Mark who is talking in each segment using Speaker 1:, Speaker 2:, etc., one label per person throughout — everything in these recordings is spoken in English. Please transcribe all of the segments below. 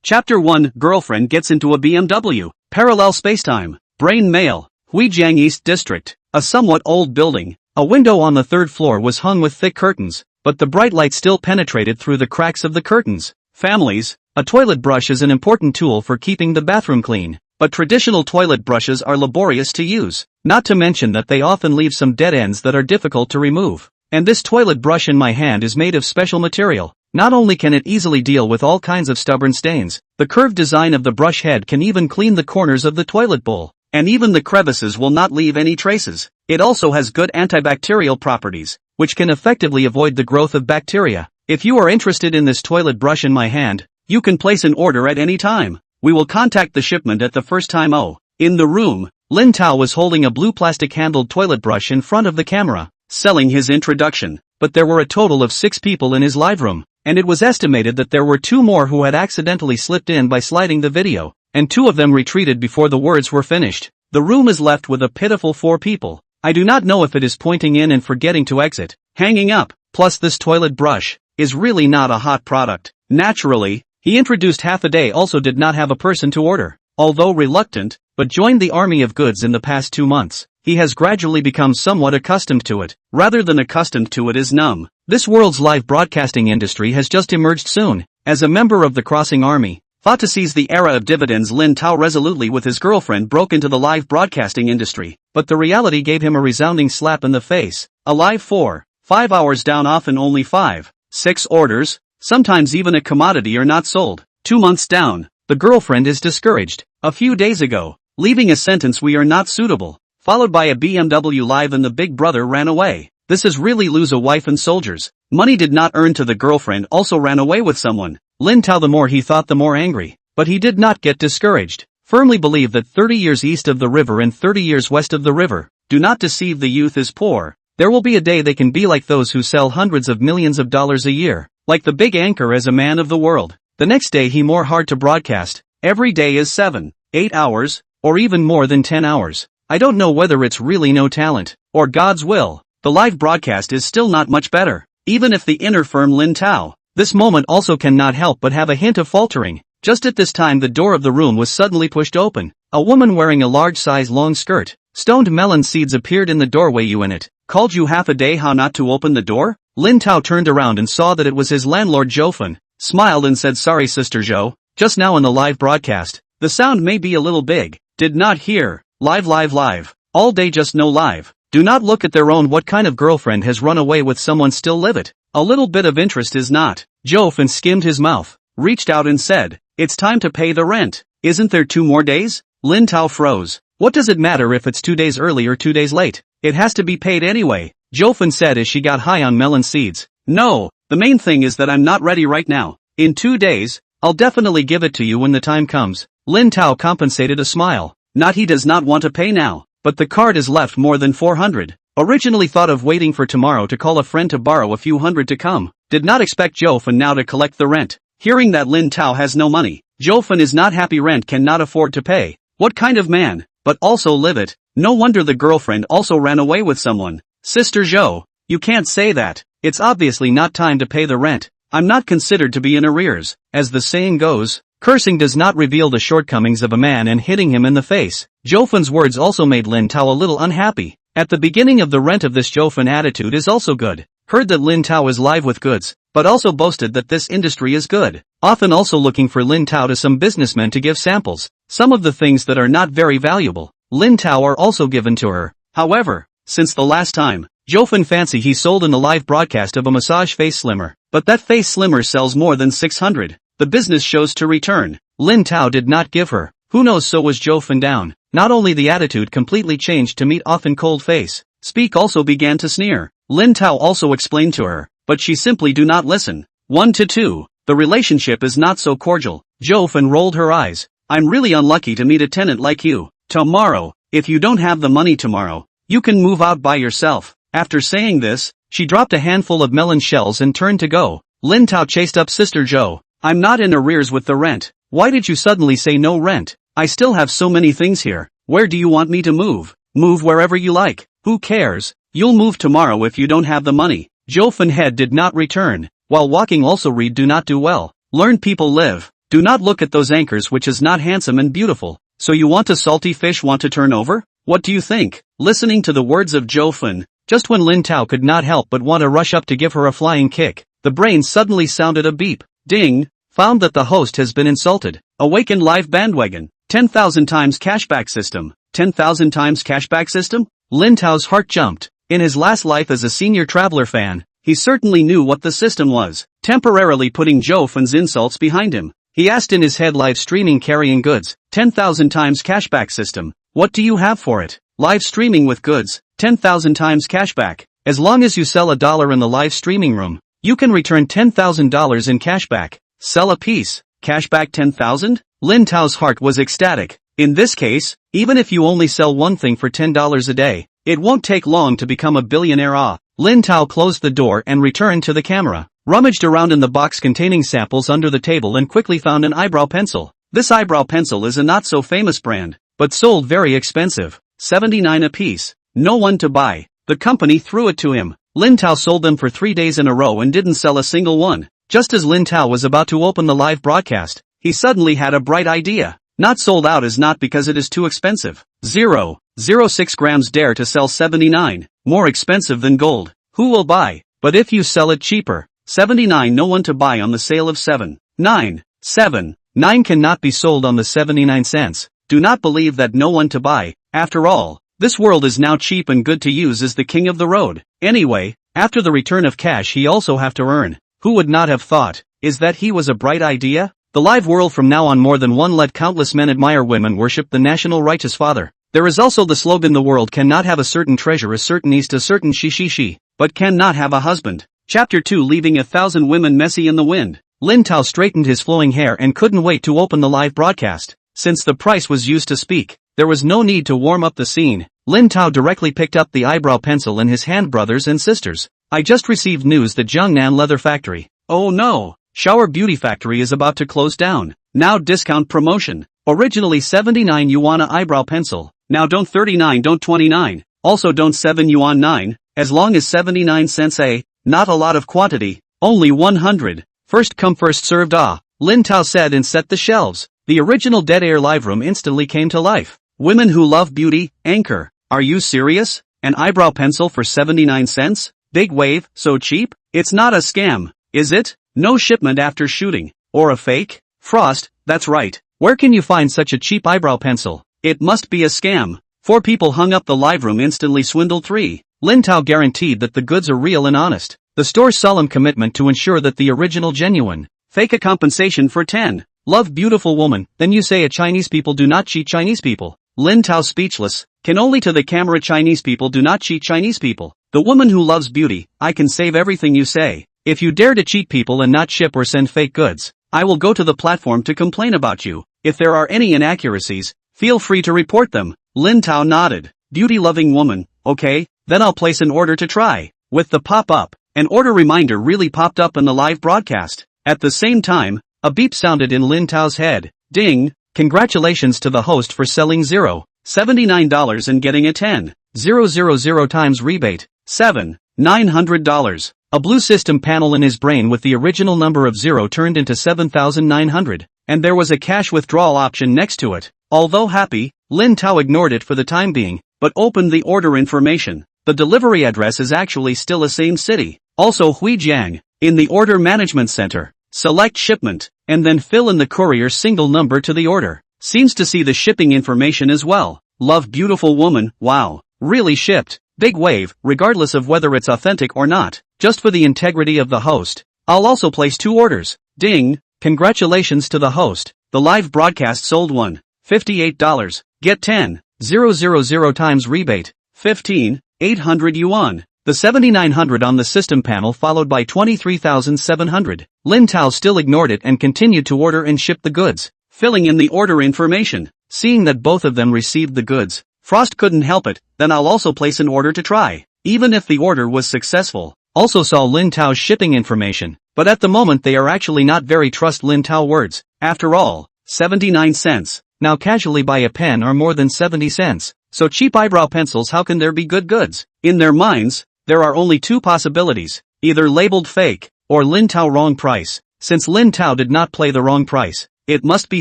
Speaker 1: Chapter 1 Girlfriend gets into a BMW. Parallel spacetime. Brain Mail. Huijiang East District. A somewhat old building. A window on the third floor was hung with thick curtains, but the bright light still penetrated through the cracks of the curtains. Families. A toilet brush is an important tool for keeping the bathroom clean, but traditional toilet brushes are laborious to use, not to mention that they often leave some dead ends that are difficult to remove. And this toilet brush in my hand is made of special material. Not only can it easily deal with all kinds of stubborn stains, the curved design of the brush head can even clean the corners of the toilet bowl, and even the crevices will not leave any traces. It also has good antibacterial properties, which can effectively avoid the growth of bacteria. If you are interested in this toilet brush in my hand, you can place an order at any time. We will contact the shipment at the first time. In the room, Lin Tao was holding a blue plastic-handled toilet brush in front of the camera, selling his introduction, but there were a total of 6 people in his live room. And it was estimated that there were 2 more who had accidentally slipped in by sliding the video, and 2 of them retreated before the words were finished. The room is left with a pitiful 4 people. I do not know if it is pointing in and forgetting to exit, hanging up, plus this toilet brush is really not a hot product. Naturally, he introduced half a day also did not have a person to order. Although reluctant, but joined the army of goods in the past 2 months, he has gradually become somewhat accustomed to it. Rather than accustomed to it is numb. This world's live broadcasting industry has just emerged soon. As a member of the Crossing Army, fought to seize the era of dividends, Lin Tao resolutely with his girlfriend broke into the live broadcasting industry, but the reality gave him a resounding slap in the face. Alive 4, 5 hours down, often only 5, 6 orders, sometimes even a commodity are not sold. 2 months down, the girlfriend is discouraged. A few days ago, leaving a sentence, "We are not suitable," followed by a BMW live and the big brother ran away. This is really lose a wife and soldiers. Money did not earn to the girlfriend also ran away with someone. Lin Tao, the more he thought the more angry, but he did not get discouraged. Firmly believe that 30 years east of the river and 30 years west of the river, do not deceive the youth is poor. There will be a day they can be like those who sell hundreds of millions of dollars a year, like the big anchor as a man of the world. The next day he more hard to broadcast. Every day is 7, 8 hours, or even more than 10 hours. I don't know whether it's really no talent, or God's will. The live broadcast is still not much better, even if the inner firm Lin Tao. This moment also cannot help but have a hint of faltering. Just at this time the door of the room was suddenly pushed open. A woman wearing a large size long skirt, stoned melon seeds appeared in the doorway. "You in it? Called you half a day, how not to open the door?" Lin Tao turned around and saw that it was his landlord Zhou, smiled and said, "Sorry Sister Zhou, just now in the live broadcast. The sound may be a little big. Did not hear. Live. All day just no live. Do not look at their own. What kind of girlfriend has run away with someone still live it? A little bit of interest is not." Zhou skimmed his mouth, reached out and said, "It's time to pay the rent. Isn't there 2 more days?" Lin Tao froze. "What does it matter if it's 2 days early or 2 days late? It has to be paid anyway," Zhou said as she got high on melon seeds. "No, the main thing is that I'm not ready right now. In 2 days, I'll definitely give it to you when the time comes." Lin Tao compensated a smile. Not he does not want to pay now, but the card is left more than 400. Originally thought of waiting for tomorrow to call a friend to borrow a few hundred to come. Did not expect Zhou now to collect the rent. Hearing that Lin Tao has no money, Zhou is not happy. Rent cannot afford to pay. What kind of man, but also live it. No wonder the girlfriend also ran away with someone. Sister Zhou, you can't say that. It's obviously not time to pay the rent. I'm not considered to be in arrears. As the saying goes, cursing does not reveal the shortcomings of a man, and hitting him in the face. Zhou's words also made Lin Tao a little unhappy. At the beginning of the rent of this Zhou attitude is also good. Heard that Lin Tao is live with goods, but also boasted that this industry is good. Often also looking for Lin Tao to some businessmen to give samples. Some of the things that are not very valuable, Lin Tao are also given to her. However, since the last time, Zhou fancy he sold in the live broadcast of a massage face slimmer, but that face slimmer sells more than 600. The business shows to return. Lin Tao did not give her. Who knows, so was Zhou down. Not only the attitude completely changed to meet often cold face, speak also began to sneer. Lin Tao also explained to her, but she simply do not listen. 1 to 2, the relationship is not so cordial. Zhou rolled her eyes. "I'm really unlucky to meet a tenant like you. Tomorrow, if you don't have the money tomorrow, you can move out by yourself." After saying this, she dropped a handful of melon shells and turned to go. Lin Tao chased up Sister Zhou. "I'm not in arrears with the rent. Why did you suddenly say no rent? I still have so many things here. Where do you want me to move?" "Move wherever you like. Who cares? You'll move tomorrow if you don't have the money." Zhou head did not return. While walking also read do not do well. Learned people live. Do not look at those anchors which is not handsome and beautiful. So you want a salty fish want to turn over? What do you think? Listening to the words of Zhou Fun, just when Lin Tao could not help but want to rush up to give her a flying kick, the brain suddenly sounded a beep. Ding! Found that the host has been insulted. Awaken live bandwagon. 10,000 times cashback system. 10,000 times cashback system? Lin Tao's heart jumped. In his last life as a senior traveler fan, he certainly knew what the system was, temporarily putting Zhou Fun's insults behind him. He asked in his head, live streaming carrying goods, 10,000 times cashback system. What do you have for it? Live streaming with goods, 10,000 times cashback. As long as you sell $1 in the live streaming room, you can return $10,000 in cashback. Sell a piece, cashback 10,000? Lin Tao's heart was ecstatic. In this case, even if you only sell one thing for $10 a day, it won't take long to become a billionaire. Lin Tao closed the door and returned to the camera, rummaged around in the box containing samples under the table and quickly found an eyebrow pencil. This eyebrow pencil is a not-so-famous brand, but sold very expensive, $79 a piece. No one to buy. The company threw it to him. Lin Tao sold them for 3 days in a row and didn't sell a single one. Just as Lin Tao was about to open the live broadcast, he suddenly had a bright idea. Not sold out is not because it is too expensive. 0.06 grams dare to sell 79, more expensive than gold. Who will buy? But if you sell it cheaper, 79 no one to buy on the sale of 7.9 cannot be sold on the 79 cents. Do not believe that no one to buy. After all, this world is now cheap and good to use is the king of the road. Anyway, after the return of cash he also have to earn. Who would not have thought? Is that he was a bright idea? The live world from now on more than one let countless men admire women worship the national righteous father. There is also the slogan the world cannot have a certain treasure a certain east a certain she, but cannot have a husband. Chapter 2 Leaving 1,000 women messy in the wind. Lin Tao straightened his flowing hair and couldn't wait to open the live broadcast. Since the price was used to speak, there was no need to warm up the scene. Lin Tao directly picked up the eyebrow pencil in his hand. Brothers and sisters, I just received news that Jiangnan Leather Factory, oh no, Shower Beauty Factory is about to close down. Now discount promotion. Originally 79 yuan a eyebrow pencil. Now don't 39 don't 29. Also don't 7 yuan 9. As long as 79 cents a. Not a lot of quantity. Only 100. First come first served. Lin Tao said and set the shelves. The original Dead Air live room instantly came to life. Women who love beauty, anchor. Are you serious? An eyebrow pencil for 79 cents? Big wave, so cheap? It's not a scam, is it? No shipment after shooting. Or a fake? Frost, that's right. Where can you find such a cheap eyebrow pencil? It must be a scam. 4 people hung up the live room instantly swindled. 3. Lin Tao guaranteed that the goods are real and honest. The store's solemn commitment to ensure that the original genuine. Fake a compensation for 10. Love beautiful woman, then you say a Chinese people do not cheat Chinese people. Lin Tao speechless. Can only to the camera Chinese people do not cheat Chinese people. The woman who loves beauty, I can save everything you say. If you dare to cheat people and not ship or send fake goods, I will go to the platform to complain about you. If there are any inaccuracies, feel free to report them. Lin Tao nodded. Beauty-loving woman, okay, then I'll place an order to try. With the pop-up, an order reminder really popped up in the live broadcast. At the same time, a beep sounded in Lin Tao's head. Ding! Congratulations to the host for selling $79 and getting a 10,000 times rebate. $7,900. A blue system panel in his brain with the original number of 0 turned into 7,900, and there was a cash withdrawal option next to it. Although happy, Lin Tao ignored it for the time being, but opened the order information. The delivery address is actually still the same city. Also Huijiang. In the order management center, select shipment, and then fill in the courier's single number to the order. Seems to see the shipping information as well. Love beautiful woman, wow, really shipped. Big wave, regardless of whether it's authentic or not, just for the integrity of the host. I'll also place 2 orders. Ding! Congratulations to the host. The live broadcast sold $58. Get 10,000 times rebate. 15,800 yuan. The 7,900 on the system panel followed by 23,700. Lin Tao still ignored it and continued to order and ship the goods, filling in the order information. Seeing that both of them received the goods, Frost couldn't help it. Then I'll also place an order to try. Even if the order was successful. Also saw Lin Tao's shipping information, but at the moment they are actually not very trust Lin Tao words. After all, 79 cents. Now casually buy a pen are more than 70 cents. So cheap eyebrow pencils, how can there be good goods? In their minds, there are only 2 possibilities. Either labeled fake, or Lin Tao wrong price. Since Lin Tao did not play the wrong price, it must be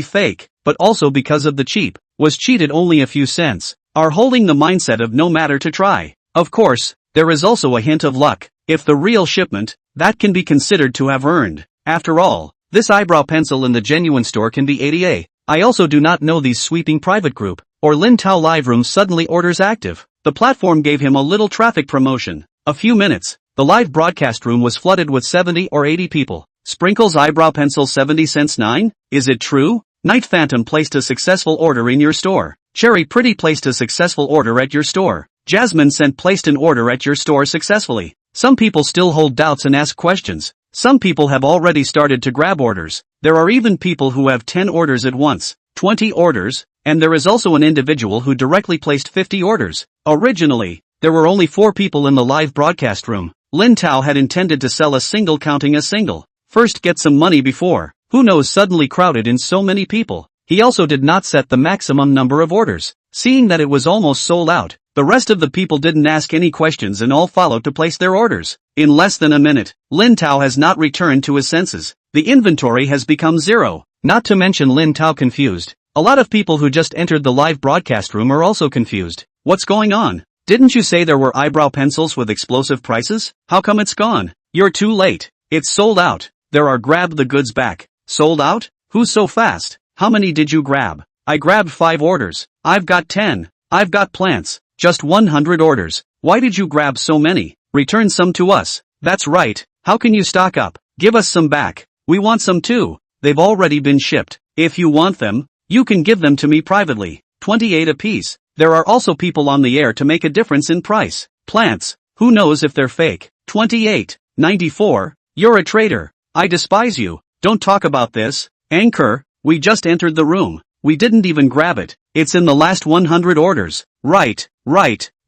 Speaker 1: fake, but also because of the cheap, was cheated only a few cents, are holding the mindset of no matter to try. Of course, there is also a hint of luck, if the real shipment, that can be considered to have earned. After all, this eyebrow pencil in the genuine store can be 80A. I also do not know these sweeping private group, or Lin Tao live room suddenly orders active. The platform gave him a little traffic promotion. A few minutes, the live broadcast room was flooded with 70 or 80 people. Sprinkles eyebrow pencil 70 cents 9? Is it true? Night Phantom placed a successful order in your store. Cherry Pretty placed a successful order at your store. Jasmine Scent placed an order at your store successfully. Some people still hold doubts and ask questions. Some people have already started to grab orders. There are even people who have 10 orders at once, 20 orders, and there is also an individual who directly placed 50 orders. Originally, there were only 4 people in the live broadcast room. Lin Tao had intended to sell a single counting a single. First get some money before, who knows, suddenly crowded in so many people. He also did not set the maximum number of orders. Seeing that it was almost sold out, the rest of the people didn't ask any questions and all followed to place their orders. In less than a minute, Lin Tao has not returned to his senses. The inventory has become 0. Not to mention Lin Tao confused. A lot of people who just entered the live broadcast room are also confused. What's going on? Didn't you say there were eyebrow pencils with explosive prices? How come it's gone? You're too late. It's sold out. There are grab the goods back. Sold out? Who's so fast? How many did you grab? I grabbed 5 orders. I've got 10. I've got plants. Just 100 orders. Why did you grab so many? Return some to us. That's right. How can you stock up? Give us some back. We want some too. They've already been shipped. If you want them, you can give them to me privately. 28 apiece. There are also people on the air to make a difference in price. Plants. Who knows if they're fake? 28.94. You're a traitor. I despise you. Don't talk about this. Anchor, we just entered the room. We didn't even grab it. It's in the last 100 orders. Right.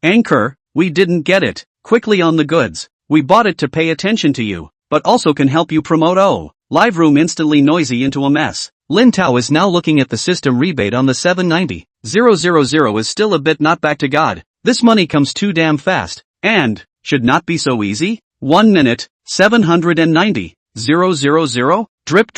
Speaker 1: Anchor, we didn't get it. Quickly on the goods. We bought it to pay attention to you, but also can help you promote. Live room instantly noisy into a mess. Lin Tao is now looking at the system rebate on the 790,000 is still a bit not back to God. This money comes too damn fast, and should not be so easy. 1 minute, 790,000, drip.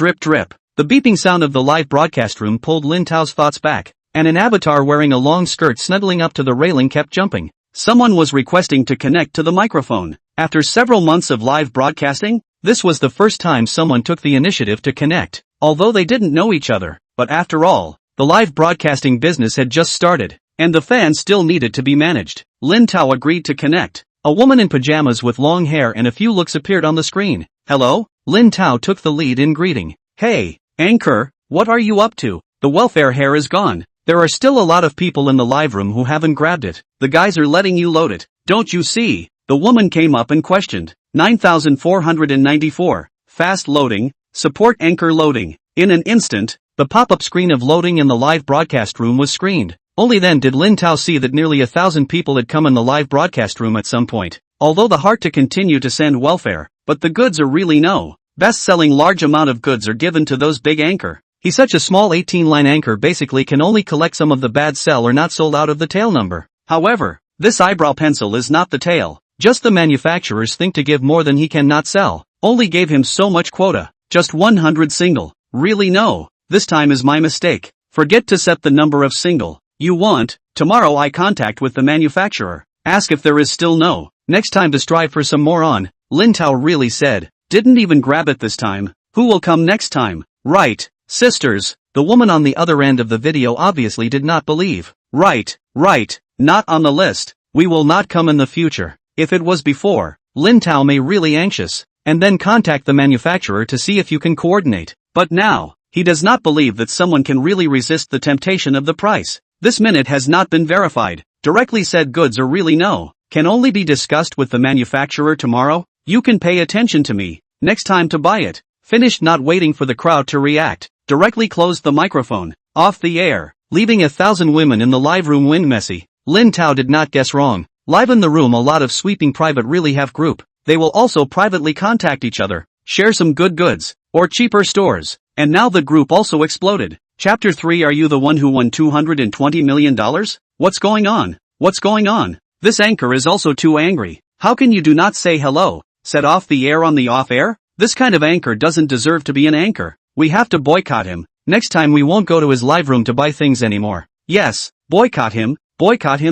Speaker 1: The beeping sound of the live broadcast room pulled Lin Tao's thoughts back, and an avatar wearing a long skirt snuggling up to the railing kept jumping. Someone was requesting to connect to the microphone. After several months of live broadcasting, this was the first time someone took the initiative to connect, although they didn't know each other. But after all, the live broadcasting business had just started, and the fans still needed to be managed. Lin Tao agreed to connect. A woman in pajamas with long hair and a few looks appeared on the screen. Hello? Lin Tao took the lead in greeting. Hey, Anchor, what are you up to? The welfare hair is gone. There are still a lot of people in the live room who haven't grabbed it. The guys are letting you load it. Don't you see? The woman came up and questioned. 9,494. Fast loading. Support Anchor loading. In an instant, the pop-up screen of loading in the live broadcast room was screened. Only then did Lin Tao see that nearly 1,000 people had come in the live broadcast room at some point. Although the heart to continue to send welfare, but the goods are really no. Best-selling large amount of goods are given to those big Anchor. He's such a small 18-line Anchor basically can only collect some of the bad sell or not sold out of the tail number. However, this eyebrow pencil is not the tail. Just the manufacturers think to give more than he cannot sell. Only gave him so much quota. Just 100 single. Really no. This time is my mistake. Forget to set the number of single you want. Tomorrow I contact with the manufacturer. Ask if there is still no. Next time to strive for some more on. Lin Tao really said. Didn't even grab it this time. Who will come next time? Right. Sisters. The woman on the other end of the video obviously did not believe. Right. Not on the list. We will not come in the future. If it was before, Lin Tao may really anxious, and then contact the manufacturer to see if you can coordinate. But now, he does not believe that someone can really resist the temptation of the price. This minute has not been verified. Directly said goods are really no. Can only be discussed with the manufacturer tomorrow. You can pay attention to me. Next time to buy it. Finished not waiting for the crowd to react. Directly closed the microphone. Off the air. Leaving 1,000 women in the live room win messy. Lin Tao did not guess wrong. Live in the room a lot of sweeping private really have group. They will also privately contact each other. Share some good goods. Or cheaper stores. And now the group also exploded. Chapter 3. Are you the one who won $220 million? What's going on? This Anchor is also too angry. How can you do not say hello? Said off the air on the off air? This kind of Anchor doesn't deserve to be an Anchor. We have to boycott him. Next time we won't go to his live room to buy things anymore. Yes, boycott him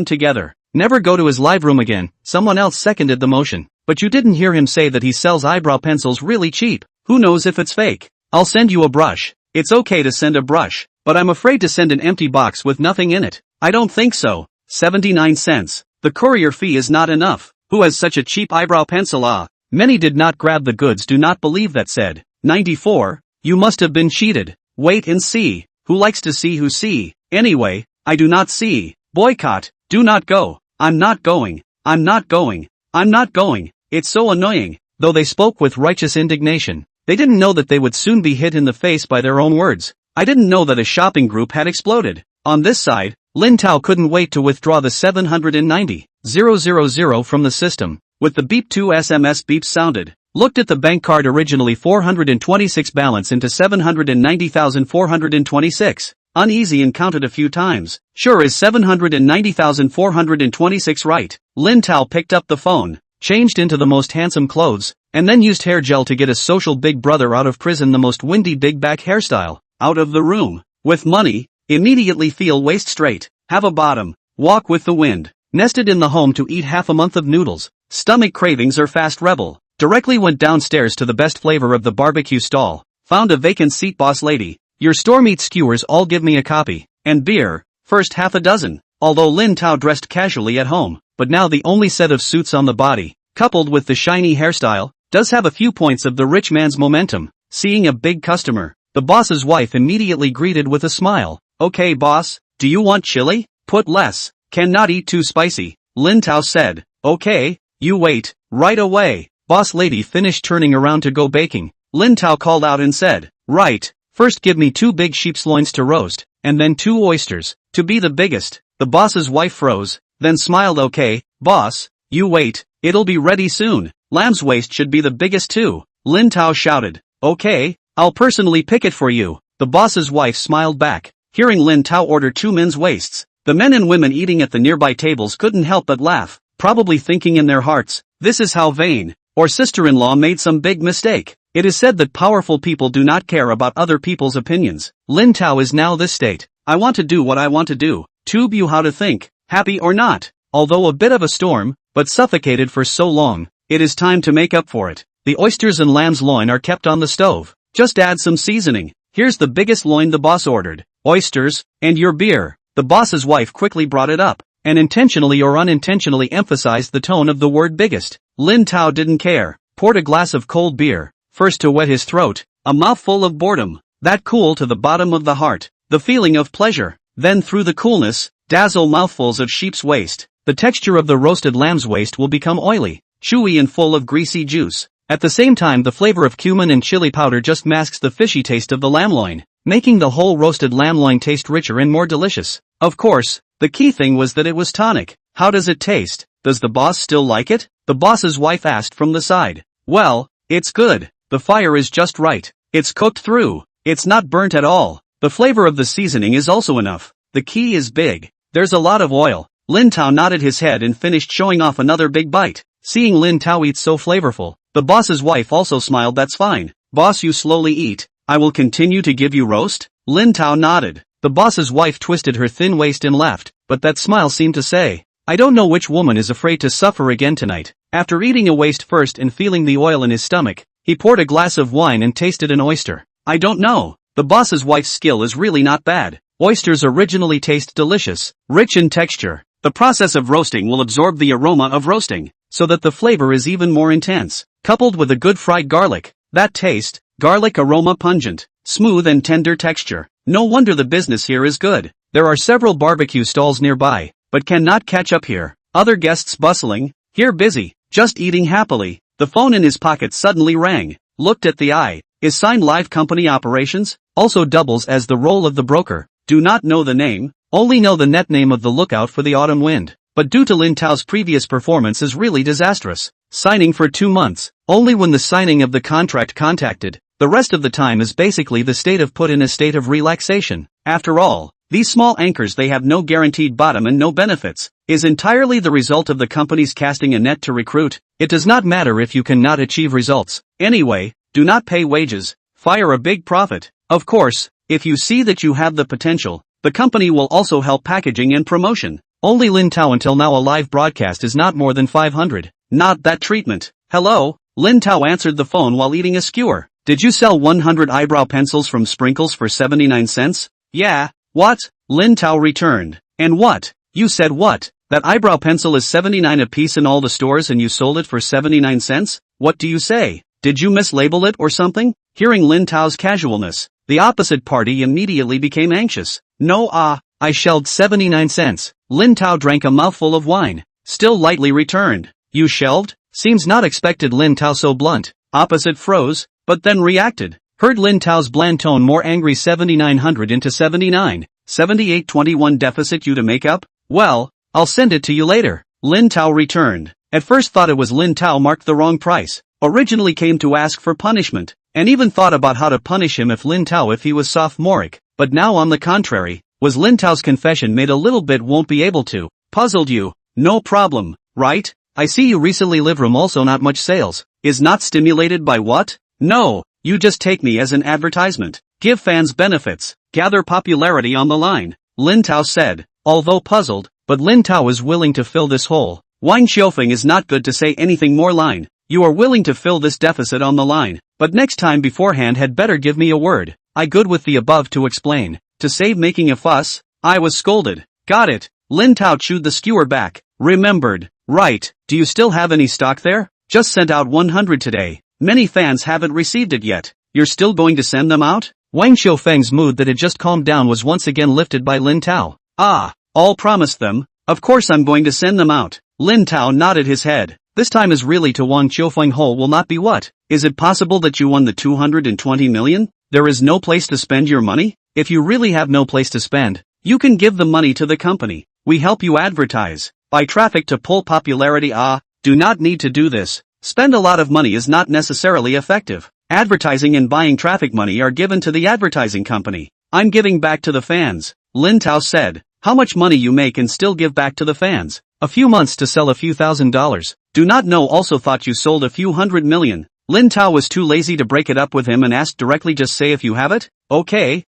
Speaker 1: together. Never go to his live room again. Someone else seconded the motion. But you didn't hear him say that he sells eyebrow pencils really cheap. Who knows if it's fake? I'll send you a brush. It's okay to send a brush, but I'm afraid to send an empty box with nothing in it. I don't think so. 79 cents. The courier fee is not enough. Who has such a cheap eyebrow pencil? Many did not grab the goods. Do not believe that said. 94. You must have been cheated. Wait and see. Who likes to see who see? Anyway, I do not see. Boycott. Do not go. I'm not going. I'm not going. I'm not going. It's so annoying. Though they spoke with righteous indignation, they didn't know that they would soon be hit in the face by their own words. I didn't know that a shopping group had exploded. On this side, Lin Tao couldn't wait to withdraw the 790,000 from the system. With the beep 2 SMS beep sounded, looked at the bank card originally 426 balance into 790,426. Uneasy and counted a few times. Sure is 790,426 right. Lin Tao picked up the phone, changed into the most handsome clothes, and then used hair gel to get a social big brother out of prison, the most windy big back hairstyle, out of the room. With money, immediately feel waist straight, have a bottom, walk with the wind. Nested in the home to eat half a month of noodles. Stomach cravings are fast rebel. Directly went downstairs to the best flavor of the barbecue stall. Found a vacant seat. Boss lady, your store meat skewers all give me a copy. And beer, first half a dozen. Although Lin Tao dressed casually at home, but now the only set of suits on the body, coupled with the shiny hairstyle, does have a few points of the rich man's momentum. Seeing a big customer, the boss's wife immediately greeted with a smile. Okay boss, do you want chili? Put less. Cannot eat too spicy. Lin Tao said. Okay, you wait, right away. Boss lady finished turning around to go baking. Lin Tao called out and said, right, first give me 2 big sheep's loins to roast, and then 2 oysters, to be the biggest. The boss's wife froze, then smiled. Okay, boss, you wait, it'll be ready soon. Lamb's waist should be the biggest too. Lin Tao shouted. Okay, I'll personally pick it for you. The boss's wife smiled back, hearing Lin Tao order 2 men's waists. The men and women eating at the nearby tables couldn't help but laugh, probably thinking in their hearts, this is how Vane, or sister-in-law, made some big mistake. It is said that powerful people do not care about other people's opinions. Lin Tao is now this state. I want to do what I want to do. Tube you how to think, happy or not. Although a bit of a storm, but suffocated for so long, it is time to make up for it. The oysters and lamb's loin are kept on the stove. Just add some seasoning. Here's the biggest loin the boss ordered. Oysters, and your beer. The boss's wife quickly brought it up, and intentionally or unintentionally emphasized the tone of the word biggest. Lin Tao didn't care, poured a glass of cold beer, first to wet his throat, a mouthful of boredom, that cool to the bottom of the heart, the feeling of pleasure, then through the coolness, dazzle mouthfuls of sheep's waist. The texture of the roasted lamb's waist will become oily, chewy and full of greasy juice. At the same time the flavor of cumin and chili powder just masks the fishy taste of the lamb loin, making the whole roasted lamb loin taste richer and more delicious. Of course, the key thing was that it was tonic. How does it taste? Does the boss still like it? The boss's wife asked from the side. Well, it's good. The fire is just right. It's cooked through. It's not burnt at all. The flavor of the seasoning is also enough. The key is big. There's a lot of oil. Lin Tao nodded his head and finished showing off another big bite. Seeing Lin Tao eat so flavorful, the boss's wife also smiled. That's fine. Boss, you slowly eat. I will continue to give you roast. Lin Tao nodded. The boss's wife twisted her thin waist and laughed, but that smile seemed to say, I don't know which woman is afraid to suffer again tonight. After eating a waist first and feeling the oil in his stomach, he poured a glass of wine and tasted an oyster. I don't know. The boss's wife's skill is really not bad. Oysters originally taste delicious, rich in texture. The process of roasting will absorb the aroma of roasting, so that the flavor is even more intense. Coupled with a good fried garlic, that taste, garlic aroma pungent, smooth and tender texture. No wonder the business here is good. There are several barbecue stalls nearby, but cannot catch up here. Other guests bustling, here busy, just eating happily. The phone in his pocket suddenly rang. Looked at the eye. Is signed live company operations, also doubles as the role of the broker. Do not know the name, only know the net name of the lookout for the autumn wind. But due to Lin Tao's previous performance is really disastrous. Signing for 2 months, only when the signing of the contract contacted. The rest of the time is basically the state of put in a state of relaxation. After all, these small anchors, they have no guaranteed bottom and no benefits, is entirely the result of the company's casting a net to recruit. It does not matter if you cannot achieve results. Anyway, do not pay wages, fire a big profit. Of course, If you see that you have the potential, the company will also help packaging and promotion. Only Lin Tao until now a live broadcast is not more than 500. Not that treatment. Hello? Lin Tao answered the phone while eating a skewer. Did you sell 100 eyebrow pencils from Sprinkles for 79 cents? Yeah. What? Lin Tao returned. And what? You said what? That eyebrow pencil is 79 a piece in all the stores and you sold it for 79 cents? What do you say? Did you mislabel it or something? Hearing Lin Tao's casualness, the opposite party immediately became anxious. No, I shelled 79 cents. Lin Tao drank a mouthful of wine. Still lightly returned. You shelved? Seems not expected Lin Tao so blunt. Opposite froze, but then reacted. Heard Lin Tao's bland tone more angry 7900 into 79. 7821 deficit you to make up? Well, I'll send it to you later. Lin Tao returned. At first thought it was Lin Tao marked the wrong price. Originally came to ask for punishment. And even thought about how to punish him if Lin Tao if he was sophomoric. But now on the contrary, was Lin Tao's confession made a little bit won't be able to. Puzzled you. No problem, right? I see you recently live room also not much sales. Is not stimulated by what? No, you just take me as an advertisement. Give fans benefits. Gather popularity on the line. Lin Tao said. Although puzzled, but Lin Tao is willing to fill this hole. Wine Xiaofeng is not good to say anything more line. You are willing to fill this deficit on the line. But next time beforehand had better give me a word. I good with the above to explain. To save making a fuss, I was scolded. Got it. Lin Tao chewed the skewer back. Remembered. Right. Do you still have any stock there? Just sent out 100 today. Many fans haven't received it yet. You're still going to send them out? Wang Xiaofeng's mood that had just calmed down was once again lifted by Lin Tao. All promised them. Of course I'm going to send them out. Lin Tao nodded his head. This time is really to Wang Xiaofeng hole will not be what? Is it possible that you won the 220 million? There is no place to spend your money? If you really have no place to spend, you can give the money to the company. We help you advertise. Buy traffic to pull popularity. Do not need to do this. Spend a lot of money is not necessarily effective. Advertising and buying traffic money are given to the advertising company. I'm giving back to the fans. Lin Tao said. How much money you make and still give back to the fans? A few months to sell a few $1,000s. Do not know also thought you sold a few 100 million. Lin Tao was too lazy to break it up with him and asked directly just say if you have it? Okay.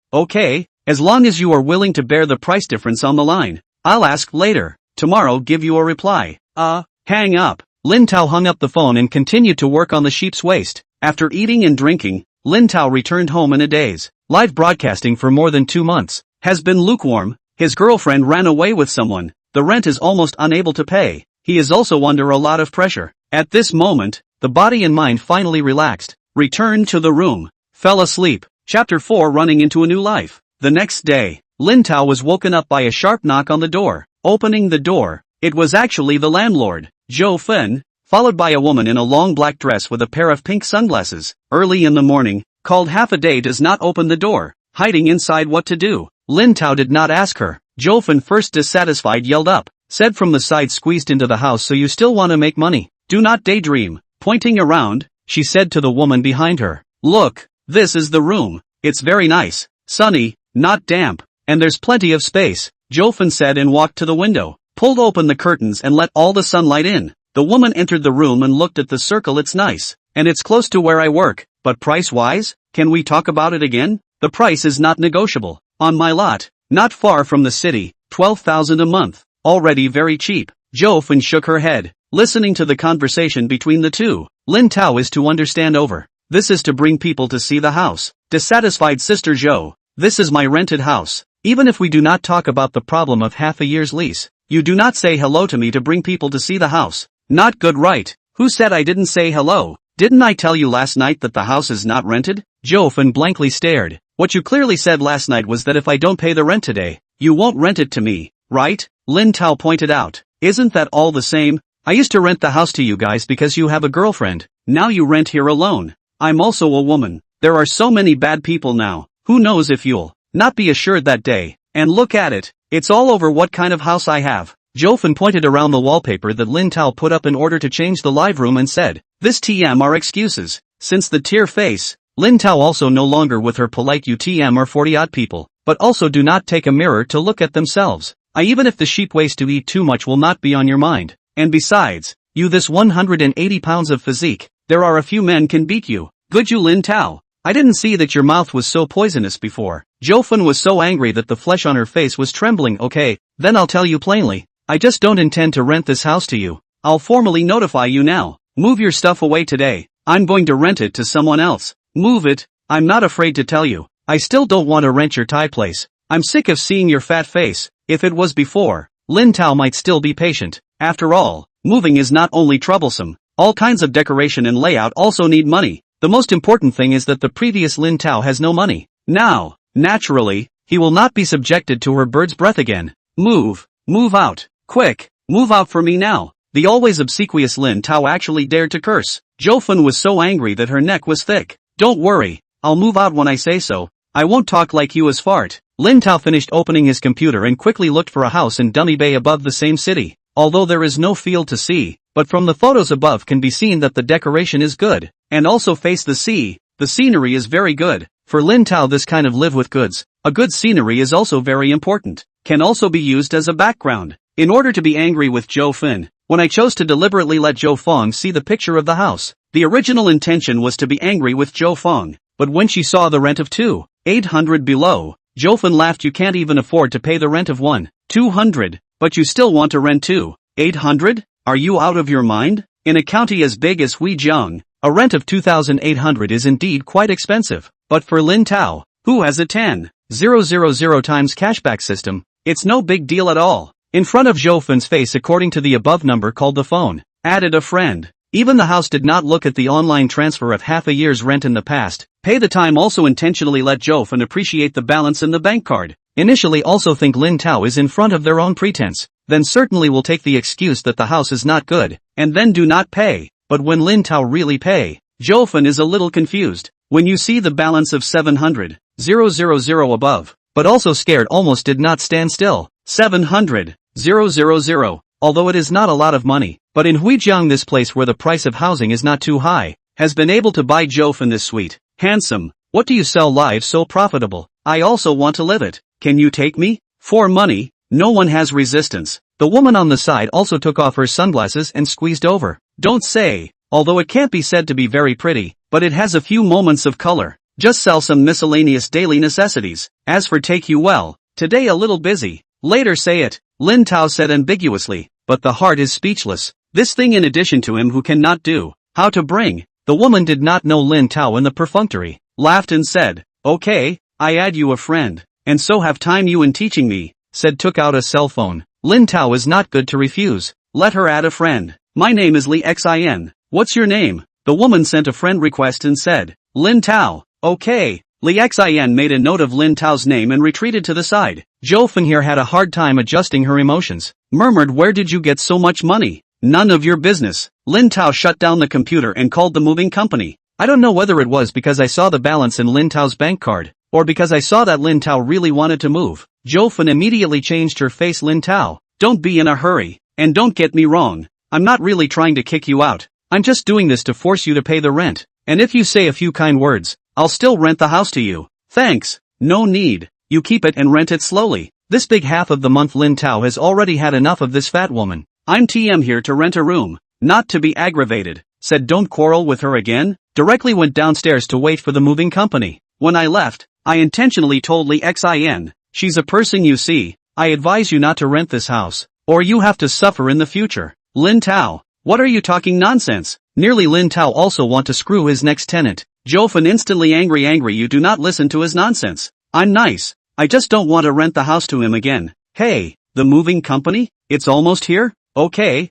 Speaker 1: As long as you are willing to bear the price difference on the line. I'll ask later. Tomorrow give you a reply. Hang up. Lin Tao hung up the phone and continued to work on the sheep's waist. After eating and drinking, Lin Tao returned home in a daze. Live broadcasting for more than 2 months. Has been lukewarm. His girlfriend ran away with someone. The rent is almost unable to pay. He is also under a lot of pressure. At this moment, the body and mind finally relaxed. Returned to the room. Fell asleep. Chapter 4 running into a new life. The next day, Lin Tao was woken up by a sharp knock on the door. Opening the door, it was actually the landlord, Zhou Fen, followed by a woman in a long black dress with a pair of pink sunglasses. Early in the morning, called half a day does not open the door, hiding inside what to do. Lin Tao did not ask her. Zhou Fen first dissatisfied yelled up, said from the side squeezed into the house so you still want to make money. Do not daydream. Pointing around, she said to the woman behind her. Look, this is the room. It's very nice, sunny, not damp, and there's plenty of space. Zhou Fen said and walked to the window, pulled open the curtains and let all the sunlight in. The woman entered the room and looked at the circle. It's nice, and it's close to where I work, but price-wise, can we talk about it again? The price is not negotiable. On my lot, not far from the city, 12,000 a month, already very cheap. Zhou Fen shook her head, listening to the conversation between the two. Lin Tao is to understand over. This is to bring people to see the house. Dissatisfied sister Zhou, this is my rented house. Even if we do not talk about the problem of half a year's lease, you do not say hello to me to bring people to see the house. Not good, right? Who said I didn't say hello? Didn't I tell you last night that the house is not rented? Zhou Fen blankly stared. What you clearly said last night was that if I don't pay the rent today, you won't rent it to me, right? Lin Tao pointed out. Isn't that all the same? I used to rent the house to you guys because you have a girlfriend. Now you rent here alone. I'm also a woman. There are so many bad people now. Who knows if you'll not be assured that day. And look at it. It's all over what kind of house I have. Zhou Fen pointed around the wallpaper that Lin Tao put up in order to change the live room and said, this TM are excuses. Since the tear face, Lin Tao also no longer with her polite UTM or 40-odd people, but also do not take a mirror to look at themselves. Even if the sheep waste to eat too much will not be on your mind. And besides, you this 180 pounds of physique, there are a few men can beat you. Good you Lin Tao. I didn't see that your mouth was so poisonous before. Fen was so angry that the flesh on her face was trembling. Okay, then I'll tell you plainly. I just don't intend to rent this house to you. I'll formally notify you now. Move your stuff away today. I'm going to rent it to someone else. Move it. I'm not afraid to tell you. I still don't want to rent your Thai place. I'm sick of seeing your fat face. If it was before, Lin Tao might still be patient. After all, moving is not only troublesome. All kinds of decoration and layout also need money. The most important thing is that the previous Lin Tao has no money. Now, naturally, he will not be subjected to her bird's breath again. Move. Move out. Quick. Move out for me now. The always obsequious Lin Tao actually dared to curse. Fen was so angry that her neck was thick. Don't worry. I'll move out when I say so. I won't talk like you as fart. Lin Tao finished opening his computer and quickly looked for a house in Dummy Bay above the same city. Although there is no field to see, but from the photos above can be seen that the decoration is good, and also face the sea. The scenery is very good. For Lin Tao, this kind of live with goods, a good scenery is also very important. Can also be used as a background. In order to be angry with Fen, when I chose to deliberately let Fong see the picture of the house, the original intention was to be angry with Fong, but when she saw the rent of 2,800 below, Fen laughed. You can't even afford to pay the rent of 1,200, but you still want to rent 2,800? Are you out of your mind? In a county as big as Huijiang, a rent of 2,800 is indeed quite expensive, but for Lin Tao, who has a 10,000 times cashback system, it's no big deal at all. In front of Fen's face, according to the above number, called the phone, added a friend. Even the house did not look at the online transfer of half a year's rent in the past. Pay the time also intentionally let Fen appreciate the balance in the bank card. Initially also think Lin Tao is in front of their own pretense. Then certainly will take the excuse that the house is not good, and then do not pay. But when Lin Tao really pay, Fen is a little confused. When you see the balance of 700,000 above, but also scared, almost did not stand still. 700,000. Although it is not a lot of money, but in Huijiang, this place where the price of housing is not too high, has been able to buy Fen this sweet, handsome. What do you sell live so profitable? I also want to live it. Can you take me? For money? No one has resistance. The woman on the side also took off her sunglasses and squeezed over. Don't say. Although it can't be said to be very pretty, but it has a few moments of color. Just sell some miscellaneous daily necessities. As for take you, well, today a little busy. Later say it, Lin Tao said ambiguously, but the heart is speechless. This thing in addition to him who cannot do, how to bring. The woman did not know Lin Tao in the perfunctory, laughed and said, okay, I add you a friend, and so have time you in teaching me, said took out a cell phone. Lin Tao is not good to refuse. Let her add a friend. My name is Li Xin. What's your name? The woman sent a friend request and said, Lin Tao. Okay. Li Xin made a note of Lin Tao's name and retreated to the side. Fen here had a hard time adjusting her emotions. Murmured, where did you get so much money? None of your business. Lin Tao shut down the computer and called the moving company. I don't know whether it was because I saw the balance in Lin Tao's bank card, or because I saw that Lin Tao really wanted to move. Fen immediately changed her face. Lin Tao, don't be in a hurry, and don't get me wrong. I'm not really trying to kick you out. I'm just doing this to force you to pay the rent. And if you say a few kind words, I'll still rent the house to you. Thanks. No need. You keep it and rent it slowly. This big half of the month Lin Tao has already had enough of this fat woman. I'm here to rent a room, not to be aggravated. Said don't quarrel with her again. Directly went downstairs to wait for the moving company. When I left, I intentionally told Li Xin, she's a person you see. I advise you not to rent this house, or you have to suffer in the future. Lin Tao, what are you talking nonsense? Nearly Lin Tao also want to screw his next tenant. Fen instantly angry, you do not listen to his nonsense. I'm nice. I just don't want to rent the house to him again. Hey, the moving company? It's almost here? Okay,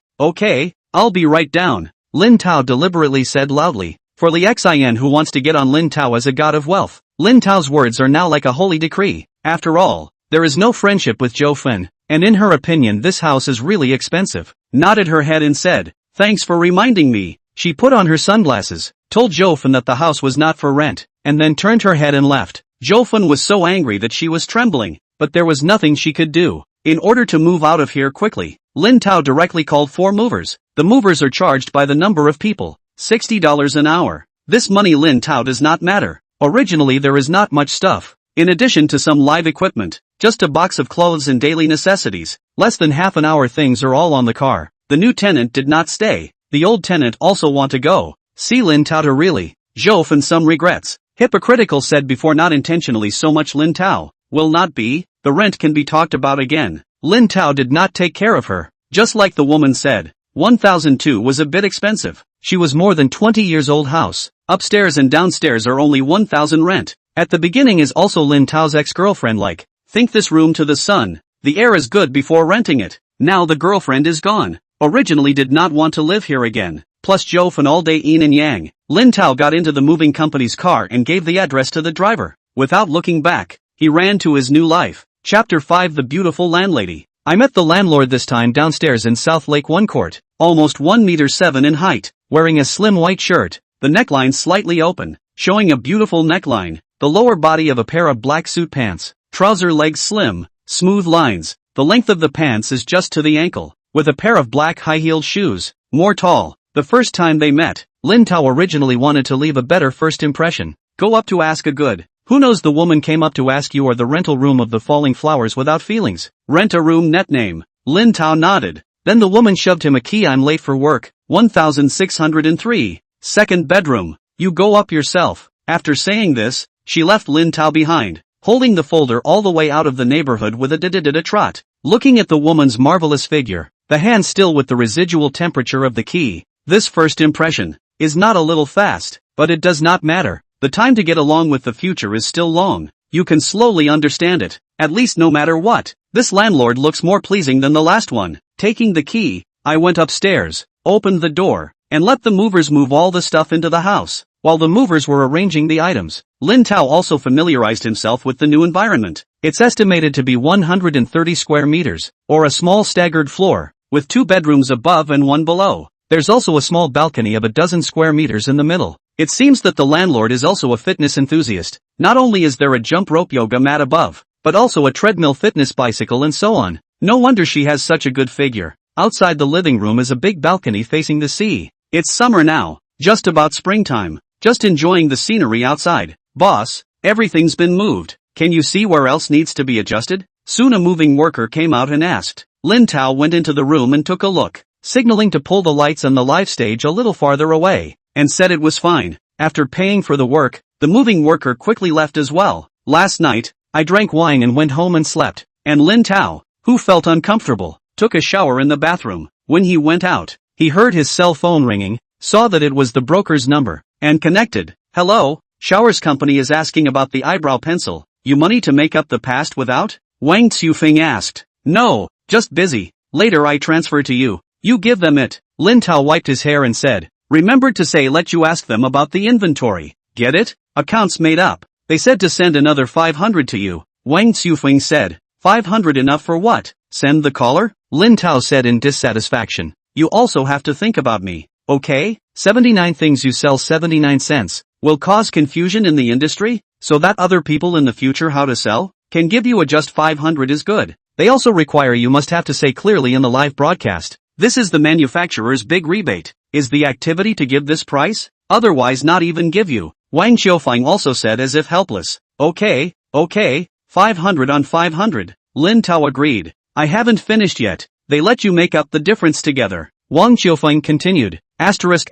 Speaker 1: I'll be right down. Lin Tao deliberately said loudly. For Li Xin who wants to get on Lin Tao as a god of wealth. Lin Tao's words are now like a holy decree. After all, there is no friendship with Fen, and in her opinion this house is really expensive. Nodded her head and said, thanks for reminding me. She put on her sunglasses, told Fen that the house was not for rent, and then turned her head and left. Fen was so angry that she was trembling, but there was nothing she could do. In order to move out of here quickly, Lin Tao directly called 4 movers. The movers are charged by the number of people, $60 an hour. This money Lin Tao does not matter. Originally there is not much stuff. In addition to some live equipment, just a box of clothes and daily necessities. Less than half an hour things are all on the car. The new tenant did not stay. The old tenant also want to go. See Lin Tao to really. Fen some regrets. Hypocritical said before, not intentionally so much. Lin Tao, will not be, the rent can be talked about again. Lin Tao did not take care of her, just like the woman said. 1,002 was a bit expensive. She was more than 20 years old house. Upstairs and downstairs are only 1,000 rent. At the beginning is also Lin Tao's ex-girlfriend like, think this room to the sun. The air is good before renting it. Now the girlfriend is gone. Originally did not want to live here again. Plus Joe Fan all day yin and yang. Lin Tao got into the moving company's car and gave the address to the driver. Without looking back, he ran to his new life. Chapter 5 The Beautiful Landlady. I met the landlord this time downstairs in South Lake One Court. Almost 1.7 meters in height. Wearing a slim white shirt. The neckline slightly open. Showing a beautiful neckline. The lower body of a pair of black suit pants. Trouser legs slim. Smooth lines. The length of the pants is just to the ankle. With a pair of black high-heeled shoes. More tall. The first time they met, Lin Tao originally wanted to leave a better first impression. Go up to ask a good. Who knows, the woman came up to ask you or the rental room of the Falling Flowers without feelings. Rent a room, net name. Lin Tao nodded. Then the woman shoved him a key. I'm late for work. 1,603. Second bedroom. You go up yourself. After saying this, she left Lin Tao behind, holding the folder all the way out of the neighborhood with a trot. Looking at the woman's marvelous figure, the hand still with the residual temperature of the key. This first impression is not a little fast, but it does not matter. The time to get along with the future is still long. You can slowly understand it, at least no matter what. This landlord looks more pleasing than the last one. Taking the key, I went upstairs, opened the door, and let the movers move all the stuff into the house. While the movers were arranging the items, Lin Tao also familiarized himself with the new environment. It's estimated to be 130 square meters, or a small staggered floor, with 2 bedrooms above and 1 below. There's also a small balcony of a dozen square meters in the middle. It seems that the landlord is also a fitness enthusiast. Not only is there a jump rope yoga mat above, but also a treadmill fitness bicycle and so on. No wonder she has such a good figure. Outside the living room is a big balcony facing the sea. It's summer now, just about springtime. Just enjoying the scenery outside. Boss, everything's been moved. Can you see where else needs to be adjusted? Soon a moving worker came out and asked. Lin Tao went into the room and took a look, signaling to pull the lights and the live stage a little farther away, and said it was fine. After paying for the work, the moving worker quickly left as well. Last night, I drank wine and went home and slept, and Lin Tao, who felt uncomfortable, took a shower in the bathroom. When he went out, he heard his cell phone ringing, saw that it was the broker's number, and connected. Hello, Showers Company is asking about the eyebrow pencil. You money to make up the past without? Wang Xufeng asked. No, just busy. Later I transfer to you. You give them it. Lin Tao wiped his hair and said, remembered to say let you ask them about the inventory. Get it? Accounts made up. They said to send another 500 to you. Wang Xufeng said, 500 enough for what? Send the caller? Lin Tao said in dissatisfaction. You also have to think about me. Okay? 79 things you sell 79 cents. Will cause confusion in the industry, so that other people in the future how to sell can give you a just 500 is good. They also require you must have to say clearly in the live broadcast. This is the manufacturer's big rebate. Is the activity to give this price? Otherwise not even give you. Wang Xiaofang also said as if helpless. Okay, 500 on 500. Lin Tao agreed. I haven't finished yet. They let you make up the difference together. Wang Xiaofang continued. Asterisk.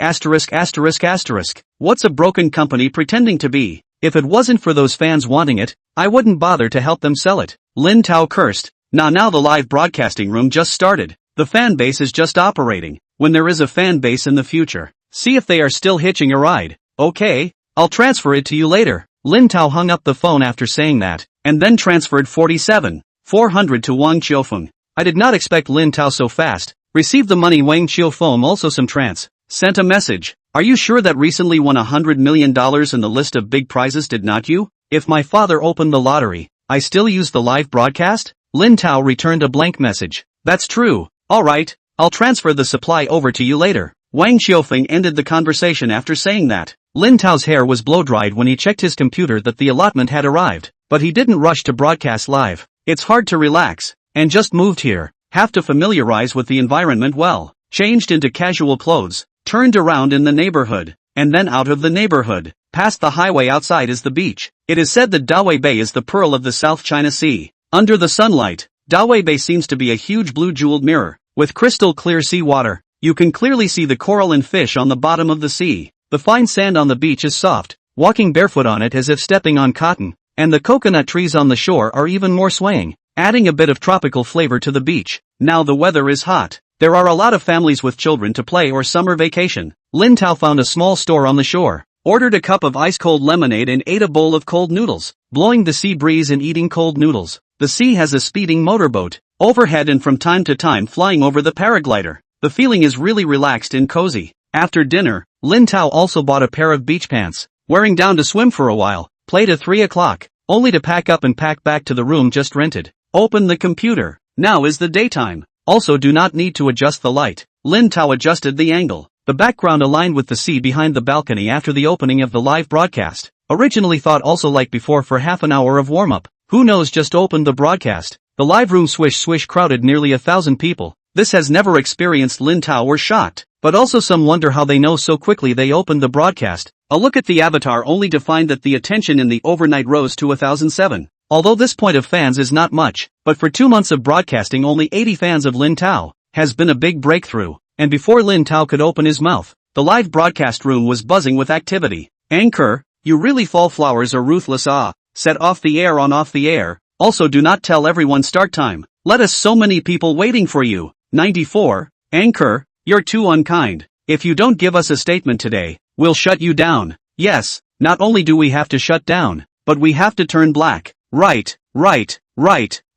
Speaker 1: What's a broken company pretending to be? If it wasn't for those fans wanting it, I wouldn't bother to help them sell it. Lin Tao cursed. Now the live broadcasting room just started. The fan base is just operating. When there is a fan base in the future, see if they are still hitching a ride. Okay, I'll transfer it to you later. Lin Tao hung up the phone after saying that, and then transferred 47,400 to Wang Xiaofeng. I did not expect Lin Tao so fast. Received the money. Wang Xiaofeng also some trance. Sent a message. Are you sure that recently won $100 million in the list of big prizes, did not you? If my father opened the lottery, I still use the live broadcast? Lin Tao returned a blank message. That's true. Alright, I'll transfer the supply over to you later. Wang Xiaofeng ended the conversation after saying that. Lin Tao's hair was blow-dried when he checked his computer that the allotment had arrived, but he didn't rush to broadcast live. It's hard to relax, and just moved here. Have to familiarize with the environment well. Changed into casual clothes, turned around in the neighborhood, and then out of the neighborhood. Past the highway outside is the beach. It is said that Dawei Bay is the pearl of the South China Sea. Under the sunlight, Dawei Bay seems to be a huge blue jeweled mirror, with crystal clear sea water. You can clearly see the coral and fish on the bottom of the sea. The fine sand on the beach is soft, walking barefoot on it as if stepping on cotton, and the coconut trees on the shore are even more swaying, adding a bit of tropical flavor to the beach. Now the weather is hot. There are a lot of families with children to play or summer vacation. Lin Tao found a small store on the shore, ordered a cup of ice-cold lemonade and ate a bowl of cold noodles, blowing the sea breeze and eating cold noodles. The sea has a speeding motorboat overhead and from time to time flying over the paraglider. The feeling is really relaxed and cozy. After dinner, Lin Tao also bought a pair of beach pants, wearing down to swim for a while, played at 3 o'clock, only to pack up and pack back to the room just rented. Open the computer. Now is the daytime. Also do not need to adjust the light. Lin Tao adjusted the angle. The background aligned with the sea behind the balcony after the opening of the live broadcast. Originally thought also like before for half an hour of warm-up. Who knows, just opened the broadcast. The live room swish swish crowded nearly 1,000 people. This has never experienced. Lin Tao were shocked, but also some wonder how they know so quickly. They opened the broadcast. A look at the avatar only to find that the attention in the overnight rose to 1,007. Although this point of fans is not much, but for 2 months of broadcasting only 80 fans of Lin Tao has been a big breakthrough. And before Lin Tao could open his mouth, the live broadcast room was buzzing with activity. Anchor, you really fall flowers are ruthless. Set off the air, on off the air. Also do not tell everyone start time. Let us so many people waiting for you. 94, Anchor, you're too unkind. If you don't give us a statement today, we'll shut you down. Yes, not only do we have to shut down, but we have to turn black. Right.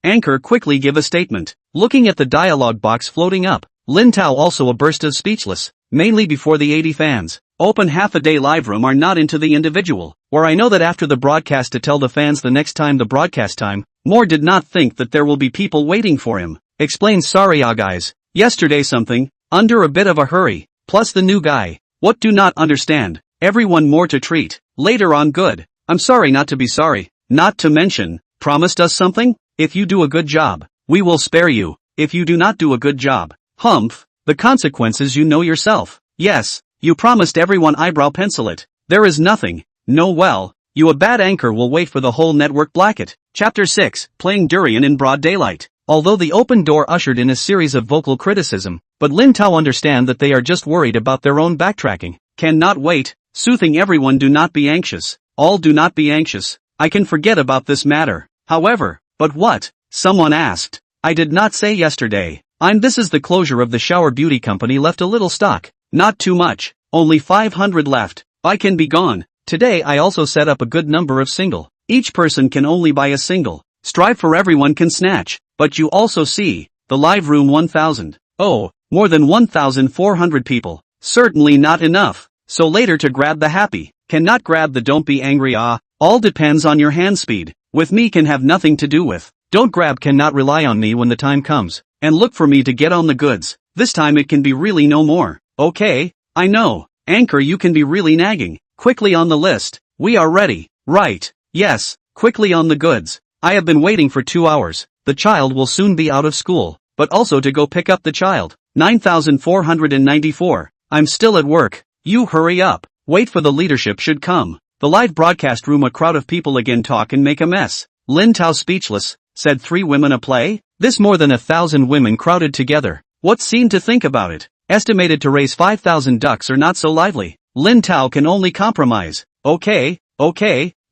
Speaker 1: Anchor, quickly give a statement. Looking at the dialogue box floating up, Lin Tao also a burst of speechless, mainly before the 80 fans. Open half a day live room are not into the individual, where I know that after the broadcast to tell the fans the next time the broadcast time, Moore did not think that there will be people waiting for him. Explains, sorry guys, yesterday something, under a bit of a hurry, plus the new guy, what do not understand, everyone more to treat, later on good, I'm sorry not to be sorry, not to mention, promised us something, if you do a good job, we will spare you, if you do not do a good job, humph, the consequences you know yourself, yes, you promised everyone. Eyebrow, pencil it, there is nothing, no well, you a bad anchor will wait for the whole network blacket. Chapter 6, Playing Durian in Broad Daylight. Although the open door ushered in a series of vocal criticism, but Lin Tao understand that they are just worried about their own backtracking, cannot wait, soothing everyone, do not be anxious, all do not be anxious, I can forget about this matter, however, but what, someone asked, I did not say yesterday, this is the closure of the shower beauty company, left a little stock, not too much, only 500 left, I can be gone, today I also set up a good number of single, each person can only buy a single, strive for everyone can snatch, but you also see, the live room 1,000, oh, more than 1,400 people, certainly not enough, so later to grab the happy, cannot grab the don't be angry all depends on your hand speed, with me can have nothing to do with, don't grab, cannot rely on me when the time comes, and look for me to get on the goods, this time it can be really no more, okay, I know, anchor you can be really nagging, quickly on the list, we are ready, right, yes, quickly on the goods, I have been waiting for 2 hours, the child will soon be out of school, but also to go pick up the child, 9,494, I'm still at work, you hurry up, wait for the leadership should come, the live broadcast room a crowd of people again talk and make a mess, Lin Tao speechless, said 3 women a play, this more than 1,000 women crowded together, what scene to think about it, estimated to raise 5,000 ducks are not so lively, Lin Tao can only compromise, okay,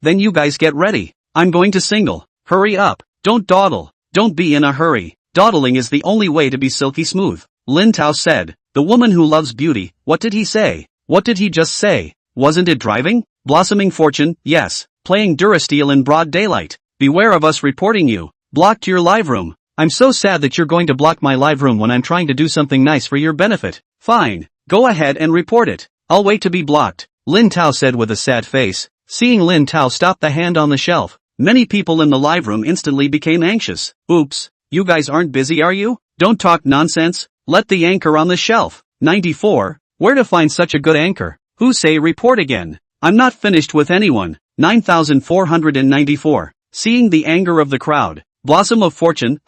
Speaker 1: then you guys get ready, I'm going to single, hurry up, don't dawdle, don't be in a hurry, dawdling is the only way to be silky smooth, Lin Tao said, the woman who loves beauty, what did he say, what did he just say, wasn't it driving, blossoming fortune, yes, playing Durasteel in broad daylight, beware of us reporting you, blocked your live room, I'm so sad that you're going to block my live room when I'm trying to do something nice for your benefit, fine, go ahead and report it, I'll wait to be blocked, Lin Tao said with a sad face, seeing Lin Tao stop the hand on the shelf. Many people in the live room instantly became anxious. Oops, you guys aren't busy, are you? Don't talk nonsense, let the anchor on the shelf. 94, where to find such a good anchor? Who say report again? I'm not finished with anyone. 9,494, seeing the anger of the crowd. Blossom of fortune,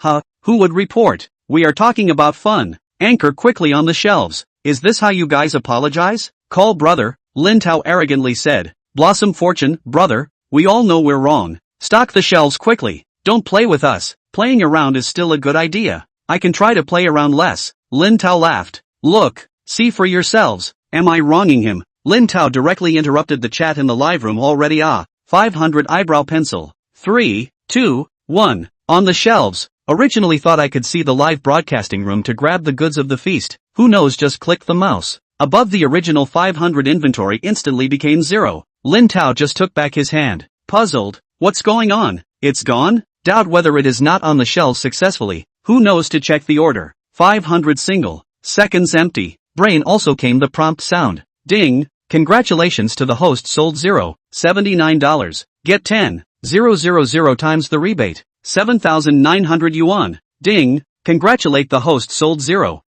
Speaker 1: who would report? We are talking about fun. Anchor quickly on the shelves. Is this how you guys apologize? Call brother, Lin Tao arrogantly said. Blossom fortune, brother, we all know we're wrong. Stock the shelves quickly, don't play with us, playing around is still a good idea, I can try to play around less, Lin Tao laughed, look, see for yourselves, am I wronging him, Lin Tao directly interrupted the chat in the live room already. 500 eyebrow pencil. 3, 2, 1. On the shelves. Originally thought I could see the live broadcasting room to grab the goods of the feast. Who knows, just clicked the mouse. Above the original 500 inventory instantly became 0. Lin Tao just took back his hand. Puzzled. What's going on? It's gone? Doubt whether it is not on the shelves successfully. Who knows to check the order. 500 single. Seconds empty. Brain also came the prompt sound. Ding. Congratulations to the host sold $79. Get 10,000 times the rebate. 7,900 yuan. Ding. Congratulate the host sold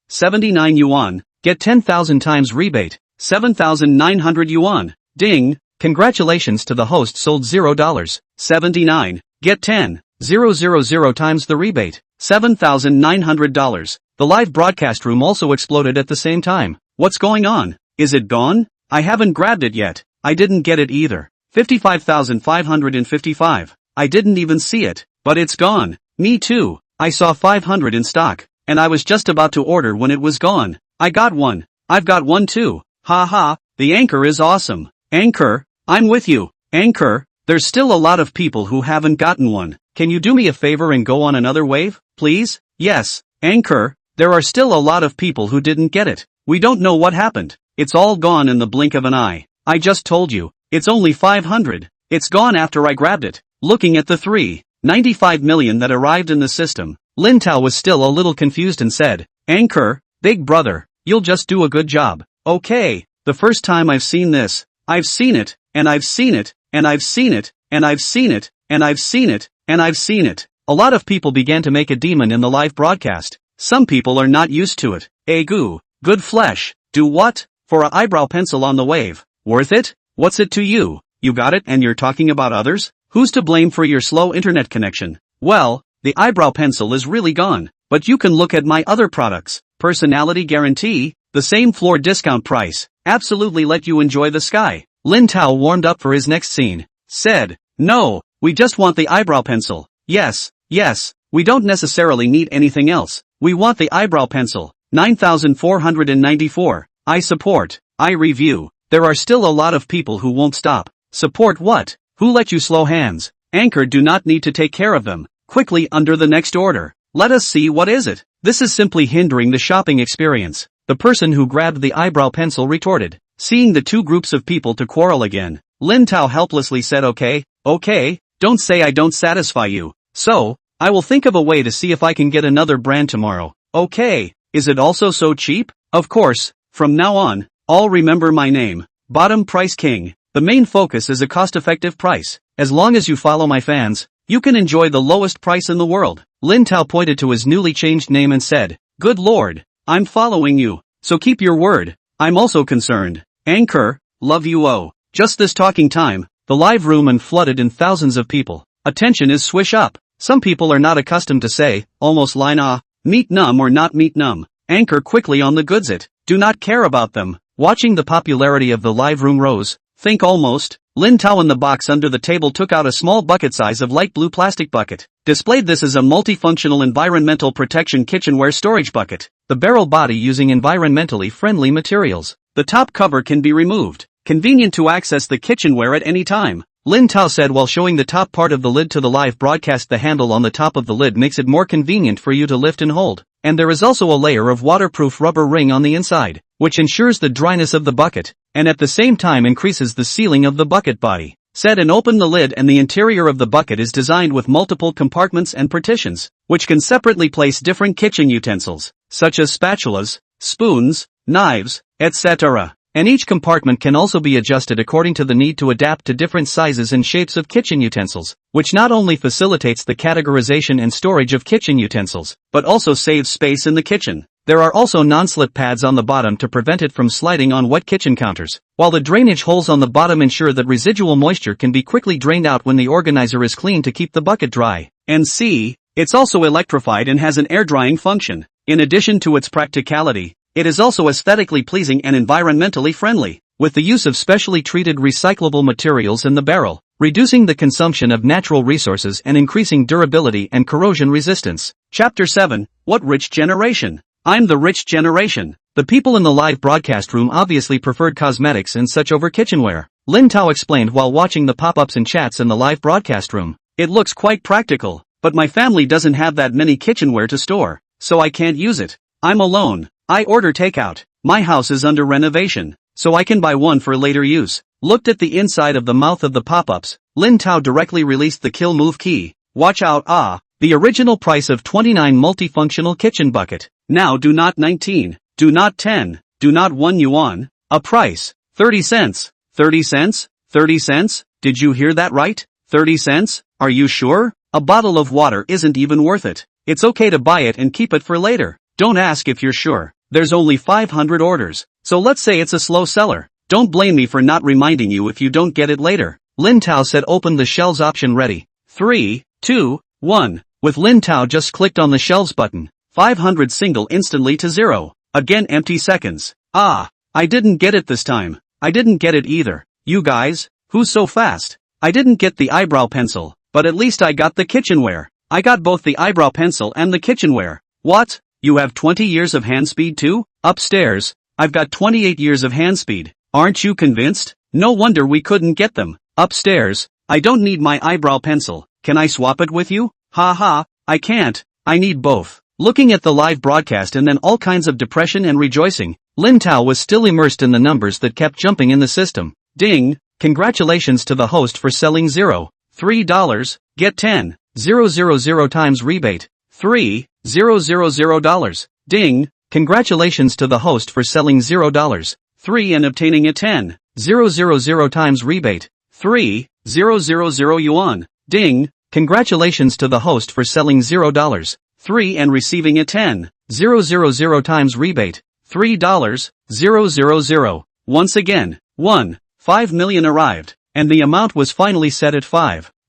Speaker 1: 79 yuan. Get 10,000 times rebate. 7,900 yuan. Ding. Congratulations to the host sold $79. Get 10,000 times the rebate. $7,900. The live broadcast room also exploded at the same time. What's going on? Is it gone? I haven't grabbed it yet. I didn't get it either. 55,555. I didn't even see it. But it's gone. Me too. I saw 500 in stock, and I was just about to order when it was gone. I got one. I've got one too. Ha. The anchor is awesome. Anchor, I'm with you. Anchor, there's still a lot of people who haven't gotten one. Can you do me a favor and go on another wave, please? Yes. Anchor, there are still a lot of people who didn't get it. We don't know what happened. It's all gone in the blink of an eye. I just told you. It's only 500. It's gone after I grabbed it. Looking at the 3.95 million that arrived in the system, Lin Tao was still a little confused and said, Anchor, big brother, you'll just do a good job. Okay, the first time I've seen this. I've seen it, and I've seen it, and I've seen it, and I've seen it, and I've seen it, and I've seen it. A lot of people began to make a demon in the live broadcast. Some people are not used to it. Goo, good flesh. Do what? For a eyebrow pencil on the wave. Worth it? What's it to you? You got it and you're talking about others? Who's to blame for your slow internet connection? Well, the eyebrow pencil is really gone. But you can look at my other products. Personality guarantee, the same floor discount price. Absolutely let you enjoy the sky. Lin Tao warmed up for his next scene. Said, no, we just want the eyebrow pencil. Yes, we don't necessarily need anything else. We want the eyebrow pencil. 9,494. I support. I review. There are still a lot of people who won't stop. Support what? Who let you slow hands? Anchor do not need to take care of them. Quickly under the next order. Let us see what is it. This is simply hindering the shopping experience. The person who grabbed the eyebrow pencil retorted. Seeing the two groups of people to quarrel again, Lin Tao helplessly said okay, don't say I don't satisfy you. So, I will think of a way to see if I can get another brand tomorrow. Okay, is it also so cheap? Of course, from now on, I'll remember my name. Bottom Price King. The main focus is a cost-effective price. As long as you follow my fans, you can enjoy the lowest price in the world. Lin Tao pointed to his newly changed name and said, good lord, I'm following you, so keep your word. I'm also concerned. Anchor, love you. Just this talking time, the live room and flooded in thousands of people. Attention is swish up. Some people are not accustomed to say, almost line meat num or not meat num. Anchor quickly on the goods it. Do not care about them. Watching the popularity of the live room rose. Think almost. Lin Tao in the box under the table took out a small bucket size of light blue plastic bucket. Displayed this as a multifunctional environmental protection kitchenware storage bucket. The barrel body using environmentally friendly materials. The top cover can be removed. Convenient to access the kitchenware at any time. Lin Tao said while showing the top part of the lid to the live broadcast. The handle on the top of the lid makes it more convenient for you to lift and hold. And there is also a layer of waterproof rubber ring on the inside, which ensures the dryness of the bucket, and at the same time increases the sealing of the bucket body. Set and open the lid and the interior of the bucket is designed with multiple compartments and partitions, which can separately place different kitchen utensils, such as spatulas, spoons, knives, etc. And each compartment can also be adjusted according to the need to adapt to different sizes and shapes of kitchen utensils, which not only facilitates the categorization and storage of kitchen utensils, but also saves space in the kitchen. There are also non-slip pads on the bottom to prevent it from sliding on wet kitchen counters, while the drainage holes on the bottom ensure that residual moisture can be quickly drained out when the organizer is clean to keep the bucket dry. And see, it's also electrified and has an air drying function. In addition to its practicality, it is also aesthetically pleasing and environmentally friendly, with the use of specially treated recyclable materials in the barrel, reducing the consumption of natural resources and increasing durability and corrosion resistance. Chapter 7, What Rich Generation? I'm the rich generation. The people in the live broadcast room obviously preferred cosmetics and such over kitchenware. Lin Tao explained while watching the pop-ups and chats in the live broadcast room. It looks quite practical, but my family doesn't have that many kitchenware to store, so I can't use it. I'm alone. I order takeout. My house is under renovation, so I can buy one for later use. Looked at the inside of the mouth of the pop-ups. Lin Tao directly released the kill move key. Watch out, the original price of 29 multifunctional kitchen bucket. Now do not 19, do not 10, do not 1 yuan. A price, 30 cents. 30 cents? 30 cents? Did you hear that right? 30 cents? Are you sure? A bottle of water isn't even worth it. It's okay to buy it and keep it for later. Don't ask if you're sure. There's only 500 orders, so let's say it's a slow seller. Don't blame me for not reminding you if you don't get it later. Lin Tao said open the shelves option ready. 3, 2, 1. With Lin Tao just clicked on the shelves button. 500 single instantly to 0. Again empty seconds. I didn't get it this time. I didn't get it either. You guys, who's so fast? I didn't get the eyebrow pencil, but at least I got the kitchenware. I got both the eyebrow pencil and the kitchenware. What? You have 20 years of hand speed too? Upstairs, I've got 28 years of hand speed. Aren't you convinced? No wonder we couldn't get them. Upstairs, I don't need my eyebrow pencil. Can I swap it with you? Ha, I can't. I need both. Looking at the live broadcast and then all kinds of depression and rejoicing, Lin Tao was still immersed in the numbers that kept jumping in the system. Ding! Congratulations to the host for selling $3, get 10,000 times rebate. $3,000. Ding! Congratulations to the host for selling $3 and obtaining a 10,000 times rebate. 3,000 yuan. Ding! Congratulations to the host for selling $3 and receiving a 10,000 times rebate. $3,000. Once again, 5 million arrived, and the amount was finally set at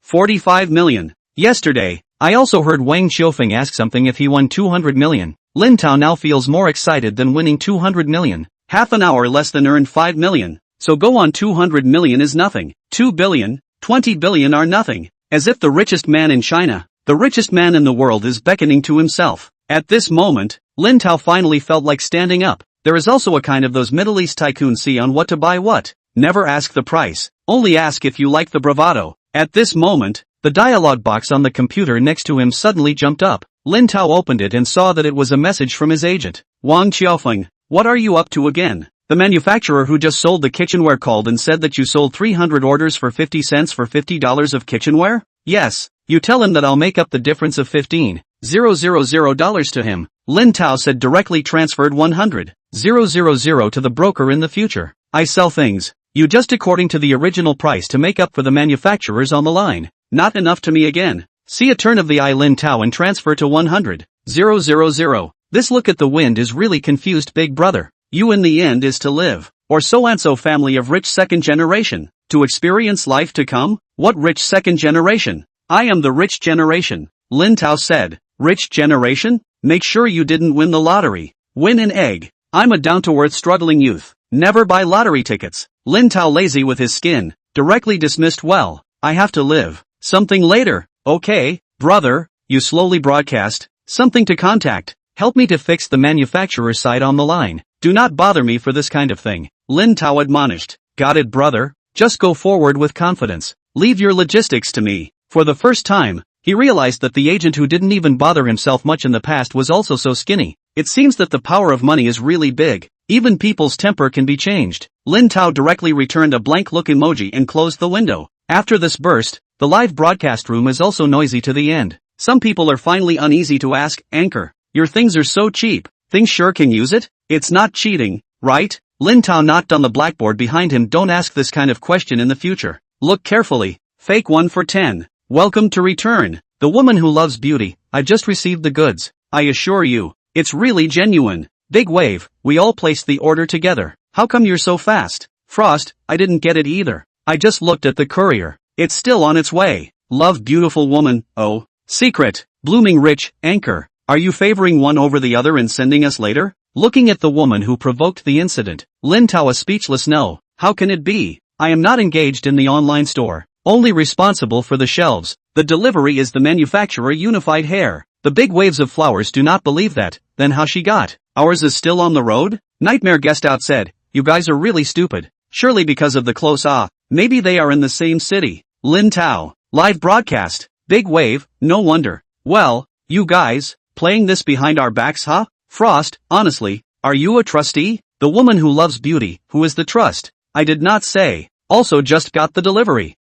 Speaker 1: 45 million. Yesterday, I also heard Wang Qiufeng ask something if he won 200 million. Lin Tao now feels more excited than winning 200 million. Half an hour less than earned 5 million. So go on 200 million is nothing. 2 billion, 20 billion are nothing. As if the richest man in China, the richest man in the world is beckoning to himself. At this moment, Lin Tao finally felt like standing up. There is also a kind of those Middle East tycoons see on what to buy what. Never ask the price, only ask if you like the bravado. At this moment, the dialog box on the computer next to him suddenly jumped up. Lin Tao opened it and saw that it was a message from his agent. Wang Qiufeng, what are you up to again? The manufacturer who just sold the kitchenware called and said that you sold 300 orders for 50 cents for $50 of kitchenware? Yes, you tell him that I'll make up the difference of $15,000 to him. Lin Tao said directly transferred 100,000 to the broker in the future. I sell things. You just according to the original price to make up for the manufacturers on the line. Not enough to me again. See a turn of the eye Lin Tao and transfer to 100,000. This look at the wind is really confused big brother. You in the end is to live, or so-and-so family of rich second generation, to experience life to come? What rich second generation? I am the rich generation. Lin Tao said. Rich generation? Make sure you didn't win the lottery. Win an egg. I'm a down-to-earth struggling youth. Never buy lottery tickets. Lin Tao lazy with his skin, directly dismissed well. I have to live. Something later. Okay, brother, you slowly broadcast. Something to contact. Help me to fix the manufacturer's side on the line. Do not bother me for this kind of thing. Lin Tao admonished. Got it brother? Just go forward with confidence. Leave your logistics to me. For the first time, he realized that the agent who didn't even bother himself much in the past was also so skinny. It seems that the power of money is really big. Even people's temper can be changed. Lin Tao directly returned a blank look emoji and closed the window. After this burst, the live broadcast room is also noisy to the end. Some people are finally uneasy to ask, Anchor, your things are so cheap. Things sure can use it? It's not cheating, right? Lin Tao knocked on the blackboard behind him. Don't ask this kind of question in the future. Look carefully. Fake 1 for 10. Welcome to return. The woman who loves beauty. I just received the goods. I assure you, it's really genuine. Big wave, we all placed the order together. How come you're so fast? Frost, I didn't get it either. I just looked at the courier. It's still on its way. Love beautiful woman, oh. Secret, blooming rich, Anchor. Are you favoring one over the other and sending us later? Looking at the woman who provoked the incident, Lin Tao is speechless. No, how can it be? I am not engaged in the online store. Only responsible for the shelves. The delivery is the manufacturer Unified Hair. The big waves of flowers do not believe that. Then how she got? Ours is still on the road? Nightmare guest out said, you guys are really stupid. Surely because of the close maybe they are in the same city. Lin Tao. Live broadcast. Big wave, no wonder. Well, you guys, playing this behind our backs huh? Frost, honestly, are you a trustee? The woman who loves beauty, who is the trust? I did not say. Also just got the delivery.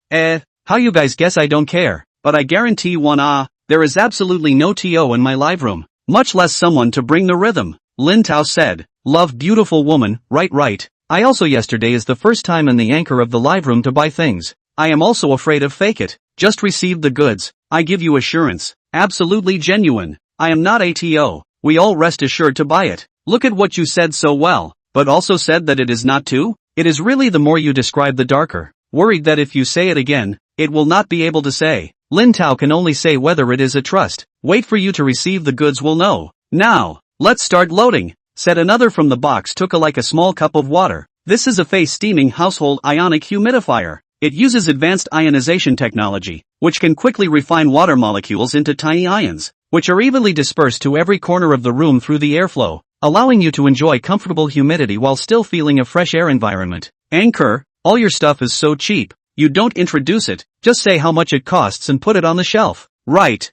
Speaker 1: How you guys guess I don't care, but I guarantee there is absolutely no TO in my live room, much less someone to bring the rhythm. Lin Tao said, love beautiful woman, right. I also yesterday is the first time in the anchor of the live room to buy things. I am also afraid of fake it, just received the goods, I give you assurance, absolutely genuine. I am not ATO, we all rest assured to buy it. Look at what you said so well, but also said that it is not too? It is really the more you describe the darker. Worried that if you say it again, it will not be able to say. Lin Tao can only say whether it is a trust. Wait for you to receive the goods will know. Now, let's start loading, said another from the box took like a small cup of water. This is a face steaming household ionic humidifier. It uses advanced ionization technology, which can quickly refine water molecules into tiny ions, which are evenly dispersed to every corner of the room through the airflow, allowing you to enjoy comfortable humidity while still feeling a fresh air environment. Anchor, all your stuff is so cheap, you don't introduce it, just say how much it costs and put it on the shelf. Right,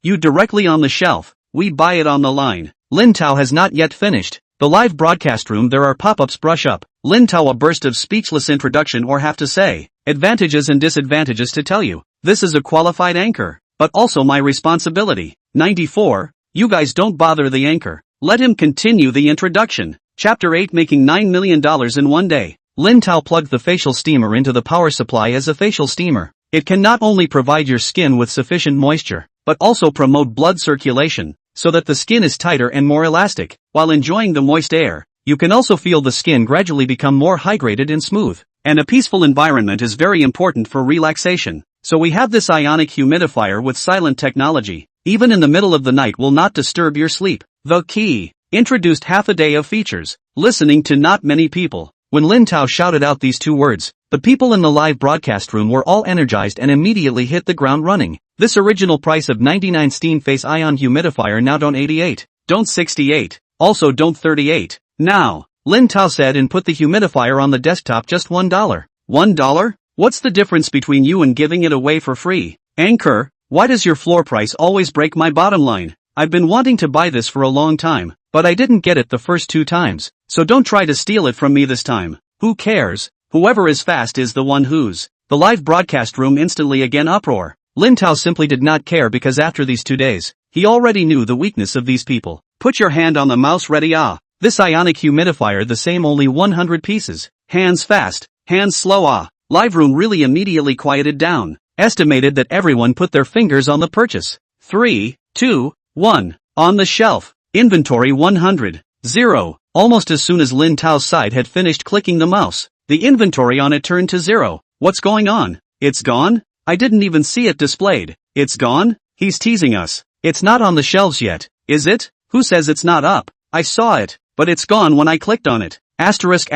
Speaker 1: you directly on the shelf, we buy it on the line. Lin Tao has not yet finished. The live broadcast room there are pop-ups brush up. Lin Tao a burst of speechless introduction or have to say, advantages and disadvantages to tell you. This is a qualified anchor, but also my responsibility. 94, you guys don't bother the anchor. Let him continue the introduction. Chapter 8 making $9 million in one day. Lin Tao plugged the facial steamer into the power supply as a facial steamer. It can not only provide your skin with sufficient moisture, but also promote blood circulation, so that the skin is tighter and more elastic. While enjoying the moist air, you can also feel the skin gradually become more hydrated and smooth. And a peaceful environment is very important for relaxation. So we have this ionic humidifier with silent technology. Even in the middle of the night will not disturb your sleep. The key. Introduced half a day of features. Listening to not many people. When Lin Tao shouted out these two words, the people in the live broadcast room were all energized and immediately hit the ground running. This original price of 99 steam face ion humidifier now don't 88, don't 68, also don't 38. Now, Lin Tao said and put the humidifier on the desktop just $1. $1? What's the difference between you and giving it away for free? Anchor, why does your floor price always break my bottom line? I've been wanting to buy this for a long time, but I didn't get it the first 2 times, so don't try to steal it from me this time. Who cares? Whoever is fast is the one who's. The live broadcast room instantly again uproar. Lin Tao simply did not care because after these 2 days, he already knew the weakness of these people. Put your hand on the mouse ready This ionic humidifier the same only 100 pieces. Hands fast, hands slow Live room really immediately quieted down. Estimated that everyone put their fingers on the purchase. 3, 2, 1. On the shelf. Inventory 100. 0. Almost as soon as Lin Tao's side had finished clicking the mouse, the inventory on it turned to 0. What's going on? It's gone? I didn't even see it displayed. It's gone? He's teasing us. It's not on the shelves yet, is it? Who says it's not up? I saw it, but it's gone when I clicked on it. Asterisk.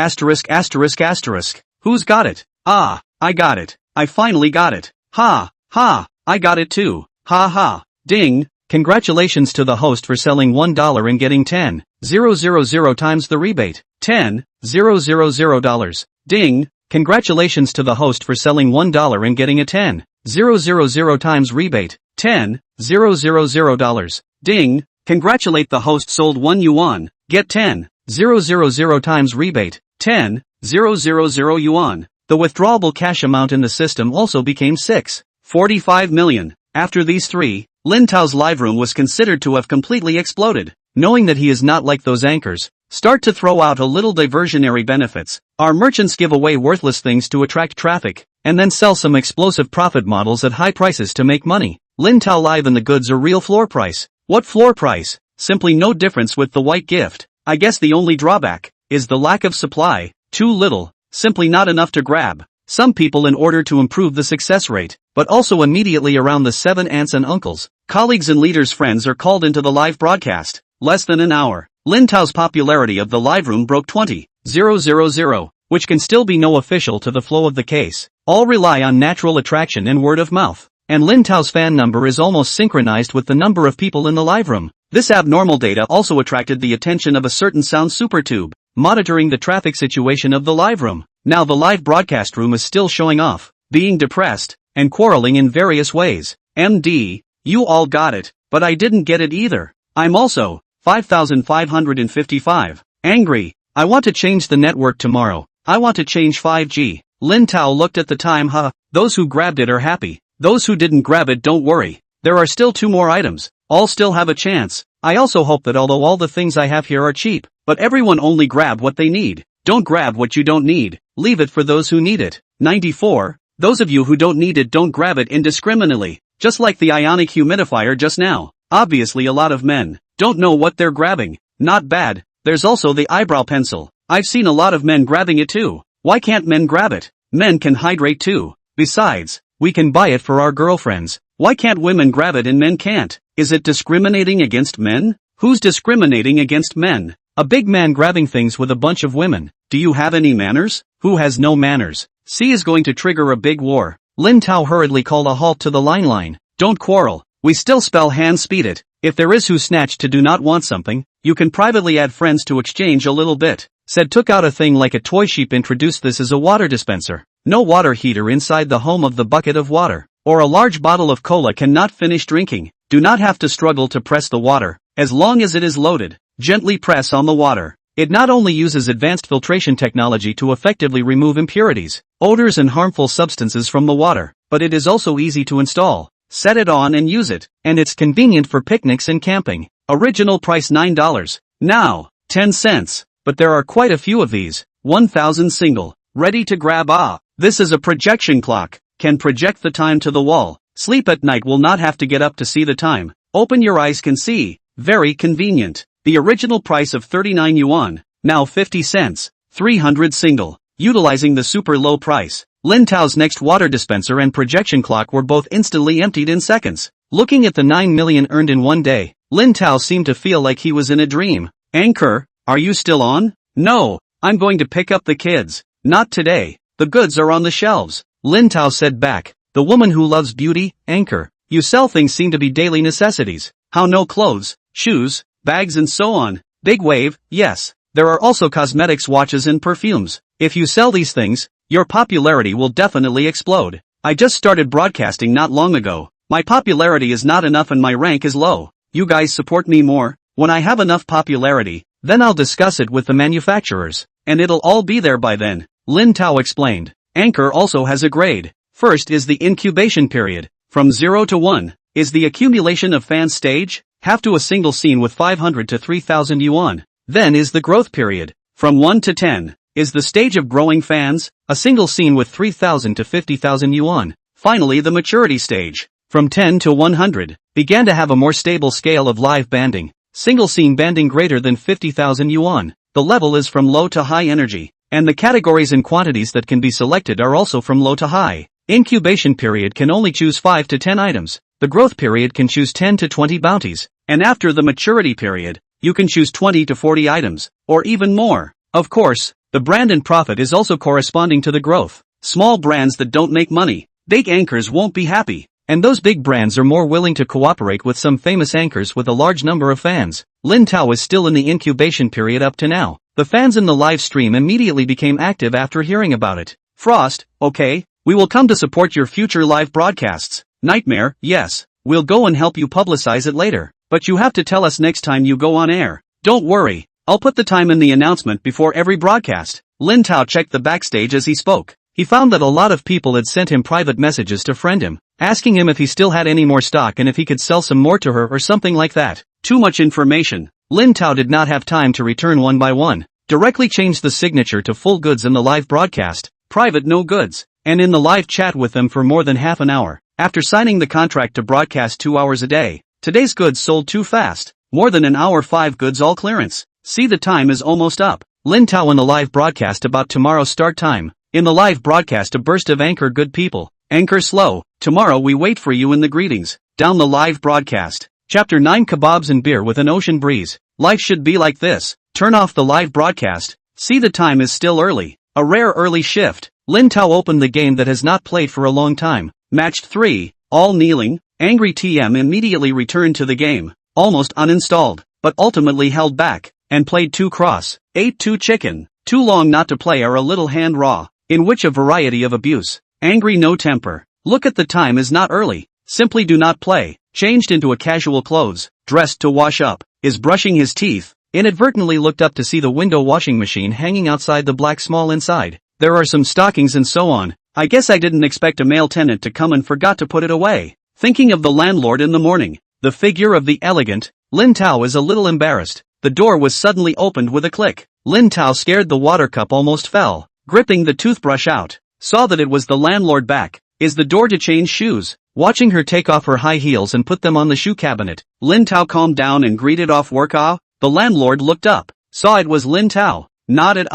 Speaker 1: Who's got it? I got it. I finally got it. Ha, I got it too. Ha. Ding. Congratulations to the host for selling $1 and getting 10,000 times the rebate. $10,000. Ding. Congratulations to the host for selling $1 and getting a 10,000 times rebate. $10,000. Ding. Congratulate the host sold 1 yuan. Get 10,000 times rebate. 10,000 yuan. The withdrawable cash amount in the system also became 6.45 million. After these 3, Lin Tao's live room was considered to have completely exploded. Knowing that he is not like those anchors, start to throw out a little diversionary benefits. Our merchants give away worthless things to attract traffic, and then sell some explosive profit models at high prices to make money. Lin Tao live and the goods are real floor price. What floor price? Simply no difference with the white gift. I guess the only drawback is the lack of supply. Too little, simply not enough to grab. Some people in order to improve the success rate, but also immediately around the 7 aunts and uncles, colleagues and leaders' friends are called into the live broadcast. Less than an hour. Lin Tao's popularity of the live room broke 20,000, which can still be no official to the flow of the case. All rely on natural attraction and word of mouth. And Lin Tao's fan number is almost synchronized with the number of people in the live room. This abnormal data also attracted the attention of a certain sound supertube. monitoring the traffic situation of the live room. Now the live broadcast room is still showing off, being depressed, and quarreling in various ways. MD, you all got it, but I didn't get it either. I'm also 5555. Angry. I want to change the network tomorrow. I want to change 5G. Lin Tao looked at the time. Those who grabbed it are happy. Those who didn't grab it, don't worry. There are still 2 more items. All still have a chance. I also hope that although all the things I have here are cheap, but everyone only grab what they need. Don't grab what you don't need. Leave it for those who need it. 94. Those of you who don't need it, don't grab it indiscriminately. Just like the ionic humidifier just now. Obviously a lot of men don't know what they're grabbing. Not bad. There's also the eyebrow pencil. I've seen a lot of men grabbing it too. Why can't men grab it? Men can hydrate too. Besides, we can buy it for our girlfriends. Why can't women grab it and men can't? Is it discriminating against men? Who's discriminating against men? A big man grabbing things with a bunch of women. Do you have any manners? Who has no manners? C is going to trigger a big war. Lin Tao hurriedly called a halt to the line. Don't quarrel. We still spell hand speed it. If there is who snatched to do not want something, you can privately add friends to exchange a little bit. Said took out a thing like a toy sheep, introduced this as a water dispenser. No water heater inside the home of the bucket of water. Or a large bottle of cola cannot finish drinking. Do not have to struggle to press the water. As long as it is loaded, gently press on the water. It not only uses advanced filtration technology to effectively remove impurities, odors and harmful substances from the water, but it is also easy to install. Set it on and use it, and it's convenient for picnics and camping. Original price $9. Now, 10 cents. But there are quite a few of these. 1,000 single. Ready to grab. This is a projection clock. Can project the time to the wall. Sleep at night, will not have to get up to see the time. Open your eyes, can see. Very convenient. The original price of 39 yuan. Now 50 cents. 300 single. Utilizing the super low price. Lin Tao's next water dispenser and projection clock were both instantly emptied in seconds. Looking at the 9 million earned in one day, Lin Tao seemed to feel like he was in a dream. Anchor, are you still on? No, I'm going to pick up the kids. Not today. The goods are on the shelves. Lin Tao said back. The woman who loves beauty. Anchor, you sell things seem to be daily necessities. How no clothes, shoes, bags and so on. Big wave. Yes, there are also cosmetics, watches and perfumes. If you sell these things, your popularity will definitely explode. I just started broadcasting not long ago. My popularity is not enough and my rank is low. You guys support me more. When I have enough popularity, then I'll discuss it with the manufacturers, and it'll all be there by then. Lin Tao explained. Anchor also has a grade. First is the incubation period. From 0 to 1, is the accumulation of fans stage. Half to a single scene with 500 to 3,000 yuan. Then is the growth period. From 1 to 10. Is the stage of growing fans, a single scene with 3,000 to 50,000 yuan. Finally the maturity stage, from 10 to 100, began to have a more stable scale of live banding. Single scene banding greater than 50,000 yuan. The level is from low to high energy, and the categories and quantities that can be selected are also from low to high. Incubation period can only choose 5 to 10 items. The growth period can choose 10 to 20 bounties. And after the maturity period, you can choose 20 to 40 items, or even more. Of course, the brand and profit is also corresponding to the growth. Small brands that don't make money, big anchors won't be happy. And those big brands are more willing to cooperate with some famous anchors with a large number of fans. Lin Tao is still in the incubation period up to now. The fans in the live stream immediately became active after hearing about it. Frost, okay, we will come to support your future live broadcasts. Nightmare, yes, we'll go and help you publicize it later. But you have to tell us next time you go on air. Don't worry. I'll put the time in the announcement before every broadcast. Lin Tao checked the backstage as he spoke. He found that a lot of people had sent him private messages to friend him, asking him if he still had any more stock and if he could sell some more to her or something like that. Too much information. Lin Tao did not have time to return one by one. Directly changed the signature to full goods in the live broadcast, private no goods, and in the live chat with them for more than half an hour. After signing the contract to broadcast 2 hours a day, today's goods sold too fast. More than an hour, 5 goods all clearance. See, the time is almost up. Lin Tao in the live broadcast about tomorrow's start time. In the live broadcast a burst of anchor good people. Anchor slow. Tomorrow we wait for you in the greetings. Down the live broadcast. Chapter 9 Kebabs and beer with an ocean breeze. Life should be like this. Turn off the live broadcast. See, the time is still early. A rare early shift. Lin Tao opened the game that has not played for a long time. Matched 3. All kneeling. Angry TM immediately returned to the game. Almost uninstalled, but ultimately held back. and played too cross, ate too chicken, too long not to play or a little hand raw, in which a variety of abuse, angry no temper, look at the time is not early, simply do not play, changed into a casual clothes, dressed to wash up, is brushing his teeth, inadvertently looked up to see the window washing machine hanging outside the black small inside, there are some stockings and so on, I guess I didn't expect a male tenant to come and forgot to put it away, thinking of the landlord in the morning, the figure of the elegant, Lin Tao is a little embarrassed, the door was suddenly opened with a click, Lin Tao scared the water cup almost fell, gripping the toothbrush out, saw that it was the landlord back, is the door to change shoes, watching her take off her high heels and put them on the shoe cabinet, Lin Tao calmed down and greeted off work the landlord looked up, saw it was Lin Tao, nodded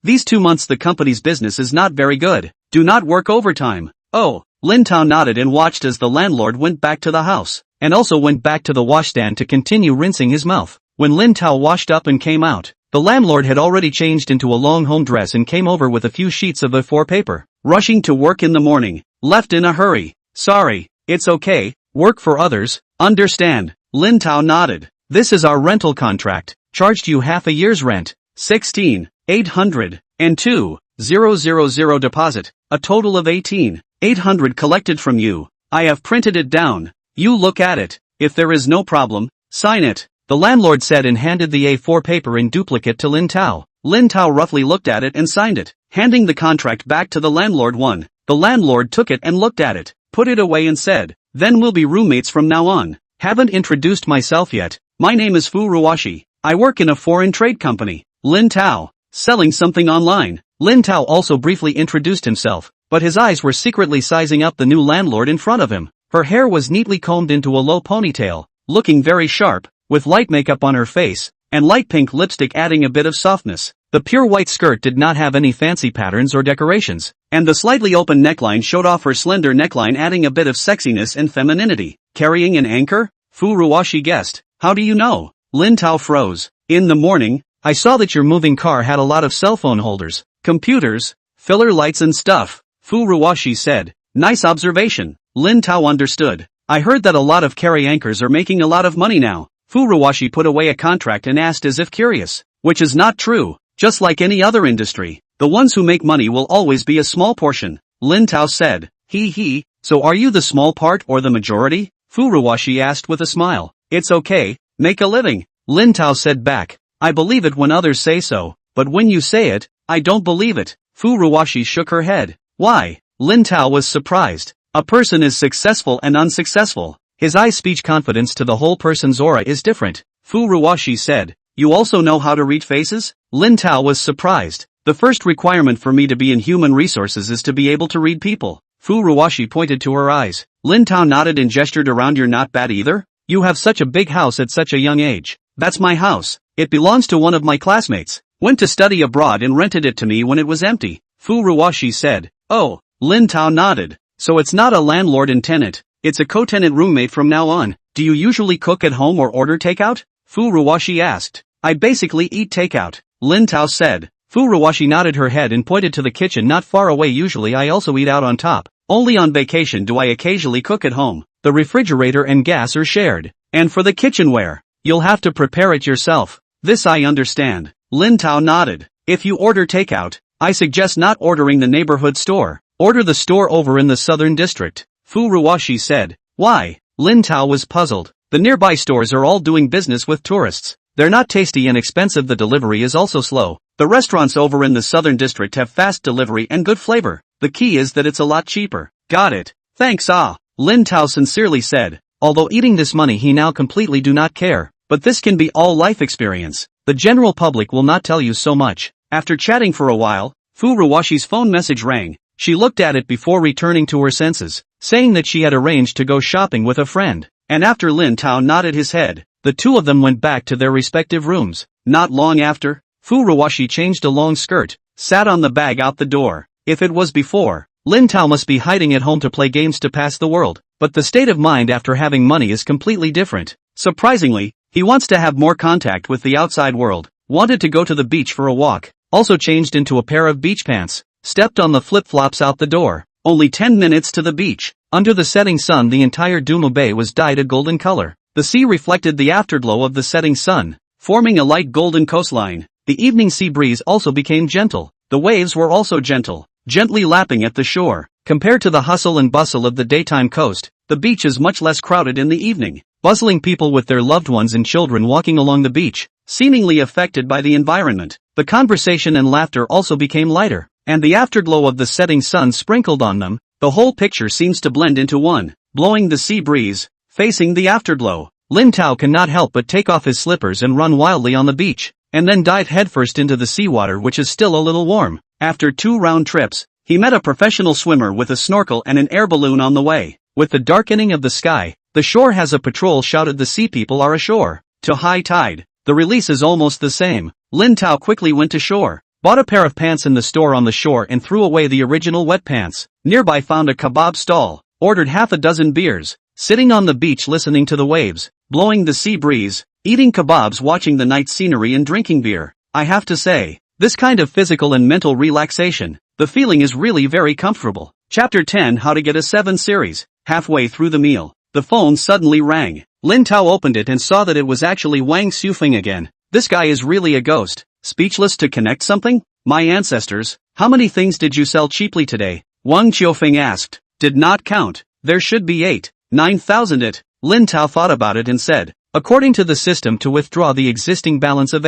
Speaker 1: these 2 months the company's business is not very good, do not work overtime, oh, Lin Tao nodded and watched as the landlord went back to the house, and also went back to the washstand to continue rinsing his mouth, when Lin Tao washed up and came out, the landlord had already changed into a long home dress and came over with a few sheets of A4 paper, rushing to work in the morning, left in a hurry, sorry, it's okay, work for others, understand, Lin Tao nodded, this is our rental contract, charged you half a year's rent, 16,802,000 deposit, a total of 18,800 collected from you, I have printed it down, you look at it, if there is no problem, sign it, the landlord said and handed the A4 paper in duplicate to Lin Tao. Lin Tao roughly looked at it and signed it, handing the contract back to the landlord. The landlord took it and looked at it, put it away and said, then we'll be roommates from now on, haven't introduced myself yet, my name is Fu Ruwashi, I work in a foreign trade company, Lin Tao, selling something online. Lin Tao also briefly introduced himself, but his eyes were secretly sizing up the new landlord in front of him. Her hair was neatly combed into a low ponytail, looking very sharp, with light makeup on her face, and light pink lipstick adding a bit of softness. The pure white skirt did not have any fancy patterns or decorations, and the slightly open neckline showed off her slender neckline adding a bit of sexiness and femininity. Carrying an anchor? Fu Ruwashi guessed. How do you know? Lin Tao froze. In the morning, I saw that your moving car had a lot of cell phone holders, computers, filler lights and stuff, Fu Ruwashi said. Nice observation. Lin Tao understood. I heard that a lot of carry anchors are making a lot of money now. Fu Ruwashi put away a contract and asked as if curious. Which is not true. Just like any other industry, the ones who make money will always be a small portion. Lin Tao said. So are you the small part or the majority? Fu Ruwashi asked with a smile. It's okay, make a living. Lin Tao said back. I believe it when others say so, but when you say it, I don't believe it. Fu Ruwashi shook her head. Why? Lin Tao was surprised. A person is successful and unsuccessful. His eyes speech confidence to the whole person's aura is different. Fu Ruwashi said. You also know how to read faces? Lin Tao was surprised. The first requirement for me to be in human resources is to be able to read people. Fu Ruwashi pointed to her eyes. Lin Tao nodded and gestured around. You're not bad either? You have such a big house at such a young age. That's my house. It belongs to one of my classmates. Went to study abroad and rented it to me when it was empty. Fu Ruwashi said. Oh, Lin Tao nodded. So it's not a landlord and tenant. It's a co-tenant roommate from now on. Do you usually cook at home or order takeout? Fu Ruwashi asked. I basically eat takeout. Lin Tao said. Fu Ruwashi nodded her head and pointed to the kitchen not far away. Usually I also eat out on top. Only on vacation do I occasionally cook at home. The refrigerator and gas are shared. And for the kitchenware, you'll have to prepare it yourself. This I understand. Lin Tao nodded. If you order takeout, I suggest not ordering the neighborhood store. Order the store over in the southern district. Fu Ruwashi said. Why? Lin Tao was puzzled. The nearby stores are all doing business with tourists. They're not tasty and expensive. The delivery is also slow. The restaurants over in the southern district have fast delivery and good flavor. The key is that it's a lot cheaper. Got it. Thanks. Lin Tao sincerely said. Although eating this money he now completely do not care. But this can be all life experience. The general public will not tell you so much. After chatting for a while, Fu Ruwashi's phone message rang. She looked at it before returning to her senses, saying that she had arranged to go shopping with a friend. And after Lin Tao nodded his head, the two of them went back to their respective rooms. Not long after, Fu Ruwashi changed a long skirt, sat on the bag out the door. If it was before, Lin Tao must be hiding at home to play games to pass the world. But the state of mind after having money is completely different. Surprisingly, he wants to have more contact with the outside world, wanted to go to the beach for a walk, also changed into a pair of beach pants, stepped on the flip-flops out the door. Only 10 minutes to the beach. Under the setting sun the entire Dumo Bay was dyed a golden color. The sea reflected the afterglow of the setting sun. forming a light golden coastline. The evening sea breeze also became gentle. The waves were also gentle, gently lapping at the shore. Compared to the hustle and bustle of the daytime coast, the beach is much less crowded in the evening. Bustling people with their loved ones and children walking along the beach, seemingly affected by the environment. The conversation and laughter also became lighter, and the afterglow of the setting sun sprinkled on them. The whole picture seems to blend into one. Blowing the sea breeze, facing the afterglow, Lin Tao cannot help but take off his slippers and run wildly on the beach, and then dive headfirst into the seawater, which is still a little warm. After 2 round trips, he met a professional swimmer with a snorkel and an air balloon on the way. With the darkening of the sky, the shore has a patrol shouted, "The sea people are ashore." To high tide, the release is almost the same. Lin Tao quickly went to shore, bought a pair of pants in the store on the shore and threw away the original wet pants. Nearby found a kebab stall, ordered half a dozen beers, sitting on the beach listening to the waves, blowing the sea breeze, eating kebabs, watching the night scenery and drinking beer. I have to say, this kind of physical and mental relaxation, the feeling is really very comfortable. Chapter 10: How to Get a 7 Series. Halfway through the meal, the phone suddenly rang. Lin Tao opened it and saw that it was actually Wang Xufeng again. This guy is really a ghost. Speechless to connect something? My ancestors, how many things did you sell cheaply today? Wang Xiufeng asked. Did not count. There should be 9,000 it. Lin Tao thought about it and said, according to the system, to withdraw the existing balance of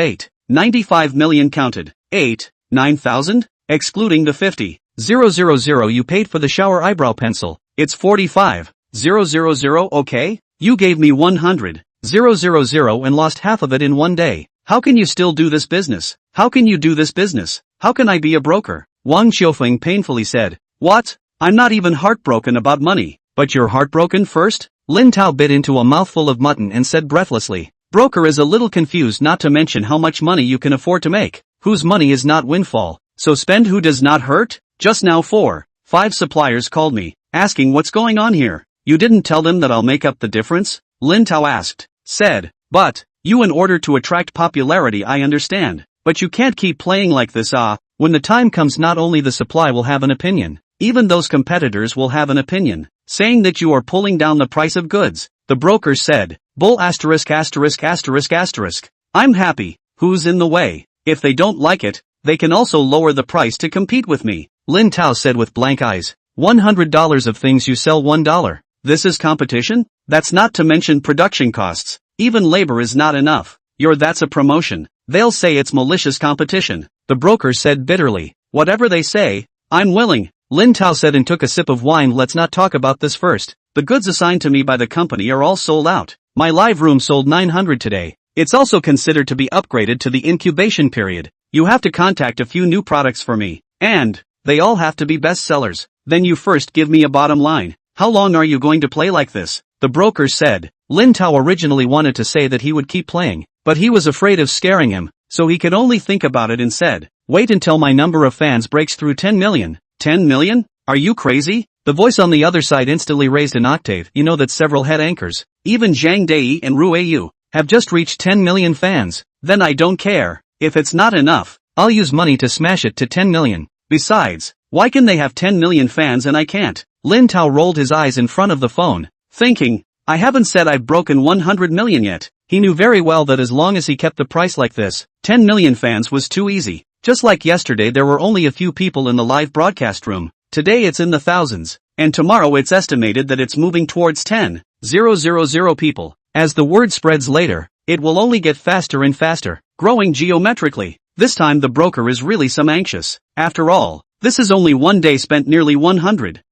Speaker 1: 95 million counted. 9,000? Excluding the 50,000 you paid for the shower eyebrow pencil. It's 45,000, okay? You gave me 100,000 and lost half of it in one day. How can you still do this business? How can you do this business? How can I be a broker? Wang Xiufeng painfully said. What? I'm not even heartbroken about money. But you're heartbroken first? Lin Tao bit into a mouthful of mutton and said breathlessly. Broker is a little confused, not to mention how much money you can afford to make. Whose money is not windfall, so spend who does not hurt? Just now 4-5 suppliers called me, asking what's going on here. You didn't tell them that I'll make up the difference? Lin Tao asked. Said, but, you, in order to attract popularity, I understand. But you can't keep playing like this. When the time comes, not only the supply will have an opinion, even those competitors will have an opinion, saying that you are pulling down the price of goods. The broker said, bull asterisk asterisk asterisk asterisk. I'm happy. Who's in the way? If they don't like it, they can also lower the price to compete with me. Lin Tao said with blank eyes. $100 of things you sell $1. This is competition? That's not to mention production costs. Even labor is not enough. That's a promotion. They'll say it's malicious competition. The broker said bitterly. Whatever they say, I'm willing. Lin Tao said and took a sip of wine. Let's not talk about this first. The goods assigned to me by the company are all sold out. My live room sold 900 today. It's also considered to be upgraded to the incubation period. You have to contact a few new products for me, and they all have to be best sellers. Then you first give me a bottom line. How long are you going to play like this? The broker said. Lin Tao originally wanted to say that he would keep playing, but he was afraid of scaring him, so he could only think about it and said, wait until my number of fans breaks through 10 million. 10 million? Are you crazy? The voice on the other side instantly raised an octave. You know that several head anchors, even Zhang Dei and Ru Yu, have just reached 10 million fans. Then I don't care. If it's not enough, I'll use money to smash it to 10 million. Besides, why can they have 10 million fans and I can't? Lin Tao rolled his eyes in front of the phone, thinking, I haven't said I've broken 100 million yet. He knew very well that as long as he kept the price like this, 10 million fans was too easy. Just like yesterday there were only a few people in the live broadcast room. Today it's in the thousands, and tomorrow it's estimated that it's moving towards 10,000 people. As the word spreads later, it will only get faster and faster, growing geometrically. This time the broker is really some anxious. After all, this is only one day spent nearly 100,000.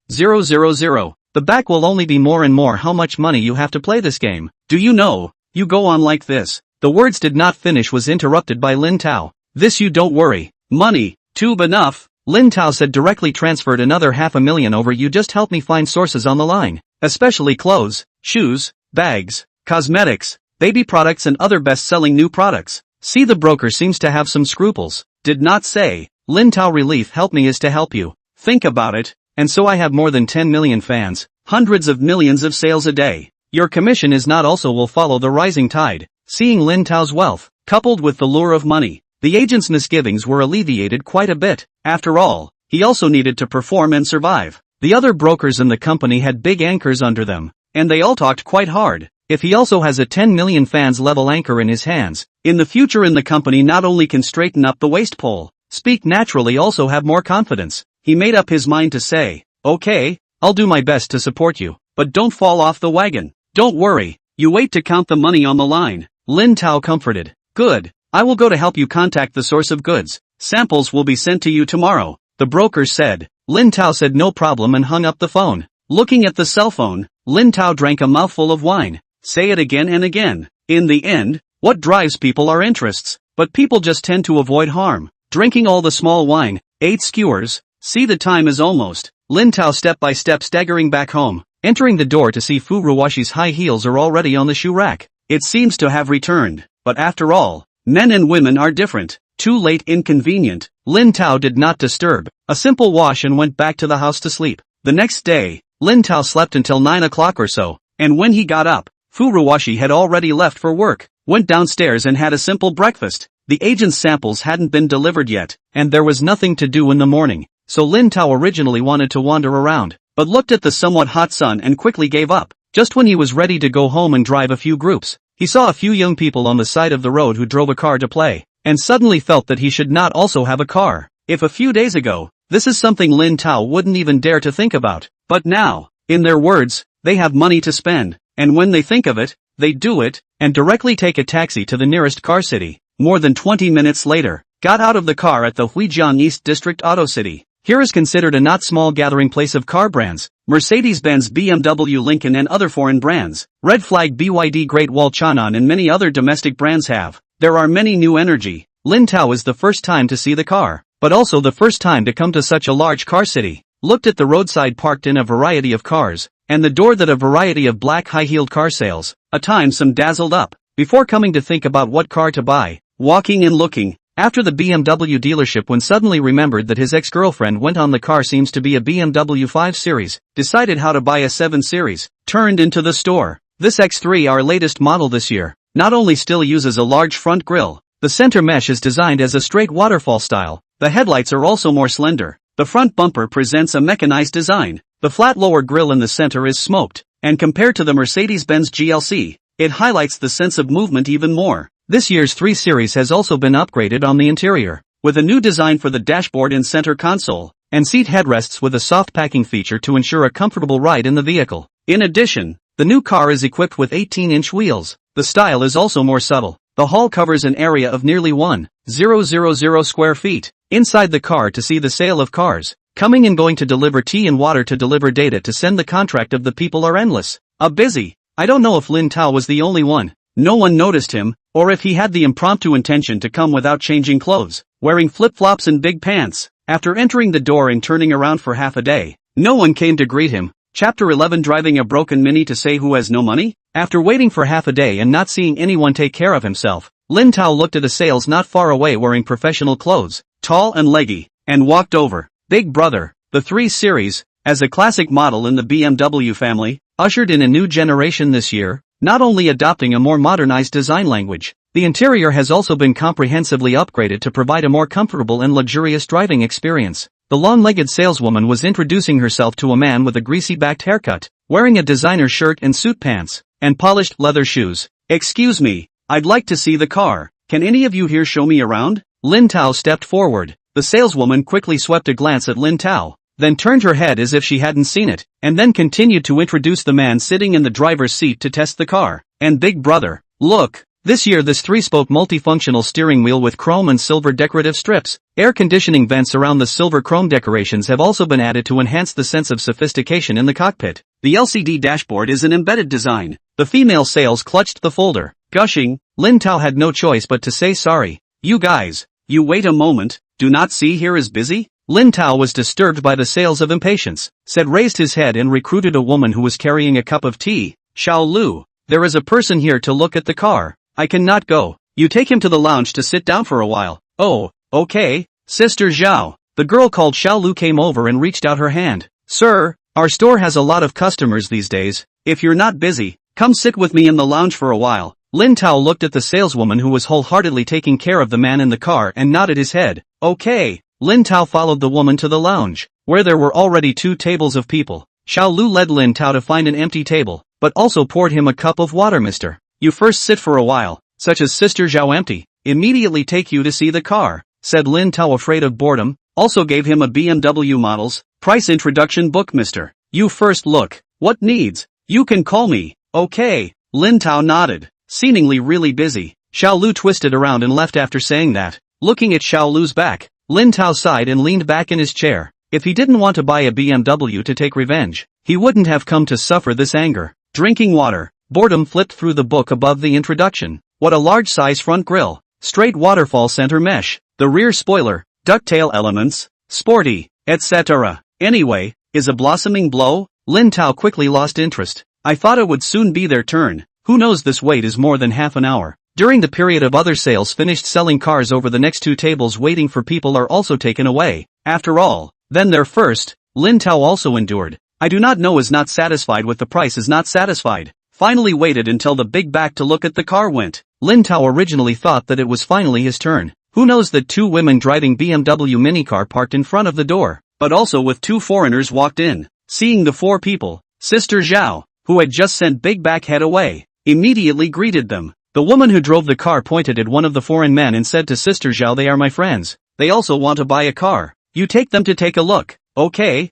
Speaker 1: The back will only be more and more. How much money you have to play this game? Do you know? You go on like this. The words did not finish, was interrupted by Lin Tao. This you don't worry. Money, tube enough. Lin Tao said directly transferred another 500,000 over. You just help me find sources on the line. Especially clothes, shoes, bags, cosmetics, baby products and other best-selling new products. See, the broker seems to have some scruples. Did not say. Lin Tao relief. Help me is to help you. Think about it. And so I have more than 10 million fans, hundreds of millions of sales a day. Your commission is not also will follow the rising tide. Seeing Lin Tao's wealth, coupled with the lure of money, the agent's misgivings were alleviated quite a bit. After all, he also needed to perform and survive. The other brokers in the company had big anchors under them, and they all talked quite hard. if he also has a 10 million fans level anchor in his hands, in the future in the company not only can straighten up the waist pole, speak naturally also have more confidence. He made up his mind to say, okay, I'll do my best to support you, but don't fall off the wagon. Don't worry, you wait to count the money on the line. Lin Tao comforted. Good, I will go to help you contact the source of goods. Samples will be sent to you tomorrow, the broker said. Lin Tao said no problem and hung up the phone. Looking at the cell phone, Lin Tao drank a mouthful of wine. Say it again and again. In the end, what drives people are interests, but people just tend to avoid harm. Drinking all the small wine, 8 skewers, see the time is almost. Lin Tao step by step staggering back home, entering the door to see Fu Ruwashi's high heels are already on the shoe rack. It seems to have returned, but after all, men and women are different. Too late inconvenient. Lin Tao did not disturb. A simple wash and went back to the house to sleep. The next day, Lin Tao slept until 9 o'clock or so, and when he got up, Fu Ruwashi had already left for work, went downstairs and had a simple breakfast. The agent's samples hadn't been delivered yet, and there was nothing to do in the morning, so Lin Tao originally wanted to wander around, but looked at the somewhat hot sun and quickly gave up. Just when he was ready to go home and drive a few groups, he saw a few young people on the side of the road who drove a car to play, and suddenly felt that he should not also have a car. If a few days ago, this is something Lin Tao wouldn't even dare to think about, but now, in their words, they have money to spend, and when they think of it, they do it, and directly take a taxi to the nearest car city. More than 20 minutes later, got out of the car at the Huijiang East District Auto City. Here is considered a not small gathering place of car brands, Mercedes-Benz, BMW, Lincoln and other foreign brands, Red Flag, BYD, Great Wall, Changan and many other domestic brands have. There are many new energy. Lin Tao is the first time to see the car, but also the first time to come to such a large car city. Looked at the roadside parked in a variety of cars, and the door that a variety of black high-heeled car sales, a time some dazzled up, before coming to think about what car to buy, walking and looking, after the BMW dealership when suddenly remembered that his ex-girlfriend went on the car seems to be a BMW 5 Series, decided how to buy a 7 Series, turned into the store. This X3 our latest model this year, not only still uses a large front grille, the center mesh is designed as a straight waterfall style, the headlights are also more slender, the front bumper presents a mechanized design, the flat lower grille in the center is smoked, and compared to the Mercedes-Benz GLC, it highlights the sense of movement even more. This year's 3 Series has also been upgraded on the interior, with a new design for the dashboard and center console, and seat headrests with a soft packing feature to ensure a comfortable ride in the vehicle. In addition, the new car is equipped with 18-inch wheels. The style is also more subtle. The hall covers an area of nearly 1,000 square feet. Inside the car to see the sale of cars, coming and going to deliver tea and water to deliver data to send the contract of the people are endless. Busy. I don't know if Lin Tao was the only one. No one noticed him, or if he had the impromptu intention to come without changing clothes, wearing flip-flops and big pants. After entering the door and turning around for half a day, no one came to greet him. Chapter 11, driving a broken Mini to say who has no money? After waiting for half a day and not seeing anyone take care of himself, Lin Tao looked at a sales not far away wearing professional clothes, tall and leggy, and walked over. Big Brother, the 3 Series, as a classic model in the BMW family, ushered in a new generation this year, not only adopting a more modernized design language, the interior has also been comprehensively upgraded to provide a more comfortable and luxurious driving experience. The long-legged saleswoman was introducing herself to a man with a greasy-backed haircut, wearing a designer shirt and suit pants, and polished leather shoes. Excuse me, I'd like to see the car. Can any of you here show me around? Lin Tao stepped forward. The saleswoman quickly swept a glance at Lin Tao, then turned her head as if she hadn't seen it, and then continued to introduce the man sitting in the driver's seat to test the car. And Big Brother, look, this year this 3-spoke multifunctional steering wheel with chrome and silver decorative strips. Air conditioning vents around the silver chrome decorations have also been added to enhance the sense of sophistication in the cockpit. The LCD dashboard is an embedded design. The female sales clutched the folder. Gushing, Lin Tao had no choice but to say sorry. You guys, you wait a moment, do not see here is busy? Lin Tao was disturbed by the sales of impatience, said raised his head and recruited a woman who was carrying a cup of tea. Xiao Lu, there is a person here to look at the car. I cannot go. You take him to the lounge to sit down for a while. Oh, okay, Sister Zhao. The girl called Xiao Lu came over and reached out her hand. Sir, our store has a lot of customers these days. If you're not busy, come sit with me in the lounge for a while. Lin Tao looked at the saleswoman who was wholeheartedly taking care of the man in the car and nodded his head. Okay. Lin Tao followed the woman to the lounge, where there were already 2 tables of people. Xiao Lu led Lin Tao to find an empty table. but also poured him a cup of water. Mister, you first sit for a while, such as Sister Zhao empty, immediately take you to see the car, said Lin Tao afraid of boredom, also gave him a BMW models, price introduction book. Mister, you first look, what needs, you can call me, okay, Lin Tao nodded, seemingly really busy. Xiao Lu twisted around and left after saying that. Looking at Xiao Lu's back, Lin Tao sighed and leaned back in his chair. If he didn't want to buy a BMW to take revenge, he wouldn't have come to suffer this anger. Drinking water, boredom flipped through the book above the introduction. What a large size front grille, straight waterfall center mesh, the rear spoiler, ducktail elements, sporty, etc. Anyway, is a blossoming blow? Lin Tao quickly lost interest. I thought it would soon be their turn. Who knows, this wait is more than half an hour. During the period of other sales finished selling cars over the next two tables waiting for people are also taken away. After all, then their first, Lin Tao also endured. I do not know, is not satisfied with the price, is not satisfied. Finally waited until the big back to look at the car went. Lin Tao originally thought that it was finally his turn. Who knows that two women driving BMW minicar parked in front of the door, but also with two foreigners walked in. Seeing the four people, Sister Zhao, who had just sent big back head away, immediately greeted them. The woman who drove the car pointed at one of the foreign men and said to Sister Zhao, they are my friends. They also want to buy a car. You take them to take a look. Okay,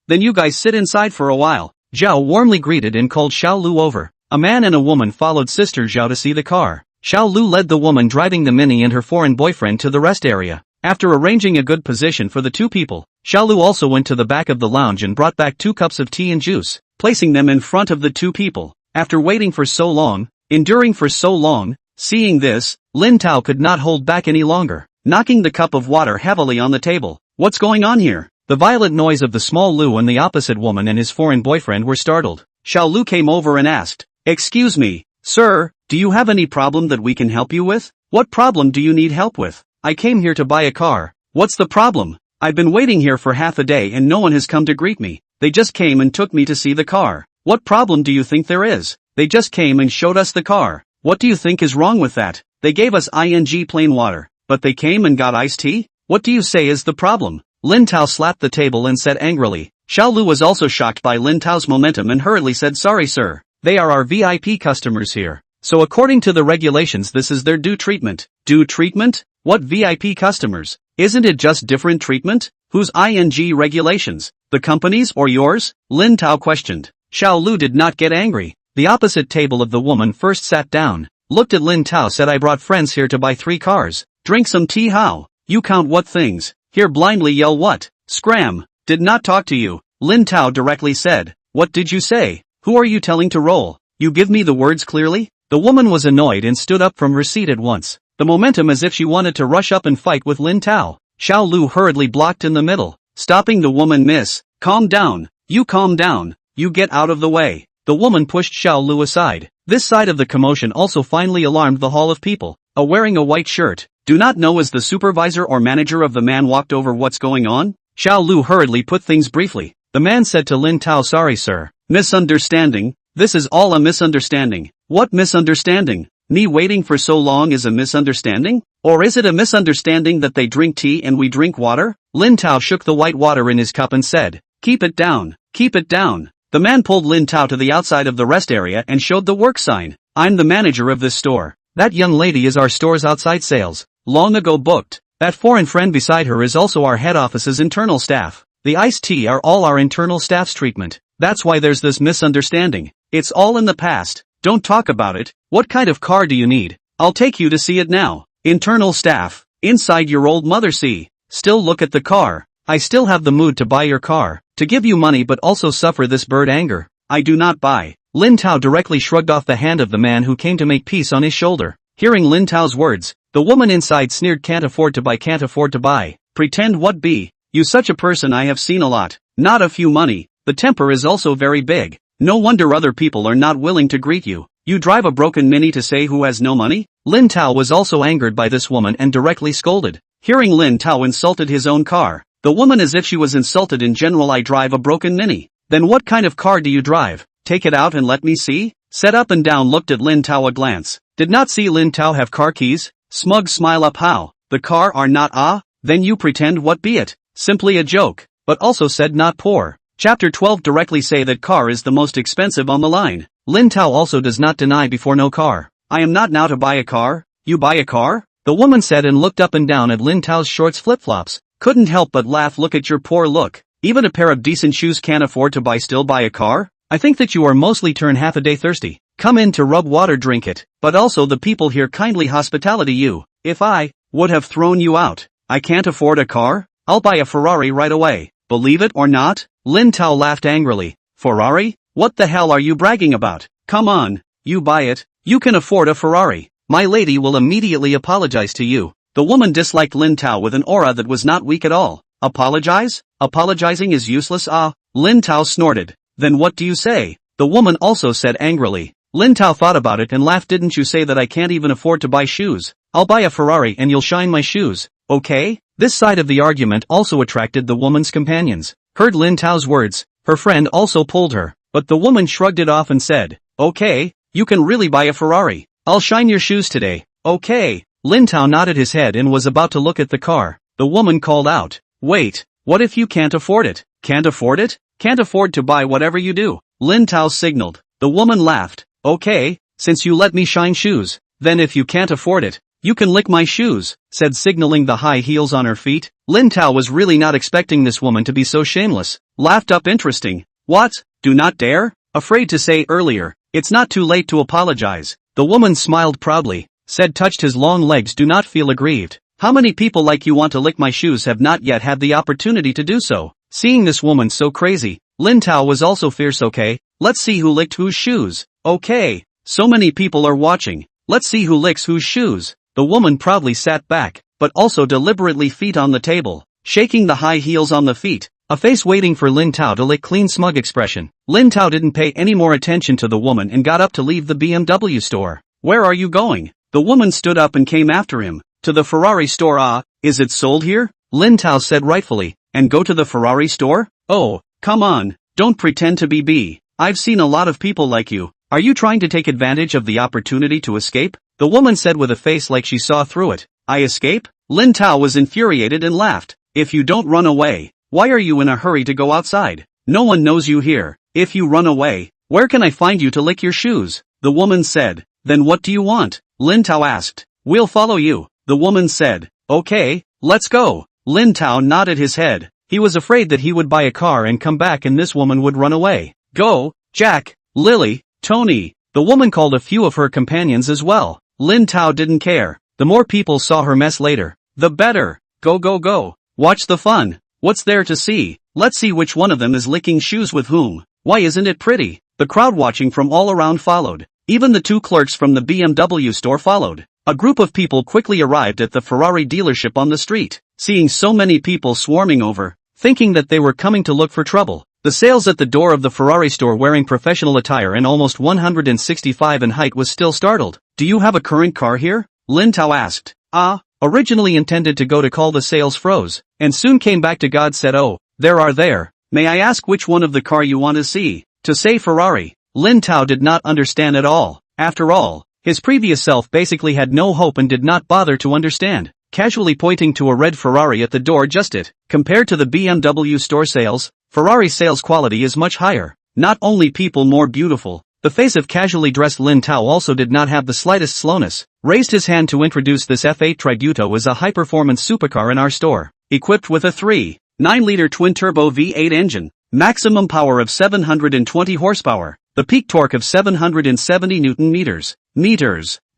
Speaker 1: then you guys sit inside for a while. Zhao warmly greeted and called Xiao Lu over. A man and a woman followed Sister Zhao to see the car. Xiao Lu led the woman driving the Mini and her foreign boyfriend to the rest area. After arranging a good position for the two people, Xiao Lu also went to the back of the lounge and brought back 2 cups of tea and juice, placing them in front of the two people. After waiting for so long, enduring for so long, seeing this, Lin Tao could not hold back any longer, knocking the cup of water heavily on the table. What's going on here? The violent noise of the small Lu and the opposite woman and his foreign boyfriend were startled. Xiao Lu came over and asked, "Excuse me, sir, do you have any problem that we can help you with? What problem do you need help with? I came here to buy a car. What's the problem? I've been waiting here for half a day and no one has come to greet me. They just came and took me to see the car. What problem do you think there is? They just came and showed us the car. What do you think is wrong with that? They gave us plain water, but they came and got iced tea? What do you say is the problem?" Lin Tao slapped the table and said angrily. Xiao Lu was also shocked by Lin Tao's momentum and hurriedly said, "Sorry sir, they are our VIP customers here. So according to the regulations this is their due treatment." Due treatment? What VIP customers? Isn't it just different treatment? Whose regulations? The company's or yours? Lin Tao questioned. Xiao Lu did not get angry. The opposite table of the woman first sat down, looked at Lin Tao, said, "I brought friends here to buy 3 cars. Drink some tea. How? You count what things? Here blindly yell what? Scram. Did not talk to you." Lin Tao directly said, "What did you say? Who are you telling to roll? You give me the words clearly?" The woman was annoyed and stood up from her seat at once, the momentum as if she wanted to rush up and fight with Lin Tao. Xiao Lu hurriedly blocked in the middle, stopping the woman. "Miss, calm down. You calm down. You get out of the way." The woman pushed Xiao Lu aside. This side of the commotion also finally alarmed the hall of people. A wearing a white shirt, do not know as the supervisor or manager of the man walked over. "What's going on?" Xiao Lu hurriedly put things briefly. The man said to Lin Tao, "Sorry sir, misunderstanding. This is all a misunderstanding." "What misunderstanding? Me waiting for so long is a misunderstanding? Or is it a misunderstanding that they drink tea and we drink water?" Lin Tao shook the white water in his cup and said, "Keep it down, keep it down." The man pulled Lin Tao to the outside of the rest area and showed the work sign. "I'm the manager of this store. That young lady is our store's outside sales. Long ago booked. That foreign friend beside her is also our head office's internal staff. The iced tea are all our internal staff's treatment. That's why there's this misunderstanding. It's all in the past. Don't talk about it. What kind of car do you need? I'll take you to see it now." "Internal staff. Inside your old mother. See. Still look at the car. I still have the mood to buy your car, to give you money but also suffer this bird anger. I do not buy." Lin Tao directly shrugged off the hand of the man who came to make peace on his shoulder. Hearing Lin Tao's words, the woman inside sneered, "Can't afford to buy, can't afford to buy. Pretend what be? You such a person I have seen a lot. Not a few money. The temper is also very big. No wonder other people are not willing to greet you. You drive a broken Mini to say who has no money?" Lin Tao was also angered by this woman and directly scolded. Hearing Lin Tao insulted his own car, the woman as if she was insulted in general. "I drive a broken Mini. Then what kind of car do you drive? Take it out and let me see." Sat up and down, looked at Lin Tao a glance. Did not see Lin Tao have car keys. Smug smile up. "How? The car are not then you pretend what be it? Simply a joke." But also said, "Not poor. Chapter 12 directly say that car is the most expensive on the line. Lin Tao also does not deny before no car. I am not now to buy a car. You buy a car? The woman said and looked up and down at Lin Tao's shorts flip-flops. Couldn't help but laugh. Look at your poor look. Even a pair of decent shoes can't afford to buy, still buy a car? I think that you are mostly turn half a day thirsty. Come in to rub water, drink it. But also the people here kindly hospitality you. If I would have thrown you out. I can't afford a car? I'll buy a Ferrari right away. Believe it or not? Lin Tao laughed angrily. Ferrari? What the hell are you bragging about? Come on. You buy it. You can afford a Ferrari. My lady will immediately apologize to you. The woman disliked Lin Tao with an aura that was not weak at all. Apologize? Apologizing is useless. Lin Tao snorted. Then what do you say? The woman also said angrily. Lin Tao thought about it and laughed. Didn't you say that I can't even afford to buy shoes? I'll buy a Ferrari and you'll shine my shoes. Okay? This side of the argument also attracted the woman's companions. Heard Lin Tao's words, her friend also pulled her, but the woman shrugged it off and said, okay, you can really buy a Ferrari. I'll shine your shoes today. Okay. Lin Tao nodded his head and was about to look at the car. The woman called out, wait, what if you can't afford it? Can't afford it? Can't afford to buy whatever you do. Lin Tao signaled. The woman laughed. Okay, since you let me shine shoes, then if you can't afford it, you can lick my shoes, said, signaling the high heels on her feet. Lin Tao was really not expecting this woman to be so shameless. Laughed up. Interesting. What? Do not dare? Afraid to say earlier. It's not too late to apologize. The woman smiled proudly, said, touched his long legs. Do not feel aggrieved. How many people like you want to lick my shoes have not yet had the opportunity to do so? Seeing this woman so crazy, Lin Tao was also fierce. Okay, let's see who licked whose shoes. Okay, so many people are watching. Let's see who licks whose shoes. The woman proudly sat back, but also deliberately feet on the table, shaking the high heels on the feet, a face waiting for Lin Tao to lick. Clean smug expression. Lin Tao didn't pay any more attention to the woman and got up to leave the BMW store. Where are you going? The woman stood up and came after him. To the Ferrari store. Is it sold here? Lin Tao said rightfully. And go to the Ferrari store? Oh, come on, don't pretend to be B. I've seen a lot of people like you. Are you trying to take advantage of the opportunity to escape? The woman said with a face like she saw through it. I escape? Lin Tao was infuriated and laughed. If you don't run away, why are you in a hurry to go outside? No one knows you here. If you run away, where can I find you to lick your shoes? The woman said. Then what do you want? Lin Tao asked. We'll follow you. The woman said. Okay, let's go. Lin Tao nodded his head. He was afraid that he would buy a car and come back and this woman would run away. Go, Jack, Lily, Tony. The woman called a few of her companions as well. Lin Tao didn't care. The more people saw her mess later, the better. Go, go, go. Watch the fun. What's there to see? Let's see which one of them is licking shoes with whom. Why isn't it pretty? The crowd watching from all around followed. Even the two clerks from the BMW store followed. A group of people quickly arrived at the Ferrari dealership on the street. Seeing so many people swarming over, thinking that they were coming to look for trouble, the sales at the door of the Ferrari store wearing professional attire and almost 165 in height was still startled. Do you have a current car here? Lin Tao asked. Originally intended to go to call the sales froze, and soon came back to God said, oh, there are there. May I ask which one of the car you want to see? To say Ferrari. Lin Tao did not understand at all. After all, his previous self basically had no hope and did not bother to understand. Casually pointing to a red Ferrari at the door. Just it. Compared to the BMW store sales, Ferrari sales quality is much higher. Not only people more beautiful, the face of casually dressed Lin Tao also did not have the slightest slowness. Raised his hand to introduce this F8 Tributo as a high-performance supercar in our store. Equipped with a 3.9-liter twin-turbo V8 engine, maximum power of 720 horsepower, the peak torque of 770 Newton meters.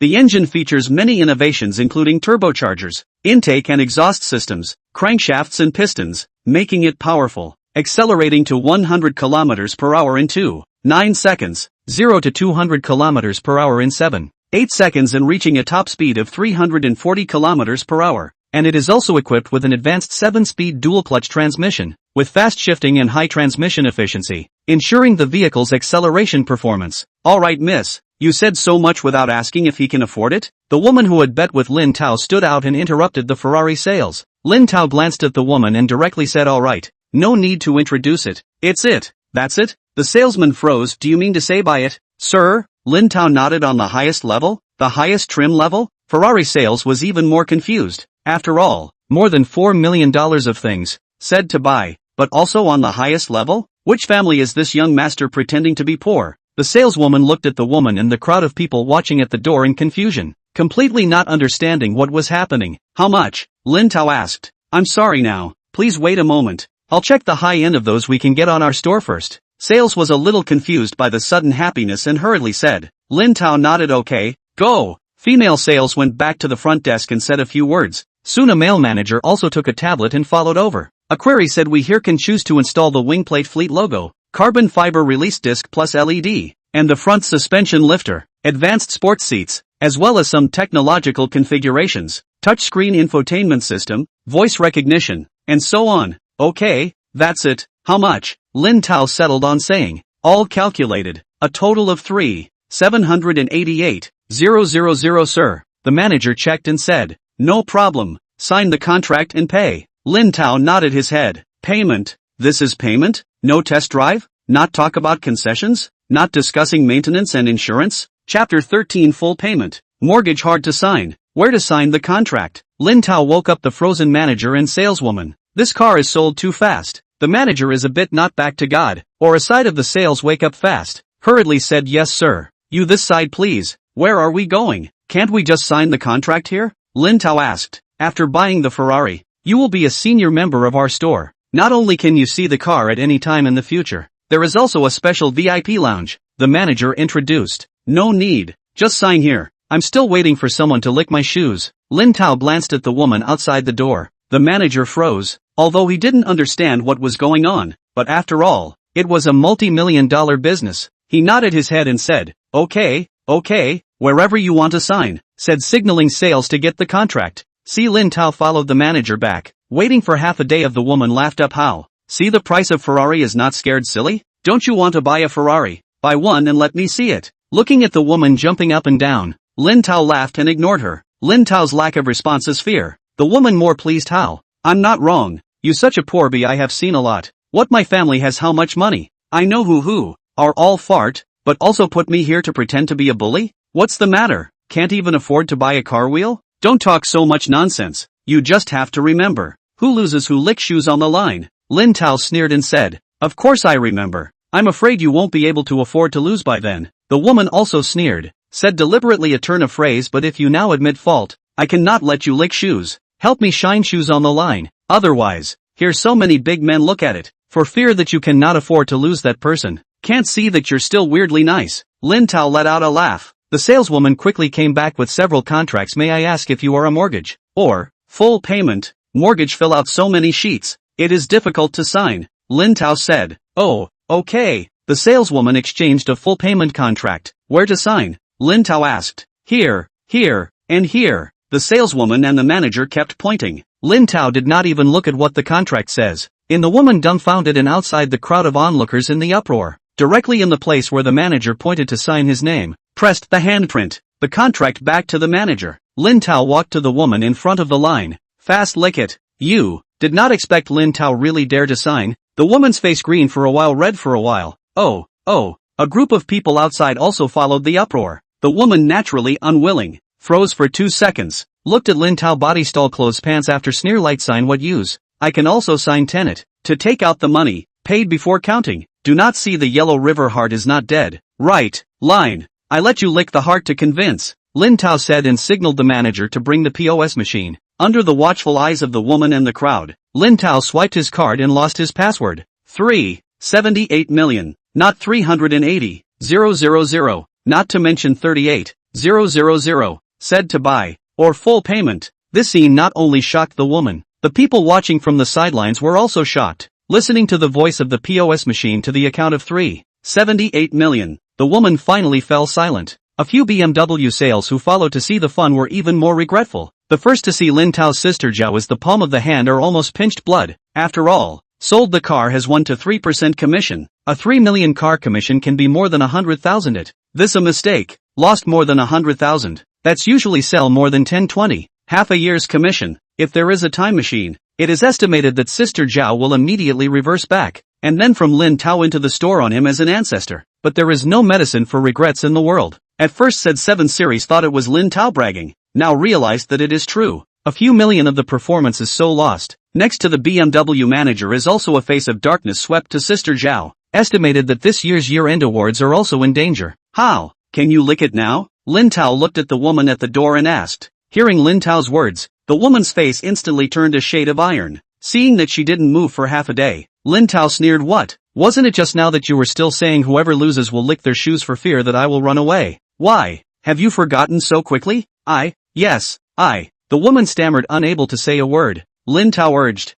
Speaker 1: The engine features many innovations including turbochargers, intake and exhaust systems, crankshafts and pistons, making it powerful, accelerating to 100 km per hour in 2.9 seconds, 0 to 200 km per hour in 7.8 seconds and reaching a top speed of 340 km per hour. And it is also equipped with an advanced 7-speed dual-clutch transmission, with fast shifting and high transmission efficiency, ensuring the vehicle's acceleration performance. Alright miss, you said so much without asking if he can afford it? The woman who had bet with Lin Tao stood out and interrupted the Ferrari sales. Lin Tao glanced at the woman and directly said alright, no need to introduce it. It's it. That's it? The salesman froze. Do you mean to say buy it, sir? Lin Tao nodded. On the highest level? The highest trim level? Ferrari sales was even more confused. After all, more than $4 million of things, said to buy, but also on the highest level? Which family is this young master pretending to be poor? The saleswoman looked at the woman and the crowd of people watching at the door in confusion, completely not understanding what was happening. How much? Lin Tao asked. I'm sorry now, please wait a moment. I'll check the high end of those we can get on our store first. Sales was a little confused by the sudden happiness and hurriedly said. Lin Tao nodded. Okay, go. Female sales went back to the front desk and said a few words. Soon a male manager also took a tablet and followed over. A query said we here can choose to install the Wingplate Fleet logo, carbon fiber release disc plus LED, and the front suspension lifter, advanced sports seats, as well as some technological configurations, touchscreen infotainment system, voice recognition, and so on. Okay, that's it. How much? Lin Tao settled on saying. All calculated, a total of 3,788,000 sir. The manager checked and said, no problem, sign the contract and pay. Lin Tao nodded his head. Payment? This is payment? No test drive? Not talk about concessions? Not discussing maintenance and insurance? Chapter 13 Full payment. Mortgage hard to sign. Where to sign the contract? Lin Tao woke up the frozen manager and saleswoman. This car is sold too fast. The manager is a bit not back to God, or a side of the sales wake up fast. Hurriedly said yes sir. You this side please. Where are we going? Can't we just sign the contract here? Lin Tao asked. After buying the Ferrari, you will be a senior member of our store. Not only can you see the car at any time in the future, there is also a special VIP lounge, the manager introduced. No need, just sign here. I'm still waiting for someone to lick my shoes. Lin Tao glanced at the woman outside the door. The manager froze, although he didn't understand what was going on, but after all, it was a multi-million-dollar business. He nodded his head and said, okay, wherever you want to sign, said signaling sales to get the contract. See Lin Tao followed the manager back, waiting for half a day of the woman laughed up how. See the price of Ferrari is not scared silly? Don't you want to buy a Ferrari? Buy one and let me see it. Looking at the woman jumping up and down, Lin Tao laughed and ignored her. Lin Tao's lack of response is fear. The woman more pleased how. I'm not wrong. You such a poor bee I have seen a lot. What my family has how much money? I know who are all fart, but also put me here to pretend to be a bully? What's the matter? Can't even afford to buy a car wheel? Don't talk so much nonsense. You just have to remember. Who loses who licks shoes on the line? Lin Tao sneered and said. Of course I remember. I'm afraid you won't be able to afford to lose by then. The woman also sneered. Said deliberately a turn of phrase but if you now admit fault, I cannot let you lick shoes. Help me shine shoes on the line. Otherwise, here so many big men look at it. For fear that you cannot afford to lose that person. Can't see that you're still weirdly nice. Lin Tao let out a laugh. The saleswoman quickly came back with several contracts. May I ask if you are a mortgage? Or, full payment? Mortgage fill out so many sheets. It is difficult to sign. Lin Tao said. Oh, okay. The saleswoman exchanged a full payment contract. Where to sign? Lin Tao asked. Here, and here. The saleswoman and the manager kept pointing. Lin Tao did not even look at what the contract says. In the woman dumbfounded and outside the crowd of onlookers in the uproar. Directly in the place where the manager pointed to sign his name, pressed the handprint, the contract back to the manager. Lin Tao walked to the woman in front of the line. Fast lick it. You, did not expect Lin Tao really dare to sign. The woman's face green for a while red for a while. Oh, a group of people outside also followed the uproar. The woman naturally unwilling, froze for 2 seconds, looked at Lin Tao body stall clothes pants after sneer light sign what use. I can also sign tenant, to take out the money, paid before counting. Do not see the yellow river heart is not dead. Right, line. I let you lick the heart to convince. Lin Tao said and signaled the manager to bring the POS machine. Under the watchful eyes of the woman and the crowd, Lin Tao swiped his card and lost his password. 378 million, not 380,000, not to mention 38,000, said to buy, or full payment. This scene not only shocked the woman, the people watching from the sidelines were also shocked. Listening to the voice of the POS machine to the account of 378 million, the woman finally fell silent. A few BMW sales who followed to see the fun were even more regretful. The first to see Lin Tao's sister Zhao as the palm of the hand or almost pinched blood. After all, sold the car has 1 to 3% commission. A 3 million car commission can be more than 100,000 it. This a mistake. Lost more than 100,000. That's usually sell more than 10-20. Half a year's commission. If there is a time machine, it is estimated that Sister Zhao will immediately reverse back, and then from Lin Tao into the store on him as an ancestor. But there is no medicine for regrets in the world. At first said 7 series thought it was Lin Tao bragging, now realized that it is true. A few million of the performance is so lost, Next to the BMW manager is also a face of darkness swept to Sister Zhao. Estimated that this year's year-end awards are also in danger. How? Can you lick it now? Lin Tao looked at the woman at the door and asked. Hearing Lin Tao's words, the woman's face instantly turned a shade of iron. Seeing that she didn't move for half a day, Lin Tao sneered. What? Wasn't it just now that you were still saying whoever loses will lick their shoes for fear that I will run away? Why? Have you forgotten so quickly? Yes, I. The woman stammered, unable to say a word. Lin Tao urged.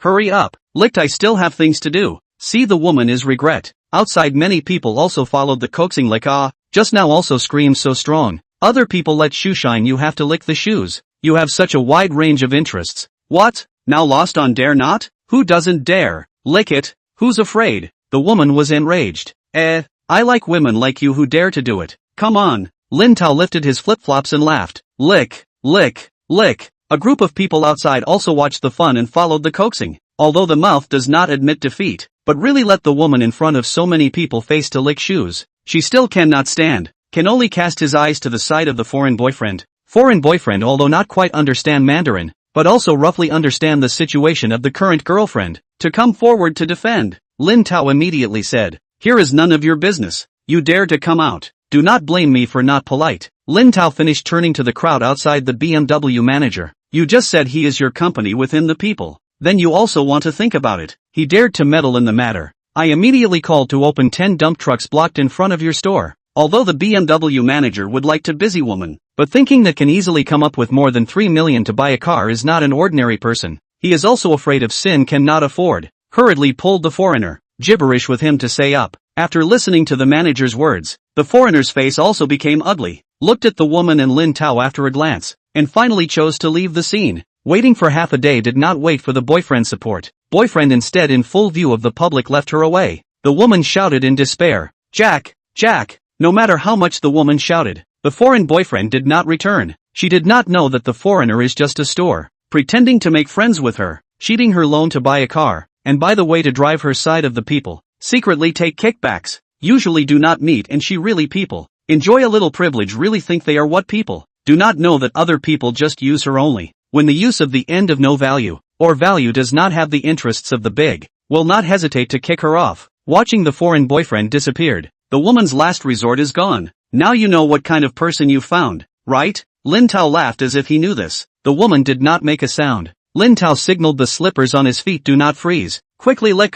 Speaker 1: Hurry up. Licked, I still have things to do. See, the woman is regret. Outside many people also followed the coaxing lick. Just now also screamed so strong. Other people let shoe shine, you have to lick the shoes. You have such a wide range of interests. What? Now lost on dare not? Who doesn't dare? Lick it. Who's afraid? The woman was enraged. I like women like you who dare to do it. Come on. Lin Tao lifted his flip-flops and laughed. Lick, lick, lick. A group of people outside also watched the fun and followed the coaxing. Although the mouth does not admit defeat, but really let the woman in front of so many people face to lick shoes, she still cannot stand, can only cast his eyes to the side of the foreign boyfriend. Foreign boyfriend, although not quite understand Mandarin, but also roughly understand the situation of the current girlfriend, to come forward to defend. Lin Tao immediately said, here is none of your business. You dare to come out. Do not blame me for not polite. Lin Tao finished, turning to the crowd outside the BMW manager. You just said he is your company within the people. Then you also want to think about it. He dared to meddle in the matter. I immediately called to open 10 dump trucks blocked in front of your store. Although the BMW manager would like to busy woman, but thinking that can easily come up with more than 3 million to buy a car is not an ordinary person. He is also afraid of sin, cannot afford. Hurriedly pulled the foreigner. Gibberish with him to say up. After listening to the manager's words, the foreigner's face also became ugly, looked at the woman and Lin Tao after a glance, and finally chose to leave the scene. Waiting for half a day, did not wait for the boyfriend's support. Boyfriend instead, in full view of the public, left her away. The woman shouted in despair. Jack, Jack. No matter how much the woman shouted, the foreign boyfriend did not return. She did not know that the foreigner is just a store, pretending to make friends with her, cheating her loan to buy a car, and by the way to drive her side of the people, secretly take kickbacks, usually do not meet, and she really people, enjoy a little privilege, really think they are what people, do not know that other people just use her only. When the use of the end of no value, or value does not have the interests of the big, will not hesitate to kick her off. Watching the foreign boyfriend disappeared, the woman's last resort is gone. Now you know what kind of person you found, right? Lin Tao laughed as if he knew this. The woman did not make a sound. Lin Tao signaled the slippers on his feet, do not freeze. Quickly lick.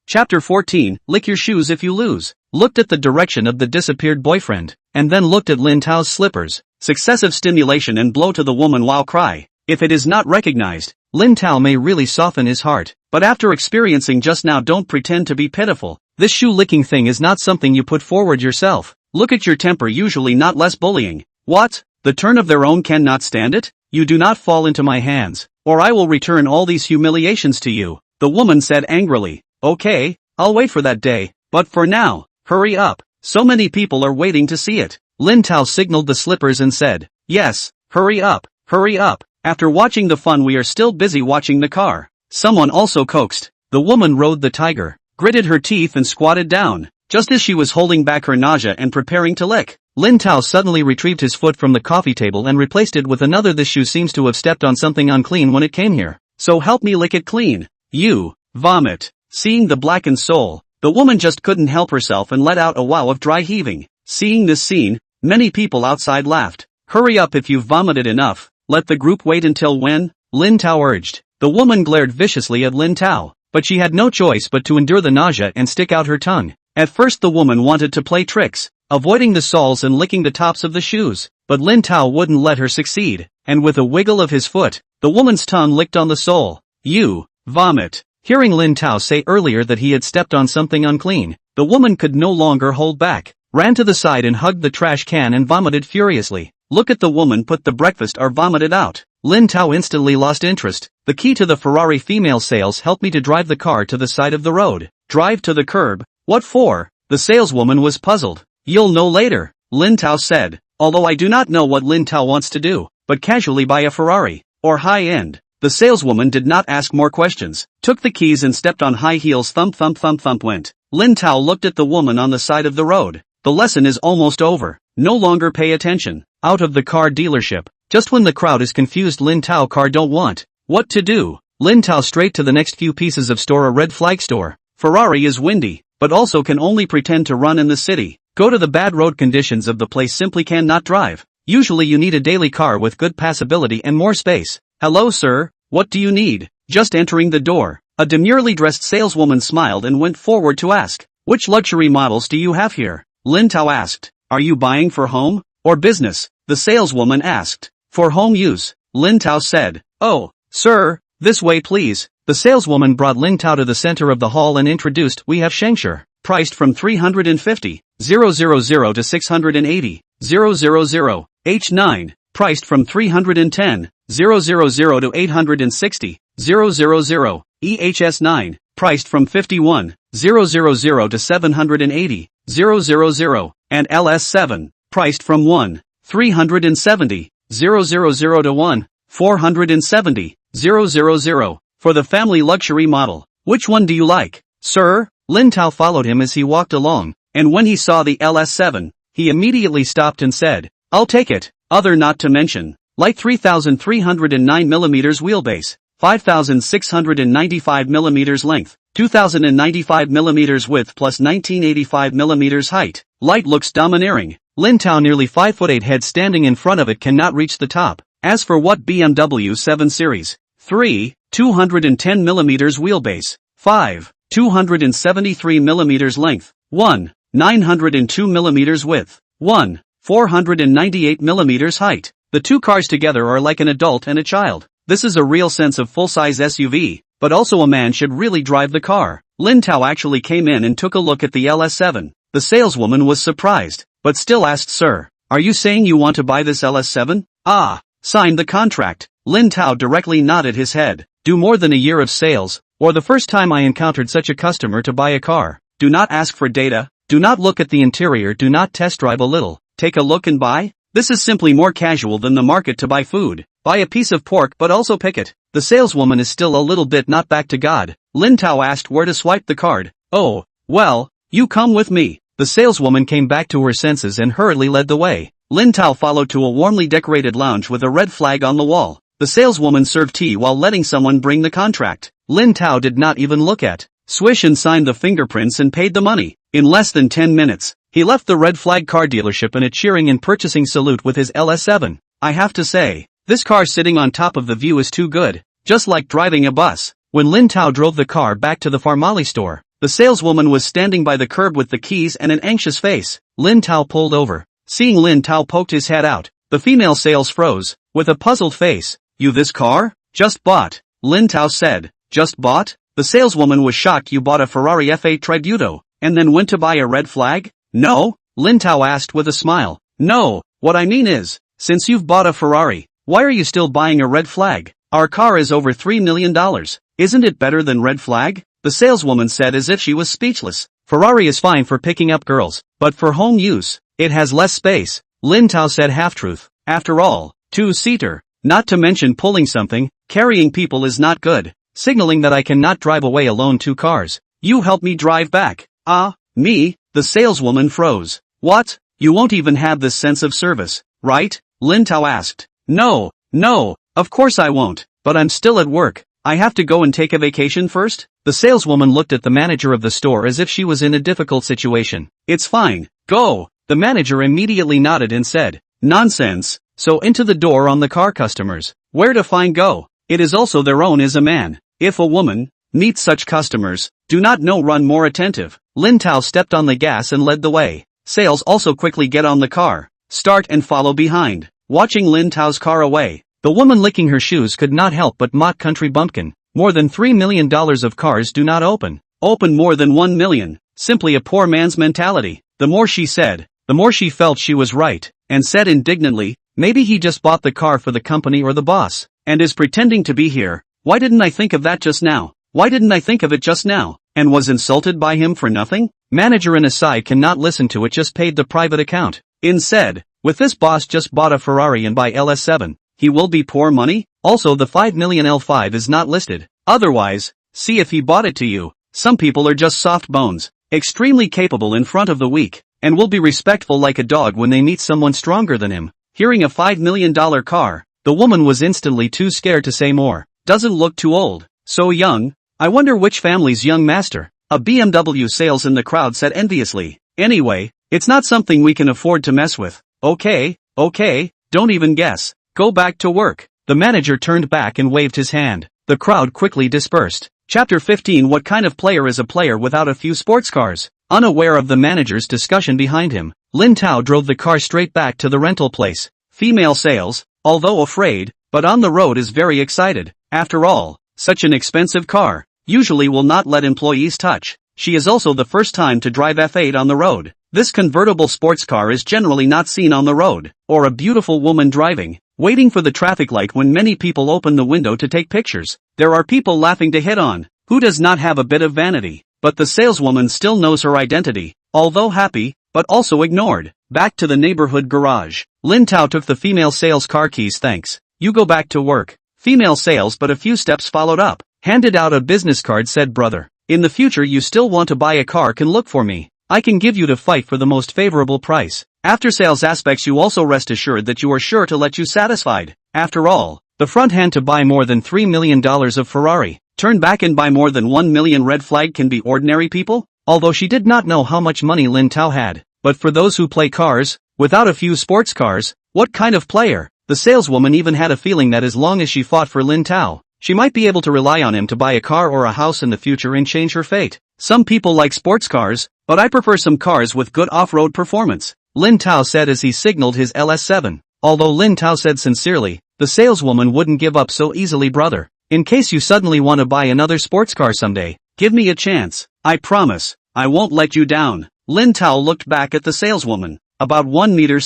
Speaker 1: Chapter 14, lick your shoes if you lose. Looked at the direction of the disappeared boyfriend, and then looked at Lin Tao's slippers. Successive stimulation and blow to the woman while cry. If it is not recognized, Lin Tao may really soften his heart, but after experiencing just now, don't pretend to be pitiful. This shoe licking thing is not something you put forward yourself. Look at your temper, usually not less bullying. What? The turn of their own cannot stand it? You do not fall into my hands, or I will return all these humiliations to you, the woman said angrily. Okay, I'll wait for that day, but for now, hurry up. So many people are waiting to see it. Lin Tao signaled the slippers and said, yes, hurry up, hurry up. After watching the fun, we are still busy watching the car. Someone also coaxed. The woman rode the tiger, gritted her teeth and squatted down. Just as she was holding back her nausea and preparing to lick, Lin Tao suddenly retrieved his foot from the coffee table and replaced it with another. This shoe seems to have stepped on something unclean when it came here. So help me lick it clean. You, vomit. Seeing the blackened sole, the woman just couldn't help herself and let out a wow of dry heaving. Seeing this scene, many people outside laughed. Hurry up if you've vomited enough. Let the group wait until when? Lin Tao urged. The woman glared viciously at Lin Tao, but she had no choice but to endure the nausea and stick out her tongue. At first the woman wanted to play tricks, avoiding the soles and licking the tops of the shoes, but Lin Tao wouldn't let her succeed, and with a wiggle of his foot, the woman's tongue licked on the sole. You, vomit. Hearing Lin Tao say earlier that he had stepped on something unclean, the woman could no longer hold back, ran to the side and hugged the trash can and vomited furiously. Look at the woman put the breakfast or vomited out. Lin Tao instantly lost interest. The key to the Ferrari female sales helped me to drive the car to the side of the road. Drive to the curb? What for? The saleswoman was puzzled. You'll know later, Lin Tao said. Although I do not know what Lin Tao wants to do, but casually buy a Ferrari, or high-end. The saleswoman did not ask more questions, took the keys and stepped on high heels. Thump thump thump thump went. Lin Tao looked at the woman on the side of the road. The lesson is almost over. No longer pay attention. Out of the car dealership. Just when the crowd is confused, Lin Tao car don't want what to do. Lin Tao straight to the next few pieces of store. A red flag store. Ferrari is windy, but also can only pretend to run in the city. Go to the bad road conditions of the place, simply cannot drive. Usually you need a daily car with good passability and more space. Hello sir, what do you need? Just entering the door, a demurely dressed saleswoman smiled and went forward to ask, which luxury models do you have here? Lin Tao asked, are you buying for home or business? The saleswoman asked, for home use. Lin Tao said, oh, sir, this way please. The saleswoman brought Lin Tao to the center of the hall and introduced, we have Shengshi, priced from 350,000 to 680,000 H9, priced from 310,000 to 860,000 EHS9, priced from 51,000 to 780,000 and LS7, priced from 1,370,000 to 1,470,000 for the family luxury model. Which one do you like, sir? Lin Tao followed him as he walked along, and when he saw the LS7, he immediately stopped and said, I'll take it. Other not to mention, light 3,309mm wheelbase, 5,695mm length, 2,095mm width plus 1985mm height. Light looks domineering. Lin Tao, nearly 5'8" head standing in front of it, cannot reach the top. As for what BMW 7 Series, 3, 210mm wheelbase, 5, 273mm length, 1, 902mm width, 1, 498mm height. The two cars together are like an adult and a child. This is a real sense of full-size SUV, but also a man should really drive the car. Lin Tao actually came in and took a look at the LS7. The saleswoman was surprised, but still asked, sir, are you saying you want to buy this LS7? Ah, sign the contract. Lin Tao directly nodded his head. Do more than a year of sales, or the first time I encountered such a customer to buy a car. Do not ask for data, do not look at the interior, do not test drive a little, take a look and buy? This is simply more casual than the market to buy food. Buy a piece of pork but also pick it. The saleswoman is still a little bit not back to God. Lin Tao asked where to swipe the card. Oh, well, you come with me. The saleswoman came back to her senses and hurriedly led the way. Lin Tao followed to a warmly decorated lounge with a red flag on the wall. The saleswoman served tea while letting someone bring the contract. Lin Tao did not even look at, swish, and signed the fingerprints and paid the money. In less than 10 minutes, he left the red flag car dealership in a cheering and purchasing salute with his LS7. I have to say, this car sitting on top of the view is too good, just like driving a bus. When Lin Tao drove the car back to the Farmali store, the saleswoman was standing by the curb with the keys and an anxious face. Lin Tao pulled over. Seeing Lin Tao poked his head out, the female sales froze, with a puzzled face. You this car? Just bought. Lin Tao said. Just bought? The saleswoman was shocked. You bought a Ferrari F8 Tributo, and then went to buy a red flag? No? Lin Tao asked with a smile. No, what I mean is, since you've bought a Ferrari, why are you still buying a red flag? Our car is over $3 million. Isn't it better than red flag? The saleswoman said as if she was speechless. Ferrari is fine for picking up girls, but for home use, it has less space. Lin Tao said half-truth. After all, two-seater. Not to mention pulling something, carrying people is not good. Signaling that I cannot drive away alone 2 cars. You help me drive back. Ah, me? The saleswoman froze. What? You won't even have this sense of service, right? Lin Tao asked. No, of course I won't, but I'm still at work. I have to go and take a vacation first? The saleswoman looked at the manager of the store as if she was in a difficult situation. It's fine, go. The manager immediately nodded and said, nonsense. So into the door on the car customers. Where to find go? It is also their own as a man. If a woman meets such customers, do not know run more attentive. Lin Tao stepped on the gas and led the way. Sales also quickly get on the car, start and follow behind. Watching Lin Tao's car away, the woman licking her shoes could not help but mock country bumpkin. More than $3 million of cars do not open more than 1 million. Simply a poor man's mentality. The more she said, the more she felt she was right, and said indignantly, maybe he just bought the car for the company or the boss, and is pretending to be here. Why didn't I think of that just now? Why didn't I think of it just now? And was insulted by him for nothing? Manager in aside cannot listen to it, just paid the private account. Instead, with this boss just bought a Ferrari and buy LS7, he will be poor money? Also the 5 million L5 is not listed. Otherwise, see if he bought it to you. Some people are just soft bones, extremely capable in front of the weak, and will be respectful like a dog when they meet someone stronger than him. Hearing a $5 million car, the woman was instantly too scared to say more. Doesn't look too old. So young. I wonder which family's young master. A BMW sales in the crowd said enviously. Anyway, it's not something we can afford to mess with. Okay, don't even guess. Go back to work. The manager turned back and waved his hand. The crowd quickly dispersed. Chapter 15. What kind of player is a player without a few sports cars? Unaware of the manager's discussion behind him, Lin Tao drove the car straight back to the rental place. Female sales, although afraid, but on the road is very excited. After all, such an expensive car, usually will not let employees touch. She is also the first time to drive F8 on the road. This convertible sports car is generally not seen on the road, or a beautiful woman driving, waiting for the traffic light when many people open the window to take pictures. There are people laughing to hit on. Who does not have a bit of vanity? But the saleswoman still knows her identity, although happy, but also ignored. Back to the neighborhood garage. Lin Tao took the female sales car keys. Thanks. You go back to work. Female sales, but a few steps followed up. Handed out a business card, said brother. In the future you still want to buy a car, can look for me. I can give you to fight for the most favorable price. After sales aspects, you also rest assured that you are sure to let you satisfied. After all, the front hand to buy more than $3 million of Ferrari. Turn back and buy more than 1 million. Red flag can be ordinary people? Although she did not know how much money Lin Tao had. But for those who play cars, without a few sports cars, what kind of player? The saleswoman even had a feeling that as long as she fought for Lin Tao, she might be able to rely on him to buy a car or a house in the future and change her fate. Some people like sports cars, but I prefer some cars with good off-road performance, Lin Tao said as he signaled his LS7. Although Lin Tao said sincerely, the saleswoman wouldn't give up so easily, brother. In case you suddenly want to buy another sports car someday, give me a chance. I promise, I won't let you down. Lin Tao looked back at the saleswoman. About 1 m,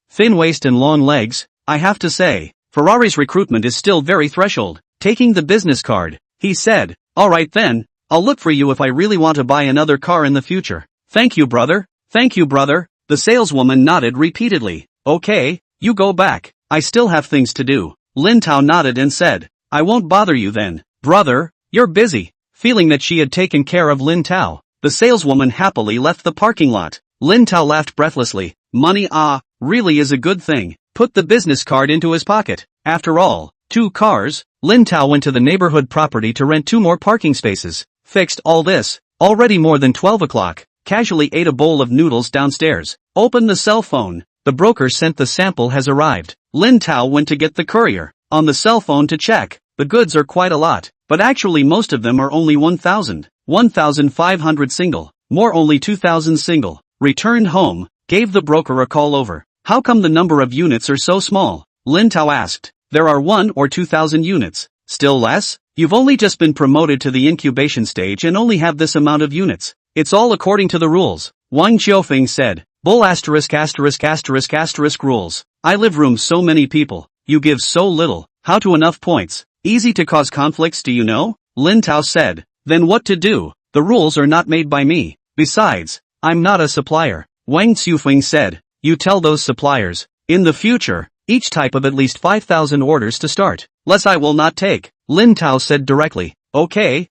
Speaker 1: thin waist and long legs. I have to say, Ferrari's recruitment is still very threshold. Taking the business card, he said, alright then, I'll look for you if I really want to buy another car in the future. Thank you, brother. Thank you, brother. The saleswoman nodded repeatedly. Okay, you go back. I still have things to do. Lin Tao nodded and said, I won't bother you then. Brother, you're busy. Feeling that she had taken care of Lin Tao, the saleswoman happily left the parking lot. Lin Tao laughed breathlessly. Money, really is a good thing. Put the business card into his pocket. After all, 2 cars. Lin Tao went to the neighborhood property to rent 2 more parking spaces. Fixed all this. Already more than 12 o'clock. Casually ate a bowl of noodles downstairs. Opened the cell phone. The broker sent the sample has arrived. Lin Tao went to get the courier. On the cell phone to check. The goods are quite a lot, but actually most of them are only 1,500 single. More only 2,000 single. Returned home. Gave the broker a call over. How come the number of units are so small? Lin Tao asked. There are 1 or 2,000 units. Still less? You've only just been promoted to the incubation stage and only have this amount of units. It's all according to the rules. Wang Qiufeng said. Bull ***** rules. I live room so many people. You give so little. How to enough points? Easy to cause conflicts, do you know? Lin Tao said. Then what to do? The rules are not made by me. Besides, I'm not a supplier. Wang Qiufeng said. You tell those suppliers. In the future, each type of at least 5,000 orders to start. Less I will not take. Lin Tao said directly. Okay,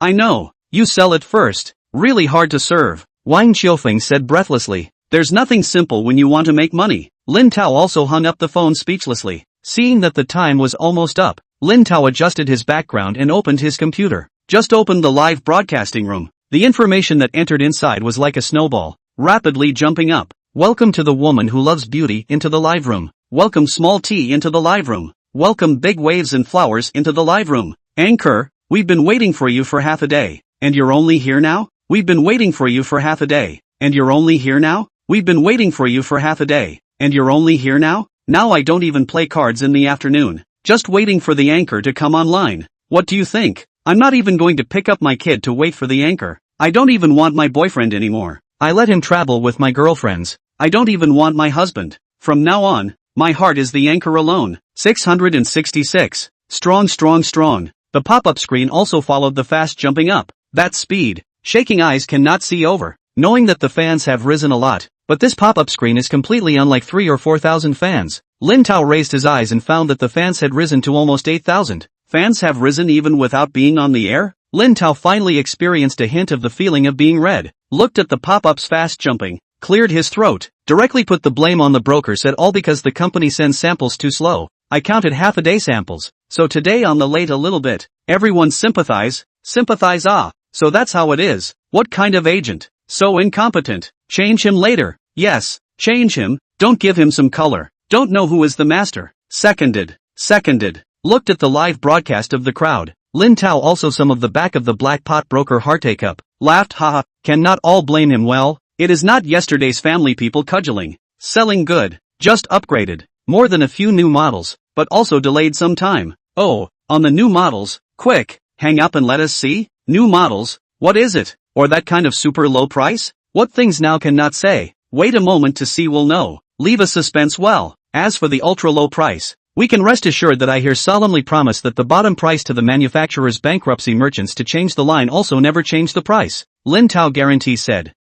Speaker 1: I know. You sell it first. Really hard to serve. Wang Qiufeng said breathlessly. There's nothing simple when you want to make money. Lin Tao also hung up the phone speechlessly. Seeing that the time was almost up, Lin Tao adjusted his background and opened his computer. Just opened the live broadcasting room. The information that entered inside was like a snowball, rapidly jumping up. Welcome to the woman who loves beauty into the live room. Welcome small T into the live room. Welcome big waves and flowers into the live room. Anchor, we've been waiting for you for half a day. And you're only here now? We've been waiting for you for half a day. And you're only here now? We've been waiting for you for half a day. And you're only here now? Now I don't even play cards in the afternoon. Just waiting for the anchor to come online. What do you think? I'm not even going to pick up my kid to wait for the anchor. I don't even want my boyfriend anymore. I let him travel with my girlfriends. I don't even want my husband. From now on, my heart is the anchor alone. 666. Strong. The pop-up screen also followed the fast jumping up. That speed. Shaking eyes cannot see over. Knowing that the fans have risen a lot. But this pop-up screen is completely unlike 3,000 or 4,000 fans. Lin Tao raised his eyes and found that the fans had risen to almost 8,000. Fans have risen even without being on the air? Lin Tao finally experienced a hint of the feeling of being read. Looked at the pop-ups fast jumping. Cleared his throat. Directly put the blame on the broker, said all because the company sends samples too slow. I counted half a day samples. So today on the late a little bit. Everyone sympathize so that's how it is. What kind of agent? So incompetent. Change him later. Yes, change him, don't give him some color. Don't know who is the master. Seconded. Looked at the live broadcast of the crowd. Lin Tao also some of the back of the black pot broker Heartthrob. Laughed haha, cannot all blame him well. It is not yesterday's family people cudgeling. Selling good. Just upgraded. More than a few new models, but also delayed some time. Oh, on the new models, quick, hang up and let us see. New models, what is it? Or that kind of super low price? What things now cannot say. Wait a moment to see we'll know. Leave a suspense well. As for the ultra low price, we can rest assured that I here solemnly promise that the bottom price to the manufacturer's bankruptcy merchants to change the line also never change the price. Lin Tao guarantee said.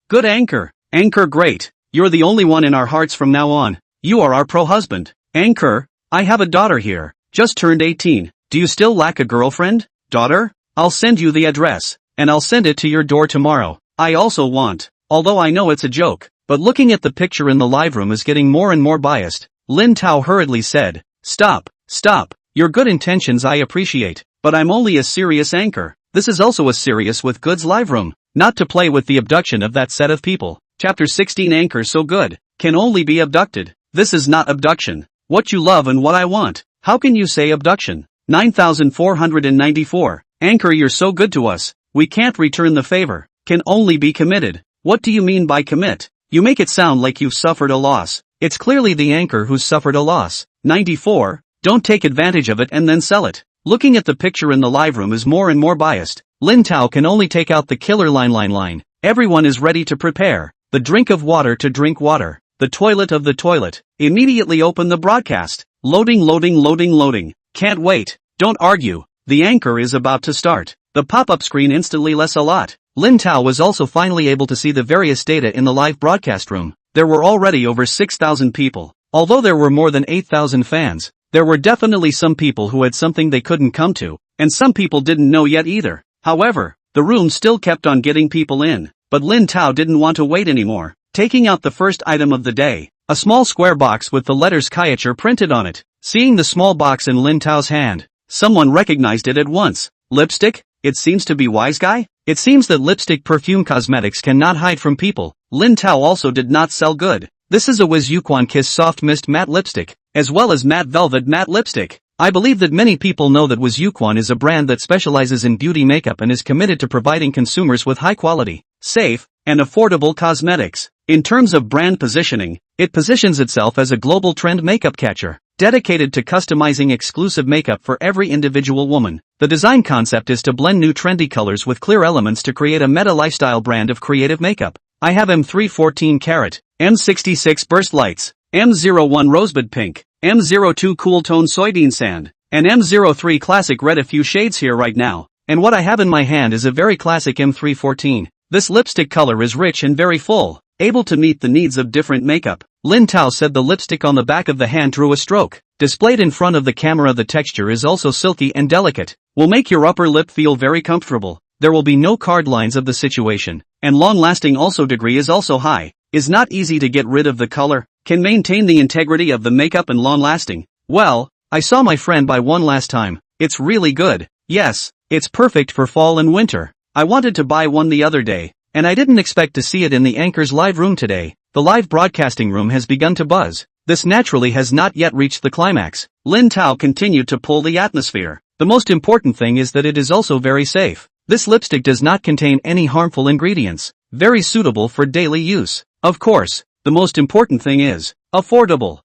Speaker 1: Good Anchor. Anchor great. You're the only one in our hearts from now on. You are our pro-husband. Anchor, I have a daughter here. Just turned 18. Do you still lack a girlfriend? Daughter? I'll send you the address. And I'll send it to your door tomorrow. I also want. Although I know it's a joke. But looking at the picture in the live room is getting more and more biased. Lin Tao hurriedly said. Stop. Your good intentions I appreciate. But I'm only a serious anchor. This is also a serious with goods live room. Not to play with the abduction of that set of people. Chapter 16 Anchor so good. Can only be abducted. This is not abduction. What you love and what I want. How can you say abduction? 9494. Anchor you're so good to us. We can't return the favor. Can only be committed. What do you mean by commit? You make it sound like you've suffered a loss. It's clearly the anchor who's suffered a loss. 94. Don't take advantage of it and then sell it. Looking at the picture in the live room is more and more biased. Lin Tao can only take out the killer line. Everyone is ready to prepare. The drink of water to drink water. The toilet of the toilet. Immediately open the broadcast. Loading. Can't wait. Don't argue. The anchor is about to start. The pop-up screen instantly less a lot. Lin Tao was also finally able to see the various data in the live broadcast room. There were already over 6,000 people. Although there were more than 8,000 fans, there were definitely some people who had something they couldn't come to, and some people didn't know yet either. However, the room still kept on getting people in, but Lin Tao didn't want to wait anymore. Taking out the first item of the day, a small square box with the letters Kaiacher printed on it. Seeing the small box in Lin Tao's hand, someone recognized it at once. Lipstick? It seems to be Wise Guy? It seems that lipstick perfume cosmetics cannot hide from people. Lin Tao also did not sell good. This is a Wiz Yuquan Kiss Soft Mist Matte Lipstick, as well as Matte Velvet Matte Lipstick. I believe that many people know that Wiz Yuquan is a brand that specializes in beauty makeup and is committed to providing consumers with high quality, safe, and affordable cosmetics. In terms of brand positioning, it positions itself as a global trend makeup catcher, dedicated to customizing exclusive makeup for every individual woman. The design concept is to blend new trendy colors with clear elements to create a meta lifestyle brand of creative makeup. I have M3 14 Karat, M66 Burst Lights, M01 Rosebud Pink, M02 Cool Tone Soybean Sand, and M03 Classic Red. A few shades here right now, and what I have in my hand is a very classic M3 14. This lipstick color is rich and very full, able to meet the needs of different makeup. Lin Tao said the lipstick on the back of the hand drew a stroke. Displayed in front of the camera, the texture is also silky and delicate. Will make your upper lip feel very comfortable. There will be no card lines of the situation. And long lasting also degree is also high. Is not easy to get rid of the color. Can maintain the integrity of the makeup and long lasting. Well, I saw my friend buy one last time. It's really good. Yes, it's perfect for fall and winter. I wanted to buy one the other day, and I didn't expect to see it in the Anchor's live room today. The live broadcasting room has begun to buzz. This naturally has not yet reached the climax. Lin Tao continued to pull the atmosphere. The most important thing is that it is also very safe. This lipstick does not contain any harmful ingredients. Very suitable for daily use. Of course, the most important thing is affordable.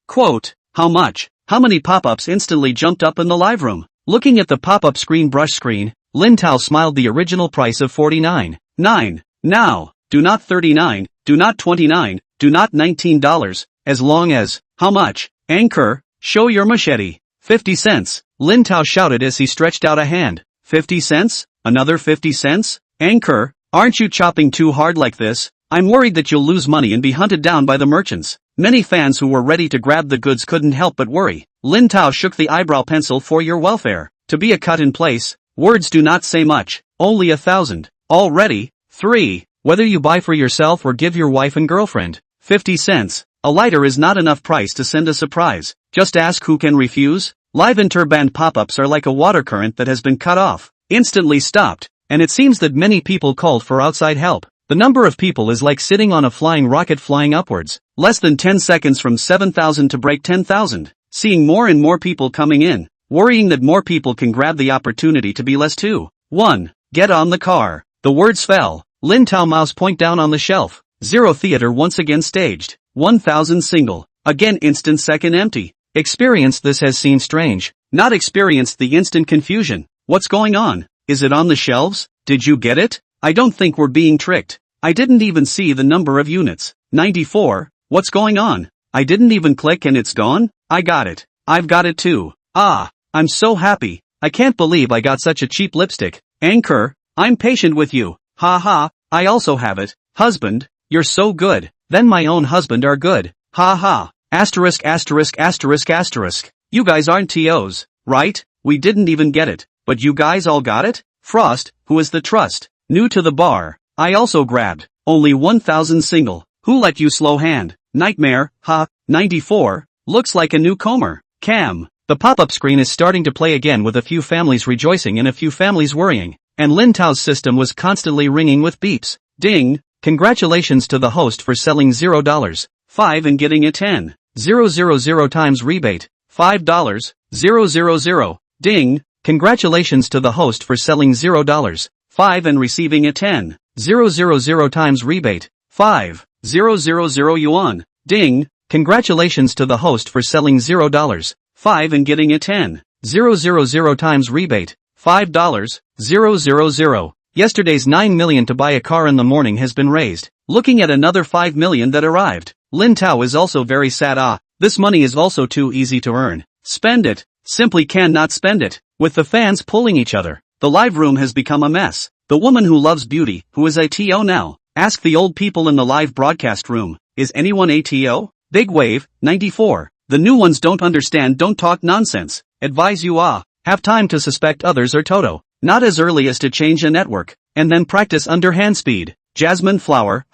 Speaker 1: Quote, how much? How many pop-ups instantly jumped up in the live room? Looking at the pop-up screen brush screen, Lin Tao smiled. The original price of $49.9. Now, do not $39, do not $29, do not $19, as long as, how much? Anchor, show your machete. 50 cents. Lin Tao shouted as he stretched out a hand. 50 cents? Another 50 cents? Anchor, aren't you chopping too hard like this? I'm worried that you'll lose money and be hunted down by the merchants. Many fans who were ready to grab the goods couldn't help but worry. Lin Tao shook the eyebrow pencil. For your welfare. To be a cut in place. Words do not say much. Only 1,000. Already. 3. Whether you buy for yourself or give your wife and girlfriend. 50 cents. A lighter is not enough price to send a surprise. Just ask who can refuse. Live interband pop-ups are like a water current that has been cut off, instantly stopped, and it seems that many people called for outside help. The number of people is like sitting on a flying rocket flying upwards, less than 10 seconds from 7,000 to break 10,000, seeing more and more people coming in, worrying that more people can grab the opportunity to be less too. 1. Get on the car. The words fell. Lin Tao mouse point down on the shelf. 0 theater once again staged. 1,000 single. Again instant second empty. Experienced this has seen strange. Not experienced the instant confusion. What's going on? Is it on the shelves? Did you get it? I don't think we're being tricked. I didn't even see the number of units. 94. What's going on? I didn't even click and it's gone? I got it. I've got it too. Ah, I'm so happy. I can't believe I got such a cheap lipstick. Anchor, I'm patient with you. Ha ha, I also have it. Husband, you're so good. Then my own husband are good. Ha ha. Asterisk asterisk asterisk asterisk. You guys aren't TOs, right? We didn't even get it. But you guys all got it? Frost, who is the trust? New to the bar. I also grabbed. Only 1,000 single. Who let you slow hand? Nightmare, ha, 94. Looks like a newcomer. Cam. The pop-up screen is starting to play again with a few families rejoicing and a few families worrying. And Lin Tao's system was constantly ringing with beeps. Ding. Congratulations to the host for selling $0. 5 and getting a 10. 000 times rebate. $5. 000. Ding. Congratulations to the host for selling $0. 5 and receiving a 10. 000 times rebate. 5. 000 yuan. Ding. Congratulations to the host for selling $0. 5 and getting a 10. 000 times rebate. $5. 000. Yesterday's 9 million to buy a car in the morning has been raised. Looking at another 5 million that arrived. Lin Tao is also very sad. This money is also too easy to earn. Spend it. Simply cannot spend it. With the fans pulling each other. The live room has become a mess. The woman who loves beauty, who is a TO now. Ask the old people in the live broadcast room. Is anyone a TO? Big wave, 94. The new ones don't understand, don't talk nonsense. Advise you have time to suspect others are Toto. Not as early as to change a network. And then practice under hand speed. Jasmine flower,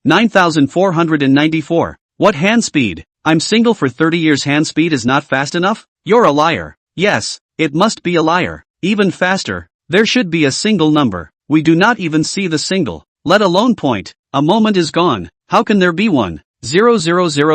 Speaker 1: 9,494. What hand speed? I'm single for 30 years, hand speed is not fast enough? You're a liar. Yes, it must be a liar. Even faster. There should be a single number. We do not even see the single. Let alone point. A moment is gone. How can there be one? 000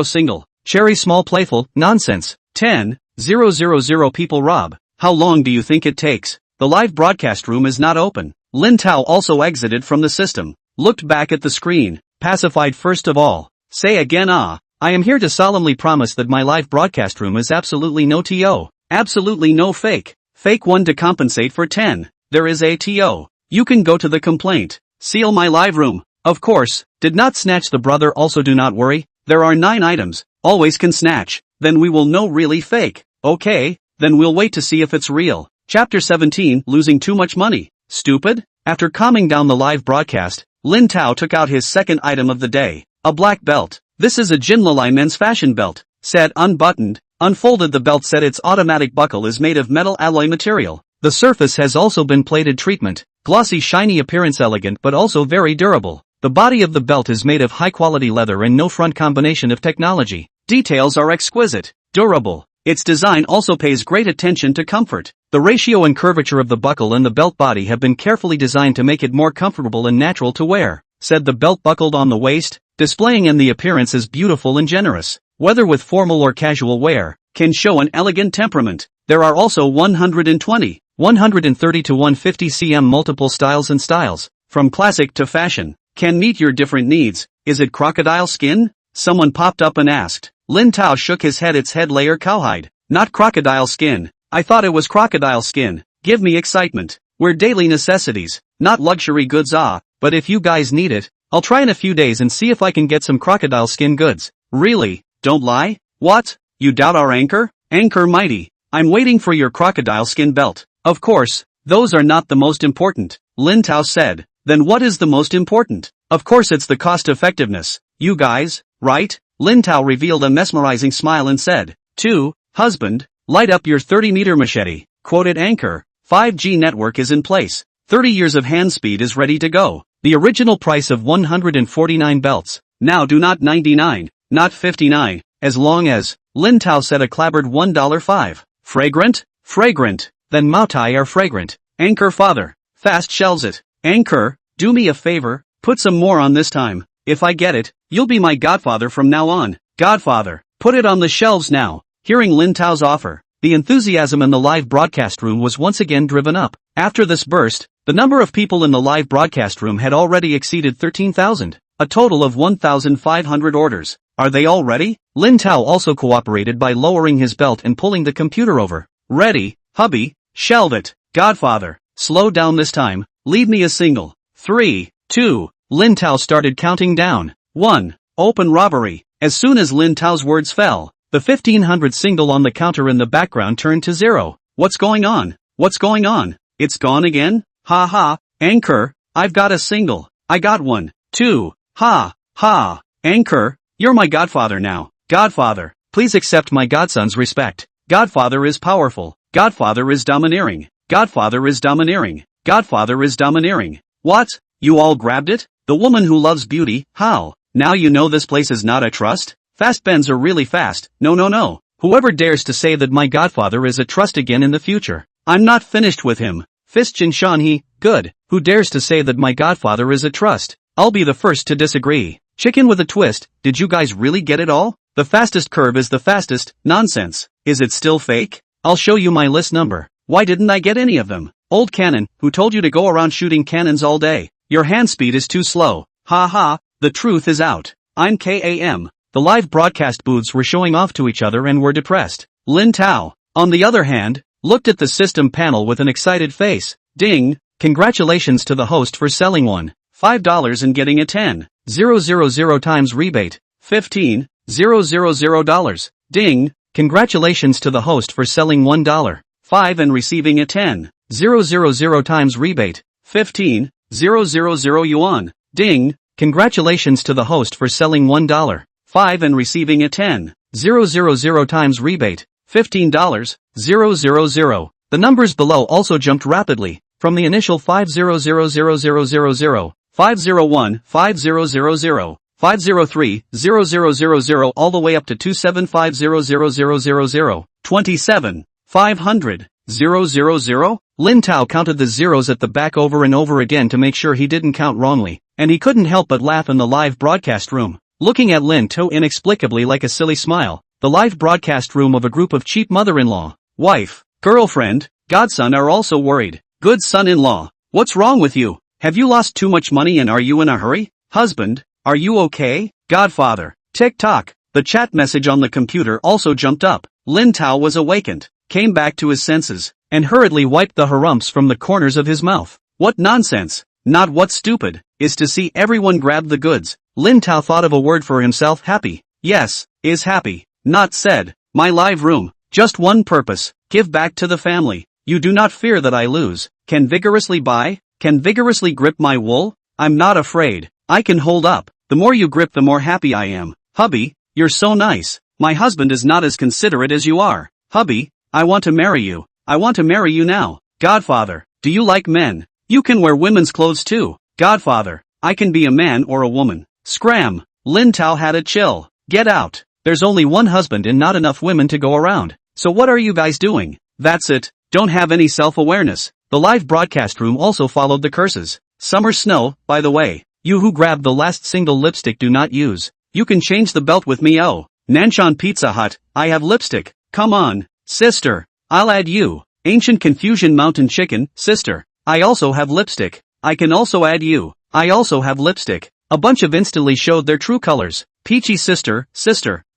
Speaker 1: single. Cherry small playful, nonsense. 10. 000 people rob. How long do you think it takes? The live broadcast room is not open. Lin Tao also exited from the system. Looked back at the screen. Pacified first of all. Say again I am here to solemnly promise that my live broadcast room is absolutely no TO. Absolutely no fake. Fake one to compensate for 10. There is a TO. You can go to the complaint. Seal my live room. Of course, did not snatch the brother. Also do not worry. There are 9 items. Always can snatch. Then we will know really fake. Okay, then we'll wait to see if it's real. Chapter 17, losing too much money. Stupid? After calming down the live broadcast, Lin Tao took out his second item of the day. A black belt. This is a Jinlalai men's fashion belt. Said unbuttoned. Unfolded the belt said its automatic buckle is made of metal alloy material. The surface has also been plated treatment. Glossy shiny appearance, elegant but also very durable. The body of the belt is made of high quality leather and no front combination of technology. Details are exquisite. Durable. Its design also pays great attention to comfort. The ratio and curvature of the buckle and the belt body have been carefully designed to make it more comfortable and natural to wear. Said the belt buckled on the waist, displaying and the appearance is beautiful and generous. Whether with formal or casual wear, can show an elegant temperament. There are also 120, 130 to 150 cm multiple styles and styles, from classic to fashion. Can meet your different needs. Is it crocodile skin? Someone popped up and asked. Lin Tao shook his head. It's head layer cowhide. Not crocodile skin. I thought it was crocodile skin. Give me excitement. We're daily necessities, not luxury goods. But if you guys need it, I'll try in a few days and see if I can get some crocodile skin goods. Really? Don't lie? What? You doubt our anchor? Anchor mighty. I'm waiting for your crocodile skin belt. Of course, those are not the most important, Lin Tao said. Then what is the most important? Of course it's the cost effectiveness. You guys, right? Lin Tao revealed a mesmerizing smile and said, 2, husband, light up your 30-meter machete. Quoted anchor, 5G network is in place. 30 years of hand speed is ready to go. The original price of 149 belts. Now do not 99, not 59, as long as, Lin Tao said a clabbered $1.05. Fragrant? Fragrant. Then Maotai are fragrant. Anchor father. Fast shells it. Anchor, do me a favor, put some more on this time. If I get it, you'll be my godfather from now on. Godfather, put it on the shelves now. Hearing Lin Tao's offer, the enthusiasm in the live broadcast room was once again driven up. After this burst, the number of people in the live broadcast room had already exceeded 13,000. A total of 1,500 orders. Are they all ready? Lin Tao also cooperated by lowering his belt and pulling the computer over. Ready, hubby, shelve it. Godfather, slow down this time, leave me a single. 3, 2, Lin Tao started counting down. 1, open robbery. As soon as Lin Tao's words fell, the 1,500 single on the counter in the background turned to 0. What's going on? What's going on? It's gone again? Ha ha, Anchor, I've got a single. I got 1, 2, ha, ha, Anchor, you're my godfather now. Godfather, please accept my godson's respect. Godfather is powerful. Godfather is domineering. Godfather is domineering. Godfather is domineering. What? You all grabbed it? The woman who loves beauty, how? Now you know this place is not a trust? Fast Bens are really fast. No. Whoever dares to say that my godfather is a trust again in the future. I'm not finished with him. Fistchin Shanhe, good. Who dares to say that my godfather is a trust? I'll be the first to disagree. Chicken with a twist, did you guys really get it all? The fastest curve is the fastest, nonsense. Is it still fake? I'll show you my list number. Why didn't I get any of them? Old cannon, who told you to go around shooting cannons all day? Your hand speed is too slow. Ha ha, the truth is out. I'm KAM. The live broadcast booths were showing off to each other and were depressed. Lin Tao, on the other hand, looked at the system panel with an excited face. Ding, congratulations to the host for selling $5 and getting a 10,000 times rebate. $15,000. Ding, congratulations to the host for selling $1.05 and receiving a 10,000 times rebate. 15,000 yuan. Ding, congratulations to the host for selling $1.05 and receiving a 10,000 times rebate. $15,000. The numbers below also jumped rapidly, from the initial 500,000, 501, 5000, 503, 0000 all the way up to 275,000,000, 27,500, 000? Lin Tao counted the zeros at the back over and over again to make sure he didn't count wrongly, and he couldn't help but laugh in the live broadcast room, looking at Lin Tao inexplicably like a silly smile. The live broadcast room of a group of cheap mother-in-law, wife, girlfriend, godson are also worried. Good son-in-law, what's wrong with you? Have you lost too much money and are you in a hurry? Husband, are you okay? Godfather, tick-tock. The chat message on the computer also jumped up. Lin Tao was awakened, came back to his senses, and hurriedly wiped the harumps from the corners of his mouth. What nonsense, not what's stupid, is to see everyone grab the goods. Lin Tao thought of a word for himself. Happy. Yes, is happy. Not said. My live room, just one purpose, give back to the family. You do not fear that I lose. Can vigorously buy, can vigorously grip my wool. I'm not afraid. I can hold up. The more you grip the more happy I am. Hubby, you're so nice. My husband is not as considerate as you are. Hubby, I want to marry you. I want to marry you now. Godfather, do you like men? You can wear women's clothes too. Godfather, I can be a man or a woman. Scram. Lin Tao had a chill. Get out. There's only one husband and not enough women to go around. So what are you guys doing? That's it. Don't have any self-awareness. The live broadcast room also followed the curses. Summer snow, by the way. You who grabbed the last single lipstick do not use. You can change the belt with me. Oh. Nanshan Pizza Hut, I have lipstick. Come on. Sister. I'll add you. Ancient Confusion Mountain Chicken, sister. I also have lipstick. I can also add you. I also have lipstick. A bunch of instantly showed their true colors. Peachy sister.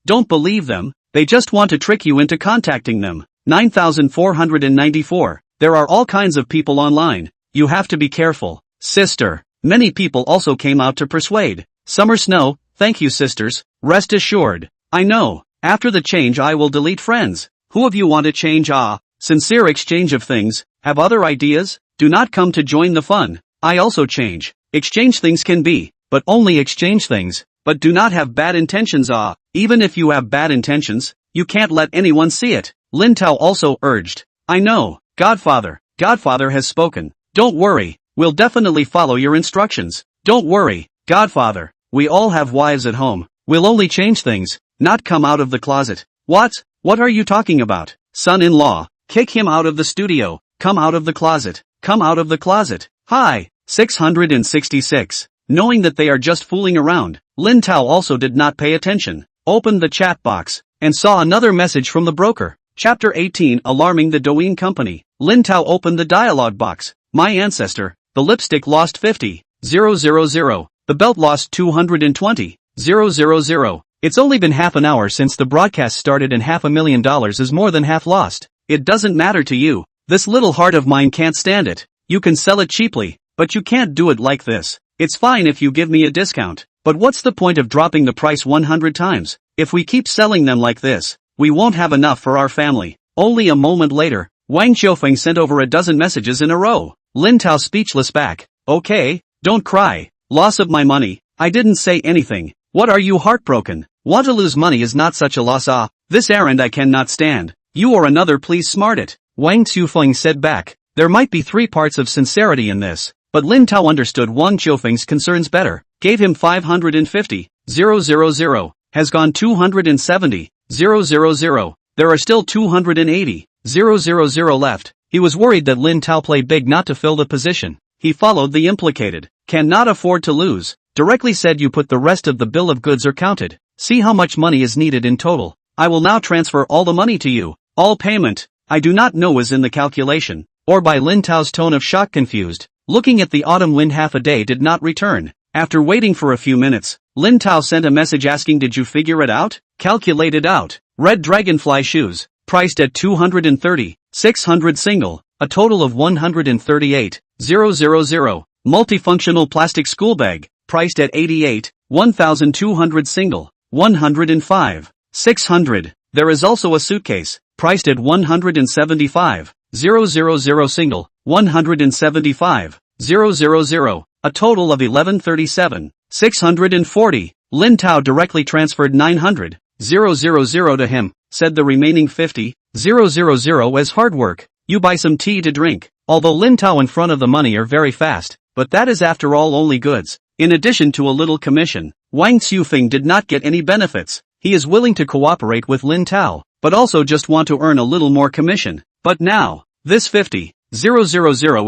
Speaker 1: Don't believe them. They just want to trick you into contacting them. 9,494. There are all kinds of people online. You have to be careful. Sister. Many people also came out to persuade. Summer snow, thank you sisters. Rest assured. I know. After the change I will delete friends. Who of you want to change? Sincere exchange of things. Have other ideas? Do not come to join the fun. I also change. Exchange things can be, but only exchange things. But do not have bad intentions. Even if you have bad intentions, you can't let anyone see it. Lin Tao also urged. I know. Godfather. Godfather has spoken. Don't worry. We'll definitely follow your instructions. Don't worry. Godfather. We all have wives at home. We'll only change things, not come out of the closet. What? What are you talking about? son-in-law, kick him out of the studio, come out of the closet, come out of the closet. Hi. 666. Knowing that they are just fooling around, Lin Tao also did not pay attention, opened the chat box, and saw another message from the broker. Chapter 18 Alarming the Douyin Company. Lin Tao opened the dialogue box. My ancestor, the lipstick lost 50,000. The belt lost 220,000. It's only been half an hour since the broadcast started and $500,000 is more than half lost. It doesn't matter to you. This little heart of mine can't stand it. You can sell it cheaply, but you can't do it like this. It's fine if you give me a discount, but what's the point of dropping the price 100 times? If we keep selling them like this, we won't have enough for our family. Only a moment later, Wang Xiaofeng sent over a dozen messages in a row. Lin Tao speechless back. Okay, don't cry. Loss of my money. I didn't say anything. What are you heartbroken? Want to lose money is not such a loss. This errand I cannot stand. You or another please smart it. Wang Xiaofeng said back. There might be 3 parts of sincerity in this, but Lin Tao understood Wang Xiaofeng's concerns better. Gave him 550,000. Has gone 270,000. There are still 280,000 left. He was worried that Lin Tao played big not to fill the position. He followed the implicated. Cannot afford to lose. Directly said you put the rest of the bill of goods are counted. See how much money is needed in total. I will now transfer all the money to you. All payment. I do not know is in the calculation. Or by Lin Tao's tone of shock confused. Looking at the autumn wind half a day did not return. After waiting for a few minutes, Lin Tao sent a message asking did you figure it out? Calculate it out. Red dragonfly shoes. Priced at 230,600 single. A total of 138,000. Multifunctional plastic school bag. Priced at 88,1200 single. 105,600. There is also a suitcase. Priced at 175,000 single. 175,000. A total of 1137,640. Lin Tao directly transferred 900,000 to him, said the remaining 50,000 as hard work. You buy some tea to drink. Although Lin Tao in front of the money are very fast, but that is after all only goods. In addition to a little commission, Wang Xiaofeng did not get any benefits. He is willing to cooperate with Lin Tao, but also just want to earn a little more commission. But now, this 50,000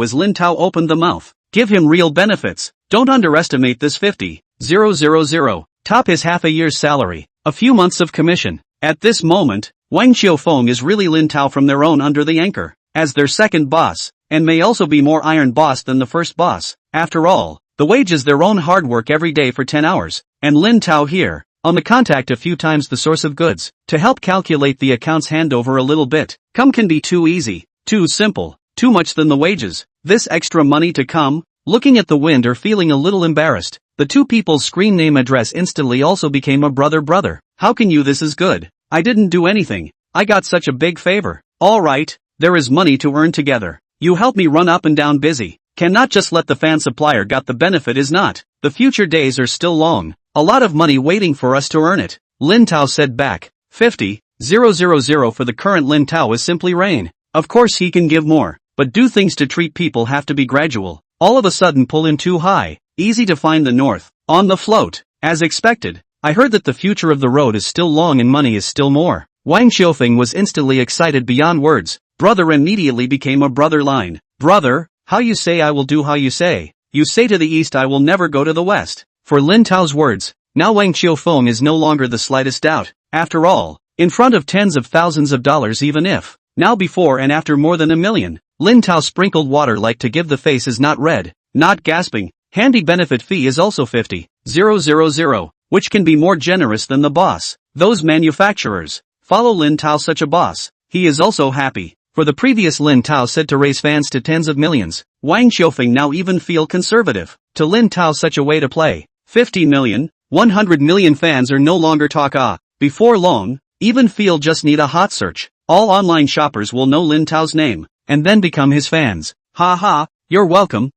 Speaker 1: as Lin Tao opened the mouth. Give him real benefits. Don't underestimate this 50,000. Top his half a year's salary. A few months of commission. At this moment, Wang Xiaofeng is really Lin Tao from their own under the anchor, as their second boss, and may also be more iron boss than the first boss. After all, the wage is their own hard work every day for 10 hours, and Lin Tao here, on the contact a few times the source of goods, to help calculate the accounts handover a little bit. Come can be too easy, too simple, too much than the wages. This extra money to come, looking at the wind or feeling a little embarrassed, the two people's screen name address instantly also became a brother. How can you this is good? I didn't do anything. I got such a big favor. Alright, there is money to earn together. You help me run up and down busy. Cannot just let the fan supplier got the benefit is not. The future days are still long. A lot of money waiting for us to earn it. Lin Tao said back. 50,000 for the current Lin Tao is simply rain. Of course he can give more, but do things to treat people have to be gradual. All of a sudden pull in too high. Easy to find the north. On the float. As expected. I heard that the future of the road is still long and money is still more. Wang Xiaofeng was instantly excited beyond words. Brother immediately became a brother line. Brother, how you say I will do how you say. You say to the east I will never go to the west. For Lin Tao's words, now Wang Xiaofeng is no longer the slightest doubt. After all, in front of tens of thousands of dollars even if, now before and after more than $1 million, Lin Tao sprinkled water like to give the face is not red, not gasping. Handy benefit fee is also 50,000, which can be more generous than the boss. Those manufacturers follow Lin Tao such a boss. He is also happy. For the previous Lin Tao said to raise fans to tens of millions. Wang Xiaofeng now even feel conservative. To Lin Tao such a way to play. 50 million, 100 million fans are no longer talk before long, even feel just need a hot search. All online shoppers will know Lin Tao's name, and then become his fans. Ha, you're welcome.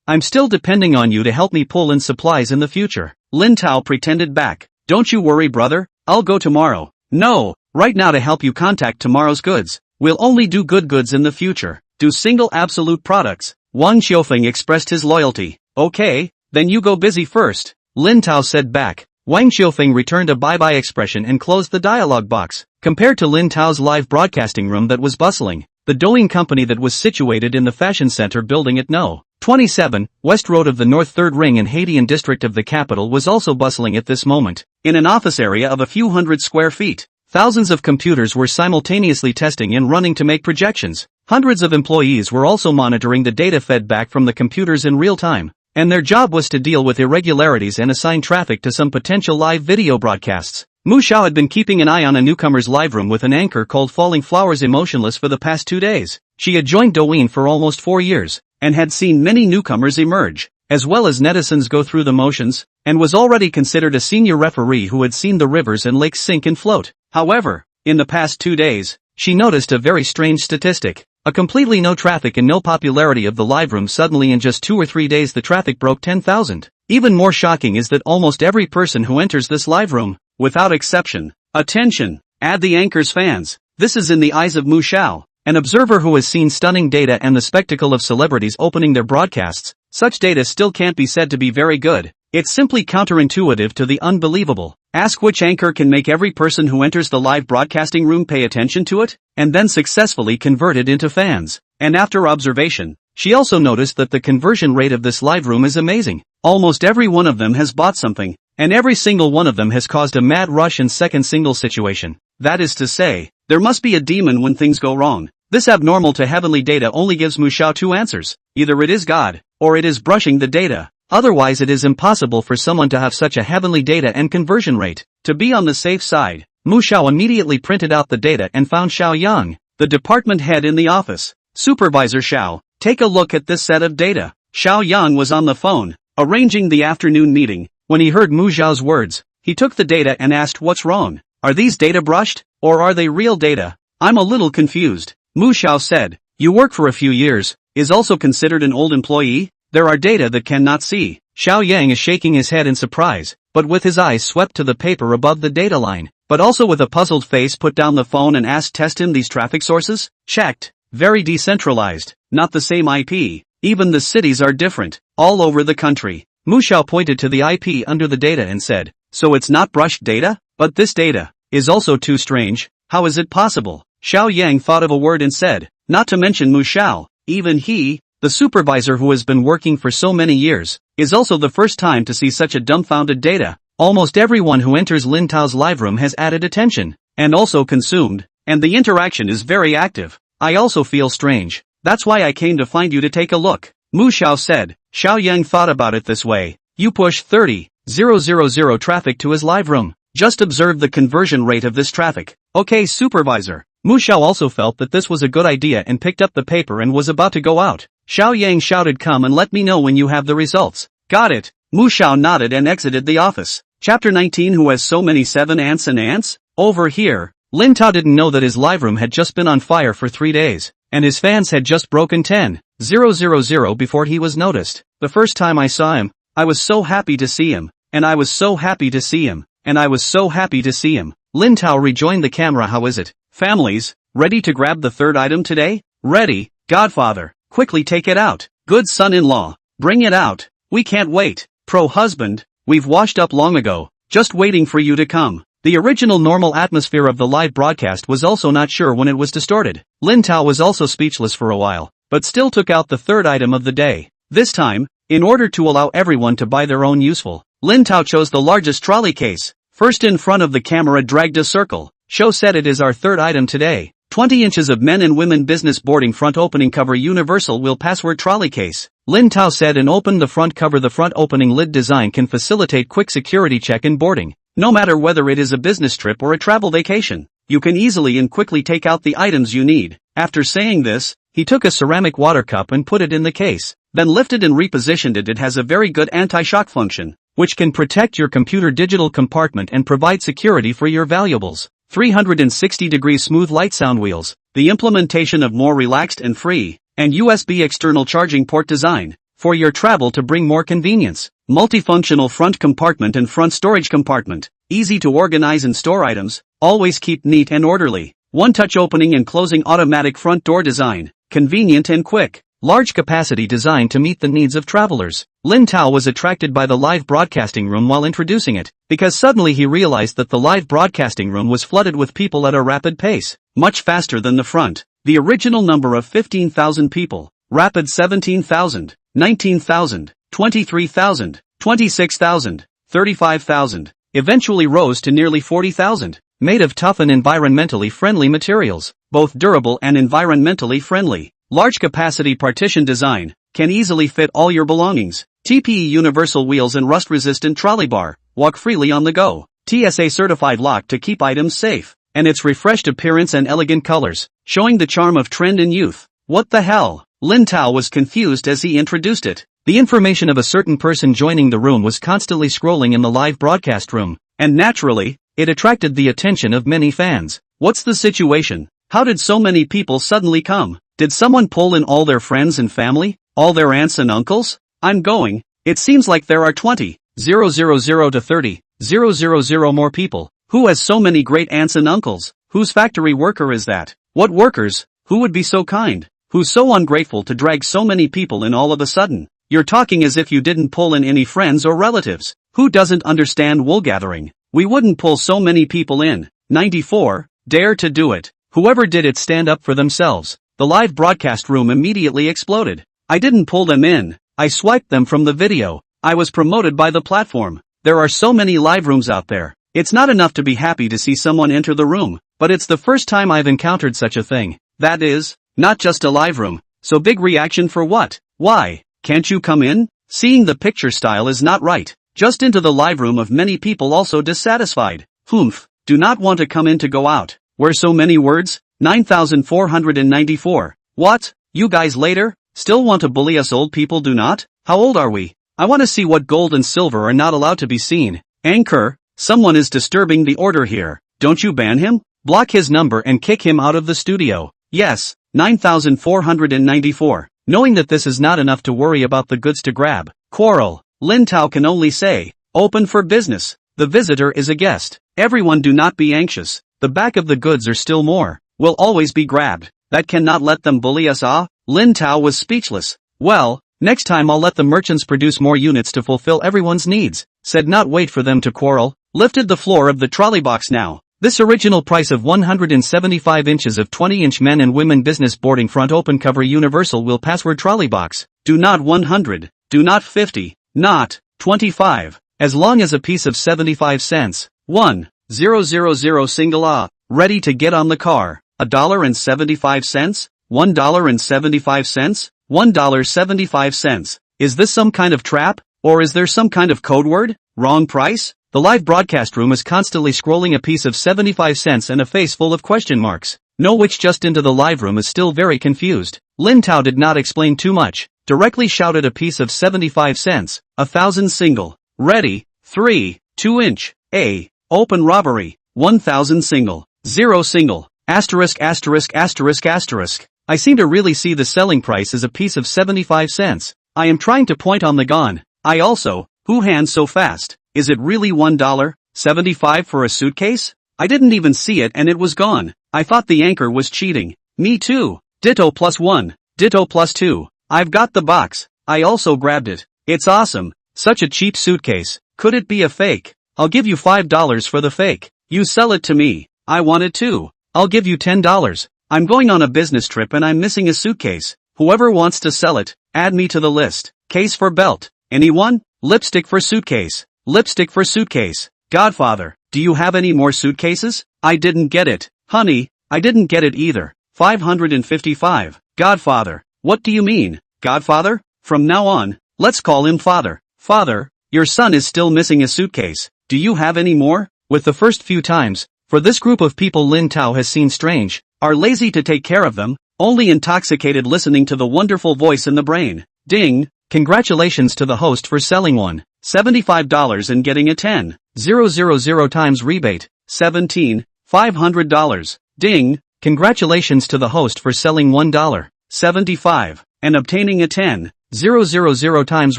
Speaker 1: I'm still depending on you to help me pull in supplies in the future. Lin Tao pretended back. Don't you worry brother, I'll go tomorrow. No, right now to help you contact tomorrow's goods. We'll only do good goods in the future. Do single absolute products. Wang Xiaofeng expressed his loyalty. Okay, then you go busy first. Lin Tao said back. Wang Xiaofeng returned a bye-bye expression and closed the dialogue box. Compared to Lin Tao's live broadcasting room that was bustling, the Douyin company that was situated in the fashion center building at No. 27, West Road of the North 3rd Ring and Hadian district of the capital was also bustling at this moment. In an office area of a few hundred square feet, thousands of computers were simultaneously testing and running to make projections. Hundreds of employees were also monitoring the data fed back from the computers in real time, and their job was to deal with irregularities and assign traffic to some potential live video broadcasts. Mu Xiao had been keeping an eye on a newcomer's live room with an anchor called Falling Flowers emotionless for the past 2 days. She had joined Douyin for almost 4 years, and had seen many newcomers emerge, as well as netizens go through the motions, and was already considered a senior referee who had seen the rivers and lakes sink and float. However, in the past 2 days, she noticed a very strange statistic. A completely no traffic and no popularity of the live room. Suddenly in just 2 or 3 days the traffic broke 10,000. Even more shocking is that almost every person who enters this live room, without exception, attention, add the anchor's fans. This is in the eyes of Mu Xiao, an observer who has seen stunning data and the spectacle of celebrities opening their broadcasts. Such data still can't be said to be very good. It's simply counterintuitive to the unbelievable. Ask which anchor can make every person who enters the live broadcasting room pay attention to it, and then successfully convert it into fans. And after observation, she also noticed that the conversion rate of this live room is amazing. Almost every one of them has bought something, and every single one of them has caused a mad rush and second single situation. That is to say, there must be a demon when things go wrong. This abnormal to heavenly data only gives Mu Xiao 2 answers. Either it is God, or it is brushing the data. Otherwise it is impossible for someone to have such a heavenly data and conversion rate. To be on the safe side, Mu Xiao immediately printed out the data and found Xiao Yang, the department head in the office. Supervisor Xiao, take a look at this set of data. Xiao Yang was on the phone, arranging the afternoon meeting. When he heard Mu Xiao's words, he took the data and asked what's wrong. Are these data brushed, or are they real data? I'm a little confused. Mu Xiao said, you work for a few years, is also considered an old employee? There are data that cannot see. Xiao Yang is shaking his head in surprise, but with his eyes swept to the paper above the data line, but also with a puzzled face put down the phone and asked test him these traffic sources? Checked. Very decentralized, not the same IP. Even the cities are different, all over the country. Mu Xiao pointed to the IP under the data and said, so it's not brushed data? But this data is also too strange. How is it possible? Xiao Yang thought of a word and said, not to mention Mu Xiao, even he, the supervisor who has been working for so many years, is also the first time to see such a dumbfounded data. Almost everyone who enters Lin Tao's live room has added attention, and also consumed, and the interaction is very active. I also feel strange. That's why I came to find you to take a look. Mu Xiao said. Xiao Yang thought about it this way. You push 30,000 traffic to his live room. Just observe the conversion rate of this traffic. Okay, supervisor. Mu Xiao also felt that this was a good idea and picked up the paper and was about to go out. Xiao Yang shouted, come and let me know when you have the results. Got it. Mu Xiao nodded and exited the office. Chapter 19. Who has so many 7 ants and ants? Over here, Lin Tao didn't know that his live room had just been on fire for 3 days, and his fans had just broken 10,000 before he was noticed. The first time I saw him, I was so happy to see him, and I was so happy to see him, and I was so happy to see him. Lin Tao rejoined the camera. How is it? Families, ready to grab the third item today? Ready, Godfather. Quickly take it out. Good son-in-law, bring it out. We can't wait. Pro-husband, we've washed up long ago, just waiting for you to come. The original normal atmosphere of the live broadcast was also not sure when it was distorted. Lin Tao was also speechless for a while, but still took out the third item of the day. This time, in order to allow everyone to buy their own useful, Lin Tao chose the largest trolley case. First in front of the camera dragged a circle. Show said it is our third item today. 20 inches of men and women business boarding front opening cover universal will password trolley case. Lin Tao said and opened the front cover. The front opening lid design can facilitate quick security check in boarding. No matter whether it is a business trip or a travel vacation, you can easily and quickly take out the items you need. After saying this, he took a ceramic water cup and put it in the case, then lifted and repositioned it. It has a very good anti-shock function, which can protect your computer digital compartment and provide security for your valuables. 360-degree smooth light sound wheels, the implementation of more relaxed and free, and USB external charging port design, for your travel to bring more convenience. Multifunctional front compartment and front storage compartment, easy to organize and store items, always keep neat and orderly. One-touch opening and closing automatic front door design, convenient and quick. large capacity designed to meet the needs of travelers. Lin Tao was attracted by the live broadcasting room while introducing it, because suddenly he realized that the live broadcasting room was flooded with people at a rapid pace, much faster than the front. The original number of 15,000 people, rapid 17,000, 19,000, 23,000, 26,000, 35,000, eventually rose to nearly 40,000, made of tough and environmentally friendly materials, both durable and environmentally friendly. Large capacity partition design, can easily fit all your belongings. TPE universal wheels and rust-resistant trolley bar, walk freely on the go. TSA certified lock to keep items safe, and its refreshed appearance and elegant colors, showing the charm of trend and youth. What the hell? Lin Tao was confused as he introduced it. The information of a certain person joining the room was constantly scrolling in the live broadcast room, and naturally, it attracted the attention of many fans. What's the situation? How did so many people suddenly come? Did someone pull in all their friends and family? All their aunts and uncles? I'm going. It seems like there are 20,000 to 30,000 more people. Who has so many great aunts and uncles? Whose factory worker is that? What workers? Who would be so kind? Who's so ungrateful to drag so many people in all of a sudden? You're talking as if you didn't pull in any friends or relatives. Who doesn't understand wool gathering? We wouldn't pull so many people in. 94, dare to do it. Whoever did it stand up for themselves. The live broadcast room immediately exploded. I didn't pull them in. I swiped them from the video. I was promoted by the platform. There are so many live rooms out there. It's not enough to be happy to see someone enter the room, but it's the first time I've encountered such a thing. That is, not just a live room. So big reaction for what? Why? Can't you come in? Seeing the picture style is not right. Just into the live room of many people also dissatisfied. Humph. Do not want to come in to go out. Where so many words? 9,494. What? You guys later? Still want to bully us old people do not? How old are we? I want to see what gold and silver are not allowed to be seen. Anchor, someone is disturbing the order here. Don't you ban him? Block his number and kick him out of the studio. Yes, 9,494. Knowing that this is not enough to worry about the goods to grab. Quarrel. Lin Tao can only say, open for business. The visitor is a guest. Everyone do not be anxious. The back of the goods are still more. Will always be grabbed. That cannot let them bully us. Lin Tao was speechless. Well, next time I'll let the merchants produce more units to fulfill everyone's needs. Said not wait for them to quarrel. Lifted the floor of the trolley box now. This original price of 175 inches of 20-inch men and women business boarding front open cover universal wheel password trolley box. Do not 100. Do not 50. Not 25. As long as a piece of 75 cents. 1,000 single ready to get on the car. $1.75? $1.75? $1.75. Is this some kind of trap? Or is there some kind of code word? Wrong price? The live broadcast room is constantly scrolling a piece of 75 cents and a face full of question marks. No which just into the live room is still very confused. Lin Tao did not explain too much. Directly shouted a piece of 75 cents. 1,000 single. Ready. 3. 2-inch. A. Open robbery. 1,000 single. 0 single. Asterisk asterisk asterisk asterisk. I seem to really see the selling price as a piece of 75 cents. I am trying to point on the gone. I also, who hands so fast? Is it really $1.75 for a suitcase? I didn't even see it and it was gone. I thought the anchor was cheating. Me too. Ditto +1. Ditto +2. I've got the box. I also grabbed it. It's awesome. Such a cheap suitcase. Could it be a fake? I'll give you $5 for the fake. You sell it to me. I want it too. I'll give you $10. I'm going on a business trip and I'm missing a suitcase. Whoever wants to sell it, add me to the list. Case for belt. Anyone? Lipstick for suitcase. Lipstick for suitcase. Godfather, do you have any more suitcases? I didn't get it. Honey, I didn't get it either. 555. Godfather. What do you mean? Godfather? From now on, let's call him Father. Father, your son is still missing a suitcase. Do you have any more? With the first few times, for this group of people Lin Tao has seen strange, are lazy to take care of them, only intoxicated listening to the wonderful voice in the brain. Ding! Congratulations to the host for selling $75 and getting a 10,000 times rebate. $17,500. Ding! Congratulations to the host for selling $1.75 and obtaining a 10,000 times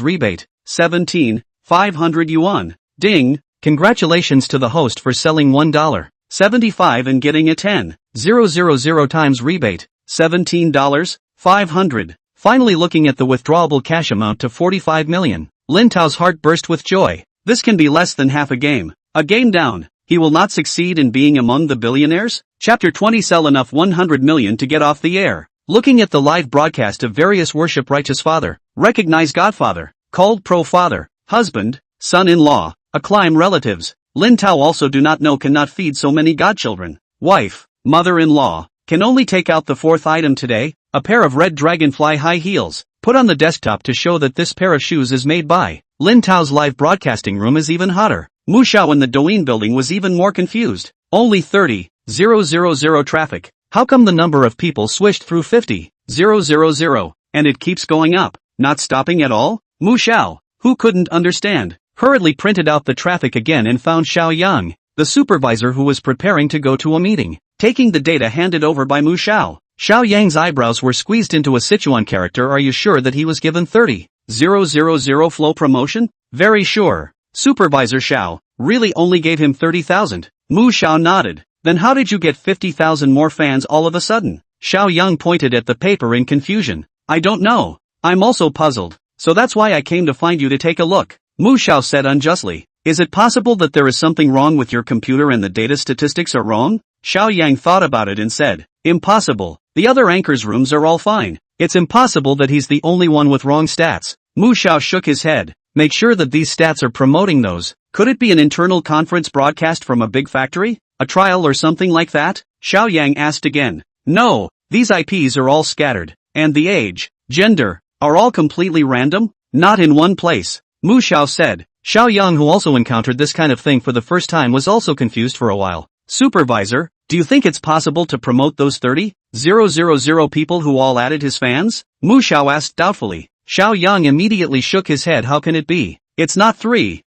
Speaker 1: rebate. 17,500 yuan. Ding! Congratulations to the host for selling $1.75 and getting a 10,000 times rebate. $17,500. finally looking at the withdrawable cash amount to 45 million. Lin Tao's heart burst with joy. This can be less than half a game. A game down. He will not succeed in being among the billionaires? Chapter 20 Sell enough 100 million to get off the air. Looking at the live broadcast of various worship righteous father, recognize godfather, called pro-father, husband, son-in-law, acclaim relatives. Lin Tao also do not know cannot feed so many godchildren. Wife, mother-in-law, can only take out the fourth item today, a pair of red dragonfly high heels, put on the desktop to show that this pair of shoes is made by. Lin Tao's live broadcasting room is even hotter. Mu Xiao in the Douyin building was even more confused. Only 30,000 traffic. How come the number of people swished through 50,000, and it keeps going up, not stopping at all? Mu Xiao, who couldn't understand, hurriedly printed out the traffic again and found Xiao Yang, the supervisor who was preparing to go to a meeting, taking the data handed over by Mu Xiao. Xiao Yang's eyebrows were squeezed into a Sichuan character. Are you sure that he was given 30,000 flow promotion? Very sure. Supervisor Xiao really only gave him 30,000. Mu Xiao nodded. Then how did you get 50,000 more fans all of a sudden? Xiao Yang pointed at the paper in confusion. I don't know. I'm also puzzled. So that's why I came to find you to take a look. Mu Xiao said unjustly. Is it possible that there is something wrong with your computer and the data statistics are wrong? Xiao Yang thought about it and said, impossible. The other anchors' rooms are all fine. It's impossible that he's the only one with wrong stats. Mu Xiao shook his head. Make sure that these stats are promoting those. Could it be an internal conference broadcast from a big factory? A trial or something like that? Xiao Yang asked again. No, these IPs are all scattered. And the age, gender, are all completely random? Not in one place. Mu Xiao said. Xiao Yang, who also encountered this kind of thing for the first time, was also confused for a while. Supervisor, do you think it's possible to promote those 30,000 people who all added his fans? Mu Xiao asked doubtfully. Xiao Yang immediately shook his head. How can it be? It's not 30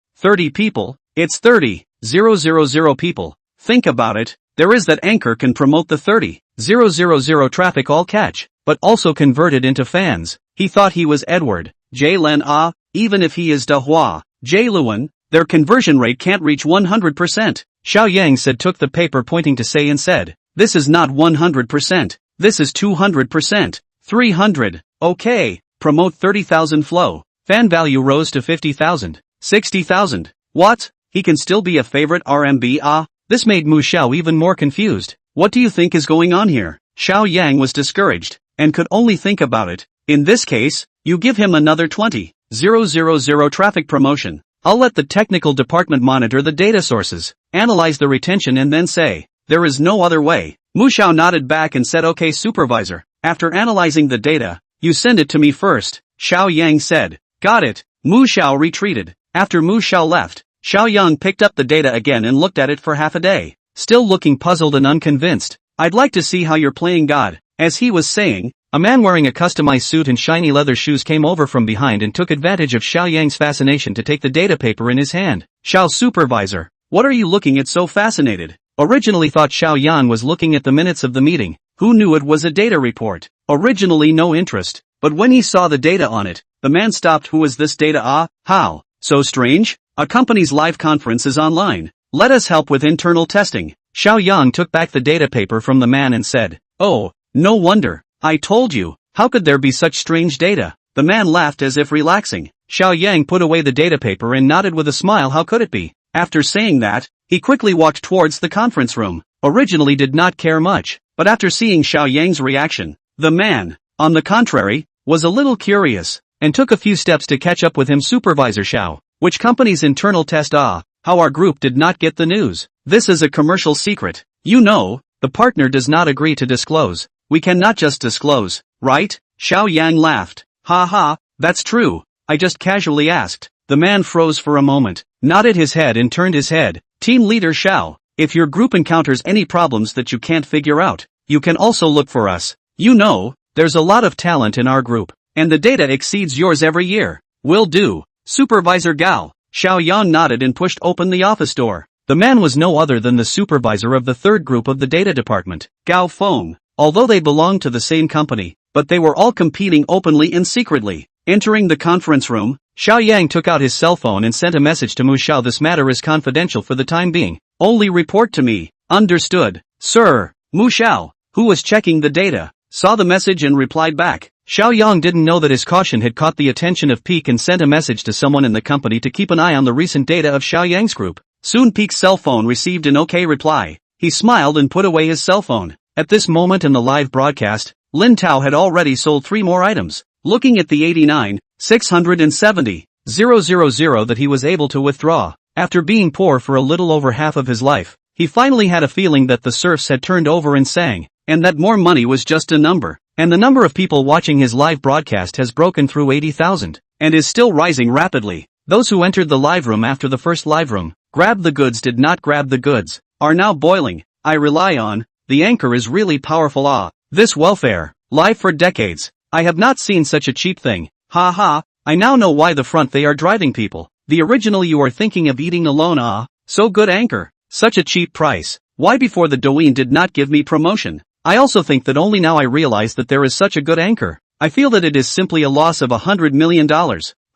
Speaker 1: people, it's 30,000 people. Think about it. There is that anchor can promote the 30,000 traffic all catch, but also convert it into fans. He thought he was Edward J. Len Ah, even if he is Da Hua J. Luan, their conversion rate can't reach 100%. Xiao Yang said, took the paper pointing to say and said, this is not 100%, this is 200%, 300, okay, promote 30,000 flow. Fan value rose to 50,000, 60,000. What? He can still be a favorite RMB? Ah? This made Mu Xiao even more confused. What do you think is going on here? Xiao Yang was discouraged, and could only think about it. In this case, you give him another 20,000 traffic promotion. I'll let the technical department monitor the data sources, analyze the retention and then say, there is no other way. Mu Xiao nodded back and said, okay supervisor, after analyzing the data, you send it to me first. Xiao Yang said, got it. Mu Xiao retreated. After Mu Xiao left, Xiao Yang picked up the data again and looked at it for half a day, still looking puzzled and unconvinced. I'd like to see how you're playing God. As he was saying, a man wearing a customized suit and shiny leather shoes came over from behind and took advantage of Xiao Yang's fascination to take the data paper in his hand. Xiao supervisor, what are you looking at so fascinated? Originally thought Xiao Yang was looking at the minutes of the meeting. Who knew it was a data report? Originally no interest, but when he saw the data on it, the man stopped. Who is this data? Ah, how? So strange? A company's live conference is online. Let us help with internal testing. Xiao Yang took back the data paper from the man and said, oh, no wonder. I told you. How could there be such strange data? The man laughed as if relaxing. Xiao Yang put away the data paper and nodded with a smile. How could it be? After saying that, he quickly walked towards the conference room. Originally did not care much, but after seeing Xiao Yang's reaction, the man, on the contrary, was a little curious, and took a few steps to catch up with him. Supervisor Xiao, which company's internal test? Ah, how our group did not get the news. This is a commercial secret. You know, the partner does not agree to disclose. We cannot just disclose, right? Xiao Yang laughed. Ha ha, that's true. I just casually asked. The man froze for a moment, nodded his head and turned his head. Team leader Xiao, if your group encounters any problems that you can't figure out, you can also look for us. You know, there's a lot of talent in our group, and the data exceeds yours every year. Will do. Supervisor Gao. Xiao Yang nodded and pushed open the office door. The man was no other than the supervisor of the third group of the data department, Gao Feng. Although they belonged to the same company, but they were all competing openly and secretly. Entering the conference room, Xiao Yang took out his cell phone and sent a message to Mu Xiao. This matter is confidential for the time being. Only report to me. Understood, sir. Mu Xiao, who was checking the data, saw the message and replied back. Xiaoyang didn't know that his caution had caught the attention of Peek and sent a message to someone in the company to keep an eye on the recent data of Xiaoyang's group. Soon Peek's cell phone received an okay reply. He smiled and put away his cell phone. At this moment in the live broadcast, Lin Tao had already sold 3 more items. Looking at the 89,670,000 that he was able to withdraw, after being poor for a little over half of his life, he finally had a feeling that the serfs had turned over and sang, and that more money was just a number. And the number of people watching his live broadcast has broken through 80,000, and is still rising rapidly. Those who entered the live room after the first live room, grab the goods did not grab the goods, are now boiling. I rely on, the anchor is really powerful. This welfare, live for decades. I have not seen such a cheap thing. Ha ha, I now know why the front they are driving people. The original you are thinking of eating alone. So good anchor, such a cheap price. Why before the Douyin did not give me promotion? I also think that only now I realize that there is such a good anchor. I feel that it is simply a loss of $100 million.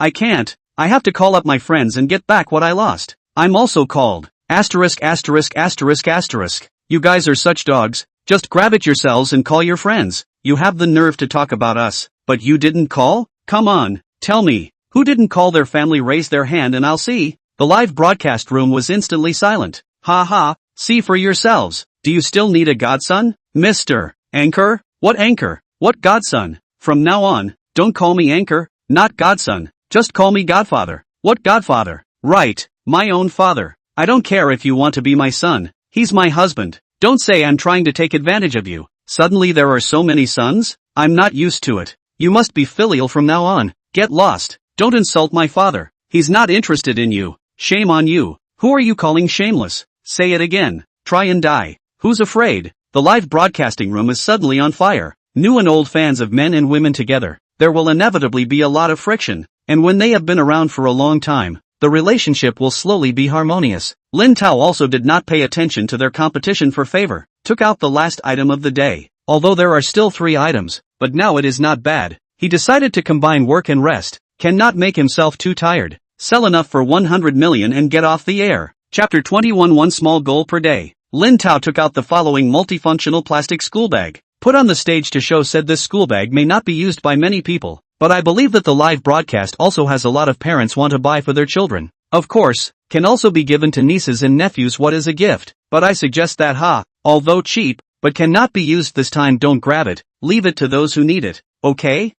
Speaker 1: I can't, I have to call up my friends and get back what I lost. I'm also called. Asterisk. You guys are such dogs, just grab it yourselves and call your friends. You have the nerve to talk about us, but you didn't call? Come on, tell me, who didn't call their family? Raise their hand and I'll see. The live broadcast room was instantly silent. Ha ha, see for yourselves. Do you still need a godson? Mr. Anchor? What anchor? What godson? From now on, don't call me anchor, not godson, just call me godfather. What godfather? Right, my own father. I don't care if you want to be my son, he's my husband. Don't say I'm trying to take advantage of you. Suddenly there are so many sons? I'm not used to it. You must be filial from now on. Get lost. Don't insult my father. He's not interested in you. Shame on you. Who are you calling shameless? Say it again. Try and die. Who's afraid? The live broadcasting room is suddenly on fire. New and old fans of men and women together. There will inevitably be a lot of friction, and when they have been around for a long time, the relationship will slowly be harmonious. Lin Tao also did not pay attention to their competition for favor, took out the last item of the day. Although there are still 3 items, but now it is not bad. He decided to combine work and rest, cannot make himself too tired. Sell enough for 100 million and get off the air. Chapter 21 One small goal per day. Lin Tao took out the following multifunctional plastic school bag. Put on the stage to show said this school bag may not be used by many people, but I believe that the live broadcast also has a lot of parents want to buy for their children. Of course, can also be given to nieces and nephews what is a gift, but I suggest that although cheap, but cannot be used this time. Don't grab it, leave it to those who need it. Okay,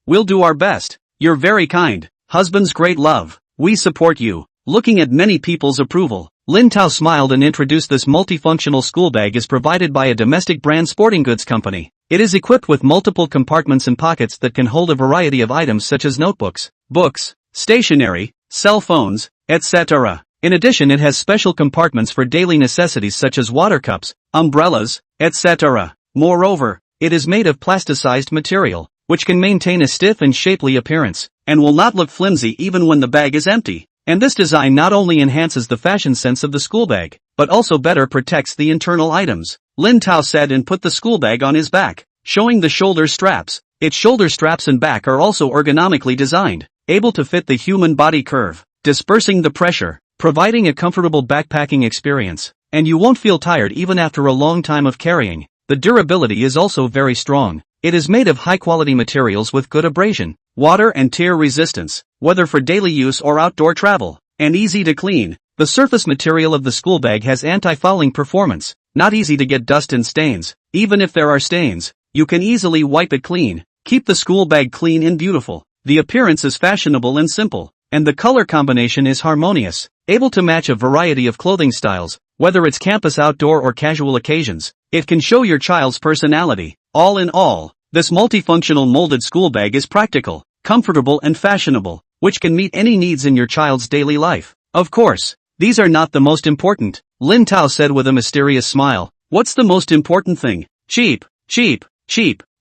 Speaker 1: we'll do our best. You're very kind. Husband's great love. We support you. Looking at many people's approval, Lin Tao smiled and introduced this multifunctional school bag is provided by a domestic brand sporting goods company. It is equipped with multiple compartments and pockets that can hold a variety of items such as notebooks, books, stationery, cell phones, etc. In addition, it has special compartments for daily necessities such as water cups, umbrellas, etc. Moreover, it is made of plasticized material, which can maintain a stiff and shapely appearance, and will not look flimsy even when the bag is empty. And this design not only enhances the fashion sense of the school bag, but also better protects the internal items. Lin Tao said and put the school bag on his back, showing the shoulder straps. Its shoulder straps and back are also ergonomically designed, able to fit the human body curve, dispersing the pressure, providing a comfortable backpacking experience, and you won't feel tired even after a long time of carrying. The durability is also very strong. It is made of high-quality materials with good abrasion, water and tear resistance, whether for daily use or outdoor travel, and easy to clean. The surface material of the school bag has anti-fouling performance, not easy to get dust and stains. Even if there are stains, you can easily wipe it clean. Keep the school bag clean and beautiful. The appearance is fashionable and simple, and the color combination is harmonious, able to match a variety of clothing styles, whether it's campus, outdoor or casual occasions. It can show your child's personality. All in all, this multifunctional molded school bag is practical, comfortable and fashionable, which can meet any needs in your child's daily life. Of course, these are not the most important, Lin Tao said with a mysterious smile. What's the most important thing? Cheap.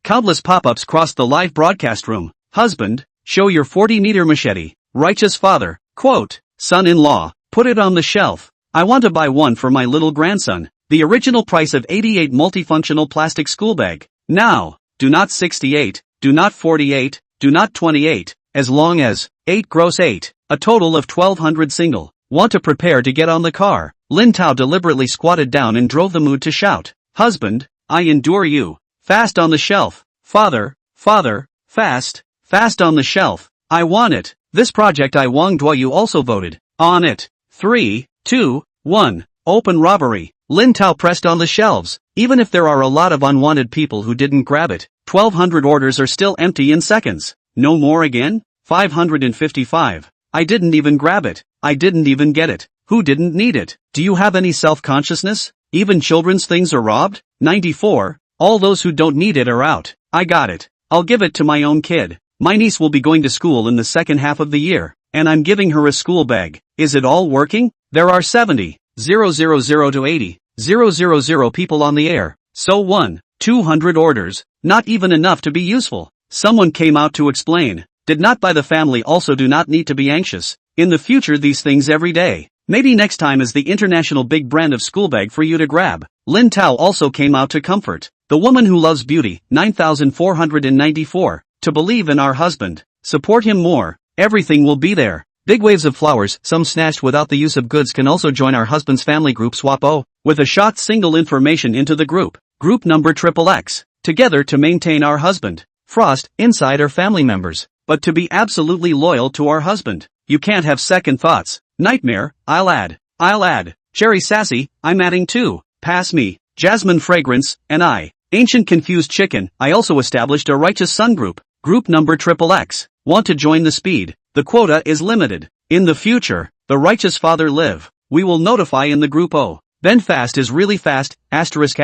Speaker 1: Countless pop-ups crossed the live broadcast room. Husband, show your 40-meter machete. Righteous father, quote, son-in-law, put it on the shelf. I want to buy one for my little grandson. The original price of 88 multifunctional plastic school bag. Now, do not 68, do not 48, do not 28, as long as 8 gross 8, a total of 1200 single. Want to prepare to get on the car. Lin Tao deliberately squatted down and drove the mood to shout, husband, I endure you. Fast on the shelf. Father, Father, fast, fast on the shelf. I want it. This project I Wang Dua you also voted on it. 3, 2, 1. Open robbery. Lin Tao pressed on the shelves. Even if there are a lot of unwanted people who didn't grab it, 1200 orders are still empty in seconds. No more again? 555. I didn't even grab it. I didn't even get it. Who didn't need it? Do you have any self-consciousness? Even children's things are robbed? 94. All those who don't need it are out. I got it. I'll give it to my own kid. My niece will be going to school in the second half of the year, and I'm giving her a school bag. Is it all working? There are 70, 000 to 80, 000 people on the air. So 200 orders, not even enough to be useful. Someone came out to explain. Did not buy the family also do not need to be anxious. In the future these things every day. Maybe next time is the international big brand of school bag for you to grab. Lin Tao also came out to comfort. The woman who loves beauty, 9494. To believe in our husband. Support him more. Everything will be there. Big waves of flowers, some snatched without the use of goods can also join our husband's family group swap O. With a shot single information into the group. Group number XXX. Together to maintain our husband. Frost, inside are family members. But to be absolutely loyal to our husband. You can't have second thoughts. Nightmare, I'll add. Cherry Sassy, I'm adding too. Pass me. Jasmine Fragrance, and I. Ancient Confused Chicken, I also established a Righteous Son group. Group number XXX. Want to join the speed? The quota is limited. In the future, the Righteous Father live. We will notify in the group O. Then fast is really fast, asterisk.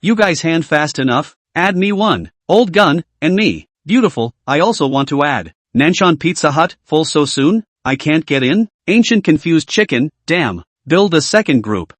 Speaker 1: You guys hand fast enough? Add me one. Old gun, and me. Beautiful, I also want to add. Nanshan Pizza Hut, full so soon? I can't get in? Ancient Confused Chicken, damn. Build a second group.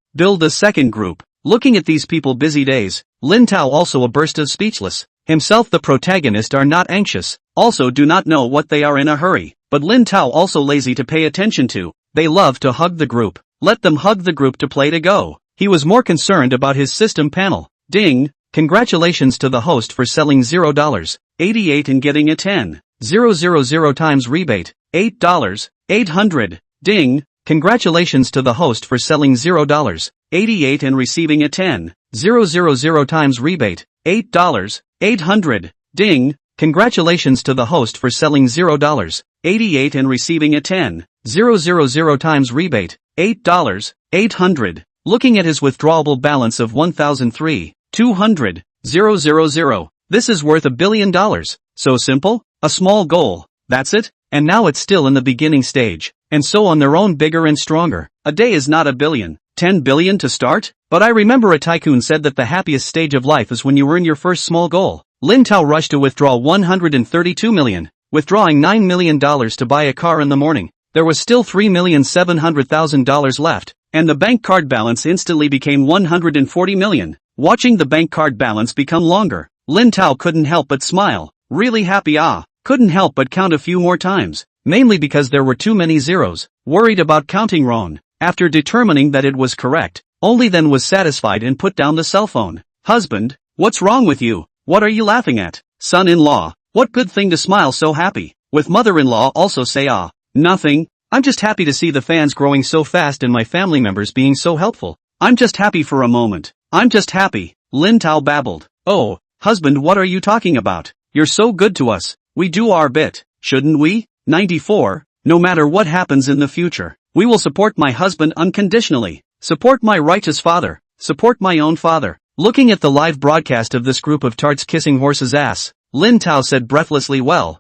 Speaker 1: Looking at these people busy days, Lin Tao also a burst of speechless. Himself the protagonist are not anxious, also do not know what they are in a hurry, but Lin Tao also lazy to pay attention to. They love to hug the group. Let them hug the group to play to go. He was more concerned about his system panel. Ding! Congratulations to the host for selling $0. 88 and getting a 10. 000 times rebate. $8. 800. Ding! Congratulations to the host for selling $0. 88 and receiving a 10. 000 times rebate. $8. 800. Ding! Congratulations to the host for selling $0. 88 and receiving a 10. 000 times rebate. $8. 800. Looking at his withdrawable balance of 1,003. 200. 000. This is worth $1 billion. So simple? A small goal. That's it? And now it's still in the beginning stage. And so on their own bigger and stronger. A day is not $1 billion. 10 billion to start? But I remember a tycoon said that the happiest stage of life is when you earn your first small goal. Lin Tao rushed to withdraw $132 million, withdrawing $9 million to buy a car in the morning. There was still $3,700,000 left, and the bank card balance instantly became $140 million. Watching the bank card balance become longer, Lin Tao couldn't help but smile. Really happy couldn't help but count a few more times, mainly because there were too many zeros. Worried about counting wrong. After determining that it was correct, only then was satisfied and put down the cell phone. Husband, what's wrong with you? What are you laughing at? Son-in-law, what good thing to smile so happy? With mother-in-law also say nothing. I'm just happy to see the fans growing so fast and my family members being so helpful. I'm just happy for a moment. I'm just happy. Lin Tao babbled. Oh, husband, what are you talking about? You're so good to us. We do our bit, shouldn't we? 94. No matter what happens in the future, we will support my husband unconditionally. Support my righteous father. Support my own father. Looking at the live broadcast of this group of tarts kissing horse's ass, Lin Tao said breathlessly, well,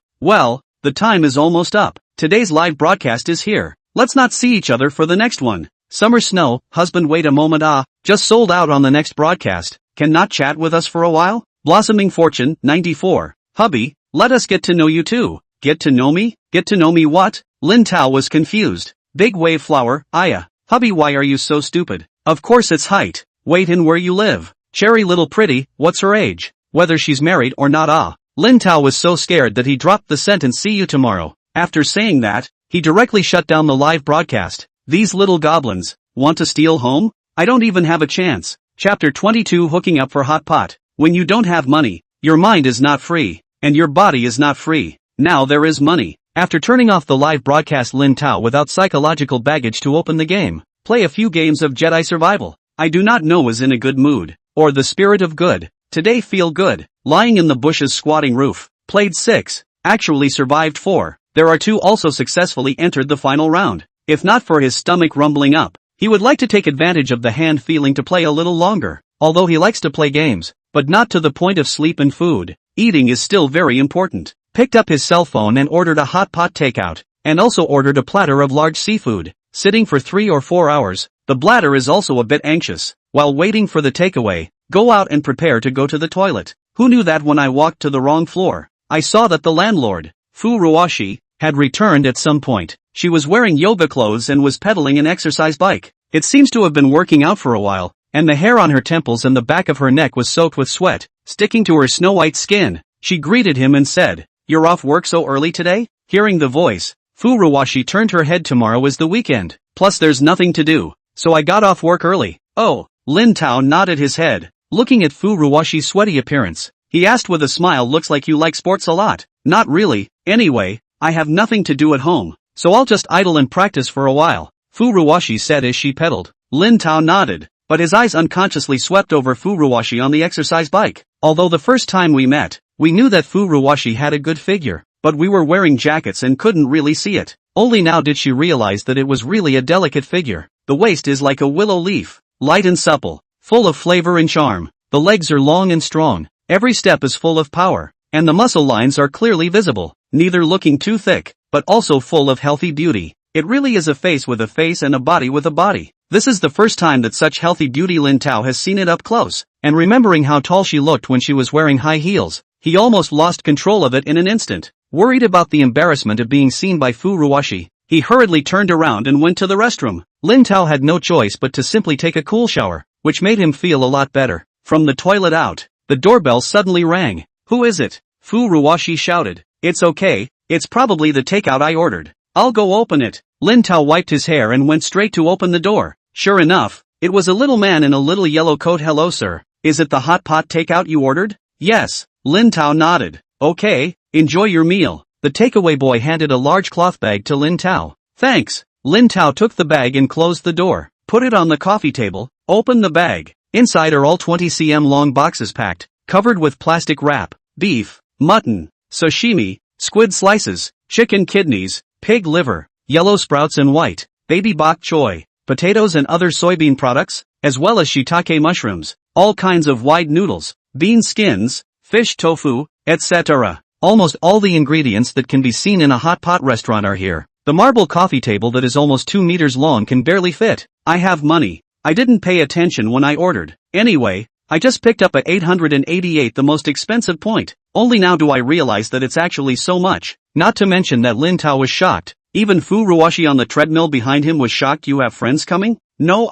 Speaker 1: the time is almost up. Today's live broadcast is here. Let's not see each other for the next one. Summer snow, husband, wait a moment, just sold out on the next broadcast. Can not chat with us for a while? Blossoming Fortune, 94. Hubby, let us get to know you too. Get to know me? Get to know me what? Lin Tao was confused. Big wave flower, Aya. Hubby, why are you so stupid? Of course it's height. Weight and where you live. Cherry little pretty, what's her age? Whether she's married or not. Lin Tao was so scared that he dropped the sentence see you tomorrow. After saying that, he directly shut down the live broadcast. These little goblins, want to steal home? I don't even have a chance. Chapter 22 Hooking up for hot pot. When you don't have money, your mind is not free, and your body is not free. Now there is money. After turning off the live broadcast, Lin Tao without psychological baggage to open the game. Play a few games of Jedi Survival. I do not know was in a good mood, or the spirit of good. Today feel good. Lying in the bushes squatting roof. Played 6. Actually survived 4. There are 2 also successfully entered the final round. If not for his stomach rumbling up, he would like to take advantage of the hand feeling to play a little longer. Although he likes to play games, but not to the point of sleep and food. Eating is still very important. Picked up his cell phone and ordered a hot pot takeout, and also ordered a platter of large seafood. Sitting for 3 or 4 hours, the bladder is also a bit anxious. While waiting for the takeaway, go out and prepare to go to the toilet. Who knew that when I walked to the wrong floor, I saw that the landlord, Furuwashi, had returned at some point. She was wearing yoga clothes and was pedaling an exercise bike. It seems to have been working out for a while, and the hair on her temples and the back of her neck was soaked with sweat, sticking to her snow-white skin. She greeted him and said, "You're off work so early today?" Hearing the voice, Furuwashi turned her head. Tomorrow is the weekend. Plus there's nothing to do, so I got off work early. Oh, Lin Tao nodded his head, looking at Furuwashi's sweaty appearance. He asked with a smile, "Looks like you like sports a lot." "Not really. Anyway, I have nothing to do at home, so I'll just idle and practice for a while," Furuwashi said as she pedaled. Lin Tao nodded, but his eyes unconsciously swept over Furuwashi on the exercise bike. Although the first time we met, we knew that Furuwashi had a good figure, but we were wearing jackets and couldn't really see it. Only now did she realize that it was really a delicate figure. The waist is like a willow leaf, light and supple, full of flavor and charm. The legs are long and strong, every step is full of power, and the muscle lines are clearly visible, neither looking too thick, but also full of healthy beauty. It really is a face with a face and a body with a body. This is the first time that such healthy beauty Lin Tao has seen it up close, and remembering how tall she looked when she was wearing high heels, he almost lost control of it in an instant. Worried about the embarrassment of being seen by Furuwashi, he hurriedly turned around and went to the restroom. Lin Tao had no choice but to simply take a cool shower, which made him feel a lot better. From the toilet out, the doorbell suddenly rang. "Who is it?" Furuwashi shouted. "It's okay, it's probably the takeout I ordered. I'll go open it." Lin Tao wiped his hair and went straight to open the door. Sure enough, it was a little man in a little yellow coat. "Hello sir, is it the hot pot takeout you ordered?" "Yes." Lin Tao nodded. "Okay, enjoy your meal." The takeaway boy handed a large cloth bag to Lin Tao. "Thanks." Lin Tao took the bag and closed the door, put it on the coffee table, opened the bag. Inside are all 20 cm long boxes packed, covered with plastic wrap, beef, mutton, sashimi, squid slices, chicken kidneys, pig liver, yellow sprouts and white, baby bok choy, potatoes and other soybean products, as well as shiitake mushrooms, all kinds of wide noodles, bean skins, fish tofu, etc. Almost all the ingredients that can be seen in a hot pot restaurant are here. The marble coffee table that is almost 2 meters long can barely fit. I have money. I didn't pay attention when I ordered. Anyway, I just picked up a 888, the most expensive point. Only now do I realize that it's actually so much. Not to mention that Lin Tao was shocked. Even Furuwashi on the treadmill behind him was shocked. "You have friends coming?" "No,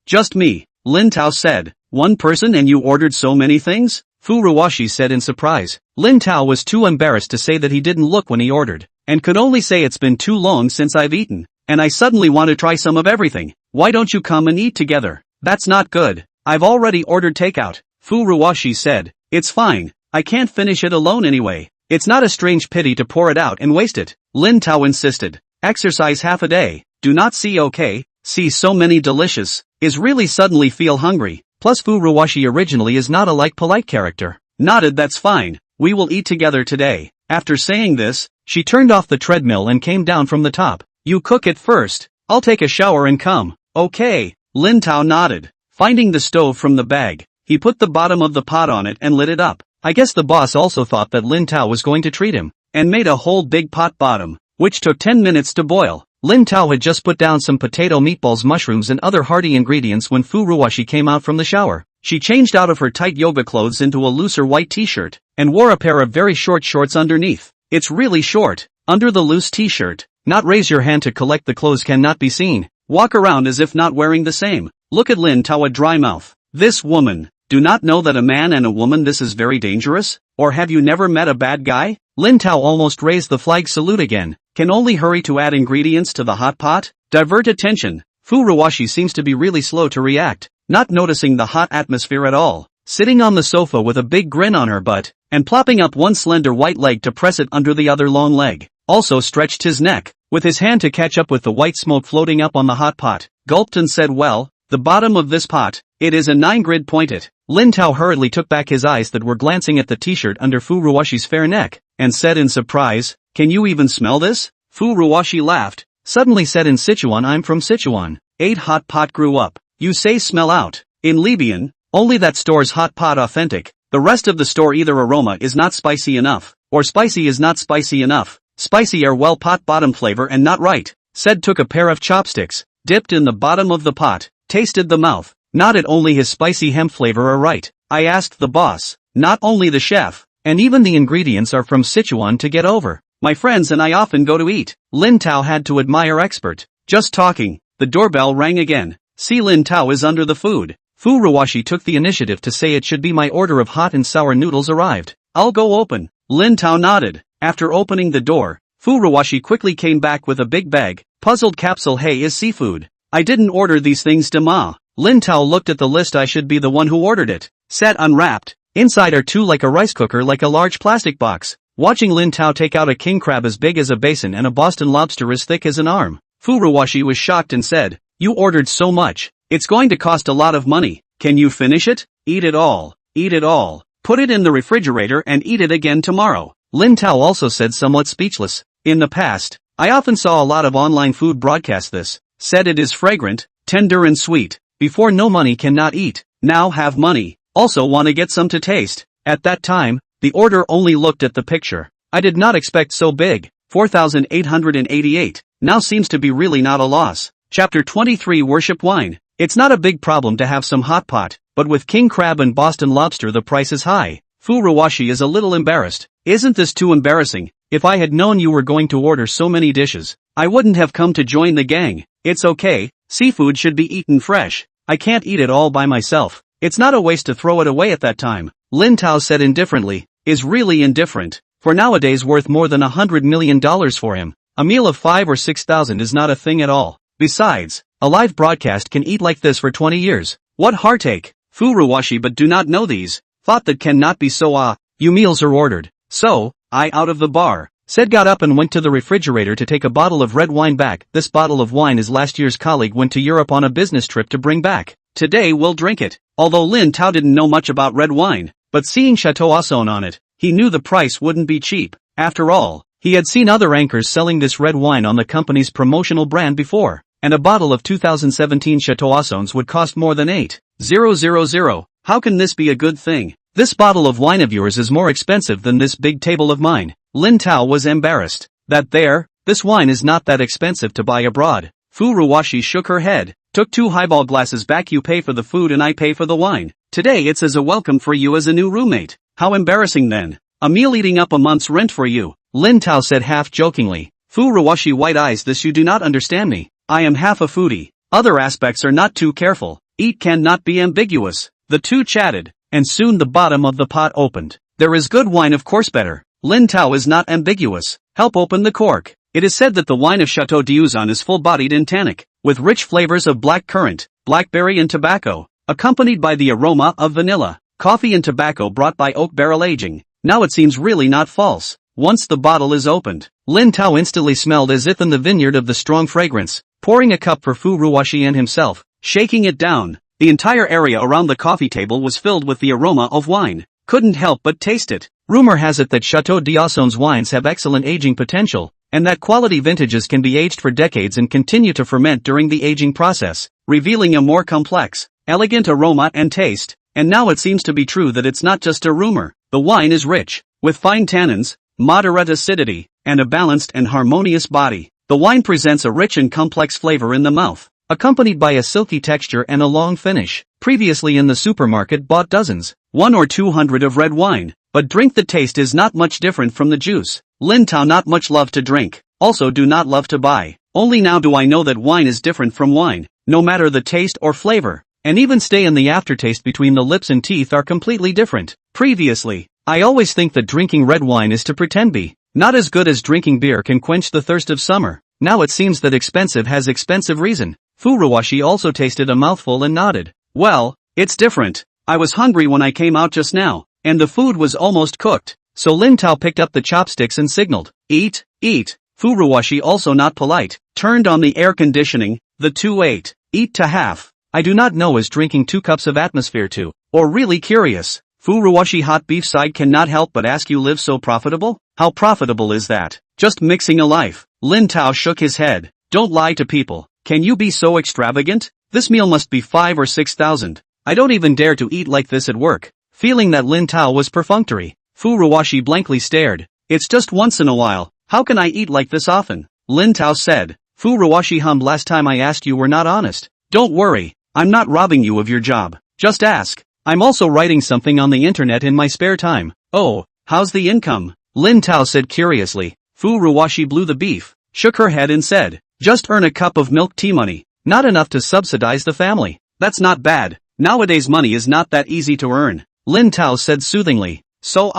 Speaker 1: just me," Lin Tao said. "One person and you ordered so many things?" Furuwashi said in surprise. Lin Tao was too embarrassed to say that he didn't look when he ordered, and could only say, "It's been too long since I've eaten, and I suddenly want to try some of everything. Why don't you come and eat together?" "That's not good. I've already ordered takeout," Furuwashi said. "It's fine, I can't finish it alone anyway. It's not a strange pity to pour it out and waste it," Lin Tao insisted. "Exercise half a day, do not see so many delicious, is really suddenly feel hungry." Plus Furuwashi originally is not a polite character. Nodded. "That's fine, we will eat together today." After saying this, she turned off the treadmill and came down from the top. "You cook it first, I'll take a shower and come." "Okay," Lin Tao nodded. Finding the stove from the bag, he put the bottom of the pot on it and lit it up. I guess the boss also thought that Lin Tao was going to treat him, and made a whole big pot bottom, which took 10 minutes to boil. Lin Tao had just put down some potato meatballs, mushrooms and other hearty ingredients when Furuwashi came out from the shower. She changed out of her tight yoga clothes into a looser white t-shirt, and wore a pair of very short shorts underneath. It's really short, under the loose t-shirt. Not raise your hand to collect, the clothes cannot be seen. Walk around as if not wearing the same. Look at Lin Tao, a dry mouth. This woman, do not know that a man and a woman, this is very dangerous? Or have you never met a bad guy? Lin Tao almost raised the flag salute again. Can only hurry to add ingredients to the hot pot. Divert attention. Furuwashi seems to be really slow to react, not noticing the hot atmosphere at all. Sitting on the sofa with a big grin on her butt, and plopping up one slender white leg to press it under the other long leg. Also stretched his neck, with his hand to catch up with the white smoke floating up on the hot pot. Gulped and said, "Well, The bottom of this pot, it is a 9-grid point it. Lin Tao hurriedly took back his eyes that were glancing at the t-shirt under Fu Ruwashi's fair neck, and said in surprise, "Can you even smell this?" Fu Ruwashi laughed, suddenly said in Sichuan, "I'm from Sichuan. 8 hot pot grew up. You say smell out. In Libyan, only that store's hot pot authentic. The rest of the store either aroma is not spicy enough, or spicy is not spicy enough. Spicy or well pot bottom flavor and not right." Said took a pair of chopsticks, dipped in the bottom of the pot, tasted the mouth, nodded only his spicy hemp flavor are right. I asked the boss, not only the chef, and even the ingredients are from Sichuan to get over. My friends and I often go to eat. Lin Tao had to admire expert. Just talking, the doorbell rang again. See, Lin Tao is under the food. Fu Ruwashi took the initiative to say it should be my order of hot and sour noodles arrived. I'll go open. Lin Tao nodded. After opening the door, Fu Ruwashi quickly came back with a big bag. Puzzled capsule, "Hey, is seafood. I didn't order these things to ma." Lin Tao looked at the list. I should be the one who ordered it. Set unwrapped. Inside are two like a rice cooker, like a large plastic box. Watching Lin Tao take out a king crab as big as a basin and a Boston lobster as thick as an arm, Fu Ruwashi was shocked and said, "You ordered so much. It's going to cost a lot of money. Can you finish it? Eat it all. Eat it all. Put it in the refrigerator and eat it again tomorrow." Lin Tao also said, somewhat speechless, "In the past, I often saw a lot of online food broadcast this. Said it is fragrant, tender and sweet. Before no money cannot eat. Now have money. Also wanna get some to taste." At that time, the order only looked at the picture. I did not expect so big. 4,888. Now seems to be really not a loss. Chapter 23 Worship Wine. It's not a big problem to have some hot pot, but with king crab and Boston lobster the price is high. Fu Ruwashi is a little embarrassed. Isn't this too embarrassing? If I had known you were going to order so many dishes, I wouldn't have come to join the gang. It's okay, seafood should be eaten fresh. I can't eat it all by myself. It's not a waste to throw it away at that time. Lin Tao said indifferently, is really indifferent, for nowadays worth more than $100 million for him. A meal of 5 or 6,000 is not a thing at all. Besides, a live broadcast can eat like this for 20 years. What heartache. Fu Ruwashi but do not know these. Thought that cannot be so you meals are ordered. So, I out of the bar. Said got up and went to the refrigerator to take a bottle of red wine back. This bottle of wine is last year's colleague went to Europe on a business trip to bring back. Today we'll drink it. Although Lin Tao didn't know much about red wine, but seeing Chateau Ausson on it, he knew the price wouldn't be cheap. After all, he had seen other anchors selling this red wine on the company's promotional brand before, and a bottle of 2017 Chateau Aussons would cost more than 8,000. How can this be a good thing? This bottle of wine of yours is more expensive than this big table of mine. Lin Tao was embarrassed. This wine is not that expensive to buy abroad. Fu Ruwashi shook her head, took 2 highball glasses back. You pay for the food and I pay for the wine. Today it's as a welcome for you as a new roommate. How embarrassing then. A meal eating up a month's rent for you. Lin Tao said half jokingly. Fu Ruwashi white eyes, this you do not understand me. I am half a foodie. Other aspects are not too careful. Eat cannot be ambiguous. The two chatted, and soon the bottom of the pot opened. There is good wine, of course better. Lin Tao is not ambiguous. Help open the cork. It is said that the wine of Chateau d'Uzon is full-bodied and tannic, with rich flavors of black currant, blackberry and tobacco, accompanied by the aroma of vanilla, coffee and tobacco brought by oak barrel aging. Now it seems really not false. Once the bottle is opened, Lin Tao instantly smelled as if in the vineyard of the strong fragrance, pouring a cup for Fu Ruwashi and himself, shaking it down. The entire area around the coffee table was filled with the aroma of wine. Couldn't help but taste it. Rumor has it that Chateau d'Ausson's wines have excellent aging potential, and that quality vintages can be aged for decades and continue to ferment during the aging process, revealing a more complex, elegant aroma and taste. And now it seems to be true that it's not just a rumor. The wine is rich, with fine tannins, moderate acidity, and a balanced and harmonious body. The wine presents a rich and complex flavor in the mouth, accompanied by a silky texture and a long finish. Previously in the supermarket bought dozens, 100 or 200 of red wine, but drink the taste is not much different from the juice. Lin Tao not much love to drink, also do not love to buy. Only now do I know that wine is different from wine, no matter the taste or flavor, and even stay in the aftertaste between the lips and teeth are completely different. Previously, I always think that drinking red wine is to pretend be not as good as drinking beer can quench the thirst of summer. Now it seems that expensive has expensive reason. Fu Ruwashi also tasted a mouthful and nodded. Well, it's different. I was hungry when I came out just now, and the food was almost cooked. So Lin Tao picked up the chopsticks and signaled, "Eat, eat." Fu Ruwashi, also not polite, turned on the air conditioning. The two ate. Eat to half. I do not know is drinking 2 cups of atmosphere too, or really curious. Furuwashi hot beef side cannot help but ask you live so profitable? How profitable is that? Just mixing a life. Lin Tao shook his head. Don't lie to people. Can you be so extravagant? This meal must be 5 or 6,000. I don't even dare to eat like this at work. Feeling that Lin Tao was perfunctory, Furuwashi blankly stared. It's just once in a while. How can I eat like this often? Lin Tao said. Furuwashi hummed. Last time I asked you were not honest. Don't worry. I'm not robbing you of your job. Just ask. I'm also writing something on the internet in my spare time. Oh, how's the income? Lin Tao said curiously. Furuwashi blew the beef, shook her head and said, just earn a cup of milk tea money. Not enough to subsidize the family. That's not bad. Nowadays money is not that easy to earn. Lin Tao said soothingly. So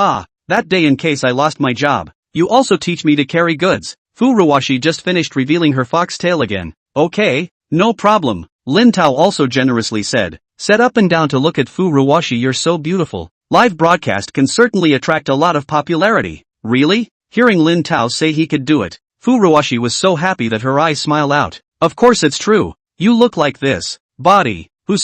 Speaker 1: that day in case I lost my job, you also teach me to carry goods. Furuwashi just finished revealing her foxtail again. Okay, no problem. Lin Tao also generously said. Set up and down to look at Furuwashi. You're so beautiful. Live broadcast can certainly attract a lot of popularity. Really? Hearing Lin Tao say he could do it, Furuwashi was so happy that her eyes smiled out. Of course it's true. You look like this. Body. Who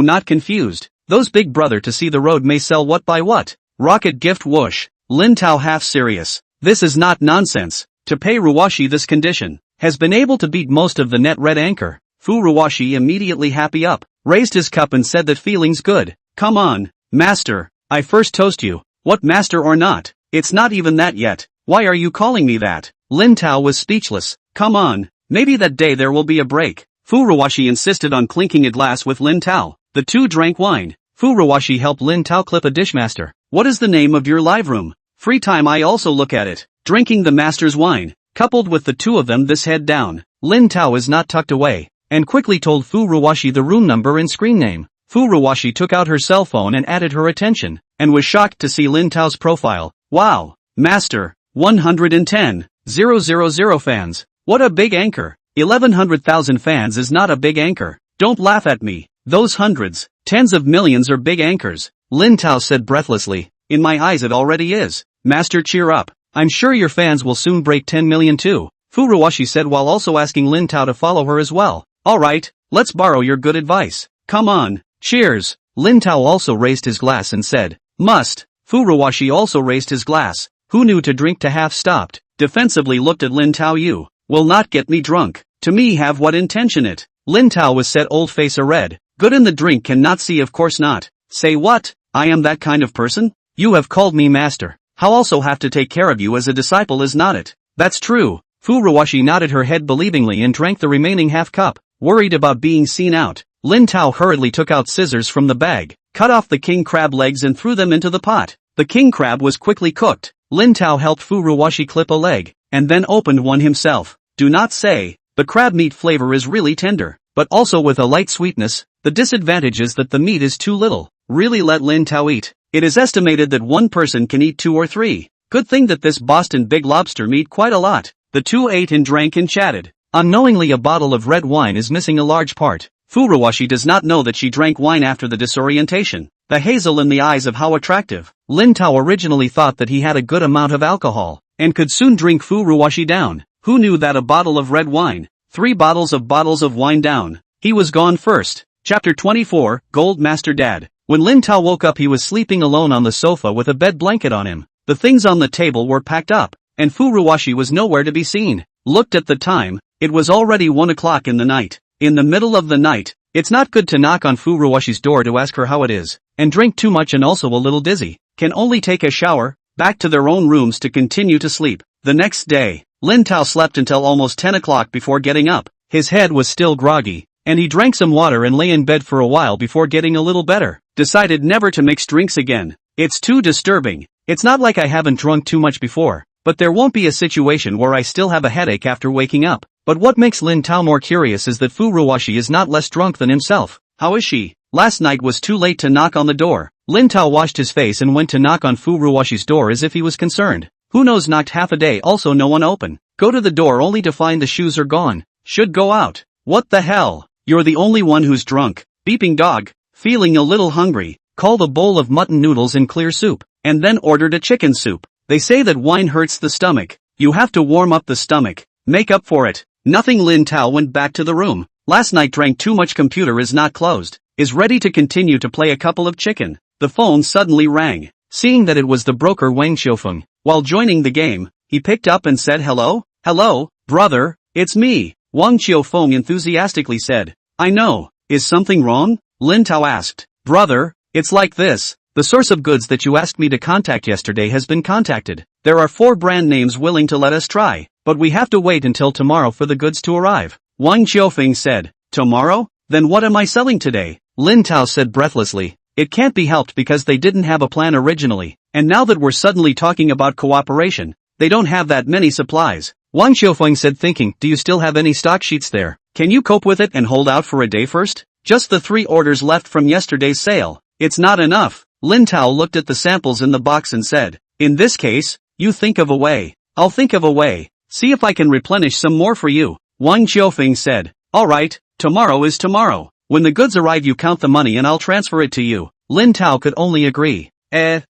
Speaker 1: not confused. Those big brother to see the road may sell what by what. Rocket gift whoosh. Lin Tao half serious. This is not nonsense. To pay Ruwashi this condition, has been able to beat most of the net red anchor. Furuwashi immediately happy up, raised his cup and said that feeling's good. Come on, master, I first toast you. What master or not? It's not even that yet. Why are you calling me that? Lin Tao was speechless. Come on, maybe that day there will be a break. Furuwashi insisted on clinking a glass with Lin Tao. The two drank wine. Furuwashi helped Lin Tao clip a dishmaster. What is the name of your live room? Free time I also look at it. Drinking the master's wine. Coupled with the two of them this head down. Lin Tao is not tucked away. And quickly told Furuwashi the room number and screen name. Furuwashi took out her cell phone and added her attention, and was shocked to see Lin Tao's profile. Wow! Master, 110,000 fans. What a big anchor. 1,100,000 fans is not a big anchor. Don't laugh at me. Those hundreds, tens of millions are big anchors. Lin Tao said breathlessly. In my eyes it already is. Master, cheer up. I'm sure your fans will soon break 10 million too. Furuwashi said while also asking Lin Tao to follow her as well. Alright, let's borrow your good advice. Come on, cheers. Lin Tao also raised his glass and said, must. Furuwashi also raised his glass. Who knew to drink to half stopped, defensively looked at Lin Tao. You will not get me drunk. To me have what intention it. Lin Tao was set old face a red. Good in the drink cannot see of course not. Say what? I am that kind of person? You have called me master. How also have to take care of you as a disciple is not it? That's true. Furuwashi nodded her head believingly and drank the remaining half cup. Worried about being seen out, Lin Tao hurriedly took out scissors from the bag, cut off the king crab legs and threw them into the pot. The king crab was quickly cooked. Lin Tao helped Furuwashi clip a leg, and then opened one himself. Do not say, the crab meat flavor is really tender, but also with a light sweetness. The disadvantage is that the meat is too little. Really let Lin Tao eat. It is estimated that one person can eat 2 or 3. Good thing that this Boston Big Lobster meat quite a lot. The two ate and drank and chatted. Unknowingly a bottle of red wine is missing a large part. Furuwashi does not know that she drank wine after the disorientation. The hazel in the eyes of how attractive. Lin Tao originally thought that he had a good amount of alcohol, and could soon drink Furuwashi down. Who knew that a bottle of red wine, 3 bottles of wine down. He was gone first. Chapter 24, Gold Master Dad. When Lin Tao woke up he was sleeping alone on the sofa with a bed blanket on him. The things on the table were packed up, and Furuwashi was nowhere to be seen. Looked at the time, it was already 1 o'clock in the night. In the middle of the night, it's not good to knock on Furuwashi's door to ask her how it is, and drink too much and also a little dizzy. Can only take a shower, back to their own rooms to continue to sleep. The next day, Lin Tao slept until almost 10 o'clock before getting up. His head was still groggy, and he drank some water and lay in bed for a while before getting a little better. Decided never to mix drinks again. It's too disturbing. It's not like I haven't drunk too much before, but there won't be a situation where I still have a headache after waking up. But what makes Lin Tao more curious is that Furuwashi is not less drunk than himself. How is she? Last night was too late to knock on the door. Lin Tao washed his face and went to knock on Furuwashi's door as if he was concerned. Who knows, knocked half a day, also no one open. Go to the door only to find the shoes are gone. Should go out. What the hell? You're the only one who's drunk. Beeping dog. Feeling a little hungry. Called a bowl of mutton noodles and clear soup, and then ordered a chicken soup. They say that wine hurts the stomach. You have to warm up the stomach. Make up for it. Nothing. Lin Tao went back to the room. Last night drank too much, computer is not closed, is ready to continue to play a couple of chicken. The phone suddenly rang. Seeing that it was the broker Wang Xiufeng, while joining the game, he picked up and said hello? Hello, brother, it's me, Wang Xiufeng enthusiastically said. I know, is something wrong? Lin Tao asked. Brother, it's like this. The source of goods that you asked me to contact yesterday has been contacted. There are 4 brand names willing to let us try, but we have to wait until tomorrow for the goods to arrive. Wang Xiufeng said. Tomorrow? Then what am I selling today? Lin Tao said breathlessly. It can't be helped because they didn't have a plan originally, and now that we're suddenly talking about cooperation, they don't have that many supplies. Wang Xiufeng said, thinking, do you still have any stock sheets there? Can you cope with it and hold out for a day first? Just the 3 orders left from yesterday's sale. It's not enough. Lin Tao looked at the samples in the box and said, in this case, you think of a way. I'll think of a way. See if I can replenish some more for you. Wang Xiufeng said. Alright, tomorrow is tomorrow. When the goods arrive you count the money and I'll transfer it to you. Lin Tao could only agree.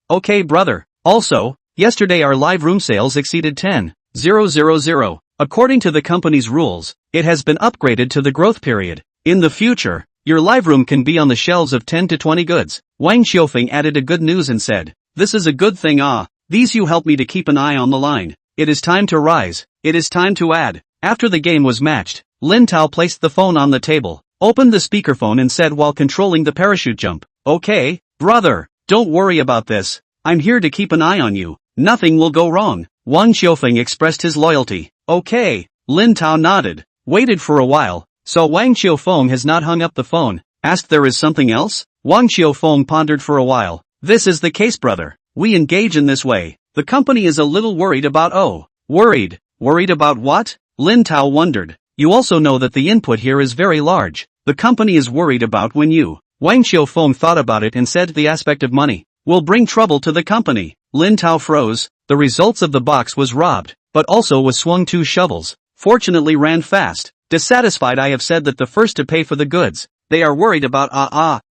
Speaker 1: Okay brother. Also, yesterday our live room sales exceeded 10,000. According to the company's rules, it has been upgraded to the growth period. In the future, your live room can be on the shelves of 10 to 20 goods. Wang Xiufeng added a good news and said, this is a good thing. These you help me to keep an eye on the line. It is time to rise. It is time to add. After the game was matched, Lin Tao placed the phone on the table, opened the speakerphone and said while controlling the parachute jump, okay, brother, don't worry about this. I'm here to keep an eye on you. Nothing will go wrong. Wang Xiufeng expressed his loyalty. Okay. Lin Tao nodded, waited for a while, saw Wang Xiufeng has not hung up the phone, asked there is something else? Wang Xiufeng pondered for a while. This is the case brother. We engage in this way. The company is a little worried about Worried? Worried about what? Lin Tao wondered. You also know that the input here is very large. The company is worried about when you. Wang Xiufeng thought about it and said the aspect of money will bring trouble to the company. Lin Tao froze. The results of the box was robbed, but also was swung 2 shovels. Fortunately ran fast. Dissatisfied I have said that the first to pay for the goods. They are worried about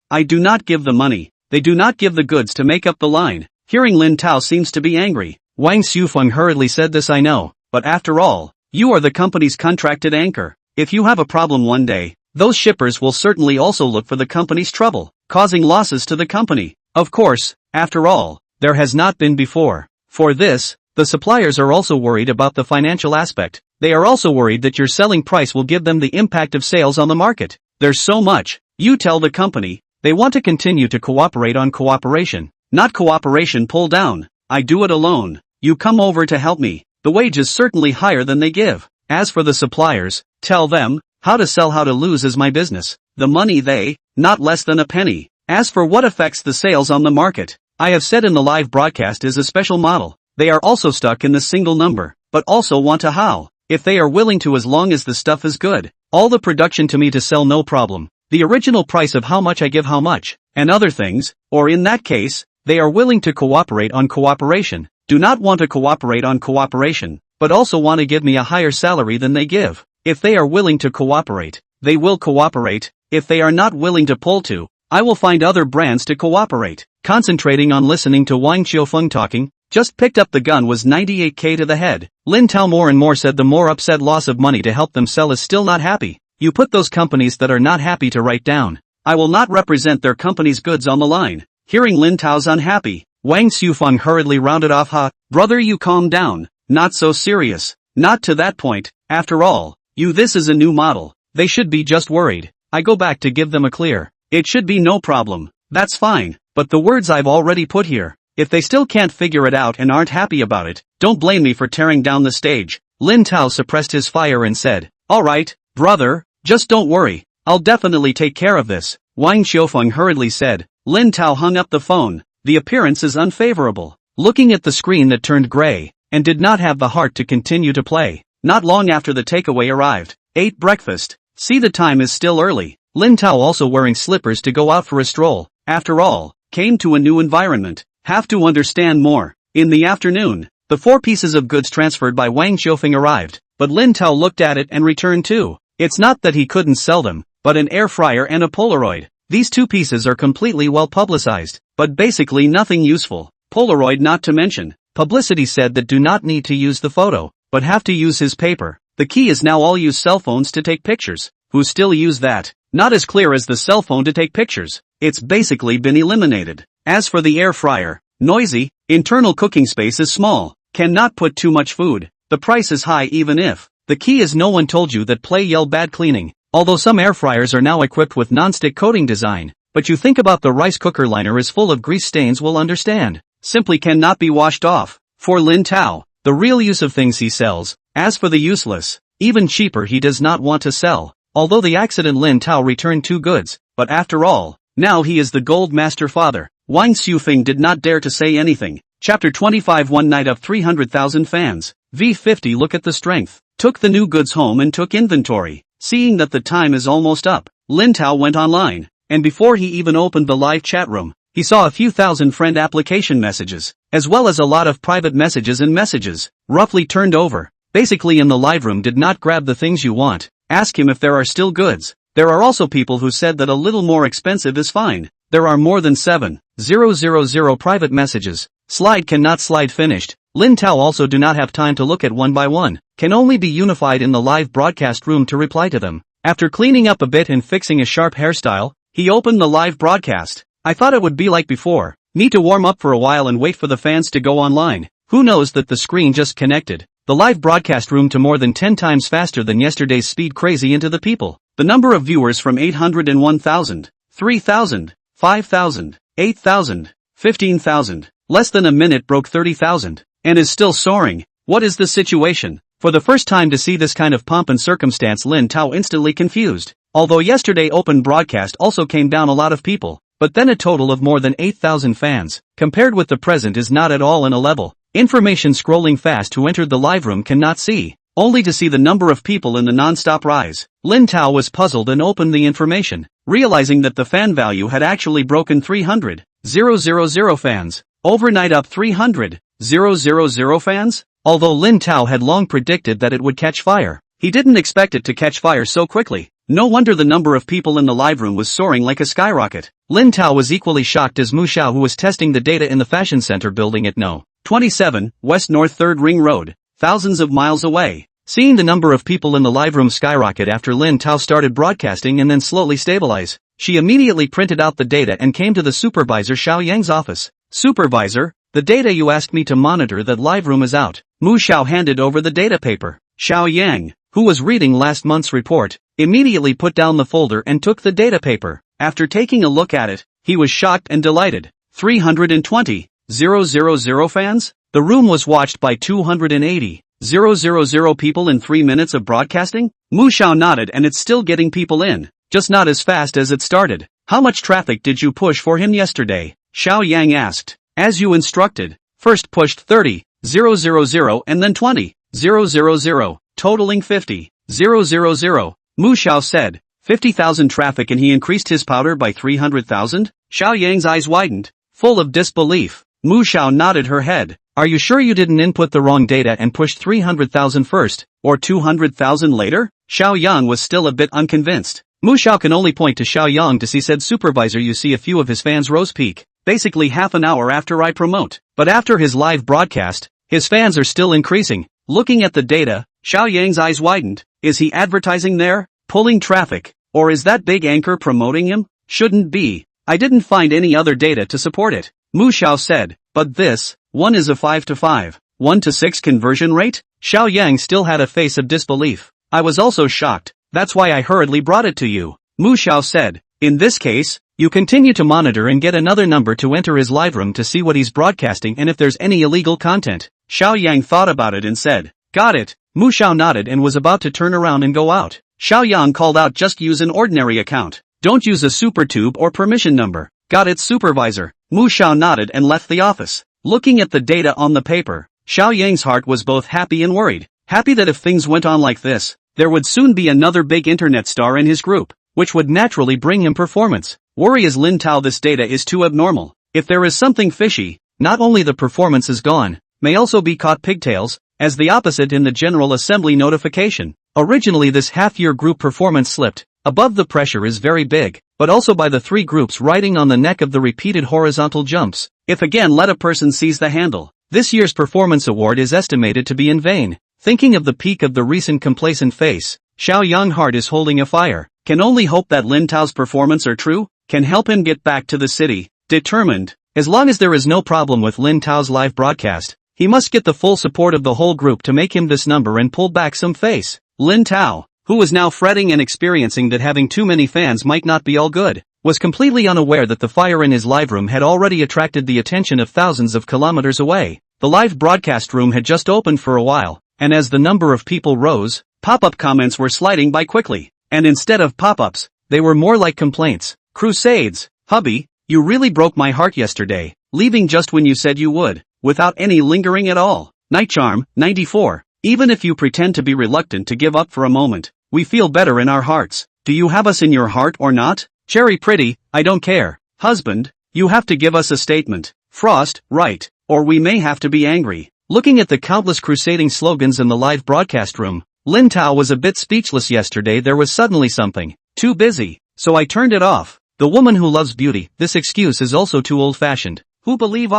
Speaker 1: I do not give the money. They do not give the goods to make up the line. Hearing Lin Tao seems to be angry. Wang Xiufeng hurriedly said this I know, but after all, you are the company's contracted anchor. If you have a problem one day, those shippers will certainly also look for the company's trouble, causing losses to the company. Of course, after all, there has not been before. For this, the suppliers are also worried about the financial aspect. They are also worried that your selling price will give them the impact of sales on the market. There's so much. You tell the company, they want to continue to cooperate on cooperation, not cooperation pull down. I do it alone. You come over to help me. The wage is certainly higher than they give. As for the suppliers, tell them, how to sell how to lose is my business. The money they, not less than a penny. As for what affects the sales on the market, I have said in the live broadcast is a special model. They are also stuck in the single number, but also want to how. If they are willing to as long as the stuff is good. All the production to me to sell no problem. The original price of how much I give how much, and other things, or in that case, they are willing to cooperate on cooperation. Do not want to cooperate on cooperation, but also want to give me a higher salary than they give. If they are willing to cooperate, they will cooperate. If they are not willing to pull to, I will find other brands to cooperate. Concentrating on listening to Wang Xiufeng talking, just picked up the gun was 98k to the head. Lin Tao more and more said the more upset loss of money to help them sell is still not happy. You put those companies that are not happy to write down. I will not represent their company's goods on the line. Hearing Lin Tao's unhappy, Wang Xiufeng hurriedly rounded off brother you calm down, not so serious. Not to that point, after all, this is a new model. They should be just worried. I go back to give them a clear. It should be no problem. That's fine, but the words I've already put here. If they still can't figure it out and aren't happy about it, don't blame me for tearing down the stage. Lin Tao suppressed his fire and said, alright, brother, just don't worry. I'll definitely take care of this. Wang Xiufeng hurriedly said. Lin Tao hung up the phone. The appearance is unfavorable. Looking at the screen that turned gray, and did not have the heart to continue to play. Not long after the takeaway arrived. Ate breakfast. See the time is still early. Lin Tao also wearing slippers to go out for a stroll. After all, came to a new environment. Have to understand more. In the afternoon, the 4 pieces of goods transferred by Wang Xiufeng arrived, but Lin Tao looked at it and returned too. It's not that he couldn't sell them, but an air fryer and a Polaroid. These 2 pieces are completely well publicized, but basically nothing useful. Polaroid not to mention. Publicity said that do not need to use the photo, but have to use his paper. The key is now all use cell phones to take pictures. who still use that. Not as clear as the cell phone to take pictures. It's basically been eliminated. As for the air fryer, noisy, internal cooking space is small, cannot put too much food, the price is high even if. The key is no one told you that play yell bad cleaning, although some air fryers are now equipped with non-stick coating design, but you think about the rice cooker liner is full of grease stains will understand. Simply cannot be washed off. For Lin Tao, the real use of things he sells. As for the useless, even cheaper he does not want to sell. Although the accident Lin Tao returned 2 goods, but after all, now he is the gold master father. Wang Xufeng did not dare to say anything. Chapter 25 One night of 300,000 fans. V50 Look at the strength. Took the new goods home and took inventory. Seeing that the time is almost up, Lin Tao went online, and before he even opened the live chat room, he saw a few thousand friend application messages, as well as a lot of private messages and messages, roughly turned over. Basically in the live room did not grab the things you want, ask him if there are still goods. There are also people who said that a little more expensive is fine. There are more than 7,000 private messages. Slide cannot slide finished. Lin Tao also do not have time to look at one by one, can only be unified in the live broadcast room to reply to them. After cleaning up a bit and fixing a sharp hairstyle, he opened the live broadcast. I thought it would be like before. Need to warm up for a while and wait for the fans to go online. Who knows that the screen just connected the live broadcast room to more than 10 times faster than yesterday's speed crazy into the people. The number of viewers from 801,000, 3,000, 5,000, 8,000, 15,000, less than a minute broke 30,000, and is still soaring. What is the situation? For the first time to see this kind of pomp and circumstance, Lin Tao instantly confused. Although yesterday open broadcast also came down a lot of people, but then a total of more than 8,000 fans, compared with the present is not at all in a level. Information scrolling fast who entered the live room cannot see, only to see the number of people in the non-stop rise. Lin Tao was puzzled and opened the information, realizing that the fan value had actually broken 300,000 fans. Overnight up 300,000 fans? Although Lin Tao had long predicted that it would catch fire, he didn't expect it to catch fire so quickly. No wonder the number of people in the live room was soaring like a skyrocket. Lin Tao was equally shocked as Mu Xiao, who was testing the data in the fashion center building at No. 27, West North 3rd Ring Road, thousands of miles away. Seeing the number of people in the live room skyrocket after Lin Tao started broadcasting and then slowly stabilize, she immediately printed out the data and came to the supervisor Xiao Yang's office. Supervisor, the data you asked me to monitor that live room is out. Mu Xiao handed over the data paper. Xiao Yang, who was reading last month's report, immediately put down the folder and took the data paper. After taking a look at it, he was shocked and delighted. 320,000 fans? The room was watched by 280,000 people in 3 minutes of broadcasting? Mu Xiao nodded, and it's still getting people in, just not as fast as it started. How much traffic did you push for him yesterday? Xiao Yang asked. As you instructed. First pushed 30,000 and then 20,000, totaling 50,000. Mu Xiao said. 50,000 traffic, and he increased his powder by 300,000? Xiao Yang's eyes widened, full of disbelief. Mu Xiao nodded her head. Are you sure you didn't input the wrong data and pushed 300,000 first, or 200,000 later? Xiao Yang was still a bit unconvinced. Mu Xiao can only point to Xiao Yang to see. Said supervisor, you see a few of his fans rose peak, basically half an hour after I promote. But after his live broadcast, his fans are still increasing. Looking at the data, Xiao Yang's eyes widened. Is he advertising there? Pulling traffic? Or is that big anchor promoting him? Shouldn't be. I didn't find any other data to support it. Mu Xiao said. But this one is a 5-to-5, 1-to-6 conversion rate? Xiao Yang still had a face of disbelief. I was also shocked. That's why I hurriedly brought it to you. Mu Xiao said. In this case, you continue to monitor and get another number to enter his live room to see what he's broadcasting and if there's any illegal content. Xiao Yang thought about it and said. Got it. Mu Xiao nodded and was about to turn around and go out. Xiao Yang called out, just use an ordinary account. Don't use a super tube or permission number. Got it, supervisor. Mu Xiao nodded and left the office. Looking at the data on the paper, Xiao Yang's heart was both happy and worried. Happy that if things went on like this, there would soon be another big internet star in his group, which would naturally bring him performance. Worry as Lin Tao, this data is too abnormal. If there is something fishy, not only the performance is gone, may also be caught pigtails, as the opposite in the General Assembly notification. Originally this half-year group performance slipped. Above the pressure is very big, but also by the 3 groups riding on the neck of the repeated horizontal jumps. If again let a person seize the handle, this year's performance award is estimated to be in vain. Thinking of the peak of the recent complacent face, Xiao Yang heart is holding a fire. Can only hope that Lin Tao's performance are true, can help him get back to the city. Determined. As long as there is no problem with Lin Tao's live broadcast, he must get the full support of the whole group to make him this number and pull back some face. Lin Tao, who was now fretting and experiencing that having too many fans might not be all good, was completely unaware that the fire in his live room had already attracted the attention of thousands of kilometers away. The live broadcast room had just opened for a while, and as the number of people rose, pop-up comments were sliding by quickly, and instead of pop-ups, they were more like complaints. Crusades. Hubby, you really broke my heart yesterday, leaving just when you said you would, without any lingering at all. Night Charm, 94. Even if you pretend to be reluctant to give up for a moment, we feel better in our hearts. Do you have us in your heart or not? Cherry Pretty, I don't care. Husband, you have to give us a statement. Frost, right, or we may have to be angry. Looking at the countless crusading slogans in the live broadcast room, Lin Tao was a bit speechless yesterday. There was suddenly something. Too busy, so I turned it off. The woman who loves beauty, this excuse is also too old-fashioned. Who believe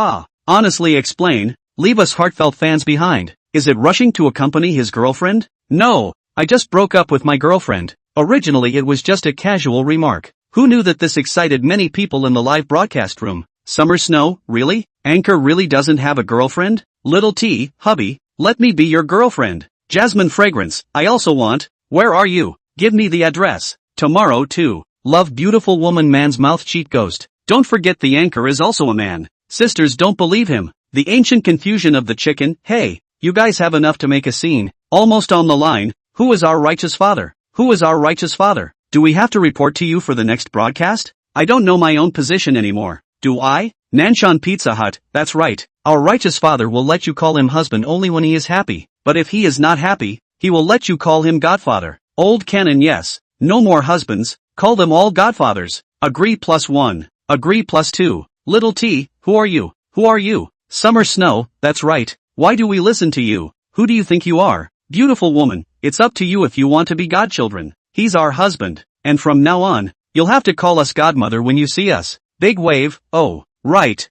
Speaker 1: honestly explain, leave us heartfelt fans behind. Is it rushing to accompany his girlfriend? No, I just broke up with my girlfriend. Originally it was just a casual remark. Who knew that this excited many people in the live broadcast room? Summer Snow, really? Anchor really doesn't have a girlfriend? Little T, hubby, let me be your girlfriend. Jasmine Fragrance, I also want. Where are you? Give me the address. Tomorrow too. Love beautiful woman man's mouth cheat ghost. Don't forget the anchor is also a man. Sisters don't believe him. The ancient confusion of the chicken. Hey, you guys have enough to make a scene. Almost on the line. Who is our righteous father? Who is our righteous father? Do we have to report to you for the next broadcast? I don't know my own position anymore. Do I? Nanshan Pizza Hut, that's right. Our righteous father will let you call him husband only when he is happy. But if he is not happy, he will let you call him godfather. Old canon yes. No more husbands, call them all godfathers. Agree +1. Agree +2. Little T, who are you? Who are you? Summer Snow, that's right. Why do we listen to you? Who do you think you are? Beautiful woman, it's up to you if you want to be godchildren. He's our husband, and from now on, you'll have to call us godmother when you see us. Big wave, oh, right,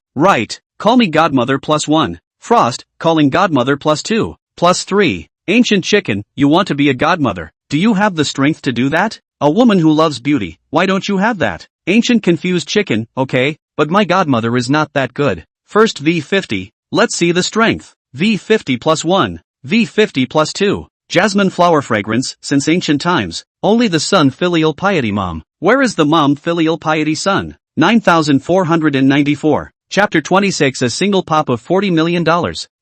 Speaker 1: call me godmother +1. Frost, calling godmother +2. +3. Ancient chicken, you want to be a godmother. Do you have the strength to do that? A woman who loves beauty, why don't you have that? Ancient confused chicken, okay, but my godmother is not that good. First V50, let's see the strength. V50 +1. V50 +2. Jasmine flower fragrance, since ancient times, only the son filial piety mom. Where is the mom filial piety son? 9494. Chapter 26 A single pop of $40 million,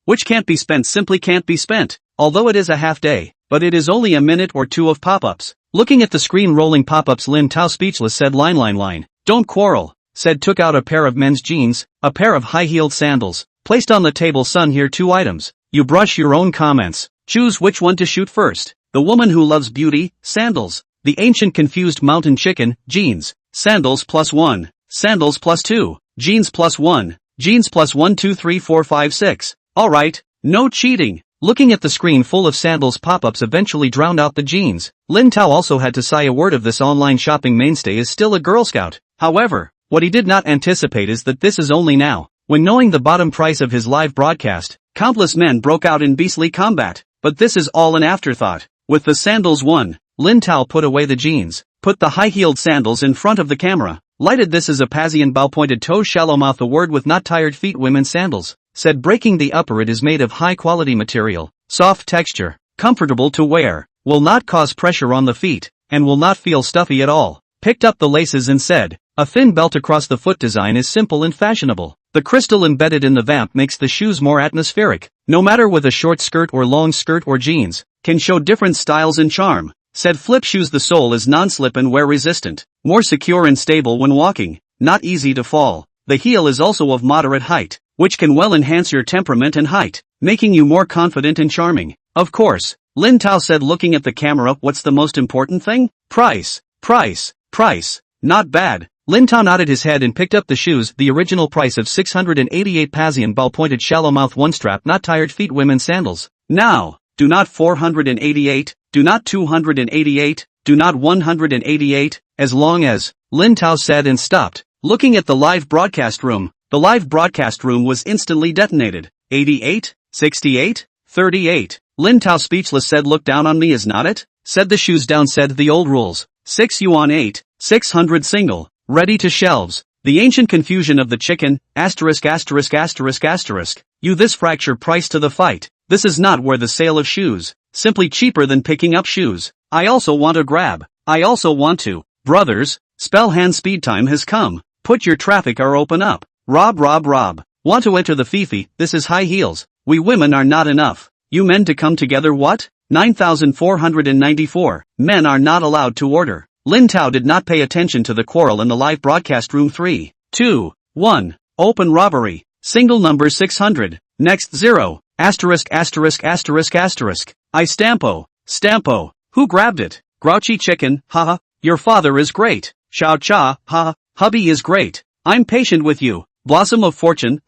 Speaker 1: which can't be spent simply can't be spent, although it is a half day, but it is only a minute or two of pop-ups. Looking at the screen rolling pop-ups Lin Tao speechless said line. Don't quarrel, said took out a pair of men's jeans, a pair of high-heeled sandals, placed on the table son here 2 items. You brush your own comments. Choose which one to shoot first. The woman who loves beauty, sandals. The ancient confused mountain chicken, jeans. Sandals +1. Sandals +2. Jeans +1. Jeans +1 2 3 4 5 6. Alright, no cheating. Looking at the screen full of sandals pop-ups eventually drowned out the jeans. Lin Tao also had to sigh a word of this online shopping mainstay is still a Girl Scout. However, what he did not anticipate is that this is only now. When knowing the bottom price of his live broadcast, countless men broke out in beastly combat. But this is all an afterthought. With the sandals won, Lin Tao put away the jeans, put the high-heeled sandals in front of the camera, lighted this as a Pazian bow pointed toes shallow mouth a word with not tired feet women's sandals, said breaking the upper it is made of high-quality material, soft texture, comfortable to wear, will not cause pressure on the feet, and will not feel stuffy at all. Picked up the laces and said, a thin belt across the foot design is simple and fashionable. The crystal embedded in the vamp makes the shoes more atmospheric. No matter with a short skirt or long skirt or jeans, can show different styles and charm. Said flip shoes the sole is non-slip and wear resistant, more secure and stable when walking, not easy to fall. The heel is also of moderate height, which can well enhance your temperament and height, making you more confident and charming. Of course, Lin Tao said looking at the camera, what's the most important thing? Price. Not bad. Lin Tao nodded his head and picked up the shoes, the original price of 688 Pazian ball-pointed shallow mouth one strap not tired feet women's sandals. Now, do not 488, do not 288, do not 188, as long as, Lin Tao said and stopped, looking at the live broadcast room. The live broadcast room was instantly detonated. 88, 68, 38. Lin Tao speechless said look down on me is not it? Said the shoes down said the old rules. 6 yuan 8, 600 single, ready to shelves. The ancient confusion of the chicken, asterisk asterisk asterisk asterisk. You this fracture price to the fight. This is not where the sale of shoes. Simply cheaper than picking up shoes. I also want to grab. I also want to. Brothers, spell hand speed time has come. Put your traffic or open up. Rob. Want to enter the Fifi, this is high heels. We women are not enough. You men to come together what? 9,494. Men are not allowed to order. Lin Tao did not pay attention to the quarrel in the live broadcast room. 3, 2, 1. Open robbery. Single number 600. Next 0. Asterisk asterisk asterisk asterisk. I Stampo. Who grabbed it? Grouchy chicken, haha. Your father is great. Xiao cha, haha. Hubby is great. I'm patient with you. Blossom of fortune,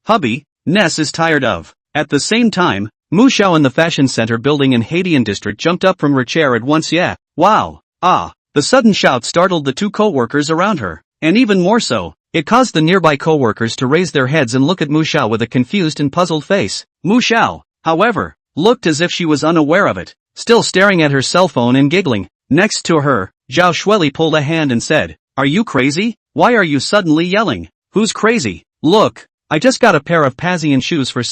Speaker 1: hubby. Ness is tired of. At the same time, Mu Xiao in the fashion center building in Hadian district jumped up from her chair at once. Yeah, wow, The sudden shout startled the two co-workers around her, and even more so, it caused the nearby co-workers to raise their heads and look at Mu Xiao with a confused and puzzled face. Mu Xiao, however, looked as if she was unaware of it, still staring at her cell phone and giggling. Next to her, Zhao Shueli pulled a hand and said, "Are you crazy? Why are you suddenly yelling? Who's crazy? Look, I just got a pair of Pazian shoes for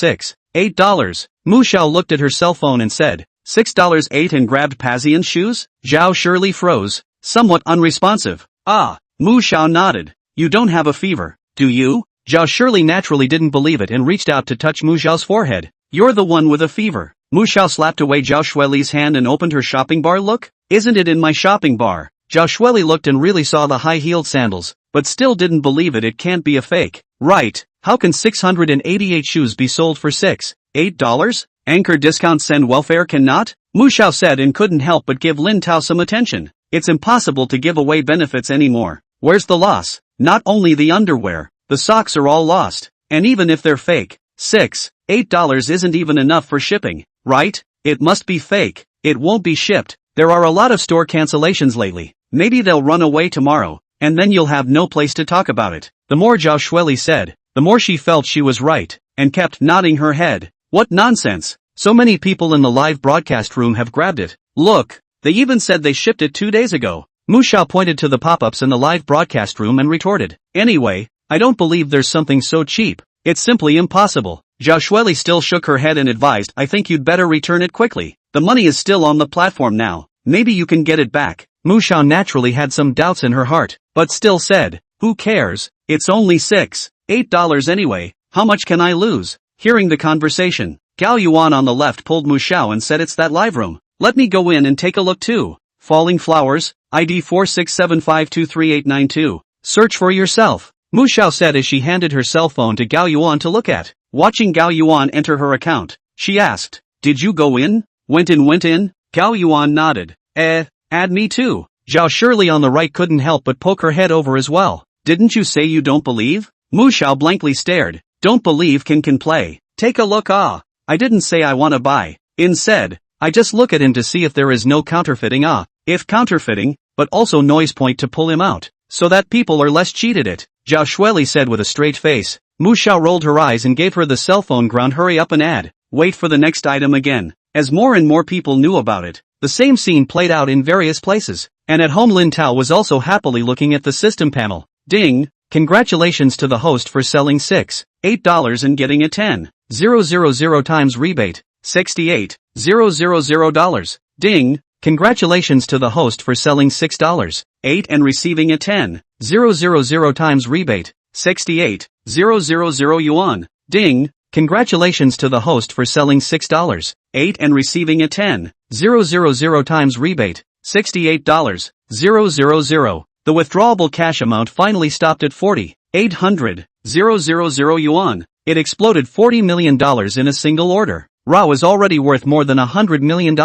Speaker 1: $8. Mu Xiao looked at her cell phone and said, $6 and grabbed Pazian shoes? Zhao surely froze, somewhat unresponsive. Mu Xiao nodded. You don't have a fever, do you? Zhao Shirley naturally didn't believe it and reached out to touch Mu Xiao's forehead. You're the one with a fever. Mu Xiao slapped away Zhao Shueli's hand and opened her shopping bar. Look, isn't it in my shopping bar? Zhao Shueli looked and really saw the high-heeled sandals, but still didn't believe it. It can't be a fake. Right, how can 688 shoes be sold for $8? Anchor discount send welfare cannot? Mu Xiao said and couldn't help but give Lin Tao some attention. It's impossible to give away benefits anymore. Where's the loss? Not only the underwear, the socks are all lost. And even if they're fake, $8 isn't even enough for shipping, right? It must be fake. It won't be shipped. There are a lot of store cancellations lately. Maybe they'll run away tomorrow, and then you'll have no place to talk about it. The more Zhao Shueli said, the more she felt she was right, and kept nodding her head. What nonsense. So many people in the live broadcast room have grabbed it. Look, they even said they shipped it 2 days ago. Mu Xiao pointed to the pop-ups in the live broadcast room and retorted. Anyway, I don't believe there's something so cheap. It's simply impossible. Zhao Shueli still shook her head and advised, I think you'd better return it quickly. The money is still on the platform now. Maybe you can get it back. Mu Xiao naturally had some doubts in her heart, but still said, who cares? It's only $8 anyway. How much can I lose? Hearing the conversation, Gao Yuan on the left pulled Mu Xiao and said, it's that live room. Let me go in and take a look too. Falling Flowers, ID 4675238892. Search for yourself. Mu Xiao said as she handed her cell phone to Gao Yuan to look at. Watching Gao Yuan enter her account, she asked, did you go in? Went in? Gao Yuan nodded. Add me too. Zhao Shirley on the right couldn't help but poke her head over as well. Didn't you say you don't believe? Mu Xiao blankly stared. Don't believe can play. Take a look. I didn't say I wanna buy. Instead, I just look at him to see if there is no counterfeiting. If counterfeiting, but also noise point to pull him out, so that people are less cheated it. Zhao Shueli said with a straight face. Mu Xiao rolled her eyes and gave her the cell phone ground. Hurry up and add. Wait for the next item again. As more and more people knew about it, the same scene played out in various places, and at home Lin Tao was also happily looking at the system panel. Ding! Congratulations to the host for selling $8 and getting a 10,000 times rebate. $68,000. Ding! Congratulations to the host for selling $6.8 and receiving a 10,000 times rebate. 68,000 yuan. Ding! Congratulations to the host for selling $6.8 and receiving a 10,000 times rebate. $68,000. The withdrawable cash amount finally stopped at 40,800 yuan. It exploded $40 million in a single order. Ra is already worth more than $100 million.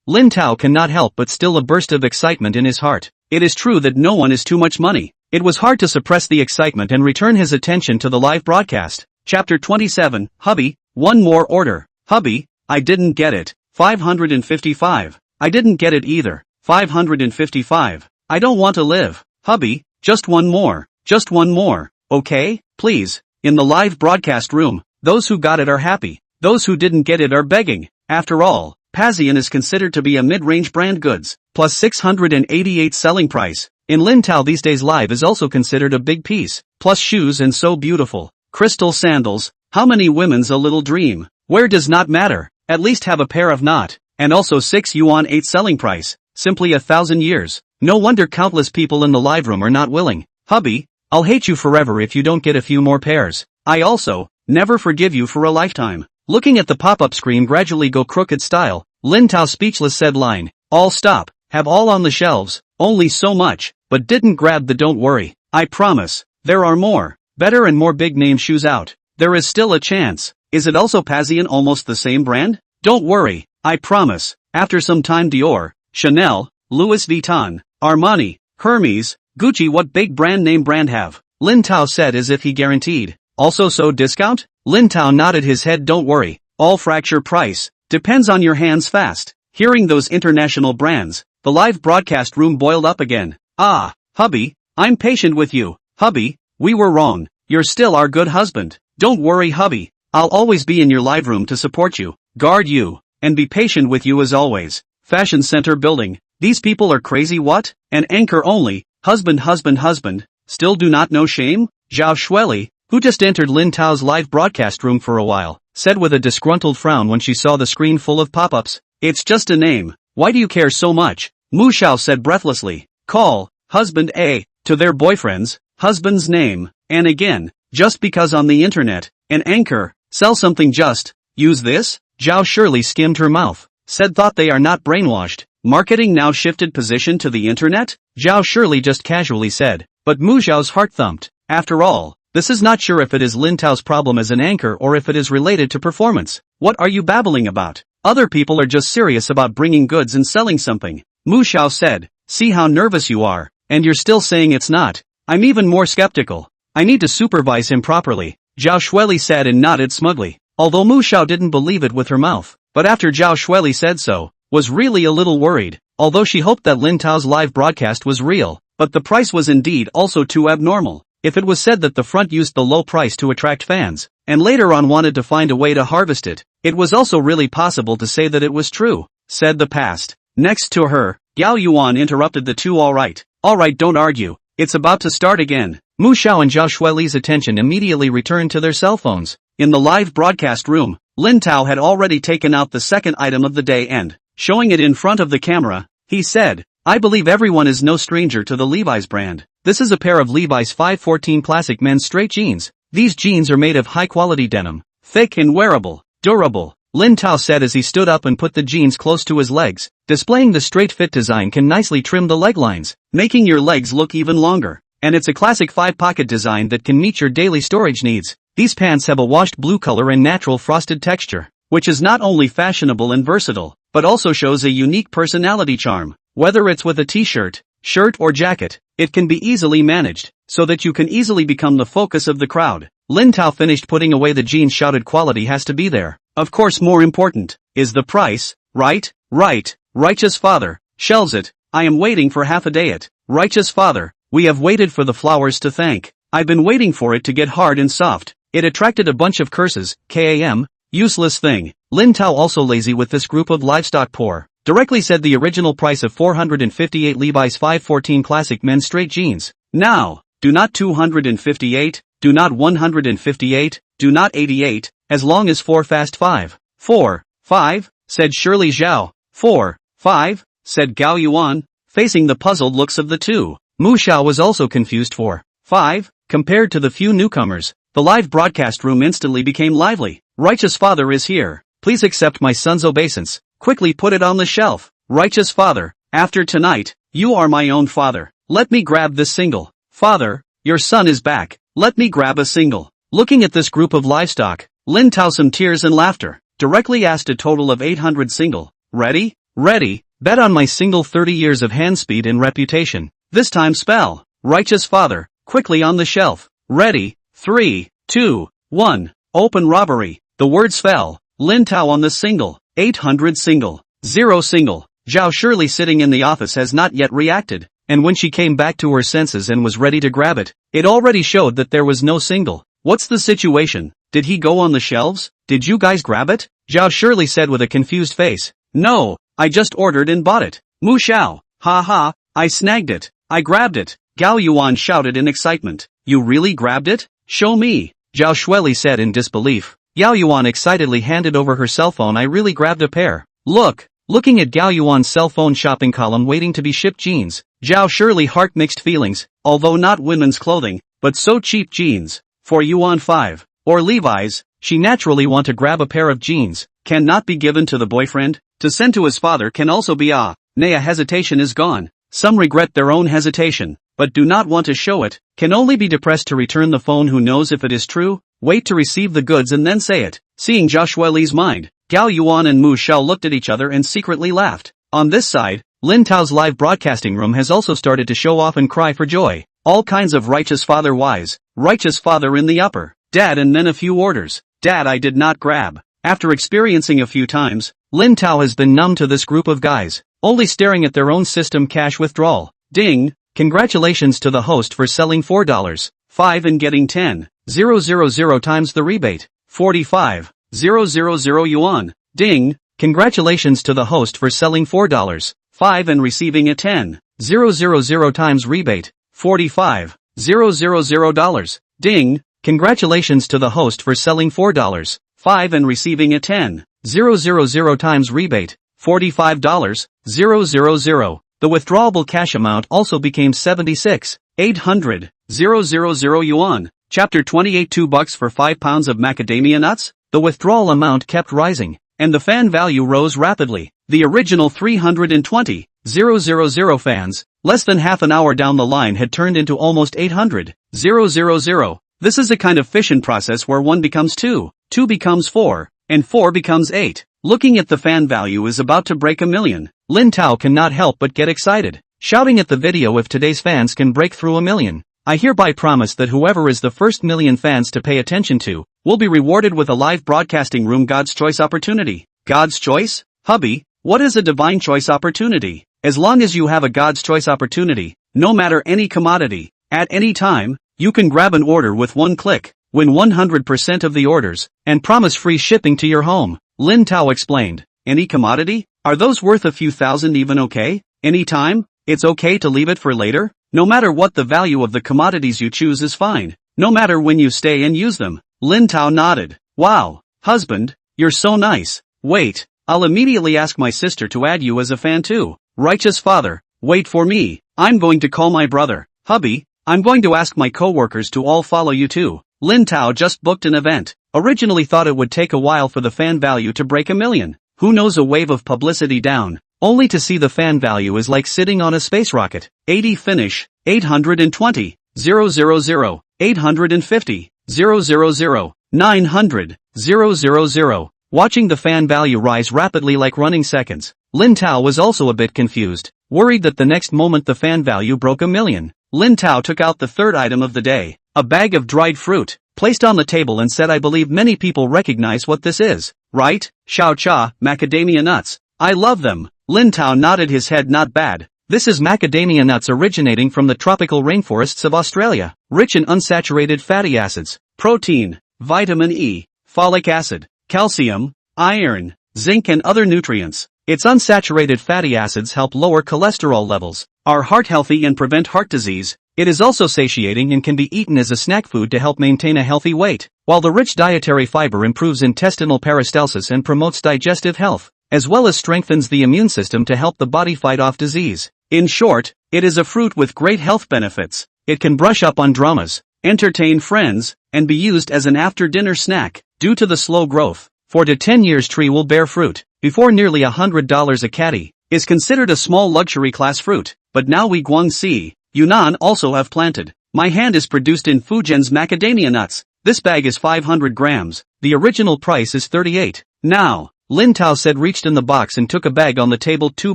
Speaker 1: Lin Tao cannot help but still a burst of excitement in his heart. It is true that no one is too much money. It was hard to suppress the excitement and return his attention to the live broadcast. Chapter 27, Hubby, one more order. Hubby, I didn't get it. 555. I didn't get it either. 555. I don't want to live. Hubby, just one more. Just one more. Okay, please. In the live broadcast room, those who got it are happy. Those who didn't get it are begging. After all, Pazian is considered to be a mid-range brand goods, plus 688 selling price. In Lin Tao these days live is also considered a big piece, plus shoes and so beautiful. Crystal sandals, how many women's a little dream? Where does not matter, at least have a pair of not, and also 6 yuan 8 selling price, simply 1,000 years. No wonder countless people in the live room are not willing. Hubby, I'll hate you forever if you don't get a few more pairs. I also, never forgive you for a lifetime. Looking at the pop-up screen gradually go crooked style, Lin Tao speechless said line, all stop, have all on the shelves, only so much, but didn't grab the don't worry, I promise, there are more, better and more big name shoes out, there is still a chance. Is it also Pazian almost the same brand? Don't worry, I promise, after some time Dior, Chanel, Louis Vuitton, Armani, Hermes, Gucci what big brand name brand have? Lin Tao said as if he guaranteed. Also so discount? Lin Tao nodded his head don't worry, all fracture price, depends on your hands fast. Hearing those international brands, the live broadcast room boiled up again. Ah, hubby, I'm patient with you, hubby, we were wrong, you're still our good husband. Don't worry hubby, I'll always be in your live room to support you, guard you, and be patient with you as always. Fashion center building, these people are crazy what? An anchor only, husband, still do not know shame? Zhao Shueli, who just entered Lin Tao's live broadcast room for a while, said with a disgruntled frown when she saw the screen full of pop-ups. It's just a name, why do you care so much? Mu Xiao said breathlessly. Call, husband A, to their boyfriend's, husband's name, and again, just because on the internet, an anchor, sell something just, use this? Zhao Shirley skimmed her mouth, said thought they are not brainwashed, marketing now shifted position to the internet? Zhao Shirley just casually said, but Mu Xiao's heart thumped, after all, this is not sure if it is Lin Tao's problem as an anchor or if it is related to performance. What are you babbling about? Other people are just serious about bringing goods and selling something. Mu Xiao said, see how nervous you are, and you're still saying it's not. I'm even more skeptical. I need to supervise him properly. Zhao Shueli said and nodded smugly, although Mu Xiao didn't believe it with her mouth, but after Zhao Shueli said so, was really a little worried, although she hoped that Lin Tao's live broadcast was real, but the price was indeed also too abnormal. If it was said that the front used the low price to attract fans, and later on wanted to find a way to harvest it, it was also really possible to say that it was true, said the past. Next to her, Gao Yuan interrupted the two alright, don't argue, it's about to start again. Mu Xiao and Zhao Shueli's attention immediately returned to their cell phones. In the live broadcast room, Lin Tao had already taken out the second item of the day and, showing it in front of the camera, he said, I believe everyone is no stranger to the Levi's brand. This is a pair of Levi's 514 classic men's straight jeans. These jeans are made of high-quality denim, thick and wearable, durable. Lin Tao said as he stood up and put the jeans close to his legs, displaying the straight fit design can nicely trim the leg lines, making your legs look even longer. And it's a classic 5-pocket design that can meet your daily storage needs. These pants have a washed blue color and natural frosted texture, which is not only fashionable and versatile, but also shows a unique personality charm. Whether it's with a t-shirt, shirt or jacket, it can be easily managed, so that you can easily become the focus of the crowd. Lin Tao finished putting away the jeans, shouted quality has to be there. Of course more important, is the price, right? Right, righteous father, shelves it, I am waiting for half a day it. Righteous father, we have waited for the flowers to thank. I've been waiting for it to get hard and soft. It attracted a bunch of curses, KAM, useless thing. Lin Tao also lazy with this group of livestock poor. Directly said the original price of 458 Levi's 514 classic men's straight jeans. Now, do not 258, do not 158, do not 88, as long as 4 fast 5. 4, 5, said Shirley Zhao. 4, 5, said Gao Yuan, facing the puzzled looks of the two. Mu Xiao was also confused. 4, 5, compared to the few newcomers, the live broadcast room instantly became lively. Righteous father is here, please accept my son's obeisance. Quickly put it on the shelf. Righteous father, after tonight, you are my own father. Let me grab this single. Father, your son is back. Let me grab a single. Looking at this group of livestock, Lin Tao some tears and laughter, directly asked a total of 800 single. Ready? Ready, bet on my single 30 years of hand speed and reputation. This time spell. Righteous father, quickly on the shelf. Ready, 3, 2, 1, open robbery. The words fell. Lin Tao on the single. 800 single. 0 single. Zhao Shirley sitting in the office has not yet reacted, and when she came back to her senses and was ready to grab it, it already showed that there was no single. What's the situation? Did he go on the shelves? Did you guys grab it? Zhao Shirley said with a confused face. No, I just ordered and bought it. Mu Xiao. Ha ha, I snagged it. I grabbed it. Gao Yuan shouted in excitement. You really grabbed it? Show me. Zhao Shueli said in disbelief. Gao Yuan excitedly handed over her cell phone. I really grabbed a pair. Look. Looking at Gao Yuan's cell phone shopping column waiting to be shipped jeans, Zhao Shirley heart mixed feelings, although not women's clothing, but so cheap jeans. For Yuan 5, or Levi's, she naturally want to grab a pair of jeans, can not be given to the boyfriend, to send to his father can also be nay, hesitation is gone. Some regret their own hesitation, but do not want to show it, can only be depressed to return the phone. Who knows if it is true? Wait to receive the goods and then say it. Seeing Joshua Li's mind, Gao Yuan and Mu Xiao looked at each other and secretly laughed. On this side, Lin Tao's live broadcasting room has also started to show off and cry for joy. All kinds of righteous father wise, righteous father in the upper, dad, and then a few orders. Dad, I did not grab. After experiencing a few times, Lin Tao has been numb to this group of guys, only staring at their own system cash withdrawal. Ding! Congratulations to the host for selling $4.5 and getting 10,000 times the rebate. 45,000 yuan. Ding! Congratulations to the host for selling $4.5 and receiving a 10,000 times rebate. $45,000. Ding! Congratulations to the host for selling $4.5 and receiving a 10,000 times rebate. $45,000. The withdrawable cash amount also became 76,800 yuan. Chapter 28. $2 for 5 pounds of macadamia nuts? The withdrawal amount kept rising, and the fan value rose rapidly. The original 320,000 fans, less than half an hour down the line, had turned into almost 800,000. This is a kind of fission process where 1 becomes 2, 2 becomes 4, and 4 becomes 8. Looking at the fan value is about to break 1 million. Lin Tao cannot help but get excited, shouting at the video, if today's fans can break through 1 million. I hereby promise that whoever is the first 1 million fans to pay attention to, will be rewarded with a live broadcasting room God's choice opportunity. God's choice? Hubby, what is a divine choice opportunity? As long as you have a God's choice opportunity, no matter any commodity, at any time, you can grab an order with 1 click, win 100% of the orders, and promise free shipping to your home. Lin Tao explained. Any commodity? Are those worth a few thousand even okay? Any time? It's okay to leave it for later? No matter what the value of the commodities you choose is fine. No matter when you stay and use them. Lin Tao nodded. Wow, husband, you're so nice. Wait, I'll immediately ask my sister to add you as a fan too. Righteous father, wait for me. I'm going to call my brother. Hubby, I'm going to ask my co-workers to all follow you too. Lin Tao just booked an event. Originally thought it would take a while for the fan value to break 1 million. Who knows, a wave of publicity down, only to see the fan value is like sitting on a space rocket. 80 finish, 820, 000, 850, 000, 900, 000. Watching the fan value rise rapidly like running seconds, Lin Tao was also a bit confused, worried that the next moment the fan value broke 1 million. Lin Tao took out the third item of the day, a bag of dried fruit, placed on the table and said, I believe many people recognize what this is, right? Xiao Cha, macadamia nuts. I love them. Lin Tao nodded his head. Not bad. This is macadamia nuts originating from the tropical rainforests of Australia, rich in unsaturated fatty acids, protein, vitamin E, folic acid, calcium, iron, zinc and other nutrients. Its unsaturated fatty acids help lower cholesterol levels, are heart healthy and prevent heart disease. It is also satiating and can be eaten as a snack food to help maintain a healthy weight, while the rich dietary fiber improves intestinal peristalsis and promotes digestive health, as well as strengthens the immune system to help the body fight off disease. In short, it is a fruit with great health benefits. It can brush up on dramas, entertain friends, and be used as an after-dinner snack. Due to the slow growth, 4 to 10 years tree will bear fruit, before nearly $100 a caddy, is considered a small luxury class fruit, but now we Guangxi, Yunnan also have planted. My hand is produced in Fujian's macadamia nuts. This bag is 500 grams, the original price is 38. Now, Lin Tao said, reached in the box and took a bag on the table. 2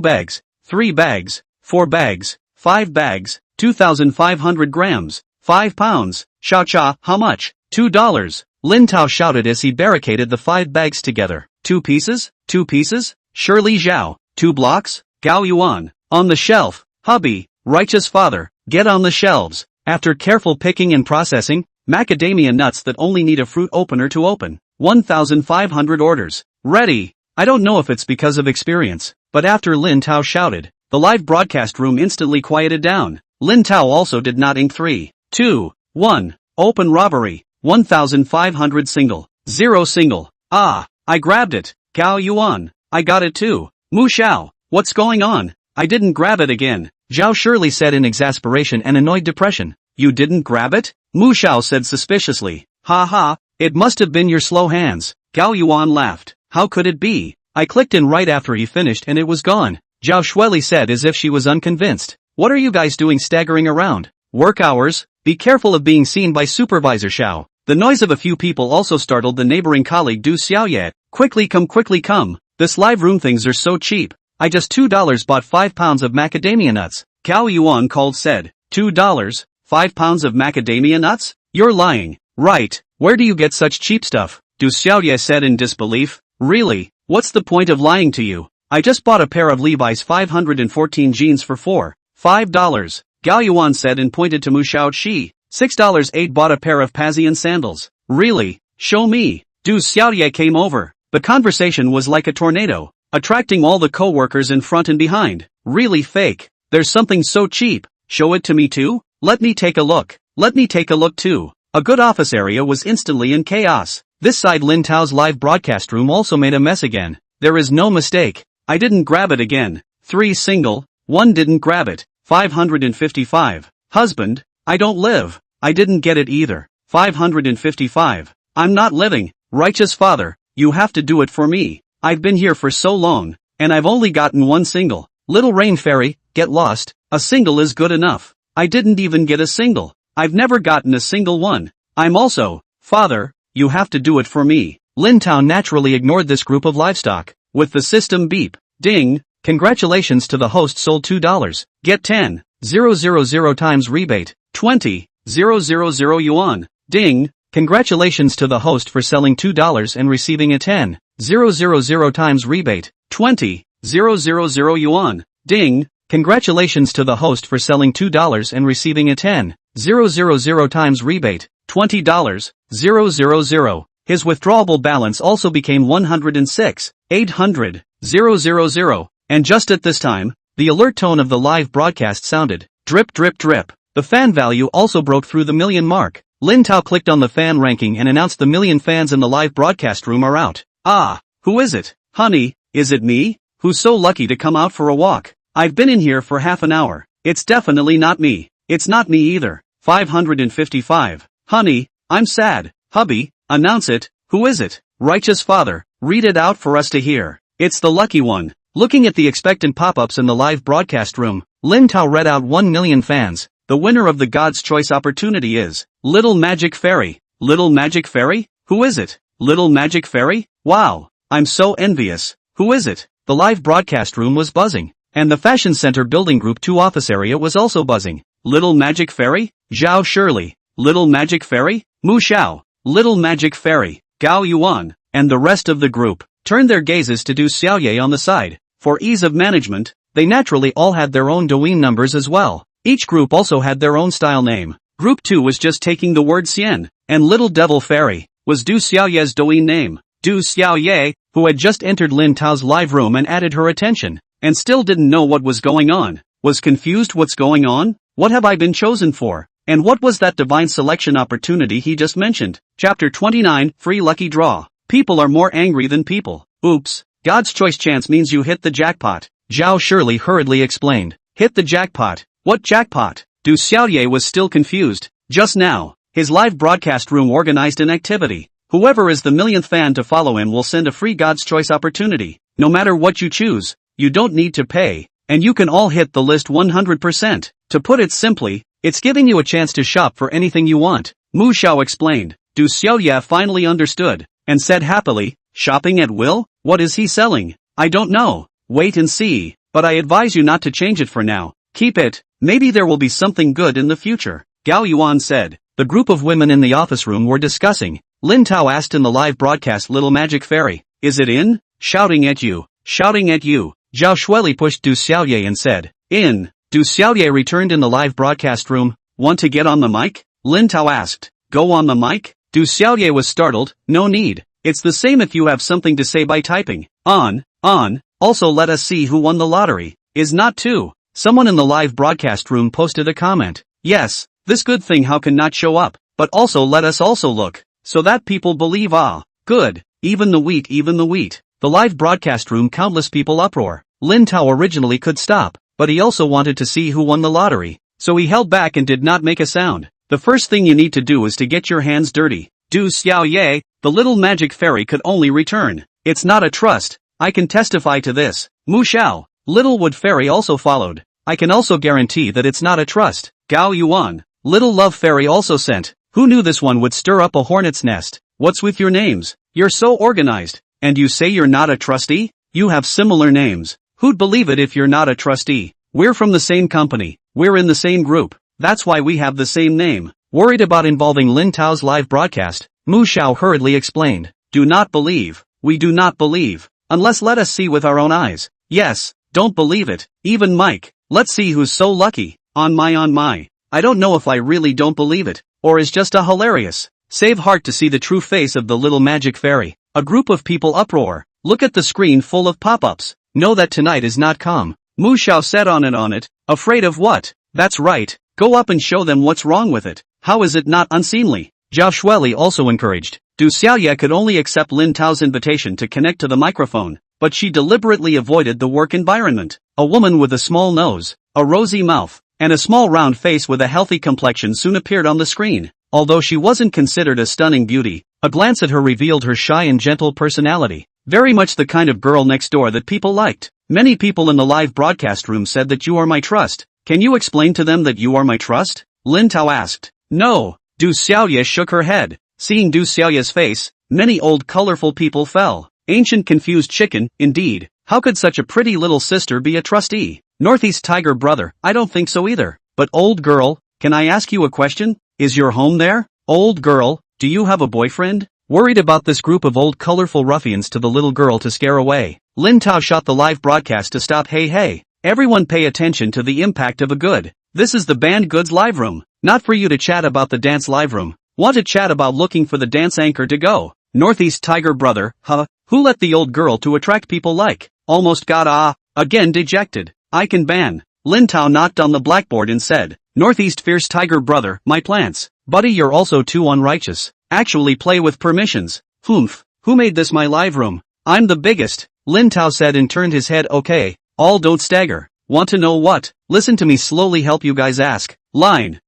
Speaker 1: bags, 3 bags, 4 bags, 5 bags, 2,500 grams, 5 pounds. Xiao Cha, how much? $2. Lin Tao shouted as he barricaded the 5 bags together. 2 pieces? 2 pieces? Shirley Zhao. 2 blocks? Gao Yuan. On the shelf. Hubby, righteous father, get on the shelves. After careful picking and processing, macadamia nuts that only need a fruit opener to open. 1,500 orders. Ready. I don't know if it's because of experience, but after Lin Tao shouted, the live broadcast room instantly quieted down. Lin Tao also did not. 3, 2, 1, open robbery, 1,500 single, 0 single. Ah, I grabbed it. Gao Yuan, I got it too. Mu Xiao, what's going on? I didn't grab it again, Zhao Shirley said in exasperation and annoyed depression. You didn't grab it? Mu Xiao said suspiciously. Ha ha, it must have been your slow hands. Gao Yuan laughed. How could it be? I clicked in right after he finished and it was gone, Zhao Shueli said as if she was unconvinced. What are you guys doing staggering around? Work hours? Be careful of being seen by Supervisor Xiao. The noise of a few people also startled the neighboring colleague Du Xiaoye. Quickly come. This live room things are so cheap. I just $2 bought 5 pounds of macadamia nuts. Gao Yuan called said. $2? 5 pounds of macadamia nuts? You're lying. Right, where do you get such cheap stuff? Du Xiaoye said in disbelief. Really? What's the point of lying to you? I just bought a pair of Levi's 514 jeans for $5. Gao Yuan said and pointed to Mu Xiaoqi. $6 bought a pair of Pazian sandals. Really? Show me. Du Xiaoye came over. The conversation was like a tornado, attracting all the co-workers in front and behind. Really fake. There's something so cheap. Show it to me too? Let me take a look. Let me take a look too. A good office area was instantly in chaos. This side Lin Tao's live broadcast room also made a mess again. There is no mistake. I didn't grab it again. 3 single, 1 didn't grab it. 555. Husband, I don't live. I didn't get it either. 555. I'm not living. Righteous Father, you have to do it for me. I've been here for so long, and I've only gotten 1 single. Little Rain Fairy, get lost. A single is good enough. I didn't even get a single. I've never gotten a single one. I'm also, Father, you have to do it for me. Lin Tao naturally ignored this group of livestock. With the system beep, ding, congratulations to the host sold $2. Get 10,000 times rebate, 20,000 yuan. Ding, congratulations to the host for selling $2 and receiving a 10,000 times rebate, 20,000 yuan. Ding, congratulations to the host for selling $2 and receiving a 10,000 times rebate, $20,000. His withdrawable balance also became 106,800,000. And just at this time, the alert tone of the live broadcast sounded. Drip drip drip. The fan value also broke through the million mark. Lin Tao clicked on the fan ranking and announced the million fans in the live broadcast room are out. Ah, who is it? Honey, is it me? Who's so lucky to come out for a walk? I've been in here for half an hour. It's definitely not me. It's not me either. 555. Honey, I'm sad. Hubby, announce it. Who is it? Righteous Father, read it out for us to hear. It's the lucky one. Looking at the expectant pop-ups in the live broadcast room, Lin Tao read out 1 million fans. The winner of the God's Choice opportunity is Little Magic Fairy. Little Magic Fairy? Who is it? Little Magic Fairy? Wow, I'm so envious. Who is it? The live broadcast room was buzzing, and the Fashion Center Building Group 2 office area was also buzzing. Little Magic Fairy? Zhao Shirley. Little Magic Fairy? Mu Xiao. Little Magic Fairy. Gao Yuan, and the rest of the group, turned their gazes to Du Xiaoye on the side. For ease of management, they naturally all had their own Douyin numbers as well. Each group also had their own style name. Group 2 was just taking the word Xian, and Little Devil Fairy was Du Xiaoye's Douyin name. Du Xiaoye, who had just entered Lin Tao's live room and added her attention, and still didn't know what was going on, was confused. What's going on? What have I been chosen for? And what was that divine selection opportunity he just mentioned? Chapter 29, Free Lucky Draw. People are more angry than people. Oops. God's choice chance means you hit the jackpot. Zhao Shirley hurriedly explained. Hit the jackpot. What jackpot? Du Xiaoye was still confused. Just now, his live broadcast room organized an activity. Whoever is the millionth fan to follow him will send a free God's choice opportunity. No matter what you choose, you don't need to pay, and you can all hit the list 100%. To put it simply, it's giving you a chance to shop for anything you want. Mu Xiao explained. Du Xiaoye finally understood, and said happily, shopping at will? What is he selling? I don't know. Wait and see, but I advise you not to change it for now. Keep it, maybe there will be something good in the future. Gao Yuan said. The group of women in the office room were discussing. Lin Tao asked in the live broadcast, Little Magic Fairy, is it in? Shouting at you. Shouting at you. Zhao Shueli pushed Du Xiaoye and said, in. Du Xiaoye returned in the live broadcast room. Want to get on the mic? Lin Tao asked. Go on the mic? Du Xiaoye was startled. No need. It's the same if you have something to say by typing on. Also let us see who won the lottery. Is not too. Someone in the live broadcast room posted a comment. Yes, this good thing how can not show up, but also let us also look, so that people believe good, even the wheat. The live broadcast room countless people uproar. Lin Tao originally could stop, but he also wanted to see who won the lottery, so he held back and did not make a sound. The first thing you need to do is to get your hands dirty. Du xiao ye, the little magic fairy could only return. It's not a trust. I can testify to this. Mu Xiao, Little Wood Fairy also followed. I can also guarantee that it's not a trust. Gao Yuan, Little Love Fairy also sent. Who knew this one would stir up a hornet's nest? What's with your names? You're so organized. And you say you're not a trustee? You have similar names. Who'd believe it if you're not a trustee? We're from the same company. We're in the same group. That's why we have the same name. Worried about involving Lin Tao's live broadcast, Mu Xiao hurriedly explained. Do not believe. We do not believe. Unless let us see with our own eyes. Yes, don't believe it. Even Mike. Let's see who's so lucky. On my. I don't know if I really don't believe it, or is just a hilarious. Save heart to see the true face of the little magic fairy. A group of people uproar. Look at the screen full of pop-ups. Know that tonight is not calm. Mu Xiao said on it. Afraid of what? That's right. Go up and show them what's wrong with it. How is it not unseemly? Zhao Shueli also encouraged. Du Xiaoye could only accept Lin Tao's invitation to connect to the microphone, but she deliberately avoided the work environment. A woman with a small nose, a rosy mouth, and a small round face with a healthy complexion soon appeared on the screen. Although she wasn't considered a stunning beauty, a glance at her revealed her shy and gentle personality. Very much the kind of girl next door that people liked. Many people in the live broadcast room said that you are my trust. Can you explain to them that you are my trust? Lin Tao asked. No. Du Xiaoye shook her head. Seeing Du Xiaoye's face, many old colorful people fell. Ancient confused chicken, indeed. How could such a pretty little sister be a trustee? Northeast Tiger brother, I don't think so either. But old girl, can I ask you a question? Is your home there? Old girl, do you have a boyfriend? Worried about this group of old colorful ruffians to the little girl to scare away, Lin Tao shot the live broadcast to stop. Hey, everyone pay attention to the impact of a good. This is the Banned Goods live room, not for you to chat about the dance live room. Want to chat about looking for the dance anchor to go? Northeast Tiger brother, who let the old girl to attract people like? Almost got again dejected. I can ban. Lin Tao knocked on the blackboard and said, Northeast Fierce Tiger brother, my plants. Buddy, you're also too unrighteous. Actually play with permissions. Humph, who made this my live room? I'm the biggest, Lin Tao said and turned his head. Okay, all don't stagger. Want to know what? Listen to me slowly help you guys ask. Line.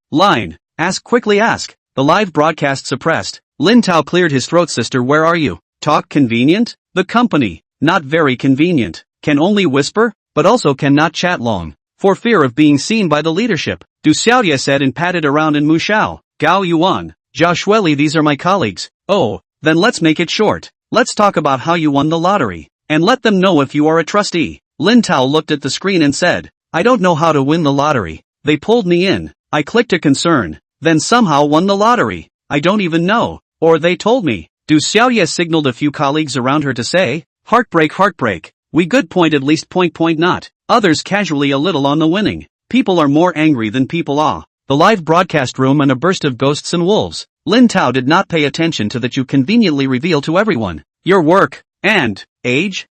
Speaker 1: Ask quickly ask. The live broadcast suppressed. Lin Tao cleared his throat. Sister, where are you? Talk convenient? The company, not very convenient. Can only whisper, but also cannot chat long, for fear of being seen by the leadership. Du Xiaoye said and patted around in Mu Xiao. Gao Yuan, Zhao Shueli, these are my colleagues. Oh, then let's make it short. Let's talk about how you won the lottery, and let them know if you are a trustee. Lin Tao looked at the screen and said, I don't know how to win the lottery. They pulled me in. I clicked a concern, then somehow won the lottery. I don't even know. Or they told me. Du Xiaoye signaled a few colleagues around her to say, heartbreak. We good point at least point not. Others casually a little on the winning. People are more angry than people are. The live broadcast room and a burst of ghosts and wolves. Lin Tao did not pay attention to that. You conveniently reveal to everyone your work and age?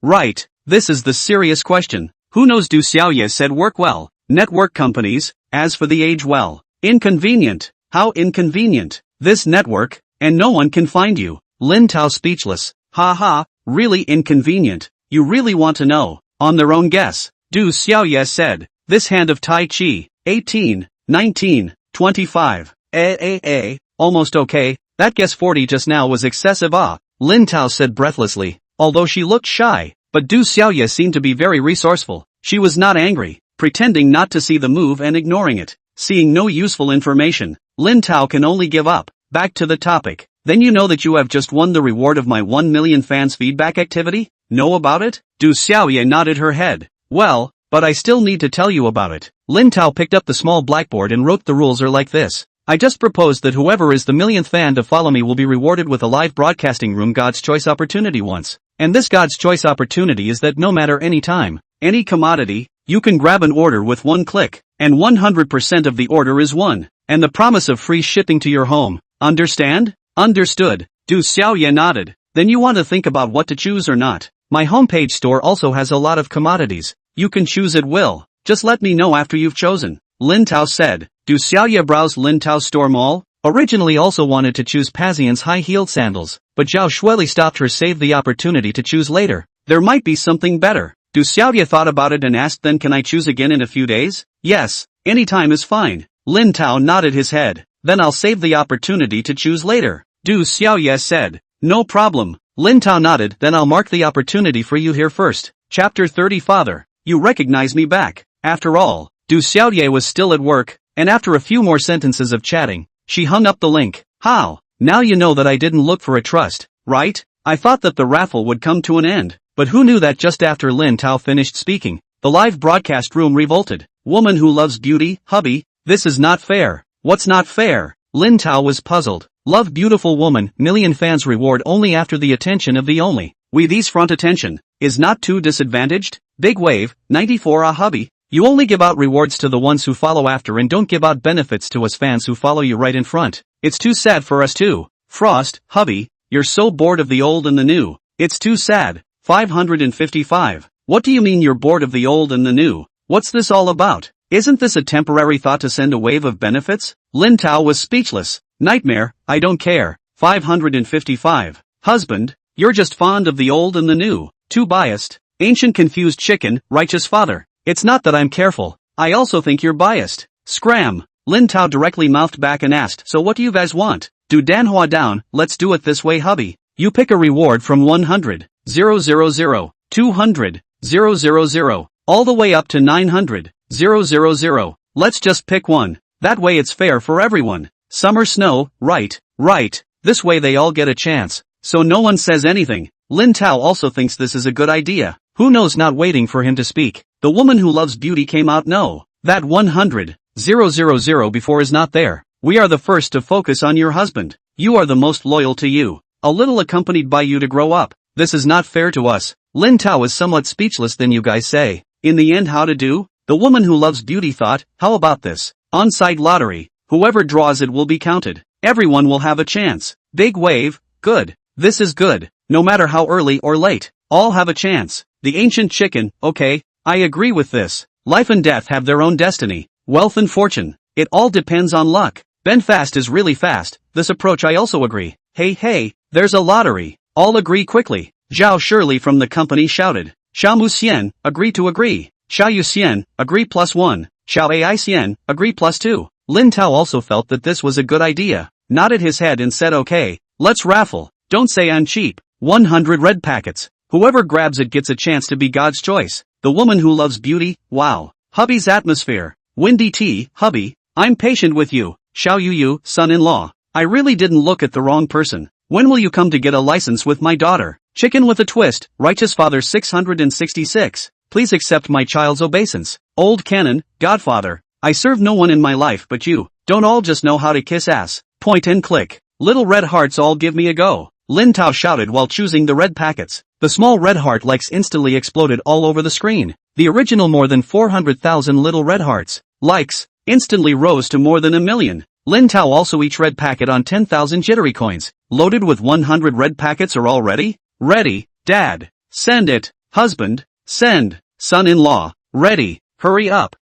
Speaker 1: Right. This is the serious question. Who knows? Du Xiaoye said work well. Network companies. As for the age, well, inconvenient. How inconvenient? This network, and no one can find you. Lin Tao speechless. Really inconvenient. You really want to know? On their own guess. Du Xiaoye said. This hand of Tai Chi. 18, 19, 25. Almost okay. That guess 40 just now was excessive. Lin Tao said breathlessly, although she looked shy, but Du Xiaoye seemed to be very resourceful. She was not angry, pretending not to see the move and ignoring it. Seeing no useful information, Lin Tao can only give up. Back to the topic. Then you know that you have just won the reward of my 1 million fans feedback activity? Know about it? Du Xiaoye nodded her head. Well, but I still need to tell you about it. Lin Tao picked up the small blackboard and wrote the rules are like this. I just proposed that whoever is the millionth fan to follow me will be rewarded with a live broadcasting room God's choice opportunity once. And this God's choice opportunity is that no matter any time, any commodity, you can grab an order with one click, and 100% of the order is won, and the promise of free shipping to your home. Understand? Understood. Du Xiaoye nodded. Then you want to think about what to choose or not. My homepage store also has a lot of commodities. You can choose at will. Just let me know after you've chosen. Lin Tao said. Du Xiaoye browsed Lin Tao's store mall. Originally also wanted to choose Pazian's high-heeled sandals, but Zhao Shueli stopped her, save the opportunity to choose later. There might be something better. Du Xiaoye thought about it and asked, then can I choose again in a few days? Yes, any time is fine. Lin Tao nodded his head. Then I'll save the opportunity to choose later. Du Xiaoye said. No problem. Lin Tao nodded. Then I'll mark the opportunity for you here first. Chapter 30. Father, you recognize me back. After all, Du Xiaoye was still at work, and after a few more sentences of chatting, she hung up the link. How? Now you know that I didn't look for a trust, right? I thought that the raffle would come to an end, but who knew that just after Lin Tao finished speaking, the live broadcast room revolted. Woman who loves beauty, hubby, this is not fair. What's not fair? Lin Tao was puzzled. Love beautiful woman, million fans reward only after the attention of the only. We these front attention, is not too disadvantaged? Big wave, 94 hubby. You only give out rewards to the ones who follow after and don't give out benefits to us fans who follow you right in front. It's too sad for us too. Frost, hubby, you're so bored of the old and the new. It's too sad. 555. What do you mean you're bored of the old and the new? What's this all about? Isn't this a temporary thought to send a wave of benefits? Lin Tao was speechless. Nightmare, I don't care. 555. Husband, you're just fond of the old and the new. Too biased. Ancient confused chicken, righteous father. It's not that I'm careful, I also think you're biased. Scram. Lin Tao directly mouthed back and asked, so what do you guys want? Do Danhua down, let's do it this way hubby. You pick a reward from 100, 000, 200, 000, all the way up to 900, 000. Let's just pick one. That way it's fair for everyone. Summer snow, right. This way they all get a chance, so no one says anything. Lin Tao also thinks this is a good idea. Who knows, not waiting for him to speak. The woman who loves beauty came out. No. That 100, 000 before is not there. We are the first to focus on your husband. You are the most loyal to you. A little accompanied by you to grow up. This is not fair to us. Lin Tao is somewhat speechless. Then you guys say. In the end how to do? The woman who loves beauty thought, how about this? On-site lottery. Whoever draws it will be counted. Everyone will have a chance. Big wave. Good. This is good. No matter how early or late. All have a chance. The ancient chicken, okay, I agree with this. Life and death have their own destiny. Wealth and fortune. It all depends on luck. Ben fast is really fast. This approach I also agree. Hey, there's a lottery. All agree quickly. Zhao Shirley from the company shouted. Xiao Mu Xian, agree to agree. Xiao Yu Xian, agree +1. Xiao Ai Xian, agree +2. Lin Tao also felt that this was a good idea. Nodded his head and said okay, let's raffle. Don't say I'm cheap. 100 red packets. Whoever grabs it gets a chance to be God's choice. The woman who loves beauty, wow. Hubby's atmosphere. Windy tea, hubby, I'm patient with you. Xiao Yu, son-in-law. I really didn't look at the wrong person. When will you come to get a license with my daughter? Chicken with a twist, righteous father 666. Please accept my child's obeisance. Old canon, Godfather. I serve no one in my life but you. Don't all just know how to kiss ass. Point and click. Little red hearts all give me a go. Lin Tao shouted while choosing the red packets. The small red heart likes instantly exploded all over the screen. The original more than 400,000 little red hearts, likes, instantly rose to more than 1 million. Lin Tao also each red packet on 10,000 jittery coins. Loaded with 100 red packets are all ready? Ready. Dad. Send it. Husband. Send. Son-in-law. Ready. Hurry up.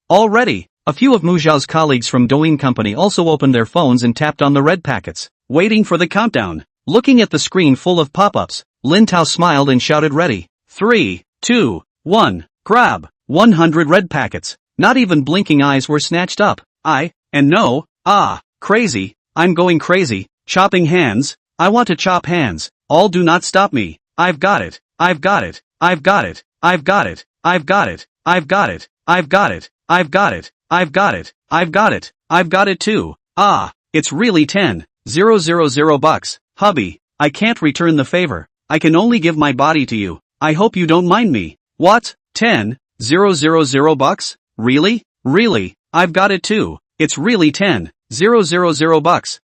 Speaker 1: All ready. A few of Mu Zhao's colleagues from Douyin Company also opened their phones and tapped on the red packets, waiting for the countdown. Looking at the screen full of pop-ups, Lin Tao smiled and shouted ready. 3, 2, 1, grab. 100 red packets. Not even blinking eyes were snatched up. Crazy. I'm going crazy. Chopping hands. I want to chop hands. All do not stop me. I've got it. I've got it. I've got it. I've got it. I've got it. I've got it. I've got it. I've got it. I've got it. I've got it. I've got it too. It's really 10,000 bucks. Hubby, I can't return the favor. I can only give my body to you. I hope you don't mind me. What? 10,000 bucks? Really? Really? I've got it too. It's really 10,000 bucks.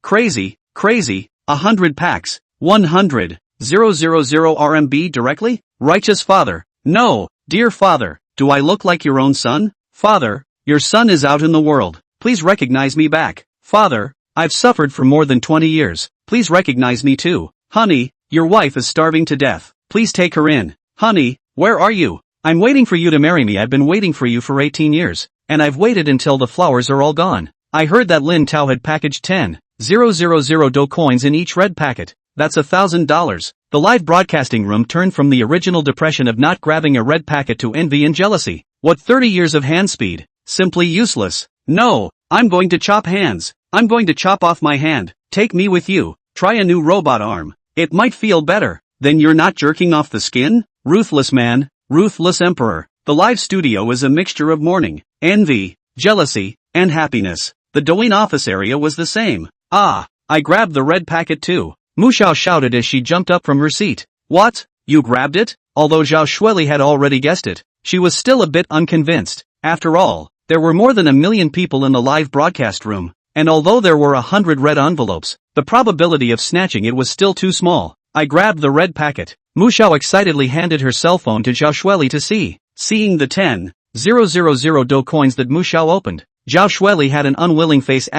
Speaker 1: Crazy. 100 packs. 100,000 RMB directly? Righteous father. No, dear father, do I look like your own son? Father, your son is out in the world. Please recognize me back. Father, I've suffered for more than 20 years. Please recognize me too. Honey, your wife is starving to death. Please take her in. Honey, where are you? I'm waiting for you to marry me. I've been waiting for you for 18 years. And I've waited until the flowers are all gone. I heard that Lin Tao had packaged 10,000 do coins in each red packet. That's $1,000. The live broadcasting room turned from the original depression of not grabbing a red packet to envy and jealousy. What 30 years of hand speed? Simply useless. No, I'm going to chop hands. I'm going to chop off my hand. Take me with you. Try a new robot arm. It might feel better. Then you're not jerking off the skin? Ruthless man, ruthless emperor. The live studio is a mixture of mourning, envy, jealousy, and happiness. The Douyin office area was the same. Ah, I grabbed the red packet too. Mu Xiao shouted as she jumped up from her seat. What? You grabbed it? Although Zhao Shuili had already guessed it, she was still a bit unconvinced. After all, there were more than 1 million people in the live broadcast room, and although there were 100 red envelopes, the probability of snatching it was still too small. I grabbed the red packet. Mu Xiao excitedly handed her cell phone to Zhao Shuili to see. Seeing the 10,000 do coins that Mu Xiao opened, Zhao Shuili had an unwilling face. *******.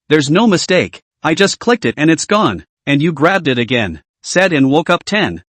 Speaker 1: There's no mistake. I just clicked it and it's gone. And you grabbed it again. Said and woke up. 10,000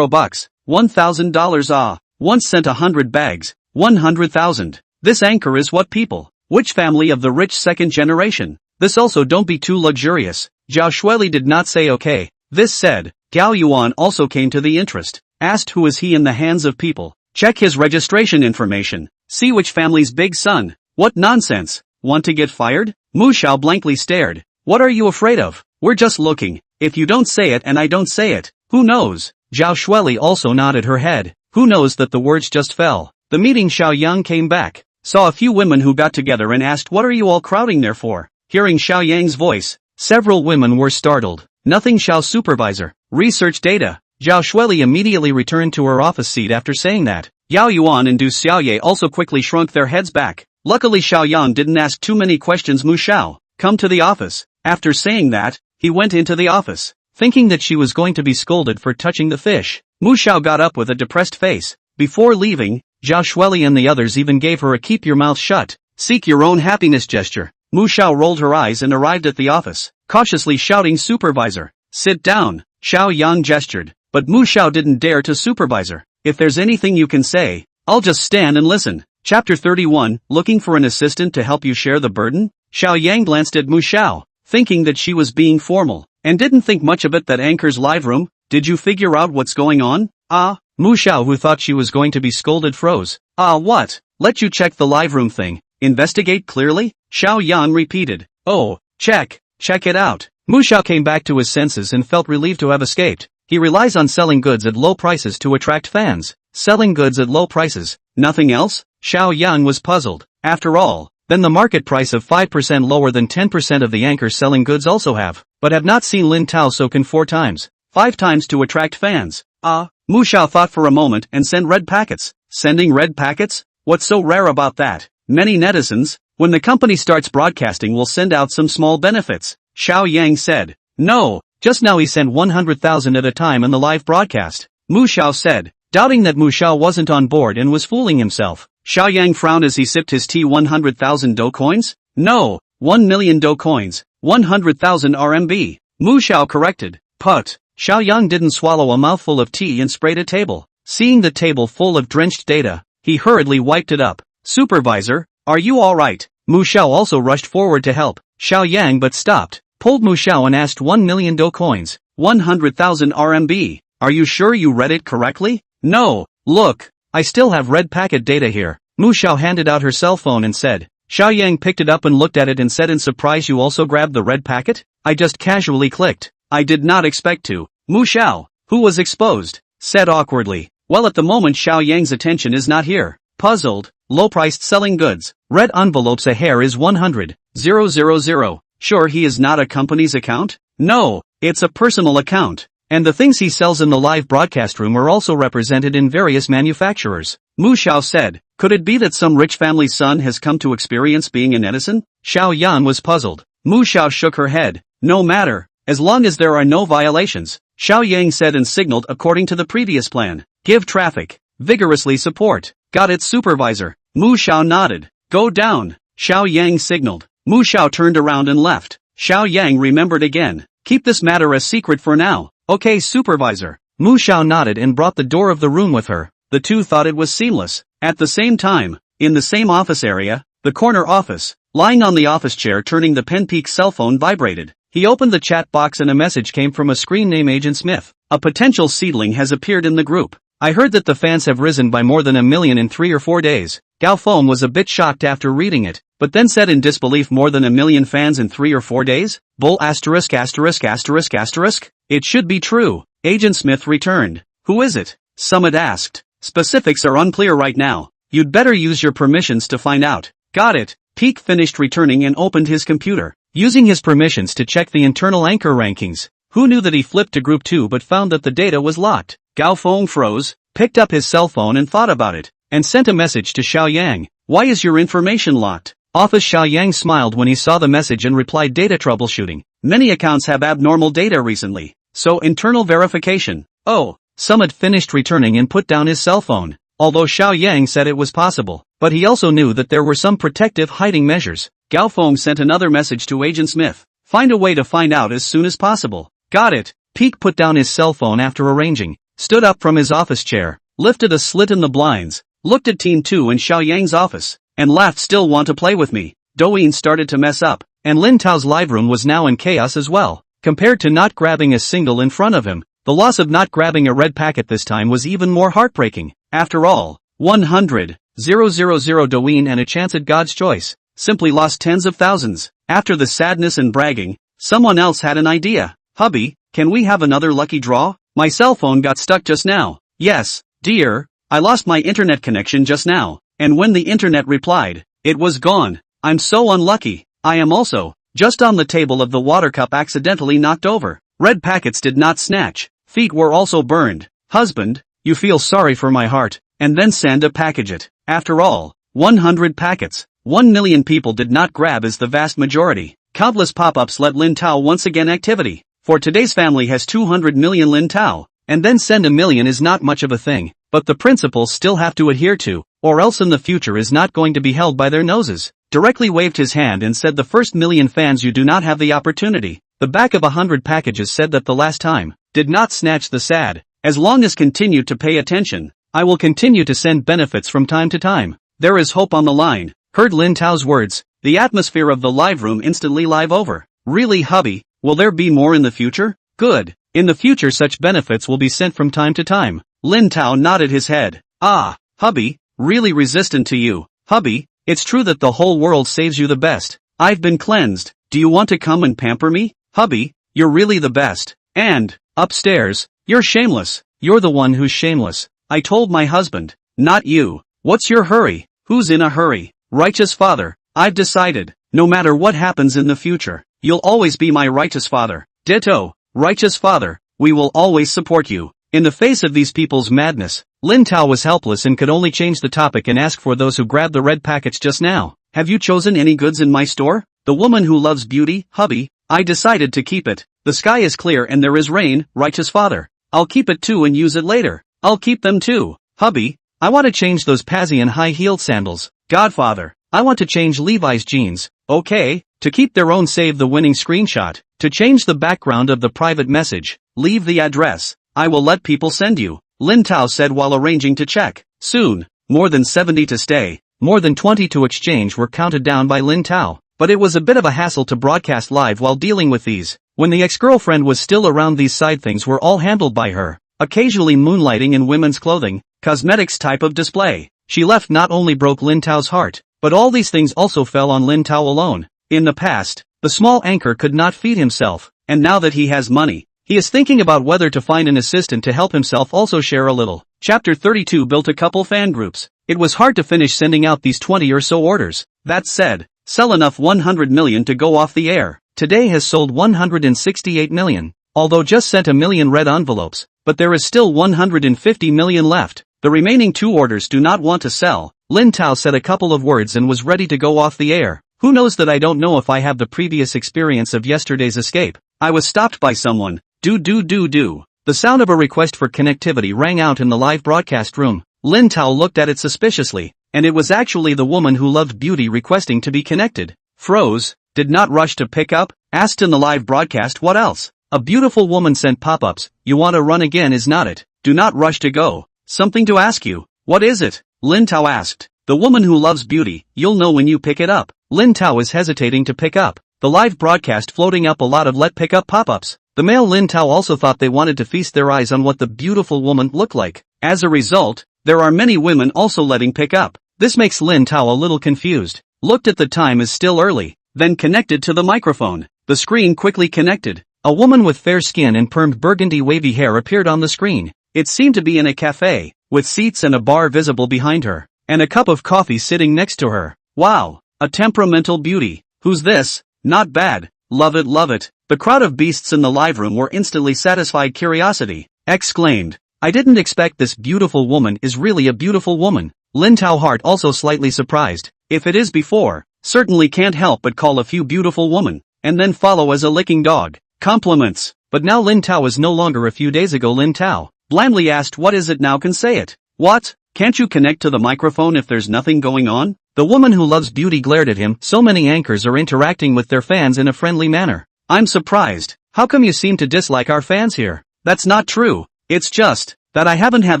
Speaker 1: bucks. $1,000. Ah. Once sent 100 bags. 100,000. This anchor is what people? Which family of the rich second generation? This also don't be too luxurious. Zhao Shuili did not say okay. This said, Gao Yuan also came to the interest. Asked who is he in the hands of people. Check his registration information. See which family's big son. What nonsense. Want to get fired? Mu Xiao blankly stared. What are you afraid of? We're just looking. If you don't say it and I don't say it, who knows? Zhao Shuili also nodded her head. Who knows that the words just fell. The meeting. Xiao Yang came back. Saw a few women who got together and asked what are you all crowding there for? Hearing Xiao Yang's voice, several women were startled. Nothing. Xiao supervisor. Research data. Zhao Shuili immediately returned to her office seat after saying that. Yao Yuan and Du Xiaoye also quickly shrunk their heads back. Luckily Xiao Yang didn't ask too many questions. Mu Xiao, come to the office. After saying that, he went into the office. Thinking that she was going to be scolded for touching the fish, Mu Xiao got up with a depressed face. Before leaving, Zhao Shuili and the others even gave her a keep your mouth shut, seek your own happiness gesture. Mu Xiao rolled her eyes and arrived at the office, cautiously shouting supervisor, sit down. Xiao Yang gestured, but Mu Xiao didn't dare to supervisor. If there's anything you can say, I'll just stand and listen. Chapter 31, looking for an assistant to help you share the burden? Xiao Yang glanced at Mu Xiao, thinking that she was being formal, and didn't think much of it. That anchor's live room? Did you figure out what's going on? Ah, Mu Xiao, who thought she was going to be scolded, froze. Ah, what? Let you check the live room thing. Investigate clearly? Xiao Yang repeated. Oh, check it out. Mu Xiao came back to his senses and felt relieved to have escaped. He relies on selling goods at low prices to attract fans. Selling goods at low prices. Nothing else? Xiao Yang was puzzled. After all, then the market price of 5% lower than 10% of the anchors selling goods also have, but have not seen Lin Tao so can 4 times, 5 times to attract fans. Ah, Mu Xiao thought for a moment and send red packets. Sending red packets? What's so rare about that? Many netizens, when the company starts broadcasting, will send out some small benefits. Xiao Yang said. No, just now he sent 100,000 at a time in the live broadcast. Mu Xiao said, doubting that Mu Xiao wasn't on board and was fooling himself. Xiao Yang frowned as he sipped his tea. 100,000 do coins? No, 1 million do coins, 100,000 RMB. Mu Xiao corrected. Put. Xiao Yang didn't swallow a mouthful of tea and sprayed a table. Seeing the table full of drenched data, he hurriedly wiped it up. Supervisor, are you alright? Mu Xiao also rushed forward to help Xiao Yang but stopped, pulled Mu Xiao and asked 1 million do coins, 100,000 RMB. Are you sure you read it correctly? No, look, I still have red packet data here. Mu Xiao handed out her cell phone and said. Xiao Yang picked it up and looked at it and said in surprise, you also grabbed the red packet? I just casually clicked. I did not expect to. Mu Xiao, who was exposed, said awkwardly. Well, at the moment Xiao Yang's attention is not here. Puzzled, low-priced selling goods. Red envelopes. A hair is 100,000. Sure he is not a company's account? No, it's a personal account. And the things he sells in the live broadcast room are also represented in various manufacturers. Mu Xiao said, could it be that some rich family's son has come to experience being a netizen? Xiao Yan was puzzled. Mu Xiao shook her head. No matter, as long as there are no violations. Xiao Yang said and signaled according to the previous plan. Give traffic. Vigorously support. Got it, supervisor. Mu Xiao nodded. Go down. Xiao Yang signaled. Mu Xiao turned around and left. Xiao Yang remembered again. Keep this matter a secret for now. Okay, supervisor. Mu Xiao nodded and brought the door of the room with her. The two thought it was seamless. At the same time, in the same office area, the corner office, lying on the office chair turning the pen Peak's cell phone vibrated. He opened the chat box and a message came from a screen name Agent Smith. A potential seedling has appeared in the group. I heard that the fans have risen by more than 1 million in 3 or 4 days. Gao Feng was a bit shocked after reading it, but then said in disbelief, more than 1 million fans in 3 or 4 days? Bull asterisk asterisk asterisk asterisk? It should be true. Agent Smith returned. Who is it? Summit asked. Specifics are unclear right now. You'd better use your permissions to find out. Got it. Peak finished returning and opened his computer, using his permissions to check the internal anchor rankings. Who knew that he flipped to group 2 but found that the data was locked? Gao Feng froze, picked up his cell phone and thought about it, and sent a message to Xiao Yang. Why is your information locked? Office. Xiao Yang smiled when he saw the message and replied, data troubleshooting. Many accounts have abnormal data recently, so internal verification. Oh. Summit finished returning and put down his cell phone. Although Xiao Yang said it was possible, but he also knew that there were some protective hiding measures. Gao Feng sent another message to Agent Smith. Find a way to find out as soon as possible. Got it. Peak put down his cell phone after arranging, stood up from his office chair, lifted a slit in the blinds, looked at Team 2 in Xiao Yang's office, and laughed. Still want to play with me? Douyin started to mess up, and Lin Tao's live room was now in chaos as well. Compared to not grabbing a single in front of him, the loss of not grabbing a red packet this time was even more heartbreaking. After all, 100,000 Douyin and a chance at God's choice, simply lost tens of thousands. After the sadness and bragging, someone else had an idea. Hubby, can we have another lucky draw? My cell phone got stuck just now. Yes, dear, I lost my internet connection just now, and when the internet replied, it was gone. I'm so unlucky. I am also, just on the table of the water cup accidentally knocked over. Red packets did not snatch. Feet were also burned. Husband, you feel sorry for my heart, and then send a package it. After all, 100 packets, 1 million people did not grab is the vast majority. Countless pop-ups let Lin Tao once again activity. For today's family has 200 million Lin Tao, and then send 1 million is not much of a thing, but the principles still have to adhere to, or else in the future is not going to be held by their noses. Directly waved his hand and said, the first 1 million fans, you do not have the opportunity. The back of 100 packages said that the last time, did not snatch the sad. As long as continue to pay attention, I will continue to send benefits from time to time. There is hope on the line. Heard Lin Tao's words, the atmosphere of the live room instantly live over. Really, hubby, will there be more in the future? Good. In the future such benefits will be sent from time to time. Lin Tao nodded his head. Ah, hubby, really resistant to you. Hubby, it's true that the whole world saves you the best. I've been cleansed. Do you want to come and pamper me? Hubby, you're really the best. And, upstairs, you're shameless. You're the one who's shameless. I told my husband, not you. What's your hurry? Who's in a hurry? Righteous father, I've decided, no matter what happens in the future, you'll always be my righteous father. Ditto, righteous father, we will always support you. In the face of these people's madness, Lin Tao was helpless and could only change the topic and ask for those who grabbed the red packets just now. Have you chosen any goods in my store? The woman who loves beauty, hubby, I decided to keep it. The sky is clear and there is rain, righteous father. I'll keep it too and use it later. I'll keep them too. Hubby, I want to change those Pazian high-heeled sandals. Godfather, I want to change Levi's jeans. Okay, to keep their own save the winning screenshot. To change the background of the private message, leave the address. I will let people send you. Lin Tao said while arranging to check. Soon, more than 70 to stay, more than 20 to exchange were counted down by Lin Tao. But it was a bit of a hassle to broadcast live while dealing with these. When the ex-girlfriend was still around, these side things were all handled by her. Occasionally moonlighting in women's clothing, cosmetics type of display. She left not only broke Lin Tao's heart, but all these things also fell on Lin Tao alone. In the past, the small anchor could not feed himself, and now that he has money, he is thinking about whether to find an assistant to help himself also share a little. Chapter 32 built a couple fan groups. It was hard to finish sending out these 20 or so orders. That said, sell enough 100 million to go off the air. Today has sold 168 million, although just sent 1 million red envelopes, but there is still 150 million left. The remaining 2 orders do not want to sell. Lin Tao said a couple of words and was ready to go off the air. Who knows that I don't know if I have the previous experience of yesterday's escape. I was stopped by someone. Do. The sound of a request for connectivity rang out in the live broadcast room. Lin Tao looked at it suspiciously, and it was actually the woman who loved beauty requesting to be connected. Froze, did not rush to pick up, asked in the live broadcast what else. A beautiful woman sent pop-ups, you want to run again is not it, do not rush to go. Something to ask you. What is it? Lin Tao asked. The woman who loves beauty, you'll know when you pick it up. Lin Tao is hesitating to pick up. The live broadcast floating up a lot of let pick up pop-ups. The male Lin Tao also thought they wanted to feast their eyes on what the beautiful woman looked like. As a result, there are many women also letting pick up. This makes Lin Tao a little confused. Looked at the time is still early. Then connected to the microphone. The screen quickly connected. A woman with fair skin and permed burgundy wavy hair appeared on the screen. It seemed to be in a cafe, with seats and a bar visible behind her, and a cup of coffee sitting next to her. Wow, a temperamental beauty. Who's this? Not bad. Love it, love it. The crowd of beasts in the live room were instantly satisfied curiosity. Exclaimed. I didn't expect this beautiful woman is really a beautiful woman. Lin Tao heart also slightly surprised. If it is before, certainly can't help but call a few beautiful woman, and then follow as a licking dog. Compliments. But now Lin Tao is no longer a few days ago Lin Tao. Blandly asked what is it now can say it. What? Can't you connect to the microphone if there's nothing going on? The woman who loves beauty glared at him. So many anchors are interacting with their fans in a friendly manner. I'm surprised. How come you seem to dislike our fans here? That's not true. It's just that I haven't had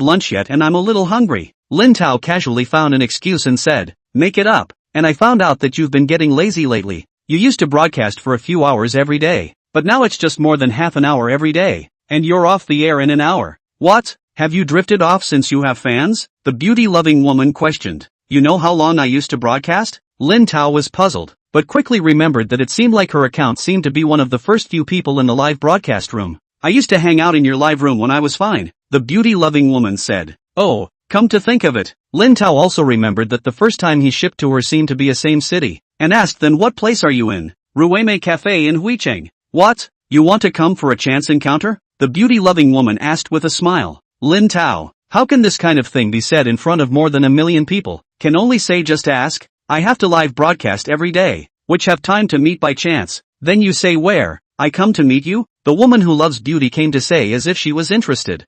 Speaker 1: lunch yet and I'm a little hungry. Lin Tao casually found an excuse and said, make it up. And I found out that you've been getting lazy lately. You used to broadcast for a few hours every day. But now it's just more than half an hour every day, and you're off the air in an hour. What? Have you drifted off since you have fans? The beauty-loving woman questioned. You know how long I used to broadcast? Lin Tao was puzzled, but quickly remembered that it seemed like her account seemed to be one of the first few people in the live broadcast room. I used to hang out in your live room when I was fine, the beauty-loving woman said. Oh, come to think of it. Lin Tao also remembered that the first time he shipped to her seemed to be a same city, and asked then what place are you in? Resumen Cafe in Huicheng. What? You want to come for a chance encounter? The beauty-loving woman asked with a smile. Lin Tao, how can this kind of thing be said in front of more than 1 million people? Can only say just ask. I have to live broadcast every day, which have time to meet by chance. Then you say where? I come to meet you? The woman who loves beauty came to say as if she was interested.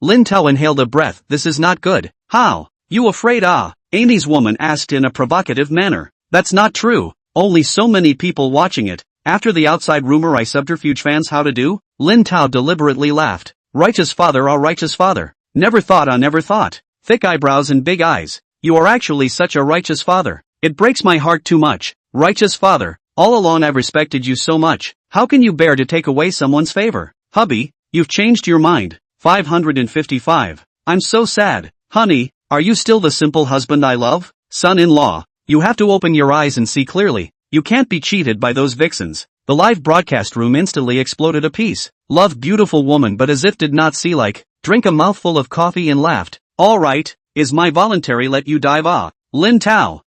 Speaker 1: Lin Tao inhaled a breath. This is not good. How? You afraid? Amy's woman asked in a provocative manner. That's not true. Only so many people watching it. After the outside rumor I subterfuge fans how to do? Lin Tao deliberately laughed. Righteous father, righteous father. Never thought, never thought. Thick eyebrows and big eyes. You are actually such a righteous father. It breaks my heart too much. Righteous father, all along I've respected you so much. How can you bear to take away someone's favor? Hubby, you've changed your mind. 555. I'm so sad. Honey, are you still the simple husband I love? Son-in-law, you have to open your eyes and see clearly. You can't be cheated by those vixens. The live broadcast room instantly exploded a piece. Love beautiful woman but as if did not see like, drink a mouthful of coffee and laughed. Alright, is my voluntary let you dive Lin Tao,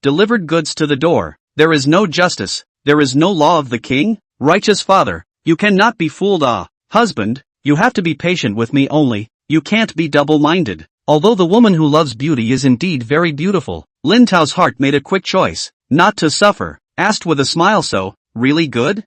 Speaker 1: delivered goods to the door. There is no justice, there is no law of the king. Righteous father, you cannot be fooled husband, you have to be patient with me only, you can't be double-minded. Although the woman who loves beauty is indeed very beautiful, Lin Tao's heart made a quick choice. Not to suffer, asked with a smile so, really good?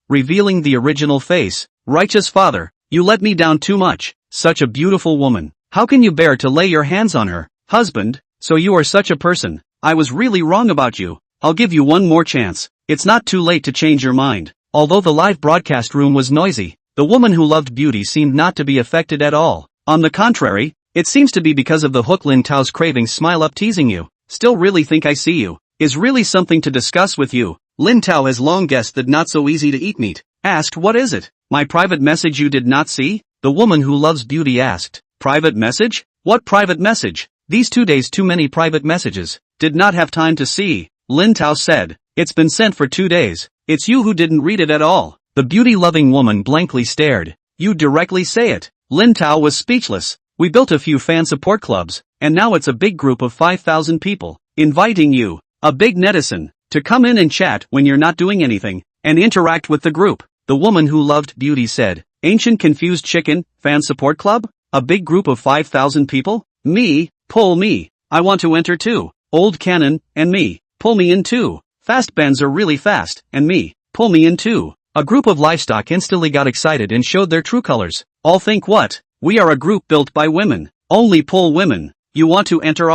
Speaker 1: Revealing the original face. Righteous father, you let me down too much, such a beautiful woman. How can you bear to lay your hands on her? Husband, so you are such a person. I was really wrong about you. I'll give you one more chance. It's not too late to change your mind. Although the live broadcast room was noisy, the woman who loved beauty seemed not to be affected at all. On the contrary, it seems to be because of the hook Lin Tao's cravings smile up teasing you. Still really think I see you. Is really something to discuss with you. Lin Tao has long guessed that not so easy to eat meat. Asked what is it? My private message you did not see? The woman who loves beauty asked. Private message? What private message? These 2 days too many private messages. Did not have time to see. Lin Tao said. It's been sent for 2 days. It's you who didn't read it at all. The beauty-loving woman blankly stared. You directly say it. Lin Tao was speechless. We built a few fan support clubs, and now it's a big group of 5,000 people, inviting you. A big netizen, to come in and chat when you're not doing anything, and interact with the group. The woman who loved beauty said. Ancient confused chicken, fan support club? A big group of 5,000 people? Me, pull me. I want to enter too. Old cannon, and me, pull me in too. Fast bands are really fast, and me, pull me in too. A group of livestock instantly got excited and showed their true colors. All think what? We are a group built by women. Only pull women. You want to enter?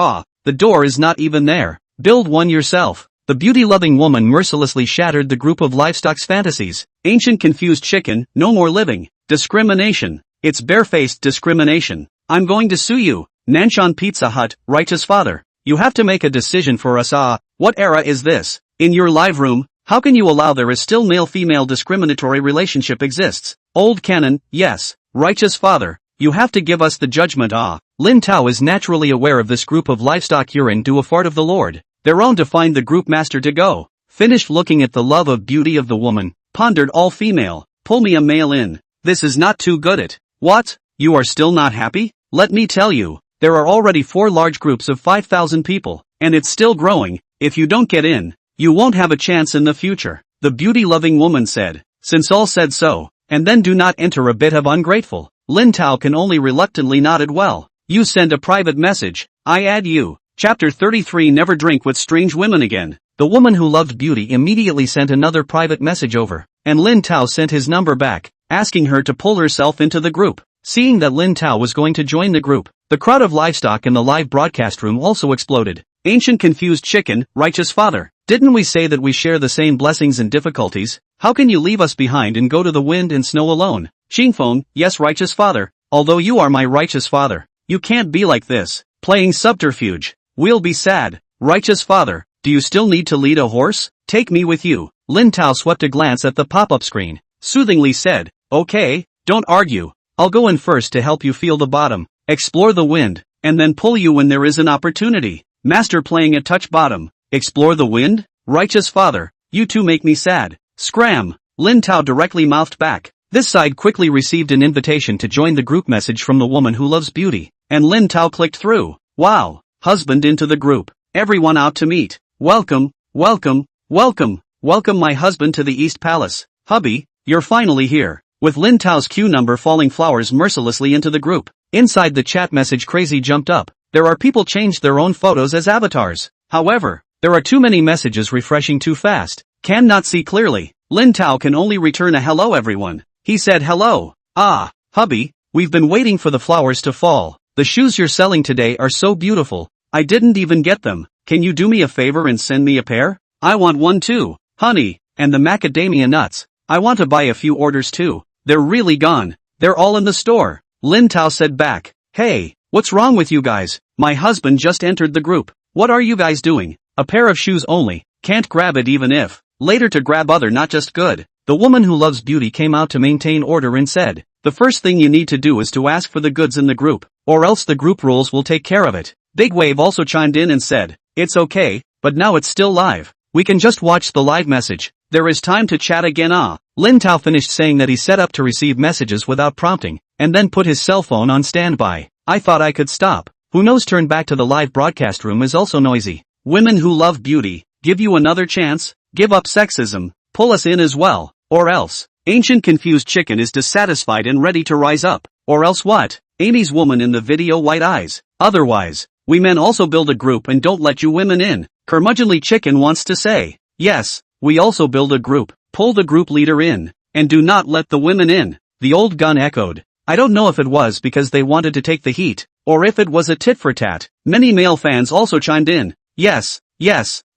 Speaker 1: The door is not even there. Build one yourself. The beauty-loving woman mercilessly shattered the group of livestock's fantasies. Ancient confused chicken, no more living. Discrimination. It's barefaced discrimination. I'm going to sue you. Nanshan Pizza Hut, righteous father. You have to make a decision for us. What era is this? In your live room, how can you allow there is still male-female discriminatory relationship exists? Old canon, yes. Righteous father, you have to give us the judgment. Lin Tao is naturally aware of this group of livestock urine do a fart of the Lord. They're on to find the group master to go. Finished looking at the love of beauty of the woman, pondered all female, pull me a male in. This is not too good it. What? You are still not happy? Let me tell you, there are already 4 large groups of 5,000 people, and it's still growing. If you don't get in, you won't have a chance in the future. The beauty-loving woman said, since all said so, and then do not enter a bit of ungrateful. Lin Tao can only reluctantly nodded well. You send a private message, I add you. Chapter 33 Never drink with strange women again. The woman who loved beauty immediately sent another private message over, and Lin Tao sent his number back, asking her to pull herself into the group. Seeing that Lin Tao was going to join the group, the crowd of livestock in the live broadcast room also exploded. Ancient confused chicken, righteous father. Didn't we say that we share the same blessings and difficulties? How can you leave us behind and go to the wind and snow alone? Xingfeng, yes righteous father, although you are my righteous father. You can't be like this, playing subterfuge. We'll be sad. Righteous father, do you still need to lead a horse? Take me with you. Lin Tao swept a glance at the pop-up screen, soothingly said, okay, don't argue. I'll go in first to help you feel the bottom, explore the wind, and then pull you when there is an opportunity. Master playing at touch bottom. Explore the wind? Righteous father, you two make me sad. Scram! Lin Tao directly mouthed back. This side quickly received an invitation to join the group message from the woman who loves beauty, and Lin Tao clicked through. Wow! Husband into the group. Everyone out to meet. Welcome, welcome, welcome, welcome my husband to the East Palace. Hubby, you're finally here. With Lin Tao's queue number falling flowers mercilessly into the group. Inside the chat message crazy jumped up. There are people changed their own photos as avatars. However, there are too many messages refreshing too fast. Cannot see clearly. Lin Tao can only return a hello everyone. He said hello. Hubby, we've been waiting for the flowers to fall. The shoes you're selling today are so beautiful. I didn't even get them. Can you do me a favor and send me a pair? I want one too. Honey, and the macadamia nuts. I want to buy a few orders too. They're really gone. They're all in the store. Lin Tao said back. Hey, what's wrong with you guys? My husband just entered the group. What are you guys doing? A pair of shoes only. Can't grab it even if. Later to grab other not just good. The woman who loves beauty came out to maintain order and said, the first thing you need to do is to ask for the goods in the group, or else the group rules will take care of it. Big Wave also chimed in and said, it's okay, but now it's still live. We can just watch the live message. There is time to chat again. Lin Tao finished saying that he set up to receive messages without prompting, and then put his cell phone on standby. I thought I could stop. Who knows? Turn back to the live broadcast room is also noisy. Women who love beauty, give you another chance, give up sexism, pull us in as well, or else. Ancient confused chicken is dissatisfied and ready to rise up, or else what? Amy's woman in the video white eyes. Otherwise, we men also build a group and don't let you women in. Curmudgeonly chicken wants to say, yes, we also build a group, pull the group leader in, and do not let the women in. The old gun echoed. I don't know if it was because they wanted to take the heat, or if it was a tit for tat. Many male fans also chimed in. Yes,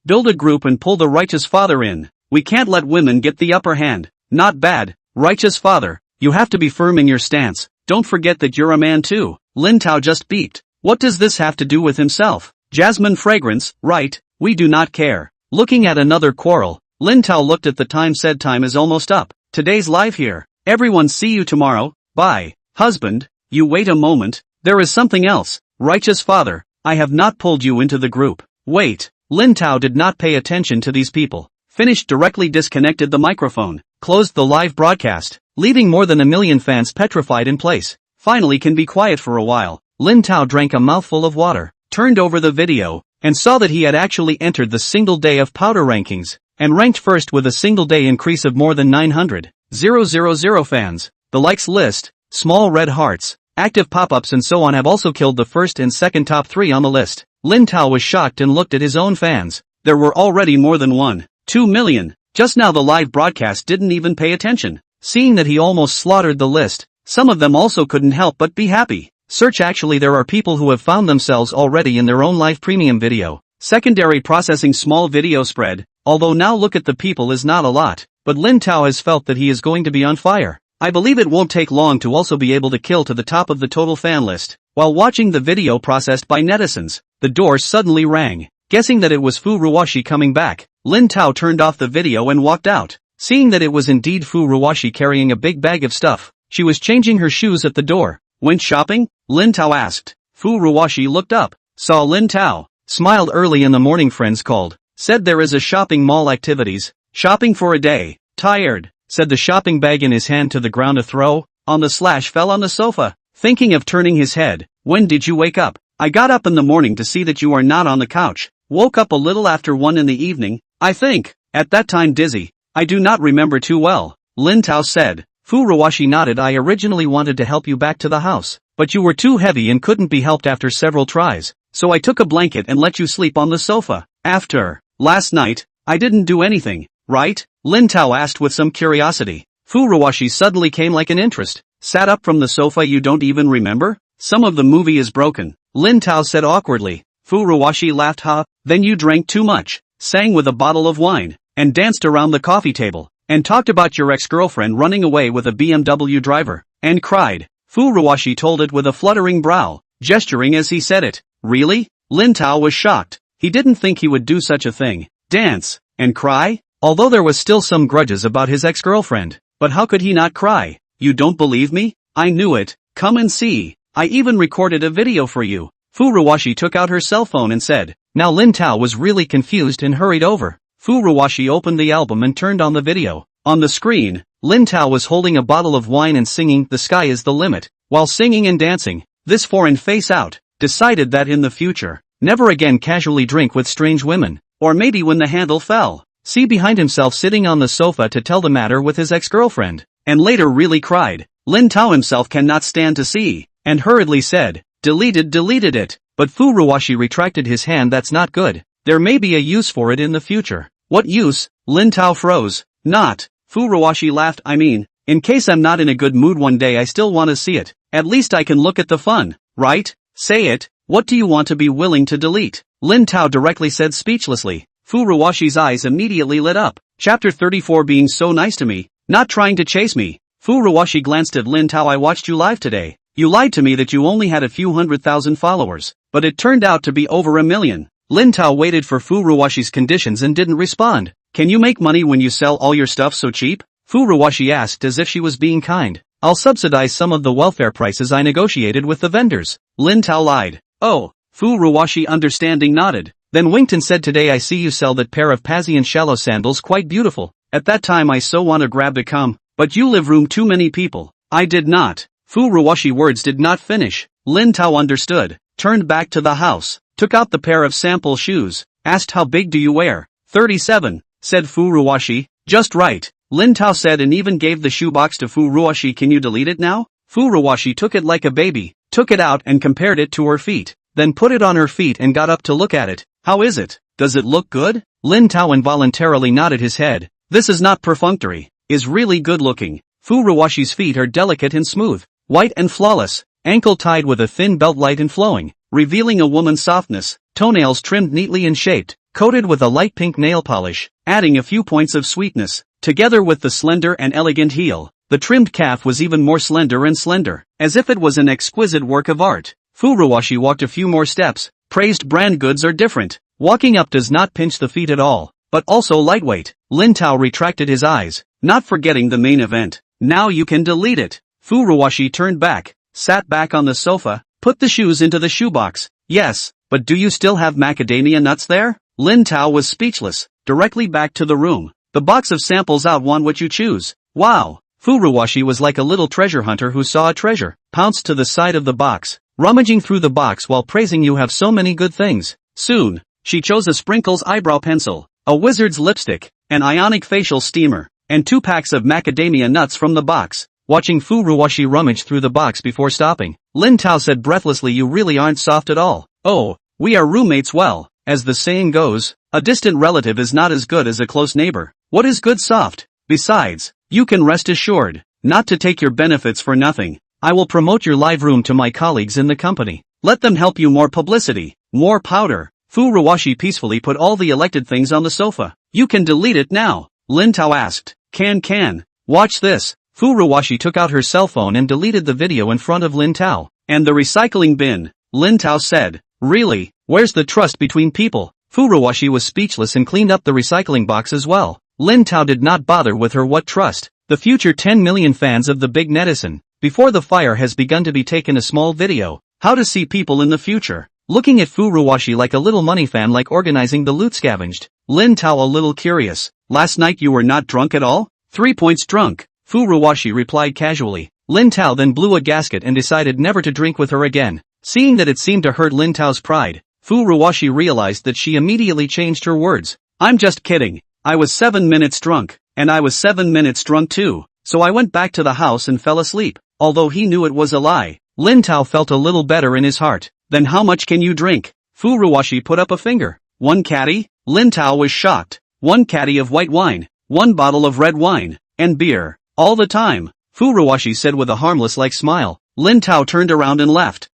Speaker 1: build a group and pull the righteous father in. We can't let women get the upper hand. Not bad, righteous father, you have to be firm in your stance. Don't forget that you're a man too. Lin Tao just beeped. What does this have to do with himself? Jasmine fragrance, right, we do not care. Looking at another quarrel, Lin Tao looked at the time. Said time is almost up. Today's live here. Everyone see you tomorrow. Bye. Husband, you wait a moment. There is something else. Righteous father, I have not pulled you into the group. Wait. Lin Tao did not pay attention to these people. Finished directly disconnected the microphone. Closed the live broadcast, leaving more than 1 million fans petrified in place. Finally can be quiet for a while. Lin Tao drank a mouthful of water, turned over the video, and saw that he had actually entered the single day of powder rankings, and ranked first with a single day increase of more than 900,000 fans. The likes list, small red hearts, active pop-ups and so on have also killed the first and second top 3 on the list. Lin Tao was shocked and looked at his own fans. There were already more than 1.2 million. Just now the live broadcast didn't even pay attention. Seeing that he almost slaughtered the list, some of them also couldn't help but be happy. Search actually there are people who have found themselves already in their own live premium video. Secondary processing small video spread, although now look at the people is not a lot, but Lin Tao has felt that he is going to be on fire. I believe it won't take long to also be able to kill to the top of the total fan list. While watching the video processed by netizens, the door suddenly rang. Guessing that it was Fu Ruwashi coming back, Lin Tao turned off the video and walked out. Seeing that it was indeed Fu Ruwashi carrying a big bag of stuff, she was changing her shoes at the door. Went shopping? Lin Tao asked. Fu Ruwashi looked up, saw Lin Tao, smiled. Early in the morning friends called, said there is a shopping mall activities, shopping for a day, tired, said the shopping bag in his hand to the ground. A throw, on the slash fell on the sofa, thinking of turning his head. When did you wake up? I got up in the morning to see that you are not on the couch. Woke up a little after 1 in the evening, I think. At that time dizzy. I do not remember too well, Lin Tao said. Fu Ruwashi nodded. I originally wanted to help you back to the house, but you were too heavy and couldn't be helped after several tries, so I took a blanket and let you sleep on the sofa. After last night, I didn't do anything, right? Lin Tao asked with some curiosity. Fu Ruwashi suddenly came like an interest. Sat up from the sofa. You don't even remember? Some of the movie is broken, Lin Tao said awkwardly. Fu Ruwashi laughed. Then you drank too much, sang with a bottle of wine, and danced around the coffee table, and talked about your ex-girlfriend running away with a BMW driver, and cried. Fu Ruwashi told it with a fluttering brow, gesturing as he said it. Really? Lin Tao was shocked. He didn't think he would do such a thing. Dance, and cry? Although there was still some grudges about his ex-girlfriend, but how could he not cry? You don't believe me? I knew it. Come and see. I even recorded a video for you. Fu Ruwashi took out her cell phone and said. Now Lin Tao was really confused and hurried over. Fu Ruwashi opened the album and turned on the video. On the screen, Lin Tao was holding a bottle of wine and singing The Sky is the Limit, while singing and dancing. This foreign face out, decided that in the future, never again casually drink with strange women, or maybe when the handle fell, see behind himself sitting on the sofa to tell the matter with his ex-girlfriend, and later really cried. Lin Tao himself cannot stand to see, and hurriedly said, deleted it, but Fu Ruwashi retracted his hand. That's not good. There may be a use for it in the future. What use? Lin Tao froze. Not. Fu Ruwashi laughed. I mean, in case I'm not in a good mood one day I still want to see it. At least I can look at the fun, right? Say it. What do you want to be willing to delete? Lin Tao directly said speechlessly. Fu Ruwashi's eyes immediately lit up. Chapter 34. Being so nice to me, not trying to chase me. Fu Ruwashi glanced at Lin Tao. I watched you live today. You lied to me that you only had a few 100,000 followers, but it turned out to be over 1 million. Lin Tao waited for Fu Ruwashi's conditions and didn't respond. Can you make money when you sell all your stuff so cheap? Fu Ruwashi asked as if she was being kind. I'll subsidize some of the welfare prices I negotiated with the vendors. Lin Tao lied. Oh. Fu Ruwashi understanding nodded, then winked and said today I see you sell that pair of Pazian shallow sandals quite beautiful. At that time I so want to grab to come, but you live room too many people. I did not. Fu Ruwashi words did not finish. Lin Tao understood, turned back to the house, took out the pair of sample shoes, asked how big do you wear? 37, said Fu Ruwashi. Just right, Lin Tao said and even gave the shoebox to Fu Ruwashi. Can you delete it now? Fu Ruwashi took it like a baby, took it out and compared it to her feet, then put it on her feet and got up to look at it. How is it? Does it look good? Lin Tao involuntarily nodded his head. This is not perfunctory, is really good looking. Fu Ruwashi's feet are delicate and smooth, white and flawless, ankle tied with a thin belt light and flowing, revealing a woman's softness, toenails trimmed neatly and shaped, coated with a light pink nail polish, adding a few points of sweetness, together with the slender and elegant heel. The trimmed calf was even more slender and slender, as if it was an exquisite work of art. Fu Ruwashi walked a few more steps, praised brand goods are different. Walking up does not pinch the feet at all, but also lightweight. Lin Tao retracted his eyes, not forgetting the main event. Now you can delete it. Fu Ruwashi turned back, sat back on the sofa, put the shoes into the shoebox. Yes, but do you still have macadamia nuts there? Lin Tao was speechless, directly back to the room. The box of samples out, one what you choose. Wow. Fu Ruwashi was like a little treasure hunter who saw a treasure, pounced to the side of the box, rummaging through the box while praising you have so many good things. Soon, she chose a Sprinkles eyebrow pencil, a Wizard's lipstick, an Ionic facial steamer, and 2 packs of macadamia nuts from the box. Watching Fu Ruwashi rummage through the box before stopping, Lin Tao said breathlessly, you really aren't soft at all. Oh, we are roommates. Well, as the saying goes, a distant relative is not as good as a close neighbor. What is good soft? Besides, you can rest assured, not to take your benefits for nothing. I will promote your live room to my colleagues in the company. Let them help you more publicity, more powder, Furuwashi peacefully put all the elected things on the sofa. You can delete it now, Lin Tao asked. Can. Watch this. Furuwashi took out her cell phone and deleted the video in front of Lin Tao. And the recycling bin, Lin Tao said. Really? Where's the trust between people? Furuwashi was speechless and cleaned up the recycling box as well. Lin Tao did not bother with her what trust. The future 10 million fans of the big netizen. Before the fire has begun to be taken a small video. How to see people in the future. Looking at Furuwashi like a little money fan like organizing the loot scavenged. Lin Tao a little curious. Last night you were not drunk at all? 3 points drunk. Furuwashi replied casually. Lin Tao then blew a gasket and decided never to drink with her again. Seeing that it seemed to hurt Lin Tao's pride, Furuwashi realized that she immediately changed her words. I'm just kidding. I was 7 minutes drunk, and I was 7 minutes drunk too, so I went back to the house and fell asleep. Although he knew it was a lie, Lin Tao felt a little better in his heart. Then how much can you drink? Furuwashi put up a finger. 1 caddy? Lin Tao was shocked. 1 caddy of white wine, 1 bottle of red wine, and beer. All the time, Furuwashi said with a harmless-like smile. Lin Tao turned around and left.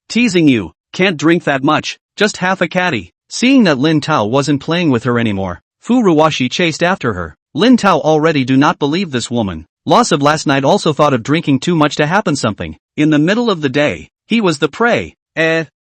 Speaker 1: Teasing you. Can't drink that much, just half a caddy. Seeing that Lin Tao wasn't playing with her anymore, Furuwashi chased after her. Lin Tao already do not believe this woman. Loss of last night also thought of drinking too much to happen something. In the middle of the day, he was the prey.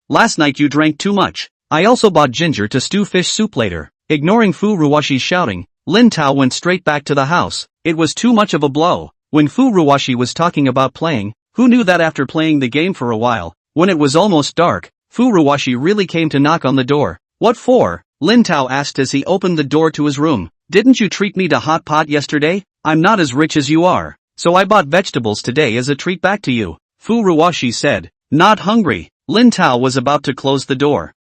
Speaker 1: Last night you drank too much. I also bought ginger to stew fish soup later. Ignoring Furuwashi's shouting, Lin Tao went straight back to the house. It was too much of a blow. When Furuwashi was talking about playing, who knew that after playing the game for a while, when it was almost dark, Furuwashi really came to knock on the door. What for? Lin Tao asked as he opened the door to his room. Didn't you treat me to hot pot yesterday? I'm not as rich as you are, so I bought vegetables today as a treat back to you. Furuwashi said. Not hungry. Lin Tao was about to close the door.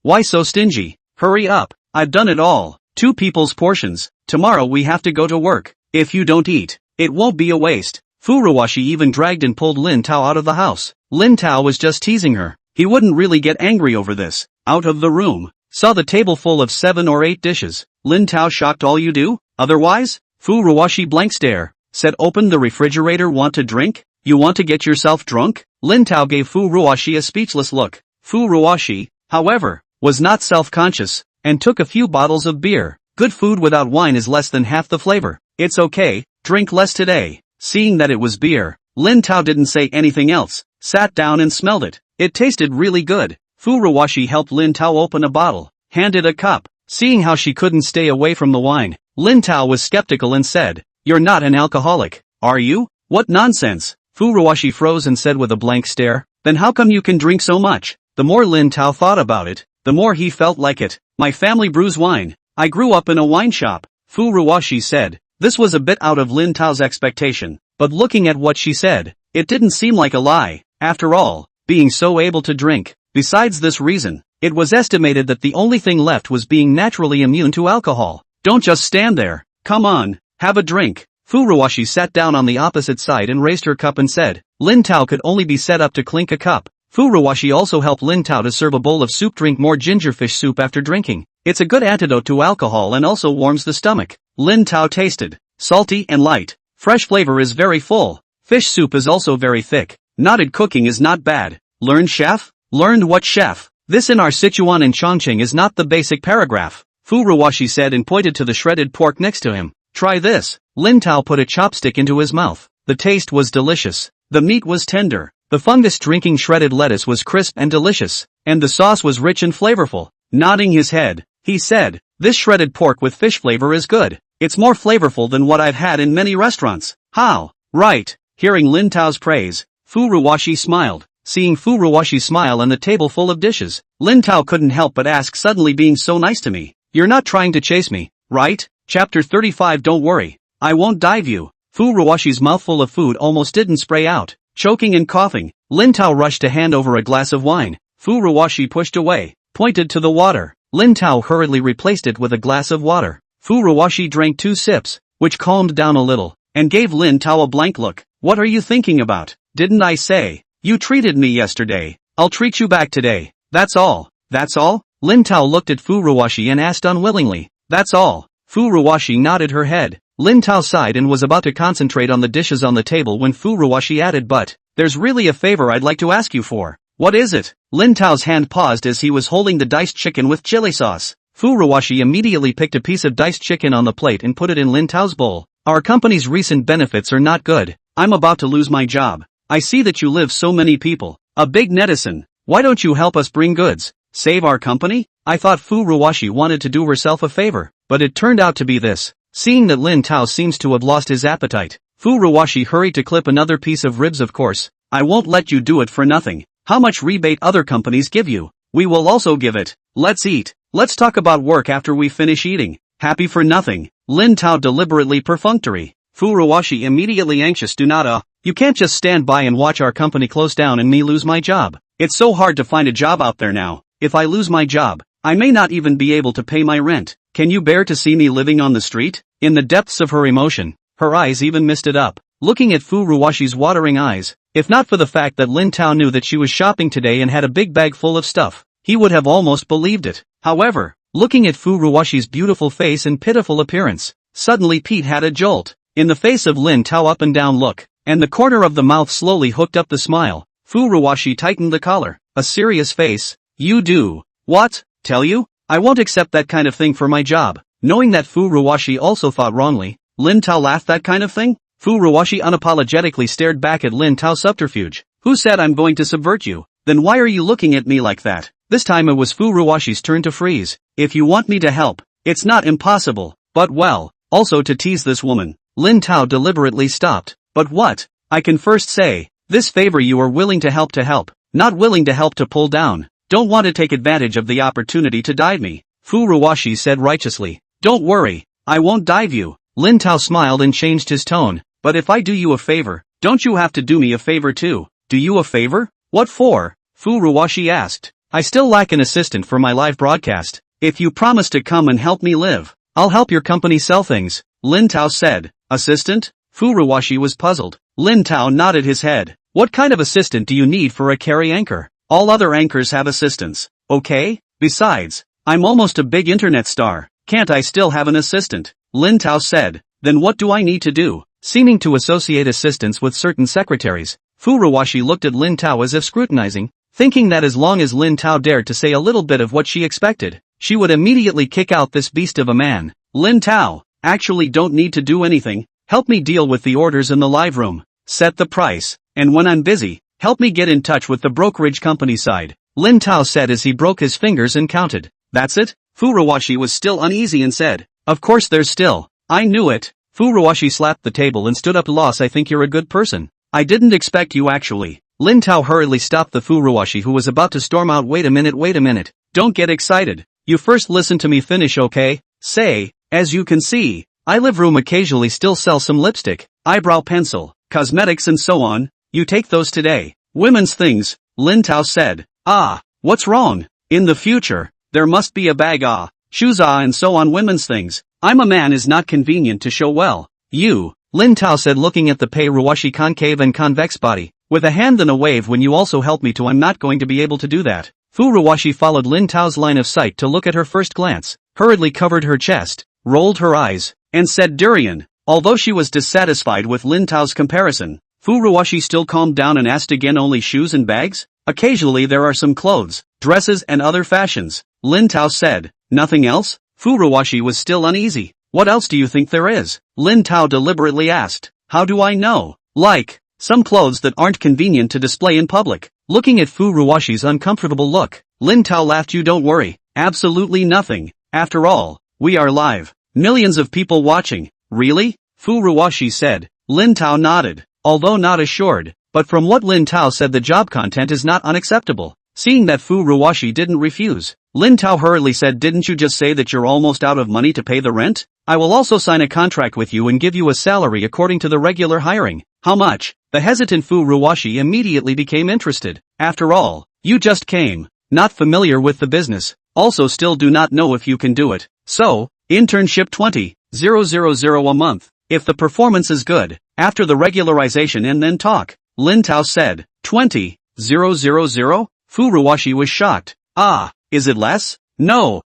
Speaker 1: Why so stingy? Hurry up. I've done it all. 2 people's portions. Tomorrow we have to go to work. If you don't eat, it won't be a waste. Furuwashi even dragged and pulled Lin Tao out of the house. Lin Tao was just teasing her. He wouldn't really get angry over this. Out of the room. Saw the table full of 7 or 8 dishes. Lin Tao shocked. All you do? Otherwise? Furuwashi blank stare. Said open the refrigerator. Want to drink? You want to get yourself drunk? Lin Tao gave Furuwashi a speechless look. Furuwashi, however, was not self-conscious, and took a few bottles of beer. Good food without wine is less than half the flavor. It's okay, drink less today. Seeing that it was beer, Lin Tao didn't say anything else, sat down and smelled it. It tasted really good. Furuwashi helped Lin Tao open a bottle, handed a cup. Seeing how she couldn't stay away from the wine, Lin Tao was skeptical and said, You're not an alcoholic, are you? What nonsense. Furuwashi froze and said with a blank stare, Then how come you can drink so much? The more Lin Tao thought about it, the more he felt like it. My family brews wine. I grew up in a wine shop, Furuwashi said. This was a bit out of Lin Tao's expectation, but looking at what she said, it didn't seem like a lie. After all, being so able to drink. Besides this reason, it was estimated that the only thing left was being naturally immune to alcohol. Don't just stand there. Come on, have a drink. Furuwashi sat down on the opposite side and raised her cup and said. Lin Tao could only be set up to clink a cup. Furuwashi also helped Lin Tao to serve a bowl of soup. Drink more gingerfish soup after drinking. It's a good antidote to alcohol and also warms the stomach. Lin Tao tasted. Salty and light. Fresh flavor is very full. Fish soup is also very thick. Nodded cooking is not bad. Learned chef? Learned what chef? This in our Sichuan and Chongqing is not the basic paragraph. Furuwashi said and pointed to the shredded pork next to him. Try this. Lin Tao put a chopstick into his mouth. The taste was delicious. The meat was tender. The fungus-drinking shredded lettuce was crisp and delicious. And the sauce was rich and flavorful. Nodding his head, he said, This shredded pork with fish flavor is good. It's more flavorful than what I've had in many restaurants. How? Right. Hearing Lin Tao's praise, Furuwashi smiled. Seeing Furuwashi smile and the table full of dishes, Lin Tao couldn't help but ask, suddenly being so nice to me. You're not trying to chase me, right? Chapter 35. Don't worry. I won't dive you. Furuwashi's mouthful of food almost didn't spray out. Choking and coughing, Lin Tao rushed to hand over a glass of wine. Furuwashi pushed away, pointed to the water. Lin Tao hurriedly replaced it with a glass of water. Furuwashi drank 2 sips, which calmed down a little, and gave Lin Tao a blank look. What are you thinking about? Didn't I say? You treated me yesterday. I'll treat you back today. That's all. That's all? Lin Tao looked at Furuwashi and asked unwillingly. That's all. Furuwashi nodded her head. Lin Tao sighed and was about to concentrate on the dishes on the table when Furuwashi added, But there's really a favor I'd like to ask you for. What is it? Lin Tao's hand paused as he was holding the diced chicken with chili sauce. Furuwashi immediately picked a piece of diced chicken on the plate and put it in Lin Tao's bowl. Our company's recent benefits are not good. I'm about to lose my job. I see that you live so many people. A big netizen. Why don't you help us bring goods? Save our company? I thought Furuwashi wanted to do herself a favor, but it turned out to be this. Seeing that Lin Tao seems to have lost his appetite, Furuwashi hurried to clip another piece of ribs. Of course, I won't let you do it for nothing. How much rebate other companies give you? We will also give it. Let's eat. Let's talk about work after we finish eating. Happy for nothing. Lin Tao deliberately perfunctory. Furuwashi immediately anxious. Do not you can't just stand by and watch our company close down and me lose my job. It's so hard to find a job out there now. If I lose my job, I may not even be able to pay my rent. Can you bear to see me living on the street? In the depths of her emotion, her eyes even misted up, looking at Furuwashi's watering eyes. If not for the fact that Lin Tao knew that she was shopping today and had a big bag full of stuff, he would have almost believed it. However, looking at Furuwashi's beautiful face and pitiful appearance, suddenly Pete had a jolt. In the face of Lin Tao up and down look, and the corner of the mouth slowly hooked up the smile, Furuwashi tightened the collar. A serious face. You do. What? Tell you? I won't accept that kind of thing for my job. Knowing that Furuwashi also thought wrongly, Lin Tao laughed. That kind of thing? Furuwashi unapologetically stared back at Lin Tao's subterfuge. Who said I'm going to subvert you? Then why are you looking at me like that? This time it was Furuwashi's turn to freeze. If you want me to help, it's not impossible, but well, also to tease this woman. Lin Tao deliberately stopped. But what? I can first say, this favor you are willing to help, not willing to help to pull down. Don't want to take advantage of the opportunity to dive me. Furuwashi said righteously. Don't worry, I won't dive you. Lin Tao smiled and changed his tone. But if I do you a favor, don't you have to do me a favor too? Do you a favor? What for? Furuwashi asked. I still lack an assistant for my live broadcast. If you promise to come and help me live, I'll help your company sell things. Lin Tao said. Assistant? Furuwashi was puzzled. Lin Tao nodded his head. What kind of assistant do you need for a carry anchor? All other anchors have assistants. Okay? Besides, I'm almost a big internet star. Can't I still have an assistant? Lin Tao said. Then what do I need to do? Seeming to associate assistants with certain secretaries, Furuwashi looked at Lin Tao as if scrutinizing, thinking that as long as Lin Tao dared to say a little bit of what she expected, she would immediately kick out this beast of a man. Lin Tao, actually don't need to do anything, help me deal with the orders in the live room, set the price, and when I'm busy, help me get in touch with the brokerage company side. Lin Tao said as he broke his fingers and counted. That's it? Furuwashi was still uneasy and said, of course there's still. I knew it. Furuwashi slapped the table and stood up. Loss, I think you're a good person. I didn't expect you actually. Lin Tao hurriedly stopped the Furuwashi who was about to storm out. Wait a minute. Don't get excited. You first listen to me finish, okay? Say, as you can see, I live room occasionally still sell some lipstick, eyebrow pencil, cosmetics and so on. You take those today. Women's things, Lin Tao said. Ah, what's wrong? In the future, there must be a bag, shoes, and so on. Women's things. I'm a man is not convenient to show well. You, Lin Tao said looking at the Furuwashi concave and convex body, with a hand and a wave. When you also help me to, I'm not going to be able to do that. Furuwashi followed Lin Tao's line of sight to look at her first glance, hurriedly covered her chest, rolled her eyes, and said durian. Although she was dissatisfied with Lin Tao's comparison, Furuwashi still calmed down and asked again, only shoes and bags? Occasionally there are some clothes, dresses and other fashions. Lin Tao said. Nothing else? Furuwashi was still uneasy. What else do you think there is? Lin Tao deliberately asked. How do I know? Like, some clothes that aren't convenient to display in public. Looking at Furuwashi's uncomfortable look, Lin Tao laughed. You don't worry. Absolutely nothing. After all, we are live. Millions of people watching. Really? Furuwashi said. Lin Tao nodded, although not assured, but from what Lin Tao said the job content is not unacceptable. Seeing that Furuwashi didn't refuse, Lin Tao hurriedly said, didn't you just say that you're almost out of money to pay the rent? I will also sign a contract with you and give you a salary according to the regular hiring. How much? The hesitant Furuwashi immediately became interested. After all, you just came, not familiar with the business, also still do not know if you can do it. So, internship 20,000 a month. If the performance is good, after the regularization and then talk. Lin Tao said. 20,000? Furuwashi was shocked. Ah, is it less? No.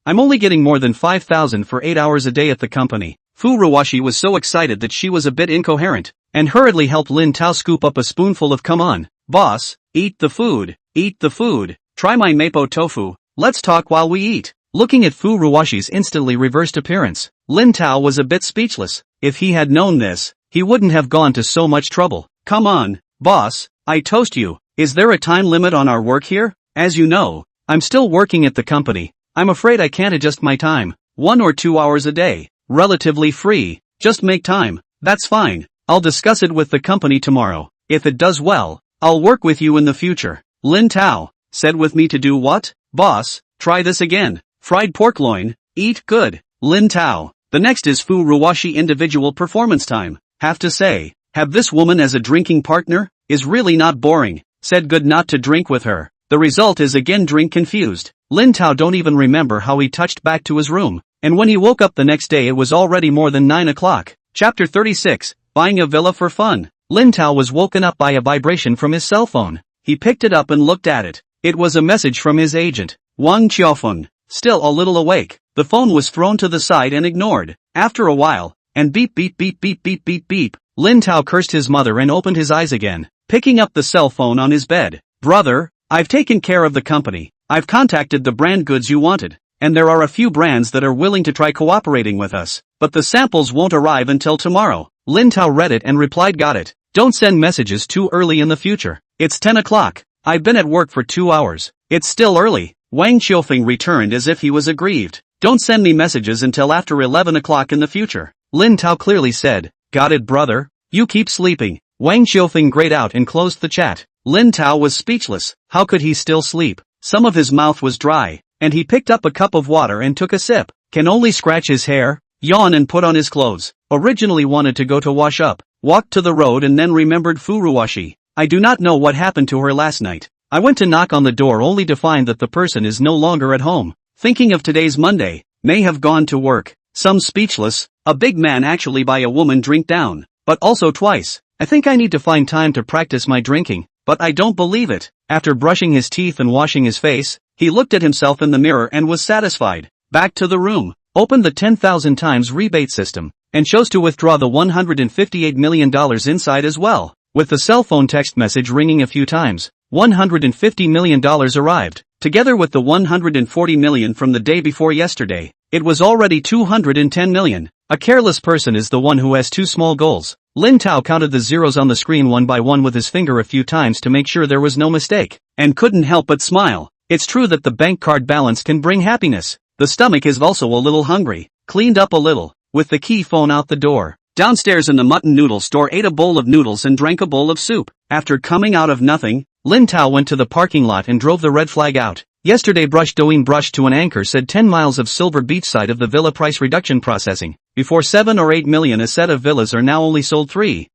Speaker 1: I'm only getting more than 5,000 for 8 hours a day at the company. Furuwashi was so excited that she was a bit incoherent, and hurriedly helped Lin Tao scoop up a spoonful of come on. Boss, eat the food, eat the food. Try my mapo tofu. Let's talk while we eat. Looking at Fu Ruwashi's instantly reversed appearance, Lin Tao was a bit speechless. If he had known this, he wouldn't have gone to so much trouble. Come on, boss, I toast you. Is there a time limit on our work here? As you know, I'm still working at the company. I'm afraid I can't adjust my time. 1 or 2 hours a day. Relatively free. Just make time. That's fine. I'll discuss it with the company tomorrow. If it does well, I'll work with you in the future. Lin Tao said with me to do what? Boss, try this again. Fried pork loin. Eat good. Lin Tao. The next is Fu Ruwashi individual performance time. Have to say, have this woman as a drinking partner? Is really not boring. Said good not to drink with her. The result is again drink confused. Lin Tao don't even remember how he touched back to his room. And when he woke up the next day it was already more than 9 o'clock. Chapter 36, Buying a Villa for Fun. Lin Tao was woken up by a vibration from his cell phone. He picked it up and looked at it. It was a message from his agent, Wang Qiaofeng. Still a little awake, the phone was thrown to the side and ignored. After a while, and beep beep beep beep beep beep beep, Lin Tao cursed his mother and opened his eyes again, picking up the cell phone on his bed. Brother, I've taken care of the company. I've contacted the brand goods you wanted, and there are a few brands that are willing to try cooperating with us, but the samples won't arrive until tomorrow. Lin Tao read it and replied, got it. Don't send messages too early in the future. It's 10 o'clock. I've been at work for 2 hours. It's still early. Wang Qiaofeng returned as if he was aggrieved. Don't send me messages until after 11 o'clock in the future. Lin Tao clearly said, got it brother. You keep sleeping. Wang Qiaofeng grayed out and closed the chat. Lin Tao was speechless. How could he still sleep? Some of his mouth was dry, and he picked up a cup of water and took a sip. Can only scratch his hair, yawn and put on his clothes. Originally wanted to go to wash up, walked to the road and then remembered Fu Ruwashi. I do not know what happened to her last night. I went to knock on the door only to find that the person is no longer at home. Thinking of today's Monday, may have gone to work. Some speechless, a big man actually buy a woman drink down, but also twice. I think I need to find time to practice my drinking, but I don't believe it. After brushing his teeth and washing his face, he looked at himself in the mirror and was satisfied. Back to the room, opened the 10,000 times rebate system, and chose to withdraw the $158 million inside as well. With the cell phone text message ringing a few times, $150 million arrived. Together with the $140 million from the day before yesterday, it was already $210 million. A careless person is the one who has two small goals. Lin Tao counted the zeros on the screen one by one with his finger a few times to make sure there was no mistake, and couldn't help but smile. It's true that the bank card balance can bring happiness. The stomach is also a little hungry. Cleaned up a little, with the key phone out the door. Downstairs in the mutton noodle store ate a bowl of noodles and drank a bowl of soup. After coming out of nothing, Lin Tao went to the parking lot and drove the red flag out. Yesterday brushed to an anchor said 10 miles of Silver Beach site of the villa price reduction processing. Before 7 or 8 million a set of villas are now only sold 3-4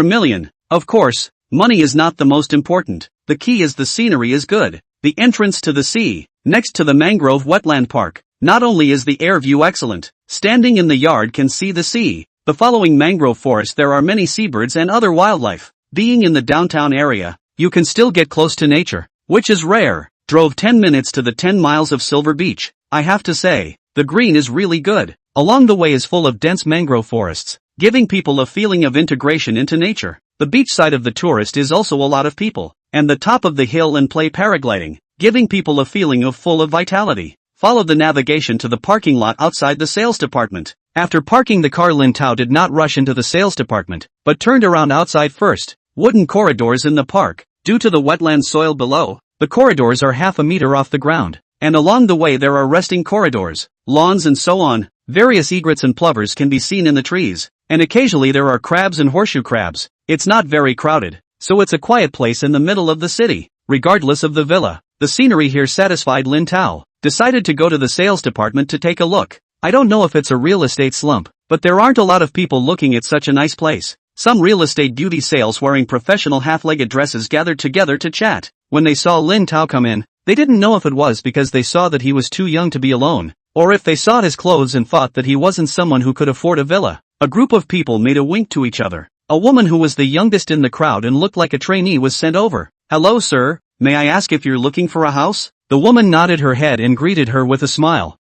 Speaker 1: million. Of course, money is not the most important. The key is the scenery is good. The entrance to the sea, next to the mangrove wetland park. Not only is the air view excellent, standing in the yard can see the sea. The following mangrove forest there are many seabirds and other wildlife. Being in the downtown area, you can still get close to nature, which is rare. Drove 10 minutes to the 10 miles of Silver Beach. I have to say, the green is really good. Along the way is full of dense mangrove forests, giving people a feeling of integration into nature. The beach side of the tourist is also a lot of people, and the top of the hill and play paragliding, giving people a feeling of full of vitality. Followed the navigation to the parking lot outside the sales department. After parking the car, Lin Tao did not rush into the sales department, but turned around outside first. Wooden corridors in the park. Due to the wetland soil below, the corridors are half a meter off the ground, and along the way there are resting corridors, lawns and so on. Various egrets and plovers can be seen in the trees, and occasionally there are crabs and horseshoe crabs. It's not very crowded, so it's a quiet place in the middle of the city. Regardless of the villa, the scenery here satisfied Lin Tao. Decided to go to the sales department to take a look. I don't know if it's a real estate slump, but there aren't a lot of people looking at such a nice place. Some real estate beauty sales wearing professional half-legged dresses gathered together to chat. When they saw Lin Tao come in, they didn't know if it was because they saw that he was too young to be alone, or if they saw his clothes and thought that he wasn't someone who could afford a villa. A group of people made a wink to each other. A woman who was the youngest in the crowd and looked like a trainee was sent over. Hello sir, may I ask if you're looking for a house? The woman nodded her head and greeted her with a smile.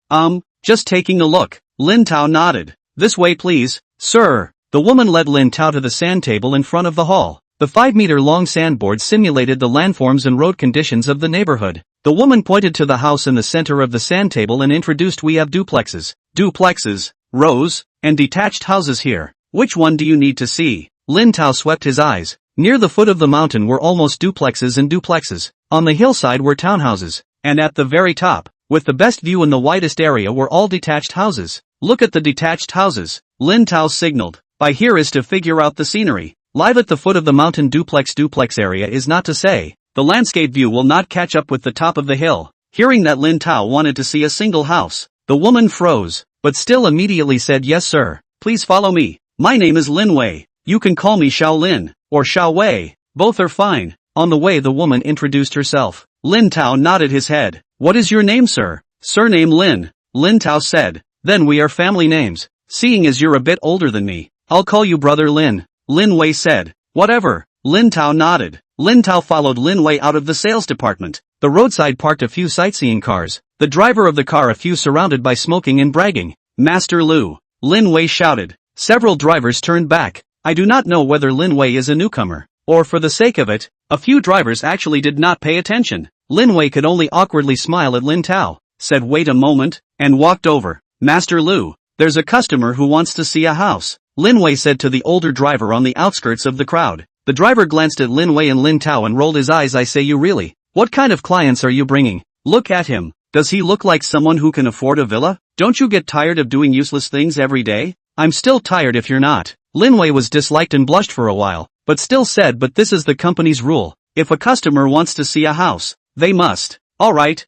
Speaker 1: Just taking a look. Lin Tao nodded. This way please, sir. The woman led Lin Tao to the sand table in front of the hall. The 5-meter-long sandboard simulated the landforms and road conditions of the neighborhood. The woman pointed to the house in the center of the sand table and introduced, "We have duplexes, rows, and detached houses here. Which one do you need to see?" Lin Tao swept his eyes. Near the foot of the mountain were almost duplexes and duplexes. On the hillside were townhouses. And at the very top, with the best view in the widest area, were all detached houses. "Look at the detached houses," Lin Tao signaled. "By here is to figure out the scenery. Live at the foot of the mountain duplex area is not to say. The landscape view will not catch up with the top of the hill." Hearing that Lin Tao wanted to see a single house, the woman froze, but still immediately said, "Yes sir, please follow me. My name is Lin Wei. You can call me Xiao Lin, or Xiao Wei. Both are fine." On the way the woman introduced herself. Lin Tao nodded his head. "What is your name, sir?" "Surname Lin," Lin Tao said. "Then we are family names. Seeing as you're a bit older than me, I'll call you Brother Lin," Lin Wei said. "Whatever," Lin Tao nodded. Lin Tao followed Lin Wei out of the sales department. The roadside parked a few sightseeing cars. The driver of the car a few surrounded by smoking and bragging. "Master Lu," Lin Wei shouted. Several drivers turned back. I do not know whether Lin Wei is a newcomer, or for the sake of it. A few drivers actually did not pay attention. Lin Wei could only awkwardly smile at Lin Tao, said wait a moment, and walked over. "Master Lu, there's a customer who wants to see a house," Lin Wei said to the older driver on the outskirts of the crowd. The driver glanced at Lin Wei and Lin Tao and rolled his eyes. "I say, you really? What kind of clients are you bringing? Look at him. Does he look like someone who can afford a villa? Don't you get tired of doing useless things every day?" "I'm still tired if you're not." Lin Wei was disliked and blushed for a while, but still said, "But this is the company's rule. If a customer wants to see a house, they must." Alright,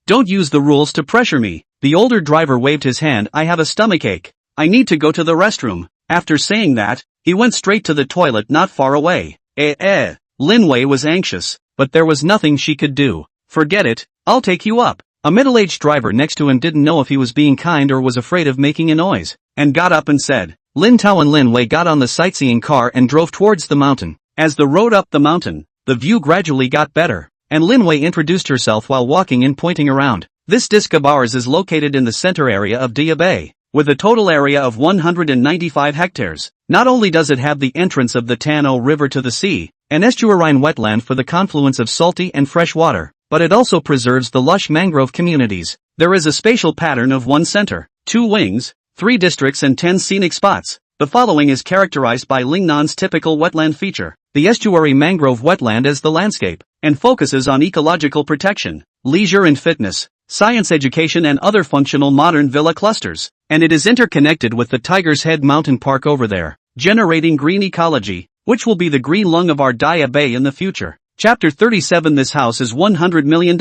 Speaker 1: don't use the rules to pressure me." The older driver waved his hand. "I have a stomachache. I need to go to the restroom." After saying that, he went straight to the toilet not far away. Lin Wei was anxious, but there was nothing she could do. "Forget it, I'll take you up." A middle-aged driver next to him didn't know if he was being kind or was afraid of making a noise, and got up and said. Lin Tao and Lin Wei got on the sightseeing car and drove towards the mountain. As the road up the mountain, the view gradually got better, and Lin Wei introduced herself while walking and pointing around. "This disc of ours is located in the center area of Dia Bay, with a total area of 195 hectares. Not only does it have the entrance of the Tano River to the sea, an estuarine wetland for the confluence of salty and fresh water, but it also preserves the lush mangrove communities. There is a spatial pattern of 1 center, 2 wings, 3 districts and 10 scenic spots. The following is characterized by Lingnan's typical wetland feature, the estuary mangrove wetland as the landscape, and focuses on ecological protection, leisure and fitness, science education and other functional modern villa clusters, and it is interconnected with the Tiger's Head Mountain Park over there, generating green ecology, which will be the green lung of our Dia Bay in the future." Chapter 37. This house is $100 million.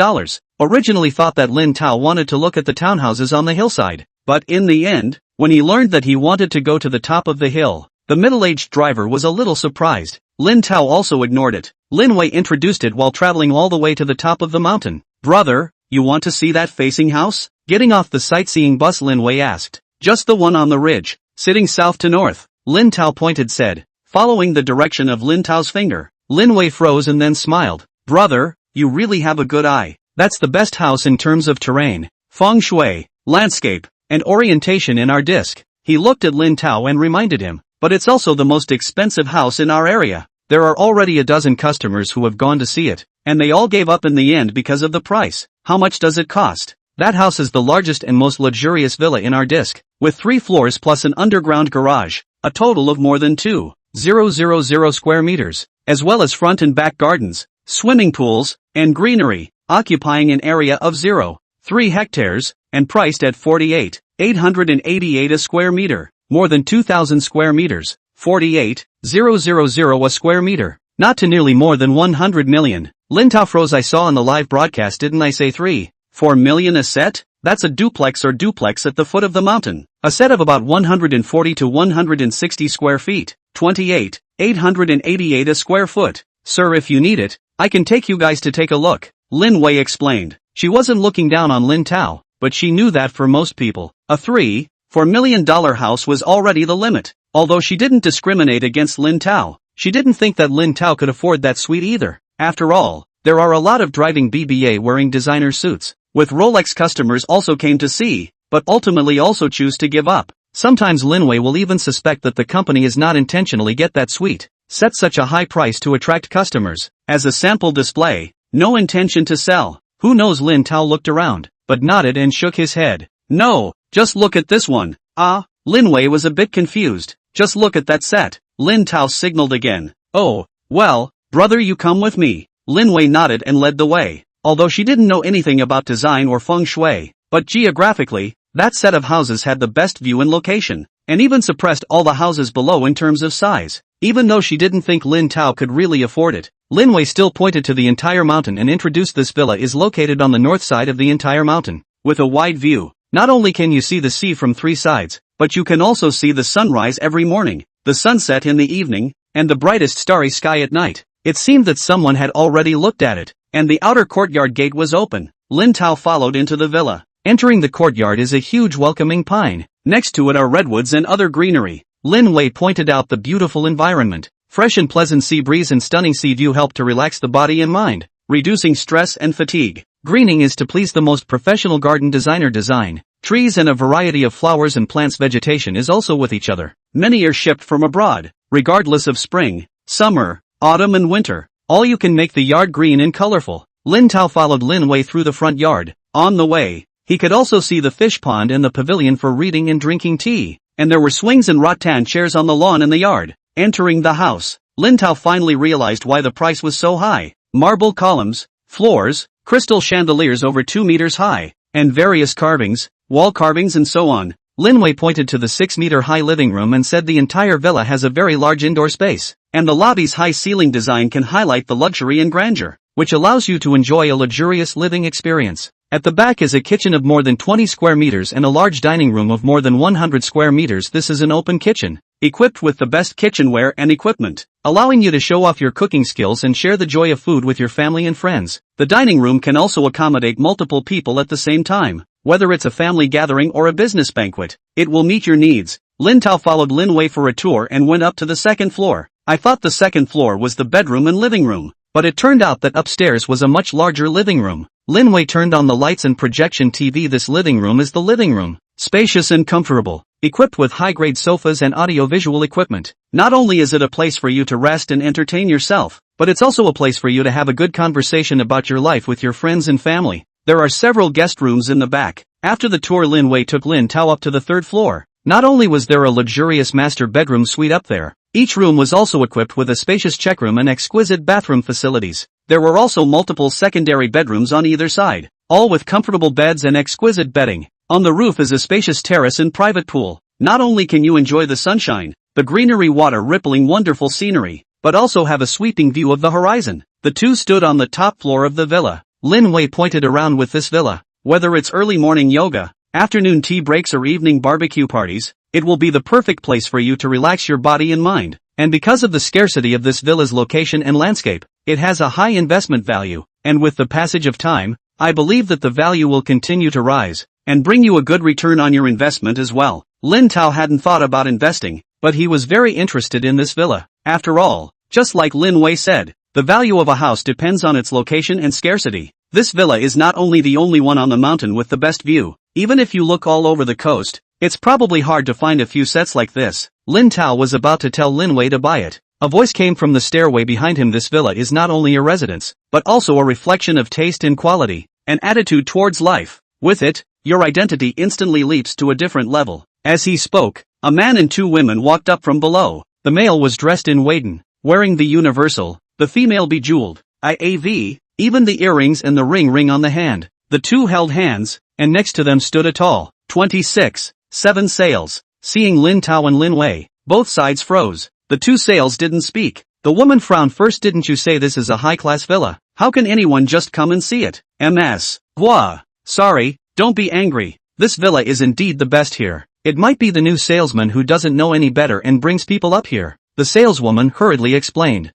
Speaker 1: Originally thought that Lin Tao wanted to look at the townhouses on the hillside, but in the end, when he learned that he wanted to go to the top of the hill, the middle-aged driver was a little surprised. Lin Tao also ignored it. Lin Wei introduced it while traveling all the way to the top of the mountain. "Brother, you want to see that facing house?" Getting off the sightseeing bus, Lin Wei asked. "Just the one on the ridge, sitting south to north," Lin Tao pointed said, following the direction of Lin Tao's finger. Lin Wei froze and then smiled. "Brother, you really have a good eye. That's the best house in terms of terrain, feng shui, landscape, and orientation in our disk." He looked at Lin Tao and reminded him, "But it's also the most expensive house in our area. There are already a dozen customers who have gone to see it, and they all gave up in the end because of the price." "How much does it cost?" "That house is the largest and most luxurious villa in our disk, with 3 floors plus an underground garage, a total of more than 2,000 square meters, as well as front and back gardens, swimming pools, and greenery, occupying an area of 0.3 hectares, and priced at 48,888 a square meter, more than 2,000 square meters, 48,000 a square meter, not to nearly more than 100 million. Lin Tao froze. "I saw on the live broadcast, didn't I say 3-4 million a set? That's a duplex or duplex at the foot of the mountain. A set of about 140 to 160 square feet, 28,888 a square foot. Sir, if you need it, I can take you guys to take a look," Lin Wei explained. She wasn't looking down on Lin Tao, but she knew that for most people, a $3-4 million house was already the limit. Although she didn't discriminate against Lin Tao, she didn't think that Lin Tao could afford that suite either. After all, there are a lot of driving BBA wearing designer suits, with Rolex customers also came to see, but ultimately also choose to give up. Sometimes Lin Wei will even suspect that the company is not intentionally get that suite. set such a high price to attract customers, as a sample display, no intention to sell. Who knows? Lin Tao looked around, but nodded and shook his head. No, just look at this one. Ah, Lin Wei was a bit confused. Just look at that set. Lin Tao signaled again. Oh, well, brother, you come with me. Lin Wei nodded and led the way. Although she didn't know anything about design or feng shui, but geographically, that set of houses had the best view and location, and even suppressed all the houses below in terms of size. Even though she didn't think Lin Tao could really afford it, Lin Wei still pointed to the entire mountain and introduced this villa is located on the north side of the entire mountain, with a wide view. Not only can you see the sea from 3 sides, but you can also see the sunrise every morning, the sunset in the evening, and the brightest starry sky at night. It seemed that someone had already looked at it, and the outer courtyard gate was open. Lin Tao followed into the villa. Entering the courtyard is a huge welcoming pine. Next to it are redwoods and other greenery. Lin Wei pointed out the beautiful environment. Fresh and pleasant sea breeze and stunning sea view help to relax the body and mind, reducing stress and fatigue. Greening is to please the most professional garden designer design. Trees and a variety of flowers and plants. Vegetation is also with each other. Many are shipped from abroad. Regardless of spring, summer, autumn and winter, all you can make the yard green and colorful. Lin Tao followed Lin Wei through the front yard. On the way, he could also see the fish pond and the pavilion for reading and drinking tea, and there were swings and rattan chairs on the lawn in the yard. Entering the house, Lin Tao finally realized why the price was so high. Marble columns, floors, crystal chandeliers over 2 meters high, and various carvings, wall carvings and so on. Lin Wei pointed to the 6-meter-high living room and said the entire villa has a very large indoor space, and the lobby's high ceiling design can highlight the luxury and grandeur, which allows you to enjoy a luxurious living experience. At the back is a kitchen of more than 20 square meters and a large dining room of more than 100 square meters. This is an open kitchen, equipped with the best kitchenware and equipment, allowing you to show off your cooking skills and share the joy of food with your family and friends. The dining room can also accommodate multiple people at the same time, whether it's a family gathering or a business banquet. It will meet your needs. Lin Tao followed Lin Wei for a tour and went up to the 2nd floor. I thought the 2nd floor was the bedroom and living room, but it turned out that upstairs was a much larger living room. Lin Wei turned on the lights and projection TV. This living room is the living room, spacious and comfortable, equipped with high-grade sofas and audio-visual equipment. Not only is it a place for you to rest and entertain yourself, but it's also a place for you to have a good conversation about your life with your friends and family. There are several guest rooms in the back. After the tour, Lin Wei took Lin Tao up to the 3rd floor. Not only was there a luxurious master bedroom suite up there, each room was also equipped with a spacious checkroom and exquisite bathroom facilities. There were also multiple secondary bedrooms on either side, all with comfortable beds and exquisite bedding. On the roof is a spacious terrace and private pool. Not only can you enjoy the sunshine, the greenery, water, rippling, wonderful scenery, but also have a sweeping view of the horizon. The two stood on the top floor of the villa. Lin Wei pointed around with this villa. Whether it's early morning yoga, afternoon tea breaks or evening barbecue parties, it will be the perfect place for you to relax your body and mind. And because of the scarcity of this villa's location and landscape, it has a high investment value, and with the passage of time, I believe that the value will continue to rise, and bring you a good return on your investment as well. Lin Tao hadn't thought about investing, but he was very interested in this villa. After all, just like Lin Wei said, the value of a house depends on its location and scarcity. This villa is not only the only one on the mountain with the best view. Even if you look all over the coast, it's probably hard to find a few sets like this. Lin Tao was about to tell Lin Wei to buy it. A voice came from the stairway behind him. This villa is not only a residence, but also a reflection of taste and quality, and attitude towards life. With it, your identity instantly leaps to a different level. As he spoke, a man and 2 women walked up from below. The male was dressed in Waden, wearing the universal, the female bejeweled, IAV, even the earrings and the ring on the hand. The 2 held hands, and next to them stood a tall, 26'7" sails. Seeing Lin Tao and Lin Wei, both sides froze. The 2 sails didn't speak. The woman frowned first. Didn't you say this is a high-class villa? How can anyone just come and see it? Manhwa. Sorry, don't be angry. This villa is indeed the best here. It might be the new salesman who doesn't know any better and brings people up here. The saleswoman hurriedly explained.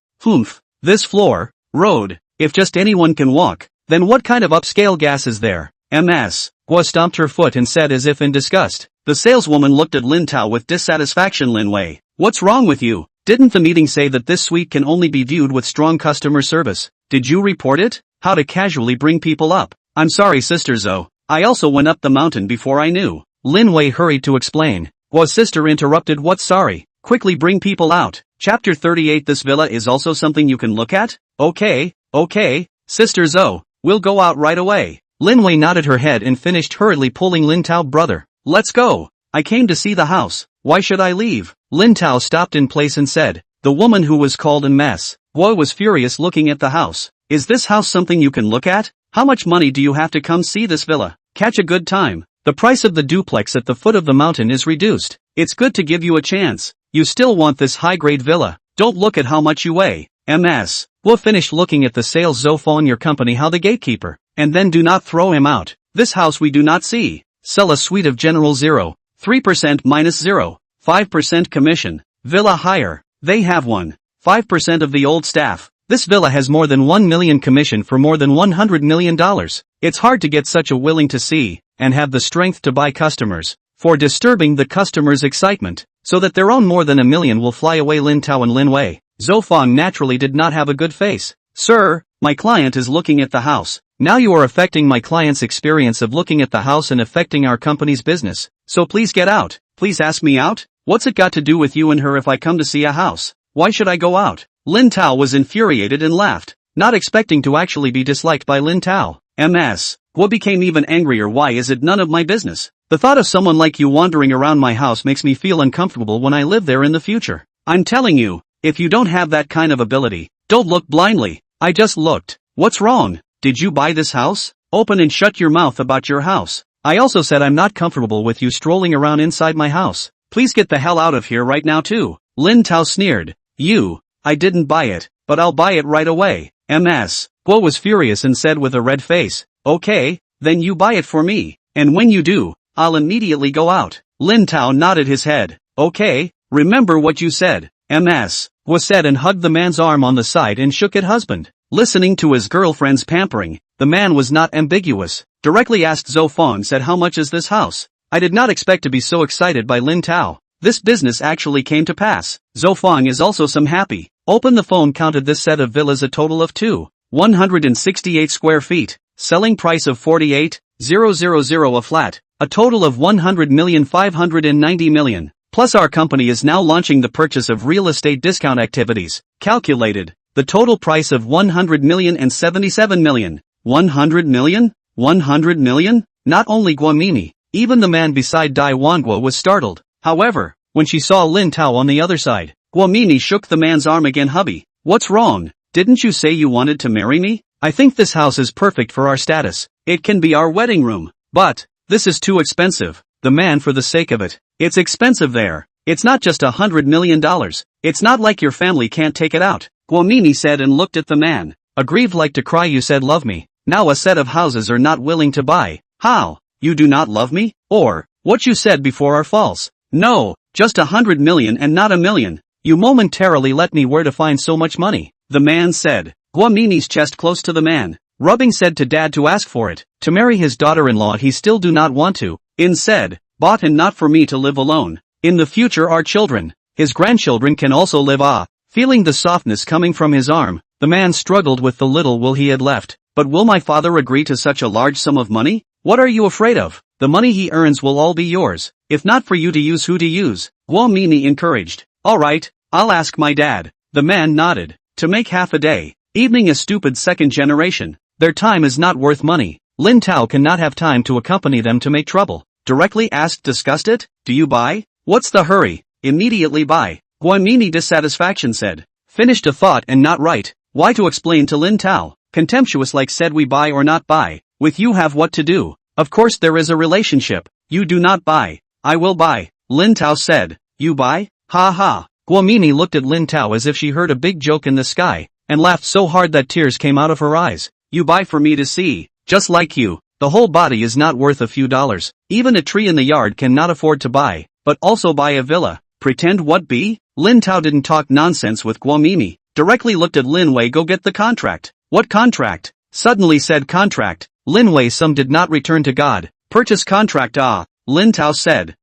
Speaker 1: This floor, road, if just anyone can walk, then what kind of upscale gas is there? Manhwa stomped her foot and said as if in disgust. The saleswoman looked at Lin Tao with dissatisfaction. Lin Wei, what's wrong with you? Didn't the meeting say that this suite can only be viewed with strong customer service? Did you report it? How to casually bring people up? I'm sorry, Sister Zhou. I also went up the mountain before I knew. Lin Wei hurried to explain. Was sister interrupted. What's sorry? Quickly bring people out. Chapter 38. This villa is also something you can look at? Okay, Sister Zoe, we'll go out right away. Lin Wei nodded her head and finished hurriedly pulling Lin Tao. Brother, let's go. I came to see the house. Why should I leave? Lin Tao stopped in place and said. The woman who was called in mess. Boy was furious looking at the house. Is this house something you can look at? How much money do you have to come see this villa? Catch a good time. The price of the duplex at the foot of the mountain is reduced. It's good to give you a chance. You still want this high-grade villa. Don't look at how much you weigh. MS. We'll finish looking at the sales. Zoe phone your company how the gatekeeper. And then do not throw him out. This house we do not see. Sell a suite of General 0. 3% minus 0. 5% commission. Villa hire. They have 5% of the old staff. This villa has more than 1 million commission for more than $100 million. It's hard to get such a willing to see, and have the strength to buy customers, for disturbing the customers' excitement, so that their own more than 1 million will fly away. Lin Tao and Lin Wei. Zhou Fang naturally did not have a good face. Sir, my client is looking at the house. Now you are affecting my client's experience of looking at the house and affecting our company's business. So please get out. Please ask me out? What's it got to do with you and her if I come to see a house? Why should I go out? Lin Tao was infuriated and laughed, not expecting to actually be disliked by Lin Tao. MS. Guo became even angrier. Why is it none of my business? The thought of someone like you wandering around my house makes me feel uncomfortable when I live there in the future. I'm telling you, if you don't have that kind of ability, don't look blindly. I just looked. What's wrong? Did you buy this house? Open and shut your mouth about your house. I also said I'm not comfortable with you strolling around inside my house. Please get the hell out of here right now too. Lin Tao sneered. I didn't buy it, but I'll buy it right away. MS. Guo was furious and said with a red face. Okay, then you buy it for me, and when you do, I'll immediately go out. Lin Tao nodded his head. Okay, remember what you said. MS. Guo said and hugged the man's arm on the side and shook it. Husband. Listening to his girlfriend's pampering, the man was not ambiguous. Directly asked. Zhou Fang said, how much is this house? I did not expect to be so excited by Lin Tao. This business actually came to pass. Zhou Fang is also some happy. Open the phone. Counted this set of villas a total of 168 square feet. Selling price of 48,000 a flat. A total of 100,590 million. Plus our company is now launching the purchase of real estate discount activities. Calculated. The total price of 100 million and 77 million. 100 million? 100 million? Not only Guamini, even the man beside Dai Wanguo was startled. However, when she saw Lin Tao on the other side, Guamini shook the man's arm again. Hubby, what's wrong? Didn't you say you wanted to marry me? I think this house is perfect for our status. It can be our wedding room. But, this is too expensive. The man for the sake of it. It's expensive there. It's not just $100 million. It's not like your family can't take it out. Guamini said and looked at the man. Aggrieved like to cry. You said love me. Now a set of houses are not willing to buy. How? You do not love me? Or, what you said before are false. No, just 100 million and not 1 million. You momentarily let me where to find so much money. The man said. Guamini's chest close to the man. Rubbing said to dad to ask for it. To marry his daughter-in-law he still do not want to. Instead, bought and not for me to live alone. In the future our children, his grandchildren can also live. Feeling the softness coming from his arm, the man struggled with the little will he had left. But will my father agree to such a large sum of money? What are you afraid of? The money he earns will all be yours. If not for you to use, who to use? Guamini encouraged. Alright, I'll ask my dad. The man nodded. To make half a day. Evening a stupid second generation. Their time is not worth money. Lin Tao cannot have time to accompany them to make trouble. Directly asked. Discussed it? Do you buy? What's the hurry? Immediately buy. Guamini dissatisfaction said. Finished a thought and not right. Why to explain to Lin Tao? Contemptuous like said we buy or not buy. With you have what to do. Of course there is a relationship. You do not buy. I will buy. Lin Tao said. You buy? Ha ha. Guamini looked at Lin Tao as if she heard a big joke in the sky, and laughed so hard that tears came out of her eyes. You buy for me to see. Just like you. The whole body is not worth a few dollars. Even a tree in the yard cannot afford to buy, but also buy a villa. Pretend what be? Lin Tao didn't talk nonsense with Guamini. Directly looked at Lin Wei. Go get the contract. What contract? Suddenly said contract. Lin Wei some did not return to God. Purchase contract. Lin Tao said.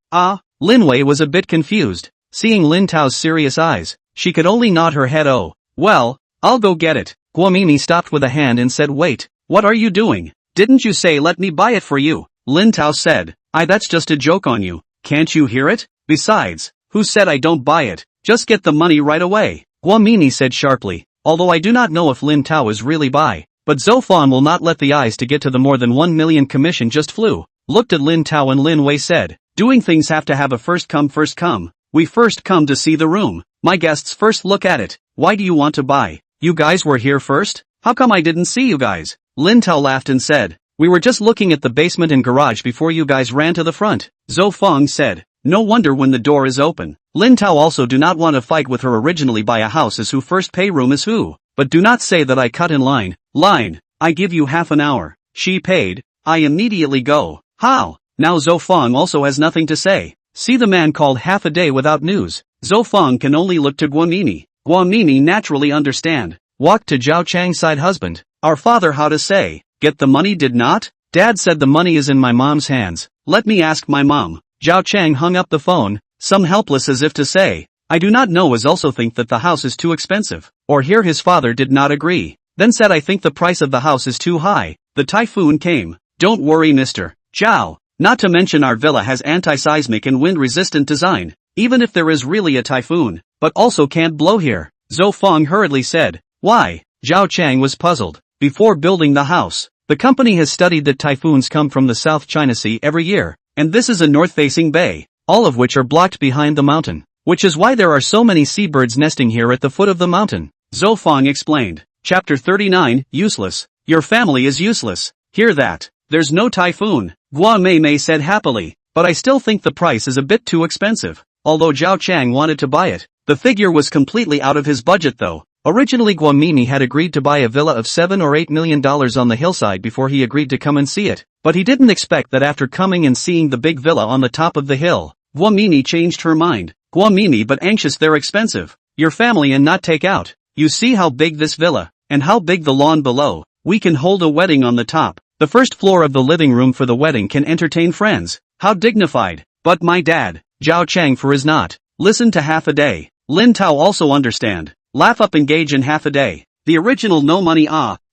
Speaker 1: Lin Wei was a bit confused. Seeing Lin Tao's serious eyes, she could only nod her head. Oh, well, I'll go get it. Guamini stopped with a hand and said, wait, what are you doing? Didn't you say let me buy it for you? Lin Tao said. That's just a joke on you. Can't you hear it? Besides, who said I don't buy it? Just get the money right away, Guamini said sharply, although I do not know if Lin Tao is really by. But Zhou Fan will not let the eyes to get to the more than 1 million commission just flew, looked at Lin Tao and Lin Wei said, doing things have to have a first come. We first come to see the room, my guests first look at it, why do you want to buy? You guys were here first? How come I didn't see you guys? Lin Tao laughed and said, we were just looking at the basement and garage before you guys ran to the front. Zhou Feng said, no wonder when the door is open. Lin Tao also do not want to fight with her originally buy a house as who first pay room is who. But do not say that I cut in line. I give you half an hour. She paid. I immediately go. How? Now Zhou Feng also has nothing to say. See the man called half a day without news. Zhou Feng can only look to Guamini. Guamini naturally understand. Walked to Zhao Chang's side husband. Our father how to say. Get the money did not? Dad said the money is in my mom's hands. Let me ask my mom. Zhao Chang hung up the phone, some helpless as if to say, I do not know as also think that the house is too expensive. Or here his father did not agree. Then said I think the price of the house is too high. The typhoon came. Don't worry Mr. Zhao. Not to mention our villa has anti-seismic and wind-resistant design. Even if there is really a typhoon, but also can't blow here. Zhou Feng hurriedly said. Why? Zhao Chang was puzzled. Before building the house, the company has studied that typhoons come from the South China Sea every year, and this is a north-facing bay, all of which are blocked behind the mountain, which is why there are so many seabirds nesting here at the foot of the mountain. Zhou Feng explained. Chapter 39, Useless. Your family is useless. Hear that. There's no typhoon, Gua Mei said happily, but I still think the price is a bit too expensive. Although Zhao Chang wanted to buy it, the figure was completely out of his budget though. Originally Guamini had agreed to buy a villa of $7 or $8 million on the hillside before he agreed to come and see it, but he didn't expect that after coming and seeing the big villa on the top of the hill, Guamini changed her mind. Guamini but anxious they're expensive. Your family and not take out. You see how big this villa, and how big the lawn below. We can hold a wedding on the top. The first floor of the living room for the wedding can entertain friends. How dignified. But my dad, Zhao Chang for is not. Listen to half a day. Lin Tao also understand. Laugh up engage in half a day. The original no money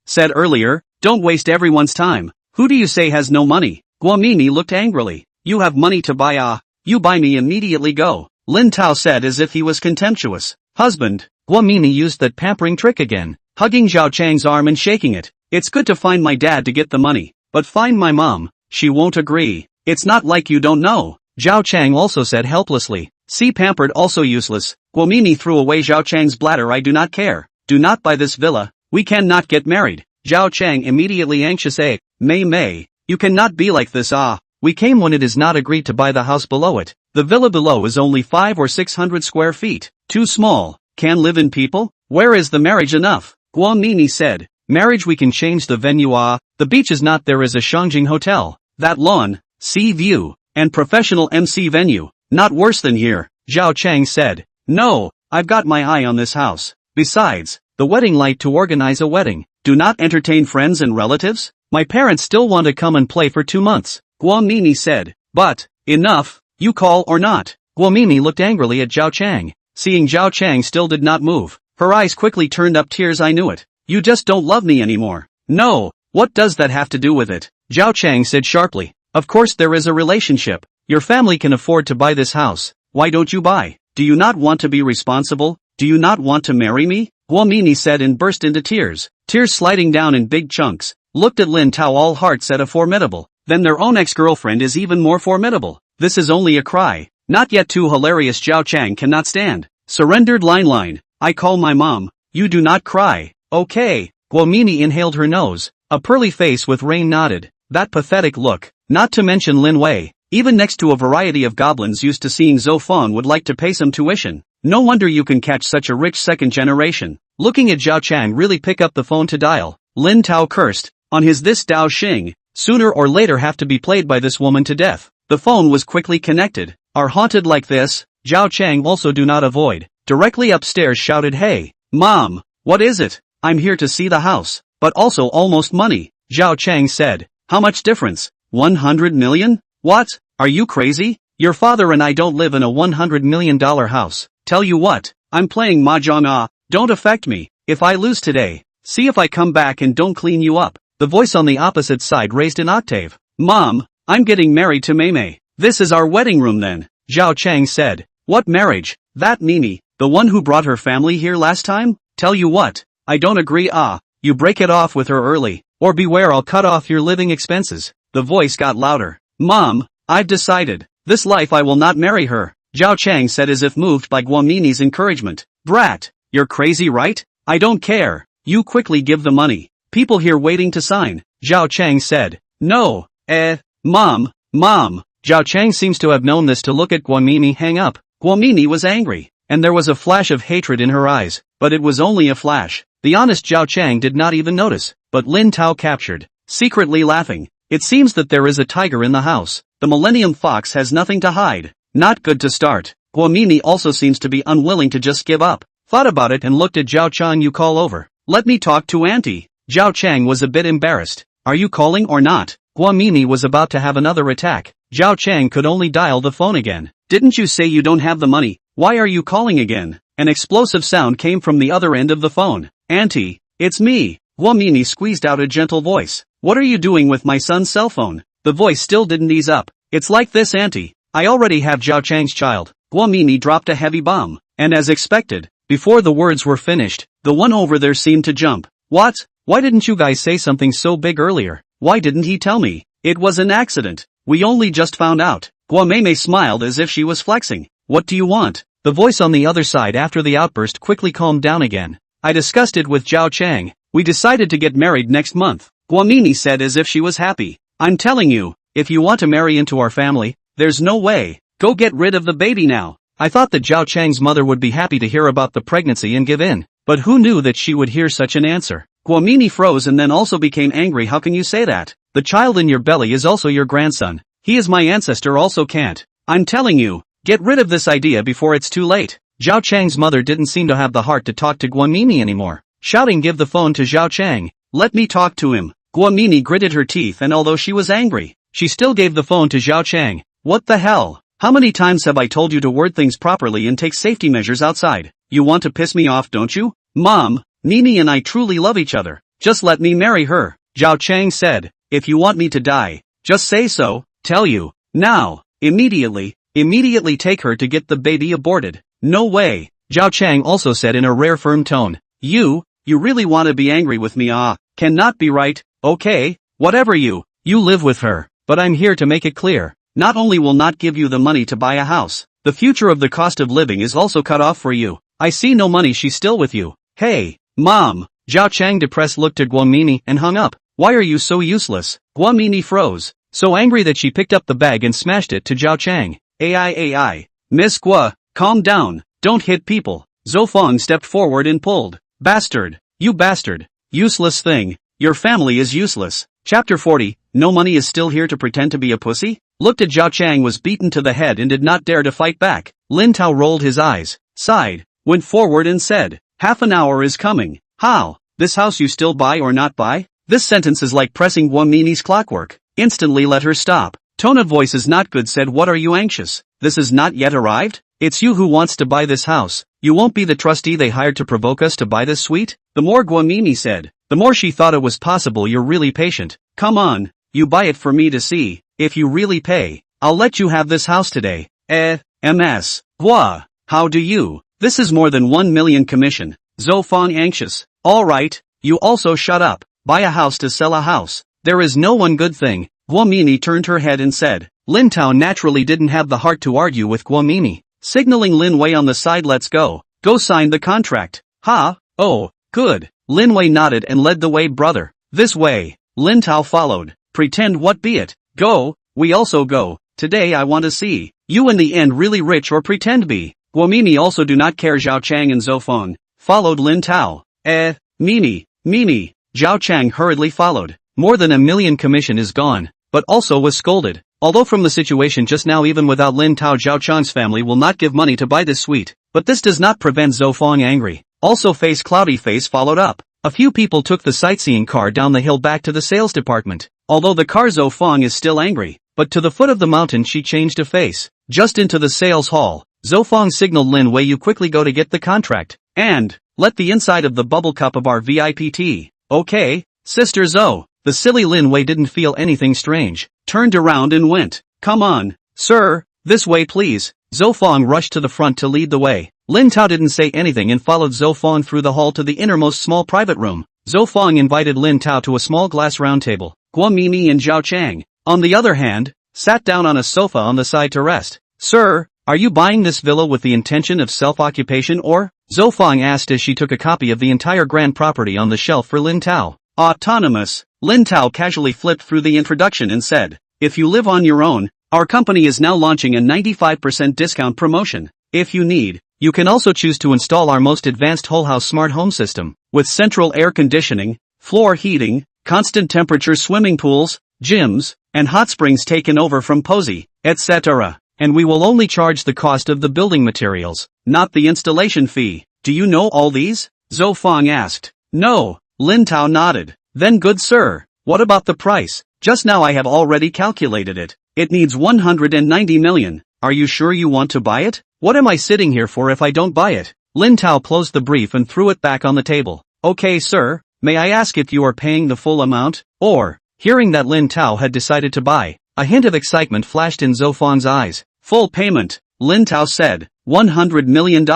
Speaker 1: said earlier, don't waste everyone's time. Who do you say has no money? Guamini looked angrily. You have money to buy you buy me immediately go. Lin Tao said as if he was contemptuous. Husband. Guamini used that pampering trick again, hugging Zhao Chang's arm and shaking it. It's good to find my dad to get the money, but find my mom. She won't agree. It's not like you don't know. Zhao Chang also said helplessly. See pampered also useless. Guamini threw away Zhao Chang's bladder. I do not care. Do not buy this villa. We cannot get married. Zhao Chang immediately anxious. Mei, you cannot be like this. We came when it is not agreed to buy the house below it. The villa below is only 500 or 600 square feet. Too small. Can live in people? Where is the marriage enough? Guamini said. Marriage we can change the venue. The beach is not there is a Shangjing hotel. That lawn, sea view, and professional MC venue. Not worse than here, Zhao Chang said. No, I've got my eye on this house. Besides, the wedding light to organize a wedding. Do not entertain friends and relatives? My parents still want to come and play for 2 months. Guamini said. But, enough, you call or not? Guamini looked angrily at Zhao Chang. Seeing Zhao Chang still did not move, her eyes quickly turned up tears. I knew it. You just don't love me anymore. No, what does that have to do with it? Zhao Chang said sharply. Of course there is a relationship. Your family can afford to buy this house. Why don't you buy? Do you not want to be responsible? Do you not want to marry me? Guamini said and burst into tears. Tears sliding down in big chunks. Looked at Lin Tao. All hearts said a formidable. Then their own ex-girlfriend is even more formidable. This is only a cry. Not yet too hilarious. Zhao Chang cannot stand. Surrendered line. I call my mom. You do not cry. Okay. Guamini inhaled her nose. A pearly face with rain nodded. That pathetic look. Not to mention Lin Wei. Even next to a variety of goblins used to seeing Zhou Feng would like to pay some tuition. No wonder you can catch such a rich second generation. Looking at Zhao Chang really pick up the phone to dial. Lin Tao cursed. On his this Dao Xing. Sooner or later have to be played by this woman to death. The phone was quickly connected. Are haunted like this? Zhao Chang also do not avoid. Directly upstairs shouted. Hey, Mom, what is it? I'm here to see the house, but also almost money. Zhao Chang said. How much difference? 100 million? What? Are you crazy? Your father and I don't live in a $100 million house. Tell you what, I'm playing mahjong. Don't affect me. If I lose today, see if I come back and don't clean you up. The voice on the opposite side raised an octave. Mom, I'm getting married to Mei. This is our wedding room then. Zhao Chang said. What marriage? That Mimi. The one who brought her family here last time? Tell you what, I don't agree. You break it off with her early, or beware I'll cut off your living expenses. The voice got louder. Mom, I've decided. This life I will not marry her, Zhao Chang said as if moved by Guamini's encouragement. Brat, you're crazy right? I don't care. You quickly give the money. People here waiting to sign, Zhao Chang said. No, Mom. Zhao Chang seems to have known this to look at Guamini hang up. Guamini was angry, and there was a flash of hatred in her eyes, but it was only a flash. The honest Zhao Chang did not even notice, but Lin Tao captured, secretly laughing. It seems that there is a tiger in the house. The Millennium Fox has nothing to hide. Not good to start. Guamini also seems to be unwilling to just give up. Thought about it and looked at Zhao Chang. You call over. Let me talk to Auntie. Zhao Chang was a bit embarrassed. Are you calling or not? Guamini was about to have another attack. Zhao Chang could only dial the phone again. Didn't you say you don't have the money? Why are you calling again? An explosive sound came from the other end of the phone. Auntie, it's me. Guamini squeezed out a gentle voice. What are you doing with my son's cell phone? The voice still didn't ease up. It's like this, Auntie. I already have Zhao Chang's child. Guamini dropped a heavy bomb, and as expected, before the words were finished, the one over there seemed to jump. What? Why didn't you guys say something so big earlier? Why didn't he tell me? It was an accident. We only just found out. Guameme smiled as if she was flexing. What do you want? The voice on the other side after the outburst quickly calmed down again. I discussed it with Zhao Chang. We decided to get married next month. Guamini said as if she was happy. I'm telling you, if you want to marry into our family, there's no way. Go get rid of the baby now. I thought that Zhao Chang's mother would be happy to hear about the pregnancy and give in, but who knew that she would hear such an answer? Guamini froze and then also became angry. How can you say that? The child in your belly is also your grandson. He is my ancestor also can't. I'm telling you, get rid of this idea before it's too late. Zhao Chang's mother didn't seem to have the heart to talk to Guamini anymore. Shouting, give the phone to Zhao Chang. Let me talk to him. Guamini gritted her teeth and although she was angry, she still gave the phone to Zhao Chang. What the hell? How many times have I told you to word things properly and take safety measures outside? You want to piss me off, don't you? Mom, Nini and I truly love each other. Just let me marry her, Zhao Chang said. If you want me to die, just say so. Tell you. Now. Immediately take her to get the baby aborted. No way. Zhao Chang also said in a rare firm tone. You really want to be angry with me? Cannot be right. Okay, whatever you live with her, but I'm here to make it clear. Not only will not give you the money to buy a house, the future of the cost of living is also cut off for you. I see no money. She's still with you. Hey, Mom. Zhao Chang depressed looked at Guamini and hung up. Why are you so useless? Guamini froze, so angry that she picked up the bag and smashed it to Zhao Chang. AI. Miss Gua, calm down, don't hit people. Zhou Feng stepped forward and pulled. Bastard, you bastard, useless thing, your family is useless. Chapter 40, no money is still here to pretend to be a pussy? Looked at Zhao Chang was beaten to the head and did not dare to fight back. Lin Tao rolled his eyes, sighed, went forward and said, half an hour is coming. How? This house you still buy or not buy? This sentence is like pressing Guamini's clockwork. Instantly let her stop. Tone of voice is not good. Said, what are you anxious? This is not yet arrived? It's you who wants to buy this house. You won't be the trustee they hired to provoke us to buy this suite? The more Guamini said, the more she thought it was possible. You're really patient. Come on, you buy it for me to see. If you really pay, I'll let you have this house today. MS. Gua. How do you? This is more than 1 million commission. Zhou Feng anxious. Alright, you also shut up. Buy a house to sell a house. There is no one good thing. Guamini turned her head and said. Lin Tao naturally didn't have the heart to argue with Guamini. Signaling Lin Wei on the side, let's go. Go sign the contract. Ha? Oh, good. Lin Wei nodded and led the way. Brother. This way. Lin Tao followed. Pretend what be it. Go, we also go. Today I want to see you in the end really rich or pretend be. Guamini also do not care. Zhao Chang and Zhou Feng followed Lin Tao. Mimi. Zhao Chang hurriedly followed. More than 1 million commission is gone, but also was scolded. Although from the situation just now, even without Lin Tao, Zhao Chang's family will not give money to buy this suite. But this does not prevent Zhou Feng angry. Also cloudy face followed up. A few people took the sightseeing car down the hill back to the sales department. Although the car, Zhou Feng is still angry, but to the foot of the mountain she changed a face. Just into the sales hall, Zhou Feng signaled Lin Wei, you quickly go to get the contract, and let the inside of the bubble cup of our VIP tea. Okay, Sister Zhou. The silly Lin Wei didn't feel anything strange, turned around and went. Come on, sir, this way please. Zhou Feng rushed to the front to lead the way. Lin Tao didn't say anything and followed Zhou Fong through the hall to the innermost small private room. Zhou Fong invited Lin Tao to a small glass round table. Guo Mimi and Zhao Chang, on the other hand, sat down on a sofa on the side to rest. Sir, are you buying this villa with the intention of self-occupation or? Zhou Fong asked as she took a copy of the entire grand property on the shelf for Lin Tao. Autonomous. Lin Tao casually flipped through the introduction and said, if you live on your own, our company is now launching a 95% discount promotion. If you need, you can also choose to install our most advanced whole house smart home system, with central air conditioning, floor heating, constant temperature swimming pools, gyms, and hot springs taken over from Posey, etc. And we will only charge the cost of the building materials, not the installation fee. Do you know all these? Zhou Fong asked. No, Lin Tao nodded. Then good sir, what about the price? Just now I have already calculated it. It needs 190 million. Are you sure you want to buy it? What am I sitting here for if I don't buy it? Lin Tao closed the brief and threw it back on the table. Okay sir, may I ask if you are paying the full amount? Or, hearing that Lin Tao had decided to buy, a hint of excitement flashed in Zhou Fong's eyes. Full payment, Lin Tao said. $100 million,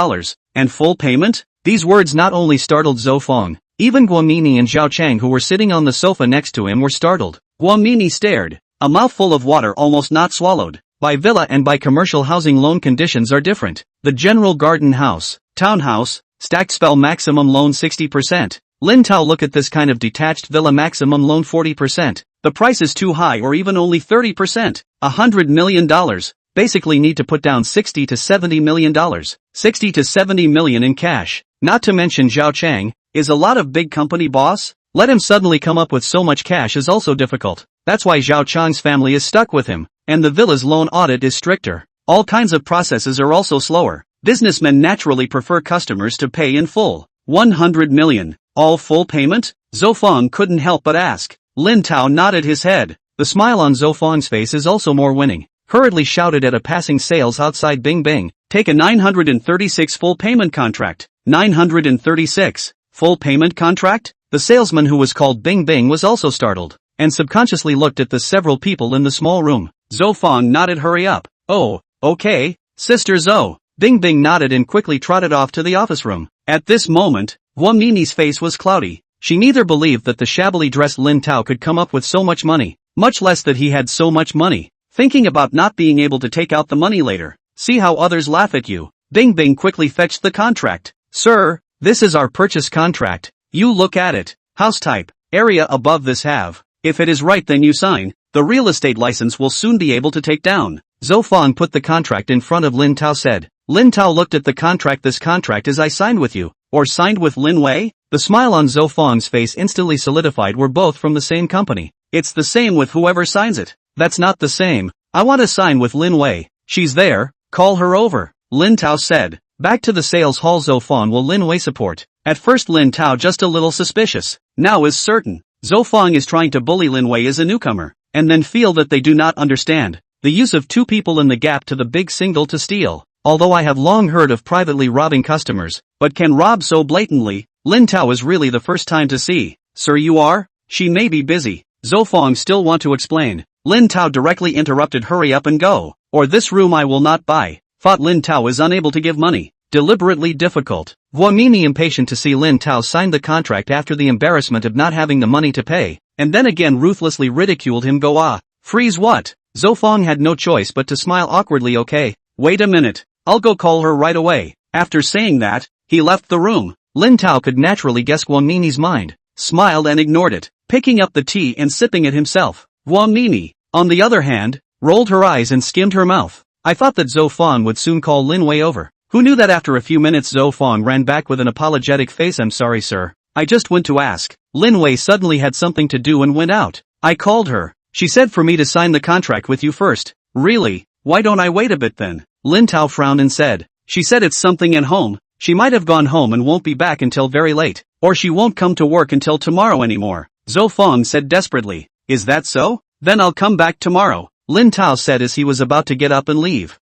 Speaker 1: and full payment? These words not only startled Zhou Fong, even Guomini and Zhao Chang who were sitting on the sofa next to him were startled. Guomini stared, a mouthful of water almost not swallowed. By villa and by commercial housing loan conditions are different. The general garden house, townhouse, stacked spell maximum loan 60%. Lin Tao look at this kind of detached villa maximum loan 40%. The price is too high or even only 30%. $100 million. Basically need to put down $60 to $70 million. $60 to $70 million in cash. Not to mention Zhao Chang, is a lot of big company boss? Let him suddenly come up with so much cash is also difficult. That's why Zhao Chang's family is stuck with him, and the villa's loan audit is stricter. All kinds of processes are also slower. Businessmen naturally prefer customers to pay in full. 100 million. All full payment? Zhou Fong couldn't help but ask. Lin Tao nodded his head. The smile on Zhou Fong's face is also more winning. Hurriedly shouted at a passing sales outside Bing Bing. Take a 936 full payment contract. 936. Full payment contract? The salesman who was called Bing Bing was also startled, and subconsciously looked at the several people in the small room. Zhou Fong nodded hurry up. Oh, okay, Sister Zhou. Bing Bing nodded and quickly trotted off to the office room. At this moment, Guomini's face was cloudy. She neither believed that the shabbily dressed Lin Tao could come up with so much money, much less that he had so much money. Thinking about not being able to take out the money later. See how others laugh at you. Bing Bing quickly fetched the contract. Sir, this is our purchase contract. You look at it. House type, area above this have. If it is right then you sign. The real estate license will soon be able to take down. Zhou Fong put the contract in front of Lin Tao said. Lin Tao looked at the contract. This contract is I signed with you. Or signed with Lin Wei? The smile on Zhou Fong's face instantly solidified. We're both from the same company. It's the same with whoever signs it. That's not the same. I want to sign with Lin Wei. She's there, call her over. Lin Tao said. Back to the sales hall. Zhou Fong will Lin Wei support. At first Lin Tao just a little suspicious. Now is certain. Zhou Fong is trying to bully Lin Wei as a newcomer, and then feel that they do not understand the use of two people in the gap to the big single to steal. Although I have long heard of privately robbing customers, but can rob so blatantly, Lin Tao is really the first time to see. Sir you are? She may be busy. Zhou Fong still want to explain. Lin Tao directly interrupted. Hurry up and go, or this room I will not buy. Thought Lin Tao is unable to give money. Deliberately difficult. Guomini impatient to see Lin Tao sign the contract after the embarrassment of not having the money to pay, and then again ruthlessly ridiculed him. Go freeze what? Zhou Fong had no choice but to smile awkwardly. Okay, wait a minute. I'll go call her right away. After saying that, he left the room. Lin Tao could naturally guess Guomini's mind, smiled and ignored it, picking up the tea and sipping it himself. Guomini, on the other hand, rolled her eyes and skimmed her mouth. I thought that Zhou Fong would soon call Lin Wei over. Who knew that after a few minutes Zhou Fong ran back with an apologetic face. I'm sorry sir, I just went to ask. Lin Wei suddenly had something to do and went out. I called her. She said for me to sign the contract with you first. Really? Why don't I wait a bit then? Lin Tao frowned and said. She said it's something at home. She might have gone home and won't be back until very late. Or she won't come to work until tomorrow anymore. Zhou Fong said desperately. Is that so? Then I'll come back tomorrow. Lin Tao said as he was about to get up and leave.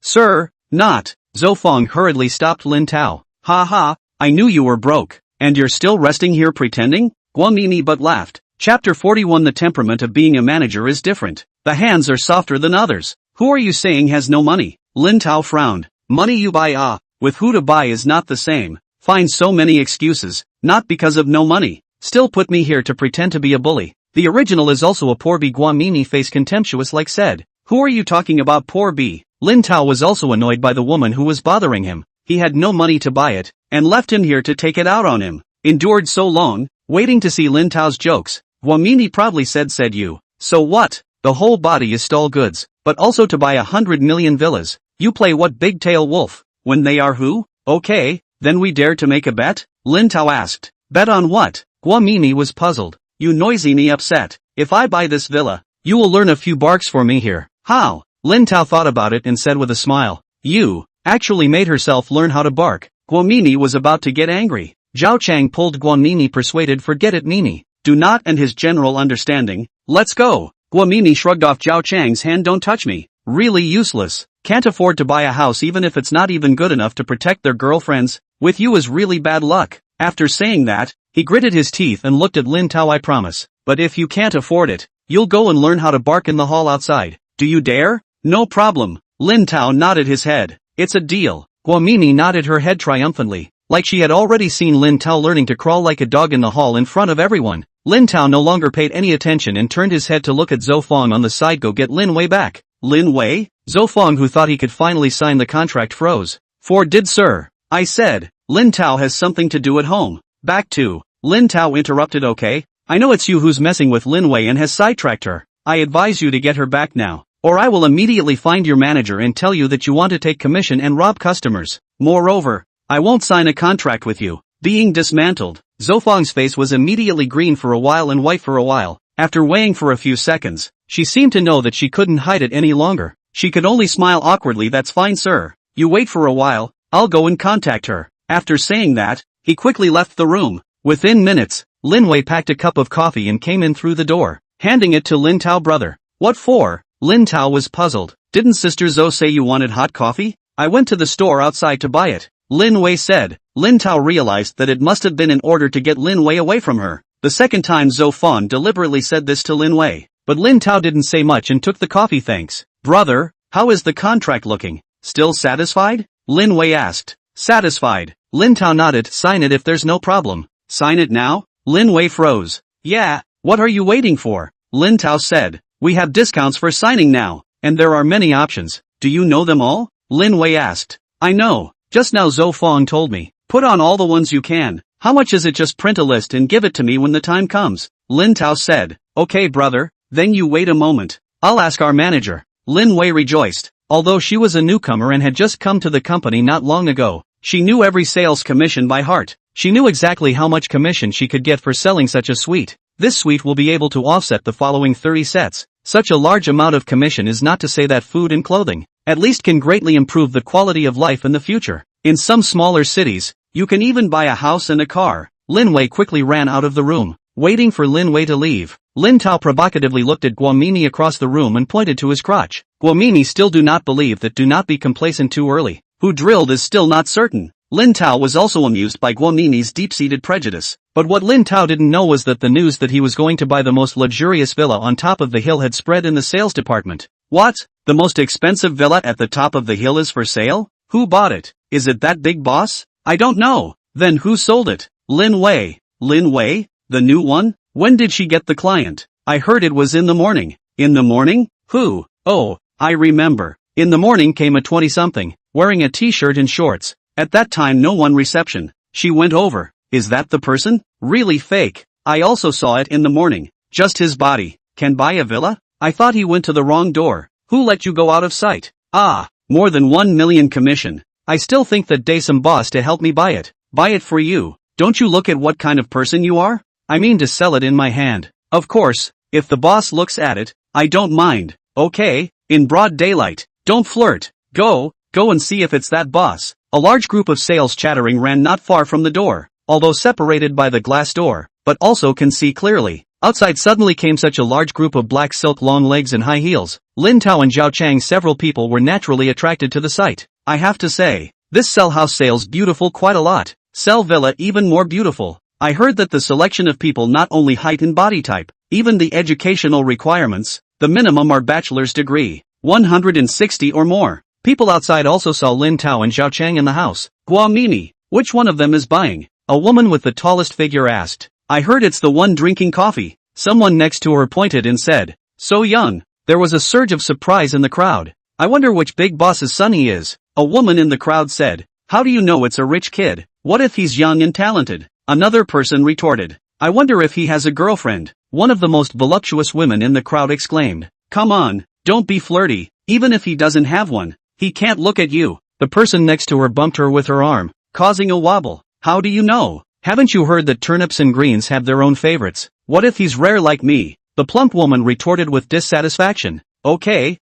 Speaker 1: Sir, not. Zhou Fong hurriedly stopped Lin Tao. Ha ha, I knew you were broke. And you're still resting here pretending? Guomini but laughed. Chapter 41. The temperament of being a manager is different. The hands are softer than others. Who are you saying has no money? Lin Tao frowned. Money you buy with with who to buy is not the same. Find so many excuses, not because of no money. Still put me here to pretend to be a bully. The original is also a poor B. Guamini face contemptuous like said. Who are you talking about poor B? Lin Tao was also annoyed by the woman who was bothering him. He had no money to buy it, and left him here to take it out on him. Endured so long, waiting to see Lin Tao's jokes. Guamini proudly said you. So what? The whole body is stall goods, but also to buy 100 million villas. You play what big tail wolf? When they are who? Okay, then we dare to make a bet? Lin Tao asked. Bet on what? Guamini was puzzled. You noisy upset. If I buy this villa, you will learn a few barks for me here. How? Lin Tao thought about it and said with a smile. You actually made herself learn how to bark. Guamini was about to get angry. Zhao Chang pulled Guamini persuaded forget it Nini. Do not and his general understanding. Let's go. Guamini shrugged off Zhao Chang's hand. Don't touch me. Really useless. Can't afford to buy a house even if it's not even good enough to protect their girlfriends. With you is really bad luck. After saying that, he gritted his teeth and looked at Lin Tao. I promise. But if you can't afford it, you'll go and learn how to bark in the hall outside. Do you dare? No problem. Lin Tao nodded his head. It's a deal. Guamini nodded her head triumphantly, like she had already seen Lin Tao learning to crawl like a dog in the hall in front of everyone. Lin Tao no longer paid any attention and turned his head to look at Zhou Feng on the side. Go get Lin Wei back. Lin Wei? Zhou Feng, who thought he could finally sign the contract, froze. For did sir? I said. Lin Tao has something to do at home. Back to. Lin Tao interrupted. Okay, I know it's you who's messing with Lin Wei and has sidetracked her. I advise you to get her back now, or I will immediately find your manager and tell you that you want to take commission and rob customers. Moreover, I won't sign a contract with you. Being dismantled, Zhou Feng's face was immediately green for a while and white for a while. After weighing for a few seconds, she seemed to know that she couldn't hide it any longer. She could only smile awkwardly. That's fine sir. You wait for a while, I'll go and contact her. After saying that, he quickly left the room. Within minutes, Lin Wei packed a cup of coffee and came in through the door, handing it to Lin Tao. Brother. What for? Lin Tao was puzzled. Didn't Sister Zhou say you wanted hot coffee? I went to the store outside to buy it, Lin Wei said. Lin Tao realized that it must have been in order to get Lin Wei away from her. The second time Zhou Feng deliberately said this to Lin Wei, but Lin Tao didn't say much and took the coffee. Thanks. Brother, how is the contract looking? Still satisfied? Lin Wei asked. Satisfied. Lin Tao nodded. Sign it if there's no problem. Sign it now? Lin Wei froze. Yeah, what are you waiting for? Lin Tao said. We have discounts for signing now, and there are many options. Do you know them all? Lin Wei asked. I know, just now Zhou Feng told me. Put on all the ones you can. How much is it? Just print a list and give it to me when the time comes. Lin Tao said. Okay brother, then you wait a moment. I'll ask our manager. Lin Wei rejoiced. Although she was a newcomer and had just come to the company not long ago, she knew every sales commission by heart. She knew exactly how much commission she could get for selling such a suite. This suite will be able to offset the following 30 sets. Such a large amount of commission is not to say that food and clothing, at least, can greatly improve the quality of life in the future. In some smaller cities, you can even buy a house and a car. Lin Wei quickly ran out of the room, waiting for Lin Wei to leave. Lin Tao provocatively looked at Guamini across the room and pointed to his crotch. Guamini still do not believe that. Do not be complacent too early. Who drilled is still not certain. Lin Tao was also amused by Guamini's deep-seated prejudice. But what Lin Tao didn't know was that the news that he was going to buy the most luxurious villa on top of the hill had spread in the sales department. What? The most expensive villa at the top of the hill is for sale? Who bought it? Is it that big boss? I don't know. Then who sold it? Lin Wei. Lin Wei? The new one? When did she get the client? I heard it was in the morning. In the morning? Who? Oh, I remember. In the morning came a 20-something, wearing a t-shirt and shorts. At that time no one reception. She went over. Is that the person? Really fake. I also saw it in the morning. Just his body. Can buy a villa? I thought he went to the wrong door. Who let you go out of sight? Ah, more than 1 million commission. I still think that day some boss to help me buy it. Buy it for you. Don't you look at what kind of person you are? I mean to sell it in my hand. Of course, if the boss looks at it, I don't mind. Okay, in broad daylight. Don't flirt. Go and see if it's that boss. A large group of sales chattering ran not far from the door, although separated by the glass door, but also can see clearly. Outside suddenly came such a large group of black silk long legs and high heels. Lin Tao and Zhao Chang, several people were naturally attracted to the sight. I have to say, this sell house sales beautiful quite a lot. Sell villa even more beautiful. I heard that the selection of people not only height and body type, even the educational requirements, the minimum are bachelor's degree, 160 or more. People outside also saw Lin Tao and Zhao Chang in the house. Gua Mimi, which one of them is buying? A woman with the tallest figure asked. I heard it's the one drinking coffee. Someone next to her pointed and said. So young. There was a surge of surprise in the crowd. I wonder which big boss's son he is. A woman in the crowd said. How do you know it's a rich kid? What if he's young and talented? Another person retorted. I wonder if he has a girlfriend. One of the most voluptuous women in the crowd exclaimed. Come on, don't be flirty. Even if he doesn't have one, he can't look at you. The person next to her bumped her with her arm, causing a wobble. How do you know? Haven't you heard that turnips and greens have their own favorites? What if he's rare like me? The plump woman retorted with dissatisfaction. Okay,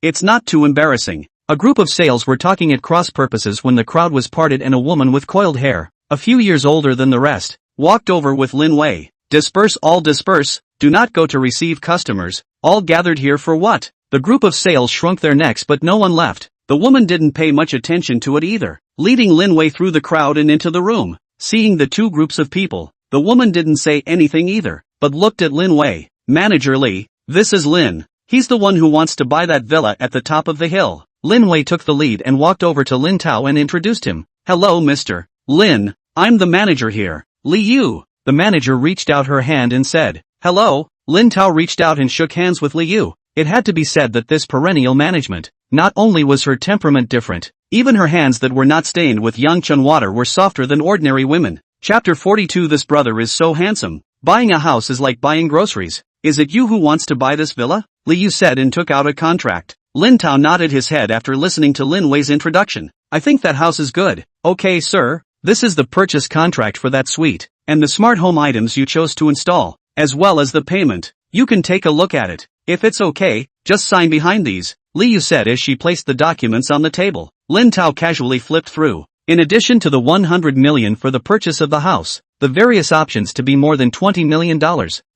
Speaker 1: it's not too embarrassing. A group of sales were talking at cross purposes when the crowd was parted and a woman with coiled hair, a few years older than the rest, walked over with Lin Wei. Disperse, all disperse, do not go to receive customers, all gathered here for what? The group of sales shrunk their necks but no one left. The woman didn't pay much attention to it either, leading Lin Wei through the crowd and into the room. Seeing the two groups of people, the woman didn't say anything either, but looked at Lin Wei. Manager Li, this is Lin. He's the one who wants to buy that villa at the top of the hill. Lin Wei took the lead and walked over to Lin Tao and introduced him. Hello Mr. Lin, I'm the manager here. Li Yu. The manager reached out her hand and said, hello. Lin Tao reached out and shook hands with Li Yu. It had to be said that this perennial management, not only was her temperament different, even her hands that were not stained with Yangchun water were softer than ordinary women. Chapter 42. This brother is so handsome. Buying a house is like buying groceries. Is it you who wants to buy this villa? Li Yu said and took out a contract. Lin Tao nodded his head after listening to Lin Wei's introduction. I think that house is good. Okay sir, this is the purchase contract for that suite, and the smart home items you chose to install, as well as the payment. You can take a look at it. If it's okay, just sign behind these, Li Yu said as she placed the documents on the table. Lin Tao casually flipped through. In addition to the 100 million for the purchase of the house, the various options to be more than $20 million,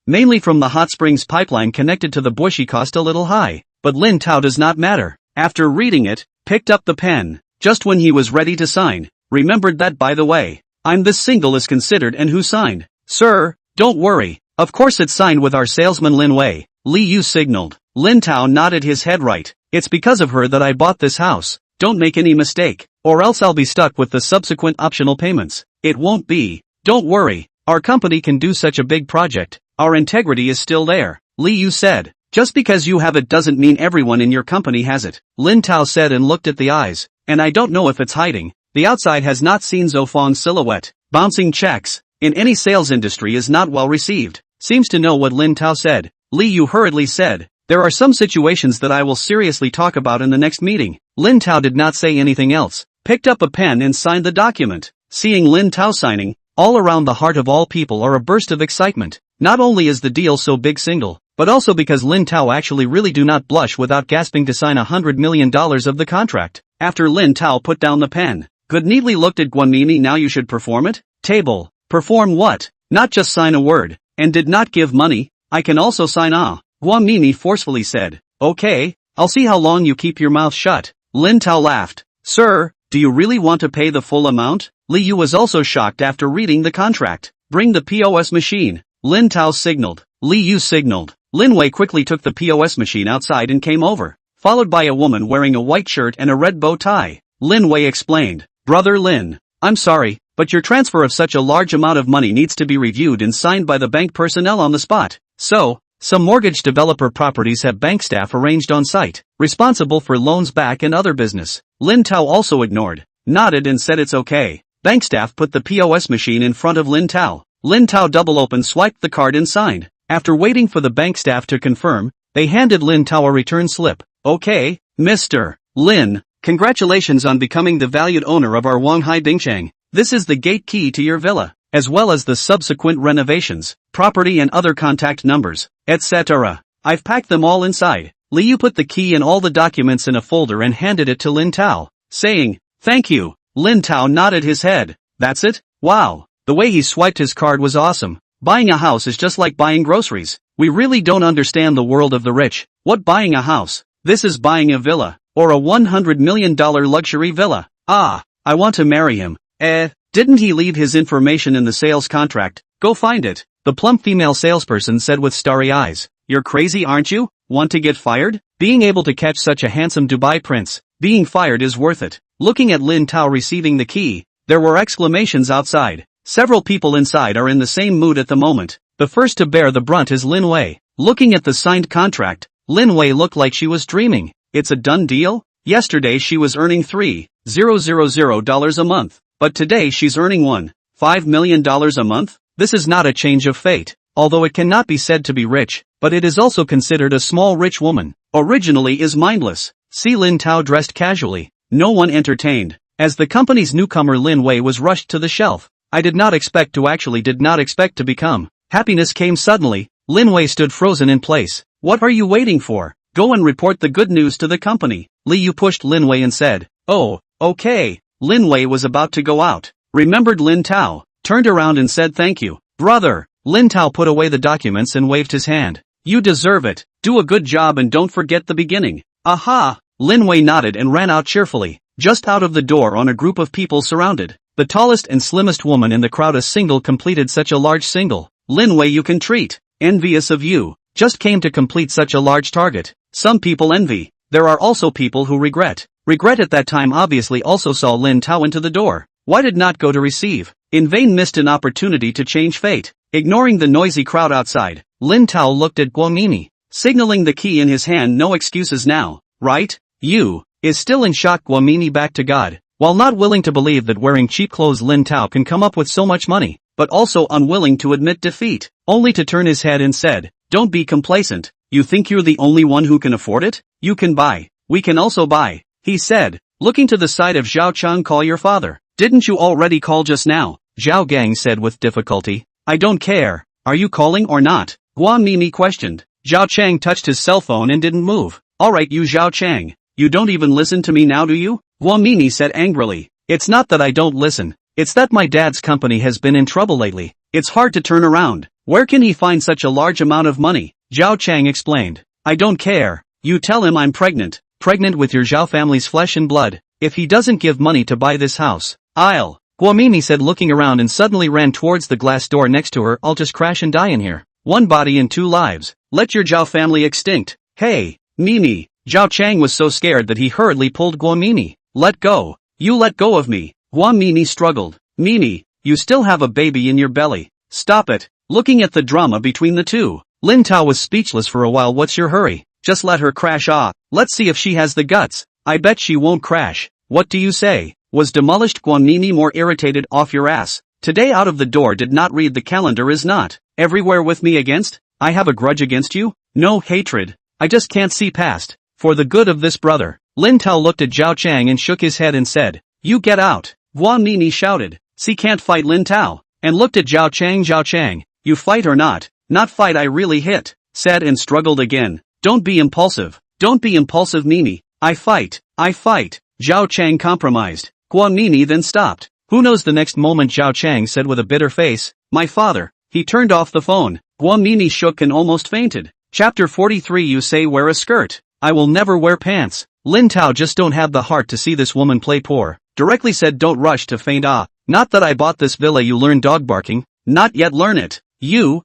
Speaker 1: mainly from the hot springs pipeline connected to the Bushi cost a little high, but Lin Tao does not matter. After reading it, picked up the pen, just when he was ready to sign, remembered that by the way, I'm this single is considered and who signed. Sir, don't worry, of course it's signed with our salesman Lin Wei, Li Yu signaled. Lin Tao nodded his head right. It's because of her that I bought this house. Don't make any mistake, or else I'll be stuck with the subsequent optional payments. It won't be. Don't worry, our company can do such a big project. Our integrity is still there, Li Yu said. Just because you have it doesn't mean everyone in your company has it, Lin Tao said and looked at the eyes. And I don't know if it's hiding. The outside has not seen Zofang's silhouette. Bouncing checks, in any sales industry is not well received. Seems to know what Lin Tao said. Li Yu hurriedly said, there are some situations that I will seriously talk about in the next meeting. Lin Tao did not say anything else, picked up a pen and signed the document. Seeing Lin Tao signing, all around the heart of all people are a burst of excitement. Not only is the deal so big single, but also because Lin Tao actually really do not blush without gasping to sign $100 million of the contract. After Lin Tao put down the pen, Good neatly looked at Guanmimi. Now you should perform it? Table, perform what? Not just sign a word, and did not give money. I can also sign Guanmimi forcefully said. Okay, I'll see how long you keep your mouth shut. Lin Tao laughed. Sir, do you really want to pay the full amount? Li Yu was also shocked after reading the contract. Bring the POS machine. Lin Tao signaled. Li Yu signaled. Lin Wei quickly took the POS machine outside and came over, followed by a woman wearing a white shirt and a red bow tie. Lin Wei explained. Brother Lin, I'm sorry, but your transfer of such a large amount of money needs to be reviewed and signed by the bank personnel on the spot. So, some mortgage developer properties have bank staff arranged on site, responsible for loans back and other business. Lin Tao also ignored, nodded and said it's okay. Bank staff put the POS machine in front of Lin Tao. Lin Tao double open swiped the card and signed. After waiting for the bank staff to confirm, they handed Lin Tao a return slip. Okay, Mr. Lin, congratulations on becoming the valued owner of our Wanghai Dingchang. This is the gate key to your villa, as well as the subsequent renovations, property and other contact numbers, etc. I've packed them all inside. Li Yu put the key and all the documents in a folder and handed it to Lin Tao, saying, thank you. Lin Tao nodded his head. That's it? Wow. The way he swiped his card was awesome. Buying a house is just like buying groceries. We really don't understand the world of the rich. What buying a house? This is buying a villa, or a $100 million luxury villa. Ah, I want to marry him. Didn't he leave his information in the sales contract? Go find it. The plump female salesperson said with starry eyes. You're crazy, aren't you? Want to get fired? Being able to catch such a handsome Dubai prince, Being fired is worth it. Looking at Lin Tao receiving the key, there were exclamations outside. Several people inside are in the same mood at the moment. The first to bear the brunt is Lin Wei. Looking at the signed contract, Lin Wei looked like she was dreaming. It's a done deal? Yesterday she was earning $3,000 a month. But today she's earning $1.5 million a month? This is not a change of fate. Although it cannot be said to be rich, but it is also considered a small rich woman. Originally is mindless. See Lin Tao dressed casually. No one entertained. As the company's newcomer Lin Wei was rushed to the shelf. I did not expect to become. Happiness came suddenly. Lin Wei stood frozen in place. What are you waiting for? Go and report the good news to the company. Li Yu pushed Lin Wei and said, "Oh, okay." Lin Wei was about to go out. Remembered Lin Tao, turned around and said thank you. Brother. Lin Tao put away the documents and waved his hand. You deserve it. Do a good job and don't forget the beginning. Aha! Lin Wei nodded and ran out cheerfully. Just out of the door on a group of people surrounded. The tallest and slimmest woman in the crowd completed such a large single. Lin Wei you can treat. Envious of you. Just came to complete such a large target. Some people envy. There are also people who regret. Regret at that time obviously also saw Lin Tao into the door. Why did not go to receive? In vain missed an opportunity to change fate. Ignoring the noisy crowd outside, Lin Tao looked at Guomini, signaling the key in his hand. No excuses now, right? You, is still in shock. Guomini back to God. While not willing to believe that wearing cheap clothes Lin Tao can come up with so much money, but also unwilling to admit defeat, only to turn his head and said, don't be complacent. You think you're the only one who can afford it? You can buy. We can also buy, he said, looking to the side of Zhao Chang. Call your father. Didn't you already call just now? Zhao Gang said with difficulty. I don't care. Are you calling or not? Guomini questioned. Zhao Chang touched his cell phone and didn't move. Alright you Zhao Chang. You don't even listen to me now do you? Guomini said angrily. It's not that I don't listen. It's that my dad's company has been in trouble lately. It's hard to turn around. Where can he find such a large amount of money? Zhao Chang explained. I don't care. You tell him I'm pregnant. Pregnant with your Zhao family's flesh and blood. If he doesn't give money to buy this house, I'll. Guomini said looking around and suddenly ran towards the glass door next to her. I'll just crash and die in here. One body and two lives. Let your Zhao family extinct. Hey, Mimi. Zhao Chang was so scared that he hurriedly pulled Guomini. Let go. You let go of me. Guomini struggled. Mimi, you still have a baby in your belly. Stop it. Looking at the drama between the two, Lin Tao was speechless for a while. What's your hurry? Just let her crash. Let's see if she has the guts. I bet she won't crash. What do you say? Was demolished. Guomini more irritated. Off your ass. Today out of the door. Did not read the calendar. Is not everywhere with me against? I have a grudge against you? No hatred. I just can't see past. For the good of this brother. Lin Tao looked at Zhao Chang and shook his head and said, you get out. Guomini shouted. See can't fight Lin Tao. And looked at Zhao Chang. Zhao Chang, you fight or not? Not fight. I really hit. Said and struggled again. Don't be impulsive. Don't be impulsive Mimi. I fight. I fight. Zhao Chang compromised. Guomini then stopped. Who knows the next moment Zhao Chang said with a bitter face, my father. He turned off the phone. Guomini shook and almost fainted. Chapter 43. You say wear a skirt. I will never wear pants. Lin Tao just don't have the heart to see this woman play poor. Directly said don't rush to faint. Not that I bought this villa. You learn dog barking. Not yet learn it. You.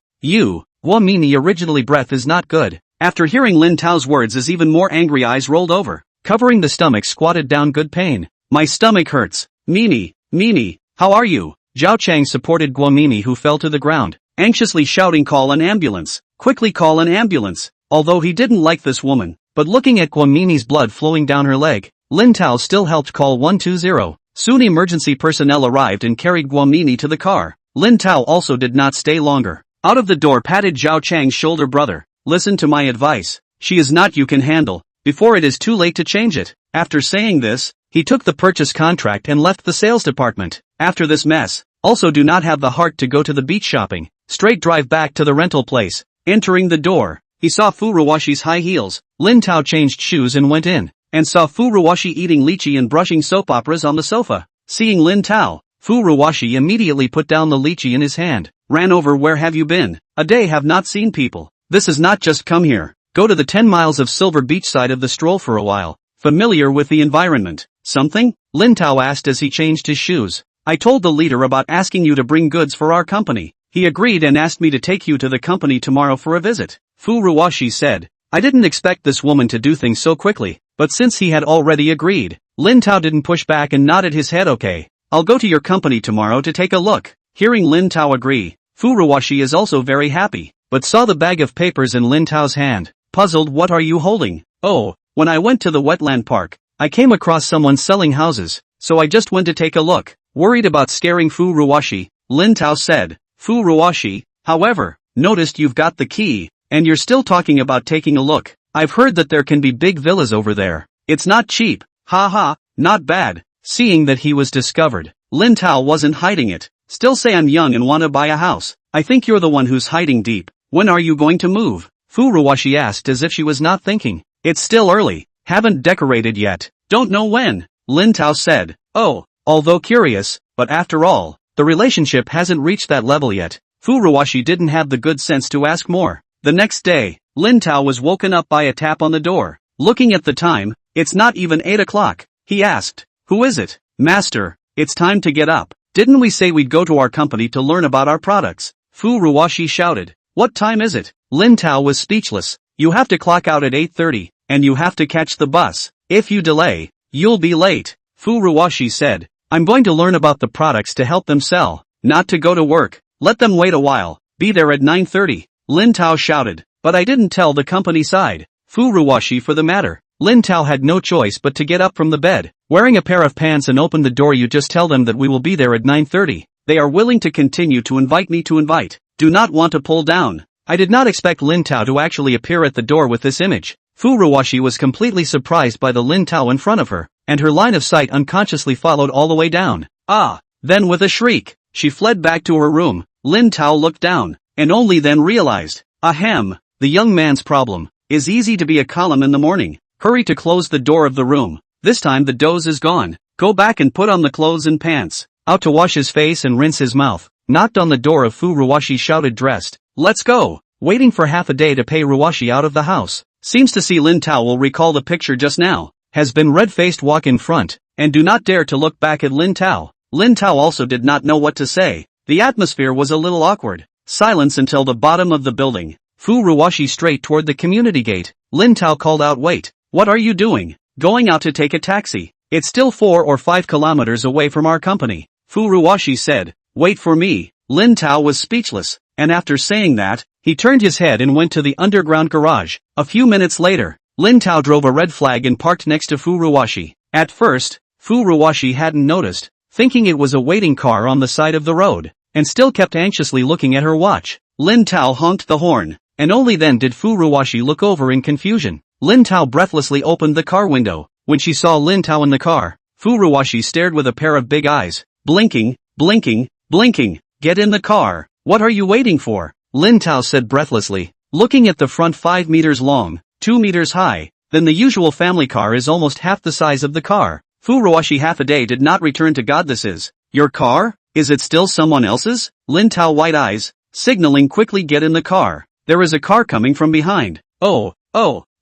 Speaker 1: Guomini originally breath is not good. After hearing Lin Tao's words is even more angry. Eyes rolled over. Covering the stomach squatted down. Good pain. My stomach hurts. Mimi, how are you? Zhao Chang supported Guomini who fell to the ground, anxiously shouting call an ambulance. Quickly call an ambulance. Although he didn't like this woman, but looking at Guomini's blood flowing down her leg, Lin Tao still helped call 120. Soon emergency personnel arrived and carried Guomini to the car. Lin Tao also did not stay longer. Out of the door patted Zhao Chang's shoulder. Brother, listen to my advice. She is not you can handle, before it is too late to change it. After saying this, he took the purchase contract and left the sales department. After this mess, also do not have the heart to go to the beach shopping. Straight drive back to the rental place. Entering the door, he saw Furuwashi's high heels. Lin Tao changed shoes and went in, and saw Furuwashi eating lychee and brushing soap operas on the sofa. Seeing Lin Tao, Furuwashi immediately put down the lychee in his hand, ran over. Where have you been? A day have not seen people. This is not just come here. Go to the 10 miles of Silver Beach side of the stroll for a while. Familiar with the environment. Something? Lin Tao asked as he changed his shoes. I told the leader about asking you to bring goods for our company. He agreed and asked me to take you to the company tomorrow for a visit. Furuwashi said. I didn't expect this woman to do things so quickly, but since he had already agreed, Lin Tao didn't push back and nodded his head. Okay, I'll go to your company tomorrow to take a look. Hearing Lin Tao agree, Furuwashi is also very happy, but saw the bag of papers in Lin Tao's hand, puzzled. What are you holding? Oh, when I went to the wetland park, I came across someone selling houses, so I just went to take a look. Worried about scaring Furuwashi, Lin Tao said. Furuwashi, however, noticed you've got the key, and you're still talking about taking a look. I've heard that there can be big villas over there. It's not cheap. Haha, not bad. Seeing that he was discovered, Lin Tao wasn't hiding it. Still say I'm young and wanna buy a house. I think you're the one who's hiding deep. When are you going to move? Furuwashi asked as if she was not thinking. It's still early. Haven't decorated yet. Don't know when. Lin Tao said. Oh, although curious, but after all, the relationship hasn't reached that level yet. Furuwashi didn't have the good sense to ask more. The next day, Lin Tao was woken up by a tap on the door. Looking at the time, it's not even 8 o'clock. He asked, who is it? Master, it's time to get up. Didn't we say we'd go to our company to learn about our products? Furuwashi shouted. What time is it? Lin Tao was speechless. You have to clock out at 8:30, and you have to catch the bus. If you delay, you'll be late. Furuwashi said, I'm going to learn about the products to help them sell, not to go to work. Let them wait a while. Be there at 9:30. Lin Tao shouted, but I didn't tell the company side. Furuwashi for the matter. Lin Tao had no choice but to get up from the bed, wearing a pair of pants and open the door. You just tell them that we will be there at 9:30. They are willing to continue to invite me to invite. Do not want to pull down. I did not expect Lin Tao to actually appear at the door with this image. Furuwashi was completely surprised by the Lin Tao in front of her, and her line of sight unconsciously followed all the way down. Then with a shriek, she fled back to her room. Lin Tao looked down, and only then realized, ahem, the young man's problem is easy to be a column in the morning. Hurry to close the door of the room. This time the doze is gone. Go back and put on the clothes and pants. Out to wash his face and rinse his mouth. Knocked on the door of Furuwashi, shouted dressed. Let's go. Waiting for half a day to pay Ruwashi out of the house. Seems to see Lin Tao will recall the picture just now. Has been red-faced. Walk in front, and do not dare to look back at Lin Tao. Lin Tao also did not know what to say. The atmosphere was a little awkward. Silence until the bottom of the building. Furuwashi straight toward the community gate. Lin Tao called out, wait, what are you doing? Going out to take a taxi. It's still 4 or 5 kilometers away from our company. Furuwashi said, wait for me. Lin Tao was speechless, and after saying that, he turned his head and went to the underground garage. A few minutes later, Lin Tao drove a red flag and parked next to Furuwashi. At first, Furuwashi hadn't noticed, thinking it was a waiting car on the side of the road, and still kept anxiously looking at her watch. Lin Tao honked the horn, and only then did Furuwashi look over in confusion. Lin Tao breathlessly opened the car window. When she saw Lin Tao in the car, Furuwashi stared with a pair of big eyes, blinking, blinking, blinking. Get in the car. What are you waiting for? Lin Tao said breathlessly, looking at the front 5 meters long, 2 meters high. Then the usual family car is almost half the size of the car. Furuwashi half a day did not return to God. This is your car? Is it still someone else's? Lin Tao white eyes, signaling quickly get in the car. There is a car coming from behind. Oh.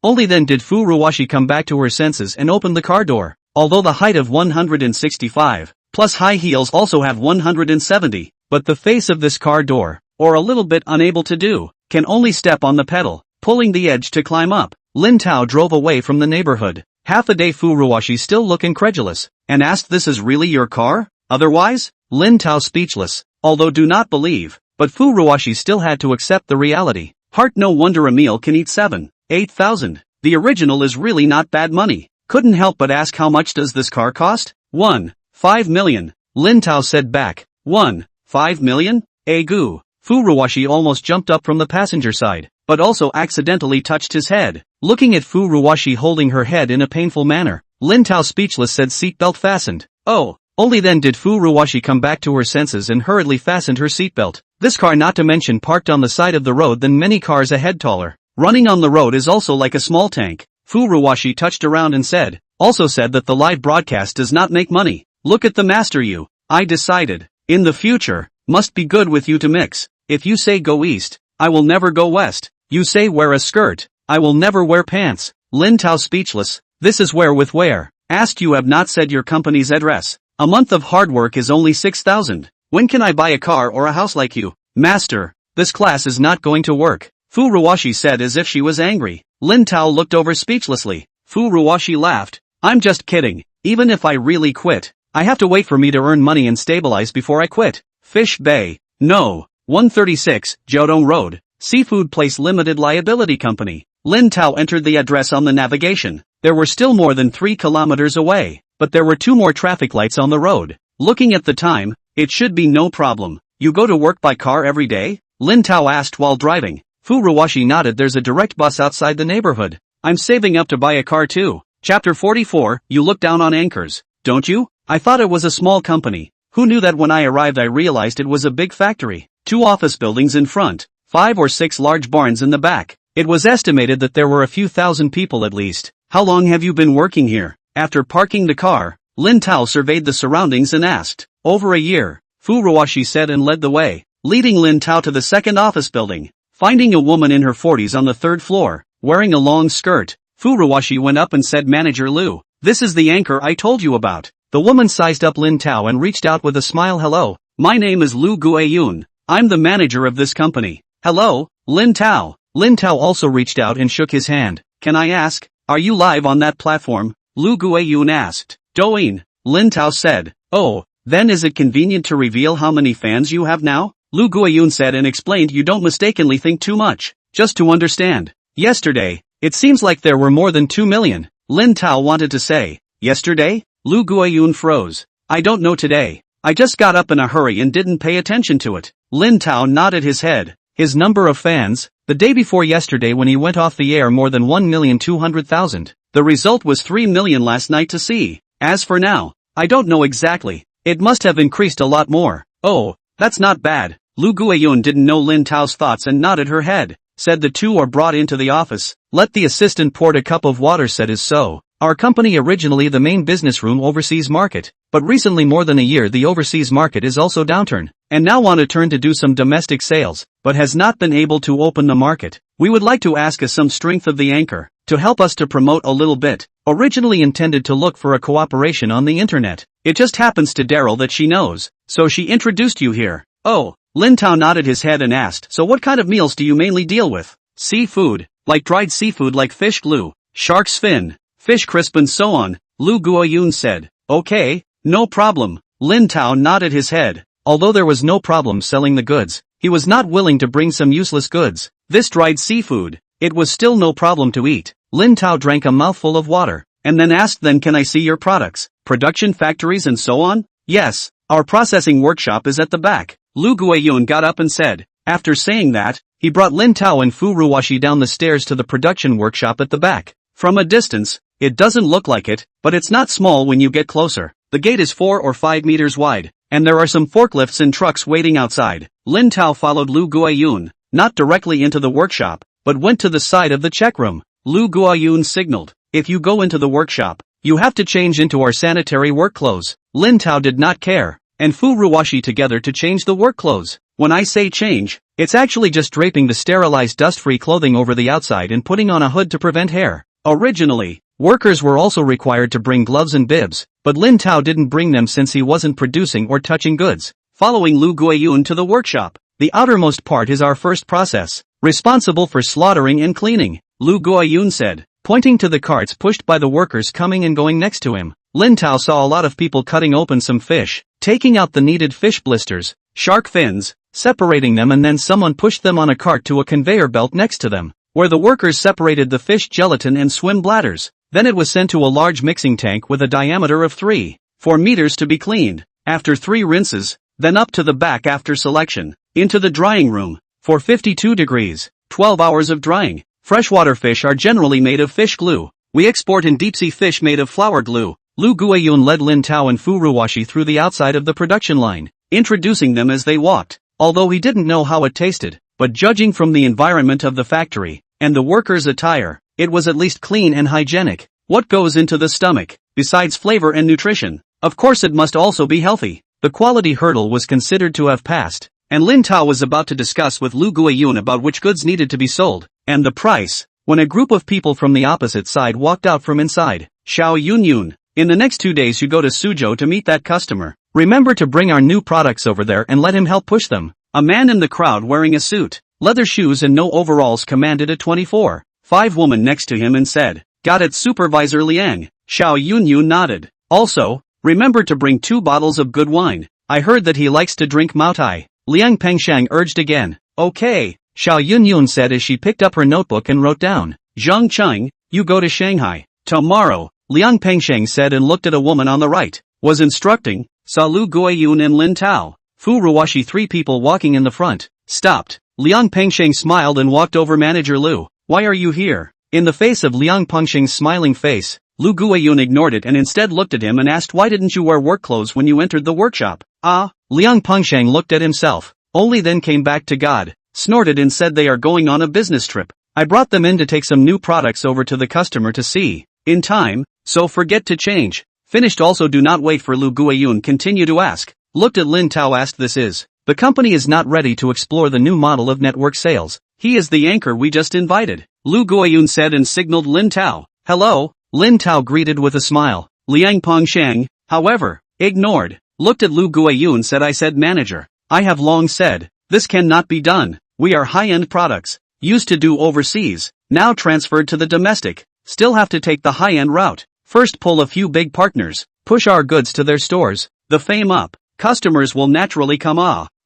Speaker 1: Only then did Furuwashi come back to her senses and open the car door. Although the height of 165, plus high heels also have 170, but the face of this car door, or a little bit unable to do, can only step on the pedal, pulling the edge to climb up. Lin Tao drove away from the neighborhood. Half a day Furuwashi still looked incredulous, and asked, this is really your car? Otherwise? Lin Tao speechless, although do not believe, but Furuwashi still had to accept the reality. Heart, no wonder a meal can eat 7,000-8,000. The original is really not bad money. Couldn't help but ask, how much does this car cost? 1.5 million. Lin Tao said back. 1.5 million? Goo. Furuwashi almost jumped up from the passenger side, but also accidentally touched his head. Looking at Furuwashi holding her head in a painful manner, Lin Tao speechless said, seatbelt fastened. Oh. Only then did Furuwashi come back to her senses and hurriedly fastened her seatbelt. This car, not to mention parked on the side of the road than many cars ahead, taller. Running on the road is also like a small tank. Furuwashi touched around and said, also said that the live broadcast does not make money. Look at the master you. I decided, in the future, must be good with you to mix. If you say go east, I will never go west. You say wear a skirt, I will never wear pants. Lin Tao speechless, this is where with where. Asked, you have not said your company's address. A month of hard work is only 6,000. When can I buy a car or a house like you? Master, this class is not going to work. Furuwashi said as if she was angry. Lin Tao looked over speechlessly. Fu Ruoshi laughed. I'm just kidding. Even if I really quit, I have to wait for me to earn money and stabilize before I quit. Fish Bay. No. 136, Jiaodong Road. Seafood Place Limited Liability Company. Lin Tao entered the address on the navigation. There were still more than 3 kilometers away, but there were 2 more traffic lights on the road. Looking at the time, it should be no problem. You go to work by car every day? Lin Tao asked while driving. Fu Ruoshi nodded. There's a direct bus outside the neighborhood. I'm saving up to buy a car too. Chapter 44, you look down on anchors, don't you? I thought it was a small company. Who knew that when I arrived I realized it was a big factory. 2 office buildings in front, 5 or 6 large barns in the back. It was estimated that there were a few thousand people at least. How long have you been working here? After parking the car, Lin Tao surveyed the surroundings and asked. Over a year, Fu Ruoshi said and led the way, leading Lin Tao to the second office building. Finding a woman in her 40s on the 3rd floor, wearing a long skirt, Fu Ruoshi went up and said, Manager Lu, this is the anchor I told you about. The woman sized up Lin Tao and reached out with a smile. Hello, my name is Lu Guiyun. I'm the manager of this company. Hello, Lin Tao. Lin Tao also reached out and shook his hand. Can I ask, are you live on that platform? Lu Guiyun asked. Douyin, Lin Tao said. Oh, then is it convenient to reveal how many fans you have now? Lu Guiyun said and explained. You don't mistakenly think too much. Just to understand. Yesterday, it seems like there were more than 2 million. Lin Tao wanted to say. Yesterday? Lu Guiyun froze. I don't know today. I just got up in a hurry and didn't pay attention to it. Lin Tao nodded his head. His number of fans, the day before yesterday when he went off the air, more than 1,200,000. The result was 3 million last night to see. As for now, I don't know exactly. It must have increased a lot more. Oh, that's not bad. Lu Guiyun didn't know Lin Tao's thoughts and nodded her head. Said the two are brought into the office. Let the assistant poured a cup of water. Said is so. Our company originally the main business room overseas market, but recently more than a year the overseas market is also downturn, and now want to turn to do some domestic sales, but has not been able to open the market. We would like to ask us some strength of the anchor, to help us to promote a little bit. Originally intended to look for a cooperation on the internet. It just happens to Daryl that she knows, so she introduced you here. Oh, Lin Tao nodded his head and asked, so what kind of meals do you mainly deal with? Seafood, like dried seafood like fish glue, shark's fin, fish crisp and so on, Lu Guiyun said. Okay, no problem. Lin Tao nodded his head. Although there was no problem selling the goods, he was not willing to bring some useless goods. This dried seafood, it was still no problem to eat. Lin Tao drank a mouthful of water, and then asked, then can I see your products, production factories and so on? Yes, our processing workshop is at the back. Lu Guiyun got up and said. After saying that, he brought Lin Tao and Fu Ruoshi down the stairs to the production workshop at the back. From a distance, it doesn't look like it, but it's not small when you get closer. The gate is 4 or 5 meters wide, and there are some forklifts and trucks waiting outside. Lin Tao followed Lu Guiyun, not directly into the workshop, but went to the side of the check room. Lu Guiyun signaled, if you go into the workshop, you have to change into our sanitary work clothes. Lin Tao did not care, and Fu Ruoshi together to change the work clothes. When I say change, it's actually just draping the sterilized dust-free clothing over the outside and putting on a hood to prevent hair. Originally, workers were also required to bring gloves and bibs, but Lin Tao didn't bring them since he wasn't producing or touching goods. Following Lu Guiyun to the workshop, the outermost part is our first process, responsible for slaughtering and cleaning, Lu Guiyun said, pointing to the carts pushed by the workers coming and going next to him. Lin Tao saw a lot of people cutting open some fish, taking out the needed fish blisters, shark fins, separating them, and then someone pushed them on a cart to a conveyor belt next to them, where the workers separated the fish gelatin and swim bladders. Then it was sent to a large mixing tank with a diameter of 3-4 meters to be cleaned, after 3 rinses, then up to the back after selection, into the drying room, for 52 degrees, 12 hours of drying. Freshwater fish are generally made of fish glue. We export in deep-sea fish made of flour glue. Lu Guiyun led Lin Tao and Fu Ruoshi through the outside of the production line, introducing them as they walked. Although he didn't know how it tasted, but judging from the environment of the factory, and the workers' attire, it was at least clean and hygienic. What goes into the stomach, besides flavor and nutrition? Of course it must also be healthy. The quality hurdle was considered to have passed, and Lin Tao was about to discuss with Lu Guiyun about which goods needed to be sold, and the price, when a group of people from the opposite side walked out from inside. Xiao Yunyun, in the next 2 days you go to Suzhou to meet that customer. Remember to bring our new products over there and let him help push them. A man in the crowd wearing a suit, leather shoes and no overalls commanded a 24-5 5 woman next to him and said, "Got it, Supervisor Liang." Xiao Yunyun nodded. "Also, remember to bring 2 bottles of good wine. I heard that he likes to drink Maotai." Liang Pengsheng urged again. "Okay," Xiao Yunyun said as she picked up her notebook and wrote down. "Zhang Cheng, you go to Shanghai tomorrow," Liang Pengsheng said and looked at a woman on the right. Was instructing, saw Lu Guiyun and Lin Tao. Fu Ruoshi, 3 people walking in the front, stopped. Liang Pengsheng smiled and walked over Manager Lu. "Why are you here?" In the face of Liang Pengsheng's smiling face, Lu Guiyun ignored it and instead looked at him and asked, "Why didn't you wear work clothes when you entered the workshop?" "Ah." Liang Pengsheng looked at himself, only then came back to God, snorted and said, "They are going on a business trip. I brought them in to take some new products over to the customer to see in time, so forget to change." Finished. Also do not wait for Lu Guiyun continue to ask. Looked at Lin Tao, asked, "This is, the company is not ready to explore the new model of network sales. He is the anchor we just invited." Lu Guiyun said and signaled Lin Tao. "Hello." Lin Tao greeted with a smile. Liang Pengsheng, however, ignored. Looked at Lu Guiyun said, "I said, manager, I have long said, this cannot be done. We are high-end products, used to do overseas, now transferred to the domestic, still have to take the high-end route. First pull a few big partners, push our goods to their stores, the fame up, customers will naturally come.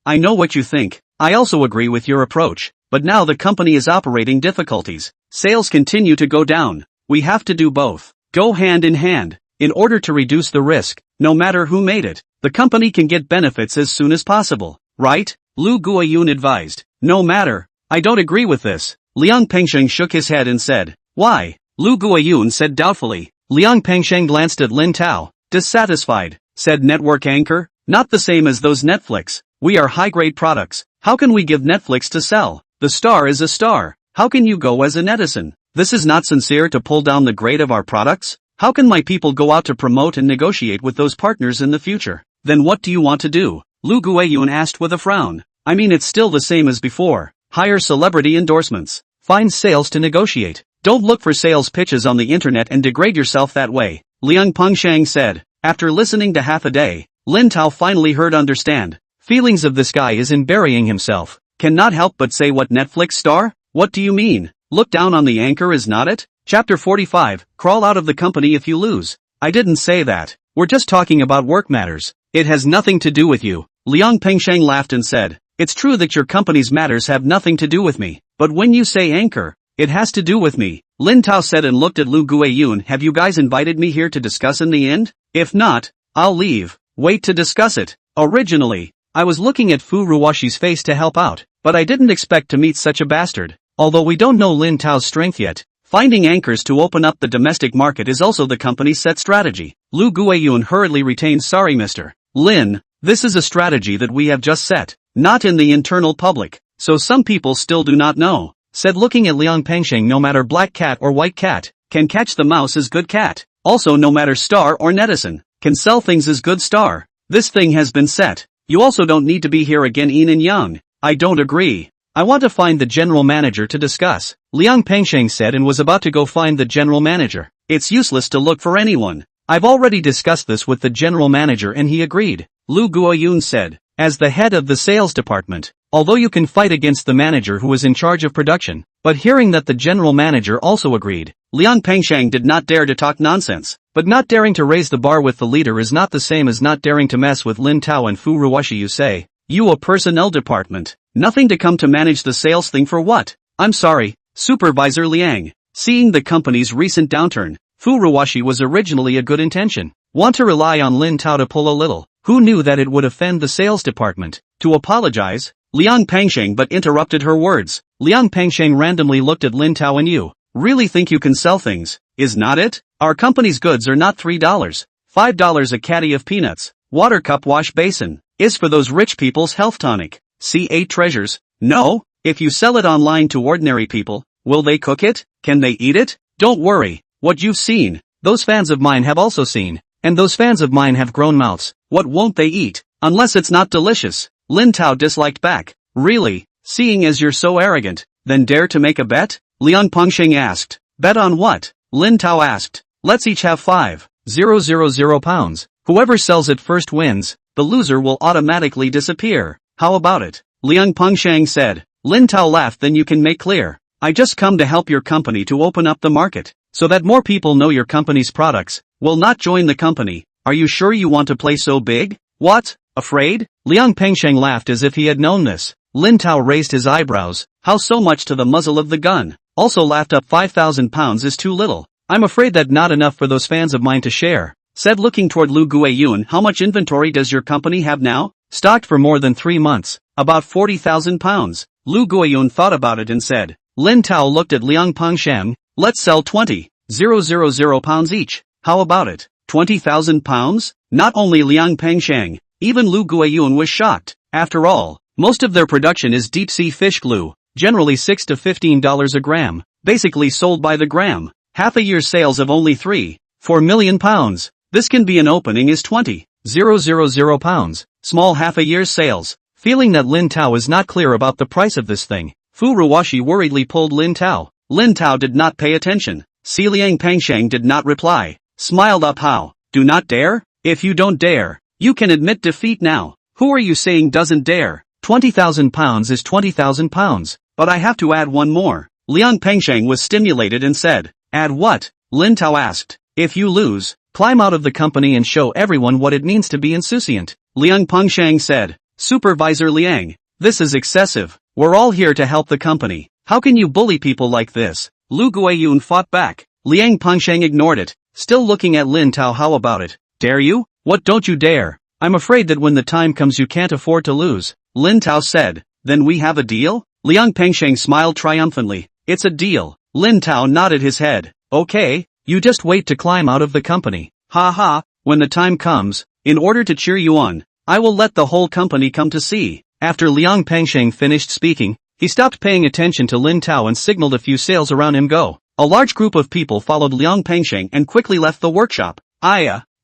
Speaker 1: I know what you think, I also agree with your approach, but now the company is operating difficulties, sales continue to go down, we have to do both, go hand in hand, in order to reduce the risk, no matter who made it, the company can get benefits as soon as possible, right?" Lu Guiyun advised. "No matter, I don't agree with this." Liang Pengsheng shook his head and said, "Why?" Lu Guiyun said doubtfully. Liang Pengsheng glanced at Lin Tao, dissatisfied, said, "Network anchor? Not the same as those Netflix. We are high-grade products. How can we give Netflix to sell? The star is a star. How can you go as a netizen? This is not sincere to pull down the grade of our products? How can my people go out to promote and negotiate with those partners in the future? Then what do you want to do?" Lu Guiyun asked with a frown. "I mean, it's still the same as before. Hire celebrity endorsements. Find sales to negotiate. Don't look for sales pitches on the internet and degrade yourself that way," Liang Pengsheng said. After listening to half a day, Lin Tao finally heard understand. Feelings of this guy is in burying himself. Cannot help but say, "What, Netflix star? What do you mean? Look down on the anchor, is not it?" Chapter 45, Crawl out of the company if you lose. "I didn't say that. We're just talking about work matters. It has nothing to do with you." Liang Pengsheng laughed and said, "It's true that your company's matters have nothing to do with me, but when you say anchor, it has to do with me." Lin Tao said and looked at Lu Guiyun. "Have you guys invited me here to discuss in the end? If not, I'll leave. Wait to discuss it. Originally, I was looking at Fu Ruoshi's face to help out, but I didn't expect to meet such a bastard. Although we don't know Lin Tao's strength yet, finding anchors to open up the domestic market is also the company's set strategy." Lu Guiyun hurriedly retained, "Sorry Mr. Lin, this is a strategy that we have just set, not in the internal public, so some people still do not know," said looking at Liang Pengsheng. "No matter black cat or white cat, can catch the mouse is good cat. Also no matter star or netizen, can sell things is good star. This thing has been set. You also don't need to be here again, Yin and Yang." "I don't agree. I want to find the general manager to discuss," Liang Pengsheng said and was about to go find the general manager. "It's useless to look for anyone. I've already discussed this with the general manager and he agreed," Lu Guiyun said. "As the head of the sales department, although you can fight against the manager who is in charge of production," but hearing that the general manager also agreed, Liang Pengsheng did not dare to talk nonsense. But not daring to raise the bar with the leader is not the same as not daring to mess with Lin Tao and Fu Ruoshi. "You say, you a personnel department, nothing to come to manage the sales thing for what?" "I'm sorry, Supervisor Liang." Seeing the company's recent downturn, Fu Ruoshi was originally a good intention. Want to rely on Lin Tao to pull a little. Who knew that it would offend the sales department? To apologize, Liang Pengsheng but interrupted her words. Liang Pengsheng randomly looked at Lin Tao. "And you really think you can sell things, is not it? Our company's goods are not $3, $5 a caddy of peanuts, water cup wash basin, is for those rich people's health tonic. C8 treasures. No, if you sell it online to ordinary people, will they cook it? Can they eat it? Don't worry, what you've seen, those fans of mine have also seen, and those fans of mine have grown mouths. What won't they eat, unless it's not delicious?" Lin Tao disliked back. "Really, seeing as you're so arrogant, then dare to make a bet?" Liang Pengsheng asked. "Bet on what?" Lin Tao asked. "Let's each have 5,000 pounds. Whoever sells it first wins, the loser will automatically disappear. How about it?" Liang Pengsheng said. Lin Tao laughed. "Then you can make clear. I just come to help your company to open up the market, so that more people know your company's products, will not join the company. Are you sure you want to play so big? What? Afraid? Liang Pengsheng laughed as if he had known this. Lin Tao raised his eyebrows. How so much to the muzzle of the gun? Also laughed up. 5,000 pounds is too little. I'm afraid that not enough for those fans of mine to share. Said looking toward Lu Guiyun. How much inventory does your company have now? Stocked for more than 3 months. About 40,000 pounds. Lu Guiyun thought about it and said. Lin Tao looked at Liang Pengsheng. Let's sell 20,000 pounds each. How about it? 20,000 pounds? Not only Liang Pengsheng, even Lu Guiyun was shocked. After all, most of their production is deep-sea fish glue, generally $6 to $15 a gram, basically sold by the gram. Half a year's sales of only 3-4 million pounds. This can be an opening is 20,000 pounds. Small half a year's sales. Feeling that Lin Tao is not clear about the price of this thing, Fu Ruwashi worriedly pulled Lin Tao. Lin Tao did not pay attention. Si Liang Pengsheng did not reply. Smiled up. How? Do not dare? If you don't dare, you can admit defeat now. Who are you saying doesn't dare? 20,000 pounds is 20,000 pounds, but I have to add one more. Liang Pengsheng was stimulated and said, add what? Lin Tao asked. If you lose, climb out of the company and show everyone what it means to be insouciant. Liang Pengsheng said, Supervisor Liang, this is excessive. We're all here to help the company. How can you bully people like this? Lu Guiyun fought back. Liang Pengsheng ignored it, still looking at Lin Tao. How about it? Dare you? What don't you dare? I'm afraid that when the time comes you can't afford to lose. Lin Tao said. Then we have a deal? Liang Pengsheng smiled triumphantly. It's a deal. Lin Tao nodded his head. Okay, you just wait to climb out of the company. Ha ha, when the time comes, in order to cheer you on, I will let the whole company come to see. After Liang Pengsheng finished speaking, he stopped paying attention to Lin Tao and signaled a few sails around him go. A large group of people followed Liang Pengsheng and quickly left the workshop.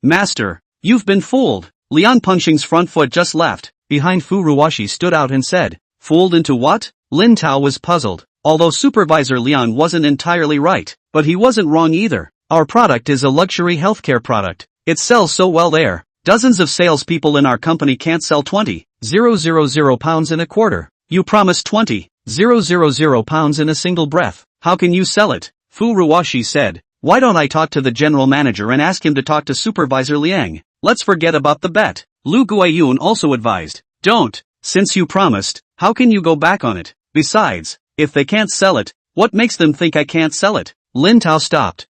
Speaker 1: Master, you've been fooled. Liang Pengsheng's front foot just left, behind Fu Ruwashi stood out and said, fooled into what? Lin Tao was puzzled. Although Supervisor Liang wasn't entirely right, but he wasn't wrong either. Our product is a luxury healthcare product. It sells so well there. Dozens of salespeople in our company can't sell 20,000 pounds in a quarter. You promised 20,000 pounds in a single breath. How can you sell it? Fu Ruwashi said. Why don't I talk to the general manager and ask him to talk to Supervisor Liang? Let's forget about the bet. Lu Guiyun also advised. Don't. Since you promised, how can you go back on it? Besides, if they can't sell it, what makes them think I can't sell it? Lin Tao stopped.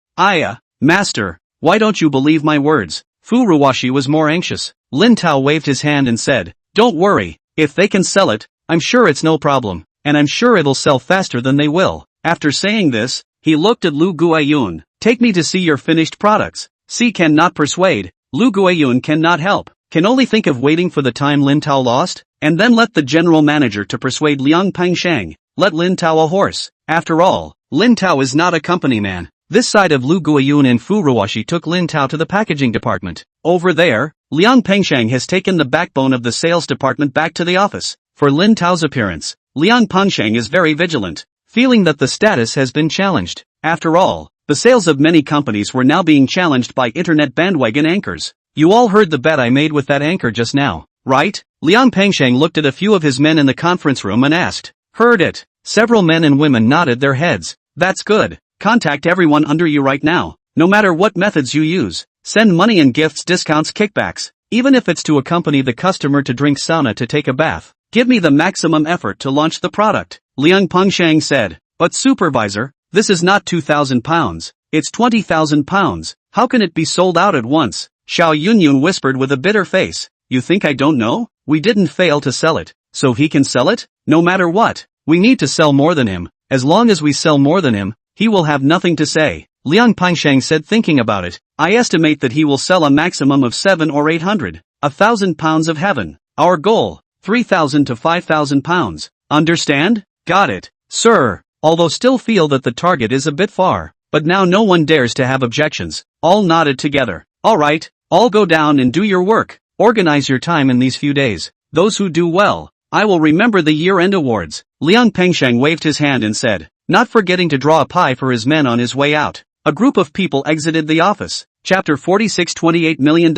Speaker 1: Master, why don't you believe my words? Fu Ruwashi was more anxious. Lin Tao waved his hand and said, don't worry, if they can sell it, I'm sure it's no problem, and I'm sure it'll sell faster than they will. After saying this, he looked at Lu Guiyun. Take me to see your finished products. Si cannot persuade. Lu Guiyun cannot help, can only think of waiting for the time Lin Tao lost, and then let the general manager to persuade Liang Pengsheng. Let Lin Tao a horse. After all, Lin Tao is not a company man. This side of Lu Guiyun and Fu Ruwashi took Lin Tao to the packaging department. Over there, Liang Pengsheng has taken the backbone of the sales department back to the office. For Lin Tao's appearance, Liang Pengsheng is very vigilant, feeling that the status has been challenged. After all, the sales of many companies were now being challenged by internet bandwagon anchors. You all heard the bet I made with that anchor just now, right? Liang Pengsheng looked at a few of his men in the conference room and asked. Heard it. Several men and women nodded their heads. That's good. Contact everyone under you right now. No matter what methods you use. Send money and gifts, discounts, kickbacks. Even if it's to accompany the customer to drink sauna to take a bath. Give me the maximum effort to launch the product. Liang Pengsheng said. But supervisor, this is not 2,000 pounds. It's 20,000 pounds. How can it be sold out at once? Xiao Yunyun whispered with a bitter face. You think I don't know? We didn't fail to sell it. So he can sell it? No matter what. We need to sell more than him. As long as we sell more than him, he will have nothing to say. Liang Pengsheng said, thinking about it. I estimate that he will sell a maximum of 700 or 800. 1,000 pounds of heaven. Our goal, 3,000 to 5,000 pounds. Understand? Got it, sir. Although still feel that the target is a bit far. But now no one dares to have objections. All nodded together. Alright, all go down and do your work. Organize your time in these few days. Those who do well, I will remember the year-end awards. Liang Pengsheng waved his hand and said, not forgetting to draw a pie for his men on his way out. A group of people exited the office. Chapter 46. $28 million.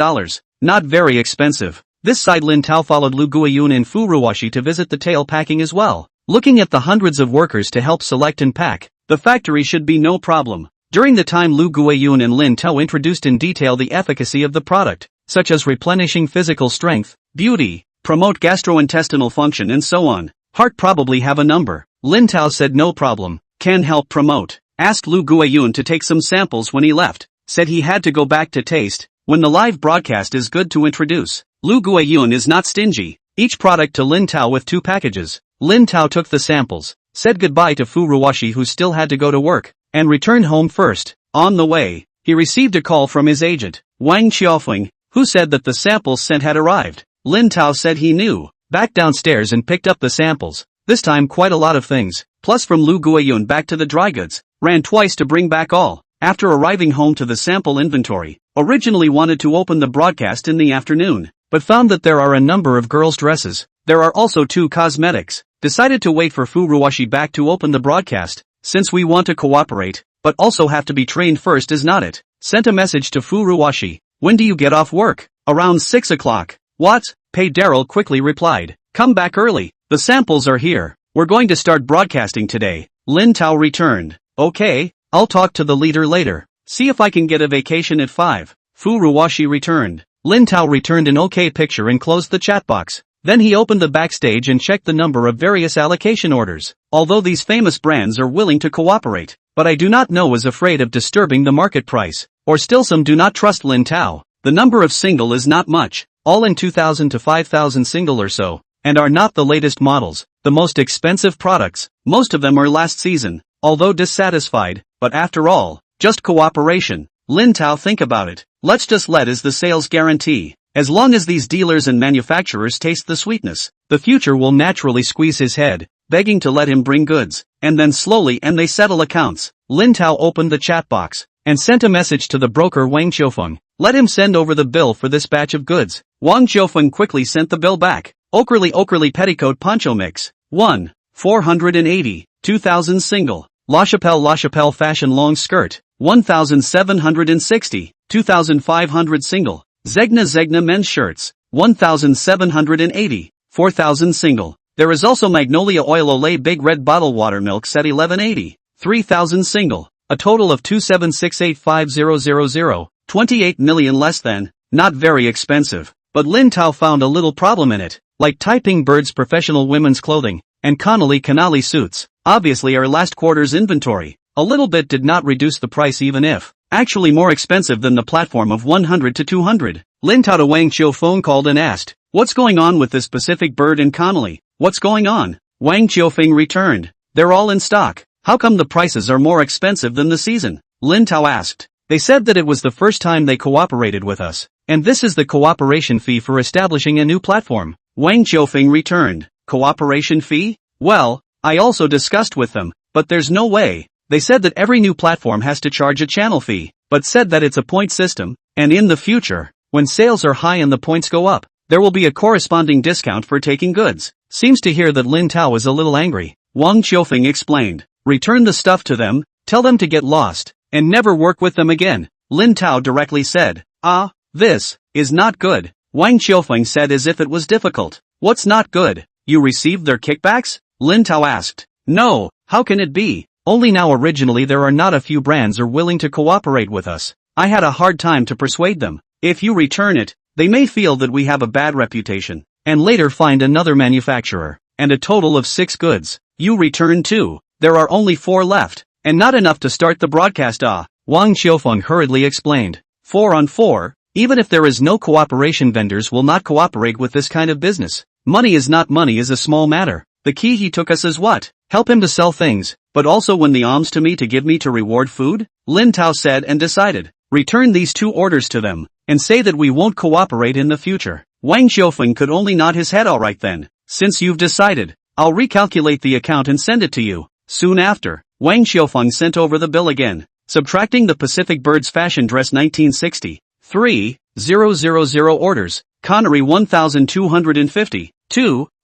Speaker 1: Not very expensive. This side Lin Tao followed Lu Guiyun and Fu Ruwashi to visit the tail packing as well. Looking at the hundreds of workers to help select and pack, the factory should be no problem. During the time Lu Guiyun and Lin Tao introduced in detail the efficacy of the product, such as replenishing physical strength, beauty, promote gastrointestinal function and so on. Heart probably have a number. Lin Tao said no problem, can help promote. Asked Lu Guiyun to take some samples when he left, said he had to go back to taste. When the live broadcast is good to introduce. Lu Guiyun is not stingy. Each product to Lin Tao with 2 packages. Lin Tao took the samples, said goodbye to Fu Ruoshi who still had to go to work, and returned home first. On the way, he received a call from his agent, Wang Xiaofeng, who said that the samples sent had arrived. Lin Tao said he knew, back downstairs and picked up the samples, this time quite a lot of things, plus from Lu Guiyun back to the dry goods, ran twice to bring back all. After arriving home to the sample inventory, originally wanted to open the broadcast in the afternoon, but found that there are a number of girls' dresses. There are also 2 cosmetics. Decided to wait for Fu Ruoshi back to open the broadcast, since we want to cooperate, but also have to be trained first is not it. Sent a message to Fu Ruoshi. When do you get off work? Around 6 o'clock. What? Pei Daryl quickly replied. Come back early. The samples are here. We're going to start broadcasting today. Lin Tao returned. Okay, I'll talk to the leader later. See if I can get a vacation at 5. Fu Ruoshi returned. Lin Tao returned an okay picture and closed the chat box. Then he opened the backstage and checked the number of various allocation orders. Although these famous brands are willing to cooperate, but I do not know is afraid of disturbing the market price, or still some do not trust Lin Tao. The number of single is not much, all in 2,000 to 5,000 single or so, and are not the latest models, the most expensive products. Most of them are last season, although dissatisfied, but after all, just cooperation. Lin Tao think about it. Let's just let is the sales guarantee. As long as these dealers and manufacturers taste the sweetness, the future will naturally squeeze his head, begging to let him bring goods, and then slowly and they settle accounts. Lin Tao opened the chat box, and sent a message to the broker Wang Xiaofeng. Let him send over the bill for this batch of goods. Wang Xiaofeng quickly sent the bill back. Oakerly petticoat poncho mix. 1. 480. 2,000 single. La Chapelle fashion long skirt. 1,760. 2,500 single. Zegna men's shirts. 1,780. 4,000 single. There is also Magnolia Oil Olay Big Red Bottle Water Milk set 1180. 3,000 single. A total of 27685,000. 28 million less than. Not very expensive. But Lin Tao found a little problem in it. Like Taiping Bird's professional women's clothing, and Connolly Canali suits. Obviously our last quarter's inventory. A little bit did not reduce the price even if. Actually more expensive than the platform of 100 to 200. Lin Tao to Wang Xiaofeng called and asked, what's going on with this Pacific Bird and Connolly? What's going on? Wang Xiaofeng returned. They're all in stock. How come the prices are more expensive than the season? Lin Tao asked. They said that it was the first time they cooperated with us, and this is the cooperation fee for establishing a new platform. Wang Xiaofeng returned. Cooperation fee? Well, I also discussed with them, but there's no way. They said that every new platform has to charge a channel fee, but said that it's a point system, and in the future, when sales are high and the points go up, there will be a corresponding discount for taking goods. Seems to hear that Lin Tao is a little angry. Wang Xiaofeng explained. Return the stuff to them, tell them to get lost, and never work with them again. Lin Tao directly said. This is not good. Wang Xiaofeng said as if it was difficult. What's not good? You received their kickbacks? Lin Tao asked. No, how can it be? Only now originally there are not a few brands are willing to cooperate with us. I had a hard time to persuade them. If you return it, they may feel that we have a bad reputation, and later find another manufacturer, and a total of 6 goods. You return 2. There are only 4 left, and not enough to start the broadcast. Wang Xiaofeng hurriedly explained. 4 on 4, even if there is no cooperation, vendors will not cooperate with this kind of business. Money is not money is a small matter. The key he took us is what? Help him to sell things, but also when the alms to me to give me to reward food? Lin Tao said and decided. Return these 2 orders to them, and say that we won't cooperate in the future. Wang Xiaofeng could only nod his head. Alright then, since you've decided, I'll recalculate the account and send it to you. Soon after, Wang Xiaofeng sent over the bill again, subtracting the Pacific Birds fashion dress 1960. 3,000 orders, Connery 1,250,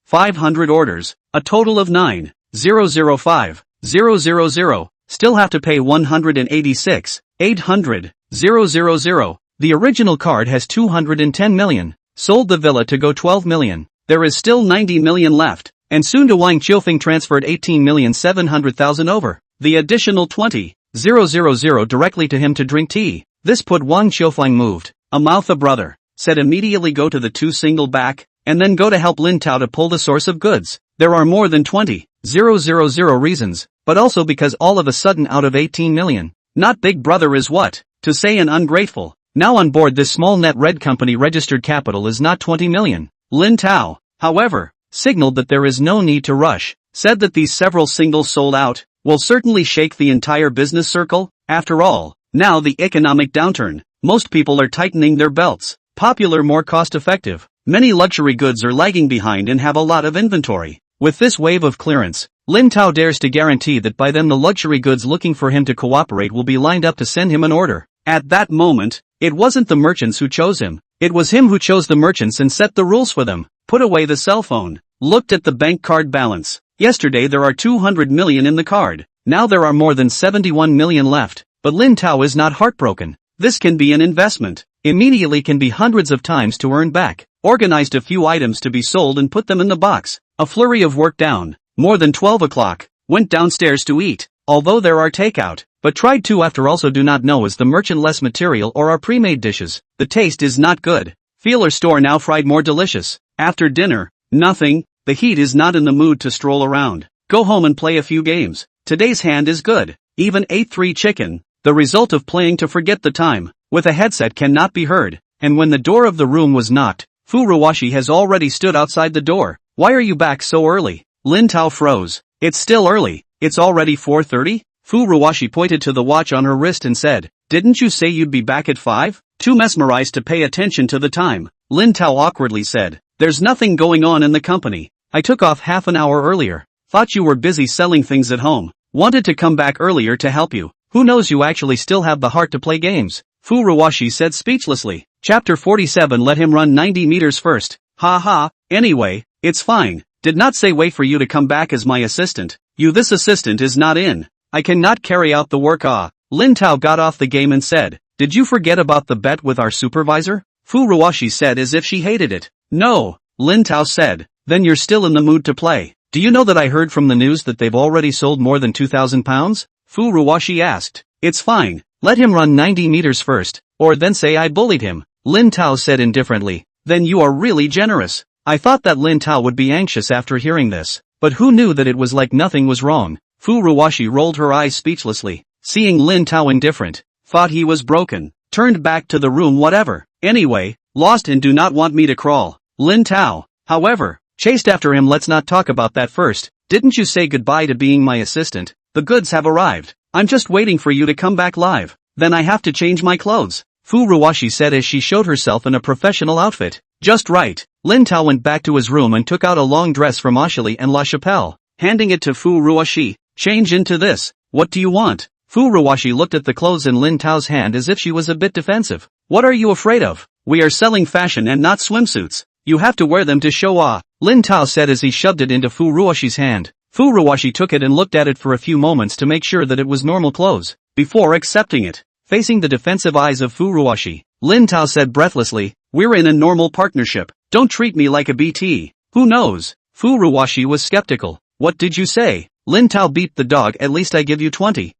Speaker 1: 500 orders, a total of 9,005,000, still have to pay 186,800,000. The original card has 210 million, sold the villa to go 12 million, there is still 90 million left, and soon to Wang Qiufeng transferred 18,700,000 over. The additional 20,000 directly to him to drink tea. This put Wang Qiufeng moved. A mouth a brother, said immediately go to the 2 single back, and then go to help Lin Tao to pull the source of goods. There are more than 20,000 reasons, but also because all of a sudden out of 18 million. Not big brother is what? To say an ungrateful. Now on board this small net red company registered capital is not 20 million. Lin Tao, however, signaled that there is no need to rush, said that these several singles sold out will certainly shake the entire business circle. After all, now the economic downturn, most people are tightening their belts. Popular, more cost-effective. Many luxury goods are lagging behind and have a lot of inventory. With this wave of clearance, Lin Tao dares to guarantee that by then the luxury goods looking for him to cooperate will be lined up to send him an order. At that moment, it wasn't the merchants who chose him. It was him who chose the merchants and set the rules for them. Put away the cell phone. Looked at the bank card balance. Yesterday there are 200 million in the card. Now there are more than 71 million left. But Lin Tao is not heartbroken. This can be an investment. Immediately can be hundreds of times to earn back. Organized a few items to be sold and put them in the box. A flurry of work down. More than 12 o'clock. Went downstairs to eat. Although there are takeout, but tried to after also do not know is the merchant less material or are pre-made dishes. The taste is not good. Feeler store now fried more delicious. After dinner, nothing. The heat is not in the mood to stroll around. Go home and play a few games. Today's hand is good. Even ate 3 chicken. The result of playing to forget the time. With a headset cannot be heard. And when the door of the room was knocked, Furuwashi has already stood outside the door. Why are you back so early? Lin Tao froze. It's still early. It's already 4:30? Furuwashi pointed to the watch on her wrist and said, didn't you say you'd be back at 5? Too mesmerized to pay attention to the time. Lin Tao awkwardly said, there's nothing going on in the company. I took off half an hour earlier. Thought you were busy selling things at home. Wanted to come back earlier to help you. Who knows, you actually still have the heart to play games. Furuwashi said speechlessly. Chapter 47. Let him run 90 meters first. Ha ha, anyway, it's fine. Did not say wait for you to come back as my assistant. This assistant is not in. I cannot carry out the work. Lin Tao got off the game and said, did you forget about the bet with our supervisor? Furuwashi said as if she hated it. No, Lin Tao said. Then you're still in the mood to play. Do you know that I heard from the news that they've already sold more than 2,000 pounds? Furuwashi asked. It's fine. Let him run 90 meters first, or then say I bullied him. Lin Tao said indifferently. Then you are really generous. I thought that Lin Tao would be anxious after hearing this, but who knew that it was like nothing was wrong. Furuwashi rolled her eyes speechlessly, seeing Lin Tao indifferent, thought he was broken, turned back to the room. Whatever. Anyway, lost and do not want me to crawl. Lin Tao, however, chased after him. Let's not talk about that first. Didn't you say goodbye to being my assistant? The goods have arrived. I'm just waiting for you to come back live. Then I have to change my clothes. Furuwashi said as she showed herself in a professional outfit. Just right. Lin Tao went back to his room and took out a long dress from Ashley and La Chapelle, handing it to Furuwashi. Change into this. What do you want? Furuwashi looked at the clothes in Lin Tao's hand as if she was a bit defensive. What are you afraid of? We are selling fashion and not swimsuits. You have to wear them to show. Lin Tao said as he shoved it into Furuwashi's hand. Furuwashi took it and looked at it for a few moments to make sure that it was normal clothes, before accepting it. Facing the defensive eyes of Furuwashi, Lin Tao said breathlessly, we're in a normal partnership. Don't treat me like a BT. Who knows? Furuwashi was skeptical. What did you say? Lin Tao beat the dog. At least I give you 20,000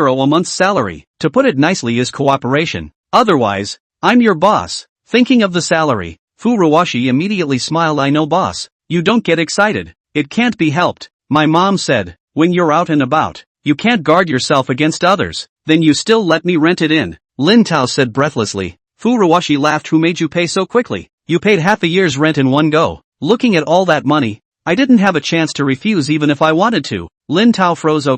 Speaker 1: a month's salary. To put it nicely is cooperation. Otherwise, I'm your boss. Thinking of the salary, Furuwashi immediately smiled. I know, boss. You don't get excited. It can't be helped. My mom said, when you're out and about, you can't guard yourself against others. Then you still let me rent it in. Lin Tao said breathlessly. Furuwashi laughed. Who made you pay so quickly? You paid half a year's rent in one go. Looking at all that money, I didn't have a chance to refuse even if I wanted to. Lin Tao froze.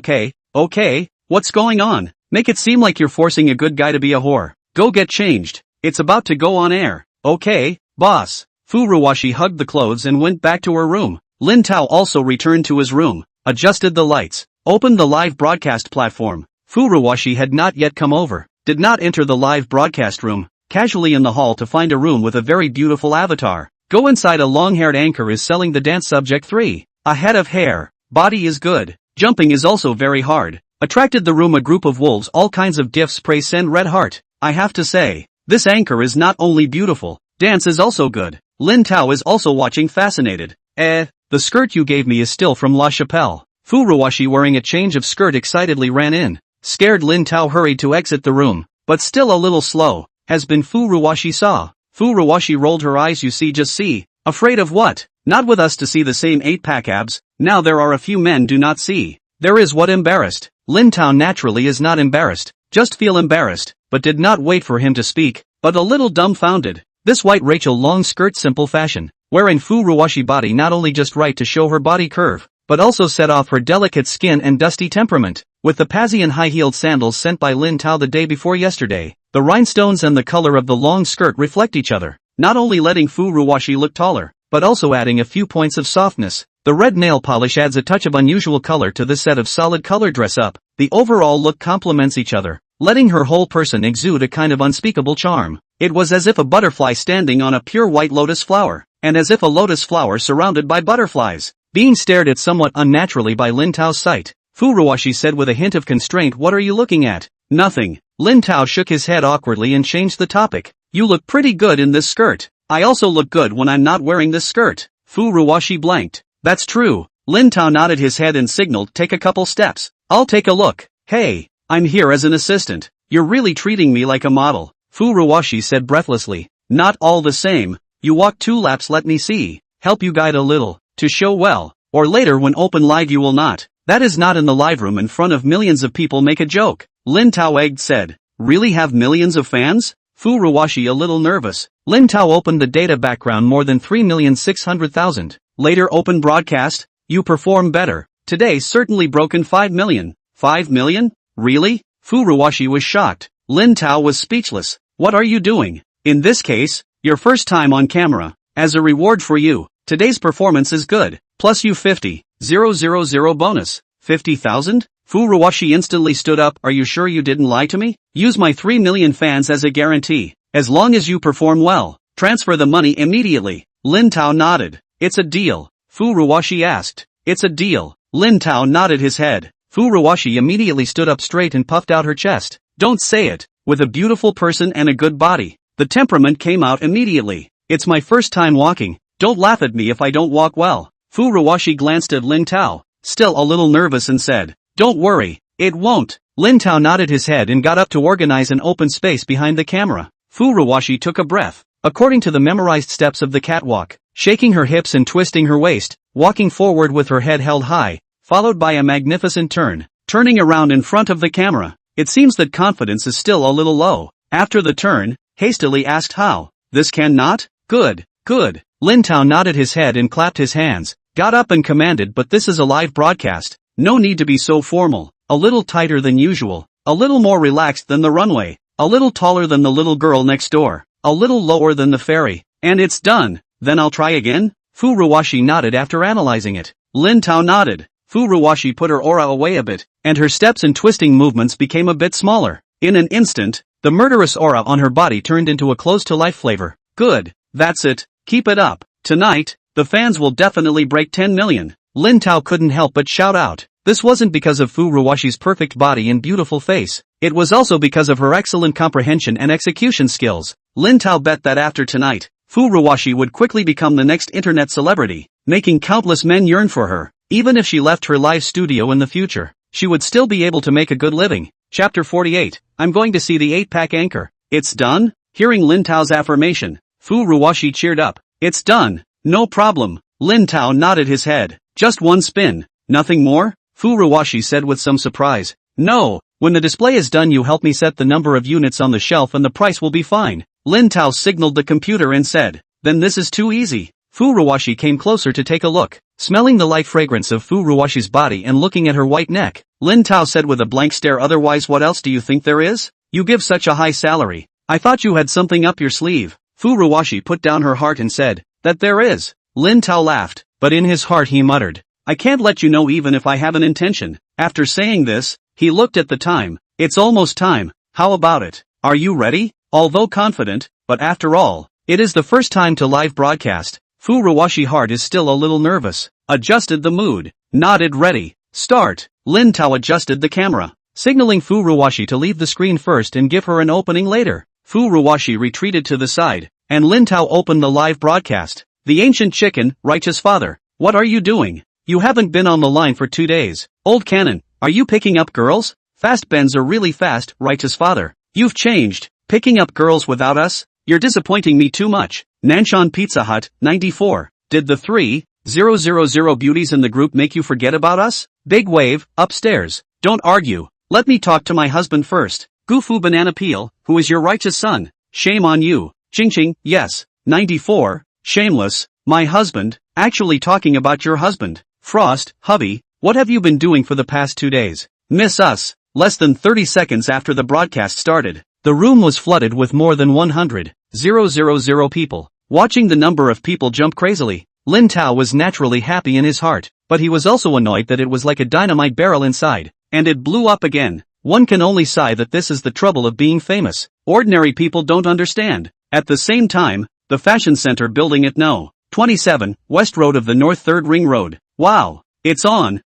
Speaker 1: Okay, what's going on? Make it seem like you're forcing a good guy to be a whore. Go get changed. It's about to go on air. Okay, boss. Furuwashi hugged the clothes and went back to her room. Lin Tao also returned to his room, adjusted the lights, opened the live broadcast platform. Furuwashi had not yet come over, did not enter the live broadcast room, casually in the hall to find a room with a very beautiful avatar. Go inside. A long-haired anchor is selling the dance. Subject 3. A head of hair. Body is good. Jumping is also very hard. Attracted the room a group of wolves. All kinds of gifts. Pray send red heart. I have to say, this anchor is not only beautiful, dance is also good. Lin Tao is also watching fascinated. The the skirt you gave me is still from La Chapelle. Furuwashi, wearing a change of skirt, excitedly ran in. Scared Lin Tao hurried to exit the room, but still a little slow. Has been, Furuwashi saw. Furuwashi rolled her eyes. You see, just see. Afraid of what? Not with us to see the same 8-pack abs. Now there are a few men do not see. There is what? Embarrassed. Lin Tao naturally is not embarrassed, just feel embarrassed, but did not wait for him to speak, but a little dumbfounded. This white Rachel long skirt, simple fashion, wearing Furuwashi body not only just right to show her body curve, but also set off her delicate skin and dusty temperament. With the Pazian high-heeled sandals sent by Lin Tao the day before yesterday, the rhinestones and the color of the long skirt reflect each other, not only letting Furuwashi look taller, but also adding a few points of softness. The red nail polish adds a touch of unusual color to this set of solid color dress-up. The overall look complements each other, letting her whole person exude a kind of unspeakable charm. It was as if a butterfly standing on a pure white lotus flower, and as if a lotus flower surrounded by butterflies, being stared at somewhat unnaturally by Lin Tao's sight. Furuwashi said with a hint of constraint, "What are you looking at?" "Nothing." Lin Tao shook his head awkwardly and changed the topic. "You look pretty good in this skirt." "I also look good when I'm not wearing this skirt." Furuwashi blanked. "That's true." Lin Tao nodded his head and signaled, "Take a couple steps. I'll take a look." "Hey, I'm here as an assistant. You're really treating me like a model," Furuwashi said breathlessly. "Not all the same. You walk 2 laps, let me see. Help you guide a little, to show well, or later when open live you will not. That is not in the live room in front of millions of people, make a joke." Lin Tao egged said. "Really have millions of fans?" Furuwashi a little nervous. Lin Tao opened the data background, more than 3,600,000. Later open broadcast, you perform better. Today certainly broken 5 million. 5 million? Really? Furuwashi was shocked. Lin Tao was speechless. What are you doing? In this case, your first time on camera. As a reward for you, today's performance is good. Plus you 50,000 bonus. 50,000? Furuwashi instantly stood up. Are you sure you didn't lie to me? Use my 3 million fans as a guarantee. As long as you perform well, transfer the money immediately. Lin Tao nodded. It's a deal. Furuwashi asked. It's a deal. Lin Tao nodded his head. Furuwashi immediately stood up straight and puffed out her chest. Don't say it. With a beautiful person and a good body. The temperament came out immediately. It's my first time walking. Don't laugh at me if I don't walk well. Furuwashi glanced at Lin Tao, still a little nervous, and said, "Don't worry, it won't." Lin Tao nodded his head and got up to organize an open space behind the camera. Furuwashi took a breath. According to the memorized steps of the catwalk, shaking her hips and twisting her waist, walking forward with her head held high, followed by a magnificent turn, turning around in front of the camera. It seems that confidence is still a little low. After the turn, hastily asked, "How? This cannot? Good, good." Lin Tao nodded his head and clapped his hands, got up and commanded, "But this is a live broadcast. No need to be so formal. A little tighter than usual, a little more relaxed than the runway, a little taller than the little girl next door, a little lower than the fairy, and it's done." "Then I'll try again?" Furuwashi nodded after analyzing it. Lin Tao nodded. Furuwashi put her aura away a bit, and her steps and twisting movements became a bit smaller. In an instant, the murderous aura on her body turned into a close-to-life flavor. "Good. That's it. Keep it up. Tonight, the fans will definitely break 10 million. Lin Tao couldn't help but shout out. This wasn't because of Furuwashi's perfect body and beautiful face. It was also because of her excellent comprehension and execution skills. Lin Tao bet that after tonight, Furuwashi would quickly become the next internet celebrity, making countless men yearn for her. Even if she left her live studio in the future, she would still be able to make a good living. Chapter 48. I'm going to see the 8-pack anchor. It's done? Hearing Lin Tao's affirmation, Furuwashi cheered up. It's done. No problem. Lin Tao nodded his head. Just one spin. Nothing more? Furuwashi said with some surprise. No. When the display is done, you help me set the number of units on the shelf and the price will be fine. Lin Tao signaled the computer and said, Then this is too easy. Furuwashi came closer to take a look. Smelling the light fragrance of Furuwashi's body and looking at her white neck, Lin Tao said with a blank stare, otherwise what else do you think there is? You give such a high salary. I thought you had something up your sleeve. Furuwashi put down her heart and said, That there is. Lin Tao laughed, but in his heart he muttered, I can't let you know even if I have an intention. After saying this, he looked at the time. It's almost time. How about it? Are you ready? Although confident, but after all, it is the first time to live broadcast. Furuwashi heart is still a little nervous. Adjusted the mood. Nodded ready. Start. Lin Tao adjusted the camera, signaling Furuwashi to leave the screen first and give her an opening later. Furuwashi retreated to the side, and Lin Tao opened the live broadcast. The ancient chicken, righteous father. What are you doing? You haven't been on the line for 2 days. Old Cannon, are you picking up girls? Fast Bens are really fast, righteous father. You've changed. Picking up girls without us? You're disappointing me too much. Nanshan Pizza Hut, 94. Did the 3,000 beauties in the group make you forget about us? Big wave, upstairs. Don't argue. Let me talk to my husband first. Gufu Banana Peel, who is your righteous son? Shame on you. Ching Ching, yes. 94. Shameless. My husband. Actually talking about your husband. Frost, hubby, what have you been doing for the past 2 days? Miss us. Less than 30 seconds after the broadcast started, the room was flooded with more than 100,000 people. Watching the number of people jump crazily, Lin Tao was naturally happy in his heart, but he was also annoyed that it was like a dynamite barrel inside, and it blew up again. One can only sigh that this is the trouble of being famous. Ordinary people don't understand. At the same time, the fashion center building at No. 27, West Road of the North 3rd Ring Road. Wow. It's on.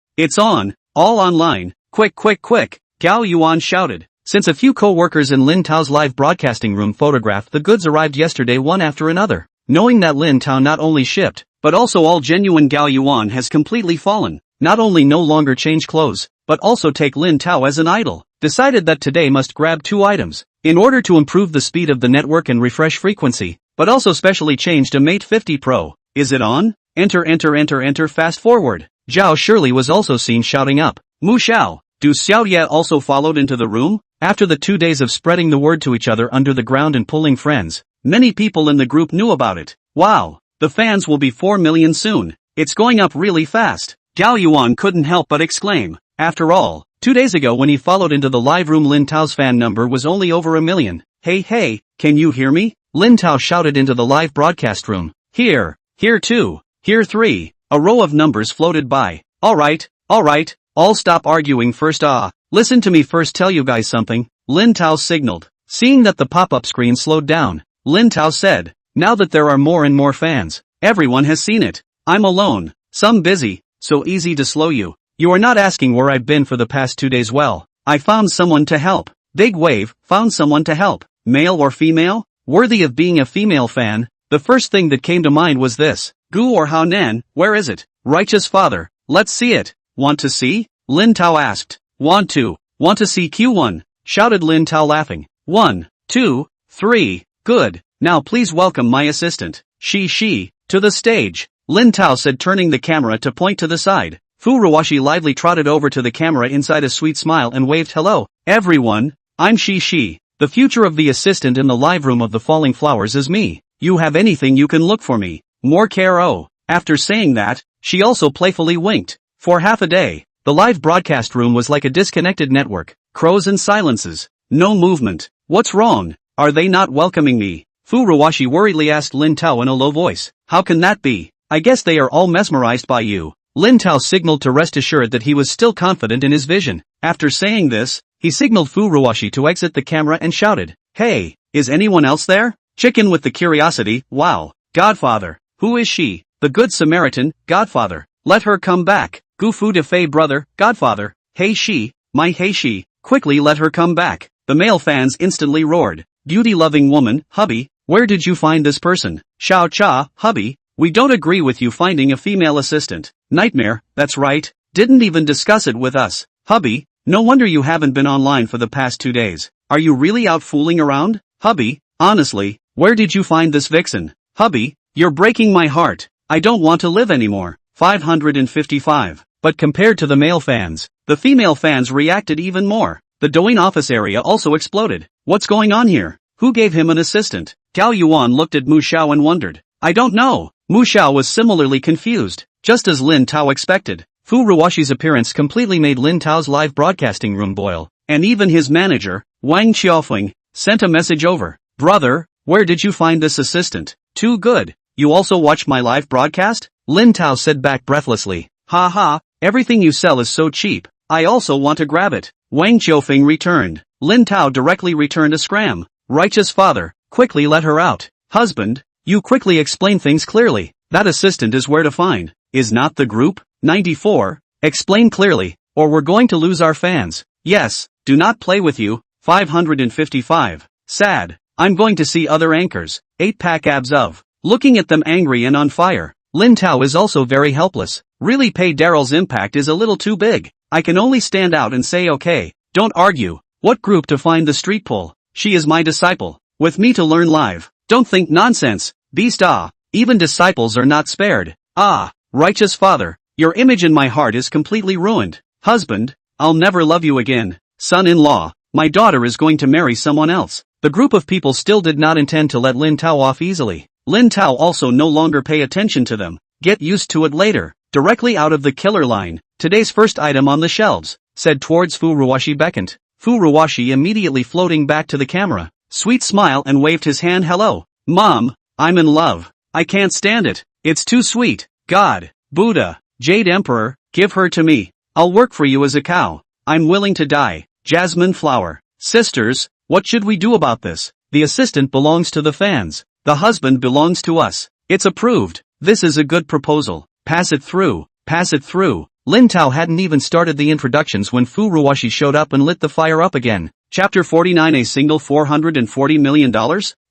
Speaker 1: All online. Quick. Gao Yuan shouted. Since a few co-workers in Lin Tao's live broadcasting room photographed the goods arrived yesterday one after another. Knowing that Lin Tao not only shipped, but also all genuine, Gao Yuan has completely fallen. Not only no longer change clothes, but also take Lin Tao as an idol. Decided that today must grab 2 items, in order to improve the speed of the network and refresh frequency, but also specially changed a Mate 50 Pro. Is it on? Enter, fast forward. Zhao Shirley was also seen shouting up. Mu Xiao. Du Xiaoye also followed into the room? After the 2 days of spreading the word to each other under the ground and pulling friends, many people in the group knew about it. Wow, the fans will be 4 million soon. It's going up really fast. Gao Yuan couldn't help but exclaim. After all, 2 days ago when he followed into the live room, Lin Tao's fan number was only over 1 million. Hey, can you hear me? Lin Tao shouted into the live broadcast room. Here 2, here 3. A row of numbers floated by. Alright, all stop arguing first. Listen to me first, tell you guys something. Lin Tao signaled. Seeing that the pop-up screen slowed down, Lin Tao said, now that there are more and more fans, everyone has seen it. I'm alone, some busy, so easy to slow you. You are not asking where I've been for the past 2 days. Well, I found someone to help. Big wave, found someone to help. Male or female? Worthy of being a female fan? The first thing that came to mind was this. Gu or Hao Nan, where is it? Righteous father, let's see it. Want to see? Lin Tao asked. Want to see Q1, shouted Lin Tao laughing. 1, 2, 3, good. Now please welcome my assistant, she, to the stage. Lin Tao said, turning the camera to point to the side. Fu Ruwashi lively trotted over to the camera inside a sweet smile and waved, hello, everyone, I'm she. The future of the assistant in the live room of the Falling Flowers is me. You have anything you can look for me. More care. After saying that, she also playfully winked. For half a day, the live broadcast room was like a disconnected network. Crows and silences. No movement. What's wrong? Are they not welcoming me? Fu Ruwashi worriedly asked Lin Tao in a low voice. How can that be? I guess they are all mesmerized by you. Lin Tao signaled to rest assured that he was still confident in his vision. After saying this, he signaled Fu Ruwashi to exit the camera and shouted, hey, is anyone else there? Chicken with the curiosity, wow. Godfather. Who is she? The Good Samaritan, Godfather. Let her come back. Gufu de Fei brother, Godfather. Hey she, my hey she, quickly let her come back. The male fans instantly roared. Beauty-loving woman, hubby, where did you find this person? Xiao Cha, hubby, we don't agree with you finding a female assistant. Nightmare, that's right. Didn't even discuss it with us. Hubby, no wonder you haven't been online for the past 2 days. Are you really out fooling around? Hubby, honestly, where did you find this vixen? Hubby, you're breaking my heart. I don't want to live anymore. 555. But compared to the male fans, the female fans reacted even more. The Douyin office area also exploded. What's going on here? Who gave him an assistant? Gao Yuan looked at Mu Xiao and wondered. I don't know. Mu Xiao was similarly confused, just as Lin Tao expected. Fu Ruwashi's appearance completely made Lin Tao's live broadcasting room boil, and even his manager, Wang Qiaofeng, sent a message over. Brother, where did you find this assistant? Too good. You also watch my live broadcast? Lin Tao said back breathlessly. Ha, everything you sell is so cheap. I also want to grab it. Wang Qiaofeng returned. Lin Tao directly returned a scram. Righteous father, quickly let her out. Husband, you quickly explain things clearly. That assistant is where to find. Is not the group? 94. Explain clearly, or we're going to lose our fans. Yes, do not play with you. 555. Sad. I'm going to see other anchors. 8-pack abs of. Looking at them angry and on fire. Lin Tao is also very helpless. Really Daryl's impact is a little too big. I can only stand out and say okay, don't argue. What group to find the street pull? She is my disciple. With me to learn live. Don't think nonsense. Beast even disciples are not spared. Righteous father, your image in my heart is completely ruined. Husband, I'll never love you again. Son-in-law, my daughter is going to marry someone else. The group of people still did not intend to let Lin Tao off easily. Lin Tao also no longer pay attention to them. Get used to it later. Directly out of the killer line, today's first item on the shelves, said towards Fu Ruwashi beckoned. Fu Ruwashi immediately floating back to the camera, sweet smile and waved his hand hello. Mom, I'm in love. I can't stand it. It's too sweet. God, Buddha, Jade Emperor, give her to me. I'll work for you as a cow. I'm willing to die. Jasmine flower. Sisters, what should we do about this? The assistant belongs to the fans. The husband belongs to us. It's approved. This is a good proposal. Pass it through. Pass it through. Lin Tao hadn't even started the introductions when Fu Ruwashi showed up and lit the fire up again. Chapter 49. A single $440 million?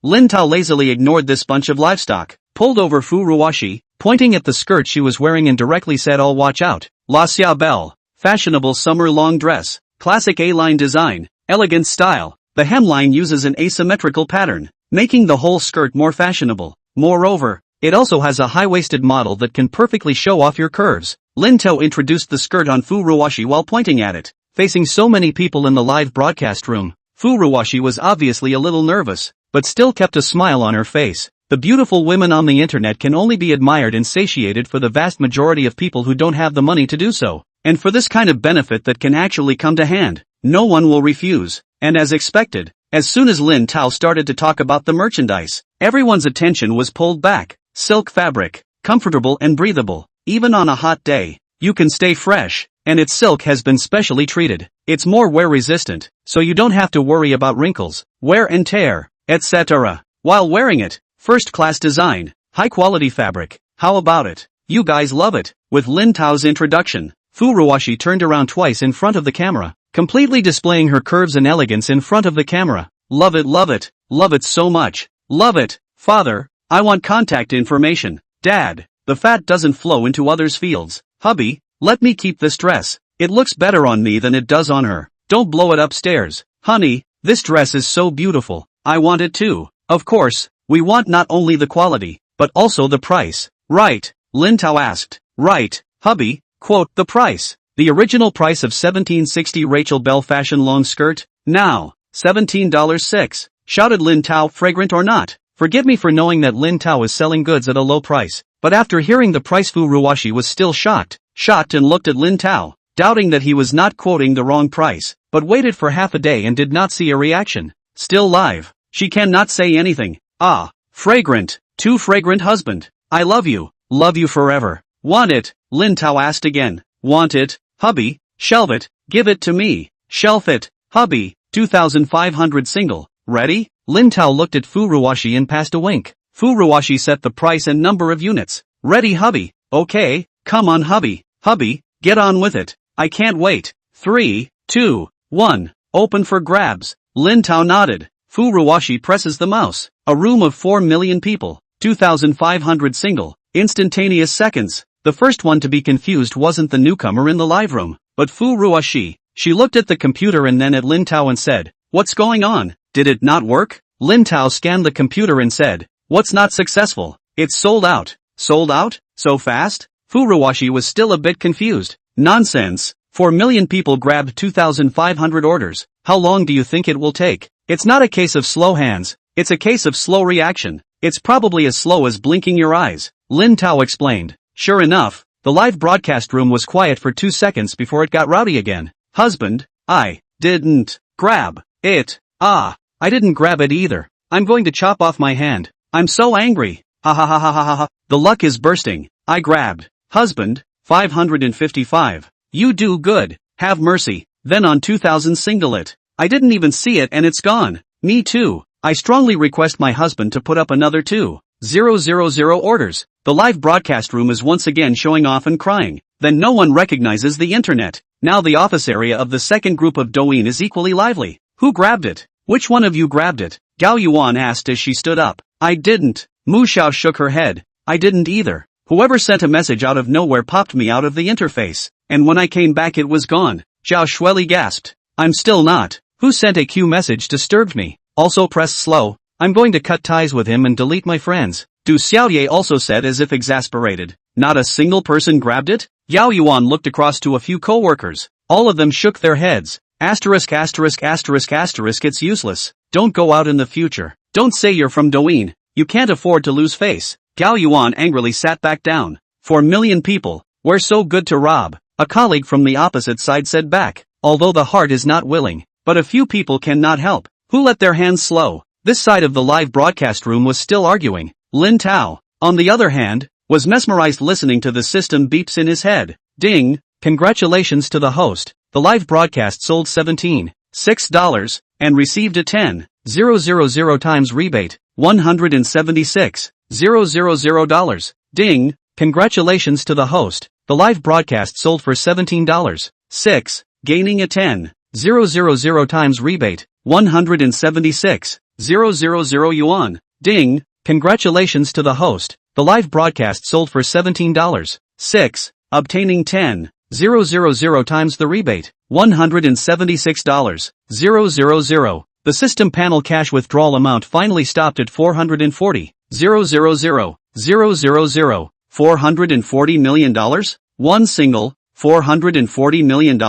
Speaker 1: Lin Tao lazily ignored this bunch of livestock, pulled over Fu Ruwashi, pointing at the skirt she was wearing and directly said, "All watch out. La Xia Belle. Fashionable summer long dress. Classic A-line design. Elegant style. The hemline uses an asymmetrical pattern, making the whole skirt more fashionable. Moreover, it also has a high-waisted model that can perfectly show off your curves." Lin Tao introduced the skirt on Fu Ruwashi while pointing at it. Facing so many people in the live broadcast room, Fu Ruwashi was obviously a little nervous, but still kept a smile on her face. The beautiful women on the internet can only be admired and satiated for the vast majority of people who don't have the money to do so. And for this kind of benefit that can actually come to hand, no one will refuse. And as expected, as soon as Lin Tao started to talk about the merchandise, everyone's attention was pulled back. Silk fabric, comfortable and breathable, even on a hot day. You can stay fresh, and its silk has been specially treated. It's more wear resistant, so you don't have to worry about wrinkles, wear and tear, etc. while wearing it. First class design, high quality fabric. How about it? You guys love it. With Lin Tao's introduction, Fu Ruwashi turned around twice in front of the camera, completely displaying her curves and elegance in front of the camera. Love it, love it, love it so much. Love it. Father, I want contact information. Dad, the fat doesn't flow into others' fields. Hubby, let me keep this dress. It looks better on me than it does on her. Don't blow it upstairs. Honey, this dress is so beautiful. I want it too. Of course, we want not only the quality, but also the price. Right? Lin Tao asked. Right, hubby, quote, the price. The original price of $17.60 Rachel Belle fashion long skirt, now, $17.06, shouted Lin Tao, fragrant or not. Forgive me for knowing that Lin Tao is selling goods at a low price, but after hearing the price Fu Ruwashi was still shocked and looked at Lin Tao, doubting that he was not quoting the wrong price, but waited for half a day and did not see a reaction. Still live. She cannot say anything. Fragrant, too fragrant husband. I love you forever. Want it? Lin Tao asked again. Want it, hubby? Shelve it, give it to me. Shelf it, hubby. 2,500 single. Ready? Lin Tao looked at Fu Ruwashi and passed a wink. Fu Ruwashi set the price and number of units. Ready, hubby? Okay, come on, hubby. Hubby, get on with it. I can't wait. 3, 2, 1, open for grabs. Lin Tao nodded. Fu Ruwashi presses the mouse. A room of 4 million people. 2,500 single. Instantaneous seconds. The first one to be confused wasn't the newcomer in the live room, but Fu Ruwashi. She looked at the computer and then at Lin Tao and said, "What's going on? Did it not work?" Lin Tao scanned the computer and said, "What's not successful? It's sold out." Sold out? So fast? Fu Ruwashi was still a bit confused. Nonsense. 4 million people grabbed 2,500 orders. How long do you think it will take? It's not a case of slow hands, it's a case of slow reaction. It's probably as slow as blinking your eyes. Lin Tao explained. Sure enough, the live broadcast room was quiet for 2 seconds before it got rowdy again. Husband, I didn't grab it. I didn't grab it either. I'm going to chop off my hand. I'm so angry. Ha ha ha ha ha ha ha. The luck is bursting. I grabbed. Husband, 555. You do good. Have mercy. Then on 2,000 single it. I didn't even see it and it's gone. Me too. I strongly request my husband to put up another 2,000 orders. The live broadcast room is once again showing off and crying. Then no one recognizes the internet. Now the office area of the second group of Douyin is equally lively. Who grabbed it? Which one of you grabbed it? Gao Yuan asked as she stood up. I didn't. Mu Xiao shook her head. I didn't either. Whoever sent a message out of nowhere popped me out of the interface, and when I came back it was gone. Zhao Shueli gasped. I'm still not. Who sent a Q message disturbed me. Also press slow. I'm going to cut ties with him and delete my friends. Du Xiaoye also said as if exasperated. Not a single person grabbed it? Yao Yuan looked across to a few co-workers. All of them shook their heads. Asterisk asterisk asterisk asterisk it's useless. Don't go out in the future. Don't say you're from Douyin. You can't afford to lose face. Gao Yuan angrily sat back down. 4 million people. We're so good to rob. A colleague from the opposite side said back. Although the heart is not willing. But a few people cannot help. Who let their hands slow? This side of the live broadcast room was still arguing. Lin Tao, on the other hand, was mesmerized listening to the system beeps in his head. Ding! Congratulations to the host. The live broadcast sold $17.6 and received a 10,000 times rebate. $176,000. Ding! Congratulations to the host. The live broadcast sold for $17.6, gaining a 10,000 times rebate. 176,000 yuan. Ding! Congratulations to the host. The live broadcast sold for $17.6, obtaining 10,000 times the rebate. $176,000. The system panel cash withdrawal amount finally stopped at 440,000. $440 million? One single, $440 million?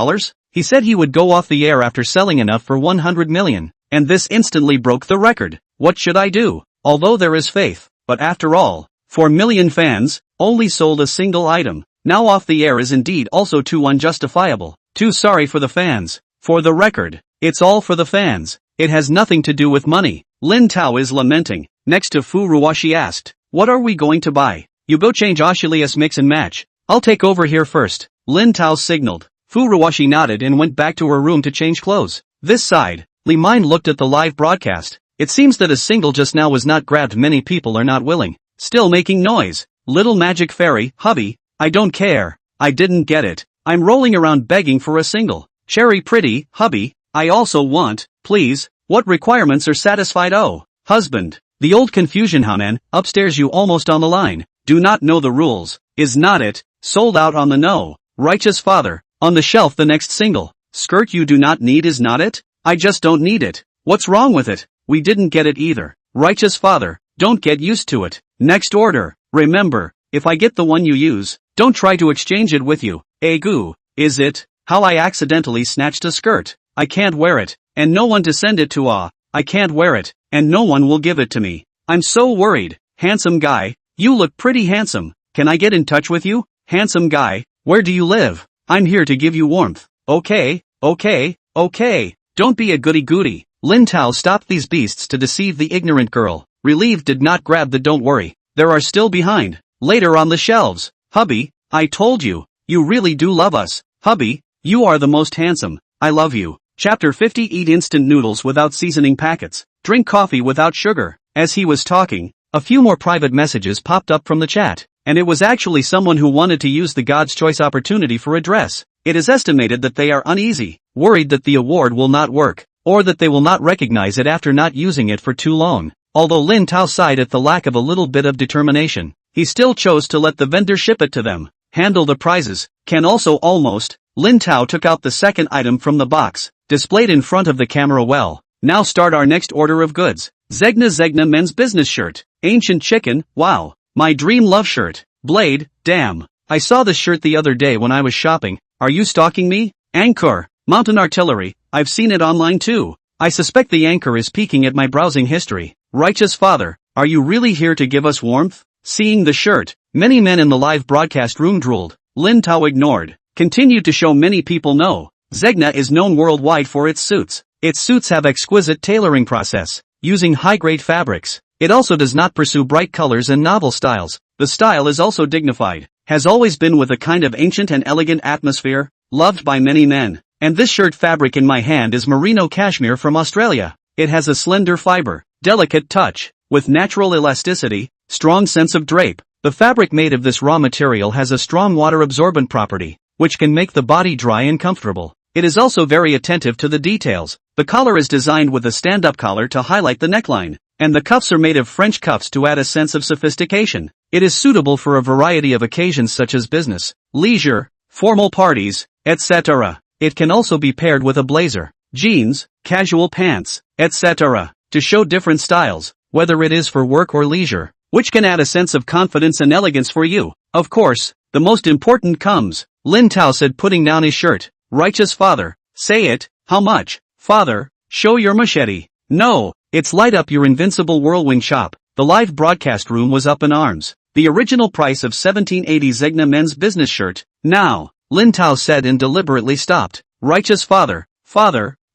Speaker 1: He said he would go off the air after selling enough for 100 million, and this instantly broke the record. What should I do? Although there is faith, but after all, 4 million fans, only sold a single item. Now off the air is indeed also too unjustifiable. Too sorry for the fans. For the record, it's all for the fans. It has nothing to do with money. Lin Tao is lamenting. Next to Fu Ruoshi asked, what are we going to buy? You go change Achilles mix and match. I'll take over here first. Lin Tao signaled. Fu Ruoshi nodded and went back to her room to change clothes. This side, Li Mine looked at the live broadcast. It seems that a single just now was not grabbed. Many people are not willing. Still making noise. Little magic fairy, hubby, I don't care. I didn't get it. I'm rolling around begging for a single. Cherry pretty, hubby, I also want, please. What requirements are satisfied? Oh, husband. The old confusion Hanan, upstairs you almost on the line. Do not know the rules. Is not it? Sold out on the no. Righteous father. On the shelf the next single. Skirt you do not need is not it? I just don't need it. What's wrong with it? We didn't get it either. Righteous father. Don't get used to it. Next order. Remember, if I get the one you use, don't try to exchange it with you. Egu. Is it? How I accidentally snatched a skirt. I can't wear it. And no one to send it to. I can't wear it. And no one will give it to me. I'm so worried. Handsome guy. You look pretty handsome. Can I get in touch with you? Handsome guy. Where do you live? I'm here to give you warmth. Okay. Don't be a goody-goody. Lin Tao stopped these beasts to deceive the ignorant girl. Relieved did not grab the don't worry. There are still behind. Later on the shelves. Hubby, I told you. You really do love us. Hubby, you are the most handsome. I love you. Chapter 50 Eat instant noodles without seasoning packets. Drink coffee without sugar. As he was talking, a few more private messages popped up from the chat. And it was actually someone who wanted to use the God's Choice opportunity for a dress. It is estimated that they are uneasy, worried that the award will not work, or that they will not recognize it after not using it for too long. Although Lin Tao sighed at the lack of a little bit of determination, he still chose to let the vendor ship it to them. Handle the prizes. Can also almost. Lin Tao took out the second item from the box, displayed in front of the camera. Well, now start our next order of goods. Zegna men's business shirt. Ancient chicken, wow. My dream love shirt. Blade, damn. I saw this shirt the other day when I was shopping. Are you stalking me? Anchor. Mountain artillery. I've seen it online too. I suspect the anchor is peeking at my browsing history. Righteous father, are you really here to give us warmth? Seeing the shirt, many men in the live broadcast room drooled. Lin Tao ignored. Continued to show many people know. Zegna is known worldwide for its suits. Its suits have exquisite tailoring process, using high-grade fabrics. It also does not pursue bright colors and novel styles. The style is also dignified, has always been with a kind of ancient and elegant atmosphere, loved by many men. And this shirt fabric in my hand is merino cashmere from Australia. It has a slender fiber, delicate touch, with natural elasticity, strong sense of drape. The fabric made of this raw material has a strong water-absorbent property, which can make the body dry and comfortable. It is also very attentive to the details. The collar is designed with a stand-up collar to highlight the neckline. and the cuffs are made of French cuffs to add a sense of sophistication. It is suitable for a variety of occasions such as business, leisure, formal parties, etc. It can also be paired with a blazer, jeans, casual pants, etc. to show different styles, whether it is for work or leisure, which can add a sense of confidence and elegance for you. Of course, the most important comes, Lin Tao said, putting down his shirt. Righteous father, say it. How much? Father, show your machete. No, it's light up your invincible whirlwind chop. The live broadcast room was up in arms. The original price of 1780 Zegna men's business shirt. Now, Lin Tao said and deliberately stopped. Righteous father,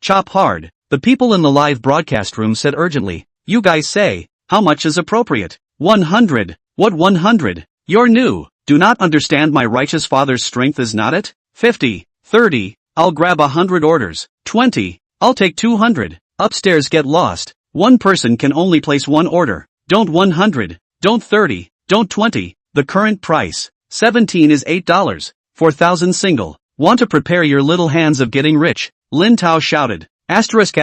Speaker 1: chop hard. The people in the live broadcast room said urgently. You guys say, how much is appropriate? 100. What 100? You're new. Do not understand my righteous father's strength is not it? 50. 30. I'll grab 100 orders. 20. I'll take 200. Upstairs get lost. One person can only place one order. Don't 100. Don't 30. Don't 20. The current price. 17 is $8. 4,000 single. Want to prepare your little hands of getting rich. Lin Tao shouted. Asterisk.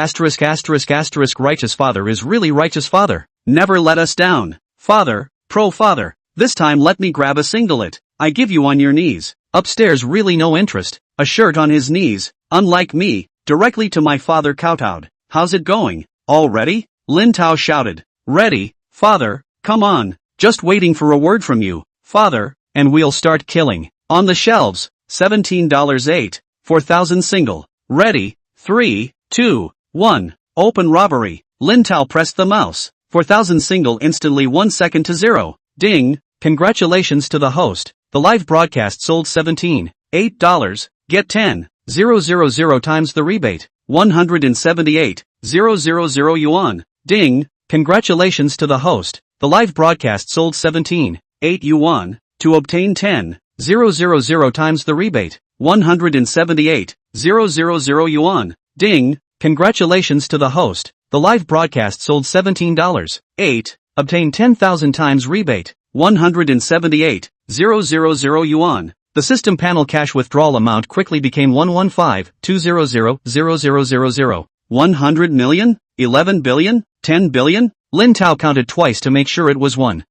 Speaker 1: Righteous father is really righteous father. Never let us down. Father, pro father. This time let me grab a singlet. I give you on your knees. Upstairs really no interest. A shirt on his knees. Unlike me, directly to my father kowtowed. How's it going? All ready? Lin Tao shouted. Ready, father, come on. Just waiting for a word from you, father, and we'll start killing. On the shelves, $17 8. 4,000 single. Ready, 3, 2, 1. Open robbery. Lin Tao pressed the mouse. 4,000 single instantly 1 second to 0. Ding, congratulations to the host. The live broadcast sold $17. $8. Get 10. 000 times the rebate. 178. 000 yuan. Ding, congratulations to the host. The live broadcast sold 17. 8 yuan. To obtain 10. 000 times the rebate. 178. 000 yuan. Ding, congratulations to the host. The live broadcast sold $17. 8. Obtain 10,000 times rebate. 178. 000 yuan. The system panel cash withdrawal amount quickly became 115,200,000. 100 million? 11 billion? 10 billion? Lin Tao counted twice to make sure it was 1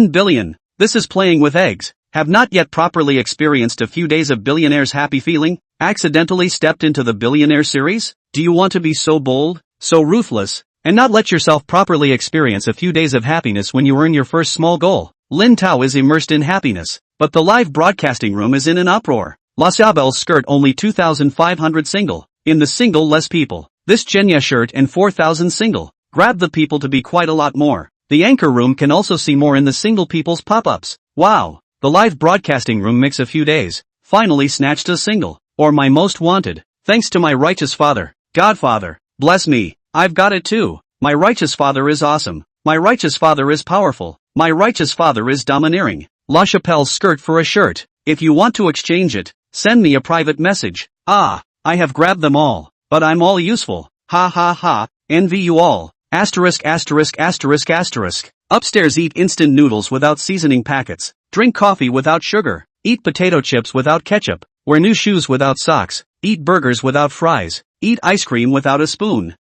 Speaker 1: billion. This is playing with eggs. Have not yet properly experienced a few days of billionaire's happy feeling? Accidentally stepped into the billionaire series? Do you want to be so bold, so ruthless, and not let yourself properly experience a few days of happiness when you earn your first small goal? Lin Tao is immersed in happiness, but the live broadcasting room is in an uproar. La Xiaobel's skirt only 2,500 single. In the single less people. This Genya shirt and 4,000 single. Grab the people to be quite a lot more. The anchor room can also see more in the single people's pop-ups. Wow. The live broadcasting room mix a few days. Finally snatched a single. Or my most wanted. Thanks to my righteous father. Godfather. Bless me. I've got it too. My righteous father is awesome. My righteous father is powerful. My righteous father is domineering. La Chapelle's skirt for a shirt. If you want to exchange it, send me a private message. Ah, I have grabbed them all. But I'm all useful. Ha ha ha. Envy you all. Asterisk. Upstairs eat instant noodles without seasoning packets. Drink coffee without sugar. Eat potato chips without ketchup. Wear new shoes without socks. Eat burgers without fries. Eat ice cream without a spoon.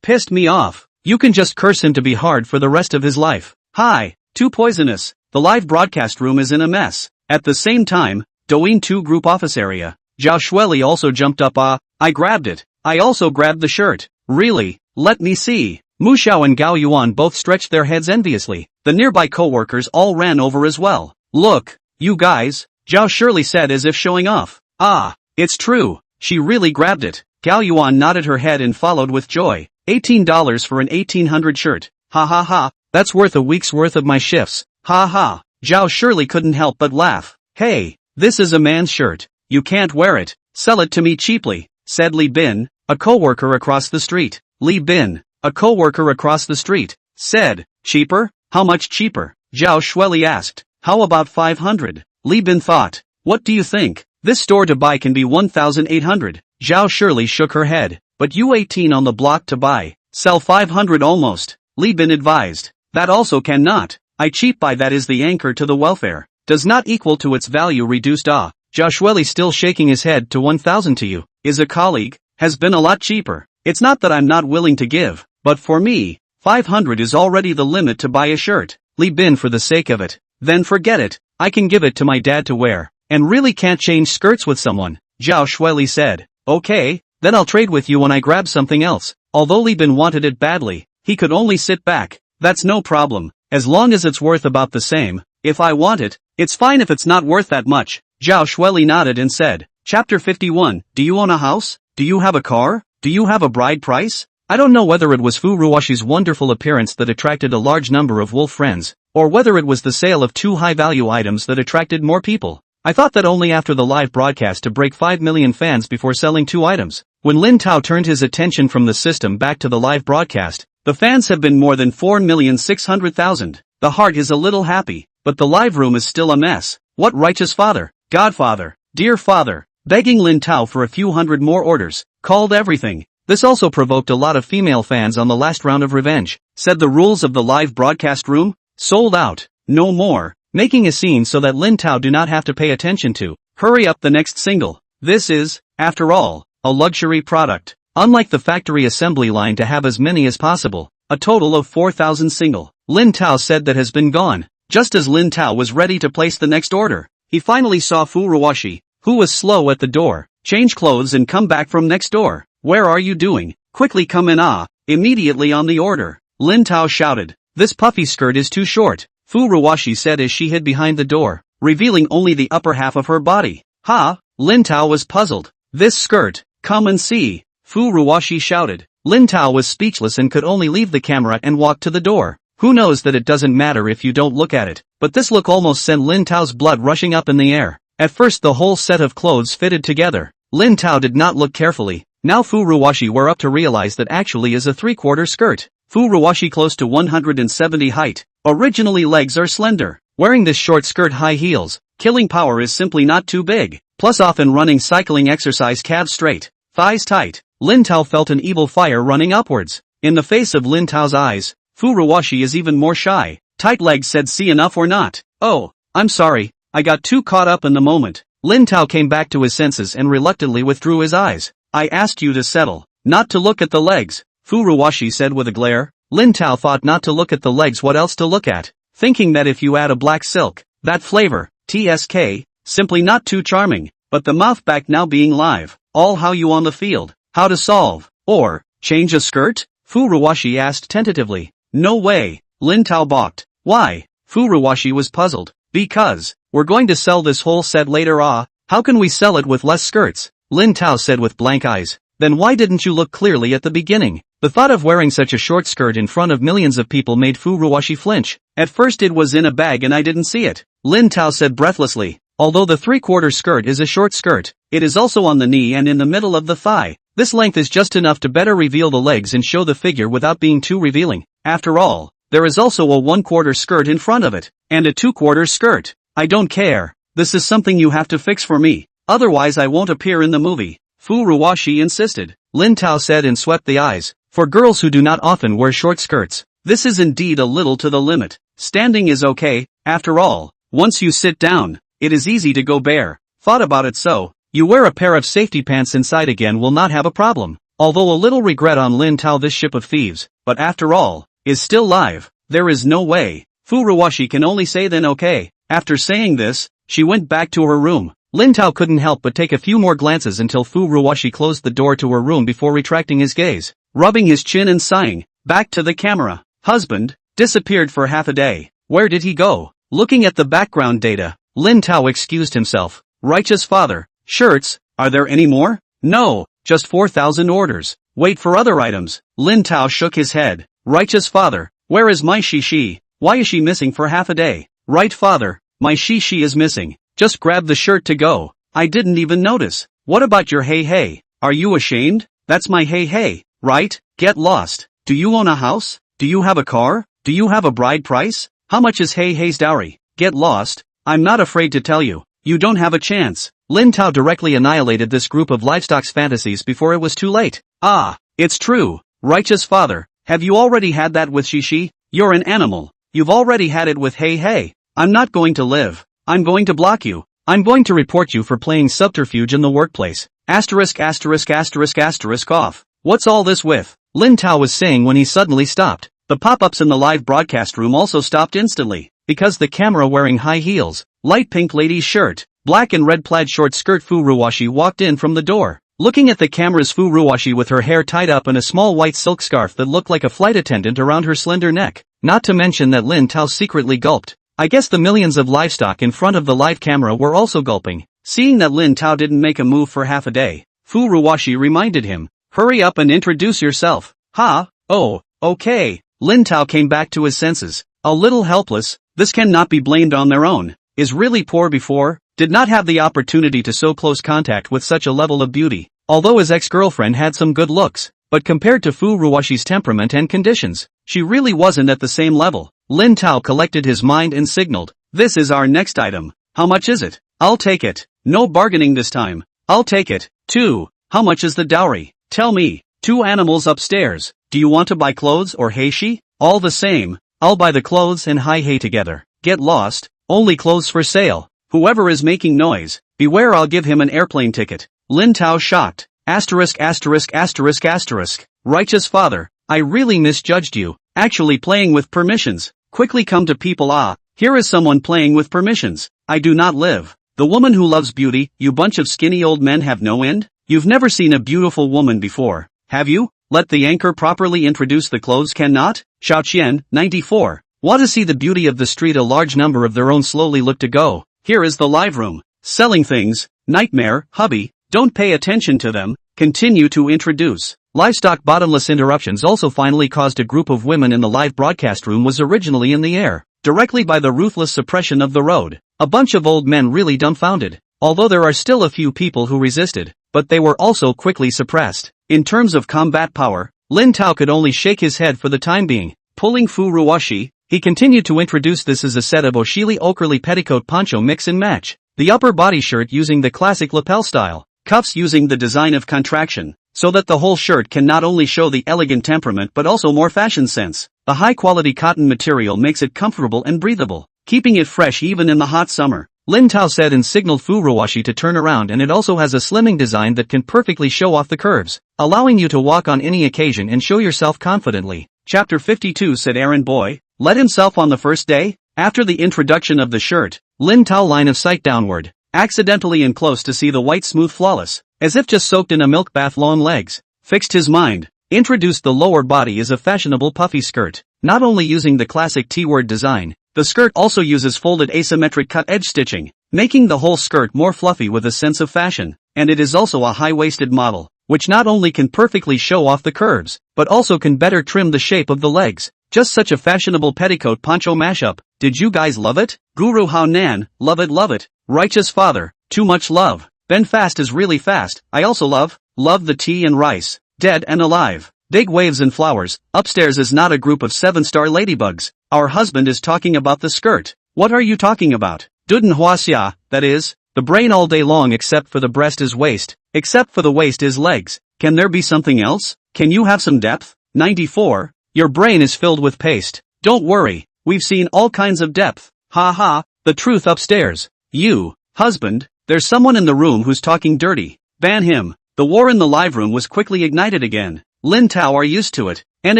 Speaker 1: Pissed me off. You can just curse him to be hard for the rest of his life. Hi. Too poisonous. The live broadcast room is in a mess. At the same time, Douyin 2 group office area. Zhao Shueli also jumped up. I grabbed it. I also grabbed the shirt. Really? Let me see. Mu Xiao and Gao Yuan both stretched their heads enviously. The nearby co-workers all ran over as well. Look, you guys, Zhao Shirley said as if showing off. Ah, it's true. She really grabbed it. Gao Yuan nodded her head and followed with joy. $18 for an 1800 shirt. Ha ha ha. That's worth a week's worth of my shifts. Ha ha. Zhao Shirley couldn't help but laugh. Hey, this is a man's shirt. You can't wear it. Sell it to me cheaply, said Li Bin, a co-worker across the street. Li Bin, a co-worker across the street, said, cheaper? How much cheaper? Zhao Shueli asked. How about 500? Li Bin thought. What do you think? This store to buy can be 1,800. Zhao Shirley shook her head. But you 18 on the block to buy. Sell 500 almost. Li Bin advised. That also cannot. I cheap buy that is the anchor to the welfare. Does not equal to its value reduced. Zhao Shueli still shaking his head to 1,000 to you. Is a colleague. Has been a lot cheaper. It's not that I'm not willing to give. But for me, 500 is already the limit to buy a shirt. Li Bin for the sake of it. Then forget it, I can give it to my dad to wear. And really can't change skirts with someone. Zhao Shuili said. Okay, then I'll trade with you when I grab something else. Although Li Bin wanted it badly, he could only sit back. That's no problem, as long as it's worth about the same. If I want it, it's fine if it's not worth that much. Zhao Shuili nodded and said. Chapter 51, Do you own a house? Do you have a car? Do you have a bride price? I don't know whether it was Fu Ruoshi's wonderful appearance that attracted a large number of wolf friends, or whether it was the sale of 2 high-value items that attracted more people. I thought that only after the live broadcast to break 5 million fans before selling 2 items. When Lin Tao turned his attention from the system back to the live broadcast, the fans have been more than 4,600,000. The heart is a little happy, but the live room is still a mess. What righteous father, godfather, dear father, begging Lin Tao for a few hundred more orders, called everything. This also provoked a lot of female fans on the last round of revenge. Said the rules of the live broadcast room? Sold out. No more. Making a scene so that Lin Tao do not have to pay attention to. Hurry up the next single. This is, after all, a luxury product. Unlike the factory assembly line to have as many as possible, a total of 4,000 single. Lin Tao said that has been gone. Just as Lin Tao was ready to place the next order, he finally saw Fu Ruoshi, who was slow at the door, change clothes and come back from next door. Where are you doing? Quickly come in immediately on the order. Lin Tao shouted. This puffy skirt is too short, Fu Ruoshi said as she hid behind the door, revealing only the upper half of her body. Ha! Lin Tao was puzzled. This skirt, come and see, Fu Ruoshi shouted. Lin Tao was speechless and could only leave the camera and walk to the door. Who knows that it doesn't matter if you don't look at it, but this look almost sent Lin Tao's blood rushing up in the air. At first the whole set of clothes fitted together. Lin Tao did not look carefully. Now Fu Ruoshi were up to realize that actually is a 3/4 skirt. Fu Ruoshi close to 170 height. Originally legs are slender. Wearing this short skirt high heels, killing power is simply not too big. Plus often running cycling exercise calves straight, thighs tight. Lin Tao felt an evil fire running upwards. In the face of Lin Tao's eyes, Fu Ruoshi is even more shy. Tight legs said see enough or not. Oh, I'm sorry, I got too caught up in the moment. Lin Tao came back to his senses and reluctantly withdrew his eyes. I asked you to settle, not to look at the legs, Fu Ruoshi said with a glare. Lin Tao thought not to look at the legs, what else to look at, thinking that if you add a black silk, that flavor, TSK, simply not too charming, but the mouth back now being live, all how you on the field, how to solve, or, change a skirt? Fu Ruoshi asked tentatively. No way, Lin Tao balked. Why? Fu Ruoshi was puzzled. Because, we're going to sell this whole set later how can we sell it with less skirts? Lin Tao said with blank eyes. Then why didn't you look clearly at the beginning? The thought of wearing such a short skirt in front of millions of people made Fu Ruoshi flinch. At first it was in a bag and I didn't see it, Lin Tao said breathlessly. Although the 3/4 skirt is a short skirt, it is also on the knee and in the middle of the thigh. This length is just enough to better reveal the legs and show the figure without being too revealing. After all, there is also a 1/4 skirt in front of it, and a 2/4 skirt. I don't care. This is something you have to fix for me. Otherwise I won't appear in the movie, Fu Ruoshi insisted. Lin Tao said and swept the eyes. For girls who do not often wear short skirts, this is indeed a little to the limit. Standing is okay, after all. Once you sit down, it is easy to go bare. Thought about it so, you wear a pair of safety pants inside again will not have a problem. Although a little regret on Lin Tao this ship of thieves, but after all, is still live. There is no way. Fu Ruoshi can only say then okay. After saying this, she went back to her room. Lin Tao couldn't help but take a few more glances until Fu Ruoshi closed the door to her room before retracting his gaze, rubbing his chin and sighing. Back to the camera. Husband, disappeared for half a day. Where did he go? Looking at the background data, Lin Tao excused himself. Righteous father, shirts, are there any more? No, just 4,000 orders. Wait for other items. Lin Tao shook his head. Righteous father, where is my shishi? Why is she missing for half a day? Right father, my shishi is missing. Just grab the shirt to go. I didn't even notice. What about your hey hey? Are you ashamed? That's my hey hey, right? Get lost. Do you own a house? Do you have a car? Do you have a bride price? How much is hey hey's dowry? Get lost. I'm not afraid to tell you. You don't have a chance. Lin Tao directly annihilated this group of livestock's fantasies before it was too late. Ah, it's true. Righteous father, have you already had that with Shishi? You're an animal. You've already had it with hey hey. I'm not going to live. I'm going to block you. I'm going to report you for playing subterfuge in the workplace. Asterisk asterisk asterisk asterisk off. What's all this with? Lin Tao was saying when he suddenly stopped. The pop-ups in the live broadcast room also stopped instantly, because the camera wearing high heels, light pink lady's shirt, black and red plaid short skirt Furuwashi walked in from the door. Looking at the cameras, Furuwashi with her hair tied up in a small white silk scarf that looked like a flight attendant around her slender neck. Not to mention that Lin Tao secretly gulped. I guess the millions of livestock in front of the live camera were also gulping. Seeing that Lin Tao didn't make a move for half a day, Furuwashi reminded him, "Hurry up and introduce yourself." "Ha, oh, okay." Lin Tao came back to his senses, a little helpless. This cannot be blamed on their own. Is really poor before, did not have the opportunity to so close contact with such a level of beauty. Although his ex-girlfriend had some good looks, but compared to Furuwashi's temperament and conditions, she really wasn't at the same level. Lin Tao collected his mind and signaled, "This is our next item. How much is it?" "I'll take it." "No bargaining this time." "I'll take it, too." "How much is the dowry?" "Tell me." "2 animals upstairs." "Do you want to buy clothes or heishi?" "All the same. I'll buy the clothes and hei together." "Get lost. Only clothes for sale. Whoever is making noise, beware, I'll give him an airplane ticket." Lin Tao shocked. Asterisk asterisk asterisk asterisk. Righteous father, I really misjudged you. Actually playing with permissions. Quickly come to people. Ah, here is someone playing with permissions. I do not live. The woman who loves beauty. You bunch of skinny old men have no end? You've never seen a beautiful woman before, have you? Let the anchor properly introduce the clothes. Cannot? Xiaoqian, 94. Want to see the beauty of the street? A large number of their own slowly look to go. Here is the live room. Selling things. Nightmare, hubby. Don't pay attention to them. Continue to introduce. Livestock. Bottomless interruptions also finally caused a group of women in the live broadcast room was originally in the air, directly by the ruthless suppression of the road. A bunch of old men really dumbfounded. Although there are still a few people who resisted, but they were also quickly suppressed. In terms of combat power, Lin Tao could only shake his head for the time being. Pulling Furuwashi, he continued to introduce. This is a set of Oshili Okerly petticoat poncho mix and match. The upper body shirt using the classic lapel style. Cuffs using the design of contraction, so that the whole shirt can not only show the elegant temperament but also more fashion sense. The high-quality cotton material makes it comfortable and breathable, keeping it fresh even in the hot summer. Lin Tao said and signaled Furuwashi to turn around, and it also has a slimming design that can perfectly show off the curves, allowing you to walk on any occasion and show yourself confidently. Chapter 52 said errand boy, let himself on the first day? After the introduction of the shirt, Lin Tao line of sight downward, accidentally and close to see the white smooth flawless, as if just soaked in a milk bath long legs, fixed his mind, introduced the lower body as a fashionable puffy skirt, not only using the classic T-word design, the skirt also uses folded asymmetric cut edge stitching, making the whole skirt more fluffy with a sense of fashion, and it is also a high-waisted model, which not only can perfectly show off the curves, but also can better trim the shape of the legs. Just such a fashionable petticoat poncho mashup. Did you guys love it? Guru Hao Nan, love it love it. Righteous father, too much love. Ben fast is really fast. I also love the tea and rice. Dead and alive. Big waves and flowers. Upstairs is not a group of 7-star ladybugs. Our husband is talking about the skirt. What are you talking about? Duden Huaxia, that is, the brain all day long except for the breast is waist, except for the waist is legs. Can there be something else? Can you have some depth? 94. Your brain is filled with paste. Don't worry, we've seen all kinds of depth. Ha ha, the truth upstairs. You, husband, there's someone in the room who's talking dirty. Ban him. The war in the live room was quickly ignited again. Lin Tao are used to it, and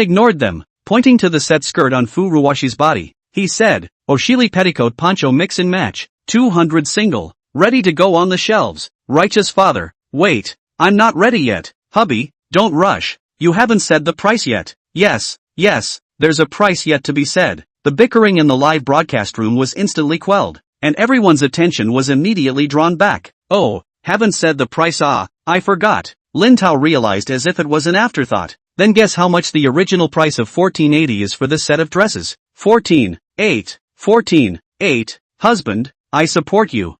Speaker 1: ignored them. Pointing to the set skirt on Furuwashi's body, he said, Oshili petticoat poncho mix and match, 200 single, ready to go on the shelves. Righteous father, wait, I'm not ready yet. Hubby, don't rush. You haven't said the price yet. Yes, there's a price yet to be said. The bickering in the live broadcast room was instantly quelled, and everyone's attention was immediately drawn back. Oh, haven't said the price. Ah, I forgot. Lin Tao realized as if it was an afterthought. Then guess how much the original price of 1480 is for this set of dresses. 14.8. 14.8. Husband, I support you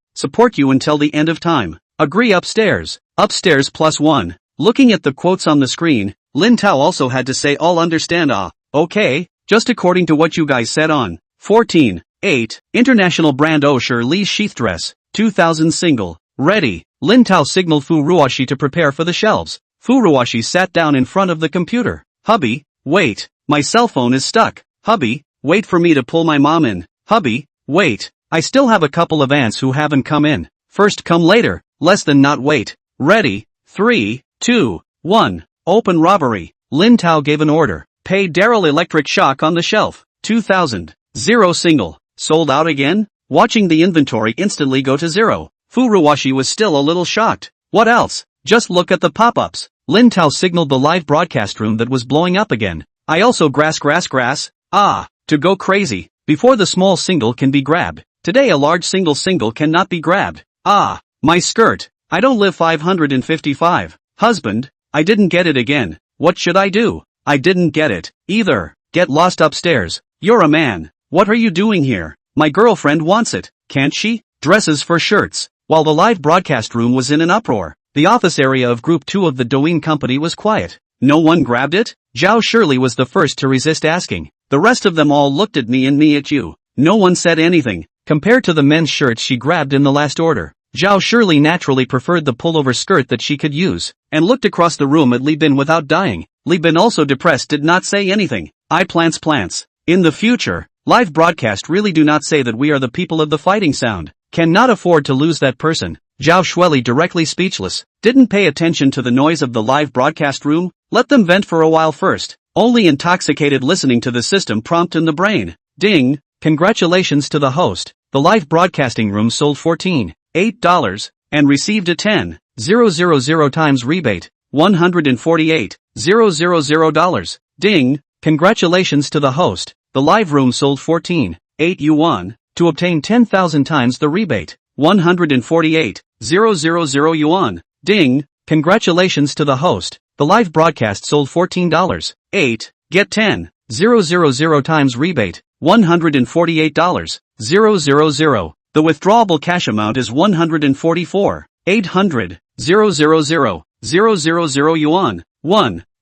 Speaker 1: until the end of time. Agree upstairs. Upstairs +1. Looking at the quotes on the screen, Lin Tao also had to say all understand. Ah, okay, just according to what you guys said on 14.8. International brand Osher Lee's sheath dress, 2000 single. Ready. Lin Tao signaled Furuwashi to prepare for the shelves. Furuwashi sat down in front of the computer. Hubby, wait, my cell phone is stuck. Hubby, wait for me to pull my mom in. Hubby, wait, I still have a couple of aunts who haven't come in. First come later, less than not wait. Ready, 3, 2, 1, open robbery. Lin Tao gave an order. Pay Daryl electric shock on the shelf. 2000. 0 single. Sold out again? Watching the inventory instantly go to 0. Furuwashi was still a little shocked. What else? Just look at the pop-ups. Lin Tao signaled the live broadcast room that was blowing up again. I also grass. Ah, to go crazy. Before the small single can be grabbed. Today a large single cannot be grabbed. Ah, my skirt. I don't live 555. Husband, I didn't get it again. What should I do? I didn't get it, either. Get lost upstairs. You're a man. What are you doing here? My girlfriend wants it, can't she? Dresses for shirts. While the live broadcast room was in an uproar, the office area of Group 2 of the Douyin company was quiet. No one grabbed it? Zhao Shirley was the first to resist asking. The rest of them all looked at me and me at you. No one said anything. Compared to the men's shirts she grabbed in the last order, Zhao Shirley naturally preferred the pullover skirt that she could use, and looked across the room at Li Bin without dying. Li Bin, also depressed, did not say anything. Plants. In the future, live broadcast really do not say that we are the people of the fighting sound. Cannot afford to lose that person. Zhao Shueli directly speechless. Didn't pay attention to the noise of the live broadcast room? Let them vent for a while first. Only intoxicated listening to the system prompt in the brain. Ding! Congratulations to the host. The live broadcasting room sold $14.8 and received a 10,000 times rebate. $148,000. Ding! Congratulations to the host. The live room sold 14.8 yuan to obtain 10,000 times the rebate. 148,000 yuan. Ding! Congratulations to the host. The live broadcast sold $14.8. Get 10,000 times rebate. $148,000. The withdrawable cash amount is 144,800,000 yuan.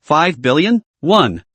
Speaker 1: 5 billion?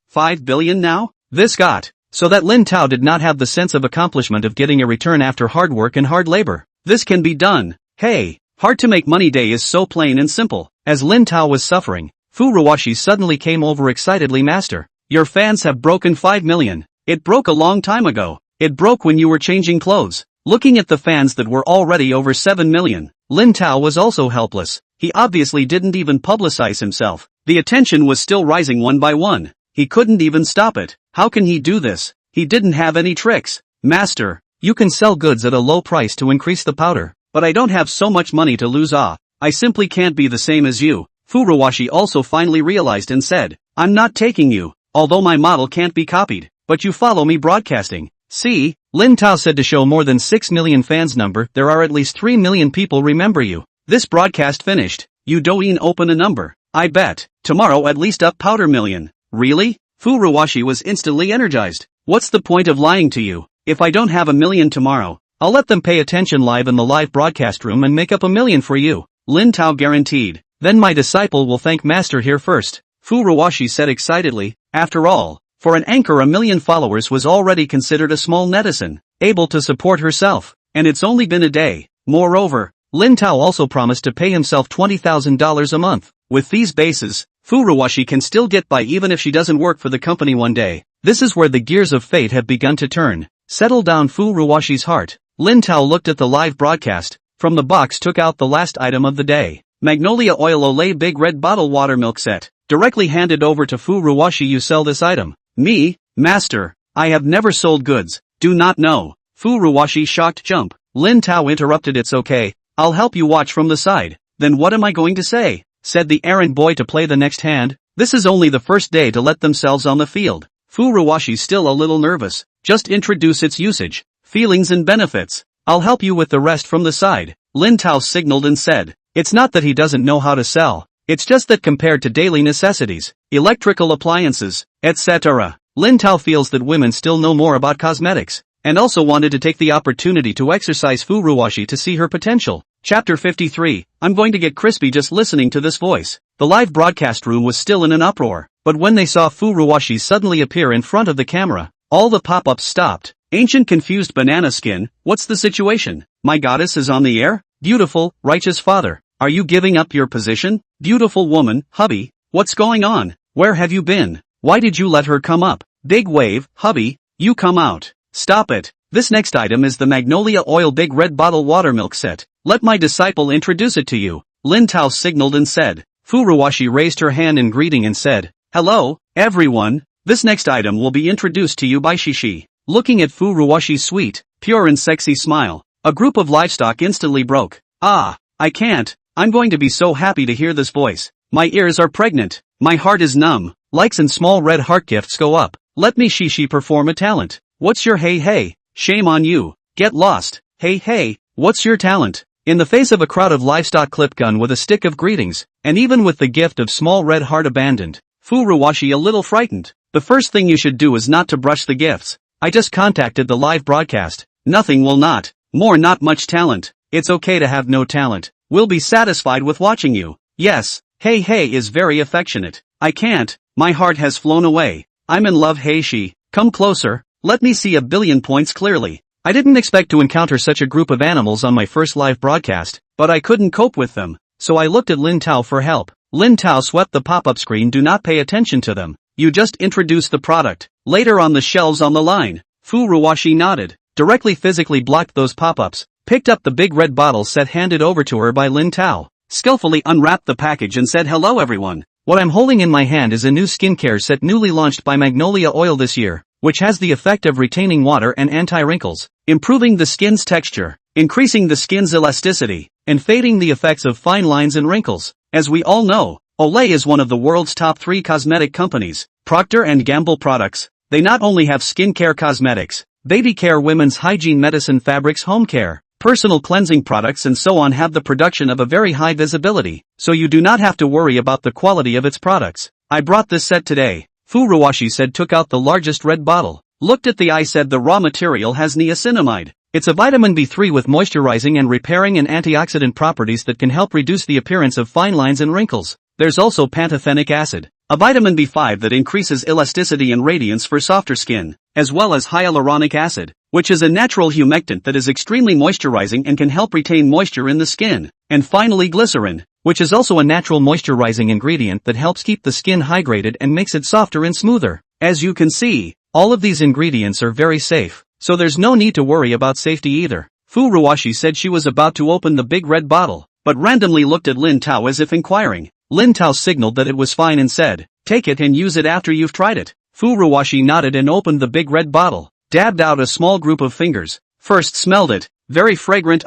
Speaker 1: 5 billion now? This got so that Lin Tao did not have the sense of accomplishment of getting a return after hard work and hard labor. This can be done. Hey, hard to make money day is so plain and simple. As Lin Tao was suffering, Furuwashi suddenly came over excitedly. Master, your fans have broken 5 million. It broke a long time ago. It broke when you were changing clothes. Looking at the fans that were already over 7 million, Lin Tao was also helpless. He obviously didn't even publicize himself. The attention was still rising one by one. He couldn't even stop it. How can he do this? He didn't have any tricks. Master, you can sell goods at a low price to increase the powder, but I don't have so much money to lose. I simply can't be the same as you. Furuwashi also finally realized and said, I'm not taking you, although my model can't be copied, but you follow me broadcasting. See, Lin Tao said to show more than 6 million fans number, there are at least 3 million people remember you. This broadcast finished. You Douyin open a number. I bet, tomorrow at least up powder million. Really? Furuwashi was instantly energized. What's the point of lying to you? If I don't have a million tomorrow, I'll let them pay attention live in the live broadcast room and make up a million for you. Lin Tao guaranteed. Then my disciple will thank master here first. Furuwashi said excitedly. After all, for an anchor, 1 million followers was already considered a small netizen, able to support herself, and it's only been a day. Moreover, Lin Tao also promised to pay himself $20,000 a month. With these bases, Furuwashi can still get by even if she doesn't work for the company one day. This is where the gears of fate have begun to turn. Settle down Furuwashi's heart. Lin Tao looked at the live broadcast. From the box took out the last item of the day. Magnolia Oil Olay Big Red Bottle Water Milk Set. Directly handed over to Furuwashi. You sell this item? Me? Master, I have never sold goods. Do not know. Furuwashi shocked jump. Lin Tao interrupted. It's okay. I'll help you watch from the side. Then what am I going to say? Said the errand boy to play the next hand. This is only the first day to let themselves on the field. Furuwashi still a little nervous. Just introduce its usage, feelings and benefits. I'll help you with the rest from the side. Lin Tao signaled and said. It's not that he doesn't know how to sell. It's just that compared to daily necessities, electrical appliances, etc., Lin Tao feels that women still know more about cosmetics, and also wanted to take the opportunity to exercise Furuwashi to see her potential. Chapter 53. I'm going to get crispy just listening to this voice. The live broadcast room was still in an uproar, but when they saw Furuwashi suddenly appear in front of the camera, all the pop-ups stopped. Ancient confused banana skin, what's the situation? My goddess is on the air? Beautiful, righteous father, are you giving up your position? Beautiful woman, hubby, what's going on? Where have you been? Why did you let her come up? Big wave, hubby, you come out. Stop it. This next item is the Magnolia Oil Big Red Bottle Water Milk Set. Let my disciple introduce it to you. Lin Tao signaled and said. Furuwashi raised her hand in greeting and said, hello, everyone. This next item will be introduced to you by Shishi. Looking at Fu Ruwashi's sweet, pure and sexy smile, a group of livestock instantly broke. Ah, I can't. I'm going to be so happy to hear this voice. My ears are pregnant. My heart is numb. Likes and small red heart gifts go up. Let me Shishi perform a talent. What's your hey? Shame on you. Get lost. Hey, what's your talent? In the face of a crowd of livestock clip gun with a stick of greetings, and even with the gift of small red heart abandoned, Fu Ruwashi a little frightened. The first thing you should do is not to brush the gifts. I just contacted the live broadcast. Nothing will not. More not much talent. It's okay to have no talent. We'll be satisfied with watching you. Yes, hey is very affectionate. I can't. My heart has flown away. I'm in love. Hey she, come closer. Let me see 1,000,000,000 points clearly. I didn't expect to encounter such a group of animals on my first live broadcast, but I couldn't cope with them, so I looked at Lin Tao for help. Lin Tao swept the pop-up screen. Do not pay attention to them. You just introduce the product. Later on the shelves on the line. Fu Ruwashi nodded, directly physically blocked those pop-ups, picked up the big red bottle set handed over to her by Lin Tao, skillfully unwrapped the package and said, hello everyone. What I'm holding in my hand is a new skincare set newly launched by Magnolia Oil this year, which has the effect of retaining water and anti-wrinkles, improving the skin's texture, increasing the skin's elasticity, and fading the effects of fine lines and wrinkles. As we all know, Olay is one of the world's top 3 cosmetic companies. Procter & Gamble products. They not only have skincare cosmetics, baby care, women's hygiene, medicine, fabrics, home care, personal cleansing products and so on, have the production of a very high visibility, so you do not have to worry about the quality of its products. I brought this set today. Fu Ruwashi said, took out the largest red bottle, looked at the eye, said the raw material has niacinamide. It's a vitamin B3 with moisturizing and repairing and antioxidant properties that can help reduce the appearance of fine lines and wrinkles. There's also pantothenic acid, a vitamin B5 that increases elasticity and radiance for softer skin, as well as hyaluronic acid, which is a natural humectant that is extremely moisturizing and can help retain moisture in the skin. And finally glycerin, which is also a natural moisturizing ingredient that helps keep the skin hydrated and makes it softer and smoother. As you can see, all of these ingredients are very safe, so there's no need to worry about safety either. Fu Ruwashi said she was about to open the big red bottle, but randomly looked at Lin Tao as if inquiring. Lin Tao signaled that it was fine and said, take it and use it after you've tried it. Fu Ruwashi nodded and opened the big red bottle, dabbed out a small group of fingers, first smelled it, very fragrant,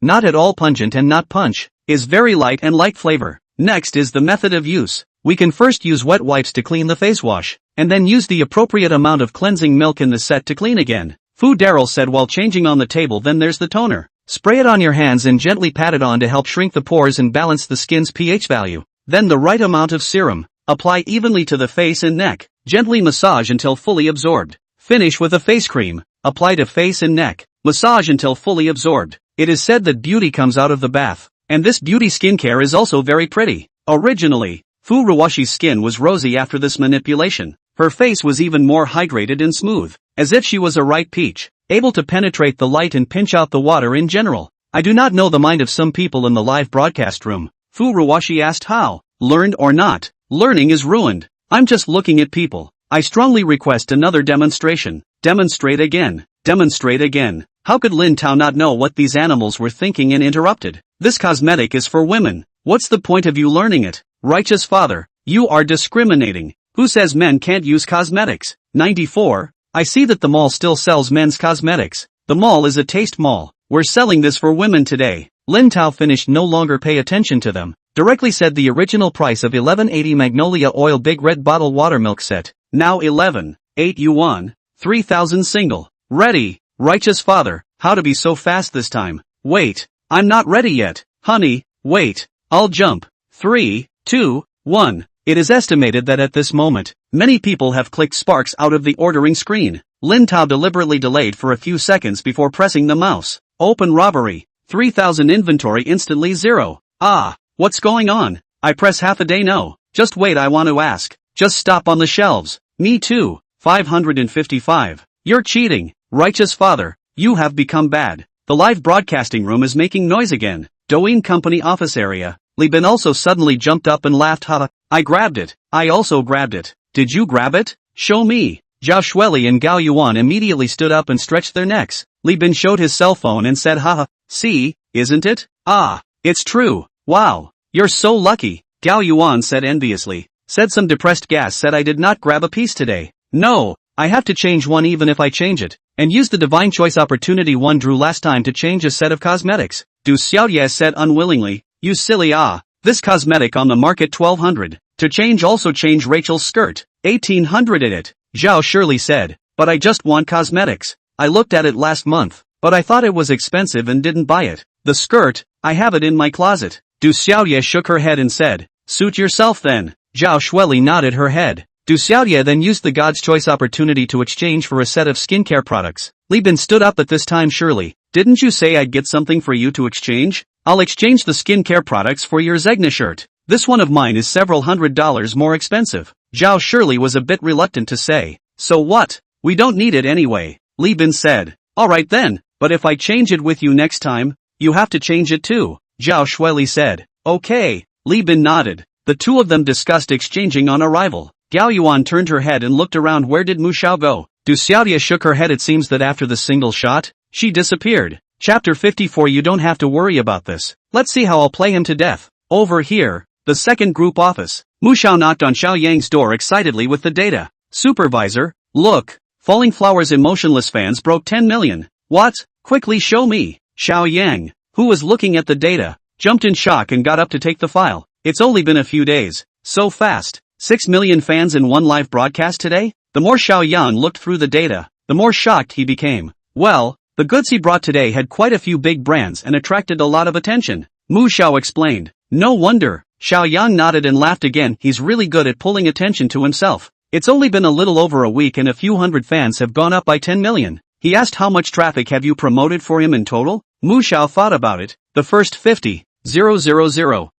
Speaker 1: not at all pungent and not punch, is very light and light flavor. Next is the method of use. We can first use wet wipes to clean the face wash, and then use the appropriate amount of cleansing milk in the set to clean again. Fu Daryl said while changing on the table. Then there's the toner. Spray it on your hands and gently pat it on to help shrink the pores and balance the skin's pH value. Then the right amount of serum. Apply evenly to the face and neck. Gently massage until fully absorbed. Finish with a face cream. Apply to face and neck. Massage until fully absorbed. It is said that beauty comes out of the bath. And this beauty skincare is also very pretty. Originally, Fu Ruwashi's skin was rosy after this manipulation. Her face was even more hydrated and smooth, as if she was a ripe peach, able to penetrate the light and pinch out the water in general. I do not know the mind of some people in the live broadcast room. Fu Ruwashi asked how. Learned or not, learning is ruined. I'm just looking at people. I strongly request another demonstration. Demonstrate again. Demonstrate again. How could Lin Tao not know what these animals were thinking and interrupted? This cosmetic is for women. What's the point of you learning it? Righteous Father, you are discriminating. Who says men can't use cosmetics? 94. I see that the mall still sells men's cosmetics. The mall is a taste mall. We're selling this for women today. Lin Tao finished. No longer pay attention to them. Directly said the original price of 1180 Magnolia Oil Big Red Bottle Watermilk Set. Now 11.8 yuan. 3000 single. Ready. Righteous Father, how to be so fast this time? Wait. I'm not ready yet. Honey, wait. I'll jump. 3, 2, 1. It is estimated that at this moment, many people have clicked sparks out of the ordering screen. Lin Tao deliberately delayed for a few seconds before pressing the mouse. Open robbery. 3000 inventory instantly 0. What's going on? I press half a day. No. Just wait, I want to ask. Just stop on the shelves. Me too. 555. You're cheating. Righteous Father, you have become bad. The live broadcasting room is making noise again. Douyin Company office area. Li Bin also suddenly jumped up and laughed. Haha. I grabbed it. I also grabbed it. Did you grab it? Show me. Zhao Shueli and Gao Yuan immediately stood up and stretched their necks. Li Bin showed his cell phone and said, haha, see, isn't it? It's true. Wow. You're so lucky. Gao Yuan said enviously. Said some depressed gas said I did not grab a piece today. No, I have to change one even if I change it, and use the divine choice opportunity one drew last time to change a set of cosmetics. Du Xiaoye said unwillingly, you silly this cosmetic on the market 1200. To change also change Rachel's skirt, 1800 at it. Zhao Shirley said, but I just want cosmetics. I looked at it last month, but I thought it was expensive and didn't buy it. The skirt, I have it in my closet. Du Xiaoye shook her head and said, suit yourself then. Zhao Shueli nodded her head. Du Xiaoye then used the God's Choice opportunity to exchange for a set of skincare products. Li Bin stood up at this time. Surely, didn't you say I'd get something for you to exchange? I'll exchange the skincare products for your Zegna shirt. This one of mine is several $100s more expensive. Zhao Shirley was a bit reluctant to say. So what? We don't need it anyway, Li Bin said. Alright then, but if I change it with you next time, you have to change it too, Zhao Shueli said. Okay, Li Bin nodded. The two of them discussed exchanging on arrival. Gao Yuan turned her head and looked around. Where did Mu Xiao go? Du Xiaoye shook her head. It seems that after the single shot, she disappeared. Chapter 54. You don't have to worry about this. Let's see how I'll play him to death. Over here, the second group office. Mu Xiao knocked on Xiao Yang's door excitedly with the data. Supervisor, look, Falling Flowers emotionless fans broke 10 million. What? Quickly show me. Xiao Yang, who was looking at the data, jumped in shock and got up to take the file. It's only been a few days. So fast. 6 million fans in one live broadcast today? The more Xiao Yang looked through the data, the more shocked he became. Well, the goods he brought today had quite a few big brands and attracted a lot of attention. Mu Xiao explained. No wonder. Xiao Yang nodded and laughed again. He's really good at pulling attention to himself. It's only been a little over a week and a few hundred fans have gone up by 10 million. He asked how much traffic have you promoted for him in total? Mu Xiao thought about it. The first 50, 000,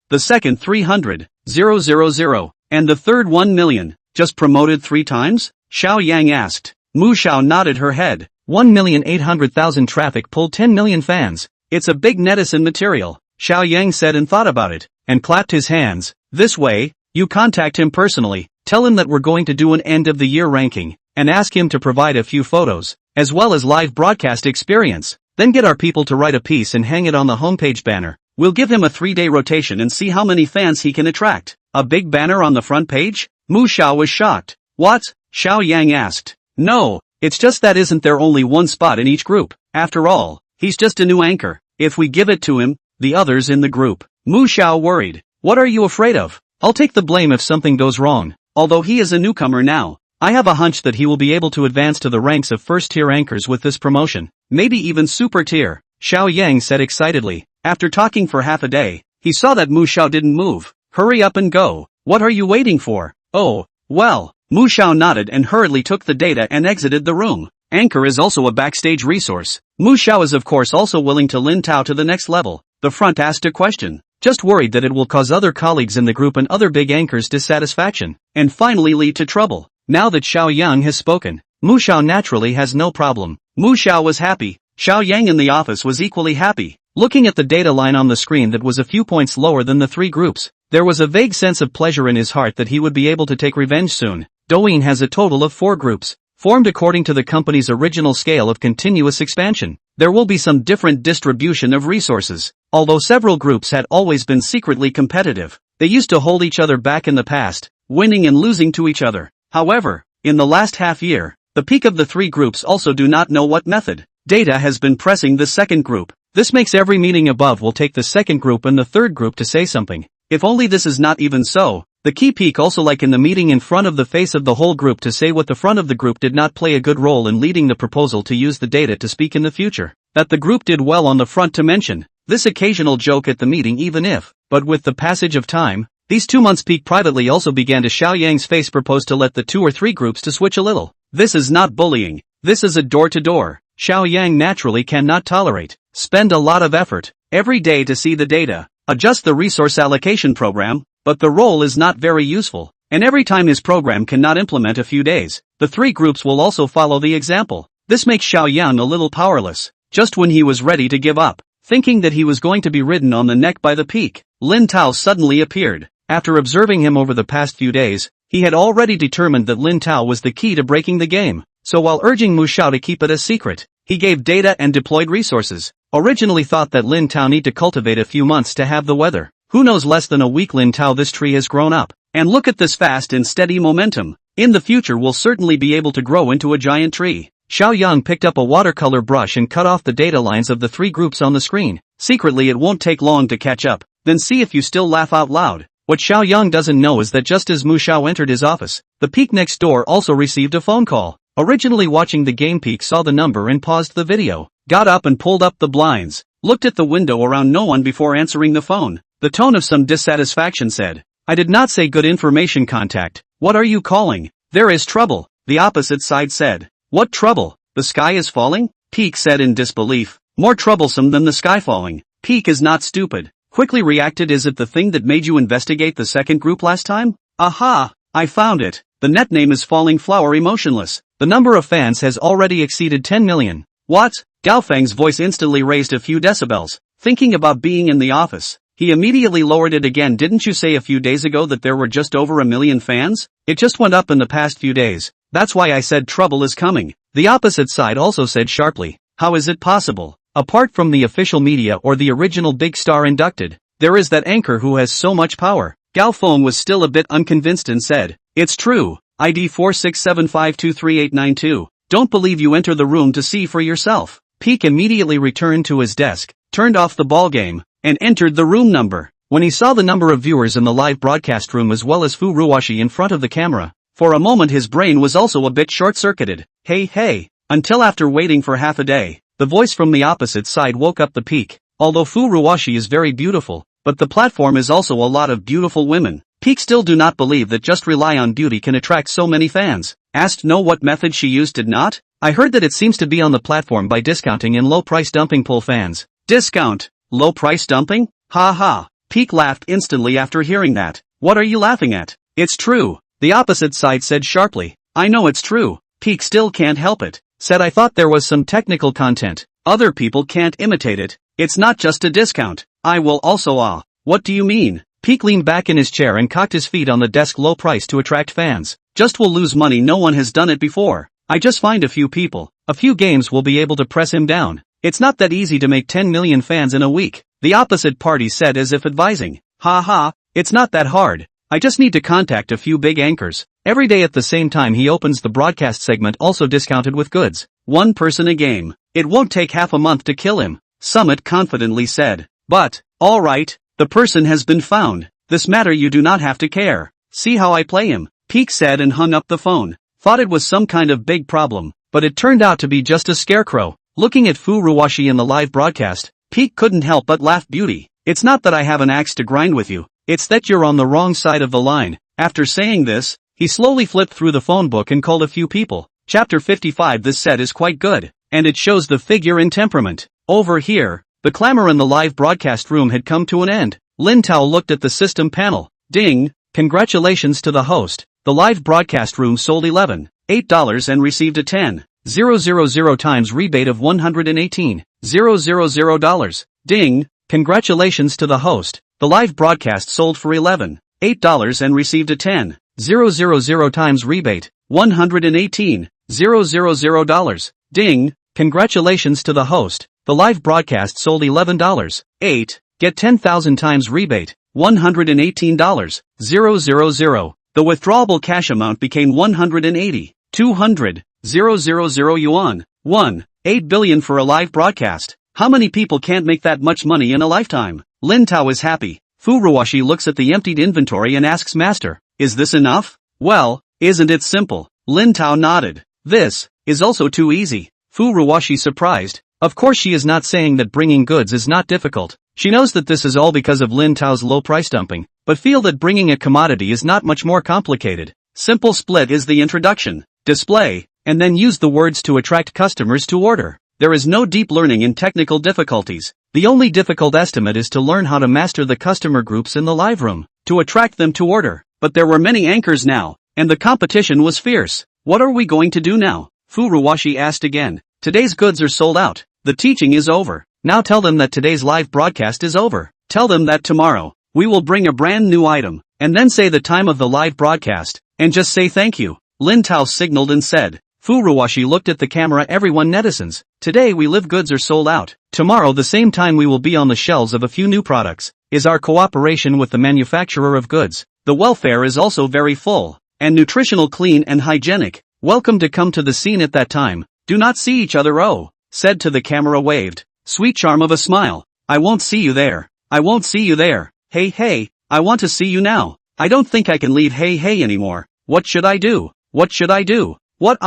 Speaker 1: the second 300, 000, and the third 1 million. Just promoted 3 times? Xiao Yang asked. Mu Xiao nodded her head. 1,800,000 traffic pulled 10 million fans. It's a big netizen material, Xiao Yang said and thought about it, and clapped his hands. This way, you contact him personally, tell him that we're going to do an end-of-the-year ranking, and ask him to provide a few photos, as well as live broadcast experience. Then get our people to write a piece and hang it on the homepage banner. We'll give him a 3-day rotation and see how many fans he can attract. A big banner on the front page? Mu Xiao was shocked. What? Xiao Yang asked. No, it's just that isn't there only one spot in each group? After all, he's just a new anchor. If we give it to him, the others in the group. Mu Xiao worried. What are you afraid of? I'll take the blame if something goes wrong. Although he is a newcomer now, I have a hunch that he will be able to advance to the ranks of first-tier anchors with this promotion. Maybe even super-tier, Xiao Yang said excitedly. After talking for half a day, he saw that Mu Xiao didn't move. Hurry up and go. What are you waiting for? Oh, well. Mu Xiao nodded and hurriedly took the data and exited the room. Anchor is also a backstage resource. Mu Xiao is of course also willing to Lin Tao to the next level. The front asked a question. Just worried that it will cause other colleagues in the group and other big anchors dissatisfaction, and finally lead to trouble. Now that Xiao Yang has spoken, Mu Xiao naturally has no problem. Mu Xiao was happy. Xiao Yang in the office was equally happy. Looking at the data line on the screen that was a few points lower than the 3 groups, there was a vague sense of pleasure in his heart that he would be able to take revenge soon. Douyin has a total of 4 groups, formed according to the company's original scale of continuous expansion. There will be some different distribution of resources. Although several groups had always been secretly competitive, they used to hold each other back in the past, winning and losing to each other. However, in the last half year, the peak of the 3 groups also do not know what method. Data has been pressing the second group. This makes every meeting above will take the second group and the third group to say something. If only this is not even so, the key peak also like in the meeting in front of the face of the whole group to say what the front of the group did not play a good role in leading the proposal to use the data to speak in the future. That the group did well on the front to mention this occasional joke at the meeting even if, but with the passage of time, these 2 months peak privately also began to Xiao Yang's face propose to let the 2 or 3 groups to switch a little. This is not bullying. This is a door-to-door. Xiao Yang naturally cannot tolerate. Spend a lot of effort every day to see the data, adjust the resource allocation program, but the role is not very useful, and every time his program cannot implement a few days, the 3 groups will also follow the example. This makes Xiao Yang a little powerless. Just when he was ready to give up, thinking that he was going to be ridden on the neck by the peak, Lin Tao suddenly appeared. After observing him over the past few days, he had already determined that Lin Tao was the key to breaking the game. So while urging Mu Xiao to keep it a secret, he gave data and deployed resources. Originally thought that Lin Tao need to cultivate a few months to have the weather. Who knows, less than a week Lin Tao this tree has grown up. And look at this fast and steady momentum. In the future we'll certainly be able to grow into a giant tree. Xiao Yang picked up a watercolor brush and cut off the data lines of the 3 groups on the screen. Secretly it won't take long to catch up. Then see if you still laugh out loud. What Xiao Yang doesn't know is that just as Mu Xiao entered his office, the Peak next door also received a phone call. Originally watching the game, Peak saw the number and paused the video, got up and pulled up the blinds, looked at the window around no one before answering the phone. The tone of some dissatisfaction said, "I did not say good information contact. What are you calling? There is trouble," the opposite side said. "What trouble? The sky is falling?" Peak said in disbelief. "More troublesome than the sky falling." Peak is not stupid. Quickly reacted, "Is it the thing that made you investigate the second group last time? Aha! I found it. The net name is Falling Flower Emotionless. The number of fans has already exceeded 10 million. What? Gao Feng's voice instantly raised a few decibels. Thinking about being in the office, he immediately lowered it again. "Didn't you say a few days ago that there were just over 1 million fans? It just went up in the past few days. That's why I said trouble is coming." The opposite side also said sharply, "How is it possible? Apart from the official media or the original big star inducted, there is that anchor who has so much power." Gao Feng was still a bit unconvinced and said, "It's true. ID 4675238892. Don't believe you, enter the room to see for yourself." Peak immediately returned to his desk, turned off the ball game, and entered the room number. When he saw the number of viewers in the live broadcast room as well as Fu Ruoshi in front of the camera, for a moment his brain was also a bit short-circuited. Hey, until after waiting for half a day, the voice from the opposite side woke up the Peak. Although Fu Ruoshi is very beautiful, but the platform is also a lot of beautiful women. Peak still do not believe that just rely on beauty can attract so many fans. Asked no what method she used. Did not? I heard that it seems to be on the platform by discounting and low price dumping pull fans. Discount? Low price dumping? Ha ha. Peak laughed instantly after hearing that. What are you laughing at? It's true, the opposite side said sharply. I know it's true. Peak still can't help it. Said, "I thought there was some technical content. Other people can't imitate it. It's not just a discount. I will also What do you mean?" Peak leaned back in his chair and cocked his feet on the desk. "Low price to attract fans. Just will lose money. No one has done it before. I just find a few people, a few games will be able to press him down. It's not that easy to make 10 million fans in a week," the opposite party said as if advising. Ha ha, it's not that hard. I just need to contact a few big anchors. Every day at the same time he opens the broadcast segment also discounted with goods. 1 person a game. It won't take half a month to kill him, Summit confidently said. But, alright, the person has been found. This matter you do not have to care. See how I play him, Peak said and hung up the phone. Thought it was some kind of big problem, but it turned out to be just a scarecrow. Looking at Fu Ruoshi in the live broadcast, Peak couldn't help but laugh. "Beauty, it's not that I have an axe to grind with you, it's that you're on the wrong side of the line." After saying this, he slowly flipped through the phone book and called a few people. Chapter 55. This set is quite good, and it shows the figure in temperament. Over here, the clamor in the live broadcast room had come to an end. Lin Tao looked at the system panel. Ding, congratulations to the host. The live broadcast room sold $11.8 and received a 10,000 times rebate of $118,000. Ding, congratulations to the host. The live broadcast sold for $11.8 and received a 10,000 times rebate, $118,000. Ding, congratulations to the host. The live broadcast sold $11.8, get 10,000 times rebate, $118,000. The withdrawable cash amount became 180,200,000 yuan. 1.8 billion for a live broadcast. How many people can't make that much money in a lifetime? Lin Tao is happy. Fu Ruoshi looks at the emptied inventory and asks, "Master, is this enough?" "Well, isn't it simple?" Lin Tao nodded. "This is also too easy." Fu Ruoshi surprised. Of course she is not saying that bringing goods is not difficult. She knows that this is all because of Lin Tao's low price dumping, but feel that bringing a commodity is not much more complicated. Simple split is the introduction, display, and then use the words to attract customers to order. There is no deep learning in technical difficulties. The only difficult estimate is to learn how to master the customer groups in the live room, to attract them to order. But there were many anchors now, and the competition was fierce. What are we going to do now? Fu Ruoshi asked again. Today's goods are sold out. The teaching is over. Now tell them that today's live broadcast is over. Tell them that tomorrow, we will bring a brand new item, and then say the time of the live broadcast, and just say thank you. Lin Tao signaled and said. Fu Ruoshi looked at the camera. Everyone netizens. Today we live goods are sold out. Tomorrow the same time we will be on the shelves of a few new products. Is our cooperation with the manufacturer of goods. The welfare is also very full. and nutritional, clean and hygienic. Welcome to come to the scene at that time. Do not see each other, oh, said to the camera, waved. Sweet charm of a smile. I won't see you there. I won't see you there. Hey, I want to see you now. I don't think I can leave hey anymore. What should I do? What should I do? What?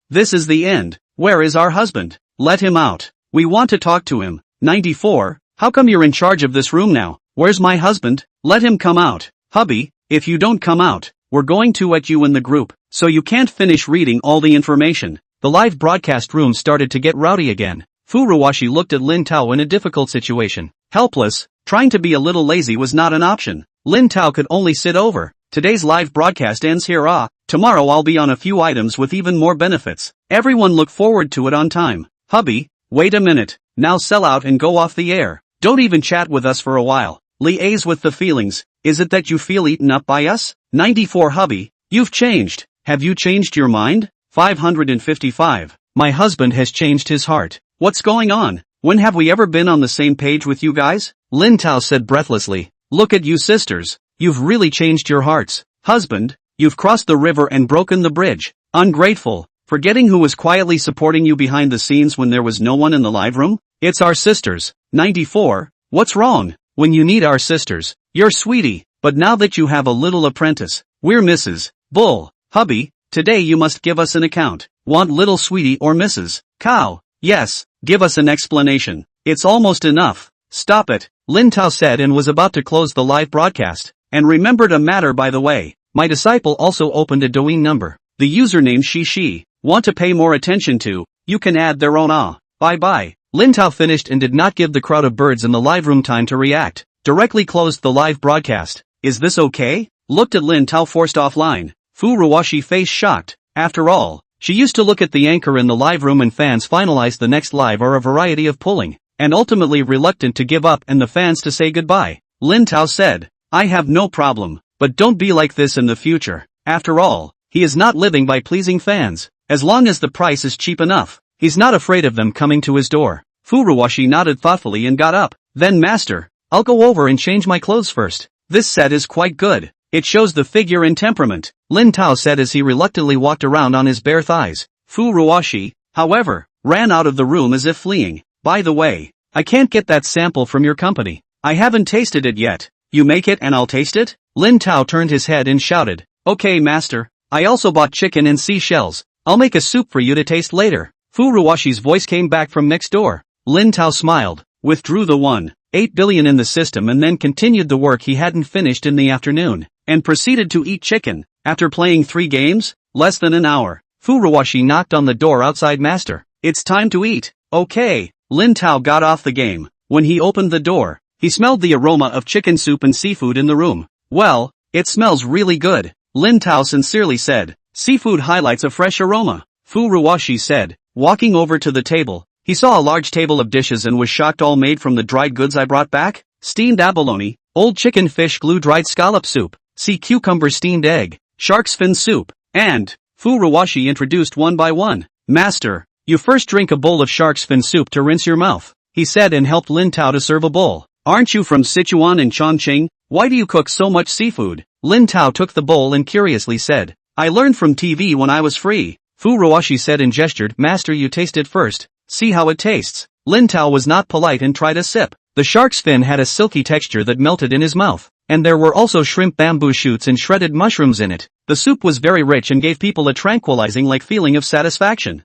Speaker 1: This is the end. Where is our husband? Let him out. We want to talk to him. 94. How come you're in charge of this room now? Where's my husband? Let him come out. Hubby, if you don't come out, we're going to at you in the group, so you can't finish reading all the information. The live broadcast room started to get rowdy again. Furuwashi looked at Lin Tao in a difficult situation. Helpless, trying to be a little lazy was not an option. Lin Tao could only sit over. Today's live broadcast ends here. Tomorrow I'll be on a few items with even more benefits. Everyone look forward to it on time. Hubby, wait a minute. Now sell out and go off the air. Don't even chat with us for a while. Liaise with the feelings. Is it that you feel eaten up by us? 94. Hubby, you've changed. Have you changed your mind? 555. My husband has changed his heart. What's going on? When have we ever been on the same page with you guys? Lin Tao said breathlessly. Look at you sisters. You've really changed your hearts. Husband, you've crossed the river and broken the bridge. Ungrateful. Forgetting who was quietly supporting you behind the scenes when there was no one in the live room? It's our sisters. 94. What's wrong? When you need our sisters, you're sweetie. But now that you have a little apprentice, we're Mrs. Bull. Hubby, today you must give us an account. Want little sweetie or Mrs. Cow? Yes, give us an explanation. It's almost enough. Stop it, Lin Tao said and was about to close the live broadcast. And remembered a matter, by the way. My disciple also opened a Douyin number. The username she. Want to pay more attention to? You can add their own. Bye. Lin Tao finished and did not give the crowd of birds in the live room time to react. Directly closed the live broadcast. Is this okay? Looked at Lin Tao forced offline. Furuwashi face shocked. After all, she used to look at the anchor in the live room and fans finalized the next live or a variety of pulling, and ultimately reluctant to give up and the fans to say goodbye. Lin Tao said, I have no problem, but don't be like this in the future. After all, he is not living by pleasing fans. As long as the price is cheap enough, he's not afraid of them coming to his door. Furuwashi nodded thoughtfully and got up. Then master, I'll go over and change my clothes first. This set is quite good. It shows the figure and temperament, Lin Tao said as he reluctantly walked around on his bare thighs. Furuwashi, however, ran out of the room as if fleeing. By the way, I can't get that sample from your company. I haven't tasted it yet. You make it and I'll taste it? Lin Tao turned his head and shouted. Okay master, I also bought chicken and seashells. I'll make a soup for you to taste later. Furuwashi's voice came back from next door. Lin Tao smiled, withdrew the 1.8 billion in the system and then continued the work he hadn't finished in the afternoon, and proceeded to eat chicken. After playing 3 games, less than an hour, Furuwashi knocked on the door outside. Master, it's time to eat. Okay, Lin Tao got off the game. When he opened the door, he smelled the aroma of chicken soup and seafood in the room. Well, it smells really good, Lin Tao sincerely said. Seafood highlights a fresh aroma, Furuwashi said. Walking over to the table, he saw a large table of dishes and was shocked, all made from the dried goods I brought back. Steamed abalone, old chicken fish glue, dried scallop soup, sea cucumber steamed egg, shark's fin soup, and Furuwashi introduced one by one. Master, you first drink a bowl of shark's fin soup to rinse your mouth, he said and helped Lin Tao to serve a bowl. Aren't you from Sichuan and Chongqing? Why do you cook so much seafood? Lin Tao took the bowl and curiously said, I learned from TV when I was free. Furuwashi said and gestured. Master, you taste it first. See how it tastes. Lin Tao was not polite and tried a sip. The shark's fin had a silky texture that melted in his mouth, and there were also shrimp, bamboo shoots and shredded mushrooms in it. The soup was very rich and gave people a tranquilizing feeling of satisfaction.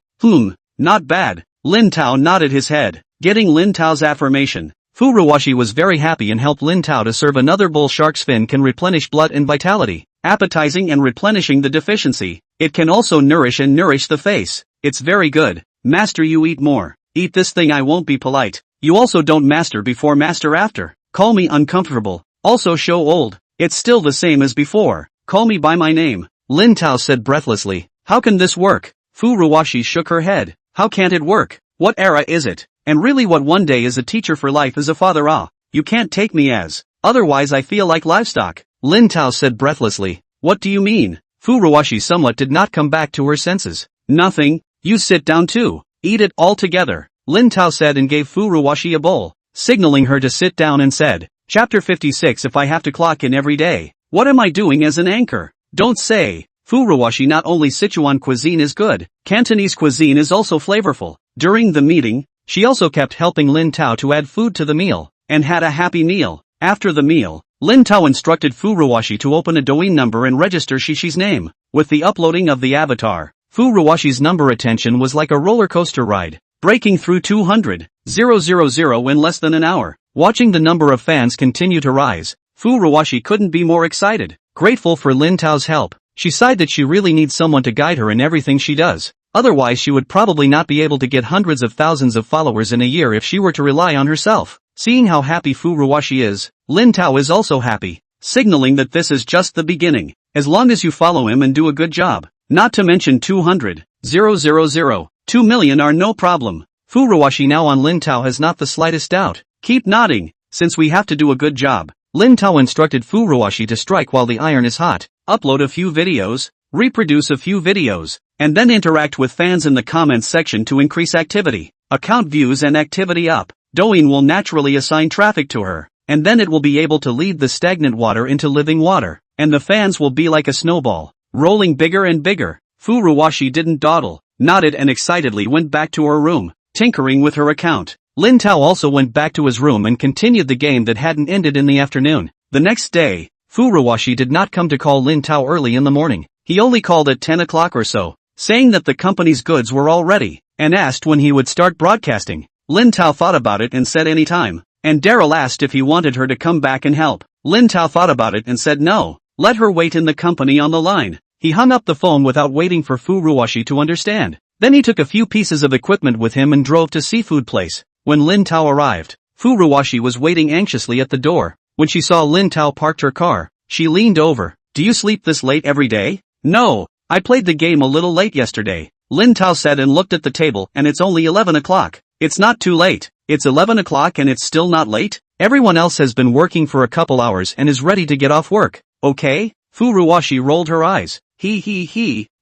Speaker 1: Not bad. Lin Tao nodded his head, getting Lin Tao's affirmation. Furuwashi was very happy and helped Lin Tao to serve another bowl. Shark's fin can replenish blood and vitality, appetizing and replenishing the deficiency. It can also nourish the face. It's very good. Master, you eat more. Eat this thing. I won't be polite. You also don't master before, master after. Call me uncomfortable. Also show old. It's still the same as before. Call me by my name. Lin Tao said breathlessly. How can this work? Furuwashi shook her head. How can't it work? What era is it? And really, what one day is a teacher, for life is a father. You can't take me as. Otherwise I feel like livestock. Lin Tao said breathlessly. What do you mean? Furuwashi somewhat did not come back to her senses. Nothing. You sit down too. Eat it all together, Lin Tao said and gave Furuwashi a bowl, signaling her to sit down and said, Chapter 56. If I have to clock in every day, what am I doing as an anchor? Don't say. Furuwashi, not only Sichuan cuisine is good, Cantonese cuisine is also flavorful. During the meeting, she also kept helping Lin Tao to add food to the meal, and had a happy meal. After the meal, Lin Tao instructed Furuwashi to open a Douyin number and register Shishi's name. With the uploading of the avatar, Furuwashi's number attention was like a roller coaster ride, breaking through 200,000 in less than an hour. Watching the number of fans continue to rise, Furuwashi couldn't be more excited. Grateful for Lin Tao's help, she sighed that she really needs someone to guide her in everything she does. Otherwise she would probably not be able to get hundreds of thousands of followers in a year if she were to rely on herself. Seeing how happy Furuwashi is, Lin Tao is also happy, signaling that this is just the beginning, as long as you follow him and do a good job. Not to mention 200,000, 2 million are no problem. Furuwashi now on Lin Tao has not the slightest doubt. Keep nodding, since we have to do a good job. Lin Tao instructed Furuwashi to strike while the iron is hot, upload a few videos, reproduce a few videos, and then interact with fans in the comments section to increase activity. Account views and activity up. Douyin will naturally assign traffic to her, and then it will be able to lead the stagnant water into living water, and the fans will be like a snowball, rolling bigger and bigger. Furuwashi didn't dawdle, nodded and excitedly went back to her room, tinkering with her account. Lin Tao also went back to his room and continued the game that hadn't ended in the afternoon. The next day, Furuwashi did not come to call Lin Tao early in the morning. He only called at 10 o'clock or so, saying that the company's goods were all ready, and asked when he would start broadcasting. Lin Tao thought about it and said any time, and Daryl asked if he wanted her to come back and help. Lin Tao thought about it and said no, let her wait in the company on the line. He hung up the phone without waiting for Furuwashi to understand. Then he took a few pieces of equipment with him and drove to seafood place. When Lin Tao arrived, Furuwashi was waiting anxiously at the door. When she saw Lin Tao parked her car, she leaned over. Do you sleep this late every day? No, I played the game a little late yesterday, Lin Tao said and looked at the table, and it's only 11 o'clock. It's not too late. It's 11 o'clock and it's still not late? Everyone else has been working for a couple hours and is ready to get off work. Okay? Furuwashi rolled her eyes.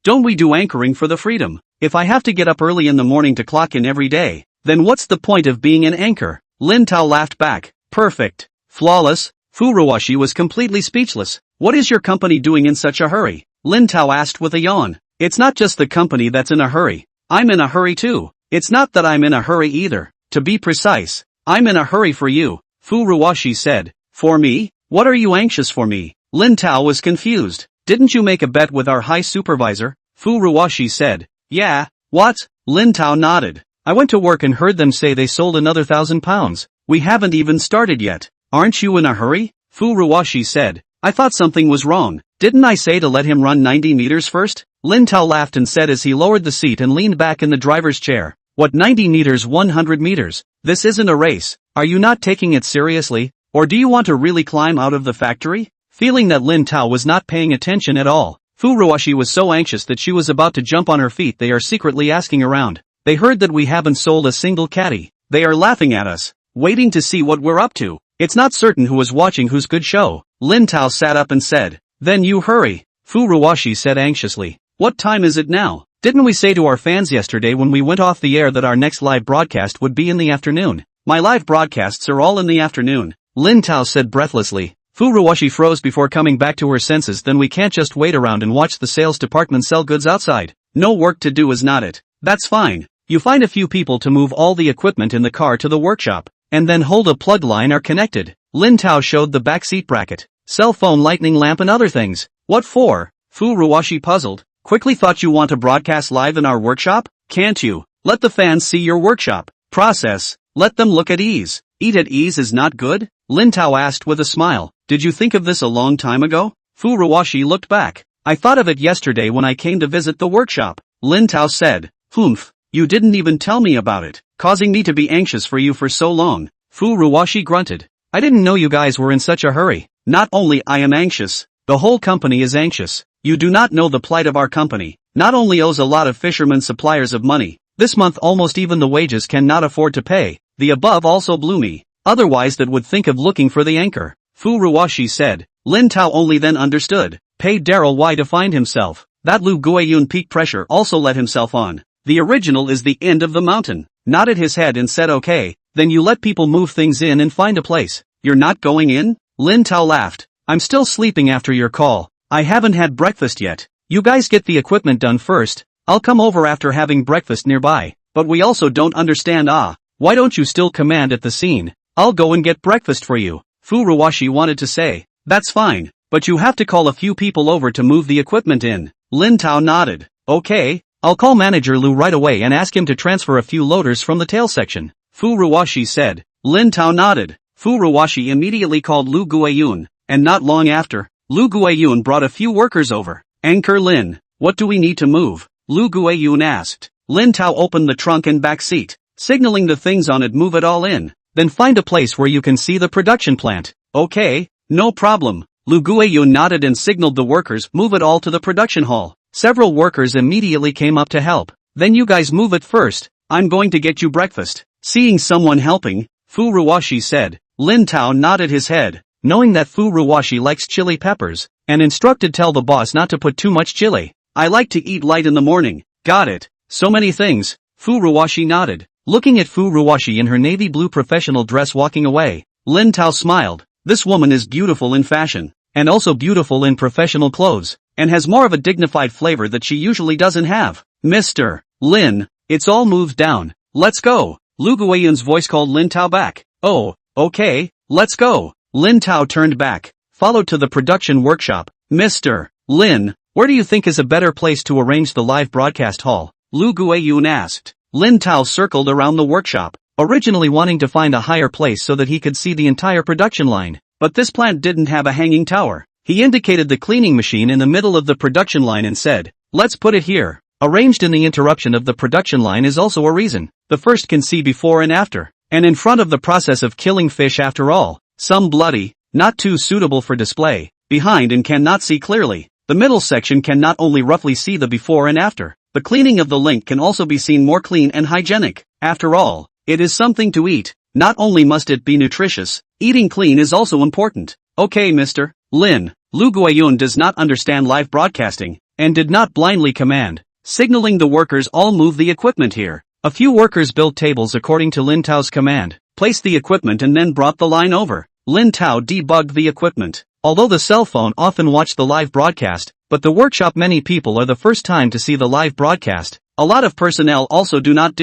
Speaker 1: Don't we do anchoring for the freedom? If I have to get up early in the morning to clock in every day, then what's the point of being an anchor? Lin Tao laughed back. Perfect. Flawless. Furuwashi was completely speechless. What is your company doing in such a hurry? Lin Tao asked with a yawn. It's not just the company that's in a hurry. I'm in a hurry too. It's not that I'm in a hurry either. To be precise, I'm in a hurry for you, Furuwashi said. For me? What are you anxious for me? Lin Tao was confused. Didn't you make a bet with our high supervisor? Furuwashi said. Yeah, what? Lin Tao nodded. I went to work and heard them say they sold another £1,000. We haven't even started yet. Aren't you in a hurry? Furuwashi said. I thought something was wrong. Didn't I say to let him run 90 meters first? Lin Tao laughed and said as he lowered the seat and leaned back in the driver's chair. What 90 meters 100 meters? This isn't a race. Are you not taking it seriously? Or do you want to really climb out of the factory? Feeling that Lin Tao was not paying attention at all, Furuwashi was so anxious that she was about to jump on her feet. They are secretly asking around. They heard that we haven't sold a single caddy. They are laughing at us, waiting to see what we're up to. It's not certain who is watching whose good show. Lin Tao sat up and said. Then you hurry, Furuwashi said anxiously. What time is it now? Didn't we say to our fans yesterday when we went off the air that our next live broadcast would be in the afternoon? My live broadcasts are all in the afternoon, Lin Tao said breathlessly. Furuwashi froze before coming back to her senses. Then we can't just wait around and watch the sales department sell goods outside. No work to do is not it. That's fine. You find a few people to move all the equipment in the car to the workshop, and then hold a plug line are connected. Lin Tao showed the back seat bracket, cell phone, lightning lamp and other things. What for? Furuwashi puzzled. Quickly thought you want to broadcast live in our workshop? Can't you? Let the fans see your workshop process. Let them look at ease. Eat at ease is not good? Lin Tao asked with a smile. Did you think of this a long time ago? Furuwashi looked back. I thought of it yesterday when I came to visit the workshop. Lin Tao said. Humph. You didn't even tell me about it, causing me to be anxious for you for so long. Furuwashi grunted. I didn't know you guys were in such a hurry. Not only I am anxious, the whole company is anxious. You do not know the plight of our company. Not only owes a lot of fishermen suppliers of money, this month almost even the wages cannot afford to pay. The above also blew me. Otherwise that would think of looking for the anchor. Furuwashi said. Lin Tao only then understood. Paid Daryl Y to find himself. That Lu Guiyun peak pressure also let himself on. The original is the end of the mountain. Nodded his head and said okay, then you let people move things in and find a place. You're not going in? Lin Tao laughed. I'm still sleeping after your call. I haven't had breakfast yet. You guys get the equipment done first, I'll come over after having breakfast nearby. But we also don't understand why don't you still command at the scene? I'll go and get breakfast for you, Furuwashi wanted to say. That's fine, but you have to call a few people over to move the equipment in. Lin Tao nodded. Okay, I'll call manager Lu right away and ask him to transfer a few loaders from the tail section, Furuwashi said. Lin Tao nodded. Furuwashi immediately called Lu Guiyun, and not long after, Lu Guiyun brought a few workers over. Anchor Lin, what do we need to move? Lu Guiyun asked. Lin Tao opened the trunk and back seat, signaling the things on it move it all in. Then find a place where you can see the production plant. Okay, no problem. Lu Guiyun nodded and signaled the workers move it all to the production hall. Several workers immediately came up to help. Then you guys move it first, I'm going to get you breakfast. Seeing someone helping, Furuwashi said. Lin Tao nodded his head, knowing that Furuwashi likes chili peppers, and instructed tell the boss not to put too much chili. I like to eat light in the morning. Got it. So many things. Furuwashi nodded. Looking at Furuwashi in her navy blue professional dress walking away, Lin Tao smiled. This woman is beautiful in fashion, and also beautiful in professional clothes, and has more of a dignified flavor that she usually doesn't have. Mr. Lin, it's all moved down. Let's go. Lu Guiyun's voice called Lin Tao back. Oh, okay, let's go. Lin Tao turned back, followed to the production workshop. Mr. Lin, where do you think is a better place to arrange the live broadcast hall? Lu Guiyun asked. Lin Tao circled around the workshop, originally wanting to find a higher place so that he could see the entire production line. But this plant didn't have a hanging tower. He indicated the cleaning machine in the middle of the production line and said, let's put it here. Arranged in the interruption of the production line is also a reason. The first can see before and after, and in front of the process of killing fish after all. Some bloody, not too suitable for display, behind and cannot see clearly. The middle section can not only roughly see the before and after, the cleaning of the link can also be seen more clean and hygienic. After all, it is something to eat. Not only must it be nutritious, eating clean is also important. Okay Mr. Lin, Lu Guiyun does not understand live broadcasting, and did not blindly command, signaling the workers all move the equipment here. A few workers built tables according to Lin Tao's command, placed the equipment and then brought the line over. Lin Tao debugged the equipment. Although the cell phone often watched the live broadcast, but the workshop many people are the first time to see the live broadcast. A lot of personnel also do not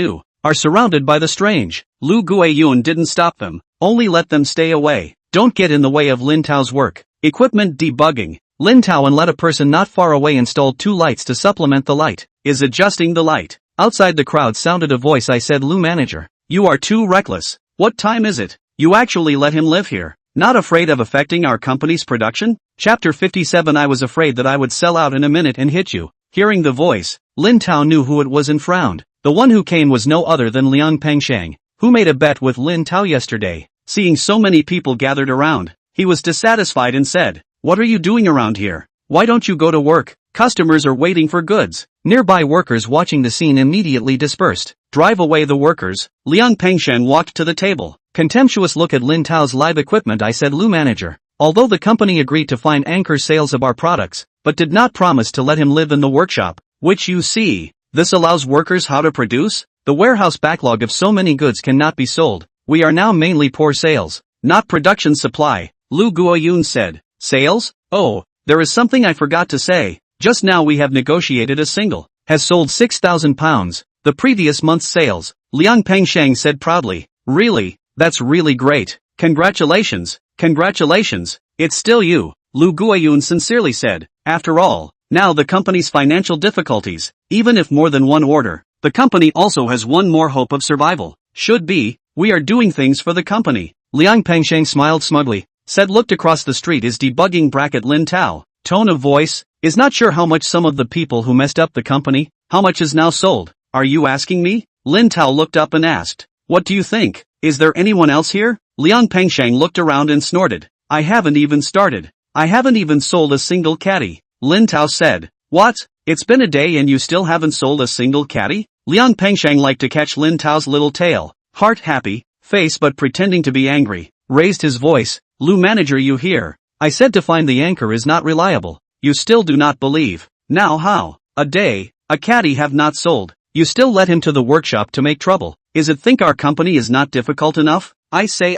Speaker 1: are surrounded by the strange. Lu Guiyun didn't stop them, only let them stay away. Don't get in the way of Lin Tao's work. Equipment debugging. Lin Tao and let a person not far away installed two lights to supplement the light. Is adjusting the light. Outside the crowd sounded a voice. I said Lu manager, you are too reckless. What time is it? You actually let him live here. Not afraid of affecting our company's production? Chapter 57. I was afraid that I would sell out in a minute and hit you. Hearing the voice, Lin Tao knew who it was and frowned. The one who came was no other than Liang Pengsheng, who made a bet with Lin Tao yesterday. Seeing so many people gathered around, he was dissatisfied and said, what are you doing around here? Why don't you go to work? Customers are waiting for goods. Nearby workers watching the scene immediately dispersed. Drive away the workers. Liang Pengsheng walked to the table. Contemptuous look at Lin Tao's live equipment. I said Lu manager, although the company agreed to find anchor sales of our products, but did not promise to let him live in the workshop, which you see. This allows workers how to produce? The warehouse backlog of so many goods cannot be sold. We are now mainly poor sales, not production supply, Lu Guiyun said. Sales? Oh, there is something I forgot to say. Just now we have negotiated a single, has sold 6,000 pounds, the previous month's sales, Liang Pengsheng said proudly. Really? That's really great. Congratulations. Congratulations. It's still you, Lu Guiyun sincerely said. After all, now the company's financial difficulties, even if more than one order, the company also has one more hope of survival. Should be, we are doing things for the company. Liang Pengsheng smiled smugly, said looked across the street is debugging bracket Lin Tao. Tone of voice, is not sure how much some of the people who messed up the company, how much is now sold. Are you asking me? Lin Tao looked up and asked. What do you think? Is there anyone else here? Liang Pengsheng looked around and snorted. I haven't even started. I haven't even sold a single caddy. Lin Tao said. What? It's been a day and you still haven't sold a single caddy? Liang Pengsheng liked to catch Lin Tao's little tail. Heart happy, face but pretending to be angry, raised his voice. Lu manager, you hear? I said to find the anchor is not reliable. You still do not believe. Now how? A day, a caddy have not sold. You still let him to the workshop to make trouble. Is it think our company is not difficult enough? I say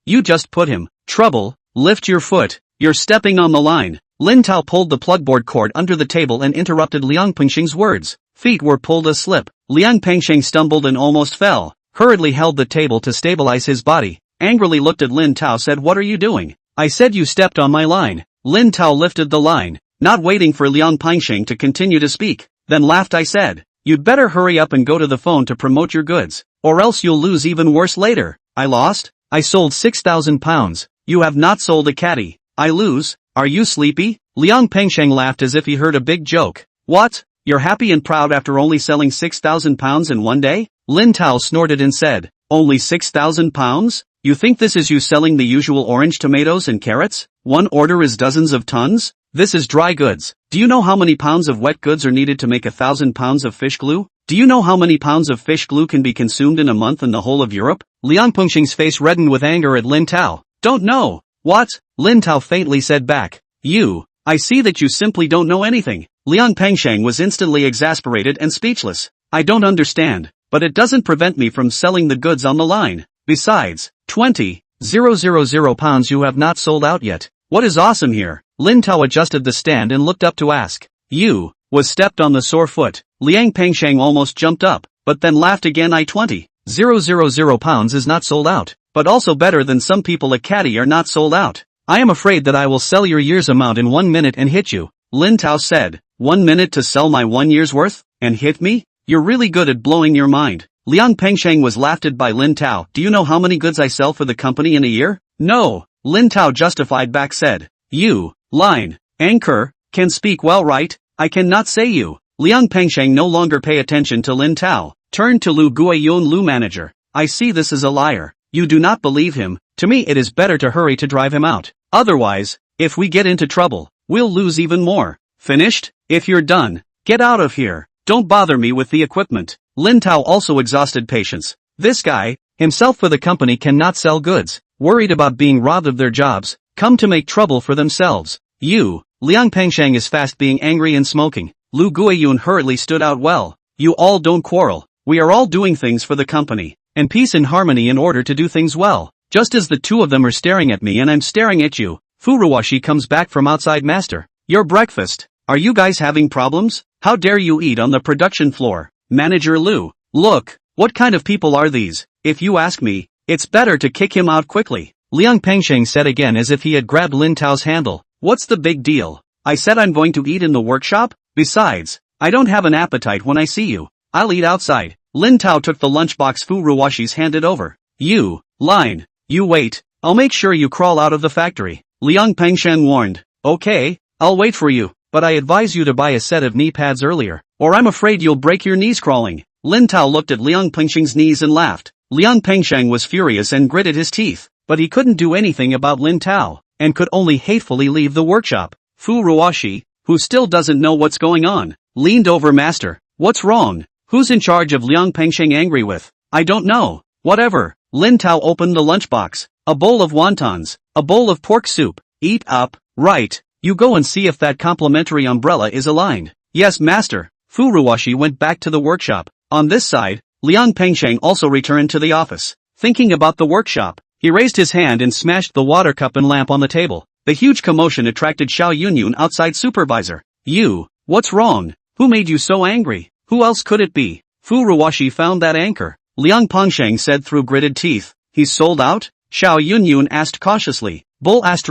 Speaker 1: you just put him. Trouble, lift your foot. You're stepping on the line. Lin Tao pulled the plugboard cord under the table and interrupted Liang Pengsheng's words. Feet were pulled asleep. Liang Pengsheng stumbled and almost fell, hurriedly held the table to stabilize his body, angrily looked at Lin Tao, said, "What are you doing? I said you stepped on my line." Lin Tao lifted the line, not waiting for Liang Pengsheng to continue to speak, then laughed. "I said, you'd better hurry up and go to the phone to promote your goods, or else you'll lose even worse later." "I lost? I sold 6,000 pounds. You have not sold a caddy." "I lose? Are you sleepy?" Liang Pengsheng laughed as if he heard a big joke. "What? You're happy and proud after only selling 6,000 pounds in one day?" Lin Tao snorted and said, "Only 6,000 pounds? You think this is you selling the usual orange tomatoes and carrots? One order is dozens of tons? This is dry goods. Do you know how many pounds of wet goods are needed to make 1,000 pounds of fish glue? Do you know how many pounds of fish glue can be consumed in a month in the whole of Europe?" Liang Pengsheng's face reddened with anger at Lin Tao. "Don't know." "What?" Lin Tao faintly said back. I see that you simply don't know anything." Liang Pengsheng was instantly exasperated and speechless. "I don't understand, but it doesn't prevent me from selling the goods on the line. Besides, 20,000 pounds you have not sold out yet. What is awesome here?" Lin Tao adjusted the stand and looked up to ask. Was stepped on the sore foot. Liang Pengsheng almost jumped up, but then laughed again. "I 20,000 pounds is not sold out, but also better than some people at caddy are not sold out. I am afraid that I will sell your year's amount in 1 minute and hit you." Lin Tao said. 1 minute to sell my 1 year's worth? And hit me? You're really good at blowing your mind. Liang Pengsheng was laughed at by Lin Tao. "Do you know how many goods I sell for the company in a year?" "No." Lin Tao justified back, said. Line. Anchor, can speak well, right? I cannot say you." Liang Pengsheng no longer pay attention to Lin Tao, turned to Lu Guiyun, Lu manager. "I see this is a liar. You do not believe him. To me it is better to hurry to drive him out. Otherwise, if we get into trouble, we'll lose even more." "Finished? If you're done, get out of here. Don't bother me with the equipment." Lin Tao also exhausted patience. This guy, himself for the company, cannot sell goods, worried about being robbed of their jobs, come to make trouble for themselves. Liang Pengsheng is fast being angry and smoking. Lu Guiyun hurriedly stood out. "Well, you all don't quarrel. We are all doing things for the company, and peace and harmony in order to do things well." Just as the two of them are staring at me and I'm staring at you, Furuwashi comes back from outside. "Master, your breakfast. Are you guys having problems? How dare you eat on the production floor?" Manager Lu: "Look, what kind of people are these? If you ask me, it's better to kick him out quickly." Liang Pengsheng said again as if he had grabbed Lin Tao's handle. "What's the big deal? I said I'm going to eat in the workshop. Besides, I don't have an appetite when I see you. I'll eat outside." Lin Tao took the lunchbox Furuwashi's handed over. You wait, I'll make sure you crawl out of the factory," Liang Pengsheng warned. "Okay, I'll wait for you, but I advise you to buy a set of knee pads earlier, or I'm afraid you'll break your knees crawling." Lin Tao looked at Liang Pengsheng's knees and laughed. Liang Pengsheng was furious and gritted his teeth, but he couldn't do anything about Lin Tao, and could only hatefully leave the workshop. Furuwashi, who still doesn't know what's going on, leaned over. "Master, what's wrong? Who's in charge of Liang Pengsheng angry with?" "I don't know." "Whatever." Lin Tao opened the lunchbox. "A bowl of wontons, a bowl of pork soup. Eat up." "Right, you go and see if that complimentary umbrella is aligned." "Yes, master." Furuwashi went back to the workshop. On this side, Liang Pengsheng also returned to the office. Thinking about the workshop, he raised his hand and smashed the water cup and lamp on the table. The huge commotion attracted Xiao Yunyun, outside supervisor. What's wrong? Who made you so angry?" "Who else could it be? Furuwashi found that anchor," Liang Pengsheng said through gritted teeth. "He's sold out?" Xiao Yunyun asked cautiously. Bull *******.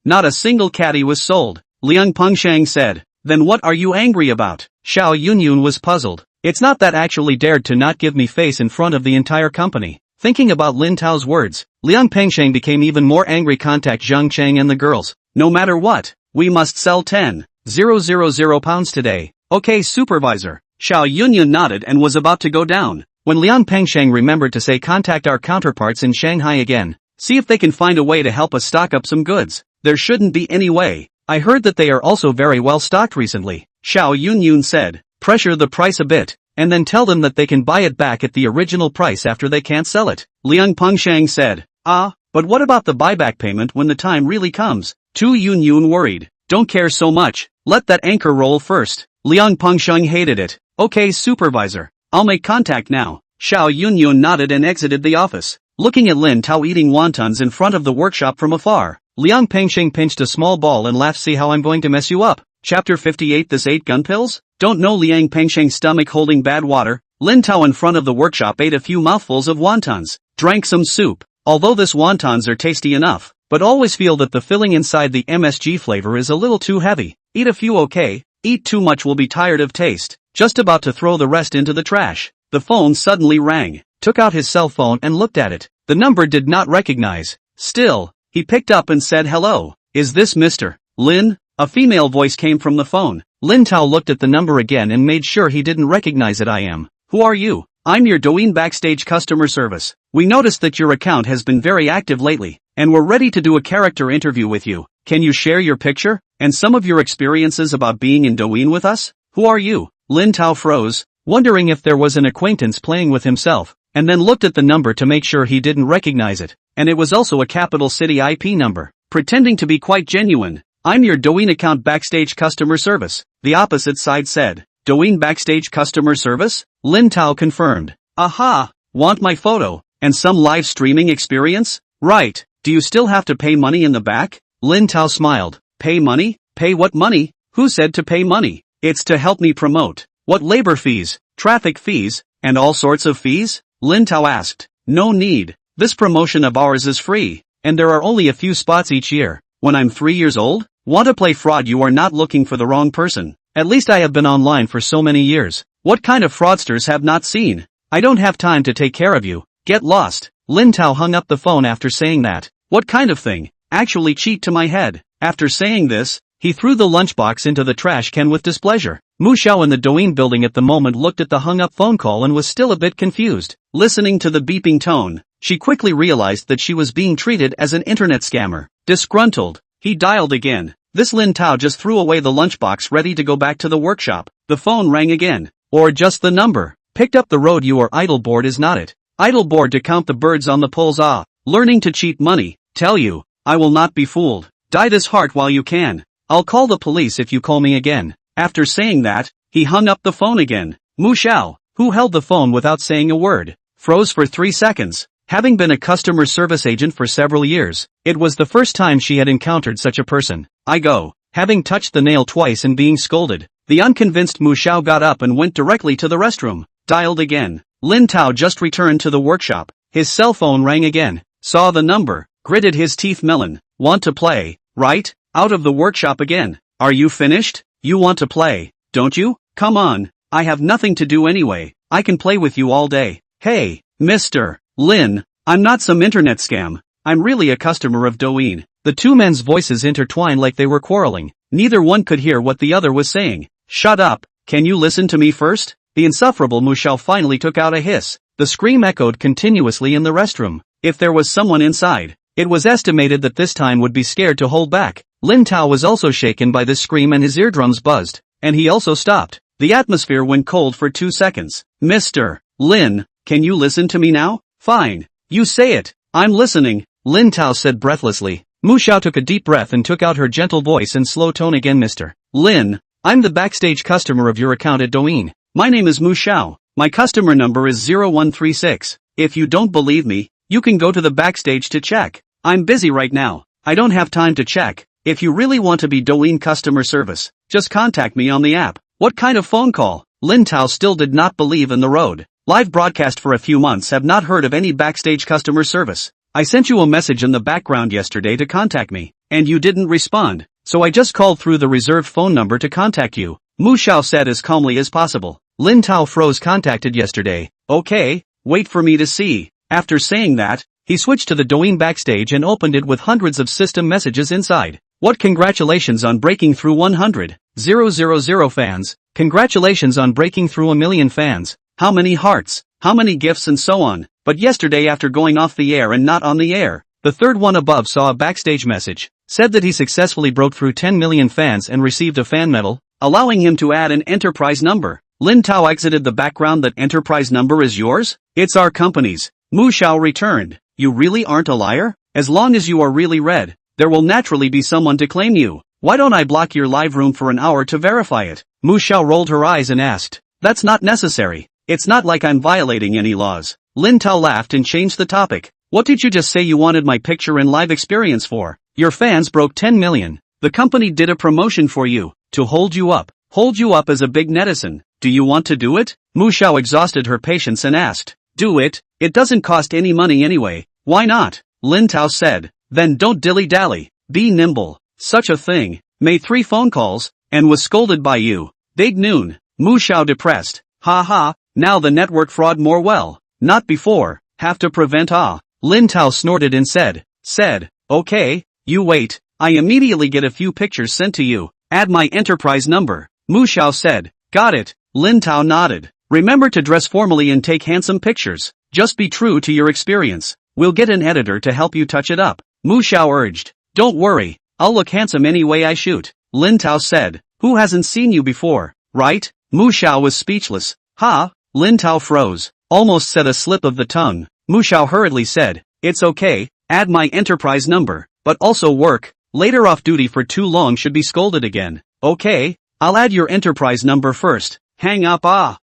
Speaker 1: Not a single caddy was sold, Liang Pengsheng said. "Then what are you angry about?" Xiao Yunyun was puzzled. "It's not that actually dared to not give me face in front of the entire company." Thinking about Lin Tao's words, Liang Pengsheng became even more angry. "Contact Zhang Cheng and the girls. No matter what, we must sell 10,000 pounds today." "Okay, supervisor." Xiao Yunyun nodded and was about to go down, when Liang Pengsheng remembered to say, "Contact our counterparts in Shanghai again. See if they can find a way to help us stock up some goods." "There shouldn't be any way. I heard that they are also very well stocked recently," Xiao Yunyun said. "Pressure the price a bit, and then tell them that they can buy it back at the original price after they can't sell it," Liang Pengsheng said. But what about the buyback payment when the time really comes?" Tu Yunyun worried. "Don't care so much. Let that anchor roll first." Liang Pengsheng hated it. "Okay, supervisor. I'll make contact now." Xiao Yunyun nodded and exited the office. looking at Lin Tao eating wontons in front of the workshop from afar. Liang Pengsheng pinched a small ball and laughed. See how I'm going to mess you up. Chapter 58. This 8 gun pills? Don't know. Liang Pengsheng's stomach holding bad water. Lin Tao in front of the workshop ate a few mouthfuls of wontons, drank some soup. Although this wontons are tasty enough, but always feel that the filling inside the MSG flavor is a little too heavy. Eat a few okay, eat too much will be tired of taste. Just about to throw the rest into the trash. The phone suddenly rang. Took out his cell phone and looked at it. The number did not recognize. Still, he picked up and said hello. Is this Mr. Lin? A female voice came from the phone. Lin Tao looked at the number again and made sure he didn't recognize it. I am. Who are you? I'm your Douyin backstage customer service. We noticed that your account has been very active lately, and we're ready to do a character interview with you. Can you share your picture and some of your experiences about being in Douyin with us? Who are you? Lin Tao froze, wondering if there was an acquaintance playing with himself, and then looked at the number to make sure he didn't recognize it, and it was also a capital city IP number, pretending to be quite genuine. I'm your Douyin account backstage customer service, the opposite side said. Douyin backstage customer service? Lin Tao confirmed. Aha! Want my photo, and some live streaming experience? Right. Do you still have to pay money in the back? Lin Tao smiled. Pay money? Pay what money? Who said to pay money? It's to help me promote. What labor fees, traffic fees, and all sorts of fees? Lin Tao asked. No need. This promotion of ours is free, and there are only a few spots each year. When I'm 3 years old? Want to play fraud? You are not looking for the wrong person. At least I have been online for so many years. What kind of fraudsters have not seen? I don't have time to take care of you. Get lost. Lin Tao hung up the phone after saying that. What kind of thing? Actually cheat to my head. After saying this, he threw the lunchbox into the trash can with displeasure. Mu Xiao in the Douyin building at the moment looked at the hung-up phone call and was still a bit confused. Listening to the beeping tone, she quickly realized that she was being treated as an internet scammer. Disgruntled, he dialed again. This Lin Tao just threw away the lunchbox ready to go back to the workshop. The phone rang again. Or just the number. Picked up the road. You are idle bored, is not it? Idle bored to count the birds on the poles. Ah, learning to cheat money. Tell you, I will not be fooled. Die this heart while you can. I'll call the police if you call me again. After saying that, he hung up the phone again. Mu Xiao, who held the phone without saying a word, froze for 3 seconds. Having been a customer service agent for several years, it was the first time she had encountered such a person. I go. Having touched the nail twice and being scolded, the unconvinced Mu Xiao got up and went directly to the restroom. Dialed again. Lin Tao just returned to the workshop. His cell phone rang again. Saw the number. Gritted his teeth. Melon. Want to play, right? Out of the workshop again. Are you finished? You want to play, don't you? Come on. I have nothing to do anyway. I can play with you all day. Hey, Mr. Lin, I'm not some internet scam. I'm really a customer of Douyin. The two men's voices intertwined like they were quarreling. Neither one could hear what the other was saying. Shut up. Can you listen to me first? The insufferable Mu Xiao finally took out a hiss. The scream echoed continuously in the restroom. If there was someone inside, it was estimated that this time would be scared to hold back. Lin Tao was also shaken by this scream and his eardrums buzzed, and he also stopped. The atmosphere went cold for 2 seconds. Mr. Lin, can you listen to me now? Fine. You say it. I'm listening, Lin Tao said breathlessly. Mu Xiao took a deep breath and took out her gentle voice and slow tone again. Mr. Lin, I'm the backstage customer of your account at Douyin. My name is Mu Xiao. My customer number is 0136. If you don't believe me, you can go to the backstage to check. I'm busy right now. I don't have time to check. If you really want to be Douyin customer service, just contact me on the app. What kind of phone call? Lin Tao still did not believe in the road. Live broadcast for a few months. Have not heard of any backstage customer service. I sent you a message in the background yesterday to contact me, and you didn't respond, so I just called through the reserved phone number to contact you, Mu Xiao said as calmly as possible. Lin Tao froze. Contacted yesterday. Okay, wait for me to see. After saying that, he switched to the Douyin backstage and opened it with hundreds of system messages inside. What? Congratulations on breaking through 100,000 fans. Congratulations on breaking through 1 million fans. How many hearts, how many gifts and so on. But yesterday after going off the air and not on the air, the third one above saw a backstage message, said that he successfully broke through 10 million fans and received a fan medal, allowing him to add an enterprise number. Lin Tao exited the background. That enterprise number is yours? It's our company's. Mu Xiao returned. You really aren't a liar? As long as you are really red, there will naturally be someone to claim you. Why don't I block your live room for an hour to verify it? Mu Xiao rolled her eyes and asked. That's not necessary. It's not like I'm violating any laws. Lin Tao laughed and changed the topic. What did you just say you wanted my picture and live experience for? Your fans broke 10 million. The company did a promotion for you, to hold you up. Hold you up as a big netizen. Do you want to do it? Mu Xiao exhausted her patience and asked. Do it. It doesn't cost any money anyway. Why not? Lin Tao said. Then don't dilly-dally. Be nimble. Such a thing. Made 3 phone calls, and was scolded by you. Big noon. Mu Xiao depressed. Ha ha, now the network fraud more well. Not before. Have to prevent Lin Tao snorted and said, okay, you wait. I immediately get a few pictures sent to you. Add my enterprise number. Mu Xiao said. Got it. Lin Tao nodded. Remember to dress formally and take handsome pictures. Just be true to your experience. We'll get an editor to help you touch it up. Mu Xiao urged. Don't worry. I'll look handsome any way I shoot. Lin Tao said. Who hasn't seen you before, right? Mu Xiao was speechless. Ha! Lin Tao froze. Almost said a slip of the tongue. Mu Xiao hurriedly said. It's okay. Add my enterprise number. But also work. Later off duty for too long should be scolded again. Okay. I'll add your enterprise number first. Hang up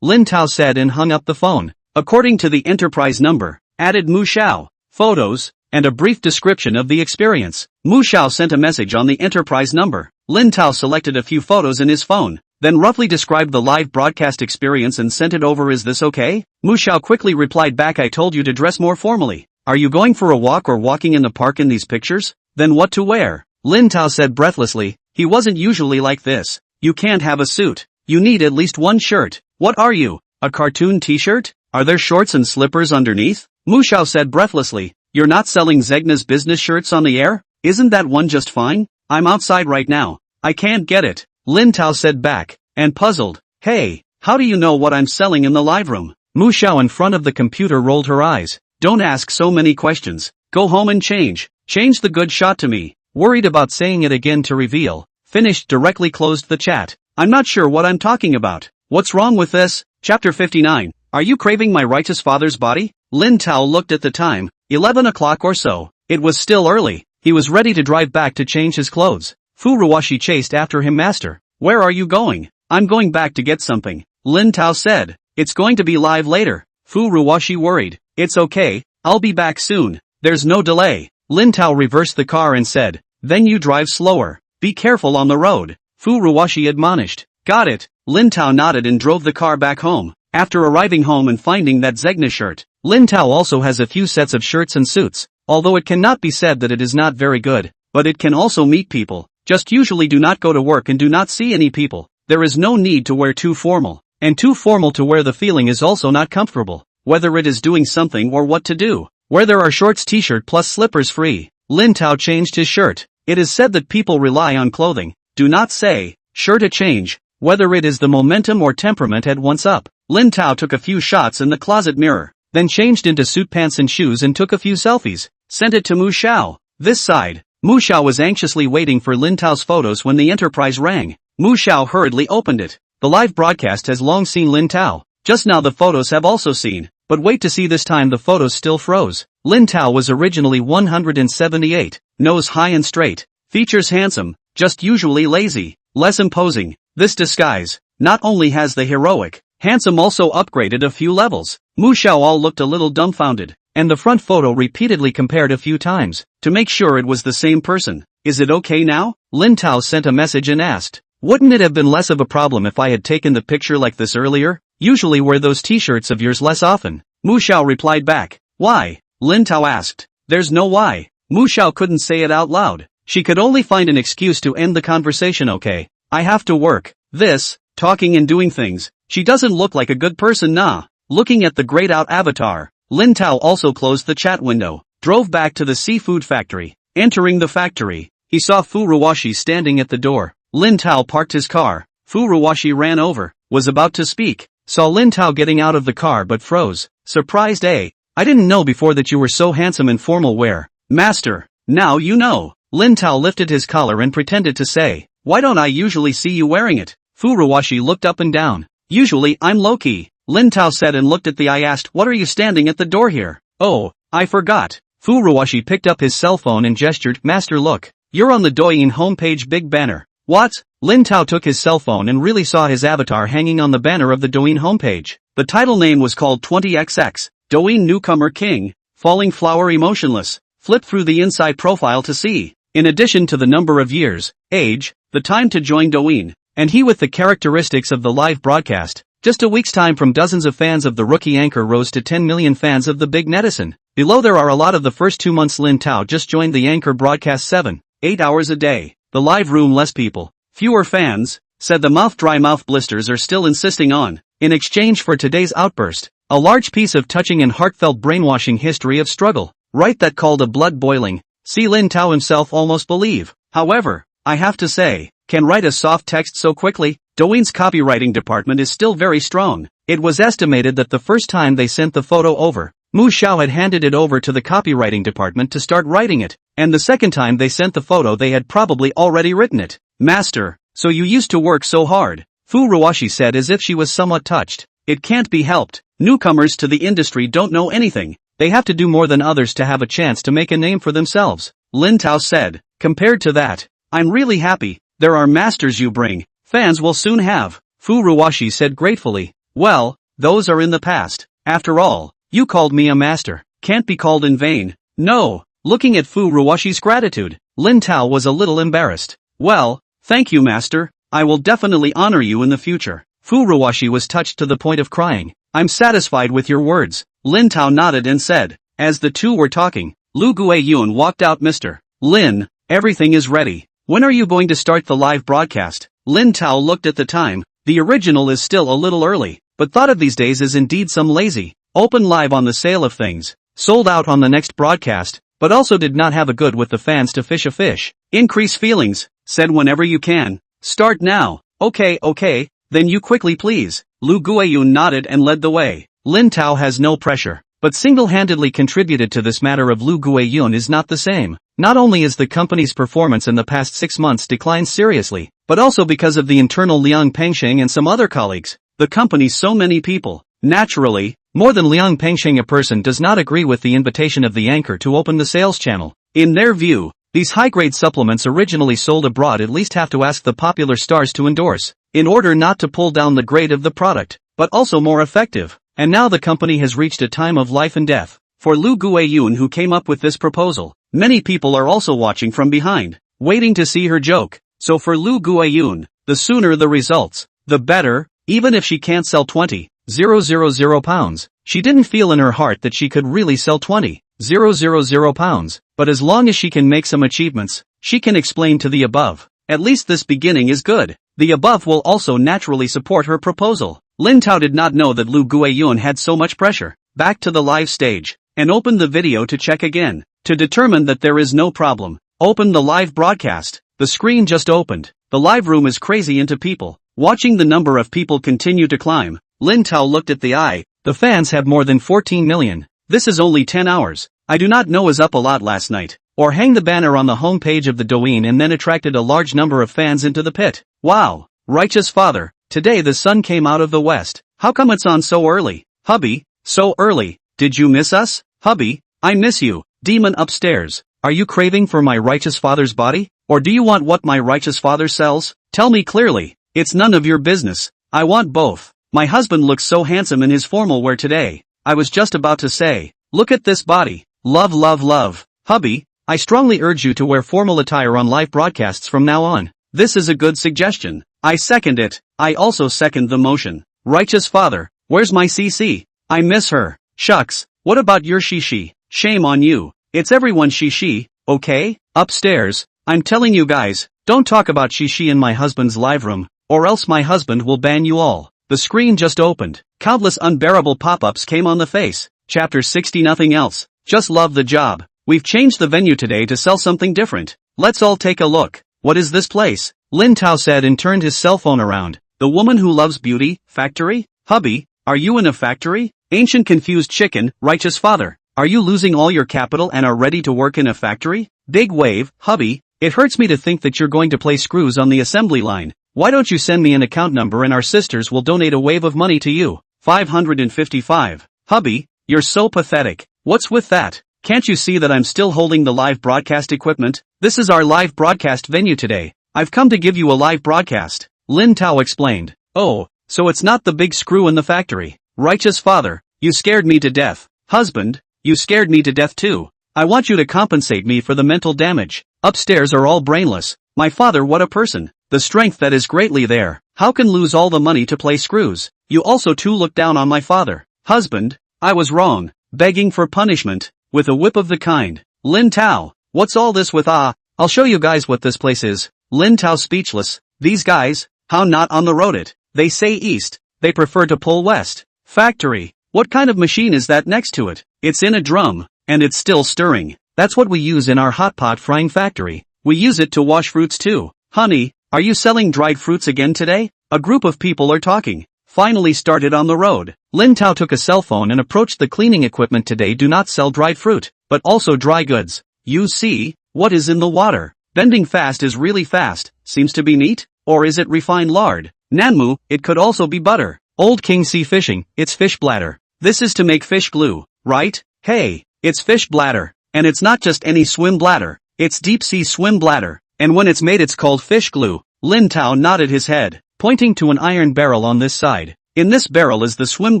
Speaker 1: Lin Tao said and hung up the phone. According to the enterprise number, added Mu Xiao, photos, and a brief description of the experience. Mu Xiao sent a message on the enterprise number. Lin Tao selected a few photos in his phone, then roughly described the live broadcast experience and sent it over. Is this okay? Mu Xiao quickly replied back. I told you to dress more formally. Are you going for a walk or walking in the park in these pictures? Then what to wear? Lin Tao said breathlessly. He wasn't usually like this. You can't have a suit. You need at least one shirt. What are you? A cartoon t-shirt? Are there shorts and slippers underneath? Mu Xiao said breathlessly. You're not selling Zegna's business shirts on the air? Isn't that one just fine? I'm outside right now. I can't get it. Lin Tao said back, and puzzled. Hey, how do you know what I'm selling in the live room? Mu Xiao in front of the computer rolled her eyes. Don't ask so many questions. Go home and change. Change the good shot to me. Worried about saying it again to reveal. Finished directly closed the chat. I'm not sure what I'm talking about. What's wrong with this? Chapter 59. Are you craving my righteous father's body? Lin Tao looked at the time. 11 o'clock or so. It was still early. He was ready to drive back to change his clothes. Furuwashi chased after him. Master, where are you going? I'm going back to get something. Lin Tao said. It's going to be live later. Furuwashi worried. It's okay. I'll be back soon. There's no delay. Lin Tao reversed the car and said. Then you drive slower. Be careful on the road. Furuwashi admonished. Got it. Lin Tao nodded and drove the car back home. After arriving home and finding that Zegna shirt, Lin Tao also has a few sets of shirts and suits. Although it cannot be said that it is not very good, but it can also meet people. Just usually do not go to work and do not see any people. There is no need to wear too formal. And too formal to wear the feeling is also not comfortable. Whether it is doing something or what to do. Where there are shorts t-shirt plus slippers free. Lin Tao changed his shirt. It is said that people rely on clothing. Do not say, sure to change. Whether it is the momentum or temperament at once up. Lin Tao took a few shots in the closet mirror. Then changed into suit pants and shoes and took a few selfies. Sent it to Mu Xiao. This side. Mu Xiao was anxiously waiting for Lin Tao's photos when the Enterprise rang. Mu Xiao hurriedly opened it. The live broadcast has long seen Lin Tao. Just now the photos have also seen. But wait to see, this time the photos still froze. Lin Tao was originally 178. Nose high and straight. Features handsome. Just usually lazy. Less imposing. This disguise not only has the heroic, handsome also upgraded a few levels. Mu Xiao all looked a little dumbfounded. And the front photo repeatedly compared a few times, to make sure it was the same person. Is it okay now? Lin Tao sent a message and asked. Wouldn't it have been less of a problem if I had taken the picture like this earlier? Usually wear those t-shirts of yours less often. Mu Xiao replied back. Why? Lin Tao asked. There's no why. Mu Xiao couldn't say it out loud. She could only find an excuse to end the conversation. Okay. I have to work. This, talking and doing things. She doesn't look like a good person, nah. Looking at the grayed out avatar. Lin Tao also closed the chat window, drove back to the seafood factory. Entering the factory, he saw Furuwashi standing at the door. Lin Tao parked his car. Furuwashi ran over, was about to speak, saw Lin Tao getting out of the car but froze. Surprised, eh? I didn't know before that you were so handsome in formal wear. Master, now you know. Lin Tao lifted his collar and pretended to say, why don't I usually see you wearing it? Furuwashi looked up and down. Usually I'm low-key. Lin Tao said and looked at the eye. Asked, what are you standing at the door here? Oh, I forgot. Furuwashi picked up his cell phone and gestured. Master, look. You're on the Douyin homepage big banner. What? Lin Tao took his cell phone and really saw his avatar hanging on the banner of the Douyin homepage. The title name was called 20XX, Douyin Newcomer King. falling flower emotionless. Flip through the inside profile to see, in addition to the number of years, age, the time to join Douyin, and he with the characteristics of the live broadcast. Just a week's time from dozens of fans of the rookie anchor rose to 10 million fans of the big netizen. Below there are a lot of the first 2 months Lin Tao just joined the anchor broadcast 7-8 hours a day. The live room less people, fewer fans, said the dry mouth blisters are still insisting on, in exchange for today's outburst, a large piece of touching and heartfelt brainwashing history of struggle. Right, that called a blood boiling. See Lin Tao himself almost believe. However, I have to say, can write a soft text so quickly? Douyin's copywriting department is still very strong. It was estimated that the first time they sent the photo over, Mu Xiao had handed it over to the copywriting department to start writing it, and the second time they sent the photo they had probably already written it. Master, so you used to work so hard, Fu Ruoshi said as if she was somewhat touched. It can't be helped. Newcomers to the industry don't know anything. They have to do more than others to have a chance to make a name for themselves, Lin Tao said. Compared to that, I'm really happy. There are masters you bring. Fans will soon have, Fu Ruoshi said gratefully. Well, those are in the past. After all, you called me a master. Can't be called in vain. No. Looking at Fu Ruoshi's gratitude, Lin Tao was a little embarrassed. Well, thank you master. I will definitely honor you in the future. Fu Ruoshi was touched to the point of crying. I'm satisfied with your words. Lin Tao nodded and said, as the two were talking, Lu Guiyun walked out. Mr. Lin, everything is ready. When are you going to start the live broadcast? Lin Tao looked at the time. The original is still a little early, but thought of these days is indeed some lazy. Open live on the sale of things. Sold out on the next broadcast, but also did not have a good with the fans to fish a fish. Increase feelings, said whenever you can. Start now. Okay, then you quickly please. Lu Guiyun nodded and led the way. Lin Tao has no pressure, but single-handedly contributed to this matter of Lu Guiyun is not the same. Not only is the company's performance in the past 6 months declined seriously, but also because of the internal Liang Pengsheng and some other colleagues. The company's so many people. Naturally, more than Liang Pengsheng a person does not agree with the invitation of the anchor to open the sales channel. In their view, these high-grade supplements originally sold abroad at least have to ask the popular stars to endorse, in order not to pull down the grade of the product, but also more effective. And now the company has reached a time of life and death. For Lu Guiyun who came up with this proposal, many people are also watching from behind, waiting to see her joke. So for Lu Guiyun, the sooner the results, the better. Even if she can't sell 20,000 pounds, she didn't feel in her heart that she could really sell 20,000 pounds, but as long as she can make some achievements, she can explain to the above. At least this beginning is good. The above will also naturally support her proposal. Lin Tao did not know that Lu Guiyun had so much pressure. Back to the live stage, and opened the video to check again, to determine that there is no problem. Open the live broadcast. The screen just opened. The live room is crazy into people. Watching the number of people continue to climb, Lin Tao looked at the eye. The fans have more than 14 million. This is only 10 hours. I do not know is up a lot last night. Or hang the banner on the home page of the Douyin and then attracted a large number of fans into the pit. Wow. Righteous Father. Today the sun came out of the west. How come it's on so early? Hubby, so early. Did you miss us? Hubby, I miss you. Demon upstairs. Are you craving for my righteous father's body? Or do you want what my righteous father sells? Tell me clearly. It's none of your business. I want both. My husband looks so handsome in his formal wear today. I was just about to say, look at this body. Love, love, love. Hubby, I strongly urge you to wear formal attire on live broadcasts from now on. This is a good suggestion. I second it. I also second the motion. Righteous Father, where's my CC? I miss her. Shucks, what about your Shishi? Shame on you. It's everyone's Shishi, okay? Upstairs. I'm telling you guys, don't talk about Shishi in my husband's live room, or else my husband will ban you all. The screen just opened. Countless unbearable pop-ups came on the face. Chapter 60. Nothing else. Just love the job. We've changed the venue today to sell something different. Let's all take a look. What is this place? Lin Tao said and turned his cell phone around. The woman who loves beauty, factory? Hubby, are you in a factory? Ancient confused chicken, righteous father. Are you losing all your capital and are ready to work in a factory? Big wave, hubby, it hurts me to think that you're going to play screws on the assembly line. Why don't you send me an account number and our sisters will donate a wave of money to you? 555. Hubby, you're so pathetic. What's with that? Can't you see that I'm still holding the live broadcast equipment? This is our live broadcast venue today. I've come to give you a live broadcast. Lin Tao explained. Oh, so it's not the big screw in the factory. Righteous Father, you scared me to death. Husband, You scared me to death too. I want you to compensate me for the mental damage. Upstairs are all brainless. My father, what a person. The strength that is greatly there. How can lose all the money to play screws? You also too look down on my father. Husband, I was wrong. Begging for punishment. With a whip of the kind. Lin Tao, what's all this with I'll show you guys what this place is. Lin Tao speechless. These guys, how not on the road it? They say east. They prefer to pull west. Factory. What kind of machine is that next to it? It's in a drum. And it's still stirring. That's what we use in our hot pot frying factory. We use it to wash fruits too. Honey, are you selling dried fruits again today? A group of people are talking. Finally started on the road. Lin Tao took a cell phone and approached the cleaning equipment. Today do not sell dried fruit, but also dry goods. You see, what is in the water? Bending fast is really fast. Seems to be neat? Or is it refined lard? Nanmu, it could also be butter. Old King Sea Fishing, it's fish bladder. This is to make fish glue, right? Hey, it's fish bladder. And it's not just any swim bladder. It's deep sea swim bladder. And when it's made it's called fish glue. Lin Tao nodded his head, pointing to an iron barrel on this side. In this barrel is the swim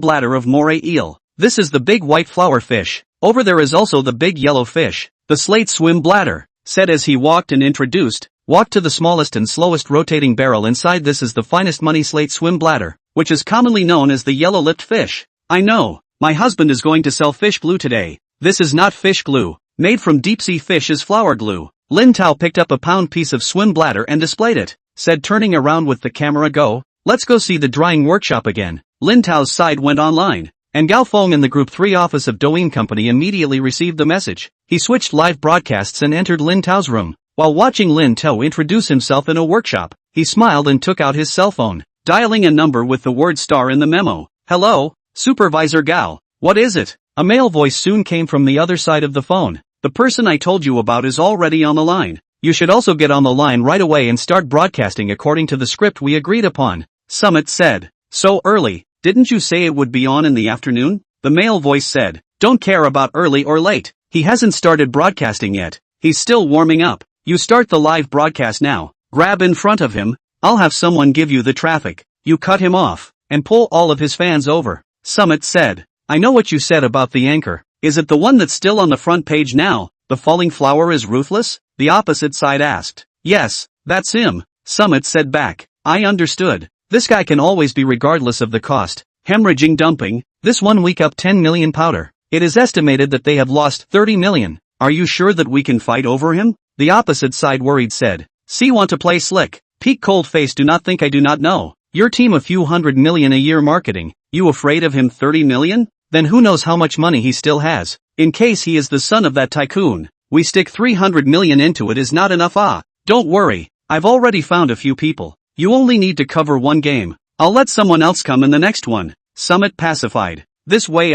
Speaker 1: bladder of moray eel. This is the big white flower fish. Over there is also the big yellow fish. The slate swim bladder, said as he walked and introduced. Walk to the smallest and slowest rotating barrel inside. This is the finest money slate swim bladder, which is commonly known as the yellow-lipped fish. I know, my husband is going to sell fish glue today. This is not fish glue. Made from deep-sea fish is flour glue. Lin Tao picked up a pound piece of swim bladder and displayed it, said turning around with the camera. Go, let's go see the drying workshop again. Lin Tao's side went online, and Gao Feng in the Group 3 office of Douyin Company immediately received the message. He switched live broadcasts and entered Lin Tao's room. While watching Lin Tao introduce himself in a workshop, he smiled and took out his cell phone, dialing a number with the word star in the memo. Hello, Supervisor Gao, what is it? A male voice soon came from the other side of the phone. The person I told you about is already on the line. You should also get on the line right away and start broadcasting according to the script we agreed upon. Summit said. So early, didn't you say it would be on in the afternoon? The male voice said. Don't care about early or late. He hasn't started broadcasting yet. He's still warming up. You start the live broadcast now. Grab in front of him. I'll have someone give you the traffic. You cut him off, and pull all of his fans over. Summit said. I know what you said about the anchor. Is it the one that's still on the front page now? The falling flower is ruthless? The opposite side asked. Yes, that's him. Summit said back. I understood. This guy can always be regardless of the cost. Hemorrhaging dumping. This 1 week up 10 million powder. It is estimated that they have lost 30 million. Are you sure that we can fight over him? The opposite side worried said. See, want to play slick. Peak cold face. Do not think I do not know. Your team a few hundred million a year marketing. You afraid of him 30 million? Then who knows how much money he still has. In case he is the son of that tycoon, we stick 300 million into it is not enough. Don't worry, I've already found a few people. You only need to cover one game. I'll let someone else come in the next one. Summit pacified. This way.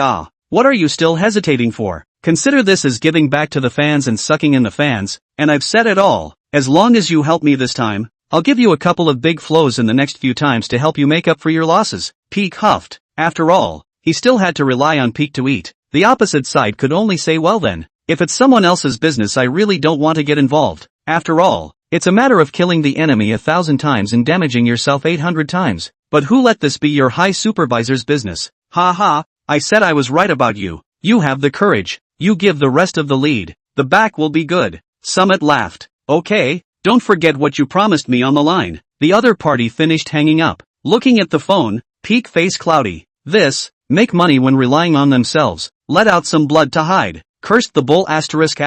Speaker 1: What are you still hesitating for? Consider this as giving back to the fans and sucking in the fans, and I've said it all. As long as you help me this time, I'll give you a couple of big flows in the next few times to help you make up for your losses. Peak huffed. After all, he still had to rely on Peak to eat. The opposite side could only say, well then, if it's someone else's business I really don't want to get involved. After all, it's a matter of killing the enemy 1,000 times and damaging yourself 800 times. But who let this be your high supervisor's business? Ha ha, I said I was right about you. You have the courage. You give the rest of the lead. The back will be good. Summit laughed. Okay, don't forget what you promised me on the line. The other party finished hanging up. Looking at the phone, Peak face cloudy. This, make money when relying on themselves, let out some blood to hide. Cursed the bull asterisk,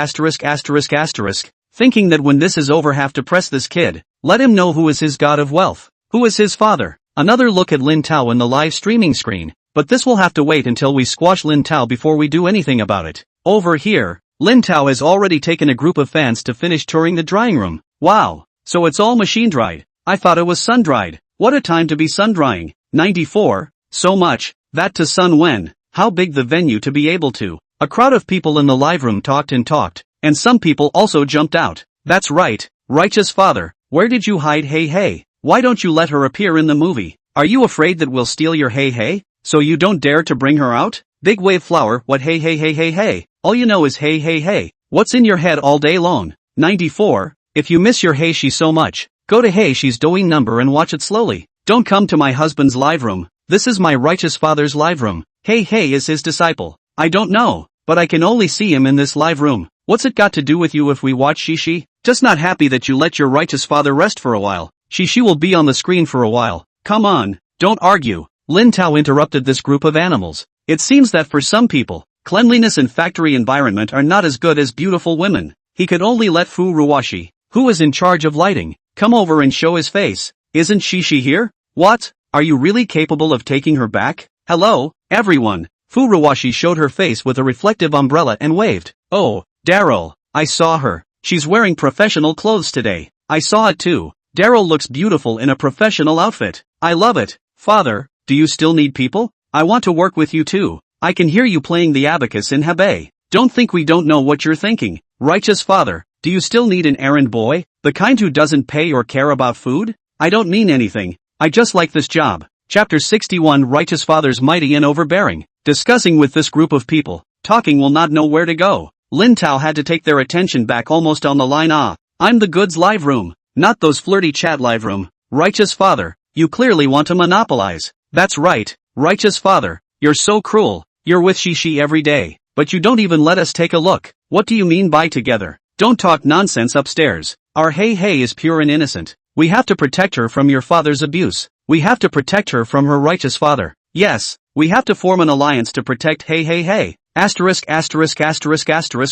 Speaker 1: thinking that when this is over have to press this kid. Let him know who is his god of wealth. Who is his father? Another look at Lin Tao in the live streaming screen. But this will have to wait until we squash Lin Tao before we do anything about it. Over here, Lin Tao has already taken a group of fans to finish touring the drying room. Wow, so it's all machine dried. I thought it was sun dried. What a time to be sun drying. 94, so much, that to sun when, how big the venue to be able to. A crowd of people in the live room talked, and some people also jumped out. That's right, righteous father, where did you hide? Hey, why don't you let her appear in the movie? Are you afraid that we'll steal your hey? So you don't dare to bring her out? Big wave flower, what hey, all you know is hey, what's in your head all day long? 94, if you miss your hey she so much, go to hey she's Douyin number and watch it slowly. Don't come to my husband's live room, this is my righteous father's live room. Hey is his disciple. I don't know, but I can only see him in this live room. What's it got to do with you if we watch Shishi? Just not happy that you let your righteous father rest for a while. Shishi will be on the screen for a while. Come on, don't argue. Lin Tao interrupted this group of animals. It seems that for some people, cleanliness and factory environment are not as good as beautiful women. He could only let Fu Ruwashi, who is in charge of lighting, come over and show his face. Isn't Shishi here? What? Are you really capable of taking her back? Hello, everyone. Fu Ruwashi showed her face with a reflective umbrella and waved. Oh, Daryl, I saw her. She's wearing professional clothes today. I saw it too. Daryl looks beautiful in a professional outfit. I love it. Father, do you still need people? I want to work with you too. I can hear you playing the abacus in Hebei. Don't think we don't know what you're thinking. Righteous father, do you still need an errand boy? The kind who doesn't pay or care about food? I don't mean anything. I just like this job. Chapter 61 Righteous Father's Mighty and Overbearing. Discussing with this group of people, talking will not know where to go. Lin Tao had to take their attention back almost on the line. I'm the goods live room, not those flirty chat live room. Righteous father, you clearly want to monopolize. That's right, righteous father, you're so cruel. You're with Shishi every day, but you don't even let us take a look. What do you mean by together? Don't talk nonsense upstairs. Our hey is pure and innocent. We have to protect her from your father's abuse. We have to protect her from her righteous father. Yes, we have to form an alliance to protect hey. Asterisk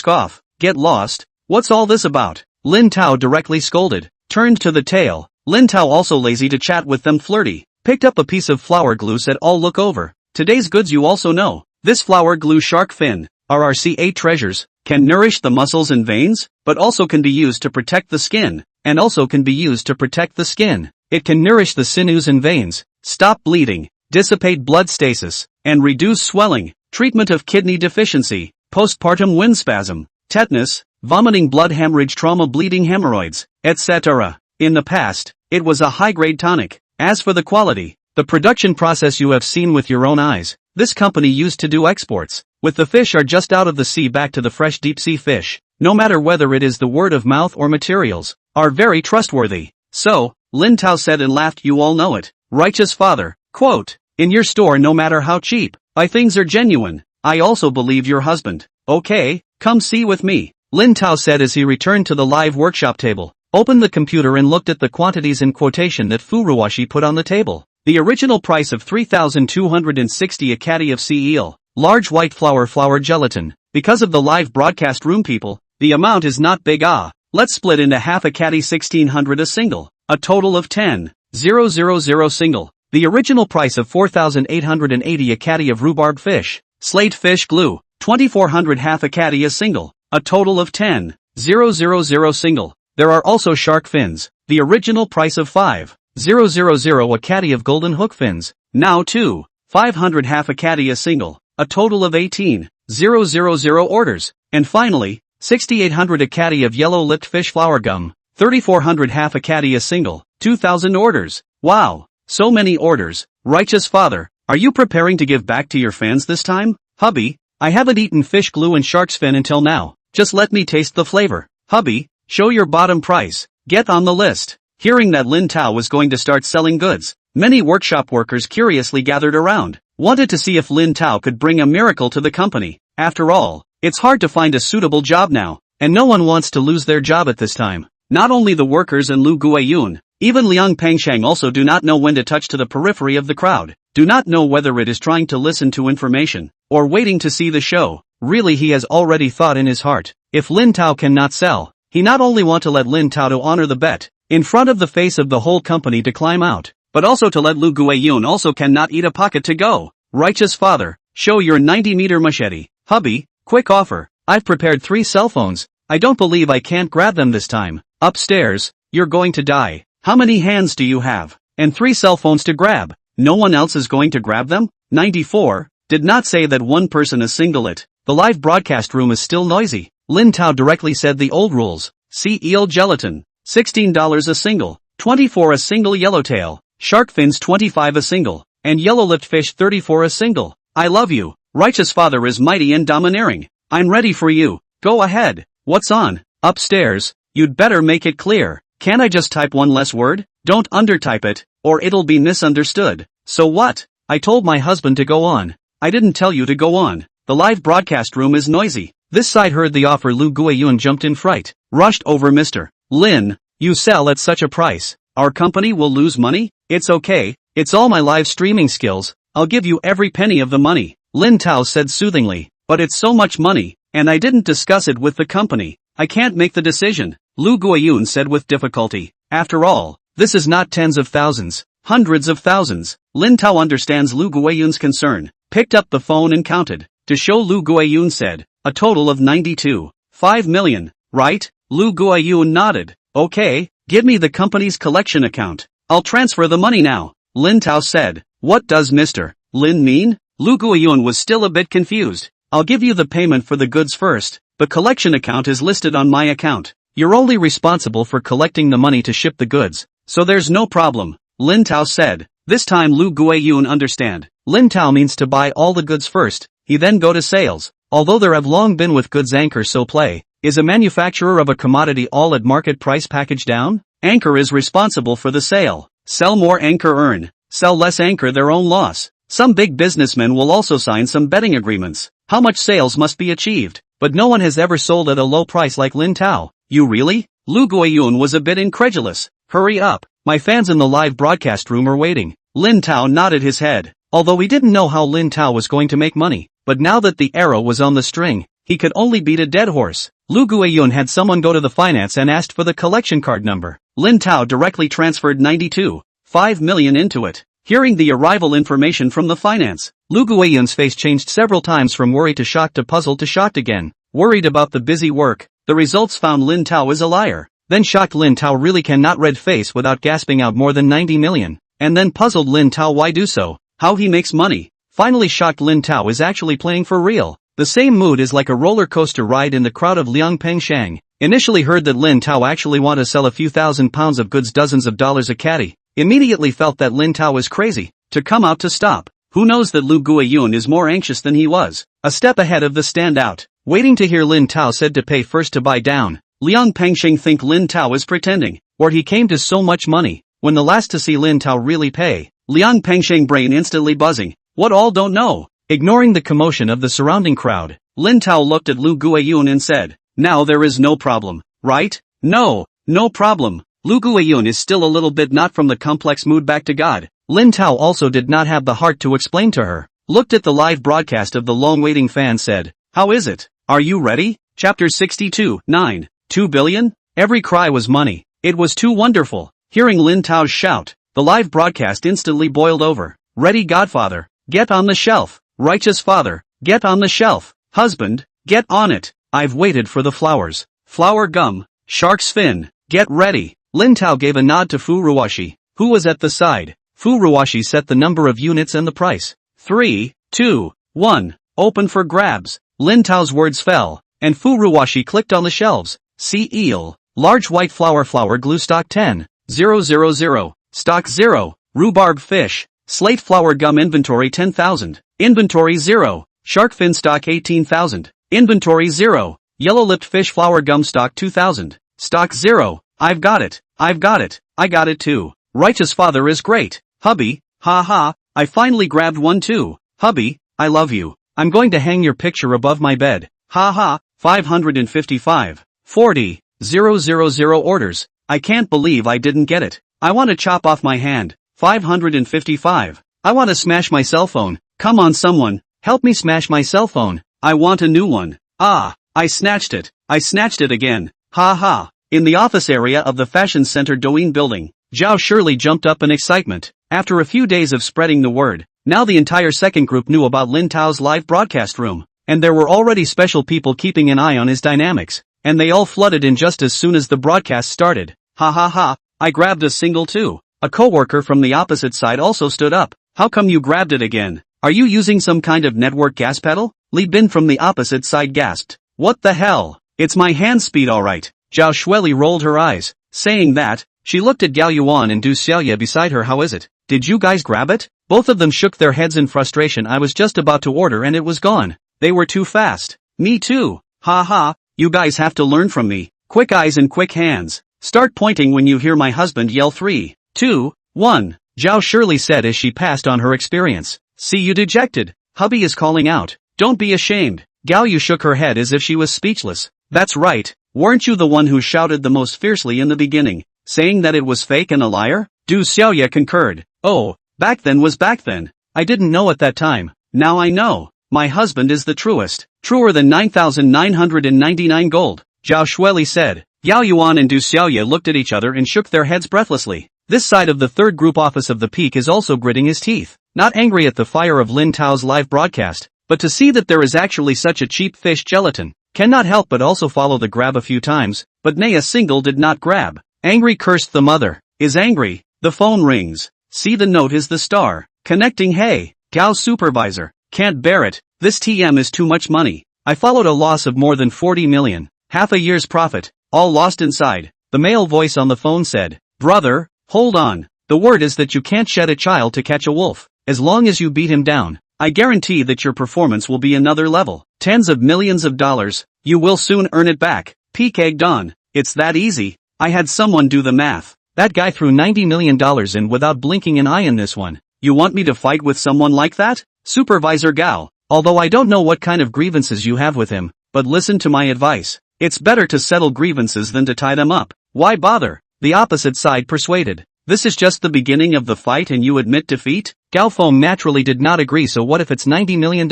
Speaker 1: off. Get lost. What's all this about? Lin Tao directly scolded. Turned to the tail. Lin Tao also lazy to chat with them flirty. Picked up a piece of flour glue said all look over. Today's goods you also know. This flour glue shark fin, RRC8 treasures, can nourish the muscles and veins, but also can be used to protect the skin, and also can be used to protect the skin. It can nourish the sinews and veins, stop bleeding, dissipate blood stasis, and reduce swelling, treatment of kidney deficiency, postpartum wind spasm, tetanus, vomiting, blood hemorrhage, trauma, bleeding, hemorrhoids, etc. In the past, it was a high-grade tonic. As for the quality, the production process you have seen with your own eyes, this company used to do exports. With the fish are just out of the sea back to the fresh deep-sea fish, no matter whether it is the word of mouth or materials, are very trustworthy. So, Lin Tao said and laughed, you all know it. Righteous father, quote, in your store no matter how cheap, things are genuine. I also believe your husband. Okay, come see with me. Lin Tao said as he returned to the live workshop table, opened the computer and looked at the quantities in quotation that Furuwashi put on the table. The original price of 3,260 a caddy of sea eel, large white flour gelatin. Because of the live broadcast room people, the amount is not big. Let's split into half a caddy, 1,600 a single, a total of 10,000 single. The original price of 4,880 a caddy of rhubarb fish, slate fish glue, 2,400 half a caddy a single, a total of 10,000 single. There are also shark fins, the original price of 5,000 a caddy of golden hook fins, now 2,500 half a caddy a single, a total of 18,000 orders. And finally, 6,800 a caddy of yellow-lipped fish flour gum, 3,400 half a caddy a single, 2,000 orders. Wow, so many orders. Righteous father, are you preparing to give back to your fans this time? Hubby, I haven't eaten fish glue and shark's fin until now. Just let me taste the flavor. Hubby, show your bottom price. Get on the list. Hearing that Lin Tao was going to start selling goods, many workshop workers curiously gathered around, wanted to see if Lin Tao could bring a miracle to the company. After all, it's hard to find a suitable job now, and no one wants to lose their job at this time. Not only the workers and Lu Guiyun, even Liang Pengshang also do not know when to touch to the periphery of the crowd, do not know whether it is trying to listen to information, or waiting to see the show. Really, he has already thought in his heart, if Lin Tao cannot sell, he not only want to let Lin Tao to honor the bet, in front of the face of the whole company to climb out, but also to let Lu Guiyun also cannot eat a pocket to go. Righteous father, show your 90-meter machete. Hubby, quick offer. I've prepared 3 cell phones. I don't believe I can't grab them this time. Upstairs, you're going to die. How many hands do you have? And 3 cell phones to grab. No one else is going to grab them? 94. Did not say that one person is single it. The live broadcast room is still noisy. Lin Tao directly said the old rules. Sea eel gelatin, $16 a single, 24 a single yellowtail, shark fins 25 a single, and yellow-lipped fish 34 a single. I love you. Righteous father is mighty and domineering. I'm ready for you. Go ahead. What's on? Upstairs. You'd better make it clear. Can I just type one less word? Don't undertype it, or it'll be misunderstood. So what? I told my husband to go on. I didn't tell you to go on. the live broadcast room is noisy. This side heard the offer. Lu Guiyun jumped in fright. Rushed over. Mr. Lin, you sell at such a price. Our company will lose money? It's okay, it's all my live streaming skills. I'll give you every penny of the money, Lin Tao said soothingly. But it's so much money, and I didn't discuss it with the company. I can't make the decision, Lu Guiyun said with difficulty. After all, this is not tens of thousands, hundreds of thousands. Lin Tao understands Lu Guiyun's concern, picked up the phone and counted. To show Lu Guiyun said, a total of 92.5 million, right? Lu Guiyun nodded. Okay, give me the company's collection account. I'll transfer the money now, Lin Tao said. What does Mr. Lin mean? Lu Guiyun was still a bit confused. I'll give you the payment for the goods first. The collection account is listed on my account. You're only responsible for collecting the money to ship the goods, so there's no problem, Lin Tao said. This time Lu Guiyun understand. Lin Tao means to buy all the goods first, he then go to sales. Although there have long been with goods Anchor so play, is a manufacturer of a commodity all at market price packaged down? Anchor is responsible for the sale. Sell more Anchor earn. Sell less Anchor their own loss. Some big businessmen will also sign some betting agreements. How much sales must be achieved? But no one has ever sold at a low price like Lin Tao. You really? Lu Guiyun was a bit incredulous. Hurry up. My fans in the live broadcast room are waiting. Lin Tao nodded his head. Although he didn't know how Lin Tao was going to make money. But now that the arrow was on the string, he could only beat a dead horse. Lu Guiyun had someone go to the finance and asked for the collection card number. Lin Tao directly transferred 92.5 million into it. Hearing the arrival information from the finance, Lu Guiyun's face changed several times from worry to shock to puzzled to shocked again. Worried about the busy work, the results found Lin Tao is a liar. Then shocked Lin Tao really cannot red face without gasping out more than 90 million. And then puzzled Lin Tao why do so, how he makes money. Finally shocked Lin Tao is actually playing for real. The same mood is like a roller coaster ride in the crowd of Liang Pengshang. Initially heard that Lin Tao actually want to sell a few £1,000s of goods, dozens of dollars a caddy. Immediately felt that Lin Tao is crazy, to come out to stop. Who knows that Lu Guiyun is more anxious than he was. A step ahead of the standout. Waiting to hear Lin Tao said to pay first to buy down. Liang Pengsheng think Lin Tao is pretending, or he came to so much money. When the last to see Lin Tao really pay. Liang Pengsheng brain instantly buzzing. What all don't know? Ignoring the commotion of the surrounding crowd, Lin Tao looked at Lu Guiyun and said, now there is no problem, right? No problem. Lu Guiyun is still a little bit not from the complex mood back to God. Lin Tao also did not have the heart to explain to her. Looked at the live broadcast of the long-waiting fan said, how is it? Are you ready? Chapter 62, 9. 2 billion? Every cry was money. It was too wonderful. Hearing Lin Tao's shout, the live broadcast instantly boiled over. Ready Godfather, get on the shelf. Righteous father, get on the shelf. Husband, get on it. I've waited for the flowers. Flower gum, shark's fin, get ready. Lin Tao gave a nod to Fu Ruoshi, who was at the side. Fu Ruoshi set the number of units and the price. 3, 2, 1, open for grabs. Lin Tao's words fell, and Fu Ruoshi clicked on the shelves. See eel, large white flower glue stock 10, 000, stock 0, rhubarb fish, slate flower gum inventory 10,000, inventory 0, shark fin stock 18,000, inventory 0, yellow-lipped fish flower gum stock 2,000, stock 0, I've got it, I got it too. Righteous father is great, hubby, ha, I finally grabbed one too, hubby, I love you, I'm going to hang your picture above my bed, ha, 555, 40, 000 orders, I can't believe I didn't get it, I want to chop off my hand, 555, I want to smash my cell phone, come on someone, help me smash my cell phone, I want a new one, I snatched it again, ha. In the office area of the fashion center Douyin building, Zhao Shirley jumped up in excitement. After a few days of spreading the word, now the entire second group knew about Lin Tao's live broadcast room, and there were already special people keeping an eye on his dynamics, and they all flooded in just as soon as the broadcast started. Ha, I grabbed a single too. A coworker from the opposite side also stood up. How come you grabbed it again? Are you using some kind of network gas pedal? Li Bin from the opposite side gasped. What the hell? It's my hand speed alright. Zhao Shueli rolled her eyes. Saying that, she looked at Gao Yuan and Du Xiaoye beside her. How is it? Did you guys grab it? Both of them shook their heads in frustration. I was just about to order and it was gone. They were too fast. Me too. Ha, you guys have to learn from me. Quick eyes and quick hands. Start pointing when you hear my husband yell 3, 2, 1. Zhao Shirley said as she passed on her experience. See you dejected. Hubby is calling out. Don't be ashamed. Gao Yu shook her head as if she was speechless. That's right. Weren't you the one who shouted the most fiercely in the beginning, saying that it was fake and a liar? Du Xiaoye concurred. Oh, back then was back then. I didn't know at that time. Now I know. My husband is the truest. Truer than 9,999 gold. Zhao Shueli said. Yao Yuan and Du Xiaoye looked at each other and shook their heads breathlessly. This side of the third group office of the Peak is also gritting his teeth. Not angry at the fire of Lin Tao's live broadcast, but to see that there is actually such a cheap fish gelatin. Cannot help but also follow the grab a few times, but nay, a single did not grab. Angry cursed the mother. Is angry. The phone rings. See, the note is the star. Connecting. Hey, Gao's supervisor. Can't bear it. This TM is too much money. I followed a loss of more than 40 million. Half a year's profit. All lost inside. The male voice on the phone said. Brother, hold on. The word is that you can't shed a child to catch a wolf. As long as you beat him down, I guarantee that your performance will be another level. Tens of millions of dollars. You will soon earn it back. Peak egged on. It's that easy. I had someone do the math. That guy threw $90 million in without blinking an eye in this one. You want me to fight with someone like that? Supervisor Gao. Although I don't know what kind of grievances you have with him, but listen to my advice. It's better to settle grievances than to tie them up. Why bother? The opposite side persuaded. This is just the beginning of the fight and you admit defeat? Gao Feng naturally did not agree, so what if it's $90 million?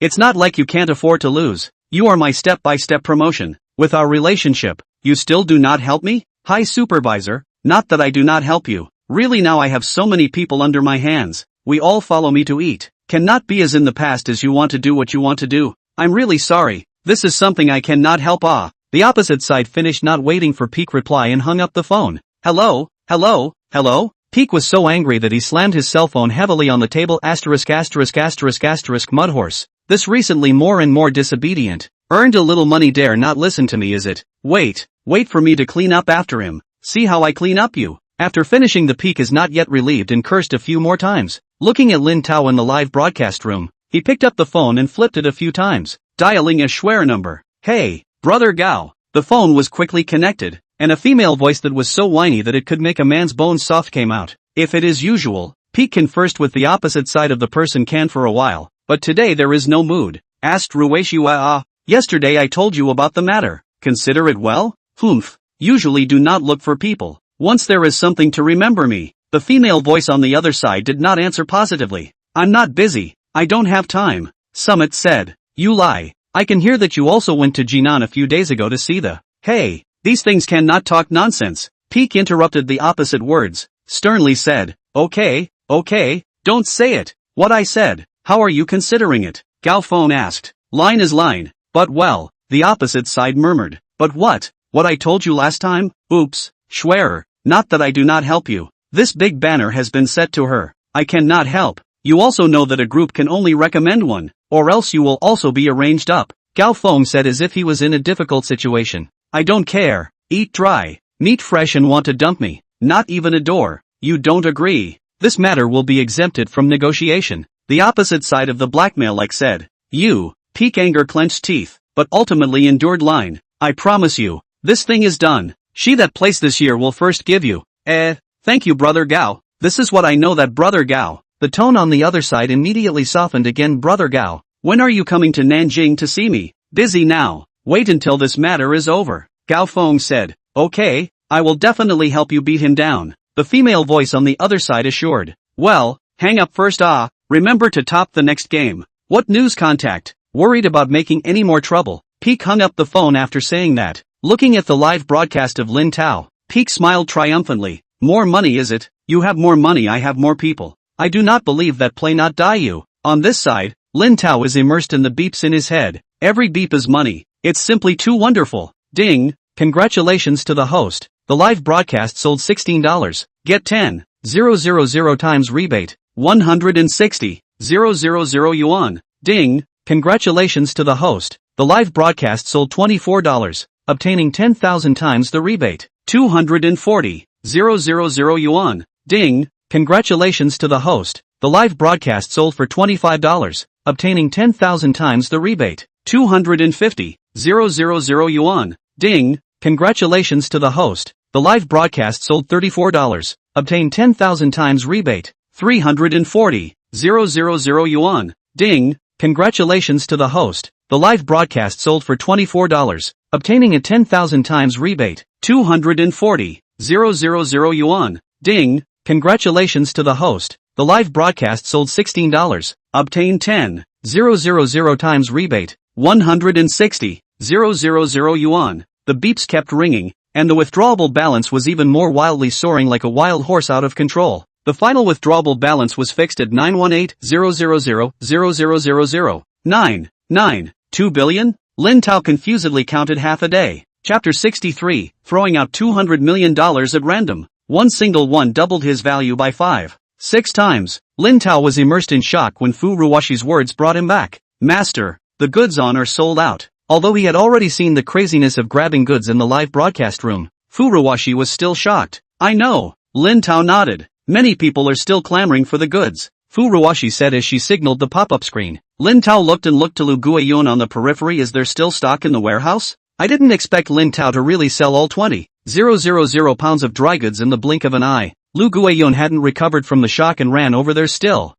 Speaker 1: It's not like you can't afford to lose. You are my step-by-step promotion. With our relationship, you still do not help me? Hi supervisor, not that I do not help you. Really now I have so many people under my hands. We all follow me to eat. Cannot be as in the past as you want to do what you want to do. I'm really sorry. This is something I cannot help. The opposite side finished not waiting for Peak reply and hung up the phone. Hello? Hello? Hello? Peak was so angry that he slammed his cell phone heavily on the table. Mudhorse. This recently more and more disobedient. Earned a little money, dare not listen to me, is it? Wait for me to clean up after him. See how I clean up you. After finishing, the Peak is not yet relieved and cursed a few more times. Looking at Lin Tao in the live broadcast room, he picked up the phone and flipped it a few times, dialing a Schwer number. Hey, brother Gao. The phone was quickly connected, and a female voice that was so whiny that it could make a man's bones soft came out. If it is usual, Peak conversed with the opposite side of the person can for a while, but today there is no mood. Asked Rueishua. Yesterday I told you about the matter. Consider it well? Humph. Usually do not look for people. Once there is something to remember me. The female voice on the other side did not answer positively. I'm not busy. I don't have time. Summit said. You lie. I can hear that you also went to Jinan a few days ago to see the. Hey, these things cannot talk nonsense. Peak interrupted the opposite words, sternly said. Okay, don't say it. What I said. How are you considering it? Gao Feng asked. Line is line. But well, the opposite side murmured. But what? What I told you last time? Oops, Schwerer. Not that I do not help you. This big banner has been set to her. I cannot help. You also know that a group can only recommend one, or else you will also be arranged up. Gao Feng said as if he was in a difficult situation. I don't care. Eat dry. Meat fresh and want to dump me. Not even a door. You don't agree. This matter will be exempted from negotiation. The opposite side of the blackmail like said. You. Peak anger clenched teeth, but ultimately endured line. I promise you. This thing is done. She that placed this year will first give you. Thank you brother Gao. This is what I know that brother Gao. The tone on the other side immediately softened again. Brother Gao. When are you coming to Nanjing to see me? Busy now. Wait until this matter is over. Gao Feng said. Okay, I will definitely help you beat him down. The female voice on the other side assured. Well, hang up first. Remember to top the next game. What news? Contact. Worried about making any more trouble. Peak hung up the phone after saying that. Looking at the live broadcast of Lin Tao, Peak smiled triumphantly. More money is it? You have more money, I have more people. I do not believe that play not die you. On this side, Lin Tao is immersed in the beeps in his head. Every beep is money. It's simply too wonderful. Ding. Congratulations to the host. The live broadcast sold $16. Get 10,000 times rebate. 160,000 yuan. Ding. Congratulations to the host. The live broadcast sold $24. Obtaining 10,000 times the rebate. 240,000 yuan. Ding. Congratulations to the host. The live broadcast sold for $25. Obtaining 10,000 times the rebate. 250,000 yuan. Ding. Congratulations to the host. The live broadcast sold $34. Obtain 10,000 times rebate. 340,000 yuan. Ding. Congratulations to the host. The live broadcast sold for $24, obtaining a 10,000 times rebate, 240,000 yuan. Ding. Congratulations to the host. The live broadcast sold $16, obtained 10,000 times rebate, 160,000 yuan. The beeps kept ringing, and the withdrawable balance was even more wildly soaring like a wild horse out of control. The final withdrawable balance was fixed at 918,000,000,000,000,992 billion? Lin Tao confusedly counted half a day. Chapter 63, throwing out $200 million at random. One single one doubled his value by 5-6 times. Lin Tao was immersed in shock when Fu Ruwashi's words brought him back. Master, the goods on are sold out. Although he had already seen the craziness of grabbing goods in the live broadcast room, Fu Ruwashi was still shocked. I know. Lin Tao nodded. Many people are still clamoring for the goods, Fu Ruwashi said as she signaled the pop-up screen. Lin Tao looked to Lu Guiyun on the periphery. Is there still stock in the warehouse? I didn't expect Lin Tao to really sell all 20,000 pounds of dry goods in the blink of an eye. Lu Guiyun hadn't recovered from the shock and ran over. There's still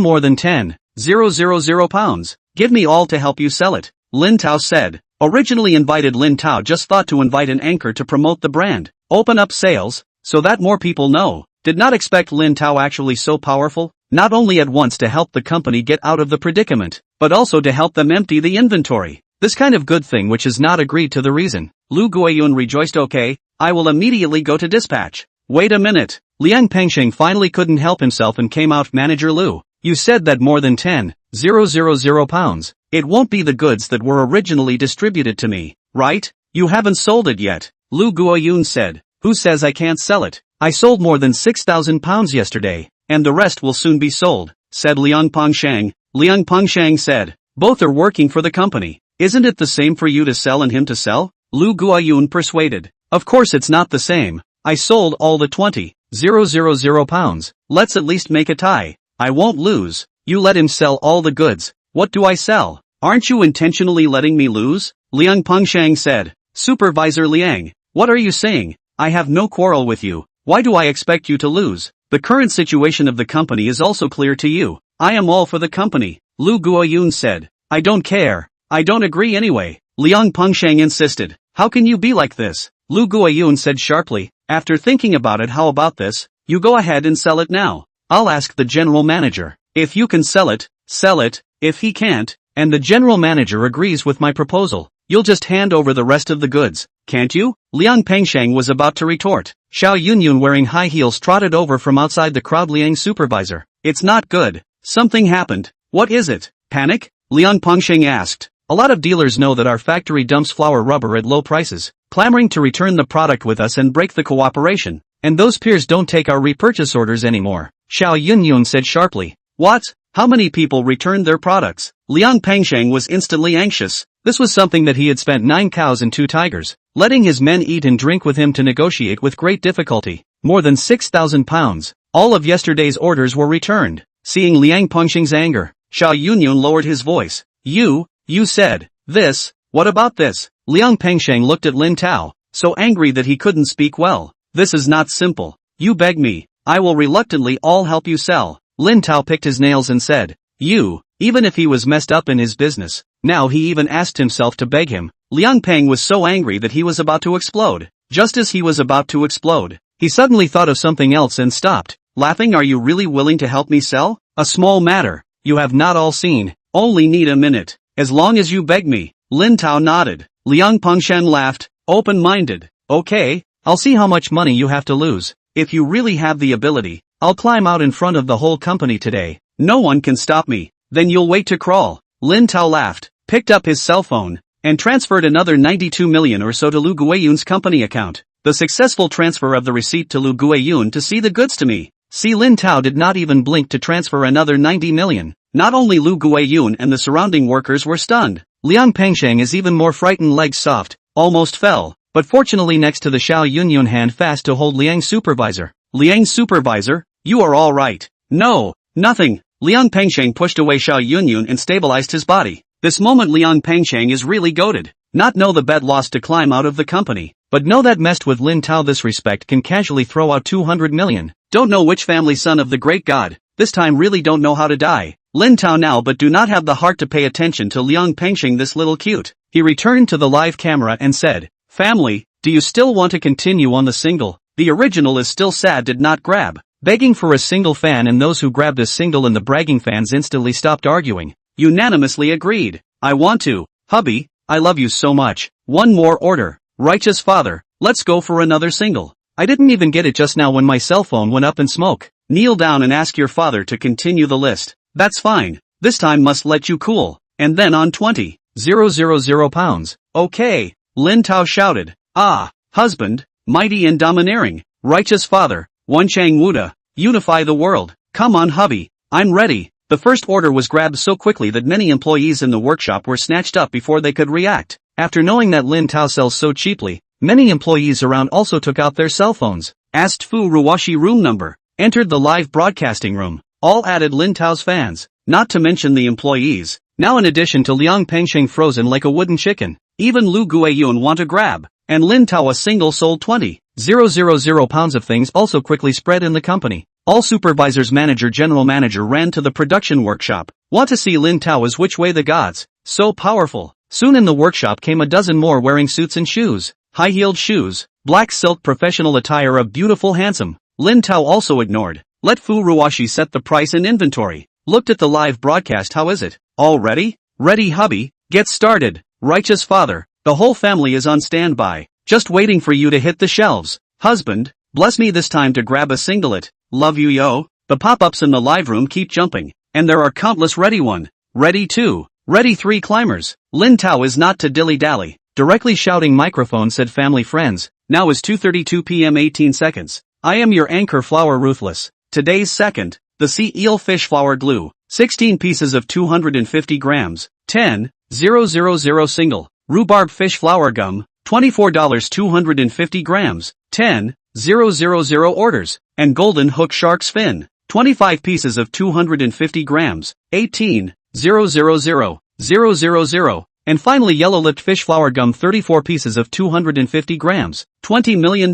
Speaker 1: more than 10,000 pounds. Give me all to help you sell it, Lin Tao said. Originally invited, Lin Tao just thought to invite an anchor to promote the brand, open up sales, so that more people know. Did not expect Lin Tao actually so powerful, not only at once to help the company get out of the predicament, but also to help them empty the inventory. This kind of good thing which is not agreed to the reason. Lu Guiyun rejoiced. Okay, I will immediately go to dispatch. Wait a minute. Liang Pengsheng finally couldn't help himself and came out. Manager Lu, you said that more than 10,000 pounds. It won't be the goods that were originally distributed to me, right? You haven't sold it yet, Lu Guiyun said. Who says I can't sell it? I sold more than 6,000 pounds yesterday, and the rest will soon be sold, said Liang Pengsheng. Liang Pengsheng said, both are working for the company. Isn't it the same for you to sell and him to sell? Lu Guiyun persuaded. Of course it's not the same. I sold all the 20,000 pounds. Let's at least make a tie. I won't lose. You let him sell all the goods. What do I sell? Aren't you intentionally letting me lose? Liang Pengsheng said. Supervisor Liang, what are you saying? I have no quarrel with you. Why do I expect you to lose? The current situation of the company is also clear to you. I am all for the company, Lu Guiyun said. I don't care. I don't agree anyway, Liang Pengsheng insisted. How can you be like this? Lu Guiyun said sharply. After thinking about it, how about this? You go ahead and sell it now. I'll ask the general manager. If you can sell it, sell it. If he can't, and the general manager agrees with my proposal, you'll just hand over the rest of the goods, can't you? Liang Pengsheng was about to retort. Xiao Yunyun wearing high heels trotted over from outside the crowd. Liang supervisor, it's not good. Something happened. What is it? Panic? Liang Pengsheng asked. A lot of dealers know that our factory dumps flour rubber at low prices, clamoring to return the product with us and break the cooperation. And those peers don't take our repurchase orders anymore, Xiao Yunyun said sharply. What? How many people returned their products? Liang Pengsheng was instantly anxious. This was something that he had spent 9 cows and 2 tigers, letting his men eat and drink with him to negotiate with great difficulty. More than 6,000 pounds. All of yesterday's orders were returned. Seeing Liang Pengsheng's anger, Xiao Yunyun lowered his voice. You said this. What about this? Liang Pengsheng looked at Lin Tao, so angry that he couldn't speak well. This is not simple. You beg me. I will reluctantly all help you sell. Lin Tao picked his nails and said, even if he was messed up in his business, now he even asked himself to beg him. Liang Peng was so angry that he was about to explode. Just as he was about to explode, he suddenly thought of something else and stopped, laughing. Are you really willing to help me sell? A small matter. You have not all seen. Only need a minute. As long as you beg me. Lin Tao nodded. Liang Pengsheng laughed, open-minded. Okay, I'll see how much money you have to lose. If you really have the ability, I'll climb out in front of the whole company today. No one can stop me. Then you'll wait to crawl. Lin Tao laughed, picked up his cell phone, and transferred another 92 million or so to Lu Guiyun's company account. The successful transfer of the receipt to Lu Guiyun to see the goods to me. See, Lin Tao did not even blink to transfer another 90 million. Not only Lu Guiyun and the surrounding workers were stunned. Liang Pengsheng is even more frightened. Legs soft, almost fell, but fortunately next to the Xiao Yunyun hand fast to hold Liang supervisor. Liang supervisor, you are all right. No, nothing. Liang Pengsheng pushed away Xiao Yunyun and stabilized his body. This moment Liang Pengsheng is really goated. Not know the bet lost to climb out of the company, but know that messed with Lin Tao this respect can casually throw out 200 million. Don't know which family son of the great god, this time really don't know how to die. Lin Tao now but do not have the heart to pay attention to Liang Pengxing this little cute. He returned to the live camera and said, "Family, do you still want to continue on the single? The original is still sad did not grab." Begging for a single fan, and those who grabbed a single and the bragging fans instantly stopped arguing. Unanimously agreed. "I want to. Hubby, I love you so much. One more order. Righteous father, let's go for another single. I didn't even get it just now when my cell phone went up in smoke. Kneel down and ask your father to continue the list." "That's fine. This time must let you cool. And then on 20,000 pounds. Okay," Lin Tao shouted. "Ah, husband, mighty and domineering, righteous father, one Chang Wuda, unify the world. Come on hubby, I'm ready." The first order was grabbed so quickly that many employees in the workshop were snatched up before they could react. After knowing that Lin Tao sells so cheaply, many employees around also took out their cell phones, asked Fu Ruwashi room number, entered the live broadcasting room. All added Lin Tao's fans, not to mention the employees. Now in addition to Liang Pengxing frozen like a wooden chicken, even Lu Guiyun want to grab, and Lin Tao a single sold 20,000 pounds of things also quickly spread in the company. All supervisors, manager, general manager ran to the production workshop. Want to see Lin Tao is which way the gods, so powerful. Soon in the workshop came a dozen more wearing suits and shoes, high-heeled shoes, black silk professional attire of beautiful handsome. Lin Tao also ignored. Let Fu Ruwashi set the price and inventory. Looked at the live broadcast. "How is it? All ready?" "Ready hubby, get started. Righteous father, the whole family is on standby, just waiting for you to hit the shelves. Husband, bless me this time to grab a singlet. Love you yo." The pop-ups in the live room keep jumping, and there are countless ready 1, ready 2, ready 3 climbers. Lin Tao is not to dilly-dally. Directly shouting microphone said, "Family friends, now is 2:32 p.m. 18 seconds. I am your anchor Flower Ruthless. Today's second, the sea eel fish flour glue, 16 pieces of 250 grams, 10,000 single, rhubarb fish flour gum, $24 250 grams, 10,000 orders, and golden hook shark's fin, 25 pieces of 250 grams, 18,000, and finally yellow-lipped fish flour gum 34 pieces of 250 grams, $20 million,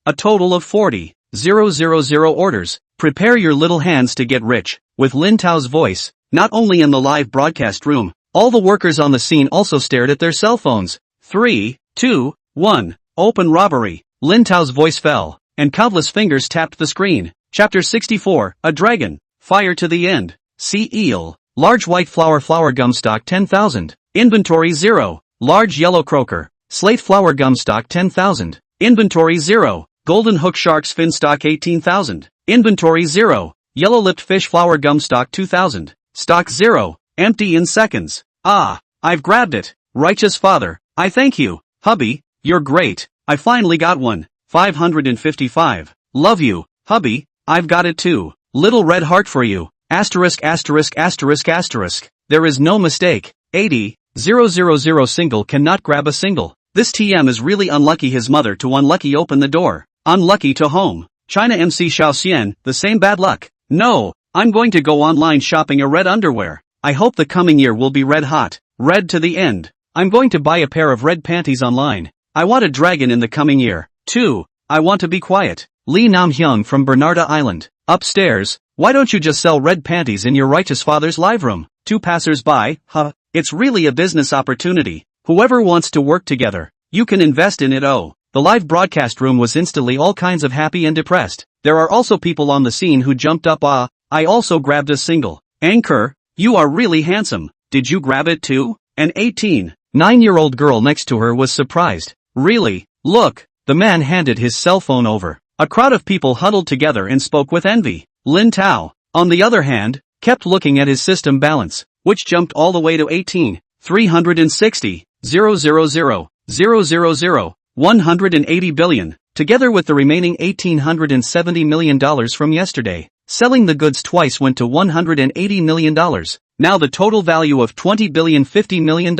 Speaker 1: a total of 40,000 orders. Prepare your little hands to get rich, with Lin Tao's voice. Not only in the live broadcast room, all the workers on the scene also stared at their cell phones. 3, 2, 1, open robbery. Lin Tao's voice fell, and countless fingers tapped the screen. Chapter 64, A Dragon, Fire to the End. Sea eel, large white flour gum stock 10,000. Inventory 0, large yellow croaker, slate flour gum stock 10,000. Inventory 0, golden hook shark's fin stock 18,000. Inventory 0, yellow-lipped fish flour gum stock 2,000. Stock 0, empty in seconds. "Ah, I've grabbed it. Righteous father, I thank you. Hubby, you're great. I finally got one. 555. Love you, hubby, I've got it too. Little red heart for you. Asterisk asterisk asterisk asterisk. There is no mistake. 80,000 single cannot grab a single. This TM is really unlucky. His mother to unlucky open the door. Unlucky to home. China MC Xiaoxian, the same bad luck. No, I'm going to go online shopping a red underwear. I hope the coming year will be red hot. Red to the end. I'm going to buy a pair of red panties online. I want a dragon in the coming year. 2. I want to be quiet. Li Namhyung from Bernarda Island. Upstairs, why don't you just sell red panties in your righteous father's live room? 2 passers-by, it's really a business opportunity. Whoever wants to work together, you can invest in it. Oh. The live broadcast room was instantly all kinds of happy and depressed. There are also people on the scene who jumped up. "Ah, I also grabbed a single." "Anchor, you are really handsome. Did you grab it too?" An 9-year-old girl next to her was surprised. "Really? Look." The man handed his cell phone over. A crowd of people huddled together and spoke with envy. Lin Tao, on the other hand, kept looking at his system balance, which jumped all the way to 18,360,000. 180 billion, together with the remaining $1,870 million from yesterday. Selling the goods twice went to $180 million. Now the total value of $20 billion, $50 million.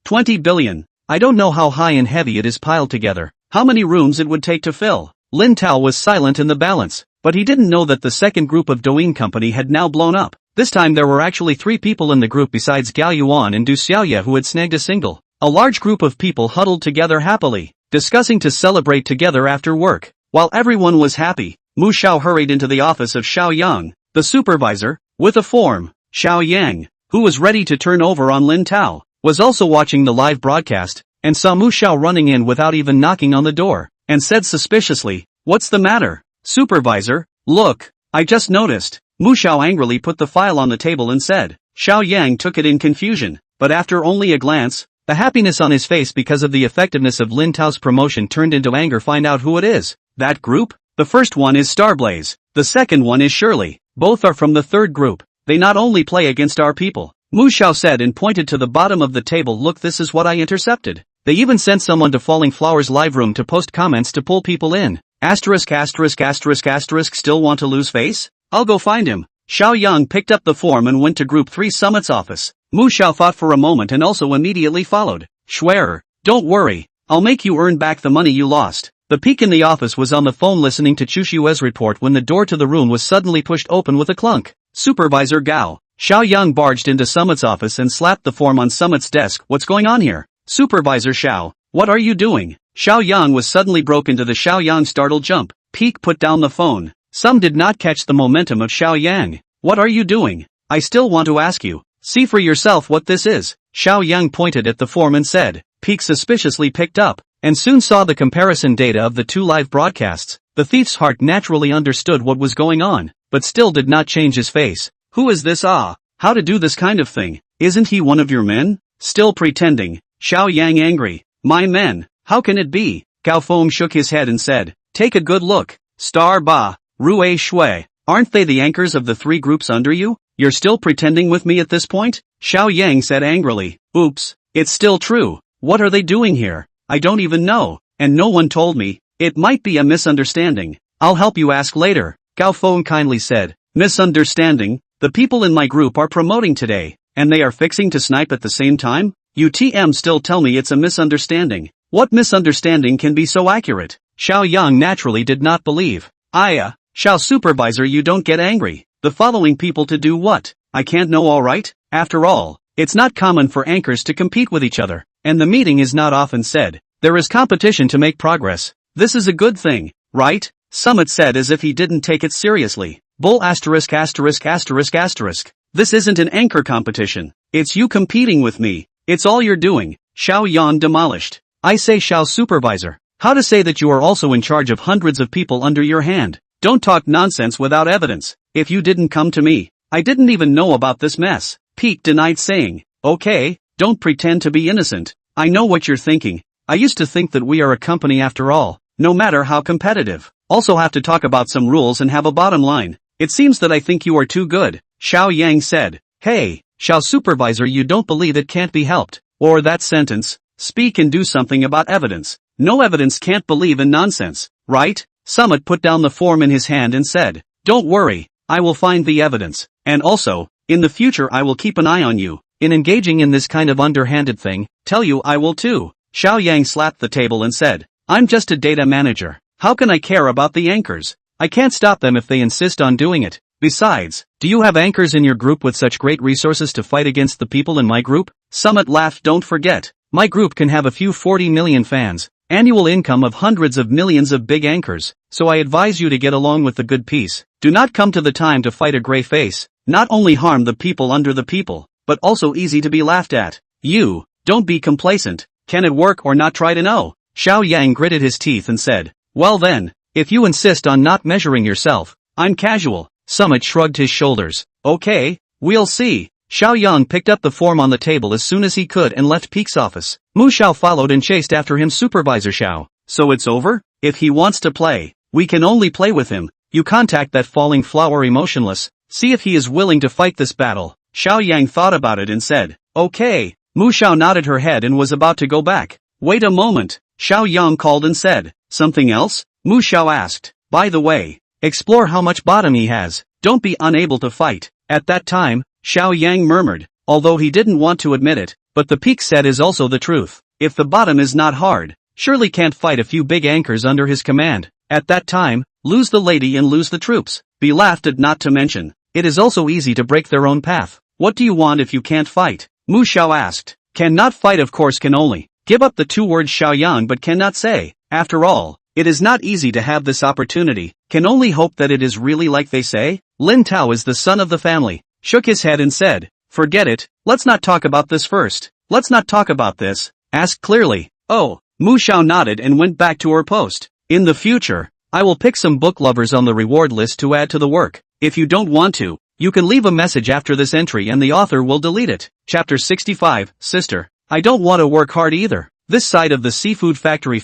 Speaker 1: 20 billion. I don't know how high and heavy it is piled together. How many rooms it would take to fill. Lin Tao was silent in the balance, but he didn't know that the second group of Douyin company had now blown up. This time there were actually 3 people in the group besides Gao Yuan and Du Xiaoye who had snagged a single. A large group of people huddled together happily, discussing to celebrate together after work. While everyone was happy, Mu Xiao hurried into the office of Xiao Yang, the supervisor, with a form. Xiao Yang, who was ready to turn over on Lin Tao, was also watching the live broadcast, and saw Mu Xiao running in without even knocking on the door, and said suspiciously, "What's the matter? Supervisor, look, I just noticed." Mu Xiao angrily put the file on the table and said. Xiao Yang took it in confusion, but after only a glance, the happiness on his face because of the effectiveness of Lin Tao's promotion turned into anger. Find out who it is. That group? The first one is Starblaze. The second one is Shirley. Both are from the third group. They not only play against our people. Mu Xiao said and pointed to the bottom of the table. Look, this is what I intercepted. They even sent someone to Falling Flowers live room to post comments to pull people in. Asterisk asterisk asterisk asterisk. Still want to lose face? I'll go find him. Xiao Yang picked up the form and went to Group 3 Summit's office. Mu Xiao thought for a moment and also immediately followed. Schwerer, don't worry, I'll make you earn back the money you lost. The peak in the office was on the phone listening to Chu Xue's report when the door to the room was suddenly pushed open with a clunk. Supervisor Gao. Xiao Yang barged into Summit's office and slapped the form on Summit's desk. What's going on here? Supervisor Xiao, what are you doing? Xiao Yang was suddenly broken to the Xiao Yang startled jump. Peak put down the phone. Some did not catch the momentum of Xiao Yang. What are you doing? I still want to ask you. See for yourself what this is. Xiao Yang pointed at the form and said. Peak suspiciously picked up, and soon saw the comparison data of the two live broadcasts. The thief's heart naturally understood what was going on, but still did not change his face. Who is this? How to do this kind of thing? Isn't he one of your men? Still pretending. Xiao Yang angry. My men, how can it be? Gao Feng shook his head and said. Take a good look. Star Ba, Rue Shui, aren't they the anchors of the three groups under you? You're still pretending with me at this point? Xiao Yang said angrily. Oops, it's still true. What are they doing here? I don't even know, and no one told me. It might be a misunderstanding. I'll help you ask later, Gao Feng kindly said. Misunderstanding? The people in my group are promoting today, and they are fixing to snipe at the same time? UTM still tell me it's a misunderstanding. What misunderstanding can be so accurate? Xiao Yang naturally did not believe. Xiao Supervisor, you don't get angry. The following people to do what? I can't know, alright? After all, it's not common for anchors to compete with each other, and the meeting is not often said. There is competition to make progress. This is a good thing, right? Summit said as if he didn't take it seriously. Bull asterisk asterisk asterisk asterisk. This isn't an anchor competition. It's you competing with me. It's all you're doing. Xiao Yan demolished. I say, Xiao Supervisor, how to say that you are also in charge of hundreds of people under your hand? Don't talk nonsense without evidence. If you didn't come to me, I didn't even know about this mess. Peak denied, saying, okay, don't pretend to be innocent. I know what you're thinking. I used to think that we are a company after all, no matter how competitive. Also have to talk about some rules and have a bottom line. It seems that I think you are too good. Xiao Yang said. Hey, Xiao Supervisor, you don't believe it can't be helped. Or that sentence. Speak and do something about evidence. No evidence, can't believe in nonsense, right? Summit put down the form in his hand and said, don't worry, I will find the evidence, and also, in the future I will keep an eye on you. In engaging in this kind of underhanded thing, tell you I will too. Xiao Yang slapped the table and said, I'm just a data manager. How can I care about the anchors? I can't stop them if they insist on doing it. Besides, do you have anchors in your group with such great resources to fight against the people in my group? Summit laughed. Don't forget, my group can have a few 40 million fans, annual income of hundreds of millions of big anchors, so I advise you to get along with the good piece. Do not come to the time to fight a gray face, not only harm the people under the people, but also easy to be laughed at. You, don't be complacent. Can it work or not? Try to know. Xiao Yang gritted his teeth and said, well then, if you insist on not measuring yourself, I'm casual. Summit shrugged his shoulders. Okay, we'll see. Xiao Yang picked up the form on the table as soon as he could and left Peak's office. Mu Xiao followed and chased after him. Supervisor Xiao, so it's over? If he wants to play, we can only play with him. You contact that falling flower emotionless, see if he is willing to fight this battle. Xiao Yang thought about it and said, okay. Mu Xiao nodded her head and was about to go back. Wait a moment, Xiao Yang called and said, something else? Mu Xiao asked, by the way, explore how much bottom he has, don't be unable to fight. At that time, Xiao Yang murmured, although he didn't want to admit it, but the Peak said is also the truth. If the bottom is not hard, surely can't fight a few big anchors under his command. At that time, lose the lady and lose the troops. Be laughed at, not to mention, it is also easy to break their own path. What do you want if you can't fight? Mu Xiao asked. Cannot fight, of course can only. Give up the two words Xiao Yang but cannot say. After all, it is not easy to have this opportunity. Can only hope that it is really like they say. Lin Tao is the son of the family. shook his head and said, forget it, let's not talk about this first. Let's not talk about this. Asked clearly. Oh, Mu Xiao nodded and went back to her post. In the future, I will pick some book lovers on the reward list to add to the work. If you don't want to, you can leave a message after this entry and the author will delete it. Chapter 65, Sister. I don't want to work hard either. This side of the seafood factory.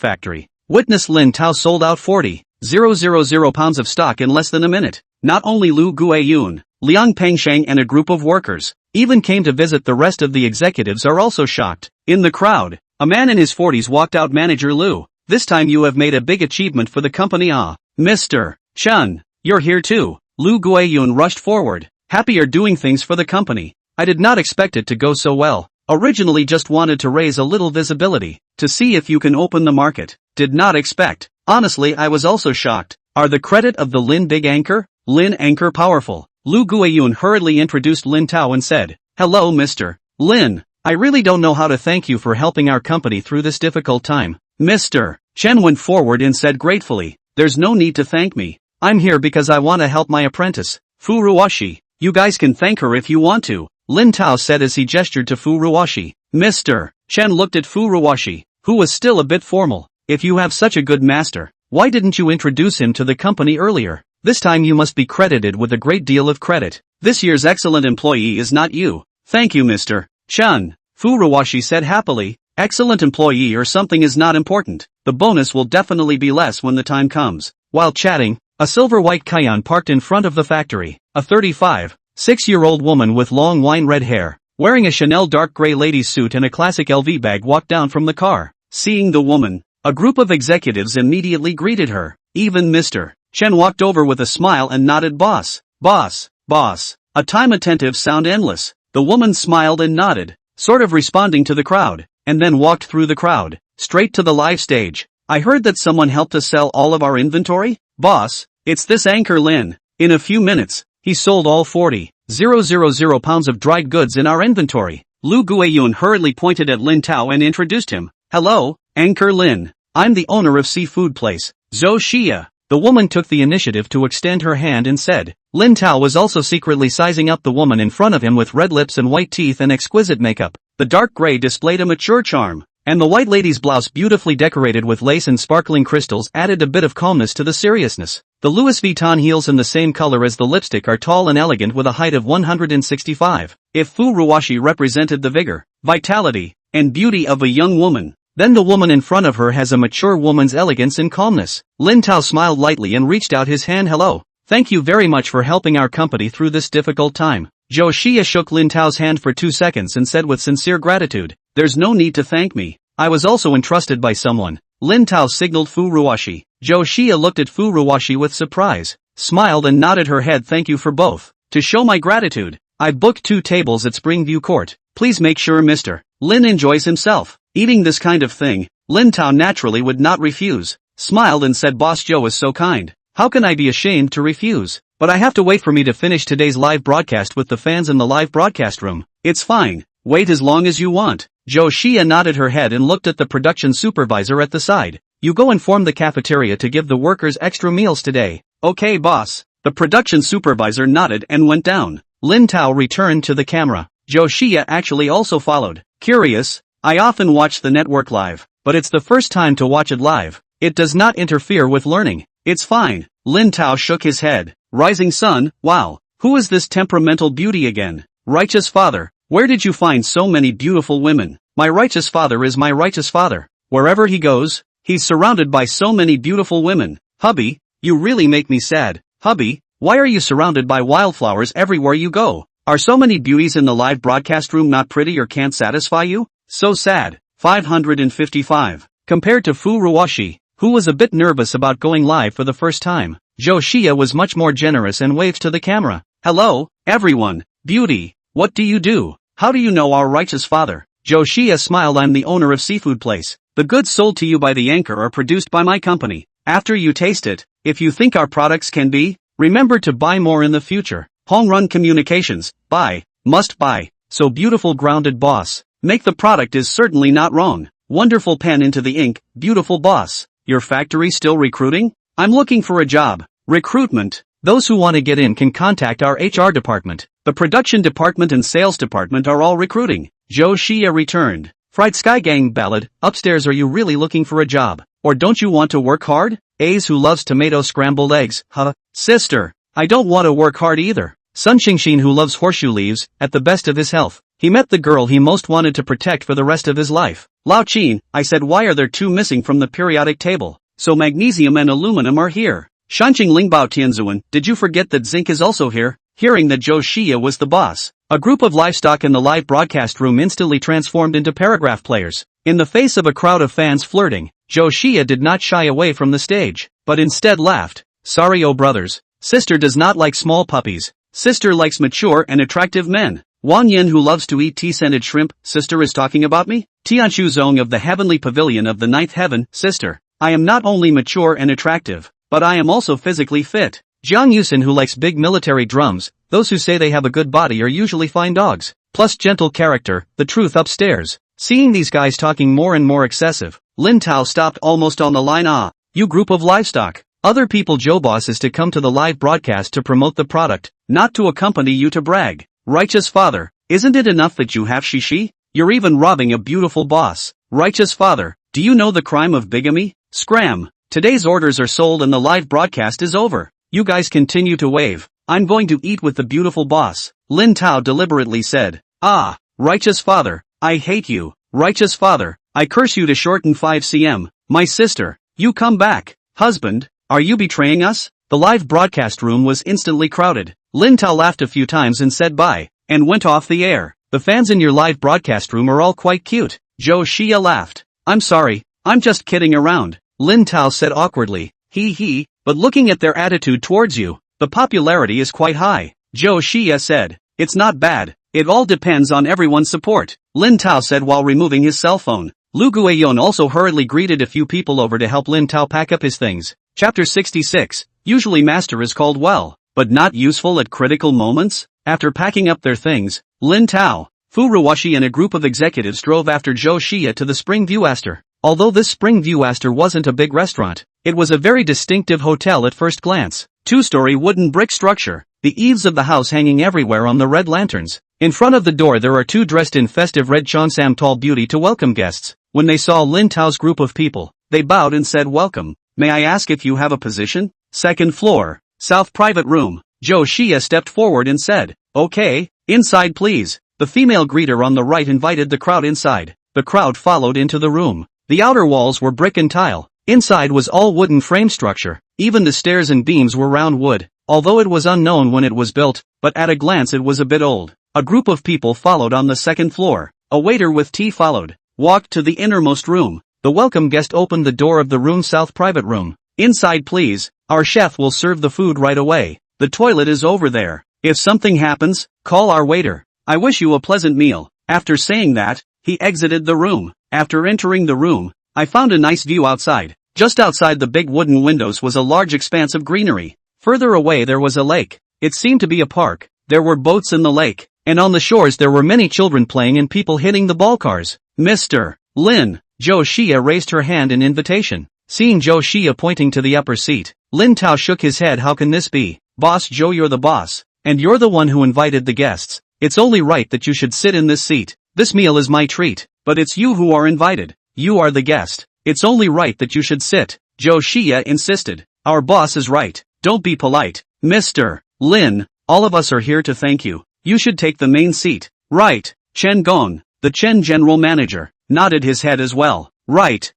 Speaker 1: Witness Lin Tao sold out 40,000 pounds of stock in less than a minute. Not only Lu Guiyun, Liang Pengsheng and a group of workers even came to visit. The rest of the executives are also shocked. In the crowd, a man in his 40s walked out. Manager Lu, this time you have made a big achievement for the company. Ah, Mr. Chen, you're here too. Lu Guiyun rushed forward. Happy you're doing things for the company. I did not expect it to go so well. Originally just wanted to raise a little visibility, to see if you can open the market. Did not expect. Honestly, I was also shocked. Are the credit of the Lin Big Anchor? Lin Anchor Powerful. Lu Guiyun hurriedly introduced Lin Tao and said, hello Mr. Lin. I really don't know how to thank you for helping our company through this difficult time. Mr. Chen went forward and said gratefully, there's no need to thank me. I'm here because I want to help my apprentice, Fu Ruoshi. You guys can thank her if you want to, Lin Tao said as he gestured to Fu Ruoshi. Mr. Chen looked at Fu Ruoshi, who was still a bit formal. If you have such a good master, why didn't you introduce him to the company earlier? This time you must be credited with a great deal of credit. This year's excellent employee is not you. Thank you Mr. Chen, Fu Ruoshi said happily. Excellent employee or something is not important. The bonus will definitely be less when the time comes. While chatting, a silver-white Cayenne parked in front of the factory. A 35-6-year-old woman with long wine-red hair, wearing a Chanel dark gray ladies suit and a classic LV bag walked down from the car. Seeing the woman, a group of executives immediately greeted her. Even Mr. Chen walked over with a smile and nodded. Boss, boss, boss. A time attentive sound endless. The woman smiled and nodded, sort of responding to the crowd, and then walked through the crowd, straight to the live stage. I heard that someone helped us sell all of our inventory? Boss, it's this Anchor Lin. In a few minutes, he sold all 40,000 pounds of dried goods in our inventory. Lu Guiyun hurriedly pointed at Lin Tao and introduced him. Hello, Anchor Lin. I'm the owner of seafood place, Zhou Xia. The woman took the initiative to extend her hand and said. Lin Tao was also secretly sizing up the woman in front of him with red lips and white teeth and exquisite makeup. The dark gray displayed a mature charm, and the white lady's blouse beautifully decorated with lace and sparkling crystals added a bit of calmness to the seriousness. The Louis Vuitton heels in the same color as the lipstick are tall and elegant with a height of 165. If Fu Ruoshi represented the vigor, vitality, and beauty of a young woman, then the woman in front of her has a mature woman's elegance and calmness. Lin Tao smiled lightly and reached out his hand. Hello. Thank you very much for helping our company through this difficult time. Zhou Xia shook Lin Tao's hand for 2 seconds and said with sincere gratitude, there's no need to thank me. I was also entrusted by someone. Lin Tao signaled Fu Ruoshi. Zhou Xia looked at Fu Ruoshi with surprise, smiled and nodded her head. Thank you for both. To show my gratitude, I booked 2 tables at Springview Court. Please make sure Mr. Lin enjoys himself. Eating this kind of thing, Lin Tao naturally would not refuse. Smiled and said, Boss Joe is so kind. How can I be ashamed to refuse? But I have to wait for me to finish today's live broadcast with the fans in the live broadcast room. It's fine. Wait as long as you want. Zhou Xia nodded her head and looked at the production supervisor at the side. You go inform the cafeteria to give the workers extra meals today. Okay boss. The production supervisor nodded and went down. Lin Tao returned to the camera. Zhou Xia actually also followed. Curious. I often watch the network live, but it's the first time to watch it live. It does not interfere with learning. It's fine. Lin Tao shook his head. Rising sun, wow. Who is this temperamental beauty again? Righteous father. Where did you find so many beautiful women? My righteous father is my righteous father. Wherever he goes, he's surrounded by so many beautiful women. Hubby, you really make me sad. Hubby, why are you surrounded by wildflowers everywhere you go? Are so many beauties in the live broadcast room not pretty or can't satisfy you? So sad. 555. Compared to Fu Ruoshi, who was a bit nervous about going live for the first time, Zhou Xia was much more generous and waved to the camera. Hello, everyone. Beauty, what do you do? How do you know our righteous father? Zhou Xia smiled. I'm the owner of seafood place. The goods sold to you by the Anchor are produced by my company. After you taste it, if you think our products can be, remember to buy more in the future. Hong Run Communications, buy, must buy. So beautiful grounded boss. Make the product is certainly not wrong. Wonderful pen into the ink, beautiful boss. Your factory still recruiting? I'm looking for a job. Recruitment. Those who want to get in can contact our HR department. The production department and sales department are all recruiting. Joe Shia returned. Fried Sky Gang ballad, upstairs. Are you really looking for a job? Or don't you want to work hard? Ace who loves tomato scrambled eggs, huh? Sister, I don't want to work hard either. Sun Xingshin who loves horseshoe leaves, at the best of his health. He met the girl he most wanted to protect for the rest of his life. Lao Qin, I said, why are there 2 missing from the periodic table? So magnesium and aluminum are here. Shanqing Lingbao Tianzuan, did you forget that zinc is also here? Hearing that Zhou Xia was the boss, a group of livestock in the live broadcast room instantly transformed into paragraph players. In the face of a crowd of fans flirting, Zhou Xia did not shy away from the stage, but instead laughed. Sorry, oh brothers. Sister does not like small puppies. Sister likes mature and attractive men. Wang Yin who loves to eat tea-scented shrimp, sister is talking about me? Tianshu Zong of the heavenly pavilion of the ninth heaven, sister. I am not only mature and attractive, but I am also physically fit. Jiang Yusin who likes big military drums, those who say they have a good body are usually fine dogs. Plus gentle character, the truth upstairs. Seeing these guys talking more and more excessive, Lin Tao stopped almost on the line. Ah, you group of livestock. Other people, Joe Boss is to come to the live broadcast to promote the product, not to accompany you to brag. Righteous father, isn't it enough that you have shishi? You're even robbing a beautiful boss. Righteous father, do you know the crime of bigamy? Scram. Today's orders are sold and the live broadcast is over. You guys continue to wave. I'm going to eat with the beautiful boss. Lin Tao deliberately said. Ah, righteous father, I hate you. Righteous father, I curse you to shorten 5 cm. My sister, you come back. Husband, are you betraying us? The live broadcast room was instantly crowded. Lin Tao laughed a few times and said bye, and went off the air. The fans in your live broadcast room are all quite cute. Zhou Xia laughed. I'm sorry, I'm just kidding around. Lin Tao said awkwardly. He, but looking at their attitude towards you, the popularity is quite high. Zhou Xia said. It's not bad, it all depends on everyone's support. Lin Tao said while removing his cell phone. Lu Guiyun also hurriedly greeted a few people over to help Lin Tao pack up his things. Chapter 66. Usually master is called well, but not useful at critical moments? After packing up their things, Lin Tao, Fu Ruwashi and a group of executives drove after Zhou Xia to the Spring View Astor. Although this Spring View Astor wasn't a big restaurant, it was a very distinctive hotel at first glance. 2-story wooden brick structure, the eaves of the house hanging everywhere on the red lanterns. In front of the door there are 2 dressed in festive red Cheongsam tall beauty to welcome guests. When they saw Lin Tao's group of people, they bowed and said welcome. May I ask if you have a position? 2nd floor, south private room. Zhou Xia stepped forward and said, okay, inside please. The female greeter on the right invited the crowd inside. The crowd followed into the room. The outer walls were brick and tile. Inside was all wooden frame structure. Even the stairs and beams were round wood, although it was unknown when it was built, but at a glance it was a bit old. A group of people followed on the 2nd floor. A waiter with tea followed, walked to the innermost room. The welcome guest opened the door of the room south private room. Inside please, our chef will serve the food right away. The toilet is over there. If something happens, call our waiter. I wish you a pleasant meal. After saying that, he exited the room. After entering the room, I found a nice view outside. Just outside the big wooden windows was a large expanse of greenery. Further away there was a lake. It seemed to be a park. There were boats in the lake, and on the shores there were many children playing and people hitting the ball cars. Mr. Lin, Zhou Xia raised her hand in invitation. Seeing Zhou Xia pointing to the upper seat, Lin Tao shook his head. How can this be? Boss Zhou, you're the boss, and you're the one who invited the guests. It's only right that you should sit in this seat. This meal is my treat, but it's you who are invited. You are the guest. It's only right that you should sit. Zhou Xia insisted. Our boss is right. Don't be polite. Mr. Lin, all of us are here to thank you. You should take the main seat. Right. Chen Gong, the Chen general manager, nodded his head as well. Right.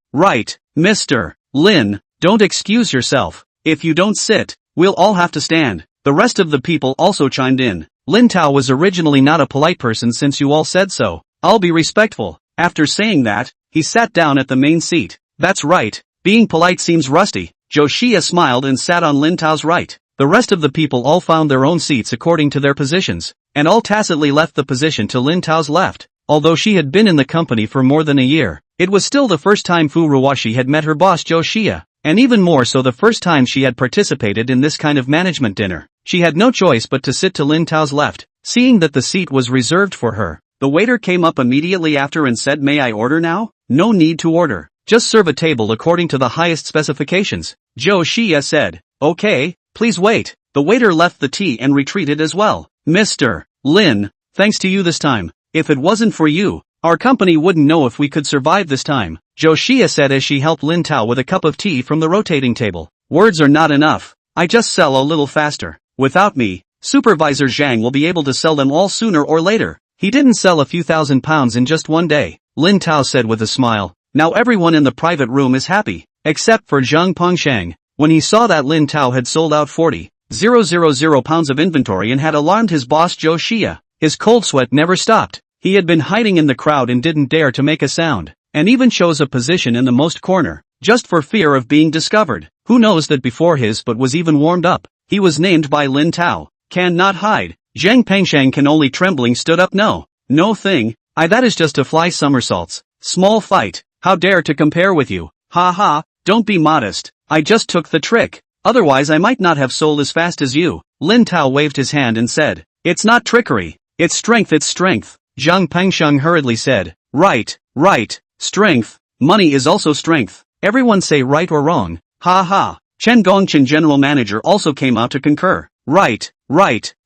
Speaker 1: Mr. Lin, don't excuse yourself. If you don't sit, we'll all have to stand. The rest of the people also chimed in. Lin Tao was originally not a polite person since you all said so. I'll be respectful. After saying that, he sat down at the main seat. That's right. Being polite seems rusty. Zhou Xia smiled and sat on Lin Tao's right. The rest of the people all found their own seats according to their positions, and all tacitly left the position to Lin Tao's left. Although she had been in the company for more than a year, it was still the first time Fu Ruwashi had met her boss Zhou Xia, and even more so the first time she had participated in this kind of management dinner. She had no choice but to sit to Lin Tao's left. Seeing that the seat was reserved for her, the waiter came up immediately after and said, "May I order now?" "No need to order. Just serve a table according to the highest specifications," Zhou Xia said. "Okay, please wait." The waiter left the tea and retreated as well. "Mr. Lin, thanks to you this time. If it wasn't for you, our company wouldn't know if we could survive this time, Joshia said as she helped Lin Tao with a cup of tea from the rotating table. Words are not enough. I just sell a little faster. Without me, Supervisor Zhang will be able to sell them all sooner or later. He didn't sell a few £1,000s in just one day, Lin Tao said with a smile. Now everyone in the private room is happy, except for Zhang Pengsheng. When he saw that Lin Tao had sold out 40,000 pounds of inventory and had alarmed his boss Zhou Xia, his cold sweat never stopped. He had been hiding in the crowd and didn't dare to make a sound, and even chose a position in the most corner, just for fear of being discovered. Who knows that before his butt was even warmed up, he was named by Lin Tao. Can not hide. Zhang Pengsheng can only trembling stood up. No thing, that is just a fly somersaults. Small fight, how dare to compare with you. Ha ha, don't be modest, I just took the trick. Otherwise I might not have sold as fast as you. Lin Tao waved his hand and said, it's not trickery, it's strength. Zhang Pengsheng hurriedly said, right, strength, money is also strength. Everyone say right or wrong. Ha ha. Chen Gongchen general manager also came out to concur. Right,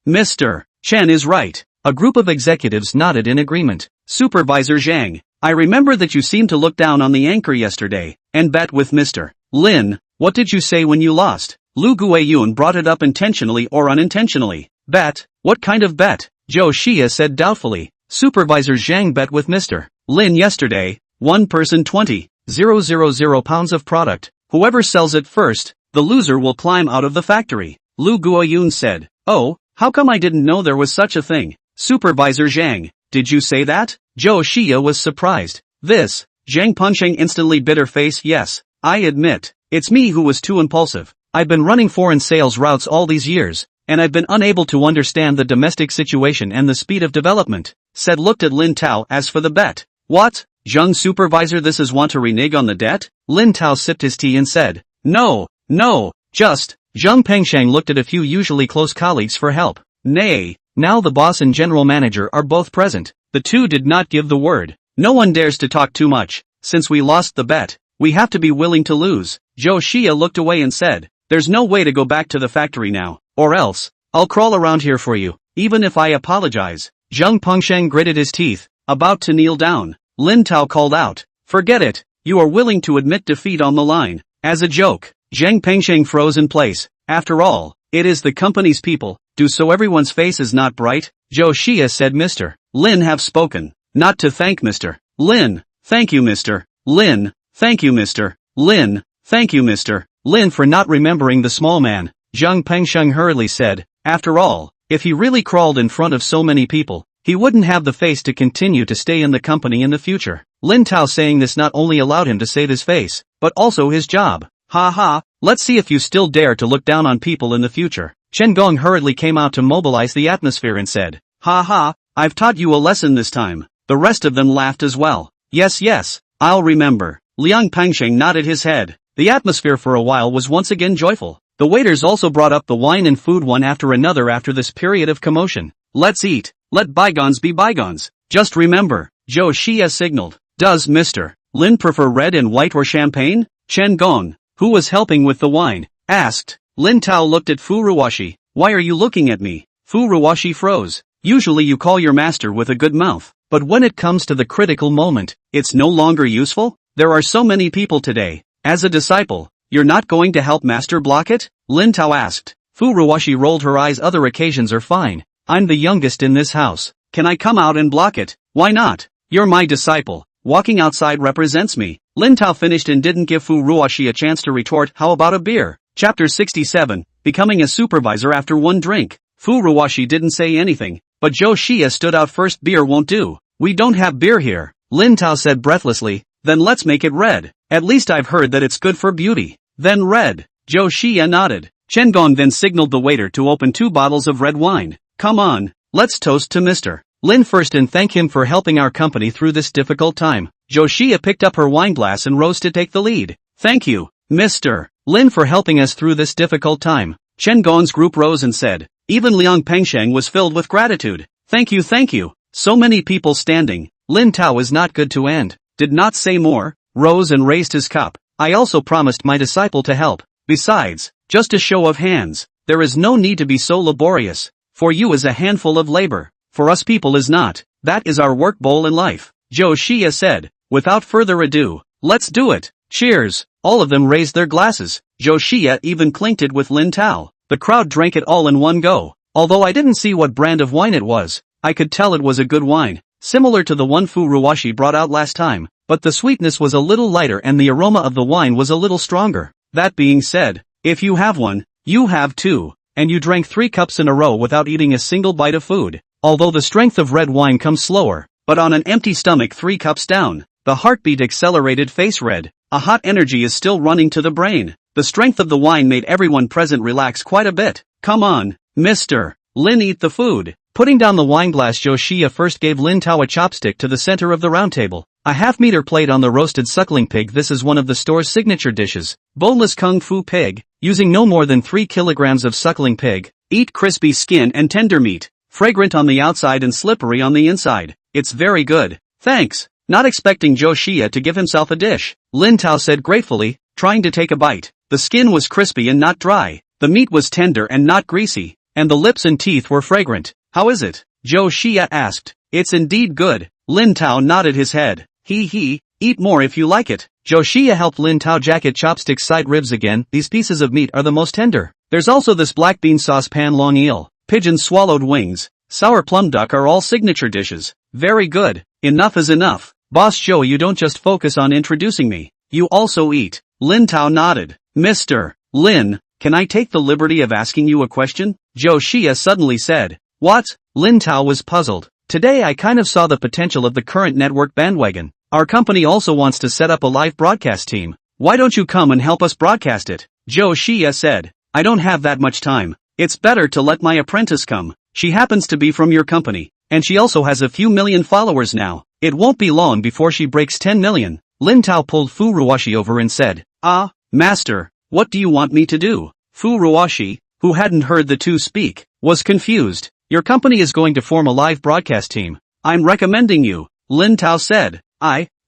Speaker 1: Mr. Chen is right. A group of executives nodded in agreement. Supervisor Zhang, I remember that you seemed to look down on the anchor yesterday, and bet with Mr. Lin. What did you say when you lost? Lu Guiyun brought it up intentionally or unintentionally. Bet? What kind of bet? Zhou Xia said doubtfully. Supervisor Zhang bet with Mr. Lin yesterday, one person 20,000 pounds of product. Whoever sells it first, the loser will climb out of the factory. Lu Guiyun said, oh, how come I didn't know there was such a thing? Supervisor Zhang, did you say that? Zhou Xia was surprised. This, Zhang Pengsheng instantly bit her face. Yes, I admit, it's me who was too impulsive. I've been running foreign sales routes all these years, and I've been unable to understand the domestic situation and the speed of development. Said looked at Lin Tao. As for the bet. What? Zhang supervisor, this is want to renege on the debt? Lin Tao sipped his tea and said, no, just. Zhang Pengsheng looked at a few usually close colleagues for help. Nay, now the boss and general manager are both present. The two did not give the word. No one dares to talk too much. Since we lost the bet, we have to be willing to lose. Zhou Xia looked away and said, there's no way to go back to the factory now, or else, I'll crawl around here for you, even if I apologize. Zhang Pengsheng gritted his teeth, about to kneel down. Lin Tao called out, forget it, you are willing to admit defeat on the line. As a joke, Zhang Pengsheng froze in place. After all, it is the company's people, do so everyone's face is not bright. Zhou Xia said Mr. Lin have spoken, not to thank Mr. Lin. Thank you Mr. Lin, thank you Mr. Lin, thank you Mr. Lin for not remembering the small man. Zhang Pengsheng hurriedly said, after all, if he really crawled in front of so many people, he wouldn't have the face to continue to stay in the company in the future. Lin Tao saying this not only allowed him to save his face, but also his job. Ha ha, let's see if you still dare to look down on people in the future. Chen Gong hurriedly came out to mobilize the atmosphere and said, ha ha, I've taught you a lesson this time. The rest of them laughed as well. Yes, I'll remember. Liang Pengsheng nodded his head. The atmosphere for a while was once again joyful. The waiters also brought up the wine and food one after another after this period of commotion. Let's eat. Let bygones be bygones. Just remember, Zhou Xia signaled. Does Mr. Lin prefer red and white or champagne? Chen Gong, who was helping with the wine, asked. Lin Tao looked at Fu Ruoshi. Why are you looking at me? Fu Ruoshi froze. Usually you call your master with a good mouth, but when it comes to the critical moment, it's no longer useful? There are so many people today. As a disciple, you're not going to help master block it? Lin Tao asked. Fu Ruoshi rolled her eyes. Other occasions are fine. I'm the youngest in this house. Can I come out and block it? Why not? You're my disciple. Walking outside represents me. Lin Tao finished and didn't give Fu Ruoshi a chance to retort. How about a beer? Chapter 67, Becoming a Supervisor After One Drink. Fu Ruoshi didn't say anything, but Zhou Xia stood out first. Beer won't do. We don't have beer here. Lin Tao said breathlessly. Then let's make it red. At least I've heard that it's good for beauty. Then red. Zhou Xia nodded. Chen Gong then signaled the waiter to open 2 bottles of red wine. Come on, let's toast to Mr. Lin first and thank him for helping our company through this difficult time. Zhou Xia picked up her wine glass and rose to take the lead. Thank you, Mr. Lin, for helping us through this difficult time. Chen Gong's group rose and said. Even Liang Pengsheng was filled with gratitude. Thank you. So many people standing. Lin Tao is not good to end. Did not say more, rose and raised his cup. I also promised my disciple to help. Besides, just a show of hands. There is no need to be so laborious. For you is a handful of labor. for us people is not. That is our work bowl in life. Zhou Xia said. Without further ado, let's do it. Cheers. All of them raised their glasses. Zhou Xia even clinked it with Lin Tao. The crowd drank it all in one go. Although I didn't see what brand of wine it was, I could tell it was a good wine, similar to the one Fu Ruwashi brought out last time, but the sweetness was a little lighter and the aroma of the wine was a little stronger. That being said, if you have one, you have two, and you drank 3 cups in a row without eating a single bite of food. Although the strength of red wine comes slower, but on an empty stomach 3 cups down, the heartbeat accelerated face red. A hot energy is still running to the brain. The strength of the wine made everyone present relax quite a bit. Come on, Mr. Lin, eat the food. Putting down the wineglass, Zhou Xia first gave Lin Tao a chopstick to the center of the round table. A half-meter plate on the roasted suckling pig. This is one of the store's signature dishes. Boneless kung fu pig, using no more than 3 kilograms of suckling pig. Eat crispy skin and tender meat, fragrant on the outside and slippery on the inside. It's very good. Thanks. Not expecting Zhou Xia to give himself a dish, Lin Tao said gratefully, trying to take a bite. The skin was crispy and not dry. The meat was tender and not greasy, and the lips and teeth were fragrant. How is it? Zhou Xia asked. It's indeed good. Lin Tao nodded his head. Eat more if you like it. Zhou Xia helped Lin Tao jacket chopsticks side ribs again. These pieces of meat are the most tender. There's also this black bean sauce pan long eel, pigeon swallowed wings, sour plum duck are all signature dishes. Very good. Enough is enough. Boss Zhou, you don't just focus on introducing me. You also eat. Lin Tao nodded. Mr. Lin, can I take the liberty of asking you a question? Zhou Xia suddenly said. What? Lin Tao was puzzled. Today I kind of saw the potential of the current network bandwagon. Our company also wants to set up a live broadcast team. Why don't you come and help us broadcast it? Zhou Xia said. I don't have that much time. It's better to let my apprentice come. She happens to be from your company, and she also has a few million followers now. It won't be long before she breaks 10 million. Lin Tao pulled Fu Ruwashi over and said, Ah, master, what do you want me to do? Fu Ruwashi, who hadn't heard the two speak, was confused. Your company is going to form a live broadcast team. I'm recommending you, Lin Tao said.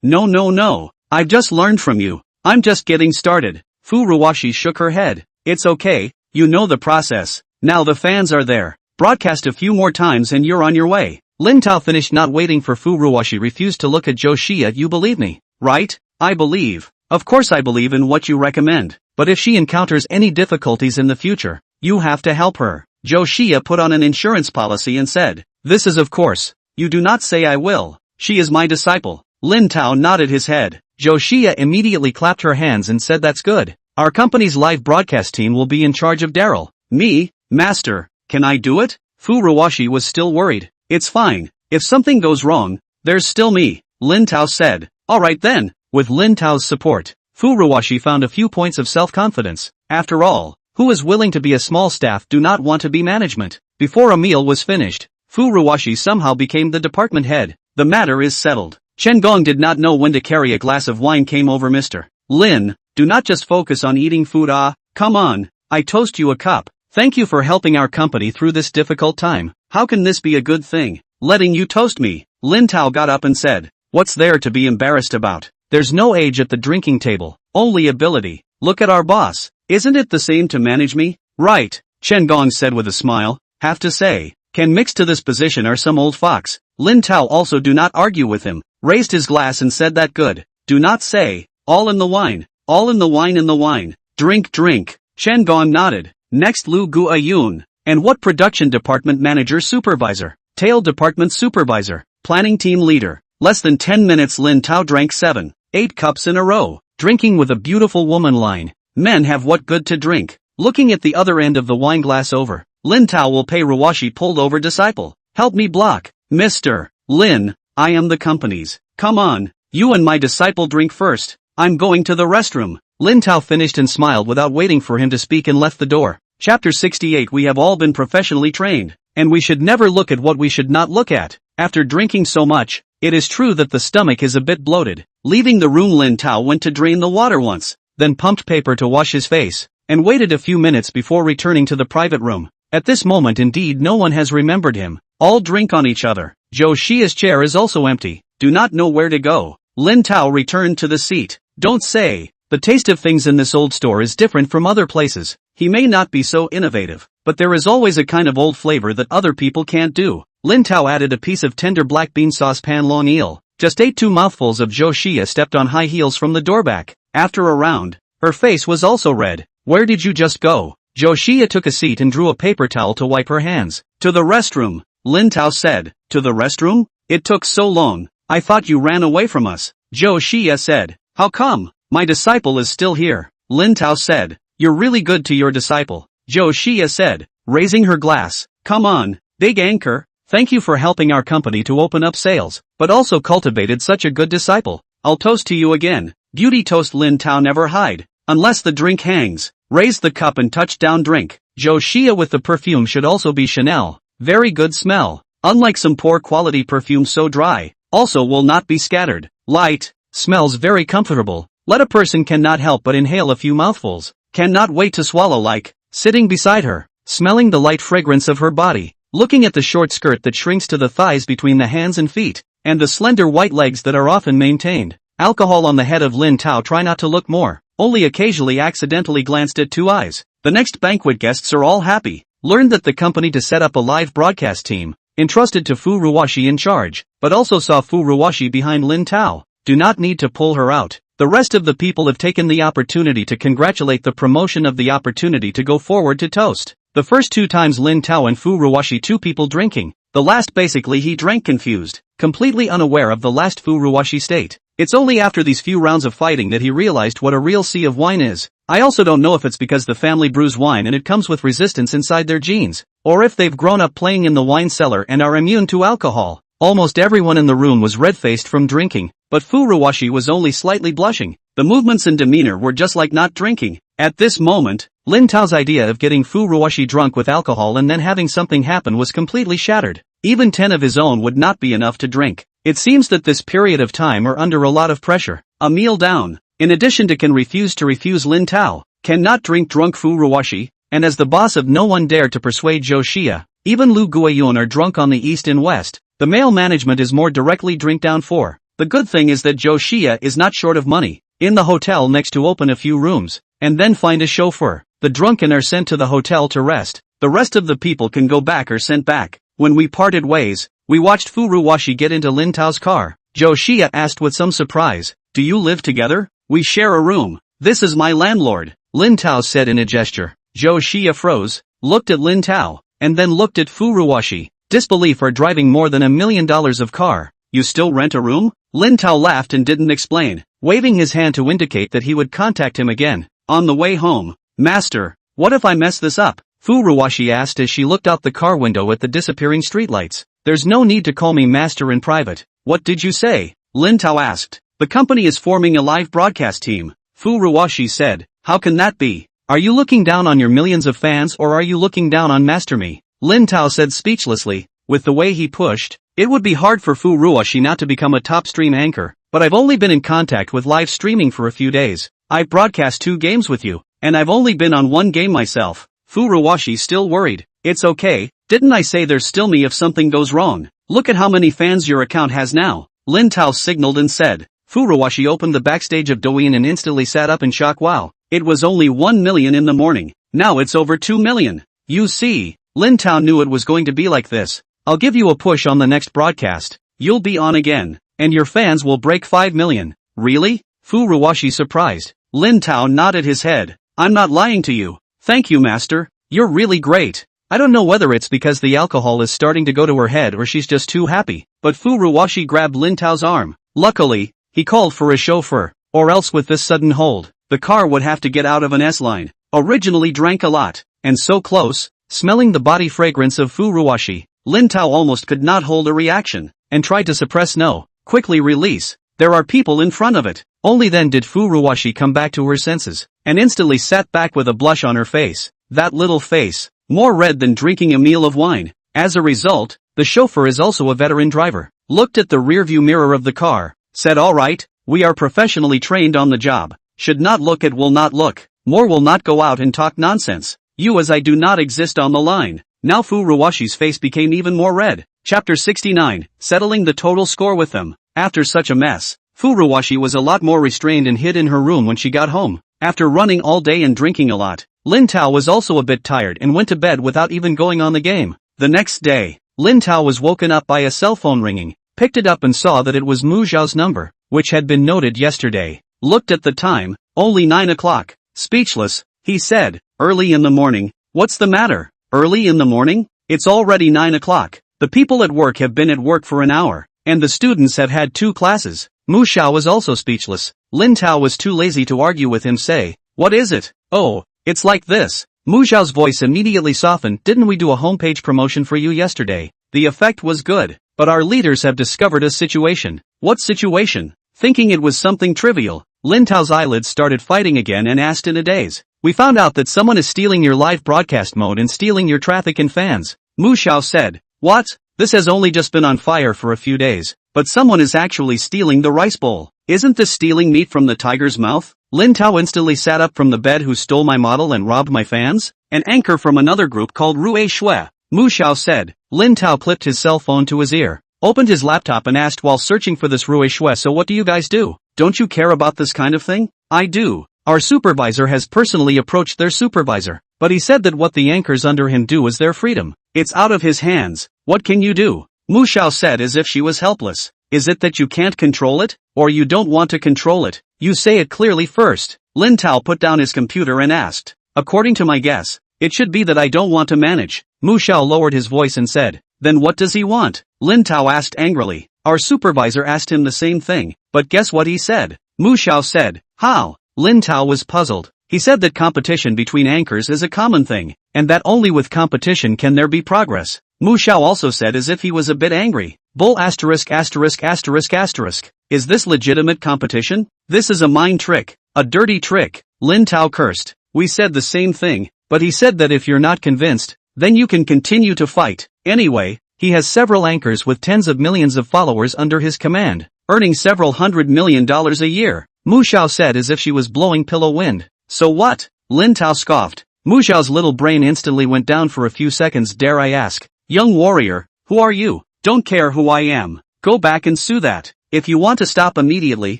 Speaker 1: No. I've just learned from you. I'm just getting started. Fu Ruwashi shook her head. It's okay, you know the process. Now the fans are there. Broadcast a few more times and you're on your way. Lin Tao finished not waiting for Fu Ruwashi refused to look at Zhou Xia. You believe me, right? I believe. Of course I believe in what you recommend. But if she encounters any difficulties in the future, you have to help her. Zhou Xia put on an insurance policy and said, This is of course. You do not say I will. She is my disciple. Lin Tao nodded his head. Zhou Xia immediately clapped her hands and said that's good. Our company's live broadcast team will be in charge of Daryl. Me, master, can I do it? Fu Ruwashi was still worried. It's fine. If something goes wrong, there's still me, Lin Tao said. Alright then. With Lin Tao's support, Fu Ruwashi found a few points of self-confidence. After all, who is willing to be a small staff do not want to be management? Before a meal was finished, Fu Ruwashi somehow became the department head. The matter is settled. Chen Gong did not know when to carry a glass of wine came over Mr. Lin, do not just focus on eating food. Come on, I toast you a cup. Thank you for helping our company through this difficult time. How can this be a good thing? Letting you toast me. Lin Tao got up and said, What's there to be embarrassed about? There's no age at the drinking table, only ability. Look at our boss. Isn't it the same to manage me? Right, Chen Gong said with a smile. Have to say, can mix to this position are some old fox. Lin Tao also do not argue with him, raised his glass and said that good. Do not say, all in the wine, all in the wine in the wine. Drink. Chen Gong nodded. Next Lu Guayun. And what production department manager supervisor? Tail department supervisor. Planning team leader. Less than 10 minutes Lin Tao drank 7, 8 cups in a row. Drinking with a beautiful woman line. Men have what good to drink. Looking at the other end of the wine glass over. Lin Tao will pay Ruwashi pulled over disciple. Help me block. Mr. Lin, I am the company's. Come on, you and my disciple drink first. I'm going to the restroom. Lin Tao finished and smiled without waiting for him to speak and left the door. Chapter 68. We have all been professionally trained, and we should never look at what we should not look at. After drinking so much, it is true that the stomach is a bit bloated. Leaving the room, Lin Tao went to drain the water once, then pumped paper to wash his face, and waited a few minutes before returning to the private room. At this moment indeed no one has remembered him. All drink on each other. Zhou Xia's chair is also empty. Do not know where to go. Lin Tao returned to the seat. Don't say, The taste of things in this old store is different from other places. He may not be so innovative, but there is always a kind of old flavor that other people can't do. Lin Tao added a piece of tender black bean sauce pan long eel. Just ate 2 mouthfuls of Zhou Xia stepped on high heels from the doorback. After a round, her face was also red. Where did you just go? Zhou Xia took a seat and drew a paper towel to wipe her hands. To the restroom, Lin Tao said. To the restroom? It took so long. I thought you ran away from us. Zhou Xia said. How come? My disciple is still here. Lin Tao said. You're really good to your disciple. Zhou Xia said, raising her glass. Come on, big anchor. Thank you for helping our company to open up sales, but also cultivated such a good disciple. I'll toast to you again. Beauty toast. Lin Tao never hide. Unless the drink hangs. Raise the cup and touch down drink. Zhou Xia with the perfume should also be Chanel. Very good smell. Unlike some poor quality perfume so dry. Also will not be scattered. Light. Smells very comfortable. Let a person cannot help but inhale a few mouthfuls. Cannot wait to swallow like. Sitting beside her. Smelling the light fragrance of her body. Looking at the short skirt that shrinks to the thighs between the hands and feet. And the slender white legs that are often maintained. Alcohol on the head of Lin Tao. Try not to look more. Only occasionally accidentally glanced at 2 eyes. The next banquet guests are all happy. Learned that the company to set up a live broadcast team. Entrusted to Fu Ruoshi in charge. But also saw Fu Ruoshi behind Lin Tao. Do not need to pull her out. The rest of the people have taken the opportunity to congratulate the promotion of the opportunity to go forward to toast. The first 2 times Lin Tao and Fu Ruoshi 2 people drinking. The last basically he drank confused. Completely unaware of the last Fu Ruoshi state. It's only after these few rounds of fighting that he realized what a real sea of wine is. I also don't know if it's because the family brews wine and it comes with resistance inside their genes. Or if they've grown up playing in the wine cellar and are immune to alcohol. Almost everyone in the room was red-faced from drinking, but Fu Ruoshi was only slightly blushing. The movements and demeanor were just like not drinking. At this moment, Lin Tao's idea of getting Fu Ruoshi drunk with alcohol and then having something happen was completely shattered. Even 10 of his own would not be enough to drink. It seems that this period of time are under a lot of pressure. A meal down. In addition to can refuse Lin Tao, cannot drink drunk Fu Ruoshi, and as the boss of no one dared to persuade Zhou Xia, even Lu Guiyun are drunk on the east and west. The male management is more directly drink down for. The good thing is that Zhou Xia is not short of money. In the hotel next to open a few rooms, and then find a chauffeur. The drunken are sent to the hotel to rest. The rest of the people can go back or sent back. When we parted ways, we watched Fu Ruoshi get into Lin Tao's car. Zhou Xia asked with some surprise, do you live together? We share a room. This is my landlord, Lin Tao said in a gesture. Zhou Xia froze, looked at Lin Tao, and then looked at Fu Ruoshi. Disbelief are driving more than $1 million of car. You still rent a room? Lin Tao laughed and didn't explain, waving his hand to indicate that he would contact him again. On the way home, Master, what if I mess this up? Fu Ruoshi asked as she looked out the car window at the disappearing streetlights. There's no need to call me Master in private. What did you say? Lin Tao asked. The company is forming a live broadcast team. Fu Ruoshi said. How can that be? Are you looking down on your millions of fans or are you looking down on Master me? Lin Tao said speechlessly. With the way he pushed, it would be hard for Fu Ruoshi not to become a top stream anchor, but I've only been in contact with live streaming for a few days. I broadcast 2 games with you, and I've only been on 1 game myself. Fu Ruoshi still worried. It's okay, didn't I say there's still me if something goes wrong? Look at how many fans your account has now. Lin Tao signaled and said. Fu Ruoshi opened the backstage of Douyin and instantly sat up in shock. Wow, it was only 1 million in the morning, now it's over 2 million. You see, Lin Tao knew it was going to be like this. I'll give you a push on the next broadcast. You'll be on again, and your fans will break 5 million. Really? Fu Ruoshi surprised. Lin Tao nodded his head. I'm not lying to you. Thank you, Master. You're really great. I don't know whether it's because the alcohol is starting to go to her head or she's just too happy, but Fu Ruoshi grabbed Lin Tao's arm. Luckily, he called for a chauffeur, or else with this sudden hold, the car would have to get out of an S-line. Originally drank a lot, and so close, smelling the body fragrance of Fu Ruoshi. Lin Tao almost could not hold a reaction, and tried to suppress no, quickly release. There are people in front of it. Only then did Fu Ruoshi come back to her senses, and instantly sat back with a blush on her face. That little face, more red than drinking a meal of wine. As a result, the chauffeur is also a veteran driver. Looked at the rearview mirror of the car, said alright, we are professionally trained on the job. Should not look at will not look. More will not go out and talk nonsense. You as I do not exist on the line. Now Fu Ruoshi's face became even more red. Chapter 69, settling the total score with them. After such a mess, Furuwashi was a lot more restrained and hid in her room when she got home. After running all day and drinking a lot, Lin Tao was also a bit tired and went to bed without even going on the game. The next day, Lin Tao was woken up by a cell phone ringing, picked it up and saw that it was Mu Xiao's number, which had been noted yesterday. Looked at the time, only 9 o'clock. Speechless, he said, "Early in the morning, what's the matter? Early in the morning? It's already 9 o'clock. The people at work have been at work for an hour, and the students have had 2 classes." Mu Xiao was also speechless. Lin Tao was too lazy to argue with him. Say, "What is it?" "Oh, it's like this." Mu Xiao's voice immediately softened. "Didn't we do a homepage promotion for you yesterday? The effect was good, but our leaders have discovered a situation." "What situation?" Thinking it was something trivial, Lin Tao's eyelids started fighting again and asked in a daze. "We found out that someone is stealing your live broadcast mode and stealing your traffic and fans." Mu Xiao said, "What? This has only just been on fire for a few days, but someone is actually stealing the rice bowl. Isn't this stealing meat from the tiger's mouth?" Lin Tao instantly sat up from the bed. "Who stole my model and robbed my fans?" "An anchor from another group called Rui Shui," Mu Xiao said. Lin Tao clipped his cell phone to his ear, opened his laptop and asked while searching for this Rui Shui, "So what do you guys do? Don't you care about this kind of thing?" "I do. Our supervisor has personally approached their supervisor, but he said that what the anchors under him do is their freedom. It's out of his hands. What can you do?" Mu Xiao said as if she was helpless. "Is it that you can't control it, or you don't want to control it? You say it clearly first." Lin Tao put down his computer and asked, "According to my guess, it should be that I don't want to manage." Mu Xiao lowered his voice and said, "Then what does he want?" Lin Tao asked angrily. Our supervisor asked him the same thing, but guess what he said? Mu Xiao said, "How?" Lin Tao was puzzled. He said that competition between anchors is a common thing, and that only with competition can there be progress. Mu Xiao also said as if he was a bit angry, "Bull asterisk asterisk asterisk asterisk. Is this legitimate competition? This is a mind trick, a dirty trick." Lin Tao cursed. "We said the same thing, but he said that if you're not convinced, then you can continue to fight. Anyway, he has several anchors with tens of millions of followers under his command, earning several $100 million a year." Mu Xiao said as if she was blowing pillow wind. "So what?" Lin Tao scoffed. Mu Xiao's little brain instantly went down for a few seconds. "Dare I ask, young warrior, who are you?" "Don't care who I am. Go back and sue that. If you want to stop immediately,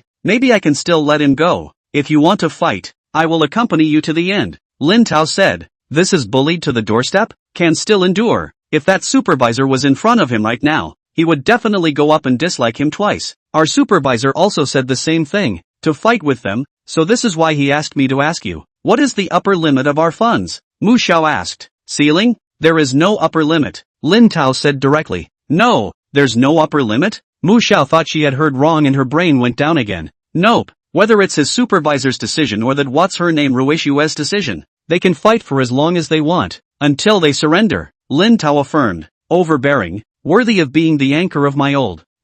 Speaker 1: maybe I can still let him go. If you want to fight, I will accompany you to the end." Lin Tao said, "This is bullied to the doorstep? Can still endure." If that supervisor was in front of him right now, he would definitely go up and dislike him twice. Our supervisor also said the same thing, to fight with them, so this is why he asked me to ask you, what is the upper limit of our funds? Mu Xiao asked. "Ceiling? There is no upper limit," Lin Tao said directly. "No, there's no upper limit?" Mu Xiao thought she had heard wrong and her brain went down again. "Nope, whether it's his supervisor's decision or that what's her name Ruishue's decision, they can fight for as long as they want, until they surrender," Lin Tao affirmed, overbearing, "worthy of being the anchor of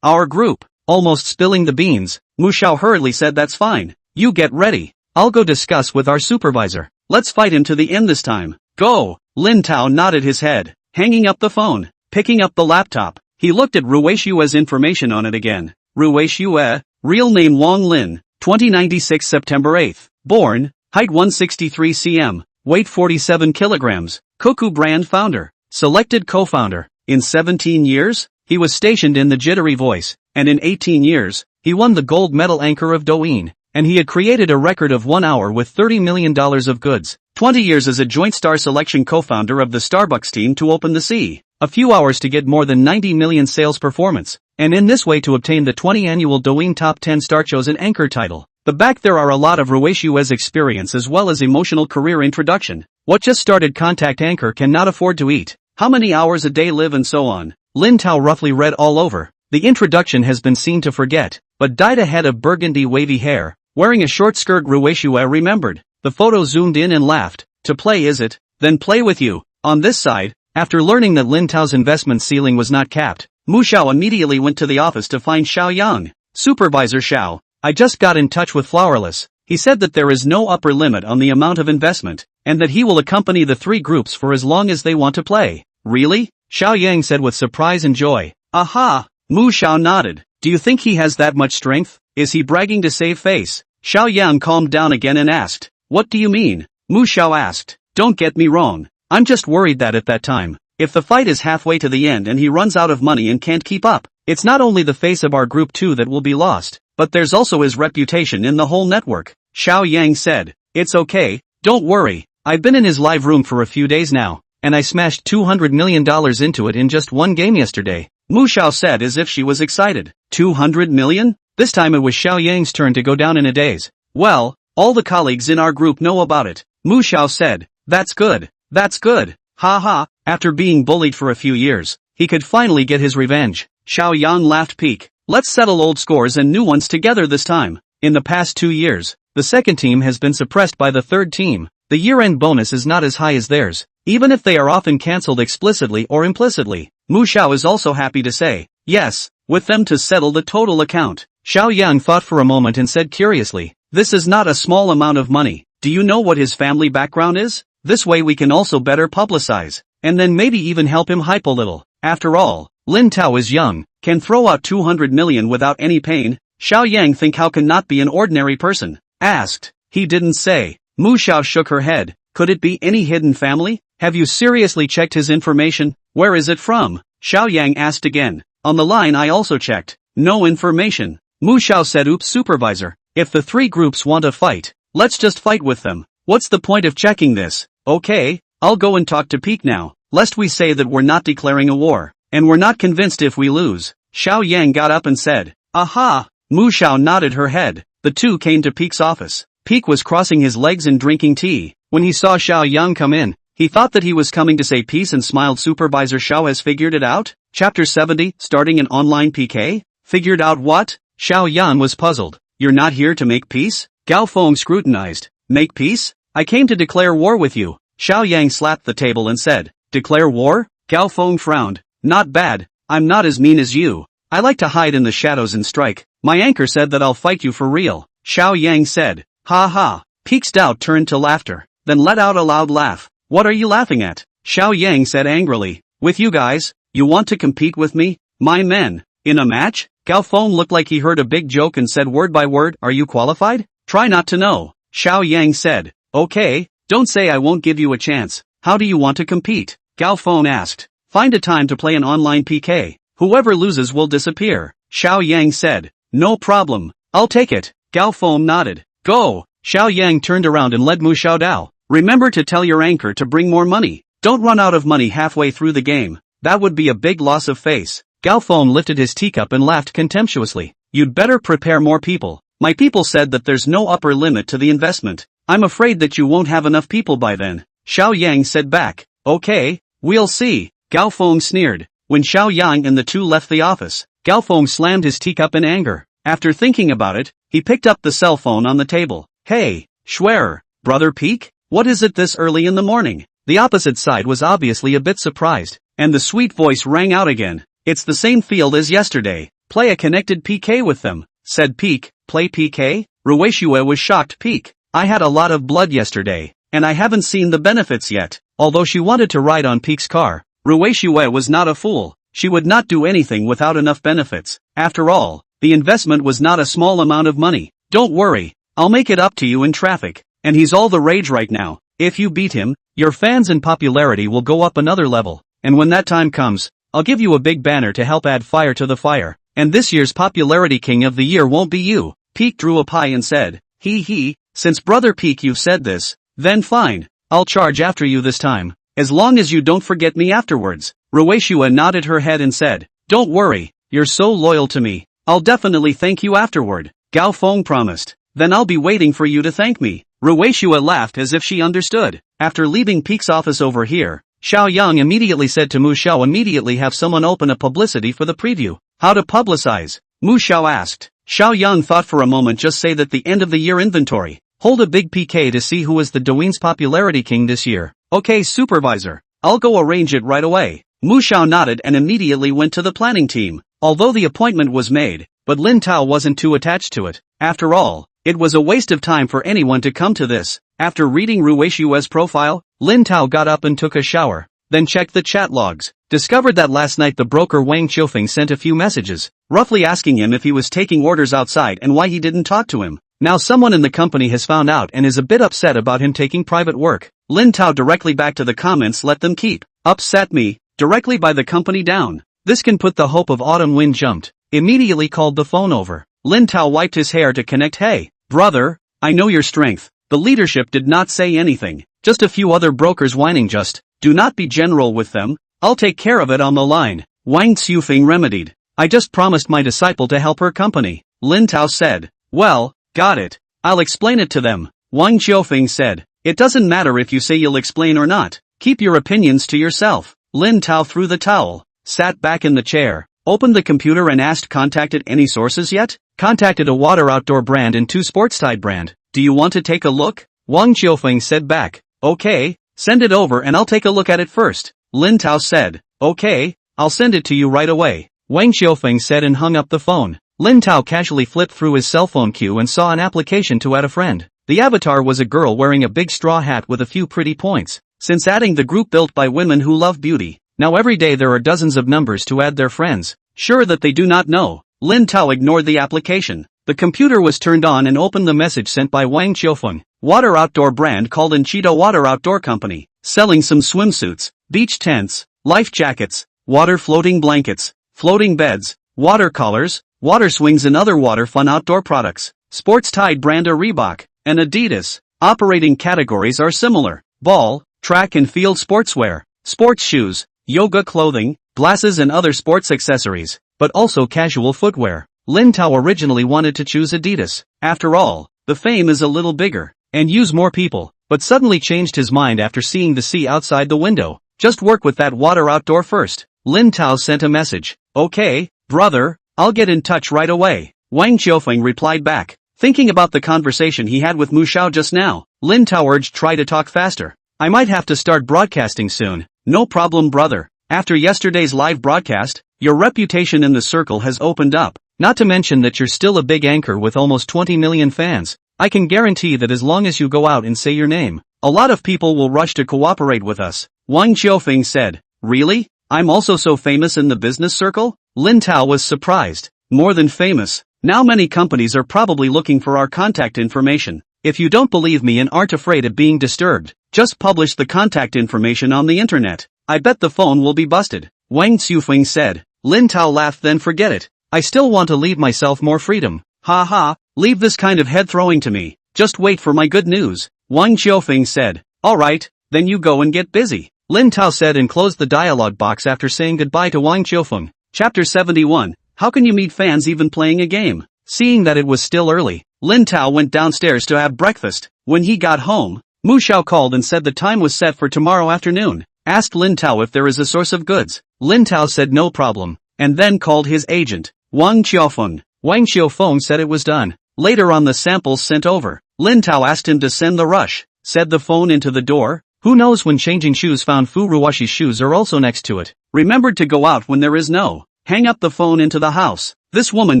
Speaker 1: our group." Almost spilling the beans, Mu Xiao hurriedly said, "That's fine. You get ready. I'll go discuss with our supervisor. Let's fight him to the end this time. Go." Lin Tao nodded his head, hanging up the phone, picking up the laptop. He looked at Ruishue's information on it again. Ruishue, real name Wang Lin, 2096 September 8th, born, height 163 cm, weight 47 kilograms, Koku brand founder, selected co-founder. In 17 years, he was stationed in the jittery voice, and in 18 years, he won the gold medal anchor of Douyin, and he had created a record of 1 hour with $30 million of goods. 20 years as a joint star selection co-founder of the Starbucks team to open the sea. A few hours to get more than 90 million sales performance, and in this way to obtain the 20 annual Douyin Top 10 Star Chosen Anchor title. The back there are a lot of Ruishue's experience as well as emotional career introduction. What just started contact anchor cannot afford to eat. How many hours a day live and so on. Lin Tao roughly read all over. The introduction has been seen to forget, but dyed a head of burgundy wavy hair, wearing a short skirt. Ruishue remembered. The photo zoomed in and laughed. "To play is it? Then play with you." On this side, after learning that Lin Tao's investment ceiling was not capped, Mu Xiao immediately went to the office to find Xiao Yang. "Supervisor Xiao, I just got in touch with Flowerless. He said that there is no upper limit on the amount of investment, and that he will accompany the 3 groups for as long as they want to play." "Really?" Xiao Yang said with surprise and joy. "Aha!" Mu Xiao nodded. "Do you think he has that much strength? Is he bragging to save face?" Xiao Yang calmed down again and asked, "What do you mean?" Mu Xiao asked. "Don't get me wrong. I'm just worried that at that time, if the fight is halfway to the end and he runs out of money and can't keep up, it's not only the face of our group too that will be lost, but there's also his reputation in the whole network. Xiao Yang said, "It's okay, don't worry. I've been in his live room for a few days now, and I smashed $200 million into it in just one game yesterday." Mu Xiao said as if she was excited. 200 million? This time it was Xiao Yang's turn to go down in a daze. "Well, all the colleagues in our group know about it," Mu Xiao said. "That's good. That's good. Ha ha." After being bullied for a few years, he could finally get his revenge. Xiao Yang laughed. "Peak. Let's settle old scores and new ones together this time." In the past 2 years, the second team has been suppressed by the third team. The year-end bonus is not as high as theirs, even if they are often cancelled explicitly or implicitly. Mu Xiao is also happy to say, yes, with them to settle the total account. Xiao Yang thought for a moment and said curiously, "This is not a small amount of money. Do you know what his family background is? This way we can also better publicize, and then maybe even help him hype a little. After all, Lin Tao is young, can throw out 200 million without any pain." Xiao Yang think how can not be an ordinary person? Asked. He didn't say. Mu Xiao shook her head. Could it be any hidden family? Have you seriously checked his information? Where is it from? Xiao Yang asked again. On the line I also checked. No information. Mu Xiao said, "Oops, supervisor. If the three groups want to fight, let's just fight with them. What's the point of checking this? Okay, I'll go and talk to Peak now, lest we say that we're not declaring a war, and we're not convinced if we lose." Xiao Yang got up and said, "Aha!" Mu Xiao nodded her head. The two came to Peak's office. Peak was crossing his legs and drinking tea. When he saw Xiao Yang come in, he thought that he was coming to say peace and smiled. "Supervisor Xiao has figured it out?" Chapter 70, starting an online PK? Figured out what? Xiao Yang was puzzled. "You're not here to make peace?" Gao Feng scrutinized. "Make peace? I came to declare war with you." Xiao Yang slapped the table and said, "Declare war?" Gao Feng frowned. "Not bad. I'm not as mean as you. I like to hide in the shadows and strike. My anchor said that I'll fight you for real." Xiao Yang said. "Ha ha." Peak's doubt turned to laughter, then let out a loud laugh. "What are you laughing at?" Xiao Yang said angrily. "With you guys? You want to compete with me? My men? In a match?" Gao Feng looked like he heard a big joke and said word by word, "Are you qualified?" "Try not to know." Xiao Yang said. "Okay, don't say I won't give you a chance. How do you want to compete?" Gao Feng asked. "Find a time to play an online PK. Whoever loses will disappear." Xiao Yang said. "No problem. I'll take it." Gao Feng nodded. "Go." Xiao Yang turned around and led Mu Xiao Dao. "Remember to tell your anchor to bring more money. Don't run out of money halfway through the game. That would be a big loss of face." Gao Feng lifted his teacup and laughed contemptuously. "You'd better prepare more people. My people said that there's no upper limit to the investment. I'm afraid that you won't have enough people by then." Xiao Yang said back. "Okay, we'll see." Gao Feng sneered. When Xiao Yang and the two left the office, Gao Feng slammed his teacup in anger. After thinking about it, he picked up the cell phone on the table. "Hey, Schwerer, Brother Peak? What is it this early in the morning?" The opposite side was obviously a bit surprised, and the sweet voice rang out again. "It's the same field as yesterday. Play a connected PK with them," said Peak. "Play PK?" Ruishue was shocked. "Peak, I had a lot of blood yesterday, and I haven't seen the benefits yet." Although she wanted to ride on Peak's car, Ruishue was not a fool. She would not do anything without enough benefits. After all, the investment was not a small amount of money. "Don't worry, I'll make it up to you in traffic, and he's all the rage right now. If you beat him, your fans and popularity will go up another level, and when that time comes, I'll give you a big banner to help add fire to the fire, and this year's popularity king of the year won't be you." Peak drew a pie and said, "He, since Brother Peak you've said this, then fine, I'll charge after you this time, as long as you don't forget me afterwards." Ruishue nodded her head and said, "Don't worry, you're so loyal to me, I'll definitely thank you afterward." Gao Feng promised. "Then I'll be waiting for you to thank me." Ruishue laughed as if she understood. After leaving Peak's office over here, Xiao Yang immediately said to Mu Xiao, "Immediately have someone open a publicity for the preview." "How to publicize?" Mu Xiao asked. Xiao Yang thought for a moment. "Just say that the end of the year inventory. Hold a big PK to see who is the Douyin's popularity king this year." "Okay, supervisor. I'll go arrange it right away." Mu Xiao nodded and immediately went to the planning team. Although the appointment was made, but Lin Tao wasn't too attached to it. After all, it was a waste of time for anyone to come to this. After reading Ruishue's profile, Lin Tao got up and took a shower, then checked the chat logs, discovered that last night the broker Wang Qiufeng sent a few messages, roughly asking him if he was taking orders outside and why he didn't talk to him. Now someone in the company has found out and is a bit upset about him taking private work. Lin Tao directly back to the comments, "Let them keep upset me directly by the company down. This can put the hope of autumn wind jumped." Immediately called the phone over. Lin Tao wiped his hair to connect. Hey, brother, I know your strength. The leadership did not say anything, just a few other brokers whining. Just, do not be general with them, I'll take care of it on the line, Wang Xufeng remedied. I just promised my disciple to help her company, Lin Tao said. Well, got it. I'll explain it to them, Wang Xufeng said. It doesn't matter if you say you'll explain or not, keep your opinions to yourself. Lin Tao threw the towel, sat back in the chair, opened the computer and asked, contacted any sources yet? Contacted a water outdoor brand and 2 sports tide brand. Do you want to take a look? Wang Xiufeng said back. Okay, send it over and I'll take a look at it first. Lin Tao said. Okay, I'll send it to you right away, Wang Xiufeng said and hung up the phone. Lin Tao casually flipped through his cell phone queue and saw an application to add a friend. The avatar was a girl wearing a big straw hat with a few pretty points. Since adding the group built by women who love beauty, now every day there are dozens of numbers to add their friends. Sure that they do not know, Lin Tao ignored the application. The computer was turned on and opened the message sent by Wang Xiufeng. Water outdoor brand called Inchita Water Outdoor Company, selling some swimsuits, beach tents, life jackets, water floating blankets, floating beds, water collars, water swings and other water fun outdoor products. Sports tide brand are Reebok and Adidas. Operating categories are similar: ball, track and field sportswear, sports shoes, yoga clothing, glasses and other sports accessories, but also casual footwear. Lin Tao originally wanted to choose Adidas. After all, the fame is a little bigger and use more people, but suddenly changed his mind after seeing the sea outside the window. Just work with that water outdoor first. Lin Tao sent a message. Okay, brother, I'll get in touch right away, Wang Xiufeng replied back. Thinking about the conversation he had with Mu Xiao just now, Lin Tao urged, try to talk faster. I might have to start broadcasting soon. No problem, brother. After yesterday's live broadcast, your reputation in the circle has opened up. Not to mention that you're still a big anchor with almost 20 million fans. I can guarantee that as long as you go out and say your name, a lot of people will rush to cooperate with us, Wang Xiufeng said. Really? I'm also so famous in the business circle? Lin Tao was surprised. More than famous. Now many companies are probably looking for our contact information. If you don't believe me and aren't afraid of being disturbed, just publish the contact information on the internet. I bet the phone will be busted, Wang Xufeng said. Lin Tao laughed. Then forget it. I still want to leave myself more freedom. Ha ha, leave this kind of head throwing to me. Just wait for my good news, Wang Xiufeng said. Alright, then you go and get busy, Lin Tao said and closed the dialogue box after saying goodbye to Wang Xiufeng. Chapter 71, How can you meet fans even playing a game? Seeing that it was still early, Lin Tao went downstairs to have breakfast. When he got home, Mu Xiao called and said the time was set for tomorrow afternoon. Asked Lin Tao if there is a source of goods. Lin Tao said no problem, and then called his agent, Wang Xiufeng. Wang Xiufeng said it was done. Later on the samples sent over. Lin Tao asked him to send the rush. Said the phone into the door. Who knows when changing shoes found Fu Ruwashi's shoes are also next to it. Remembered to go out when there is no. Hang up the phone into the house. This woman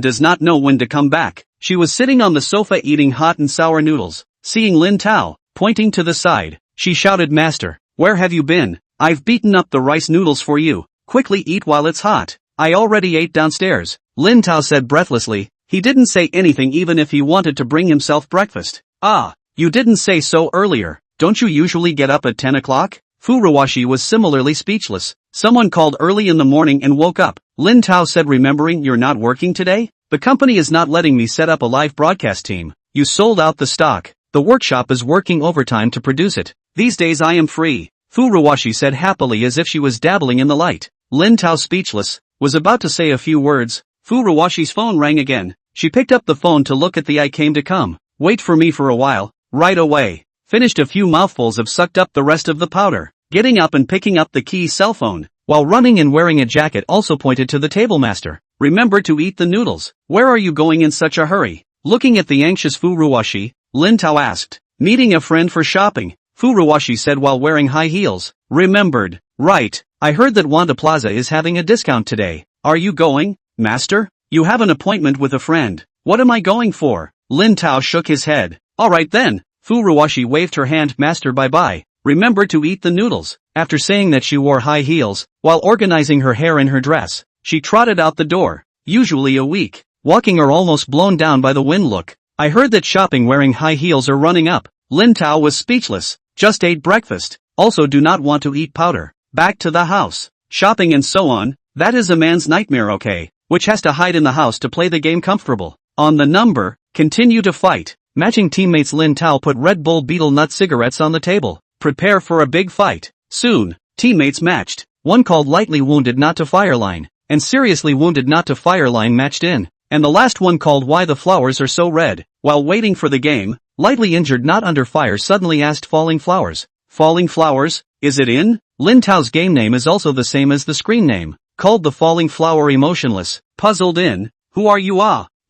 Speaker 1: does not know when to come back. She was sitting on the sofa eating hot and sour noodles. Seeing Lin Tao, pointing to the side, she shouted, Master, where have you been? I've beaten up the rice noodles for you. Quickly eat while it's hot. I already ate downstairs, Lin Tao said breathlessly. He didn't say anything even if he wanted to bring himself breakfast. Ah, you didn't say so earlier. Don't you usually get up at 10 o'clock? Fu Ruwashi was similarly speechless. Someone called early in the morning and woke up. Lin Tao said, remembering you're not working today? The company is not letting me set up a live broadcast team. You sold out the stock. The workshop is working overtime to produce it. These days I am free, Fu Ruwashi said happily as if she was dabbling in the light. Lin Tao, speechless, was about to say a few words. Fu Ruwashi's phone rang again. She picked up the phone to look at the I came to come. Wait for me for a while. Right away. Finished a few mouthfuls of sucked up the rest of the powder. Getting up and picking up the key cell phone, while running and wearing a jacket, also pointed to the table. Master, remember to eat the noodles. Where are you going in such a hurry? Looking at the anxious Fu Ruwashi, Lin Tao asked. Meeting a friend for shopping, Fu Ruwashi said while wearing high heels. Remembered. Right. I heard that Wanda Plaza is having a discount today. Are you going, Master? You have an appointment with a friend. What am I going for? Lin Tao shook his head. Alright then. Fu Ruwashi waved her hand. Master, bye-bye. Remember to eat the noodles. After saying that she wore high heels, while organizing her hair in her dress, she trotted out the door. Usually a week, walking or almost blown down by the wind. Look, I heard that shopping wearing high heels are running up. Lin Tao was speechless. Just ate breakfast. Also do not want to eat powder. Back to the house. Shopping and so on. That is a man's nightmare, okay? Which has to hide in the house to play the game comfortable. On the number, continue to fight. Matching teammates Lin Tao put Red Bull Beetle Nut cigarettes on the table. Prepare for a big fight. Soon, teammates matched. One called lightly wounded not to fireline, and seriously wounded not to fireline matched in. And the last one called why the flowers are so red. While waiting for the game, lightly injured not under fire suddenly asked falling flowers. Falling flowers, is it in? Lin Tao's game name is also the same as the screen name, called the falling flower emotionless. Puzzled in, who are you?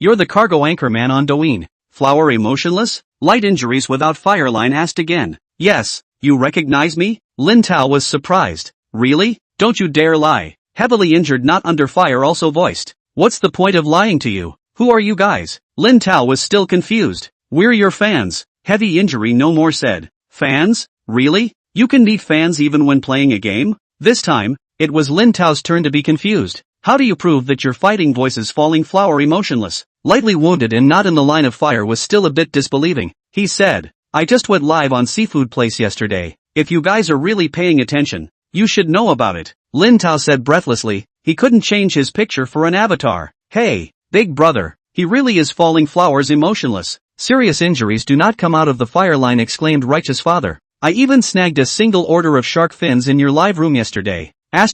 Speaker 1: You're the cargo anchor man on Douyin. Flower emotionless? Light injuries without fireline asked again. Yes, you recognize me? Lin Tao was surprised. Really? Don't you dare lie. Heavily injured not under fire also voiced. What's the point of lying to you? Who are you guys? Lin Tao was still confused. We're your fans. Heavy injury no more said. Fans? Really? You can meet fans even when playing a game? This time, it was Lin Tao's turn to be confused. How do you prove that your fighting voice is falling flower emotionless? Lightly wounded and not in the line of fire was still a bit disbelieving. He said, I just went live on Seafood Place yesterday. If you guys are really paying attention, you should know about it. Lin Tao said breathlessly. He couldn't change his picture for an avatar. Hey, big brother, he really is falling flowers emotionless. Serious injuries do not come out of the fire line, exclaimed Righteous Father. I even snagged a single order of shark fins in your live room yesterday. I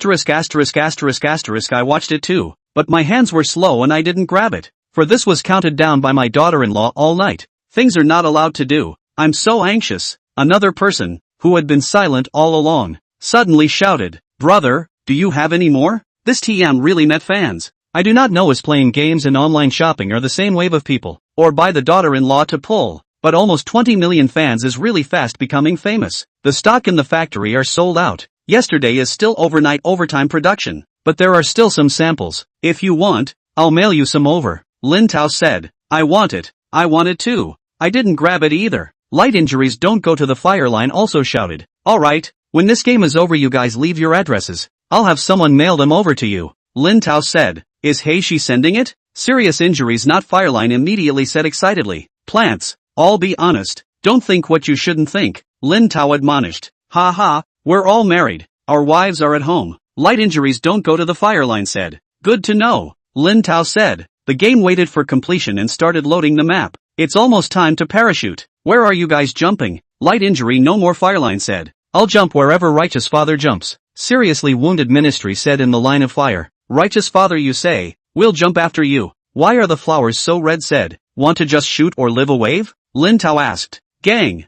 Speaker 1: watched it too, but my hands were slow and I didn't grab it. For this was counted down by my daughter-in-law all night. Things are not allowed to do. I'm so anxious. Another person, who had been silent all along, suddenly shouted, Brother, do you have any more? This TM really met fans. I do not know if playing games and online shopping are the same wave of people, or buy the daughter-in-law to pull, but almost 20 million fans is really fast becoming famous. The stock in the factory are sold out. Yesterday is still overnight overtime production, but there are still some samples. If you want, I'll mail you some over. Lin Tao said. I want it. I want it too. I didn't grab it either. Light injuries don't go to the fire line also shouted. Alright, when this game is over you guys leave your addresses. I'll have someone mail them over to you. Lin Tao said. Is Heishi sending it? Serious injuries not fireline immediately said excitedly. Plants, I'll be honest, don't think what you shouldn't think. Lin Tao admonished. Ha ha, we're all married. Our wives are at home. Light injuries don't go to the fireline said. Good to know. Lin Tao said. The game waited for completion and started loading the map. It's almost time to parachute. Where are you guys jumping? Light injury no more fireline said. I'll jump wherever Righteous Father jumps. Seriously wounded ministry said in the line of fire. Righteous Father you say, we'll jump after you. Why are the flowers so red said. Want to just shoot or live a wave? Lin Tao asked. Gang,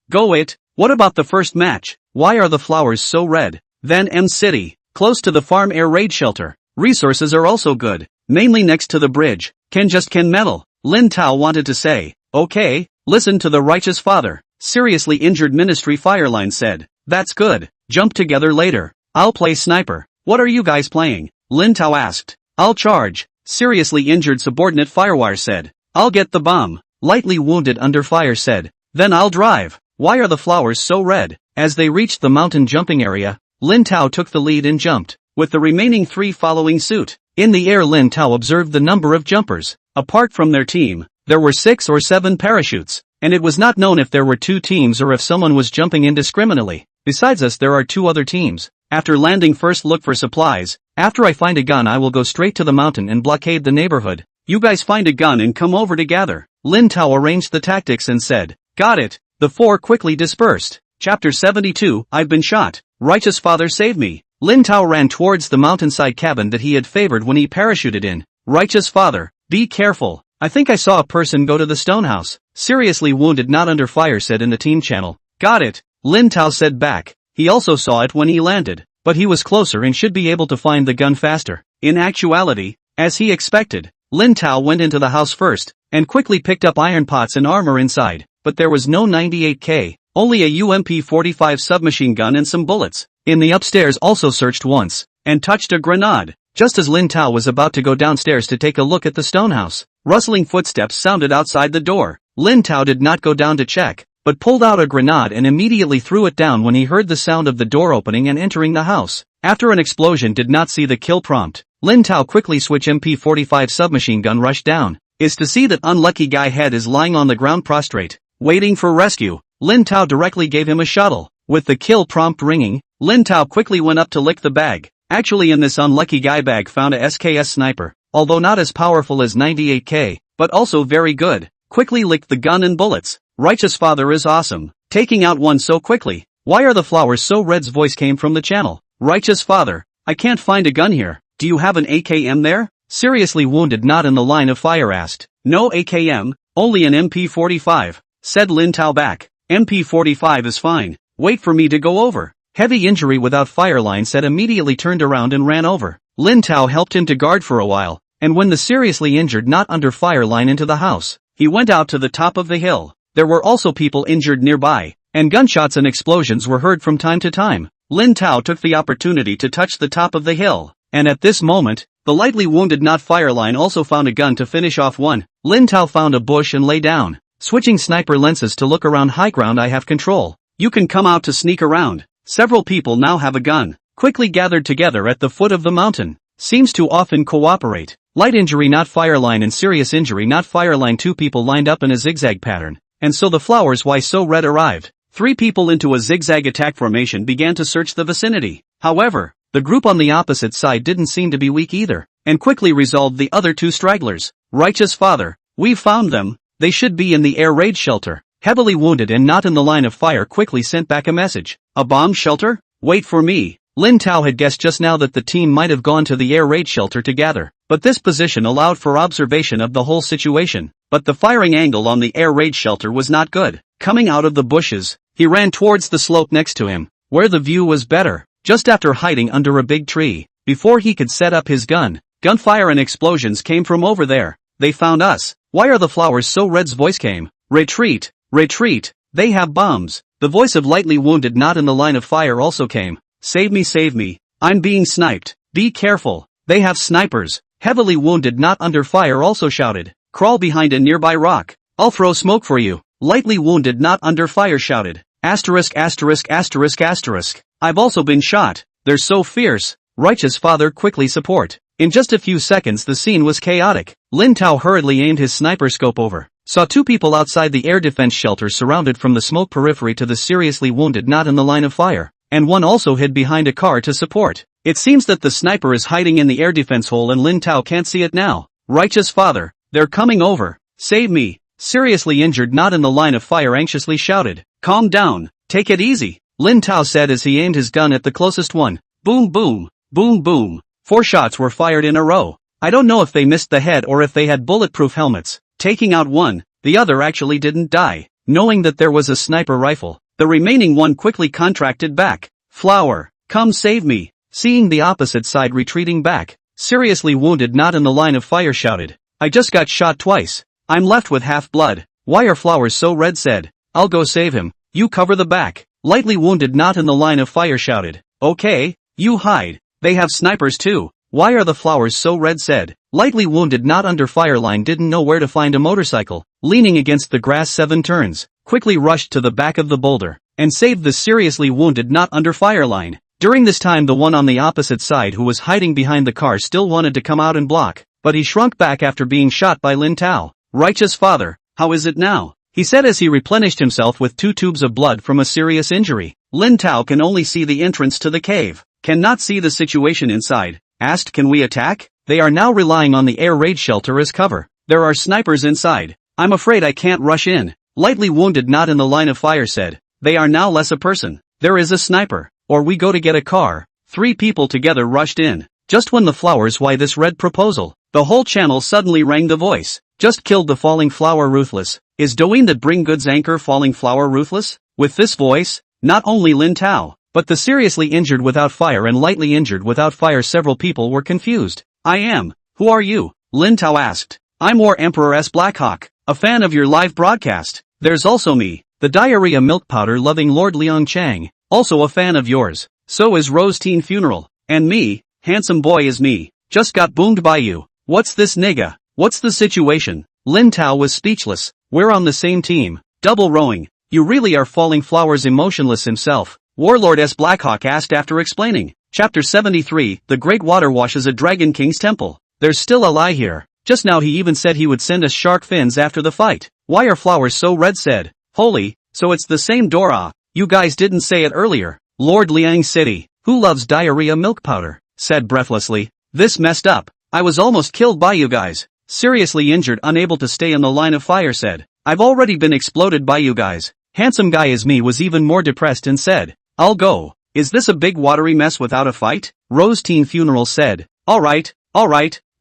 Speaker 1: go it. What about the first match? Why are the flowers so red? Then M City, close to the farm air raid shelter. Resources are also good, mainly next to the bridge. Can metal. Lin Tao wanted to say, okay, listen to the Righteous Father. Seriously injured ministry fireline said. That's good. Jump together later. I'll play sniper. What are you guys playing? Lin Tao asked. I'll charge. Seriously injured subordinate firewire said. I'll get the bomb. Lightly wounded under fire said. Then I'll drive. Why are the flowers so red? As they reached the mountain jumping area, Lin Tao took the lead and jumped, with the remaining three following suit. In the air Lin Tao observed the number of jumpers. Apart from their team, there were 6 or 7 parachutes, and it was not known if there were 2 teams or if someone was jumping indiscriminately. Besides us there are 2 other teams. After landing first look for supplies. After I find a gun I will go straight to the mountain and blockade the neighborhood. You guys find a gun and come over together. Lin Tao arranged the tactics and said. Got it. The 4 quickly dispersed. Chapter 72, I've been shot. Righteous Father save me. Lin Tao ran towards the mountainside cabin that he had favored when he parachuted in. Righteous Father, be careful. I think I saw a person go to the stone house. Seriously wounded not under fire said in the team channel. Got it. Lin Tao said back. He also saw it when he landed, but he was closer and should be able to find the gun faster. In actuality, as he expected, Lin Tao went into the house first, and quickly picked up iron pots and armor inside, but there was no 98K, only a UMP-45 submachine gun and some bullets. In the upstairs also searched once, and touched a grenade. Just as Lin Tao was about to go downstairs to take a look at the stone house, rustling footsteps sounded outside the door. Lin Tao did not go down to check, but pulled out a grenade and immediately threw it down when he heard the sound of the door opening and entering the house. After an explosion did not see the kill prompt, Lin Tao quickly switch MP-45 submachine gun rush down, is to see that unlucky guy head is lying on the ground prostrate, waiting for rescue. Lin Tao directly gave him a shuttle. With the kill prompt ringing, Lin Tao quickly went up to lick the bag. Actually in this unlucky guy bag found a SKS sniper, although not as powerful as 98K. but also very good. Quickly licked the gun and bullets. Righteous father is awesome. Taking out one so quickly. Why are the flowers so red's voice came from the channel. Righteous father, I can't find a gun here. Do you have an AKM there? Seriously wounded not in the line of fire asked. No AKM, only an MP45, said Lin Tao back. MP45 is fine. Wait for me to go over. Heavy injury without fire line said immediately turned around and ran over. Lin Tao helped him to guard for a while, and when the seriously injured not under fire line into the house, he went out to the top of the hill. There were also people injured nearby, and gunshots and explosions were heard from time to time. Lin Tao took the opportunity to touch the top of the hill, and at this moment, the lightly wounded not fire line also found a gun to finish off one. Lin Tao found a bush and lay down. Switching sniper lenses to look around high ground. I have control. You can come out to sneak around. Several people now have a gun. Quickly gathered together at the foot of the mountain. Seems to often cooperate. Light injury not fire line and serious injury not fire line. 2 people lined up in a zigzag pattern. And so the flowers why so red arrived. 3 people into a zigzag attack formation began to search the vicinity. However, the group on the opposite side didn't seem to be weak either, and quickly resolved the other 2 stragglers. Righteous father, we've found them. They should be in the air raid shelter. Heavily wounded and not in the line of fire quickly sent back a message. A bomb shelter? Wait for me. Lin Tao had guessed just now that the team might have gone to the air raid shelter to gather, but this position allowed for observation of the whole situation. But the firing angle on the air raid shelter was not good. Coming out of the bushes, he ran towards the slope next to him, where the view was better. Just after hiding under a big tree, before he could set up his gun, gunfire and explosions came from over there. They found us. Why are the flowers so red's voice came. Retreat, retreat, they have bombs. The voice of lightly wounded not in the line of fire also came. Save me, I'm being sniped. Be careful, they have snipers. Heavily wounded not under fire also shouted. Crawl behind a nearby rock. I'll throw smoke for you. Lightly wounded not under fire shouted. Asterisk asterisk asterisk asterisk. I've also been shot. They're so fierce. Righteous father quickly support. In just a few seconds the scene was chaotic. Lin Tao hurriedly aimed his sniper scope over. Saw 2 people outside the air defense shelter surrounded from the smoke periphery to the seriously wounded not in the line of fire. And one also hid behind a car to support. It seems that the sniper is hiding in the air defense hole and Lin Tao can't see it now. Righteous father, they're coming over. Save me. Seriously injured not in the line of fire anxiously shouted. Calm down, take it easy, Lin Tao said as he aimed his gun at the closest one. Boom boom, boom boom. 4 shots were fired in a row. I don't know if they missed the head or if they had bulletproof helmets. Taking out one, the other actually didn't die. Knowing that there was a sniper rifle, the remaining one quickly contracted back. Flower, come save me. Seeing the opposite side retreating back, seriously wounded not in the line of fire shouted. I just got shot twice. I'm left with half blood. Why are flowers so red said. I'll go save him. You cover the back. Lightly wounded not in the line of fire shouted. Okay, you hide. They have snipers too. Why are the flowers so red said. Lightly wounded not under fire line didn't know where to find a motorcycle. Leaning against the grass 7 turns, quickly rushed to the back of the boulder, and saved the seriously wounded not under fire line. During this time the one on the opposite side who was hiding behind the car still wanted to come out and block, but he shrunk back after being shot by Lin Tao. Righteous father, how is it now? He said as he replenished himself with 2 tubes of blood from a serious injury. Lin Tao can only see the entrance to the cave, cannot see the situation inside. Asked, can we attack? They are now relying on the air raid shelter as cover. There are snipers inside. I'm afraid I can't rush in. Lightly wounded not in the line of fire said. They are now less a person. There is a sniper. Or we go to get a car. 3 people together rushed in. Just when the flowers why this red proposal, the whole channel suddenly rang the voice. Just killed the falling flower ruthless. Is doing that bring goods anchor falling flower ruthless? With this voice, not only Lin Tao, but the seriously injured without fire and lightly injured without fire several people were confused. I am. Who are you? Lin Tao asked. I'm War Emperor S. Blackhawk, a fan of your live broadcast. There's also me, the diarrhea milk powder loving Lord Liang Chang, also a fan of yours. So is Rose Teen Funeral. And me, handsome boy is me. Just got boomed by you. What's this nigga? What's the situation? Lin Tao was speechless. We're on the same team. Double rowing. You really are falling flowers emotionless himself. Warlord S. Blackhawk asked after explaining. Chapter 73, The Great Water washes a Dragon King's temple. There's still a lie here. Just now he even said he would send us shark fins after the fight. Why are flowers so red said. Holy, so it's the same Dora. You guys didn't say it earlier. Lord Liang City, who loves diarrhea milk powder, said breathlessly. This messed up. I was almost killed by you guys. seriously injured, unable to stay in the line of fire, said, I've already been exploded by you guys. Handsome guy as me was even more depressed and said, I'll go. Is this a big watery mess without a fight? Rose Teen Funeral said, alright,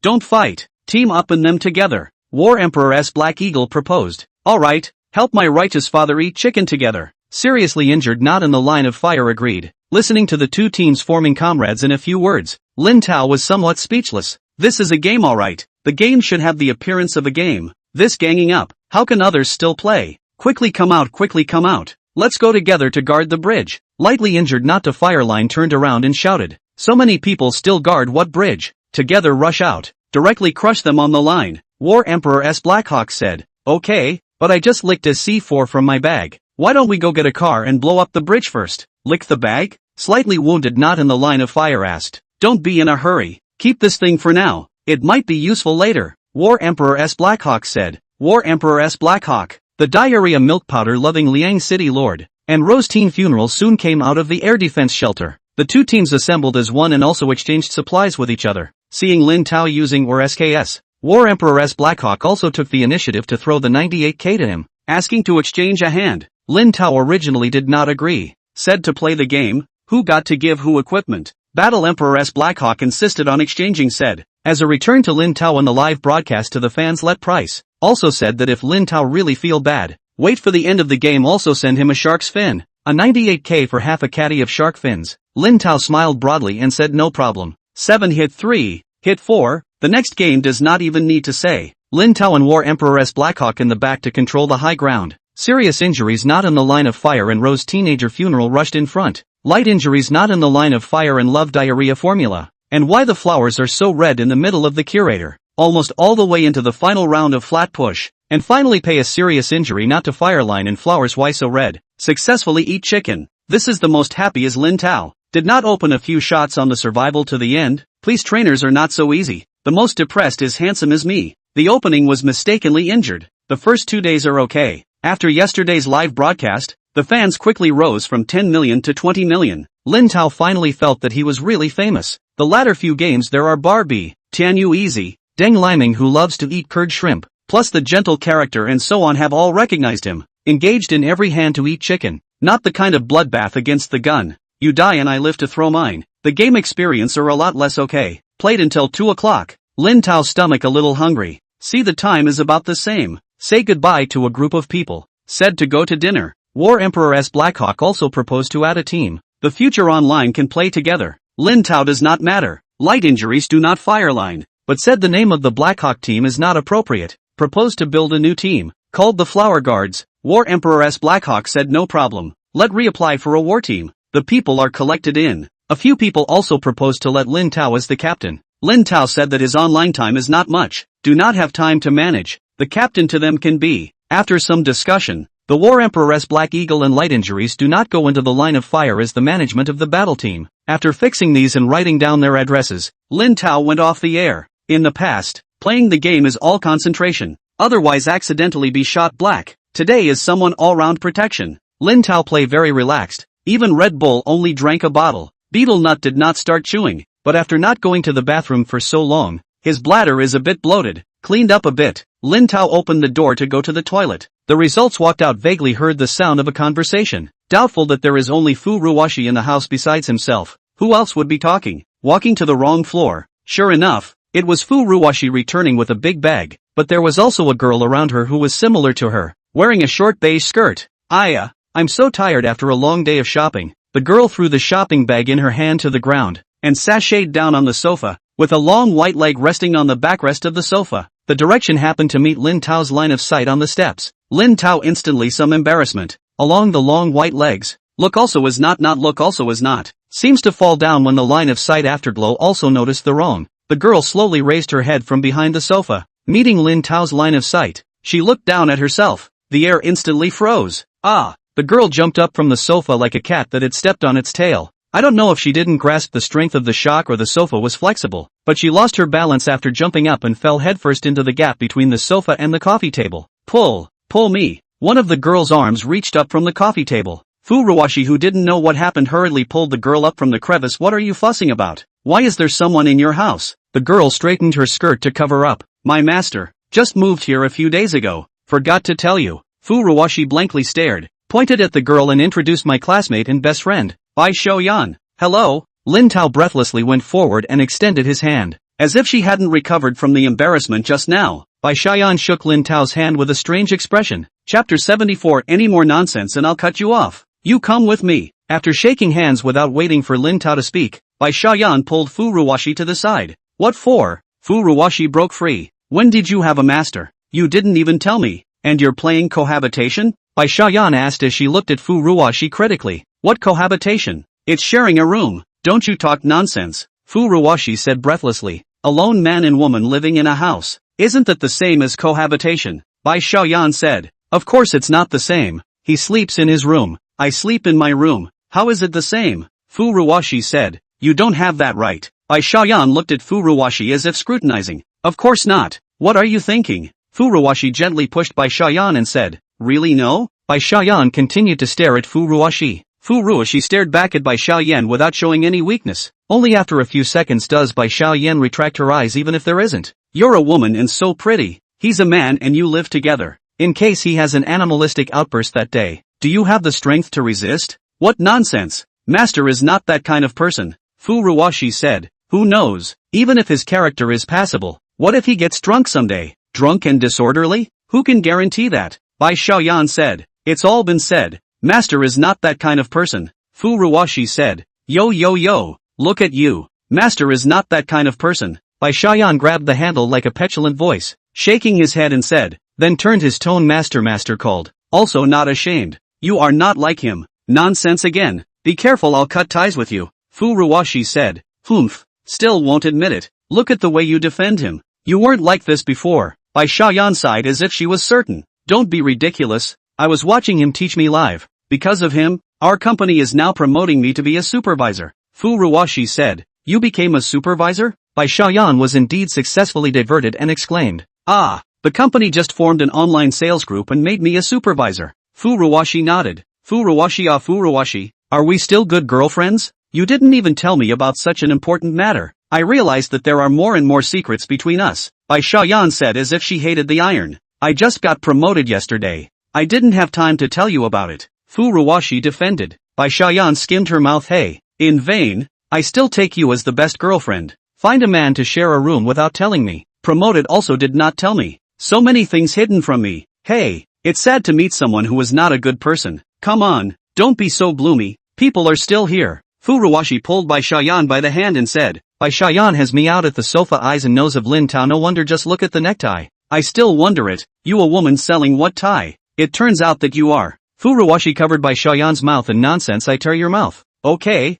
Speaker 1: don't fight. Team up and them together. War Emperor's Black Eagle proposed, alright, help my righteous father eat chicken together. Seriously injured, not in the line of fire, agreed. Listening to the two teams forming comrades in a few words, Lin Tao was somewhat speechless. This is a game, alright. The game should have the appearance of a game. This ganging up, how can others still play? Quickly come out. Let's go together to guard the bridge. Lightly injured, not to fire line, turned around and shouted, so many people still guard what bridge? Together rush out. Directly crush them on the line. War Emperor's Blackhawk said, okay, but I just licked a C4 from my bag. Why don't we go get a car and blow up the bridge first? Lick the bag? Slightly wounded, not in the line of fire, asked. Don't be in a hurry. Keep this thing for now. It might be useful later. War Emperor's Blackhawk said. War Emperor's Blackhawk. The diarrhea milk powder loving Liang City Lord and Rose Teen Funeral soon came out of the air defense shelter. The two teams assembled as one and also exchanged supplies with each other. Seeing Lin Tao using or SKS, War Emperor's Blackhawk also took the initiative to throw the 98k to him, asking to exchange a hand. Lin Tao originally did not agree, said to play the game, who got to give who equipment. Battle Emperor's Blackhawk insisted on exchanging, said, as a return to Lin Tao on the live broadcast to the fans. Let Price also said that if Lin Tao really feel bad, wait for the end of the game, also send him a shark's fin, a 98k for half a caddy of shark fins. Lin Tao smiled broadly and said no problem. 7 hit 3, hit 4, the next game does not even need to say. Lin Tao and War Emperor's Blackhawk in the back to control the high ground. Serious injuries not in the line of fire and Rose Teenager Funeral rushed in front. Light injuries not in the line of fire and Love Diarrhea Formula. And why the flowers are so red in the middle of the curator. Almost all the way into the final round of flat push. And finally pay a serious injury not to fireline and flowers. Why so red? Successfully eat chicken. This is the most happy as Lin Tao. Did not open a few shots on the survival to the end. Please, trainers are not so easy. The most depressed is handsome as me. The opening was mistakenly injured. The first 2 days are okay. After yesterday's live broadcast, the fans quickly rose from 10 million to 20 million. Lin Tao finally felt that he was really famous. The latter few games there are Barbie, Tianyu Easy, Deng Liming who loves to eat curd shrimp, plus the gentle character and so on have all recognized him. Engaged in every hand to eat chicken. Not the kind of bloodbath against the gun. You die and I live to throw mine. The game experience are a lot less okay. Played until 2 o'clock. Lin Tao's stomach a little hungry. See, the time is about the same. Say goodbye to a group of people. Said to go to dinner. War Emperor's Blackhawk also proposed to add a team. The future online can play together. Lin Tao does not matter. Light injuries do not fireline. But said the name of the Blackhawk team is not appropriate. Proposed to build a new team. Called the Flower Guards. War Emperor's Blackhawk said no problem. Let reapply for a war team. The people are collected in. A few people also proposed to let Lin Tao as the captain. Lin Tao said that his online time is not much. Do not have time to manage. The captain to them can be. After some discussion, the War Emperor's Black Eagle and light injuries do not go into the line of fire as the management of the battle team. After fixing these and writing down their addresses, Lin Tao went off the air. In the past, playing the game is all concentration. Otherwise accidentally be shot black. Today is someone all-round protection. Lin Tao play very relaxed. Even Red Bull only drank a bottle. Beetle Nut did not start chewing, but after not going to the bathroom for so long, his bladder is a bit bloated. Cleaned up a bit. Lin Tao opened the door to go to the toilet. The results walked out, vaguely heard the sound of a conversation. Doubtful that there is only Fu Ruwashi in the house besides himself. Who else would be talking? Walking to the wrong floor. Sure enough, it was Fu Ruwashi returning with a big bag, but there was also a girl around her who was similar to her, wearing a short beige skirt. I'm so tired after a long day of shopping. The girl threw the shopping bag in her hand to the ground, and sashayed down on the sofa, with a long white leg resting on the backrest of the sofa. The direction happened to meet Lin Tao's line of sight on the steps. Lin Tao instantly some embarrassment. Along the long white legs. Look also is not look also is not. Seems to fall down when the line of sight afterglow also noticed the wrong. The girl slowly raised her head from behind the sofa. Meeting Lin Tao's line of sight, she looked down at herself. The air instantly froze. The girl jumped up from the sofa like a cat that had stepped on its tail. I don't know if she didn't grasp the strength of the shock or the sofa was flexible, but she lost her balance after jumping up and fell headfirst into the gap between the sofa and the coffee table. Pull me. One of the girl's arms reached up from the coffee table. Fu Ruwashi, who didn't know what happened, hurriedly pulled the girl up from the crevice. What are you fussing about? Why is there someone in your house? The girl straightened her skirt to cover up. My master. Just moved here a few days ago. Forgot to tell you. Furuwashi blankly stared, pointed at the girl and introduced my classmate and best friend, Bai Xiaoyan. Hello? Lin Tao breathlessly went forward and extended his hand. As if she hadn't recovered from the embarrassment just now, Bai Xiaoyan shook Lin Tao's hand with a strange expression. Chapter 74. Any more nonsense and I'll cut you off. You come with me. After shaking hands without waiting for Lin Tao to speak, Bai Xiaoyan pulled Furuwashi to the side. What for? Furuwashi broke free. When did you have a master? You didn't even tell me. And you're playing cohabitation? Bai Xiaoyan asked as she looked at Furuwashi critically. What cohabitation? It's sharing a room. Don't you talk nonsense. Furuwashi said breathlessly. A lone man and woman living in a house. Isn't that the same as cohabitation? Bai Xiaoyan said. Of course it's not the same. He sleeps in his room. I sleep in my room. How is it the same? Furuwashi said. You don't have that right. Bai Xiaoyan looked at Furuwashi as if scrutinizing. Of course not. What are you thinking? Furuwashi gently pushed Bai Xiaoyan and said. Really no? Bai Xiaoyan continued to stare at Furuwashi. Furuwashi stared back at Bai Xiaoyan without showing any weakness. Only after a few seconds does Bai Xiaoyan retract her eyes even if there isn't. You're a woman and so pretty. He's a man and you live together. In case he has an animalistic outburst that day, do you have the strength to resist? What nonsense. Master is not that kind of person. Furuwashi said. Who knows? Even if his character is passable, what if he gets drunk someday? Drunk and disorderly? Who can guarantee that? Bai Xiaoyan said. It's all been said. Master is not that kind of person. Furuwashi said. Yo yo yo. Look at you. Master is not that kind of person. Bai Xiaoyan grabbed the handle like a petulant voice, shaking his head and said, then turned his tone. Master called. Also not ashamed. You are not like him. Nonsense again. Be careful, I'll cut ties with you. Furuwashi said. Humph. Still won't admit it. Look at the way you defend him. You weren't like this before. Bai Xiaoyan sighed as if she was certain. Don't be ridiculous. I was watching him teach me live. Because of him, our company is now promoting me to be a supervisor. Furuwashi said. You became a supervisor? Bai Xiaoyan was indeed successfully diverted and exclaimed. Ah, the company just formed an online sales group and made me a supervisor. Furuwashi nodded. Furuwashi, are we still good girlfriends? You didn't even tell me about such an important matter. I realized that there are more and more secrets between us. Bai Xiaoyan said as if she hated the iron. I just got promoted yesterday. I didn't have time to tell you about it. Furuwashi defended. Bai Xiaoyan skimmed her mouth. Hey, in vain. I still take you as the best girlfriend. Find a man to share a room without telling me. Promoted also did not tell me. So many things hidden from me. Hey, it's sad to meet someone who is not a good person. Come on, don't be so gloomy. People are still here. Furuwashi pulled Bai Xiaoyan by the hand and said. Bai Xiaoyan has me out at the sofa. Eyes and nose of Lin Tao. No wonder, just look at the necktie. I still wonder it. You a woman selling what tie? It turns out that you are. Furuwashi covered Bai Xiaoyan's mouth. And nonsense, I tear your mouth. Okay.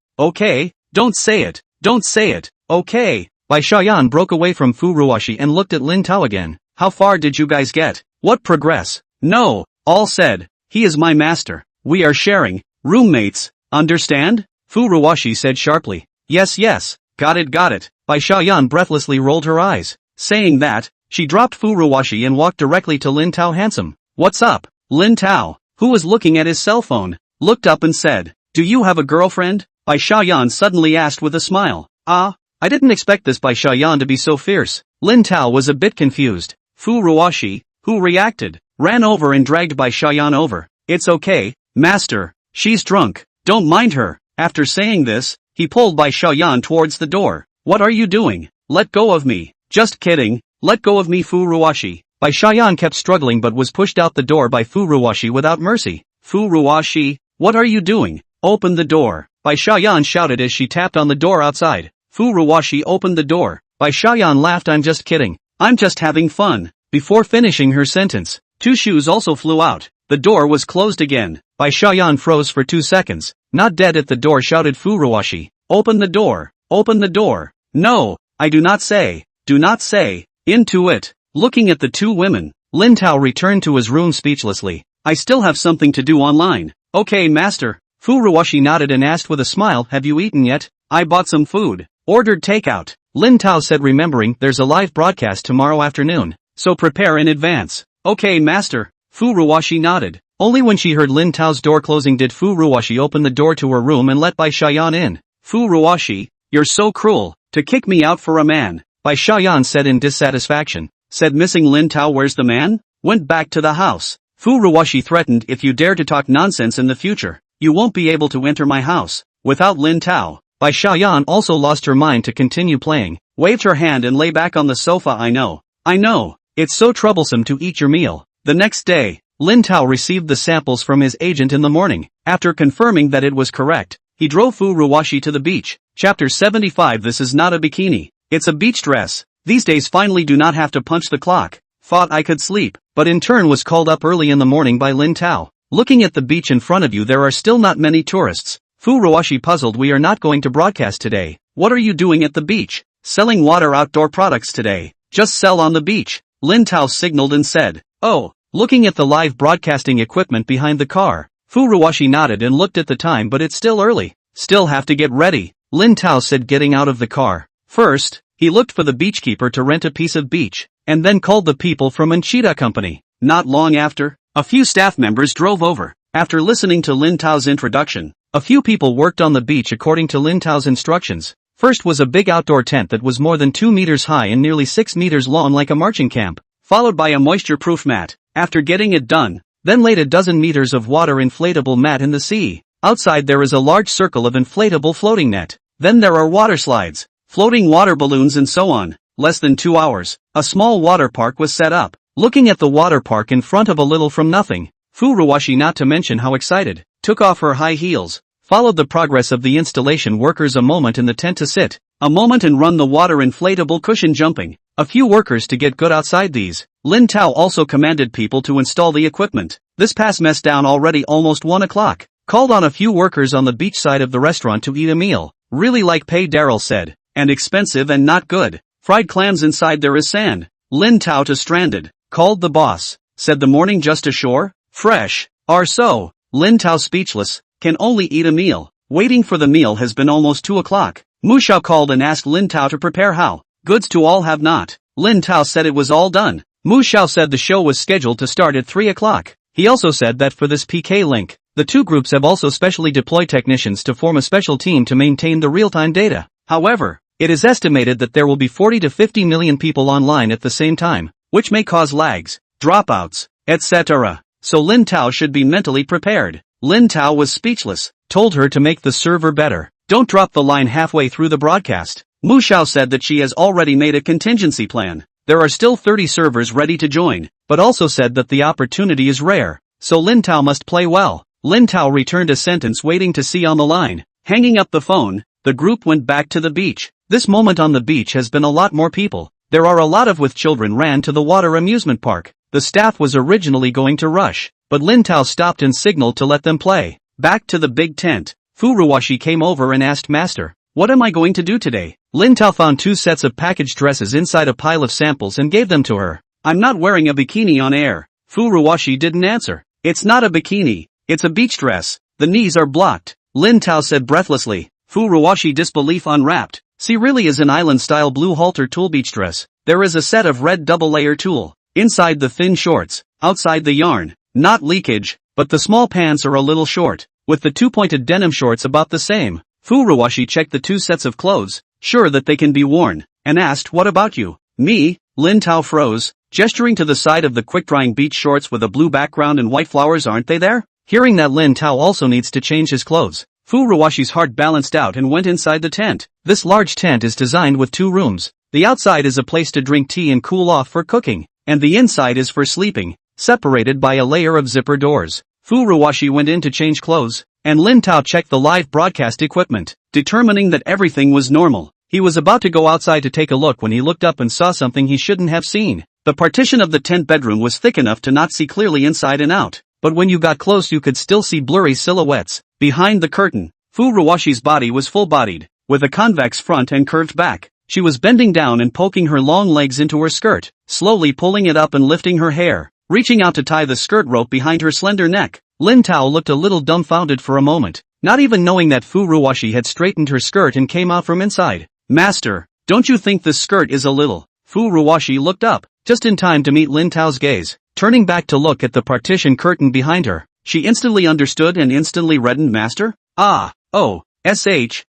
Speaker 1: Don't say it. Okay. Bai Xiaoyan broke away from Furuwashi and looked at Lin Tao again. How far did you guys get? What progress? No. All said. He is my master. We are sharing. Roommates. Understand? Furuwashi said sharply. Yes. Got it. Bai Xiaoyan breathlessly rolled her eyes. Saying that, she dropped Furuwashi and walked directly to Lin Tao. Handsome. What's up? Lin Tao, who was looking at his cell phone, looked up and said. Do you have a girlfriend? Bai Xiaoyan suddenly asked with a smile. I didn't expect this Bai Xiaoyan to be so fierce. Lin Tao was a bit confused. Furuwashi, who reacted, ran over and dragged Bai Xiaoyan over. It's okay, master. She's drunk. Don't mind her. After saying this, he pulled Bai Xiaoyan towards the door. What are you doing? Let go of me. Just kidding. Let go of me, Furuwashi. Bai Xiaoyan kept struggling but was pushed out the door by Furuwashi without mercy. Furuwashi, what are you doing? Open the door. Bai Xiaoyan shouted as she tapped on the door outside. Furuwashi opened the door. Bai Xiaoyan laughed. I'm just kidding. I'm just having fun. Before finishing her sentence, two shoes also flew out. The door was closed again. Bai Xiaoyan froze for 2 seconds. Not dead at the door, shouted Furuwashi. Open the door. Open the door. No, I do not say. Do not say. Into it. Looking at the two women, Lin Tao returned to his room speechlessly. I still have something to do online. Okay, master. Furuwashi nodded and asked with a smile, have you eaten yet? I bought some food. Ordered takeout. Lin Tao said, remembering there's a live broadcast tomorrow afternoon, so prepare in advance. Okay, master. Furuwashi nodded. Only when she heard Lin Tao's door closing did Furuwashi open the door to her room and let Bai Xiaoyan in. Furuwashi, you're so cruel, to kick me out for a man, Bai Xiaoyan said in dissatisfaction. said missing Lin Tao. Where's the man? Went back to the house. Fu Ruoshi threatened, if you dare to talk nonsense in the future, you won't be able to enter my house. Without Lin Tao. Bai Xiaoyan also lost her mind to continue playing, waved her hand and lay back on the sofa. I know. It's so troublesome to eat your meal. The next day, Lin Tao received the samples from his agent in the morning. After confirming that it was correct, he drove Fu Ruoshi to the beach. Chapter 75. This is not a bikini. It's a beach dress. These days finally do not have to punch the clock. Thought I could sleep, but in turn was called up early in the morning by Lin Tao. Looking at the beach in front of you, there are still not many tourists. Fu Ruoshi puzzled. We are not going to broadcast today. What are you doing at the beach? Selling water outdoor products today. Just sell on the beach. Lin Tao signaled and said, oh. Looking at the live broadcasting equipment behind the car, Fu Ruoshi nodded and looked at the time. But it's still early. Still have to get ready, Lin Tao said, getting out of the car. First, he looked for the beachkeeper to rent a piece of beach, and then called the people from Anchita Company. Not long after, a few staff members drove over. After listening to Lin Tao's introduction, a few people worked on the beach according to Lin Tao's instructions. First was a big outdoor tent that was more than 2 meters high and nearly 6 meters long, like a marching camp, followed by a moisture-proof mat. After getting it done, then laid a dozen meters of water inflatable mat in the sea. Outside there is a large circle of inflatable floating net. Then there are water slides, floating water balloons and so on. Less than 2 hours, a small water park was set up. Looking at the water park in front of a little from nothing, Fu Ruoshi, not to mention how excited, took off her high heels, followed the progress of the installation workers a moment in the tent to sit, a moment and run the water inflatable cushion, jumping, a few workers to get good outside these. Lin Tao also commanded people to install the equipment. This past mess down already almost 1 o'clock. Called on a few workers on the beach side of the restaurant to eat a meal. Really like pay, Daryl said. And expensive and not good. Fried clams inside there is sand. Lin Tao to stranded. Called the boss. Said the morning just ashore. Fresh. Are so. Lin Tao speechless. Can only eat a meal. Waiting for the meal has been almost 2 o'clock. Mu Xiao called and asked Lin Tao to prepare how goods to all have not. Lin Tao said it was all done. Mu Xiao said the show was scheduled to start at 3 o'clock. He also said that for this PK link, the two groups have also specially deployed technicians to form a special team to maintain the real-time data. However, it is estimated that there will be 40 to 50 million people online at the same time, which may cause lags, dropouts, etc. So Lin Tao should be mentally prepared. Lin Tao was speechless, told her to make the server better. Don't drop the line halfway through the broadcast. Mu Xiao said that she has already made a contingency plan. There are still 30 servers ready to join, but also said that the opportunity is rare, so Lin Tao must play well. Lin Tao returned a sentence, waiting to see on the line. Hanging up the phone, the group went back to the beach. This moment on the beach has been a lot more people. There are a lot of with children ran to the water amusement park. The staff was originally going to rush, but Lin Tao stopped and signaled to let them play. Back to the big tent, Fu Ruoshi came over and asked, Master, what am I going to do today? Lin Tao found 2 sets of packaged dresses inside a pile of samples and gave them to her. I'm not wearing a bikini on air. Fu Ruoshi didn't answer. It's not a bikini. It's a beach dress. The knees are blocked. Lin Tao said breathlessly. Fu Ruoshi, disbelief unwrapped. See, really is an island-style blue halter tulle beach dress. There is a set of red double-layer tulle. Inside the thin shorts. Outside the yarn. Not leakage, but the small pants are a little short. With the 2-pointed denim shorts about the same. Fu Ruoshi checked the 2 sets of clothes, sure that they can be worn, and asked, what about you? Me? Lin Tao froze, gesturing to the side of the quick-drying beach shorts with a blue background and white flowers. Aren't they there? Hearing that Lin Tao also needs to change his clothes, Fu Ruoshi's heart balanced out and went inside the tent. This large tent is designed with 2 rooms. The outside is a place to drink tea and cool off for cooking, and the inside is for sleeping, separated by a layer of zipper doors. Fu Ruoshi went in to change clothes, and Lin Tao checked the live broadcast equipment, determining that everything was normal. He was about to go outside to take a look when he looked up and saw something he shouldn't have seen. The partition of the tent bedroom was thick enough to not see clearly inside and out, but when you got close you could still see blurry silhouettes. Behind the curtain, Fu Ruoshi's body was full-bodied, with a convex front and curved back. She was bending down and poking her long legs into her skirt, slowly pulling it up and lifting her hair, reaching out to tie the skirt rope behind her slender neck. Lin Tao looked a little dumbfounded for a moment, not even knowing that Fu Ruoshi had straightened her skirt and came out from inside. Master, don't you think this skirt is a little? Fu Ruoshi looked up, just in time to meet Lin Tao's gaze. Turning back to look at the partition curtain behind her, she instantly understood and instantly reddened. Master?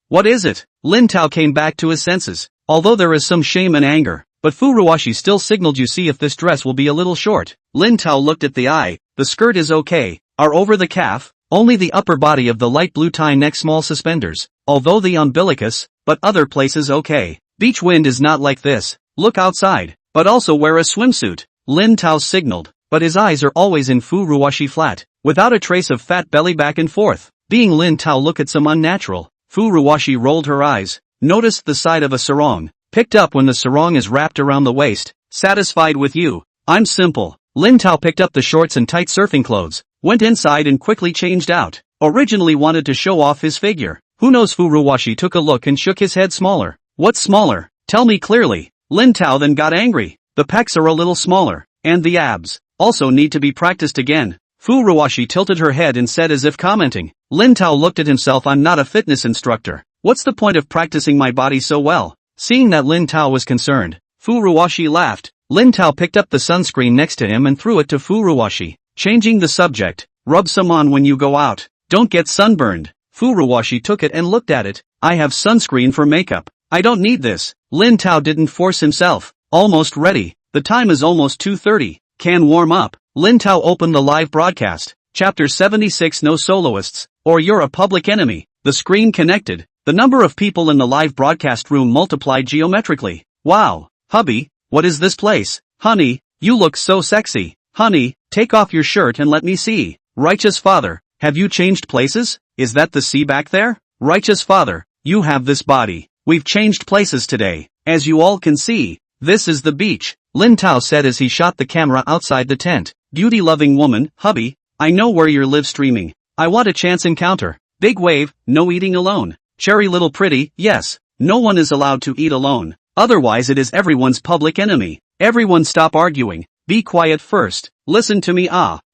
Speaker 1: What is it? Lin Tao came back to his senses. Although there is some shame and anger, but Furuwashi still signaled you see if this dress will be a little short. Lin Tao looked at the eye, the skirt is okay, are over the calf, only the upper body of the light blue tie neck small suspenders, although the umbilicus, but other places okay. Beach wind is not like this, look outside, but also wear a swimsuit. Lin Tao signaled, but his eyes are always in Furuwashi flat, without a trace of fat belly back and forth. Being Lin Tao look at some unnatural. Furuwashi rolled her eyes, noticed the side of a sarong, picked up when the sarong is wrapped around the waist, satisfied with you. I'm simple. Lin Tao picked up the shorts and tight surfing clothes, went inside and quickly changed out. Originally wanted to show off his figure. Who knows? Furuwashi took a look and shook his head. Smaller. What's smaller? Tell me clearly. Lin Tao then got angry. The pecs are a little smaller, and the abs also need to be practiced again. Furuwashi tilted her head and said as if commenting. Lin Tao looked at himself. I'm not a fitness instructor. What's the point of practicing my body so well? Seeing that Lin Tao was concerned, Furuwashi laughed. Lin Tao picked up the sunscreen next to him and threw it to Furuwashi, changing the subject. Rub some on when you go out. Don't get sunburned. Furuwashi took it and looked at it. I have sunscreen for makeup. I don't need this. Lin Tao didn't force himself. Almost ready. The time is almost 2:30. Can warm up. Lin Tao opened the live broadcast. Chapter 76. No soloists, or you're a public enemy. The screen connected. The number of people in the live broadcast room multiplied geometrically. Wow. Hubby, what is this place? Honey, you look so sexy. Honey, take off your shirt and let me see. Righteous Father, have you changed places? Is that the sea back there? Righteous Father, you have this body. We've changed places today. As you all can see, this is the beach. Lin Tao said as he shot the camera outside the tent. Beauty-loving woman, hubby, I know where you're live streaming. I want a chance encounter. Big wave, no eating alone. Cherry little pretty, yes. No one is allowed to eat alone. Otherwise it is everyone's public enemy. Everyone stop arguing. Be quiet first. Listen to me.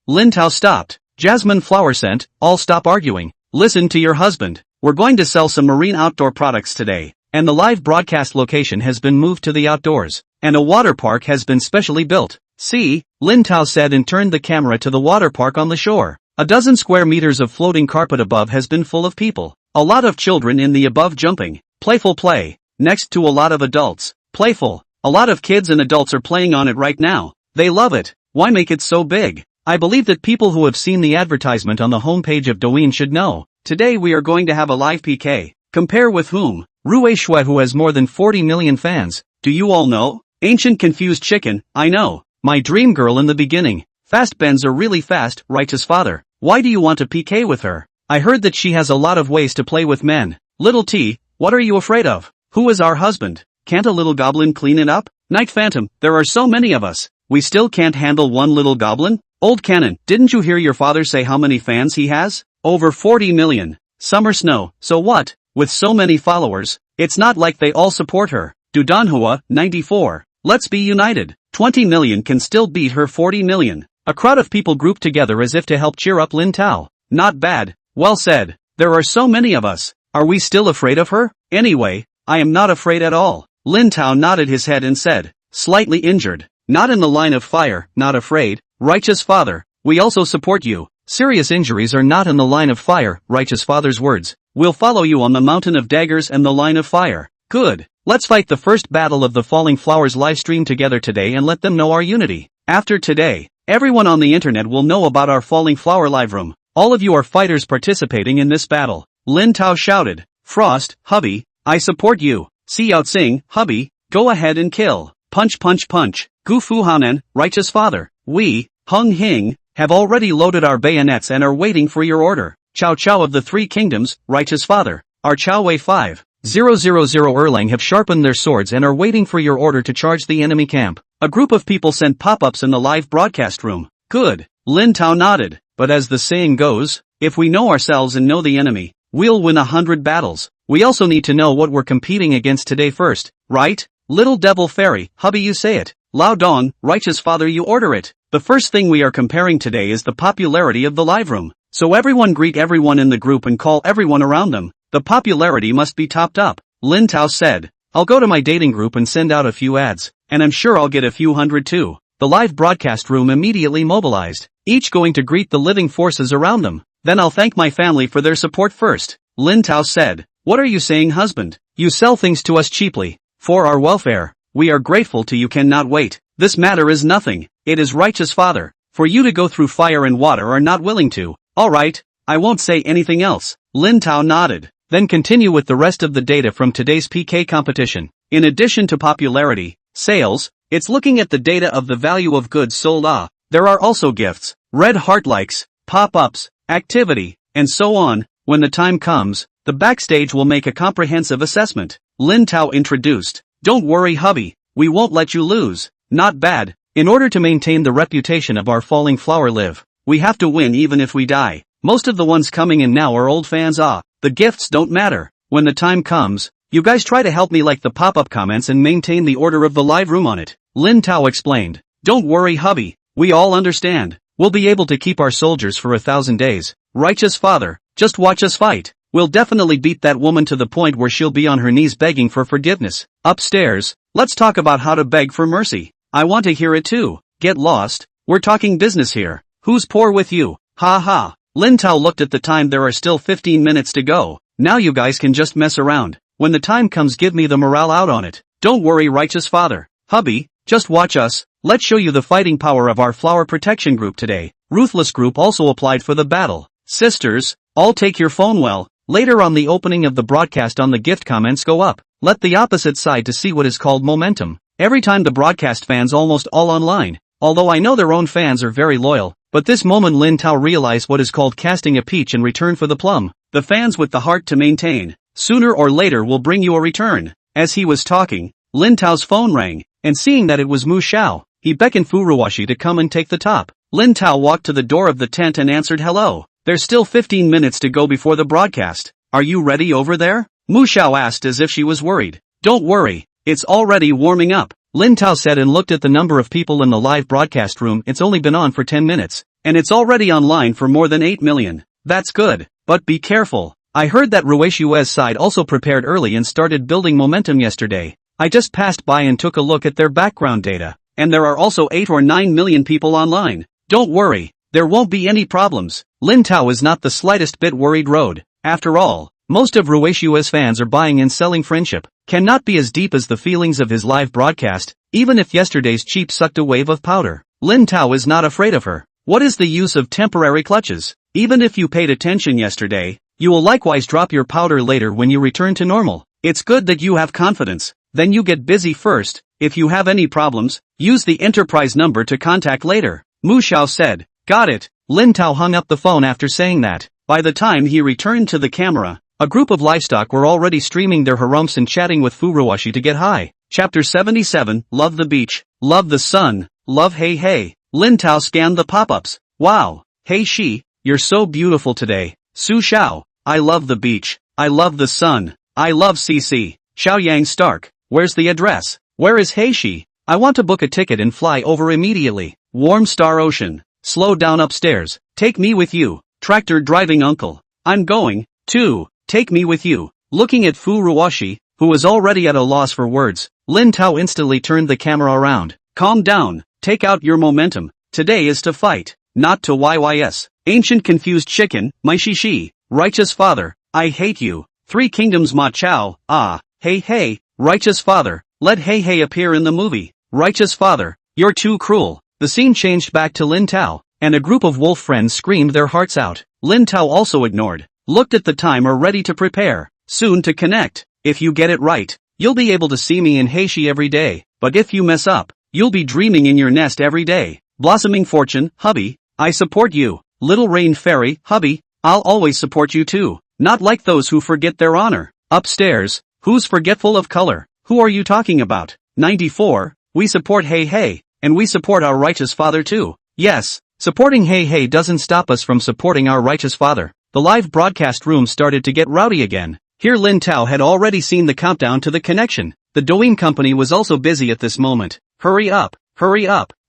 Speaker 1: Lin Tao stopped. Jasmine flower scent, all stop arguing. Listen to your husband. We're going to sell some marine outdoor products today, and the live broadcast location has been moved to the outdoors, and a water park has been specially built. See, Lin Tao said and turned the camera to the water park on the shore. A dozen square meters of floating carpet above has been full of people. A lot of children in the above jumping. Playful play. Next to a lot of adults. Playful. A lot of kids and adults are playing on it right now. They love it. Why make it so big? I believe that people who have seen the advertisement on the homepage of Douyin should know. Today we are going to have a live PK. Compare with whom? Rui Shui, who has more than 40 million fans. Do you all know? Ancient confused chicken, I know. My dream girl in the beginning. Fast bends are really fast. Righteous Father. Why do you want to PK with her? I heard that she has a lot of ways to play with men. Little T, what are you afraid of? Who is our husband? Can't a little goblin clean it up? Night Phantom, there are so many of us. We still can't handle one little goblin? Old Cannon, didn't you hear your father say how many fans he has? Over 40 million. Summer Snow, so what? With so many followers, it's not like they all support her. Dudanhua, 94. Let's be united. 20 million can still beat her 40 million. A crowd of people grouped together as if to help cheer up Lin Tao. Not bad. Well said. There are so many of us. Are we still afraid of her? Anyway, I am not afraid at all. Lin Tao nodded his head and said, slightly injured. Not in the line of fire, not afraid. Righteous Father, we also support you. Serious injuries are not in the line of fire. Righteous Father's words. We'll follow you on the mountain of daggers and the line of fire. Good. Let's fight the first battle of the Falling Flowers livestream together today and let them know our unity. After today, everyone on the internet will know about our Falling Flower live room. All of you are fighters participating in this battle. Lin Tao shouted. Frost, hubby, I support you. Xiao Tsing, hubby, go ahead and kill. Punch punch punch. Gu Fuhanen, Righteous Father. We, Hung Hing, have already loaded our bayonets and are waiting for your order. Chow Chow of the Three Kingdoms, Righteous Father. Our Chow Wei 5. 000 Erlang have sharpened their swords and are waiting for your order to charge the enemy camp. A group of people sent pop-ups in the live broadcast room. Good. Lin Tao nodded. But as the saying goes, if we know ourselves and know the enemy, we'll win 100 battles. We also need to know what we're competing against today first, right? Little Devil Fairy, hubby you say it. Lao Dong, Righteous Father you order it. The first thing we are comparing today is the popularity of the live room. So everyone greet everyone in the group and call everyone around them. The popularity must be topped up. Lin Tao said. I'll go to my dating group and send out a few ads, and I'm sure I'll get a few hundred too. The live broadcast room immediately mobilized, each going to greet the living forces around them. Then I'll thank my family for their support first. Lin Tao said. What are you saying, husband? You sell things to us cheaply. For our welfare. we are grateful to you cannot wait. This matter is nothing, it is righteous father. For you to go through fire and water are not willing to. Alright, I won't say anything else. Lin Tao nodded. Then continue with the rest of the data from today's PK competition. In addition to popularity, sales, it's looking at the data of the value of goods sold. There are also gifts, red heart likes, pop-ups, activity, and so on. When the time comes, the backstage will make a comprehensive assessment. Lin Tao introduced. Don't worry hubby, we won't let you lose. Not bad. In order to maintain the reputation of our falling flower live, we have to win even if we die. Most of the ones coming in now are old fans. The gifts don't matter. When the time comes, you guys try to help me like the pop-up comments and maintain the order of the live room on it. Lin Tao explained. Don't worry hubby, we all understand. We'll be able to keep our soldiers for 1,000 days. Righteous father, just watch us fight. We'll definitely beat that woman to the point where she'll be on her knees begging for forgiveness. Upstairs, let's talk about how to beg for mercy. I want to hear it too. Get lost, we're talking business here. Who's poor with you? Ha ha. Lin Tao looked at the time. There are still 15 minutes to go. Now you guys can just mess around. When the time comes give me the morale out on it. Don't worry righteous father. Hubby, just watch us. Let's show you the fighting power of our flower protection group today. Ruthless group also applied for the battle. Sisters, all take your phone well. Later on the opening of the broadcast on the gift comments go up. Let the opposite side to see what is called momentum. Every time the broadcast fans almost all online. Although I know their own fans are very loyal. But this moment Lin Tao realized what is called casting a peach in return for the plum. The fans with the heart to maintain, sooner or later will bring you a return. As he was talking, Lin Tao's phone rang, and seeing that it was Mu Xiao, he beckoned Furuwashi to come and take the top. Lin Tao walked to the door of the tent and answered hello. There's still 15 minutes to go before the broadcast. Are you ready over there? Mu Xiao asked as if she was worried. Don't worry, it's already warming up. Lin Tao said and looked at the number of people in the live broadcast room. It's only been on for 10 minutes, and it's already online for more than 8 million. That's good, but be careful. I heard that Rueshu's side also prepared early and started building momentum yesterday. I just passed by and took a look at their background data, and there are also 8 or 9 million people online. Don't worry, there won't be any problems. Lin Tao is not the slightest bit worried. After all, most of Rueshu's fans are buying and selling. Friendship cannot be as deep as the feelings of his live broadcast, even if yesterday's cheap sucked a wave of powder. Lin Tao is not afraid of her. What is the use of temporary clutches? Even if you paid attention yesterday, you will likewise drop your powder later when you return to normal. It's good that you have confidence, then you get busy first. If you have any problems, use the enterprise number to contact later. Mu Xiao said. Got it. Lin Tao hung up the phone after saying that. By the time he returned to the camera, a group of livestock were already streaming their harumps and chatting with Furuwashi to get high. Chapter 77, Love the beach, love the sun, love hey hey. Lin Tao scanned the pop-ups. Wow, hey she, you're so beautiful today. Su Xiao, I love the beach, I love the sun, I love CC. Xiaoyang Stark, where's the address? Where is hey she? I want to book a ticket and fly over immediately. Warm Star Ocean, slow down upstairs, take me with you. Tractor driving uncle, I'm going, too. Take me with you. Looking at Furuwashi, who was already at a loss for words, Lin Tao instantly turned the camera around. Calm down, take out your momentum. Today is to fight, not to YYS. Ancient confused chicken, my shishi. Righteous father, I hate you. Three kingdoms ma chao, hey hey. Righteous father, let hey hey appear in the movie. Righteous father, you're too cruel. The scene changed back to Lin Tao, and a group of wolf friends screamed their hearts out. Lin Tao also ignored. Looked at the time are ready to prepare, soon to connect. If you get it right, you'll be able to see me in Heishi every day, but if you mess up, you'll be dreaming in your nest every day. Blossoming fortune, hubby, I support you. Little rain fairy, hubby, I'll always support you too. Not like those who forget their honor. Upstairs, who's forgetful of color? Who are you talking about? 94, we support hey hey, and we support our righteous father too. Yes, supporting hey hey doesn't stop us from supporting our righteous father. The live broadcast room started to get rowdy again. Here Lin Tao had already seen the countdown to the connection. The Douyin company was also busy at this moment. Hurry up,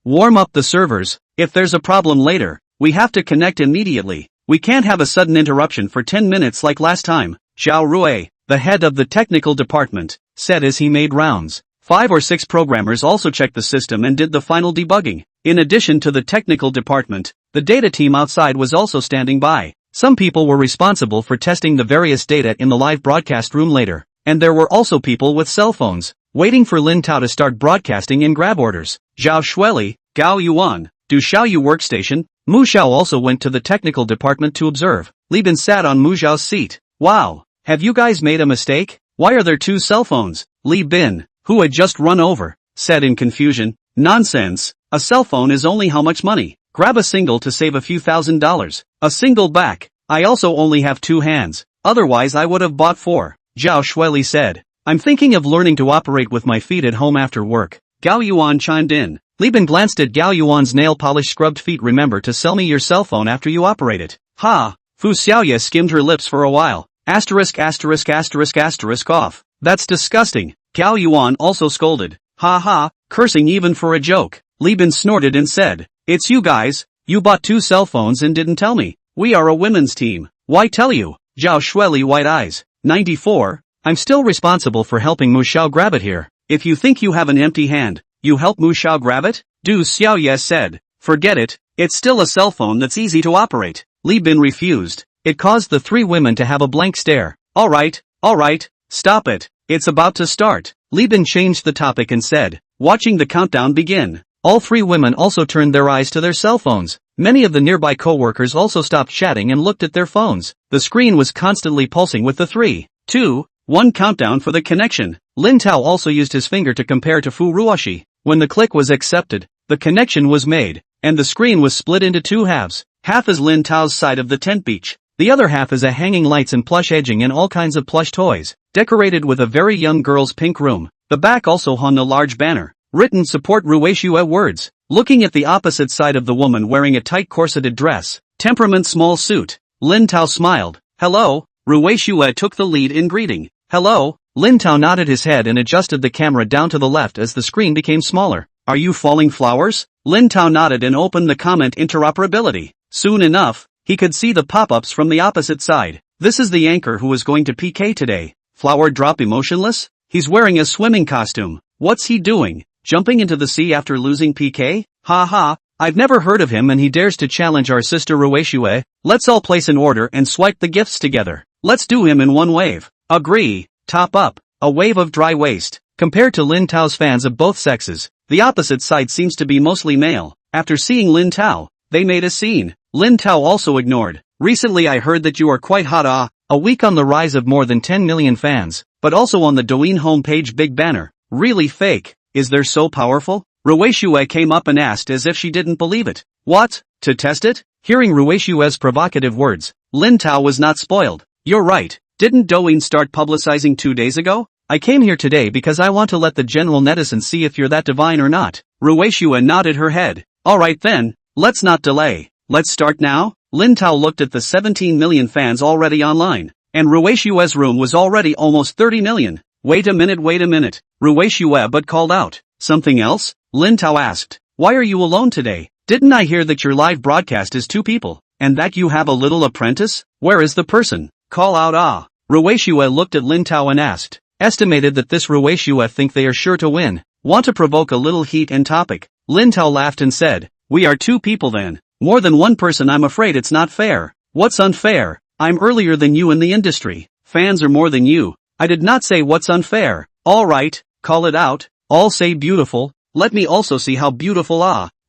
Speaker 1: warm up the servers. If there's a problem later, we have to connect immediately. We can't have a sudden interruption for 10 minutes like last time. Xiao Rui, the head of the technical department, said as he made rounds. 5 or 6 programmers also checked the system and did the final debugging. In addition to the technical department, the data team outside was also standing by. Some people were responsible for testing the various data in the live broadcast room later, and there were also people with cell phones. waiting for Lin Tao to start broadcasting in grab orders. Zhao Shueli, Gao Yuan, Du Xiaoyu workstation. Mu Xiao also went to the technical department to observe. Li Bin sat on Mu Xiao's seat. Wow, have you guys made a mistake? Why are there two cell phones? Li Bin, who had just run over, said in confusion. Nonsense, a cell phone is only how much money? Grab a single to save a few $1,000s. A single back. I also only have 2 hands, otherwise I would have bought 4. Zhao Shueli said. I'm thinking of learning to operate with my feet at home after work. Gao Yuan chimed in. Li Bin glanced at Gao Yuan's nail polish scrubbed feet. Remember to sell me your cell phone after you operate it. Ha! Fu Xiaoye skimmed her lips for a while. Asterisk asterisk asterisk asterisk off. That's disgusting. Gao Yuan also scolded. Ha ha, cursing even for a joke. Li Bin snorted and said, it's you guys, you bought 2 cell phones and didn't tell me. We are a women's team. Why tell you? Zhao Shueli white eyes. 94, I'm still responsible for helping Mu Xiao grab it here. If you think you have an empty hand, you help Mu Xiao grab it? Du Xiaoye said. Forget it, it's still a cell phone that's easy to operate. Li Bin refused. It caused the 3 women to have a blank stare. Alright, stop it, it's about to start. Li Bin changed the topic and said, watching the countdown begin. All 3 women also turned their eyes to their cell phones. Many of the nearby co-workers also stopped chatting and looked at their phones. The screen was constantly pulsing with the 3, 2, 1 countdown for the connection. Lin Tao also used his finger to compare to Fu Ruoshi. When the click was accepted, the connection was made, and the screen was split into 2 halves. Half is Lin Tao's side of the tent beach. The other half is a hanging lights and plush edging and all kinds of plush toys, decorated with a very young girl's pink room. The back also hung a large banner, written support Rueishue words. Looking at the opposite side of the woman wearing a tight corseted dress, temperament small suit, Lin Tao smiled. Hello, Rueishue took the lead in greeting. Hello, Lin Tao nodded his head and adjusted the camera down to the left as the screen became smaller. Are you falling flowers? Lin Tao nodded and opened the comment interoperability. Soon enough, he could see the pop-ups from the opposite side. This is the anchor who is going to PK today. Flower drop emotionless? He's wearing a swimming costume. What's he doing? Jumping into the sea after losing PK? Ha ha, I've never heard of him and he dares to challenge our sister Rueishue. Let's all place an order and swipe the gifts together. Let's do him in one wave. Agree. Top up. A wave of dry waste. Compared to Lin Tao's fans of both sexes, the opposite side seems to be mostly male. After seeing Lin Tao, they made a scene. Lin Tao also ignored. Recently I heard that you are quite hot. A week on the rise of more than 10 million fans, but also on the Douyin homepage big banner. Really fake. Is there so powerful? Rueishue came up and asked as if she didn't believe it. What? To test it? Hearing Rueishue's provocative words, Lin Tao was not spoiled. You're right. Didn't Douyin start publicizing 2 days ago? I came here today because I want to let the general netizen see if you're that divine or not. Rueishue nodded her head. Alright then, let's not delay. Let's start now? Lin Tao looked at the 17 million fans already online, and Rueishue's room was already almost 30 million. Wait a minute. Rueishue but called out. Something else? Lin Tao asked. Why are you alone today? Didn't I hear that your live broadcast is 2 people, and that you have a little apprentice? Where is the person? Call out. Rueishue looked at Lin Tao and asked. Estimated that this Rueishue think they are sure to win. Want to provoke a little heat and topic. Lin Tao laughed and said. We are 2 people then. More than 1 person. I'm afraid it's not fair. What's unfair? I'm earlier than you in the industry. Fans are more than you. I did not say what's unfair. Alright, call it out. All say beautiful. Let me also see how beautiful.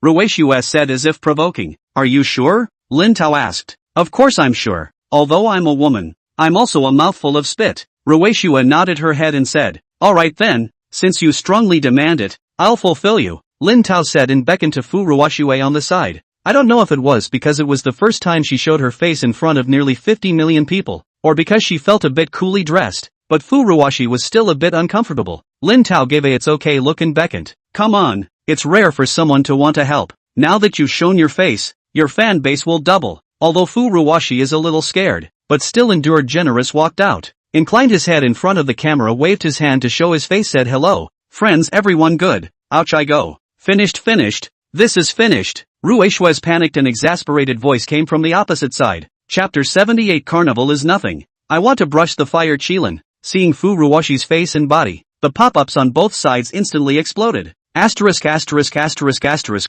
Speaker 1: Rueishue said as if provoking. Are you sure? Lin Tao asked. Of course I'm sure. Although I'm a woman, I'm also a mouthful of spit. Rueishue nodded her head and said. Alright then, since you strongly demand it, I'll fulfill you. Lin Tao said and beckoned to Fu Ruoshue on the side. I don't know if it was because it was the first time she showed her face in front of nearly 50 million people, or because she felt a bit coolly dressed, but Fu Ruoshi was still a bit uncomfortable. Lin Tao gave a it's okay look and beckoned. Come on, it's rare for someone to want to help. Now that you've shown your face, your fan base will double. Although Fu Ruoshi is a little scared, but still endured generous walked out. Inclined his head in front of the camera, waved his hand to show his face, said hello. Friends, everyone good. Ouch, I go. Finished. This is finished. Rueishue's panicked and exasperated voice came from the opposite side. Chapter 78 Carnival is nothing. I want to brush the fire Qilin. Seeing Fu Ruoshi's face and body, the pop-ups on both sides instantly exploded. Asterisk.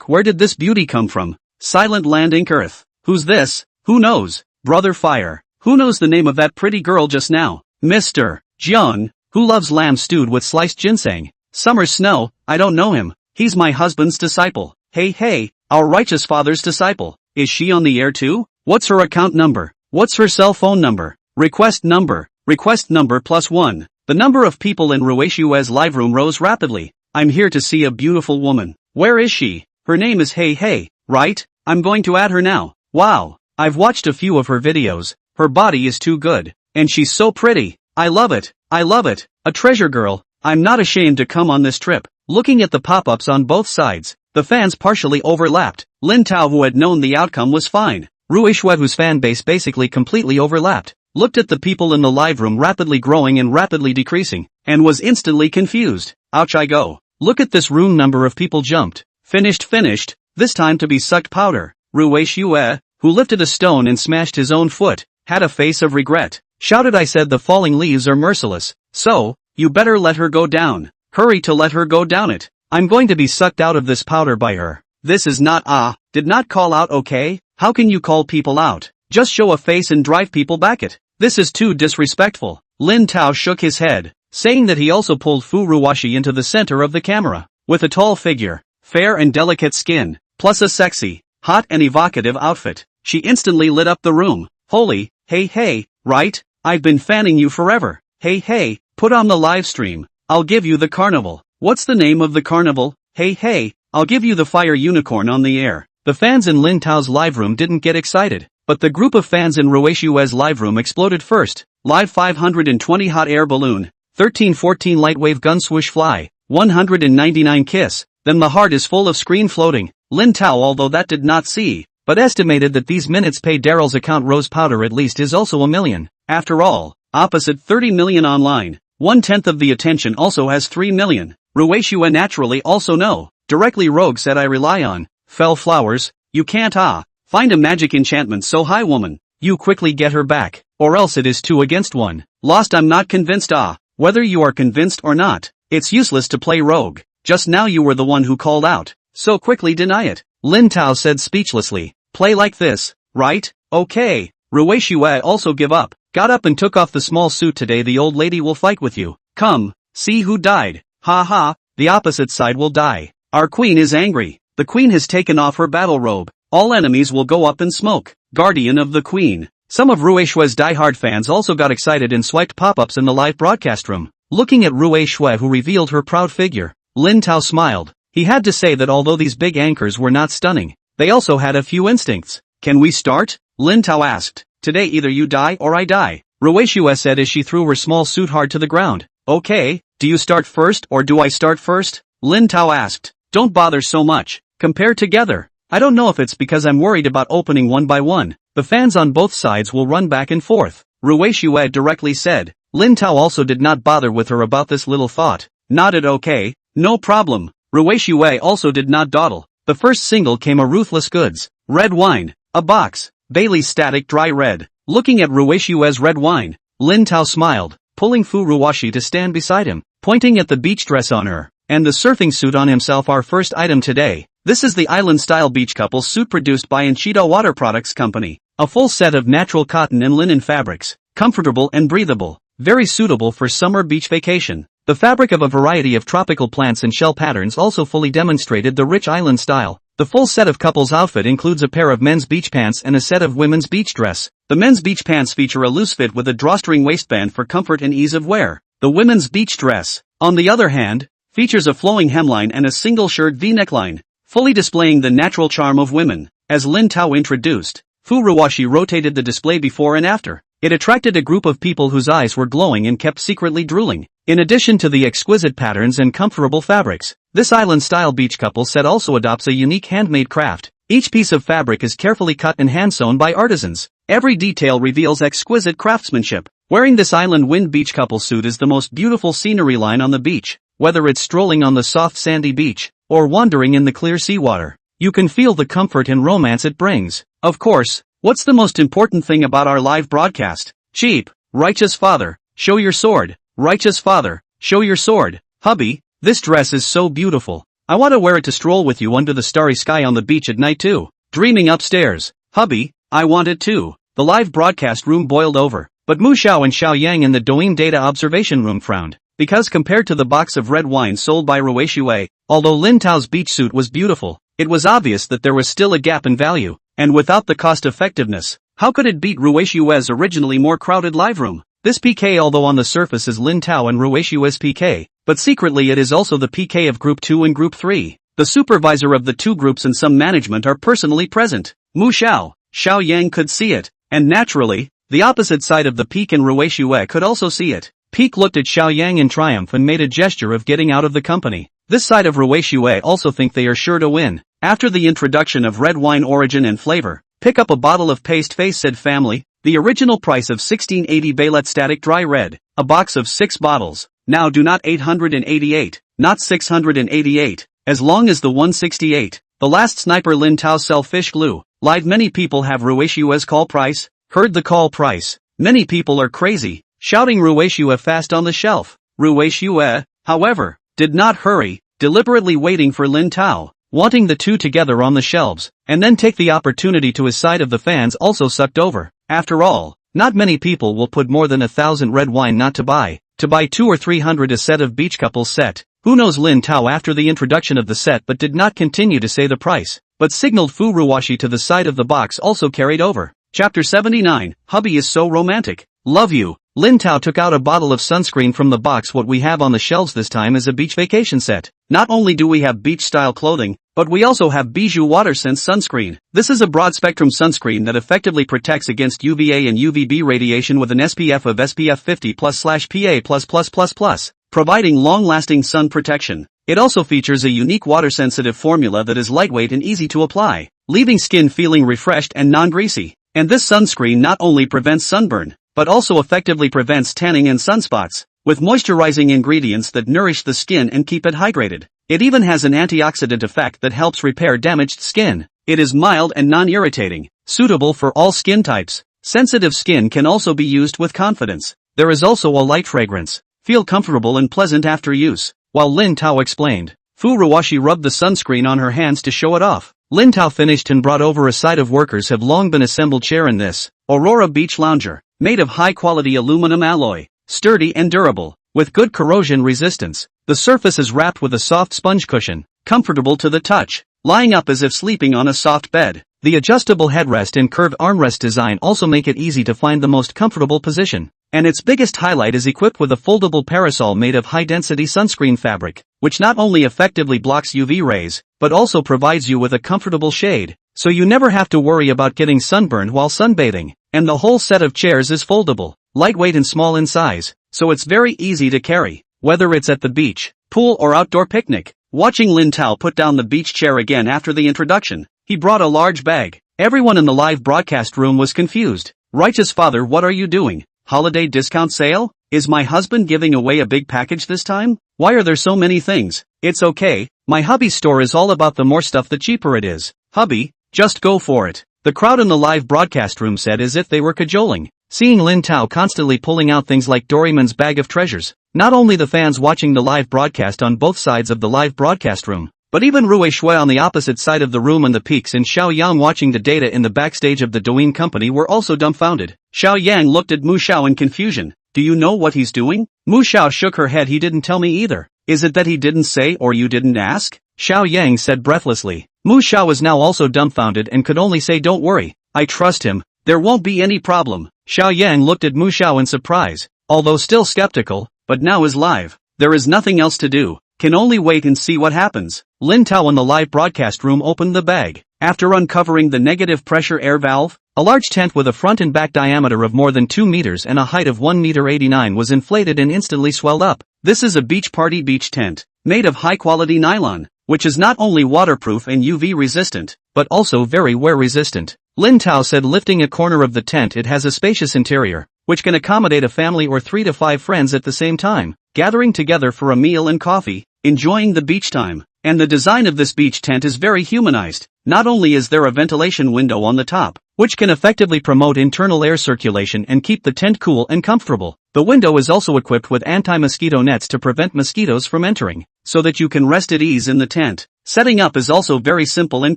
Speaker 1: Where did this beauty come from? Silent Land Inc. Earth. Who's this? Who knows? Brother Fire. Who knows the name of that pretty girl just now? Mr. Jiang. Who loves lamb stewed with sliced ginseng? Summer Snow, I don't know him. He's my husband's disciple. Hey, our righteous father's disciple. Is she on the air too? What's her account number? What's her cell phone number? Request number +1. The number of people in Rueshue's live room rose rapidly. I'm here to see a beautiful woman. Where is she? Her name is Hey, right? I'm going to add her now. Wow. I've watched a few of her videos. Her body is too good. And she's so pretty. I love it. A treasure girl. I'm not ashamed to come on this trip. Looking at the pop-ups on both sides, the fans partially overlapped. Lin Tao, who had known the outcome was fine. Rueshue, whose fan base basically completely overlapped, looked at the people in the live room rapidly growing and rapidly decreasing, and was instantly confused. Ouch, I go. Look at this room, number of people jumped. Finished, this time to be sucked powder. Rueshue, who lifted a stone and smashed his own foot, had a face of regret. Shouted, I said the falling leaves are merciless. So, you better let her go down. Hurry to let her go down it. I'm going to be sucked out of this powder by her. This is not did not call out, okay? How can you call people out? Just show a face and drive people back it. This is too disrespectful. Lin Tao shook his head, saying that he also pulled Fu Ruwashi into the center of the camera. With a tall figure, fair and delicate skin, plus a sexy, hot and evocative outfit, she instantly lit up the room. Holy, hey, right? I've been fanning you forever. Hey, put on the live stream. I'll give you the carnival. What's the name of the carnival? Hey, I'll give you the fire unicorn on the air. The fans in Lin Tao's live room didn't get excited, but the group of fans in Rueshue's live room exploded first. Live 520 hot air balloon, 1314 light wave gun swoosh fly, 199 kiss, then the heart is full of screen floating. Lin Tao, although that did not see, but estimated that these minutes pay Daryl's account rose powder at least is also 1 million. After all, opposite 30 million online, 1/10 of the attention also has 3 million. Rueshue naturally also know. Directly Rogue said, I rely on fell flowers. You can't find a magic enchantment so high, woman. You quickly get her back, or else it is 2 against 1. Lost, I'm not convinced. Whether you are convinced or not, it's useless to play Rogue. Just now you were the one who called out, so quickly deny it. Lin Tao said speechlessly. Play like this, right? Okay. Rueshue also give up. Got up and took off the small suit. Today the old lady will fight with you. Come, see who died. Ha, the opposite side will die. Our queen is angry. The queen has taken off her battle robe. All enemies will go up in smoke. Guardian of the queen. Some of Rueshue's diehard fans also got excited and swiped pop-ups in the live broadcast room. Looking at Rueshue, who revealed her proud figure, Lin Tao smiled. He had to say that although these big anchors were not stunning, they also had a few instincts. Can we start? Lin Tao asked. Today either you die or I die. Rueshue said as she threw her small suit hard to the ground. Okay, do you start first or do I start first? Lin Tao asked. Don't bother so much. Compare together. I don't know if it's because I'm worried about opening one by one. The fans on both sides will run back and forth. Rueshue directly said. Lin Tao also did not bother with her about this little thought. Nodded okay, no problem. Rueshue also did not dawdle. The first single came a Ruthless Goods. Red wine. A box. Bailey's Static Dry Red. Looking at Rueshue's red wine, Lin Tao smiled, pulling Fu Ruwashi to stand beside him, pointing at the beach dress on her, and the surfing suit on himself. Our first item today. This is the island-style beach couple suit produced by Enchido Water Products Company. A full set of natural cotton and linen fabrics, comfortable and breathable, very suitable for summer beach vacation. The fabric of a variety of tropical plants and shell patterns also fully demonstrated the rich island style. The full set of couple's outfit includes a pair of men's beach pants and a set of women's beach dress. The men's beach pants feature a loose fit with a drawstring waistband for comfort and ease of wear. The women's beach dress, on the other hand, features a flowing hemline and a single shirt V-neckline, fully displaying the natural charm of women. As Lin Tao introduced, Fu Ruwashi rotated the display before and after. It attracted a group of people whose eyes were glowing and kept secretly drooling. In addition to the exquisite patterns and comfortable fabrics, this island-style beach couple set also adopts a unique handmade craft. Each piece of fabric is carefully cut and hand-sewn by artisans. Every detail reveals exquisite craftsmanship. Wearing this island wind beach couple suit is the most beautiful scenery line on the beach, whether it's strolling on the soft sandy beach, or wandering in the clear seawater. You can feel the comfort and romance it brings. Of course, what's the most important thing about our live broadcast? Cheap. Righteous father, show your sword. Righteous father, show your sword. Hubby, this dress is so beautiful. I want to wear it to stroll with you under the starry sky on the beach at night too. Dreaming upstairs. Hubby, I want it too. The live broadcast room boiled over, but Mu Xiao and Xiao Yang in the Douyin data observation room frowned. because compared to the box of red wine sold by Rueishue, although Lin Tao's beach suit was beautiful, it was obvious that there was still a gap in value, and without the cost effectiveness, how could it beat Rueishue's originally more crowded live room? This PK, although on the surface is Lin Tao and Rueishue's PK, but secretly it is also the PK of Group 2 and Group 3. The supervisor of the two groups and some management are personally present. Mu Xiao, Xiao Yang could see it, and naturally, the opposite side of the Peak and Rueishue could also see it. Peak looked at Xiao Yang in triumph and made a gesture of getting out of the company. This side of Rueishue also think they are sure to win. After the introduction of red wine origin and flavor, pick up a bottle of paste face, said family. The original price of 1680 Baylet static dry red, a box of 6 bottles. Now do not 888, not 688, as long as the 168. The last sniper Lin Tao sell fish glue. Lied, many people have Rueishue's call price. Heard the call price. Many people are crazy, shouting Rueishue fast on the shelf. Rueishue, however, did not hurry, deliberately waiting for Lin Tao, wanting the two together on the shelves, and then take the opportunity to his side of the fans also sucked over. After all, not many people will put more than 1,000 red wine not to buy 2 or 300 a set of beach couples set. Who knows Lin Tao after the introduction of the set but did not continue to say the price, but signaled Fu Ruwashi to the side of the box also carried over. Chapter 79, Hubby is so romantic. Love you. Lin Tao took out a bottle of sunscreen from the box. What we have on the shelves this time is a beach vacation set. Not only do we have beach-style clothing, but we also have Bijou Water Sense sunscreen. This is a broad-spectrum sunscreen that effectively protects against UVA and UVB radiation with an SPF of SPF 50+/PA+++++, providing long-lasting sun protection. It also features a unique water-sensitive formula that is lightweight and easy to apply, leaving skin feeling refreshed and non-greasy. And this sunscreen not only prevents sunburn, but also effectively prevents tanning and sunspots, with moisturizing ingredients that nourish the skin and keep it hydrated. It even has an antioxidant effect that helps repair damaged skin. It is mild and non-irritating, suitable for all skin types. Sensitive skin can also be used with confidence. There is also a light fragrance. Feel comfortable and pleasant after use. While Lin Tao explained, Fu Ruwashi rubbed the sunscreen on her hands to show it off. Lin Tao finished and brought over a side of workers have long been assembled chair in this Aurora Beach Lounger, made of high-quality aluminum alloy, sturdy and durable, with good corrosion resistance. The surface is wrapped with a soft sponge cushion, comfortable to the touch, lying up as if sleeping on a soft bed. The adjustable headrest and curved armrest design also make it easy to find the most comfortable position. And its biggest highlight is equipped with a foldable parasol made of high-density sunscreen fabric, which not only effectively blocks UV rays, but also provides you with a comfortable shade, so you never have to worry about getting sunburned while sunbathing. And the whole set of chairs is foldable, lightweight and small in size, so it's very easy to carry, whether it's at the beach, pool or outdoor picnic. Watching Lin Tao put down the beach chair again after the introduction, he brought a large bag. Everyone in the live broadcast room was confused. Righteous Father, what are you doing? Holiday discount sale? Is my husband giving away a big package this time? Why are there so many things? It's okay, my hubby's store is all about the more stuff the cheaper it is. Hubby, just go for it. The crowd in the live broadcast room said as if they were cajoling, seeing Lin Tao constantly pulling out things like Doraemon's bag of treasures. Not only the fans watching the live broadcast on both sides of the live broadcast room, but even Rueishue on the opposite side of the room and the Peaks and Xiao Yang watching the data in the backstage of the Douyin company were also dumbfounded. Xiao Yang looked at Mu Xiao in confusion. Do you know what he's doing? Mu Xiao shook her head. He didn't tell me either. Is it that he didn't say or you didn't ask? Xiao Yang said breathlessly. Mu Xiao was now also dumbfounded and could only say don't worry, I trust him, there won't be any problem. Xiao Yang looked at Mu Xiao in surprise, although still skeptical, but now is live. There is nothing else to do, can only wait and see what happens. Lin Tao in the live broadcast room opened the bag. After uncovering the negative pressure air valve, a large tent with a front and back diameter of more than 2 meters and a height of 1.89 m was inflated and instantly swelled up. This is a beach party beach tent, made of high-quality nylon, which is not only waterproof and UV resistant, but also very wear resistant. Lin Tao said lifting a corner of the tent, it has a spacious interior, which can accommodate a family or 3 to 5 friends at the same time, gathering together for a meal and coffee, enjoying the beach time. And the design of this beach tent is very humanized. Not only is there a ventilation window on the top, which can effectively promote internal air circulation and keep the tent cool and comfortable, the window is also equipped with anti-mosquito nets to prevent mosquitoes from entering, so that you can rest at ease in the tent. Setting up is also very simple and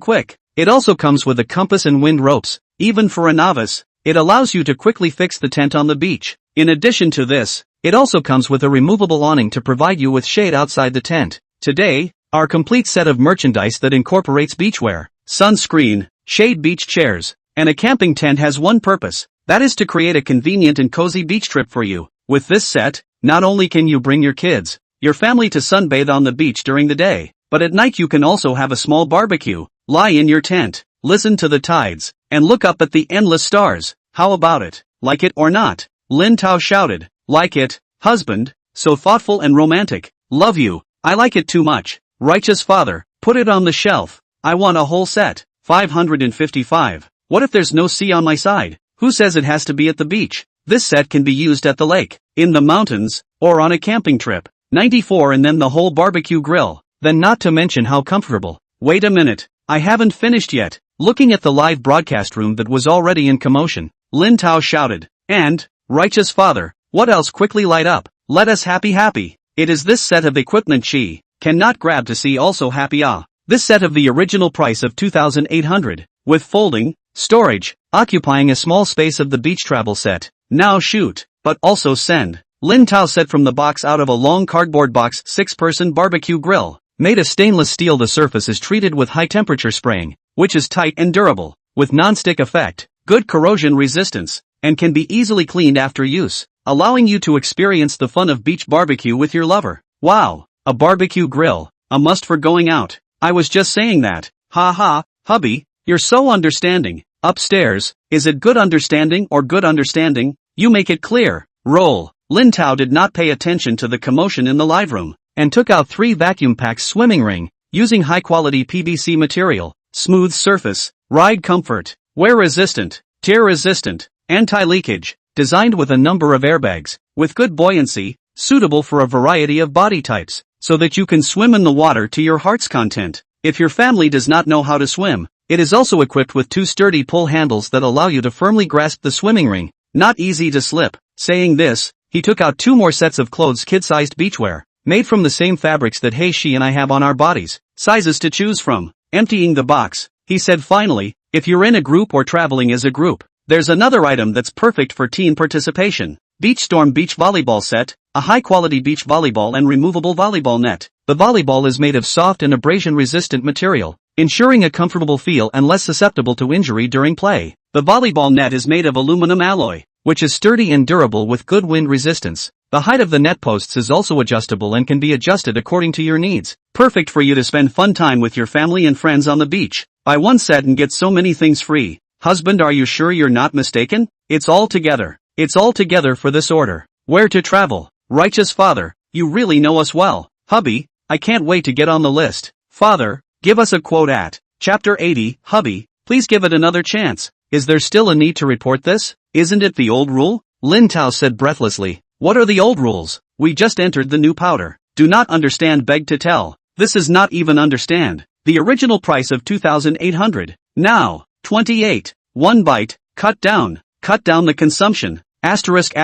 Speaker 1: quick. It also comes with a compass and wind ropes. Even for a novice, it allows you to quickly fix the tent on the beach. In addition to this, it also comes with a removable awning to provide you with shade outside the tent. Today, our complete set of merchandise that incorporates beachwear, sunscreen, shade beach chairs, and a camping tent has one purpose, that is to create a convenient and cozy beach trip for you. With this set, not only can you bring your kids, your family to sunbathe on the beach during the day, but at night you can also have a small barbecue, lie in your tent, listen to the tides, and look up at the endless stars. How about it? Like it or not? Lin Tao shouted. Like it, husband, so thoughtful and romantic. Love you. I like it too much. Righteous father, put it on the shelf. I want a whole set. 555. What if there's no sea on my side? Who says it has to be at the beach? This set can be used at the lake, in the mountains, or on a camping trip. 94 and then the whole barbecue grill. Then not to mention how comfortable. Wait a minute. I haven't finished yet. Looking at the live broadcast room that was already in commotion, Lin Tao shouted. And, righteous father, what else? Quickly light up. Let us happy. It is this set of equipment she cannot grab to see also happy. This set of the original price of 2,800, with folding, storage, occupying a small space of the beach travel set. Now shoot, but also send. Lin Tao said from the box out of a long cardboard box. 6-person barbecue grill, made of stainless steel. The surface is treated with high temperature spraying, which is tight and durable, with non-stick effect, good corrosion resistance, and can be easily cleaned after use, allowing you to experience the fun of beach barbecue with your lover. Wow, a barbecue grill, a must for going out. I was just saying that. Ha ha, hubby, you're so understanding. Upstairs, is it good understanding or good understanding? You make it clear. Roll. Lin Tao did not pay attention to the commotion in the live room, and took out 3 vacuum packs swimming ring, using high-quality PVC material, smooth surface, ride comfort, wear resistant, tear resistant, anti-leakage, designed with a number of airbags, with good buoyancy, suitable for a variety of body types, so that you can swim in the water to your heart's content. If your family does not know how to swim, it is also equipped with 2 sturdy pull handles that allow you to firmly grasp the swimming ring, not easy to slip. Saying this, he took out 2 more sets of clothes, kid-sized beachwear, made from the same fabrics that she and I have on our bodies, sizes to choose from. Emptying the box, he said finally, if you're in a group or traveling as a group, there's another item that's perfect for teen participation. Beach Storm beach volleyball set, a high-quality beach volleyball and removable volleyball net. The volleyball is made of soft and abrasion-resistant material, ensuring a comfortable feel and less susceptible to injury during play. The volleyball net is made of aluminum alloy, which is sturdy and durable with good wind resistance. The height of the net posts is also adjustable and can be adjusted according to your needs. Perfect for you to spend fun time with your family and friends on the beach. Buy one set and get so many things free. Husband, are you sure you're not mistaken? It's all together. It's all together for this order. Where to travel? Righteous father, you really know us well. Hubby, I can't wait to get on the list. Father, give us a quote at Chapter 80. Hubby, please give it another chance. Is there still a need to report this? Isn't it the old rule? Lin Tao said breathlessly. What are the old rules? We just entered the new powder. Do not understand, beg to tell. This is not even understand. The original price of 2,800. Now, 28. 1 bite, cut down the consumption. Asterisk.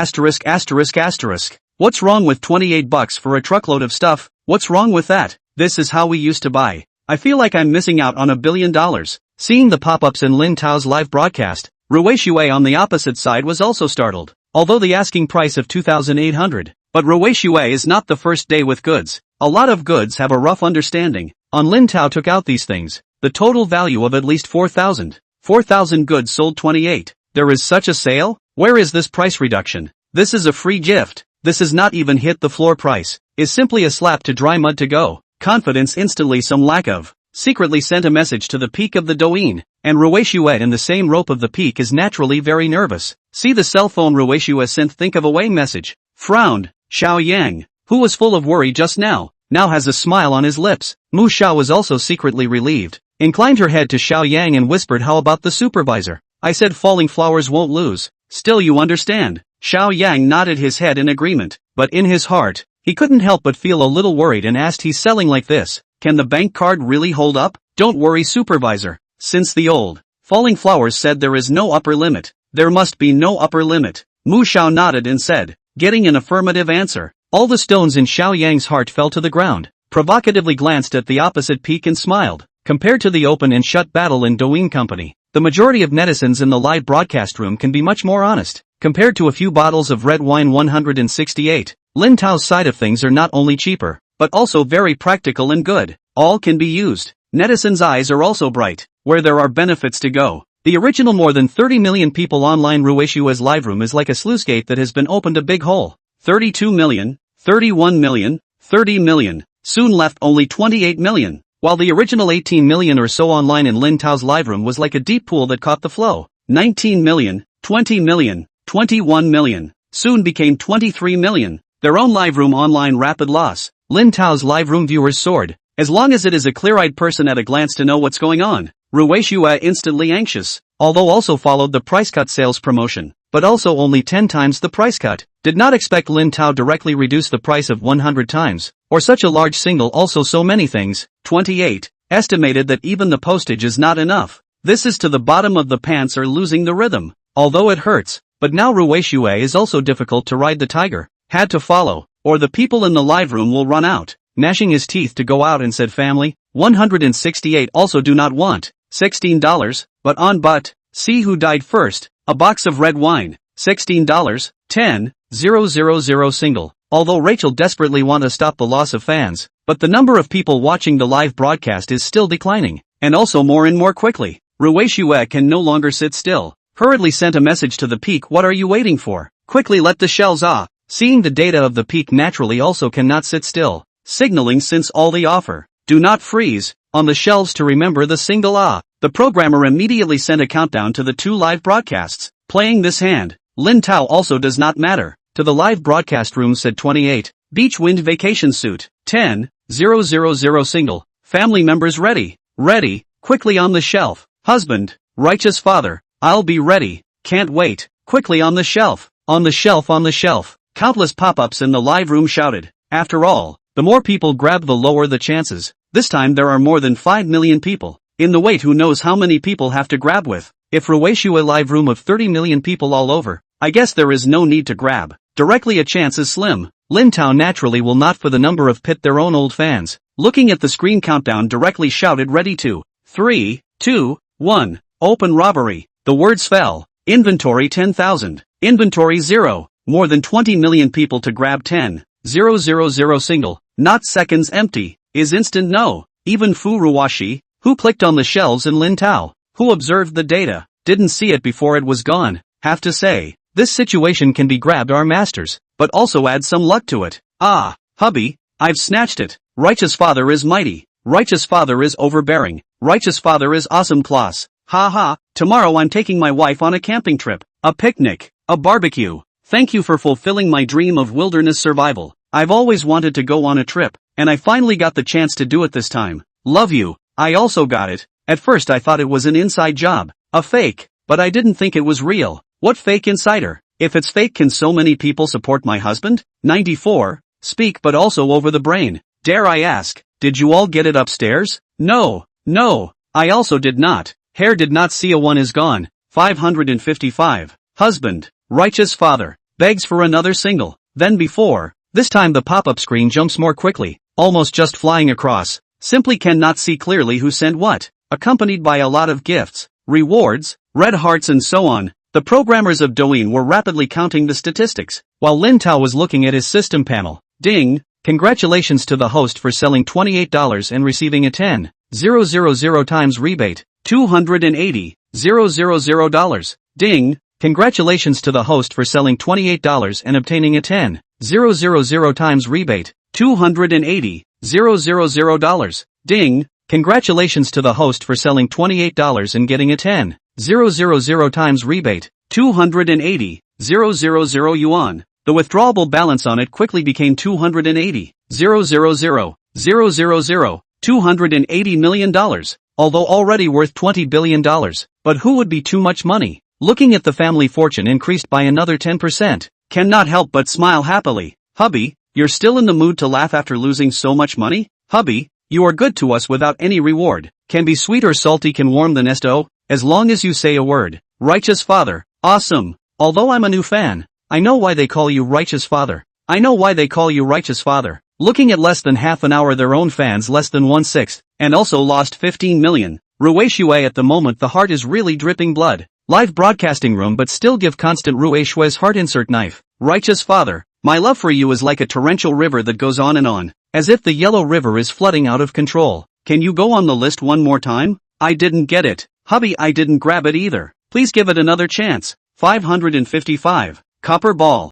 Speaker 1: What's wrong with $28 for a truckload of stuff? What's wrong with that? This is how we used to buy. I feel like I'm missing out on $1 billion. Seeing the pop-ups in Lin Tao's live broadcast, Rui Shui on the opposite side was also startled. Although the asking price of 2,800. But Rui Shui is not the first day with goods. A lot of goods have a rough understanding. On Lin Tao took out these things, the total value of at least 4,000. 4,000 goods sold 28. There is such a sale? Where is this price reduction? This is a free gift. This has not even hit the floor price. Is simply a slap to dry mud to go. Confidence instantly some lack of. Secretly sent a message to the peak of the Douyin, and Rui Shui in the same rope of the peak is naturally very nervous. See the cell phone Rui Shui sent think of away message. Frowned. Xiao Yang, who was full of worry just now has a smile on his lips. Mu Xiao was also secretly relieved, inclined her head to Xiao Yang and whispered, how about the supervisor? I said falling flowers won't lose. Still you understand. Xiao Yang nodded his head in agreement, but in his heart, he couldn't help but feel a little worried and asked, he's selling like this, can the bank card really hold up? Don't worry supervisor, since the old falling flowers said there is no upper limit, there must be no upper limit. Mu Xiao nodded and said, getting an affirmative answer. All the stones in Xiao Yang's heart fell to the ground, provocatively glanced at the opposite peak and smiled. Compared to the open and shut battle in Douyin Company, the majority of netizens in the live broadcast room can be much more honest. Compared to a few bottles of red wine 168, Lin Tao's side of things are not only cheaper, but also very practical and good. All can be used. Netizens' eyes are also bright. Where there are benefits to go. The original more than 30 million people online Ruishua's live room is like a sluice gate that has been opened a big hole. 32 million, 31 million, 30 million, soon left only 28 million. While the original 18 million or so online in Lin Tao's live room was like a deep pool that caught the flow. 19 million, 20 million, 21 million, soon became 23 million. Their own live room online rapid loss. Lin Tao's live room viewers soared. As long as it is a clear-eyed person at a glance to know what's going on. Ruishua instantly anxious, although also followed the price cut sales promotion, but also only 10 times the price cut. Did not expect Lin Tao directly reduce the price of 100 times, or such a large single also so many things. 28. Estimated that even the postage is not enough. This is to the bottom of the pants or losing the rhythm. Although it hurts, but now Ruishua is also difficult to ride the tiger. Had to follow, or the people in the live room will run out. Gnashing his teeth to go out and said family. 168 also do not want. $16, but on but, see who died first, a box of red wine, $16, 10,000 single. Although Rachel desperately want to stop the loss of fans, but the number of people watching the live broadcast is still declining, and also more and more quickly. Ruishua can no longer sit still, hurriedly sent a message to the peak. What are you waiting for? Quickly let the shells off. Seeing the data of the peak naturally also cannot sit still, signaling since all the offer, do not freeze, on the shelves to remember the single ah. The programmer immediately sent a countdown to the 2 live broadcasts. Playing this hand, Lin Tao also does not matter. To the live broadcast room said 28, beach wind vacation suit, 10,000 single, family members ready, quickly on the shelf, husband, righteous father, I'll be ready, can't wait, quickly on the shelf, countless pop-ups in the live room shouted. After all, the more people grab the lower the chances. This time there are more than 5 million people. In the wait who knows how many people have to grab with. If Ruishua live room of 30 million people all over, I guess there is no need to grab. Directly a chance is slim. Lin Tao naturally will not for the number of pit their own old fans. Looking at the screen countdown directly shouted ready to. 3, 2, 1, open robbery. The words fell. Inventory 10,000. Inventory 0. More than 20 million people to grab 10,000 single. Not seconds empty. Is instant no. Even Fu Ruwashi, who clicked on the shelves in Lin Tao, who observed the data, didn't see it before it was gone. Have to say, this situation can be grabbed our masters, but also add some luck to it. Ah, hubby, I've snatched it. Righteous father is mighty. Righteous father is overbearing. Righteous father is awesome class. Ha ha, tomorrow I'm taking my wife on a camping trip, a picnic, a barbecue. Thank you for fulfilling my dream of wilderness survival. I've always wanted to go on a trip, and I finally got the chance to do it this time. Love you. I also got it. At first I thought it was an inside job, a fake, but I didn't think it was real. What fake insider? If it's fake, can so many people support my husband? 94. Speak but also over the brain. Dare I ask, did you all get it upstairs? No, I also did not. Hair did not see a one is gone. 555. Husband, righteous father, begs for another single. Then before, this time the pop-up screen jumps more quickly, almost just flying across. Simply cannot see clearly who sent what, accompanied by a lot of gifts, rewards, red hearts and so on. The programmers of Douyin were rapidly counting the statistics, while Lin Tao was looking at his system panel. Ding! Congratulations to the host for selling $28 and receiving a 10,000 times rebate, $280,000. Ding! Congratulations to the host for selling $28 and obtaining a 10,000 times rebate, $280,000. Ding! Congratulations to the host for selling $28 and getting a 10,000 times rebate, 280,000 yuan. The withdrawable balance on it quickly became 280,000, $280 million, although already worth $20 billion. But who would be too much money? Looking at the family fortune increased by another 10%. Cannot help but smile happily. Hubby, you're still in the mood to laugh after losing so much money? Hubby, you are good to us without any reward. Can be sweet or salty, can warm the nest, oh, as long as you say a word. Righteous father, awesome. Although I'm a new fan, I know why they call you righteous father. Looking at less than half an hour their own fans less than 1/6, and also lost 15 million. Ruei at the moment the heart is really dripping blood. Live broadcasting room but still give constant Ruei heart insert knife. Righteous Father, my love for you is like a torrential river that goes on, as if the yellow river is flooding out of control. Can you go on the list one more time? I didn't get it. Hubby, I didn't grab it either. Please give it another chance. 555. Copper ball.